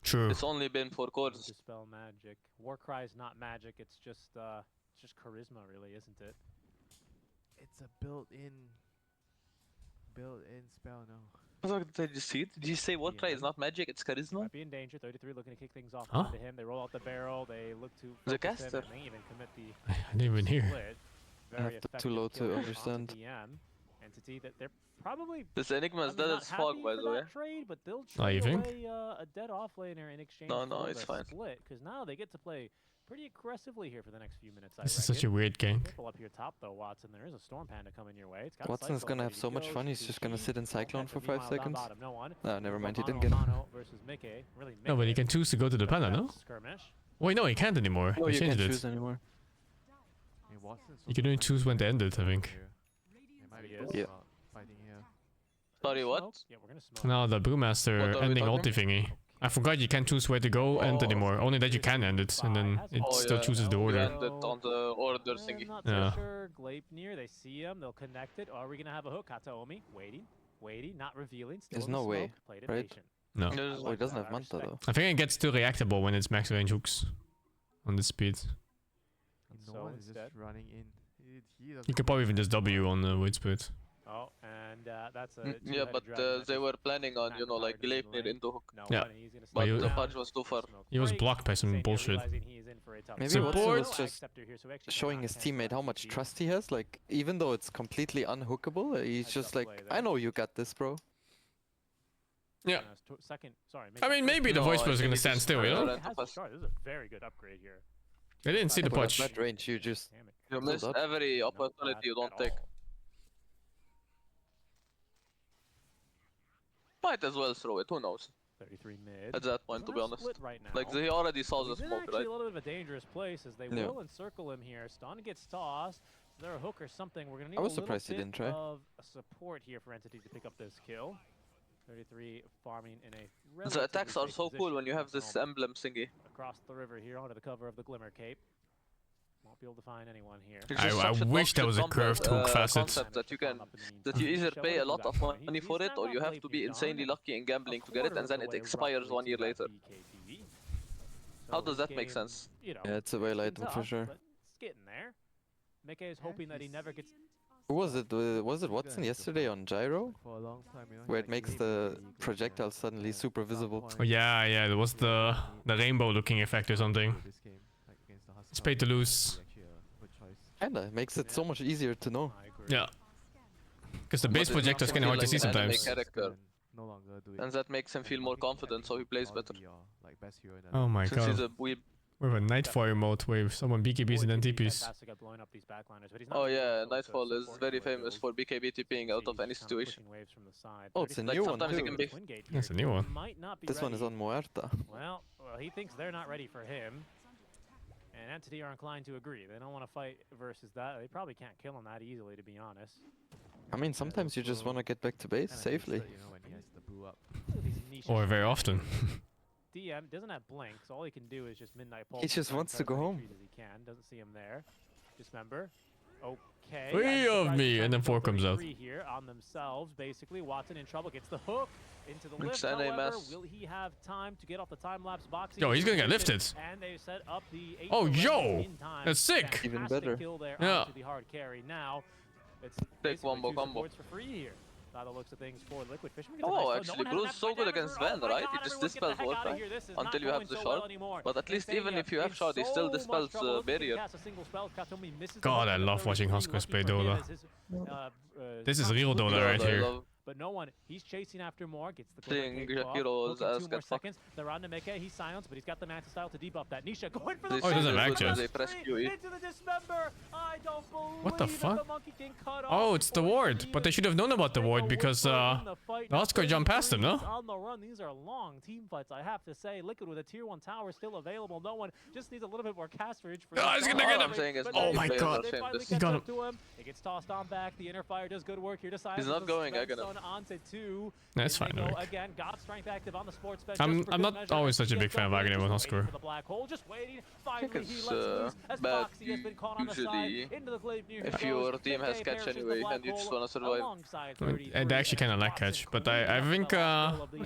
True. It's only been 4 cores. Dispel magic. Warcry is not magic. It's just charisma, really, isn't it? It's a built-in spell now. Did you see it? Did you say Warcry is not magic? It's charisma. Might be in danger. 33 looking to kick things off Huh? onto him. They roll out the barrel. They look to The focus him, caster. and they even commit the I didn't even hear. split. I have too low to understand. Entity that they're probably. This Enigma is dead not as fuck, happy by for the way. that trade, but they'll Oh, you trade think? away a dead offlaner in exchange No, for it's the fine. split. Because now they get to play pretty aggressively here for the next few minutes. This is such a weird gank. Careful up here top though, Watson. There is a Storm Panda coming your way. It's got Watson's Cyclone gonna have ready so to much go. fun, he's just gonna sit in Cyclone for 5 Meanwhile, down seconds. bottom, no one. Ah, never mind, he didn't Mono get him. versus Mickey. Really No, but he can choose to go to the Panda, no? Skirmish. Wait, no, he can't anymore. No, They you changed can't it. choose anymore. I mean, Watson's You can only choose when to end it, I think. They might be Yeah. both Yeah. about fighting here. Sorry, what? Yeah, we're gonna smoke. Now the Brewmaster What are we ending talking? ulti thingy. I forgot you can't choose where to go end anymore. Only that you can end it, and then it still chooses the We order. ended on the order thingy. I'm not Yeah. so sure. Gleipnir, they see him, they'll connect it. Are we gonna have a hook? Kataomi, waiting, not revealing. Still There's in the no way, smoke, played it right? patient. No. Oh, he doesn't have Manta though. I think it gets too reactable when it's max range hooks on the speed. No So one is instead- just running in. He doesn't You could probably even just W on the Void Spirit. Oh, and that's a Yeah, two-headed but dragon. they were planning on, Not you know, like powered into the Gleipnir lane. into hook. No Yeah. one, and he's gonna But you- slow the down. Pudge was too far. Smoke He was break. blocked by some Saint bullshit. realizing he is in for a tough Maybe time. Watson Support. was just Acceptor here, so actually showing his cannot teammate how much cancel trust he has. Like, even though it's completely unhookable, he's Nice just up like, play I there. know you got this, bro. Yeah. Second, sorry. I mean, maybe the No, Void I Spirit is think gonna it's stand just still, you know? better. Has a shard. This is a very good upgrade here. I didn't see the But at punch. that range, you just You miss up. every opportunity you don't take. Might as well throw it, who knows? 33 mid. At that point, to be honest. Right now. Like, he already saw the He's in smoke, actually right? a little bit of a dangerous place as they will encircle him here. Stun gets tossed. Is there a hook or something? We're going to need I was a little surprised he bit didn't try. of support here for Entity to pick up this kill. 33 farming in a The attacks are safe so cool position when you have at the this moment. emblem thingy. Across the river here onto the cover of the Glimmer Cape. Won't be able to find anyone here. I wish there was a curved hook facet. Concept that you either pay a lot of money for it, or you have to be insanely lucky in gambling to get it, and then it expires 1 year later. How does that make sense? You know, Yeah, it's a whale item for sure. but it's getting there. Mickey is hoping that he never gets. Who was it? Was it Watson yesterday on Gyro? Where it makes the projectile suddenly super visible. Oh yeah, yeah, there was the rainbow looking effect or something. It's paid to lose. Kinda, makes it so much easier to know. Yeah. Because the base projector is kind of hard to see sometimes. And that makes him feel more confident, so he plays better. Oh my Since he's god. a weeb. We have a Nightfall mode where someone BKBs and then TPs. Oh yeah, Nightfall is very famous for BKB TPing out of any situation. Oh, it's a Like new one sometimes he too. can be. That's a new one. This one is on Muerta. Well, he thinks they're not ready for him. And Entity are inclined to agree. They don't want to fight versus that. They probably can't kill him that easily, to be honest. I mean, sometimes you just want to get back to base safely. Or very often. DM doesn't have blink, so all he can do is just Midnight Pulse. He just wants to go home. As he can. Doesn't see him there. Dismember. Okay. 3 of me, and then 4 comes out. 3 here on themselves, basically. Watson in trouble, gets the hook into the lift. It's an However, MS. will he have time to get off the time-lapse boxing? Yo, he's gonna get lifted. And they set up the Oh, 8 yo! in time. That's sick. Even Fantastic better. kill there Yeah. onto the hard carry. Now, it's Take basically wombo 2 combo. supports for free here. By the looks of things for Liquid Fisherman. Oh, actually, Blue's so good against Van, right? It just dispels Warcry until you have the shard. But at least even if you have shard, he still dispels barrier. God, I love watching Huskers play Dota. This is real Dota right here. But no one, he's chasing after more, gets the Seeing Glimmer Cape heroes off, as looking 2 more get fucked. seconds. They're on to Mickey, he's silenced, but he's got the Mantis style to debuff that. Nisha going for the This Oh, he doesn't is have good when access. they press QE. into the dismember. I don't believe What the that fuck? Monkey King cut off Oh, it's the before ward. he But they even should have known about the ward because the Husker jumped past him, no? on the run. These are long team fights, I have to say. Liquid with a tier 1 tower still available. No one just needs a little bit more costerage for Oh, he's gonna get him. I'm saying is But Oh they- my god. They finally He catch got up him. to him. It gets tossed on back. The inner fire does good work here to silence. not the going, I strength got him. zone onto 2. That's And fine, they go Rick. again. God strength active on the sports bench. I'm just for not good measure. always such a He big gets fan of up, Wagner just with waiting Husker. for the black hole, just waiting. Finally, he it's, lets loose as bad Foxy has been caught on the usually side into the glaive near if he your goes. team has Mickey catch perishes the anyway black and you just hole wanna survive. alongside They actually kind of lack catch, but I think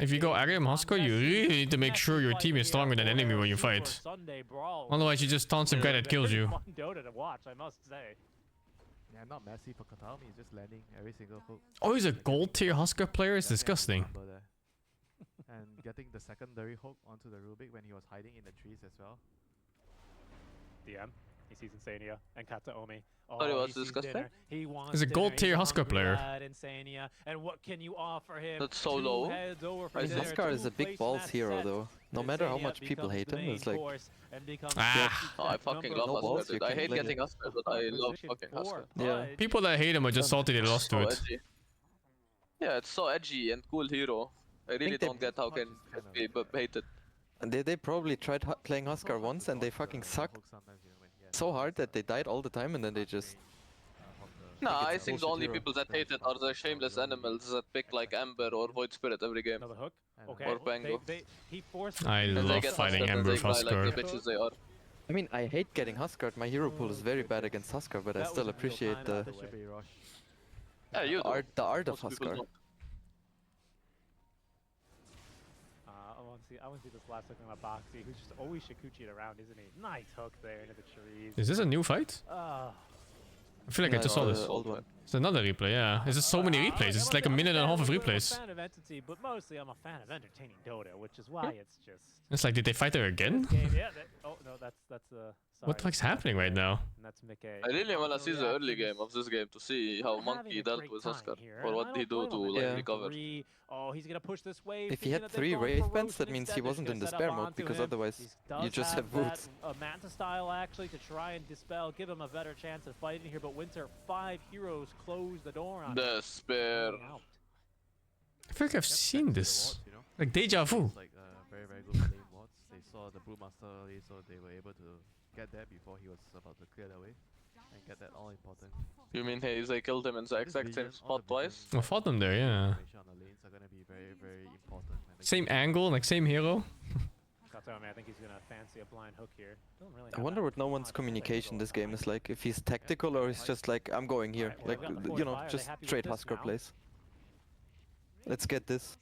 if you go Agam Husker, you really need to make sure your team is stronger than enemy when you fight. Sunday brawl. Otherwise, you just taunt some guy that kills you. Fun Dota to watch, I must say. Yeah, not messy for Katami, he's just landing every single hook. Oh, he's a gold tier Husker player? It's disgusting. And getting the secondary hook onto the Rubik when he was hiding in the trees as well. DM. He sees Insania and Kataomi. Thought it Oh, was he sees disgusting. dinner. He wants He's a dinner. gold tier He's Husker hungry player. at Insania. And what can you offer him? That's so 2 low. heads over for Right, dinner, Huskar is 2 a big place balls match hero set. though. No matter how Insania much people becomes hate the him, main it's like course and becomes Ah. Oh, I fucking love No balls, Husker, you dude. I can't hate play getting him. Husker, but I love fucking Husker. Yeah. People that hate him are just salty they lost to So it. edgy. Yeah, it's so edgy and cool hero. I really they- don't get how can it be hated. And they probably tried playing Huskar once and they fucking sucked so hard that they died all the time and then they just... Nah, I it's a think the bullshit only hero. people that hate it are the shameless animals that pick like Ember or Void Spirit every game. Another hook. Okay. Or Pango. He forced I And they love get fighting Husker and Ember they with die like Husker. the bitches they are. I mean, I hate getting Huskard. My hero pool is very bad against Huskar, but I That still was a real appreciate time the out This should be Rosh. Yeah, you do. the art of Most people Huskar. don't. I want to see this last hook on Boxy, who's just always Shikuchi around, isn't he? Nice hook there into the trees. Is this a new fight? Ah. I feel like I just saw No, this. the old one. It's another replay, yeah. There's just so many replays. It's like a minute and a half of replays. I'm a fan of Entity, but mostly I'm a fan of entertaining Dota, which is why it's just. It's like, did they fight her again? Yeah. Oh no, that's What the fuck's happening right now? And that's Mickey. I really wanna see the early game of this game to see how Monkey dealt with Huskar, or what he do to like recover. Oh, he's gonna push this wave. If he had 3 Wraith Bands, that means he wasn't in despair mode, because otherwise you just have boots. A Manta style actually to try and dispel, give him a better chance of fighting here. But Winter, 5 heroes close the door on Despair. I feel like I've seen this. Like deja vu. Like very good lane wards. They saw the Brewmaster early, so they were able to get there before he was about to clear the way and get that all important. You mean they killed him in the exact same spot twice? I fought them there, yeah. Same angle, like same hero. I think he's gonna fancy a blind hook here. I wonder what no one's communication this game is like. If he's tactical or he's just like, I'm going here. Like, you know, just straight Huskar plays. Let's get this.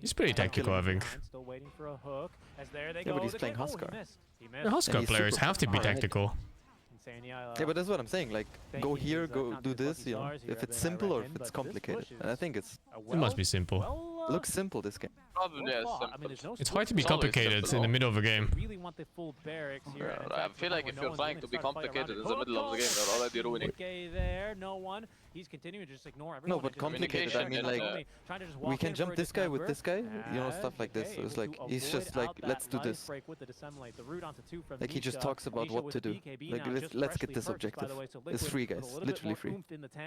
He's pretty tactical, I think. Still waiting for a hook. As there they Yeah, go. but he's playing Huskar. The Huskar players have to be tactical. Yeah, but that's what I'm saying. Like, go here, go do this. You know, if it's simple or if it's complicated. And I think it's. It must be simple. Looks simple this game. Probably simple. It's hard to be complicated in the middle of a game. Really want the full barracks here. I feel like if you're trying to be complicated in the middle of the game, you're already ruining. There, no one. He's continuing to just ignore everyone. No, but complicated, I mean, like, we can jump this guy with this guy, you know, stuff like this. It's like, he's just like, let's do this. Like, he just talks about what to do. Like, let's get this objective. It's free, guys. Literally free.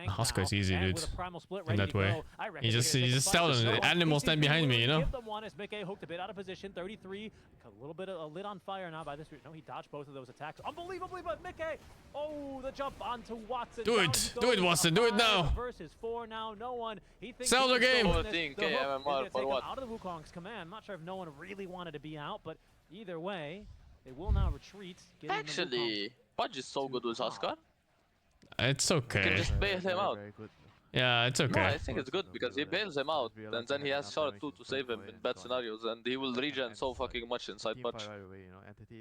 Huskar is easy, dude. In that way. He just tells them, the animal stand behind me, you know? Give them one as Mickey hooked a bit out of position. 33, a little bit lit on fire now by this. No, he dodged both of those attacks. Unbelievably, but Mickey, oh, the jump onto Watson. Do it, Watson, do it now. Versus 4 now, no one. He thinks sell the game. Out of the Wukong's command. I'm not sure if no one really wanted to be out, but either way, they will now retreat. Actually, Pudge is so good with Huskar. It's okay. You can just bail him out. Yeah, it's okay. No, I think it's good because he bails him out, and then he has Shard 2 to save him in bad scenarios, and he will regen so fucking much inside Pudge.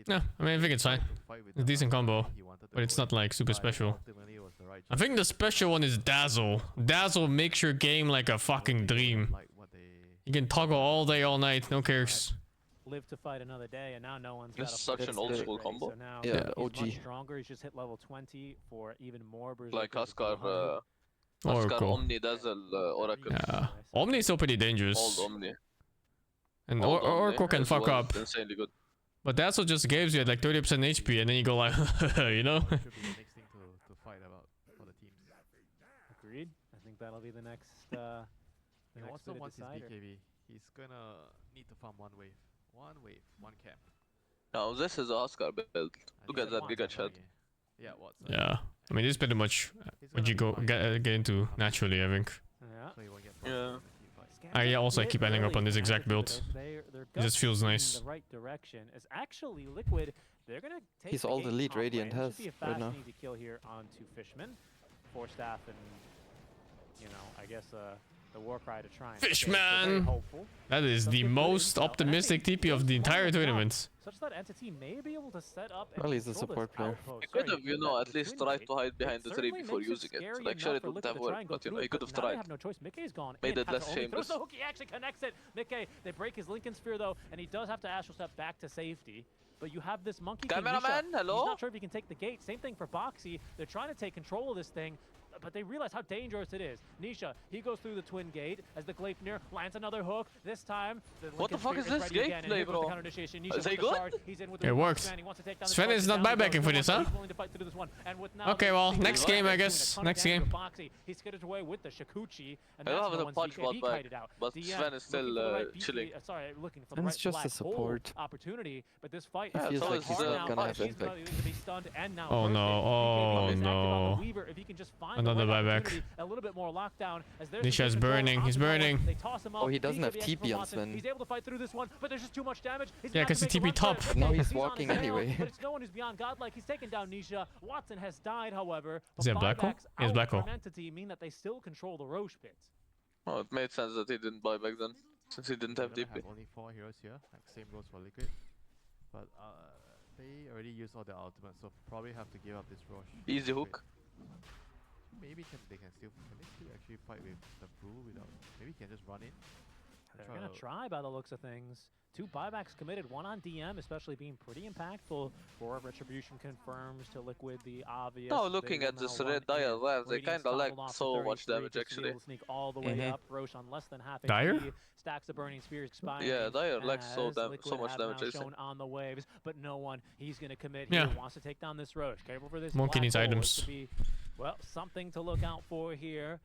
Yeah, I mean, I think it's fine. It's a decent combo, but it's not like super special. I think the special one is Dazzle. Dazzle makes your game like a fucking dream. You can toggle all day, all night, no cares. Live to fight another day, and now no one's got such an old school combo. So now yeah, he's OG. much stronger. He's just hit level 20 for even more. Like Huskar, Oracle. Omni, Dazzle, Oracle. Yeah. Omni is still pretty dangerous. Old Omni. And Oracle can fuck up. Insanely good. But Dazzle just gives you like 30% HP, and then you go like, you know? Agreed. I think that'll be the next. He also wants his BKB. He's gonna need to farm one wave, one camp. Now this is a Huskar build. Look at that Giga Chat. Yeah, what? Yeah. I mean, this is pretty much what you get into naturally, I think. Yeah. I also keep ending up on this exact build. It just feels nice. The right direction is actually Liquid. They're gonna take. He's all the lead Radiant has right now. Easy kill here onto Fishman, Forstaff, and you know, I guess the Warcry to try. Fishman. That is the most optimistic TP of the entire tournament. Such that Entity may be able to set up. Well, he's a support player. He could have, you know, at least tried to hide behind the tree before using it. Like, sure, it wouldn't have worked, but you know, he could have tried. Have no choice. Mickey's gone. Made it less shameless. He actually connects it. Mickey, they break his Lincoln Sphere though, and he does have to Astral Step back to safety. But you have this monkey. Cameraman, hello? He's not sure if he can take the gate. Same thing for Boxy. They're trying to take control of this thing, but they realize how dangerous it is. Nisha, he goes through the twin gate as the Gleipnir lands another hook. This time, what the fuck is this gameplay, bro? Is he good? It works. Sven is not buybacking for this, huh? Okay, well, next game, I guess. Next game. He skidded away with the Shikuchi, and I don't have the punch bot back, but Sven is still chilling. Sorry, looking for and it's just a support. Opportunity, but this fight feels like he's not gonna have impact. Oh no! Oh no! Another buyback. A little bit more lockdown as Nisha's burning. He's burning. They toss him up. Oh, he doesn't have TP on Sven. He's able to fight through this one, but there's just too much damage. Yeah, because the TP top. Now he's walking anyway. But it's no one who's beyond godlike. He's taken down Nisha. Watson has died, however. Is that Black Hole? He has Black Hole. Entity mean that they still control the Rosh pit. Oh, it made sense that he didn't buy back then, since he didn't have DP. Have only 4 heroes here. Like same goes for Liquid, but they already used all their ultimates, so probably have to give up this Rosh. Easy hook. maybe they can still actually fight with the Brew without. Maybe he can just run in. They're gonna try by the looks of things. 2 buybacks committed, 1 on DM, especially being pretty impactful. 4 Retribution confirms to Liquid the obvious. Now looking at this red Dire left, they kinda lack so much damage actually. Sneak all the way up. Rosh on less than half Dire? HP. Stacks the burning spears expiring. Yeah, Dire lacks so much damage. I Shown on the waves, but no one. He's gonna commit. Yeah. He wants to take down this Rosh. Careful for this. Monkey black needs hole. items. This could be, well, something to look out for here.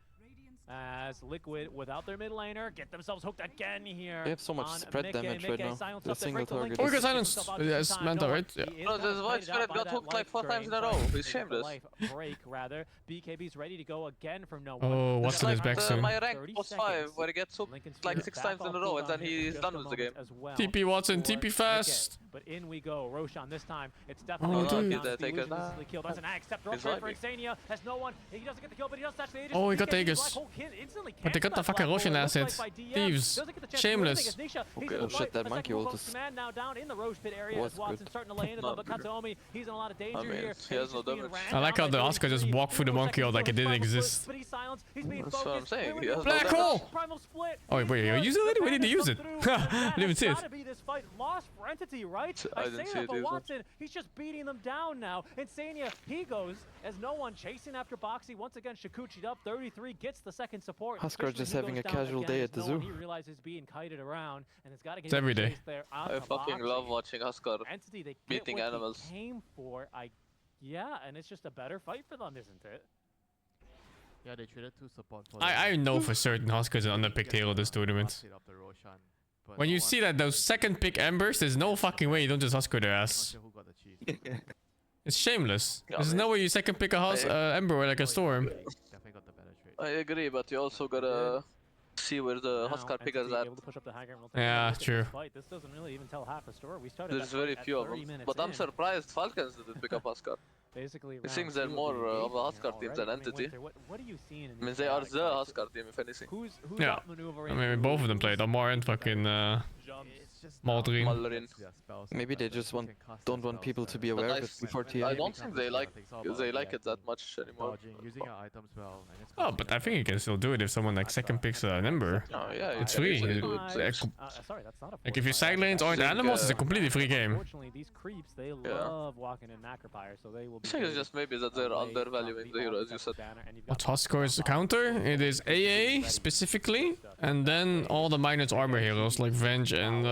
As Liquid, without their mid laner, get themselves hooked again here. They have so much on spread damage right now. Silence The up, they single break the link, target. Oh, we he got gets silence. himself out a Yes, few Manta, times. right? Yeah. He is No, gonna this play White it out Spirit by got that hooked like life 4 times in a drain. row. He's They get the shameless. life break, rather. BKB's ready to go again from no one. Oh, what's in his back soon? My rank was 5 where he gets hooked like 6 times in a row and then he's done with the game. TP Watson, TP fast. But in we go. Roshan this time. It's definitely Oh, dude. down to the Take it. illusion. This is the kill. That's an accept. He's Drop for vibing. Insania. Has no one. He doesn't get the kill, but he does touch the Aegis. Oh, he got the BKB Aegis. Black Hole instantly But they got the cancels that fucking Black Roshan Hole. It looks assets. like by DM Thieves. doesn't get the chance to Shameless. do anything as Nisha, he's Okay, in the shit, fight. that A monkey second ult move is- of command now down in the Roche pit area was as Watson's good. starting to lay into them, Not but good. Kataomi, he's in a lot of danger I mean, here. he has no He's being damage. ran I like how down the by Oscar just 33. walked through the 2 more monkey ult seconds like it till didn't Primal split, exist. But he's silenced. He's being That's what I'm focused. saying, Here we he go. has no Black damage. hole! Primal split. Oh, wait, you used it already? We need to use it. I didn't even see it. Gotta be this fight lost for Entity, right? I I didn't say see that, it but either. Watson, he's just beating them down now. Insania, he goes as no one chasing after Boxy. Once again, Shikuchi'd up. 33 gets the second support. Huskar Fishman, just he having goes a down casual again day as at the no zoo. one, He realizes being kited around, and it's got to get It's every day. there I fucking love watching Huskar Entity, they get beating what animals. They came for. Yeah, and it's just a better fight for them, isn't it? Yeah, they traded 2 support for I know for certain Huskers are underpicked hero this tournament. of the Roshan, but When no you one- see that those second pick Embers, there's no fucking way you don't just Husker their not ass. sure who got the cheese. It's shameless. Yeah, There's man. no way you second pick a Ember or like a Storm. Definitely got the better trade. I agree, but you also gotta see where the Huskar pickers Entity at. able to push up the high ground. We'll take a Yeah, look at true. this fight. This doesn't really even tell half a story. We started There's that very fight at few of 30 them. minutes But I'm in. surprised Falcons didn't pick up Huskar. Basically, He thinks they're round 2 more the of a engagement Huskar team already. than I mean, Entity. Winter, what are you seeing in I mean, these they are chaotic the fights? Huskar team, if anything. Who's Yeah. outmaneuvering I mean, both of them played Amar and fucking Maldrin. Mallorin. Maybe they just don't want people to be aware of it before TA. I don't think they like it that much anymore. Using our items well. And just Oh, but I think you can still do it if someone like second picks an Ember. Oh, yeah, It's you can free. easily do it. Sorry, that's not a Like if your force fire. side lanes aren't Think, animals, it's a completely free game. Unfortunately, these creeps, they love walking in Macropire, so they will be I think it's good just maybe that they're away undervaluing from the hero, as you offensive said. banner, and you've got What's Huskar's counter? It is AA specifically, and then all the minus armor heroes like Venge and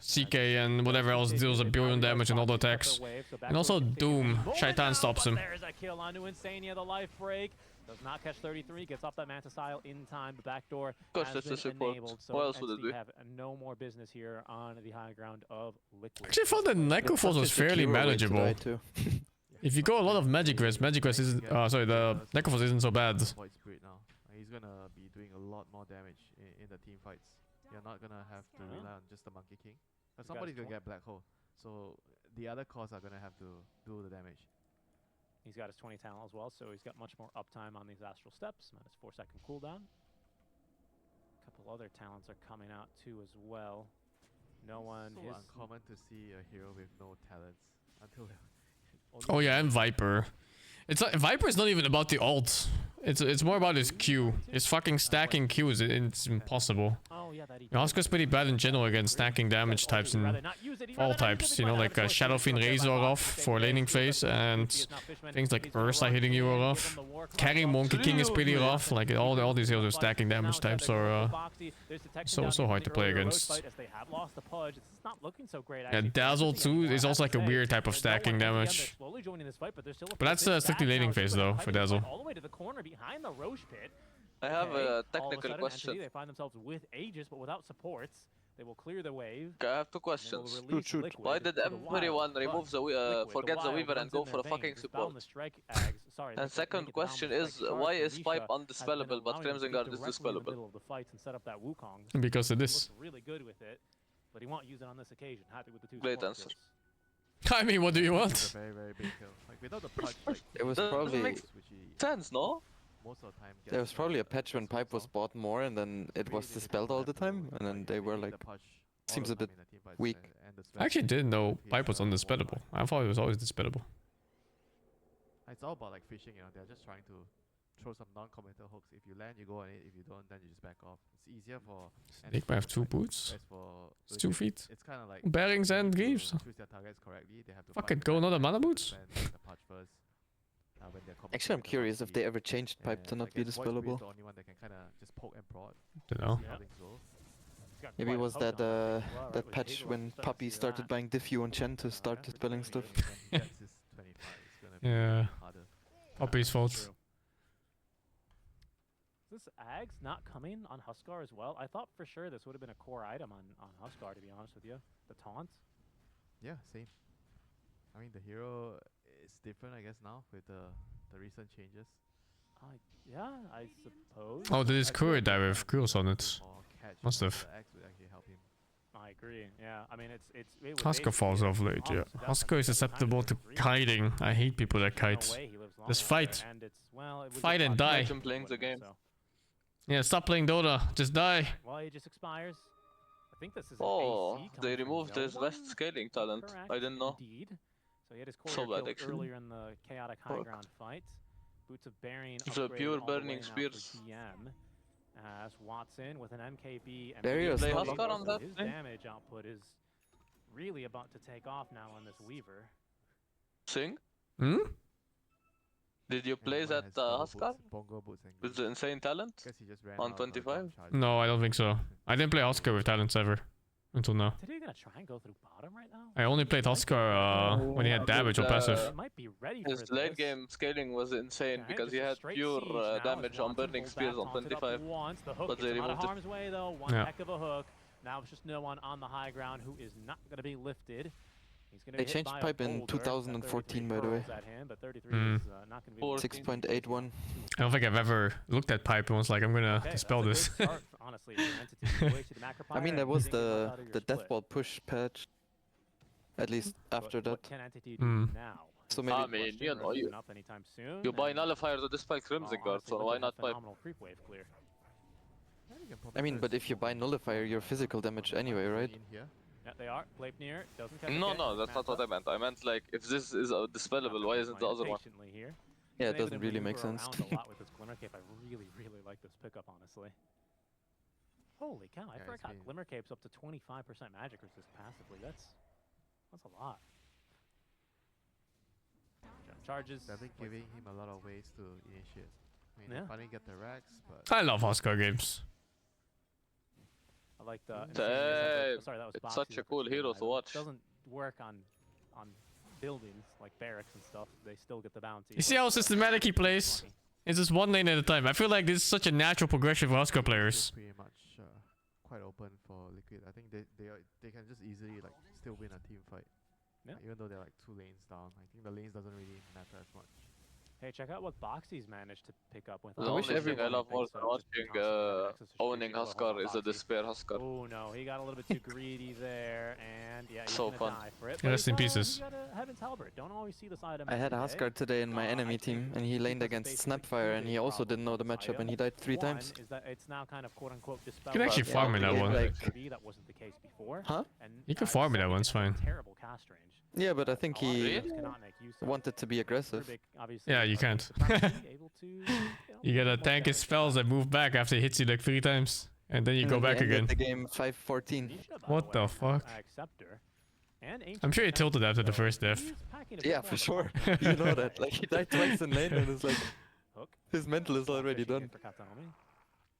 CK and whatever else deals a billion damage and all the attacks. And also Doom. Shaitan stops him. There's a kill onto Insania, the life break. Does not catch 33, gets off that Mantisile in time. The back door Gosh, has that's been a support. enabled, so What else would it Entity be? have no more business here on the high ground of Liquid. Actually, I thought that Necrophos was fairly manageable. If you go a lot of Magic Rest isn't. Sorry, the Necrophos isn't so bad. Void Spirit now. He's gonna be doing a lot more damage in the team fights. You're not gonna have to rely on just the Monkey King. But somebody's gonna get Black Hole. So the other cores are gonna have to do the damage. He's got his 20 talent as well, so he's got much more uptime on these Astral Steps. Minus 4-second cooldown. A couple other talents are coming out too as well. No one So is uncommon to see a hero with no talents until Oh yeah, and Viper. It's like, Viper is not even about the ult. It's more about his Q. His fucking stacking Qs. It's impossible. Oh yeah, that Oscar's pretty bad in general against stacking damage types in all types. You know, like Shadow Fiend Razor off for laning phase, and things like Ursa hitting you are rough. Carrying Monkey King is pretty rough. Like all these heroes are stacking damage types are so hard to play against. Yeah, Dazzle too is also like a weird type of stacking damage. But that's strictly laning phase though for Dazzle. all the way to the corner behind the Roche pit. I have Okay, a all of technical sudden, question. Entity, they find themselves with Aegis, but without supports. They will clear the wave. I have 2 questions. release Liquid Why did to the wild, everyone but remove the Liquid, forget the wild Weaver and runs go in for a their fucking veins. It's support? bound the strike ags. Sorry, And Liquid second make it bound question the is, strike why charge. is Nisha Pipe has been undispellable but allowing Crimson them to Guard get is directly in the dispellable? middle of the fight and set up that Wukong. Because of He this. looks really good with it, but he won't use it on this occasion. Happy with the 2 Great support answer. kills. I mean, what do you want? It's a very, very big kill. Like without the punch, like It was Doesn't probably make sense, no? most of the time there was probably a patch when Pipe was bought more and then it was dispelled all the time and then they were like seems a bit weak. I actually didn't know Pipe was undispellable. I thought it was always dispellable. It's all about like fishing, you know. They're just trying to throw some non-committal hooks. If you land, you go on it. If you don't, then you just back off. It's easier for. Snake might have 2 boots. It's 2 feet. It's kind of like bearings and greaves. Choose their targets correctly. They have to fuck it, go another mana boots. Actually, I'm curious if they ever changed pipe to not be dispellable. The only one that can kind of just poke and prod. Don't know. Maybe it was that that patch when Puppy started buying Diffu on Chen to start dispelling stuff. Yeah. Puppy's fault. Is this Ags not coming on Huskar as well? I thought for sure this would have been a core item on Huskar, to be honest with you. The taunt. Yeah, same. I mean, the hero is different, I guess, now with the recent changes. Yeah, I suppose. Oh, there is Courier die with Grills on it. Must have. I agree. Yeah, I mean it's. Huskar falls off late. Yeah, Huskar is susceptible to kiting. I hate people that kite. Just fight. Fight and die. Imagine playing the game. Yeah, stop playing Dota. Just die. Well, it just expires. I think this is. They removed his best scaling talent. I didn't know. Indeed. So he had his core killed earlier in the chaotic high ground fight. Boots of Bearing. The pure burning spears. As Watson with an MKB and his damage output is really about to take off now on this Weaver. Sing? Hmm? Did you play that Huskar? With the insane talent? On 25? No, I don't think so. I didn't play Huskar with talents ever. Until now. Did he gonna try and go through bottom right now? I only played Huskar when he had damage or passive. His late game scaling was insane because he had pure damage on burning spears on 25. But they removed harm's way though. One Yeah. heck of a hook. Now it's just no one on the high ground who is not gonna be lifted. He's gonna They be hit changed by a pipe in boulder. 2014, by the way. At him, but 33 is not gonna be 6.81. I don't think I've ever looked at pipe and was like, I'm gonna dispel this. Honestly, for Entity to the I mean, that was the Deathball push patch. At least after that. What can Entity do now? So maybe. I mean, you know, you buy Nullifier to dispel Crimson Guard, so why not pipe? Creep wave clear. I mean, but if you buy Nullifier, you're physical damage anyway, right? Yeah, they are. Sleipnir doesn't catch No, that's not what I meant. I meant like, if this is dispellable, why isn't the other one? Here. Yeah, it doesn't really make sense. a lot with this Glimmer Cape. I really like this pickup, honestly. Holy cow! I forgot Glimmer Cape's up to 25% magic resist passively. That's a lot. Charges. They've been giving him a lot of ways to initiate. I mean, Yeah. they finally get the racks, but I love Huskar games. I like the. Damn, Sorry, that was it's such a cool hero to watch. Doesn't work on buildings like barracks and stuff. They still get the bounty. You see how systematic he plays? It's just one lane at a time. I feel like this is such a natural progression for Huskar players. pretty much quite open for Liquid. I think they can just easily like still win a team fight. Yeah. Even though they're like 2 lanes down, I think the lanes doesn't really matter as much. Hey, check out what Boxy's managed to pick up with. The only thing I love more than watching owning Huskar is the Despair Huskar. Oh no, he got a little bit too greedy there, and yeah, he's So gonna fun. die for it. Rest in pieces. You gotta Heaven's Halberd. Don't always see this item. I had a every day. Huskar today in my enemy team, and he laned against Snapfire, and he also didn't know the matchup, and he died 3 times. Is that it's now kind of quote unquote dispelled. You can actually farm in that one. That wasn't the case before. Huh? And You can farm in that one, it's fine. Terrible cast range. Yeah, but I think he Cannot make use of wanted to be aggressive. Yeah, you can't. You gotta tank his spells and move back after he hits you like 3 times. And then you go back again. The game 5-14. What the fuck? I'm sure he tilted after the first death. Yeah, for sure. You know that. Like, he died twice in lane, and it's like his mental is already done.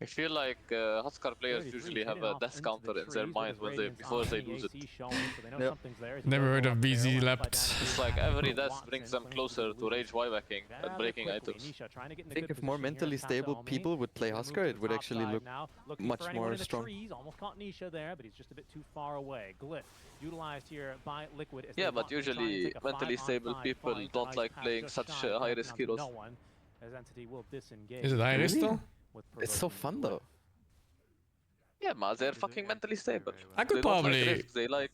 I feel like Huskar players usually have a death counter in their mind when before they lose it. Yep. Never heard of BZ leapt. It's like every death brings them closer to rage buybacking and breaking items. I think if more mentally stable people would play Huskar, it would actually look much more strong. Almost caught Nisha there, but he's just a bit too far away. Glyph utilized here by Liquid. Yeah, but usually mentally stable people don't like playing such high-risk heroes. As Entity will disengage. Is it high risk though? It's so fun though. Yeah, man, they're fucking mentally stable. I could They don't probably... like risk, they like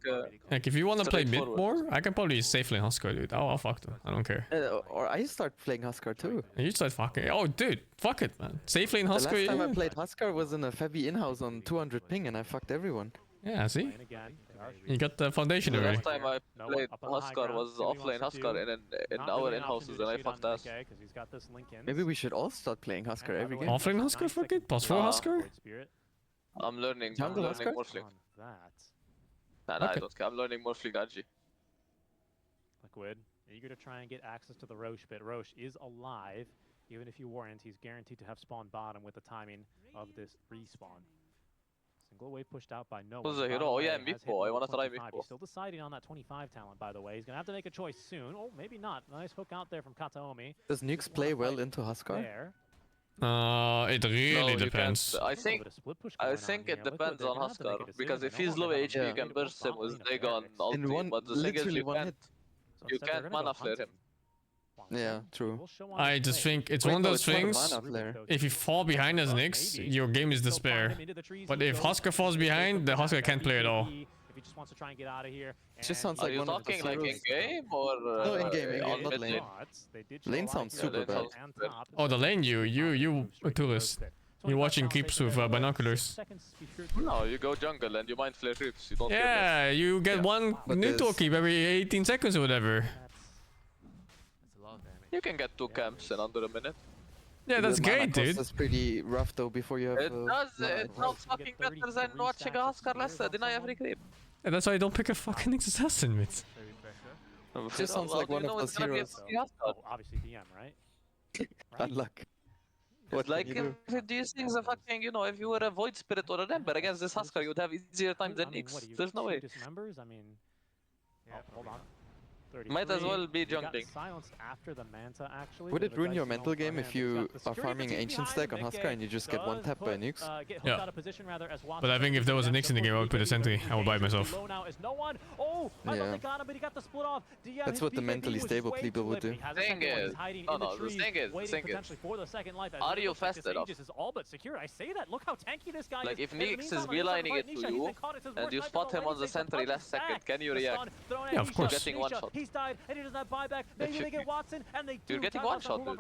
if you wanna play mid straightforward. more, I can probably safely Huskar, dude. I'll fuck them. I don't care. Or I start playing Huskar too. You start fucking... Oh, dude. Fuck it, man. Safely in Huskar, The last time I yeah. played Huskar was in a Fabi in-house on 200 ping, and I fucked everyone. Yeah, see? You got the foundation The already. last time I played Huskar was offlane Huskar in our in-houses and I fucked ass. Maybe we should all start playing Huskar every game. Offlane Huskar, fuck it. Plus 4 Huskar? I'm learning Jungle Huskar? Morphling. Nah, I don't care. I'm learning Morphling Agi. Liquid, eager to try and get access to the Rosh bit. Rosh is alive. Even if you warrant, he's guaranteed to have spawn bottom with the timing of this respawn. Single wave pushed out by no one. Who's the hero? Oh yeah, Meatball. I wanna try Meatball. He's still deciding on that 25 talent, by the way. He's gonna have to make a choice soon. Oh, maybe not. Nice hook out there from Kataomi. Does Nukes play well into Huskar? It really No, depends. I think it depends on Huskar because if he's low HP, you can burst him with Dig on ulti. But the thing is, you can't mana flare him. Yeah, true. I just think it's one of those things. If you fall behind as Nyx, your game is despair. But if Huskar falls behind, the Huskar can't play at all. If he just wants to try and get out of here. It just sounds Are like you one of the talking like in game or No, in game, not lane. Lane sounds super bad. Oh, the lane, you a tourist. You're watching creeps with binoculars. No, you go jungle and you mind flare creeps. You don't. Yeah, you get one neutral creep every 18 seconds or whatever. You can get 2 camps in under a minute. Yeah, that's great, dude. That's pretty rough though. Before you have. It sounds fucking better than watching a Huskar lesser deny every creep. Yeah, that's why I don't pick a fucking Nyx assassin, mate. It just sounds like one of those heroes. Obviously DM, right? Bad luck. What like if these things are fucking, you know, if you were a Void Spirit or a Ember against this Huskar, you would have easier time than Nyx. There's no way. Dismembers? I mean, yeah, hold on. Might as well be jungling. Would it ruin your mental game if you are farming Ancient stack on Huskar and you just get one tap by Nukes? Yeah. But I think if there was a Nyx in the game, I would put a sentry. I would buy it myself. Yeah. That's what the mentally stable people would do. The thing is, are you fast enough? Like if Nyx is beelining it to you and you spot him on the sentry last second, can you react? Yeah, of course. Getting one shot. He's died and he doesn't have buyback. Maybe they get Watson and they do. You're getting one shot, dude.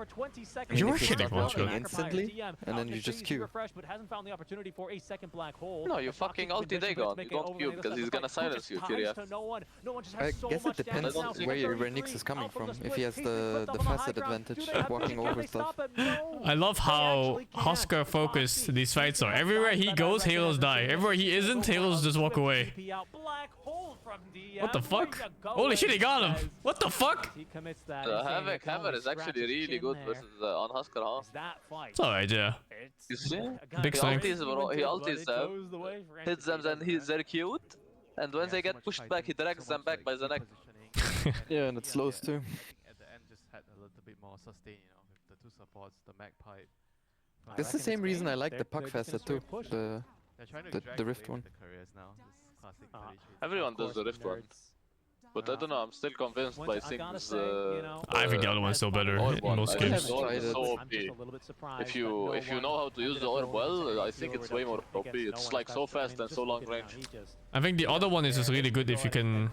You are getting one shot instantly, and then you just queue. But hasn't found the opportunity for a second black hole. No, you fucking ulti Dagon. You don't queue because he's gonna silence you if you react. I guess it depends where Nyx is coming from. If he has the facet advantage of walking over stuff. I love how Huskar focused these fights are. Everywhere he goes, Halos die. Everywhere he isn't, Halos just walk away. What the fuck? Holy shit, he got him! What the fuck? The Havoc Hammer is actually really good versus on Huskar, huh? It's alright, yeah. You see? Big strength. He ultis them, hits them, then they're cute. And when they get pushed back, he drags them back by the neck. Yeah, and it slows too. At the end, just had a little bit more sustain, you know, with the 2 supports, the Magpie. That's the same reason I like the puck facet too. The Rift one. Everyone does the Rift one. But I don't know, I'm still convinced by things. I think the other one's still better in most games. So if you know how to use the orb well, I think it's way more OP. It's like so fast and so long range. I think the other one is just really good if you can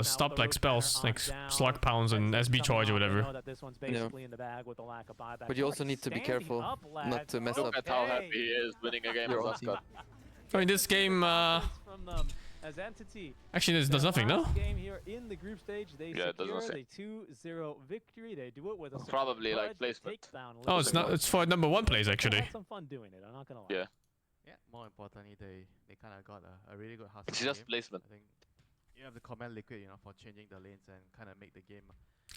stop like spells, like Slug Pounds and SB Charge or whatever. Yeah. But you also need to be careful not to mess up. Look at how happy he is winning a game with Huskar. I mean, this game, as entity. actually, this does nothing, no? Game here in the group stage, they secure a 2-0 victory. They do it with a probably like placement. Oh, it's not. It's for number 1 place actually. Had some fun doing it. I'm not gonna lie. Yeah. Yeah. More importantly, they kind of got a really good Huskar. It's just game. placement. I think you have to commend Liquid, you know, for changing the lanes and kind of make the game.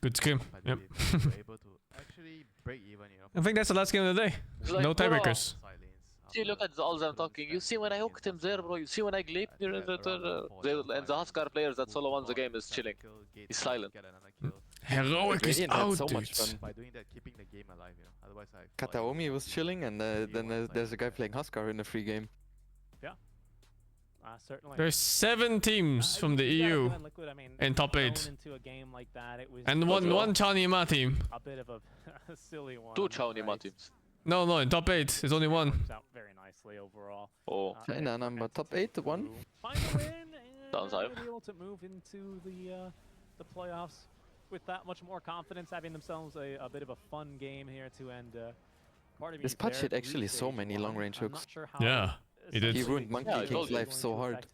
Good scrim. Yep. They were able to actually break even, you know. I think that's the last game of the day. Like, No tiebreakers. See, look at all them talking. You see when I hooked him there, bro. You see when I gleeped here, and the Huskar players that solo won the game is chilling. He's silent. Heroic is out, so dude. much fun. By doing that, keeping the game alive, you know. Otherwise, Kataomi was chilling, and then there's a guy playing Huskar in a free game. Yeah. Certainly. There's 7 teams from the EU in top 8. And one Chaonima team. A bit of a silly one. 2 Chaonima teams. No, in top 8, there's only 1. Out very nicely overall. Oh. China number top 8, 1. Find a win Sounds hype. and be able to move into the playoffs with that much more confidence, having themselves a bit of a fun game here to end. Part of This patch hit actually so many long range hooks. Yeah, he did. He ruined Monkey King's life so hard.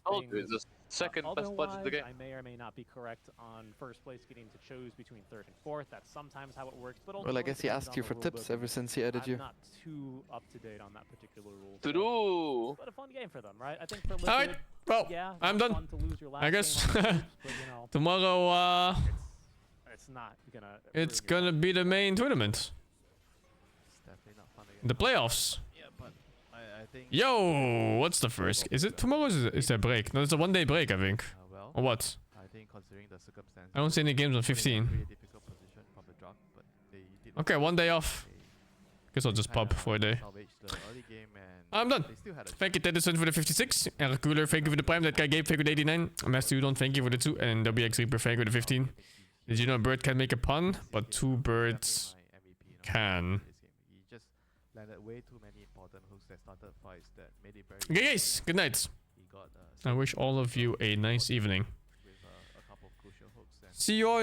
Second best budget in the game. I may or may not be correct on first place getting to choose between third and fourth. That's sometimes how it works. But well, I guess he asked you for tips ever since he added you. I'm not too up to date on that particular rule. True. But a fun game for them, right? I think for Liquid, Alright, well, yeah, I'm it's done. fun to lose your last I guess game on the groups, but, you know, tomorrow, it's not gonna. it's gonna be the main tournament. The playoffs. Yeah, but I think. Yo, what's the first? Is it tomorrow? Or is there a break? No, it's a 1 day break, I think. Well, Or what? I think considering the circumstances. I don't see any games on 15. Pretty difficult position from the draft, but they did Okay, 1 day off. Guess I'll just pop for a day. I'm done. Thank you, Tedison, for the 56. Eric Cooler, thank you for the prime. That guy Gabe, thank you for the 89. Master Udon, thank you for the 2. And WX Reaper, thank you for the 15. Did you know a bird can make a pun? But 2 birds can. He just landed way too many important hooks that started fights that made it very. Okay, guys, good night. I wish all of you a nice evening. See you all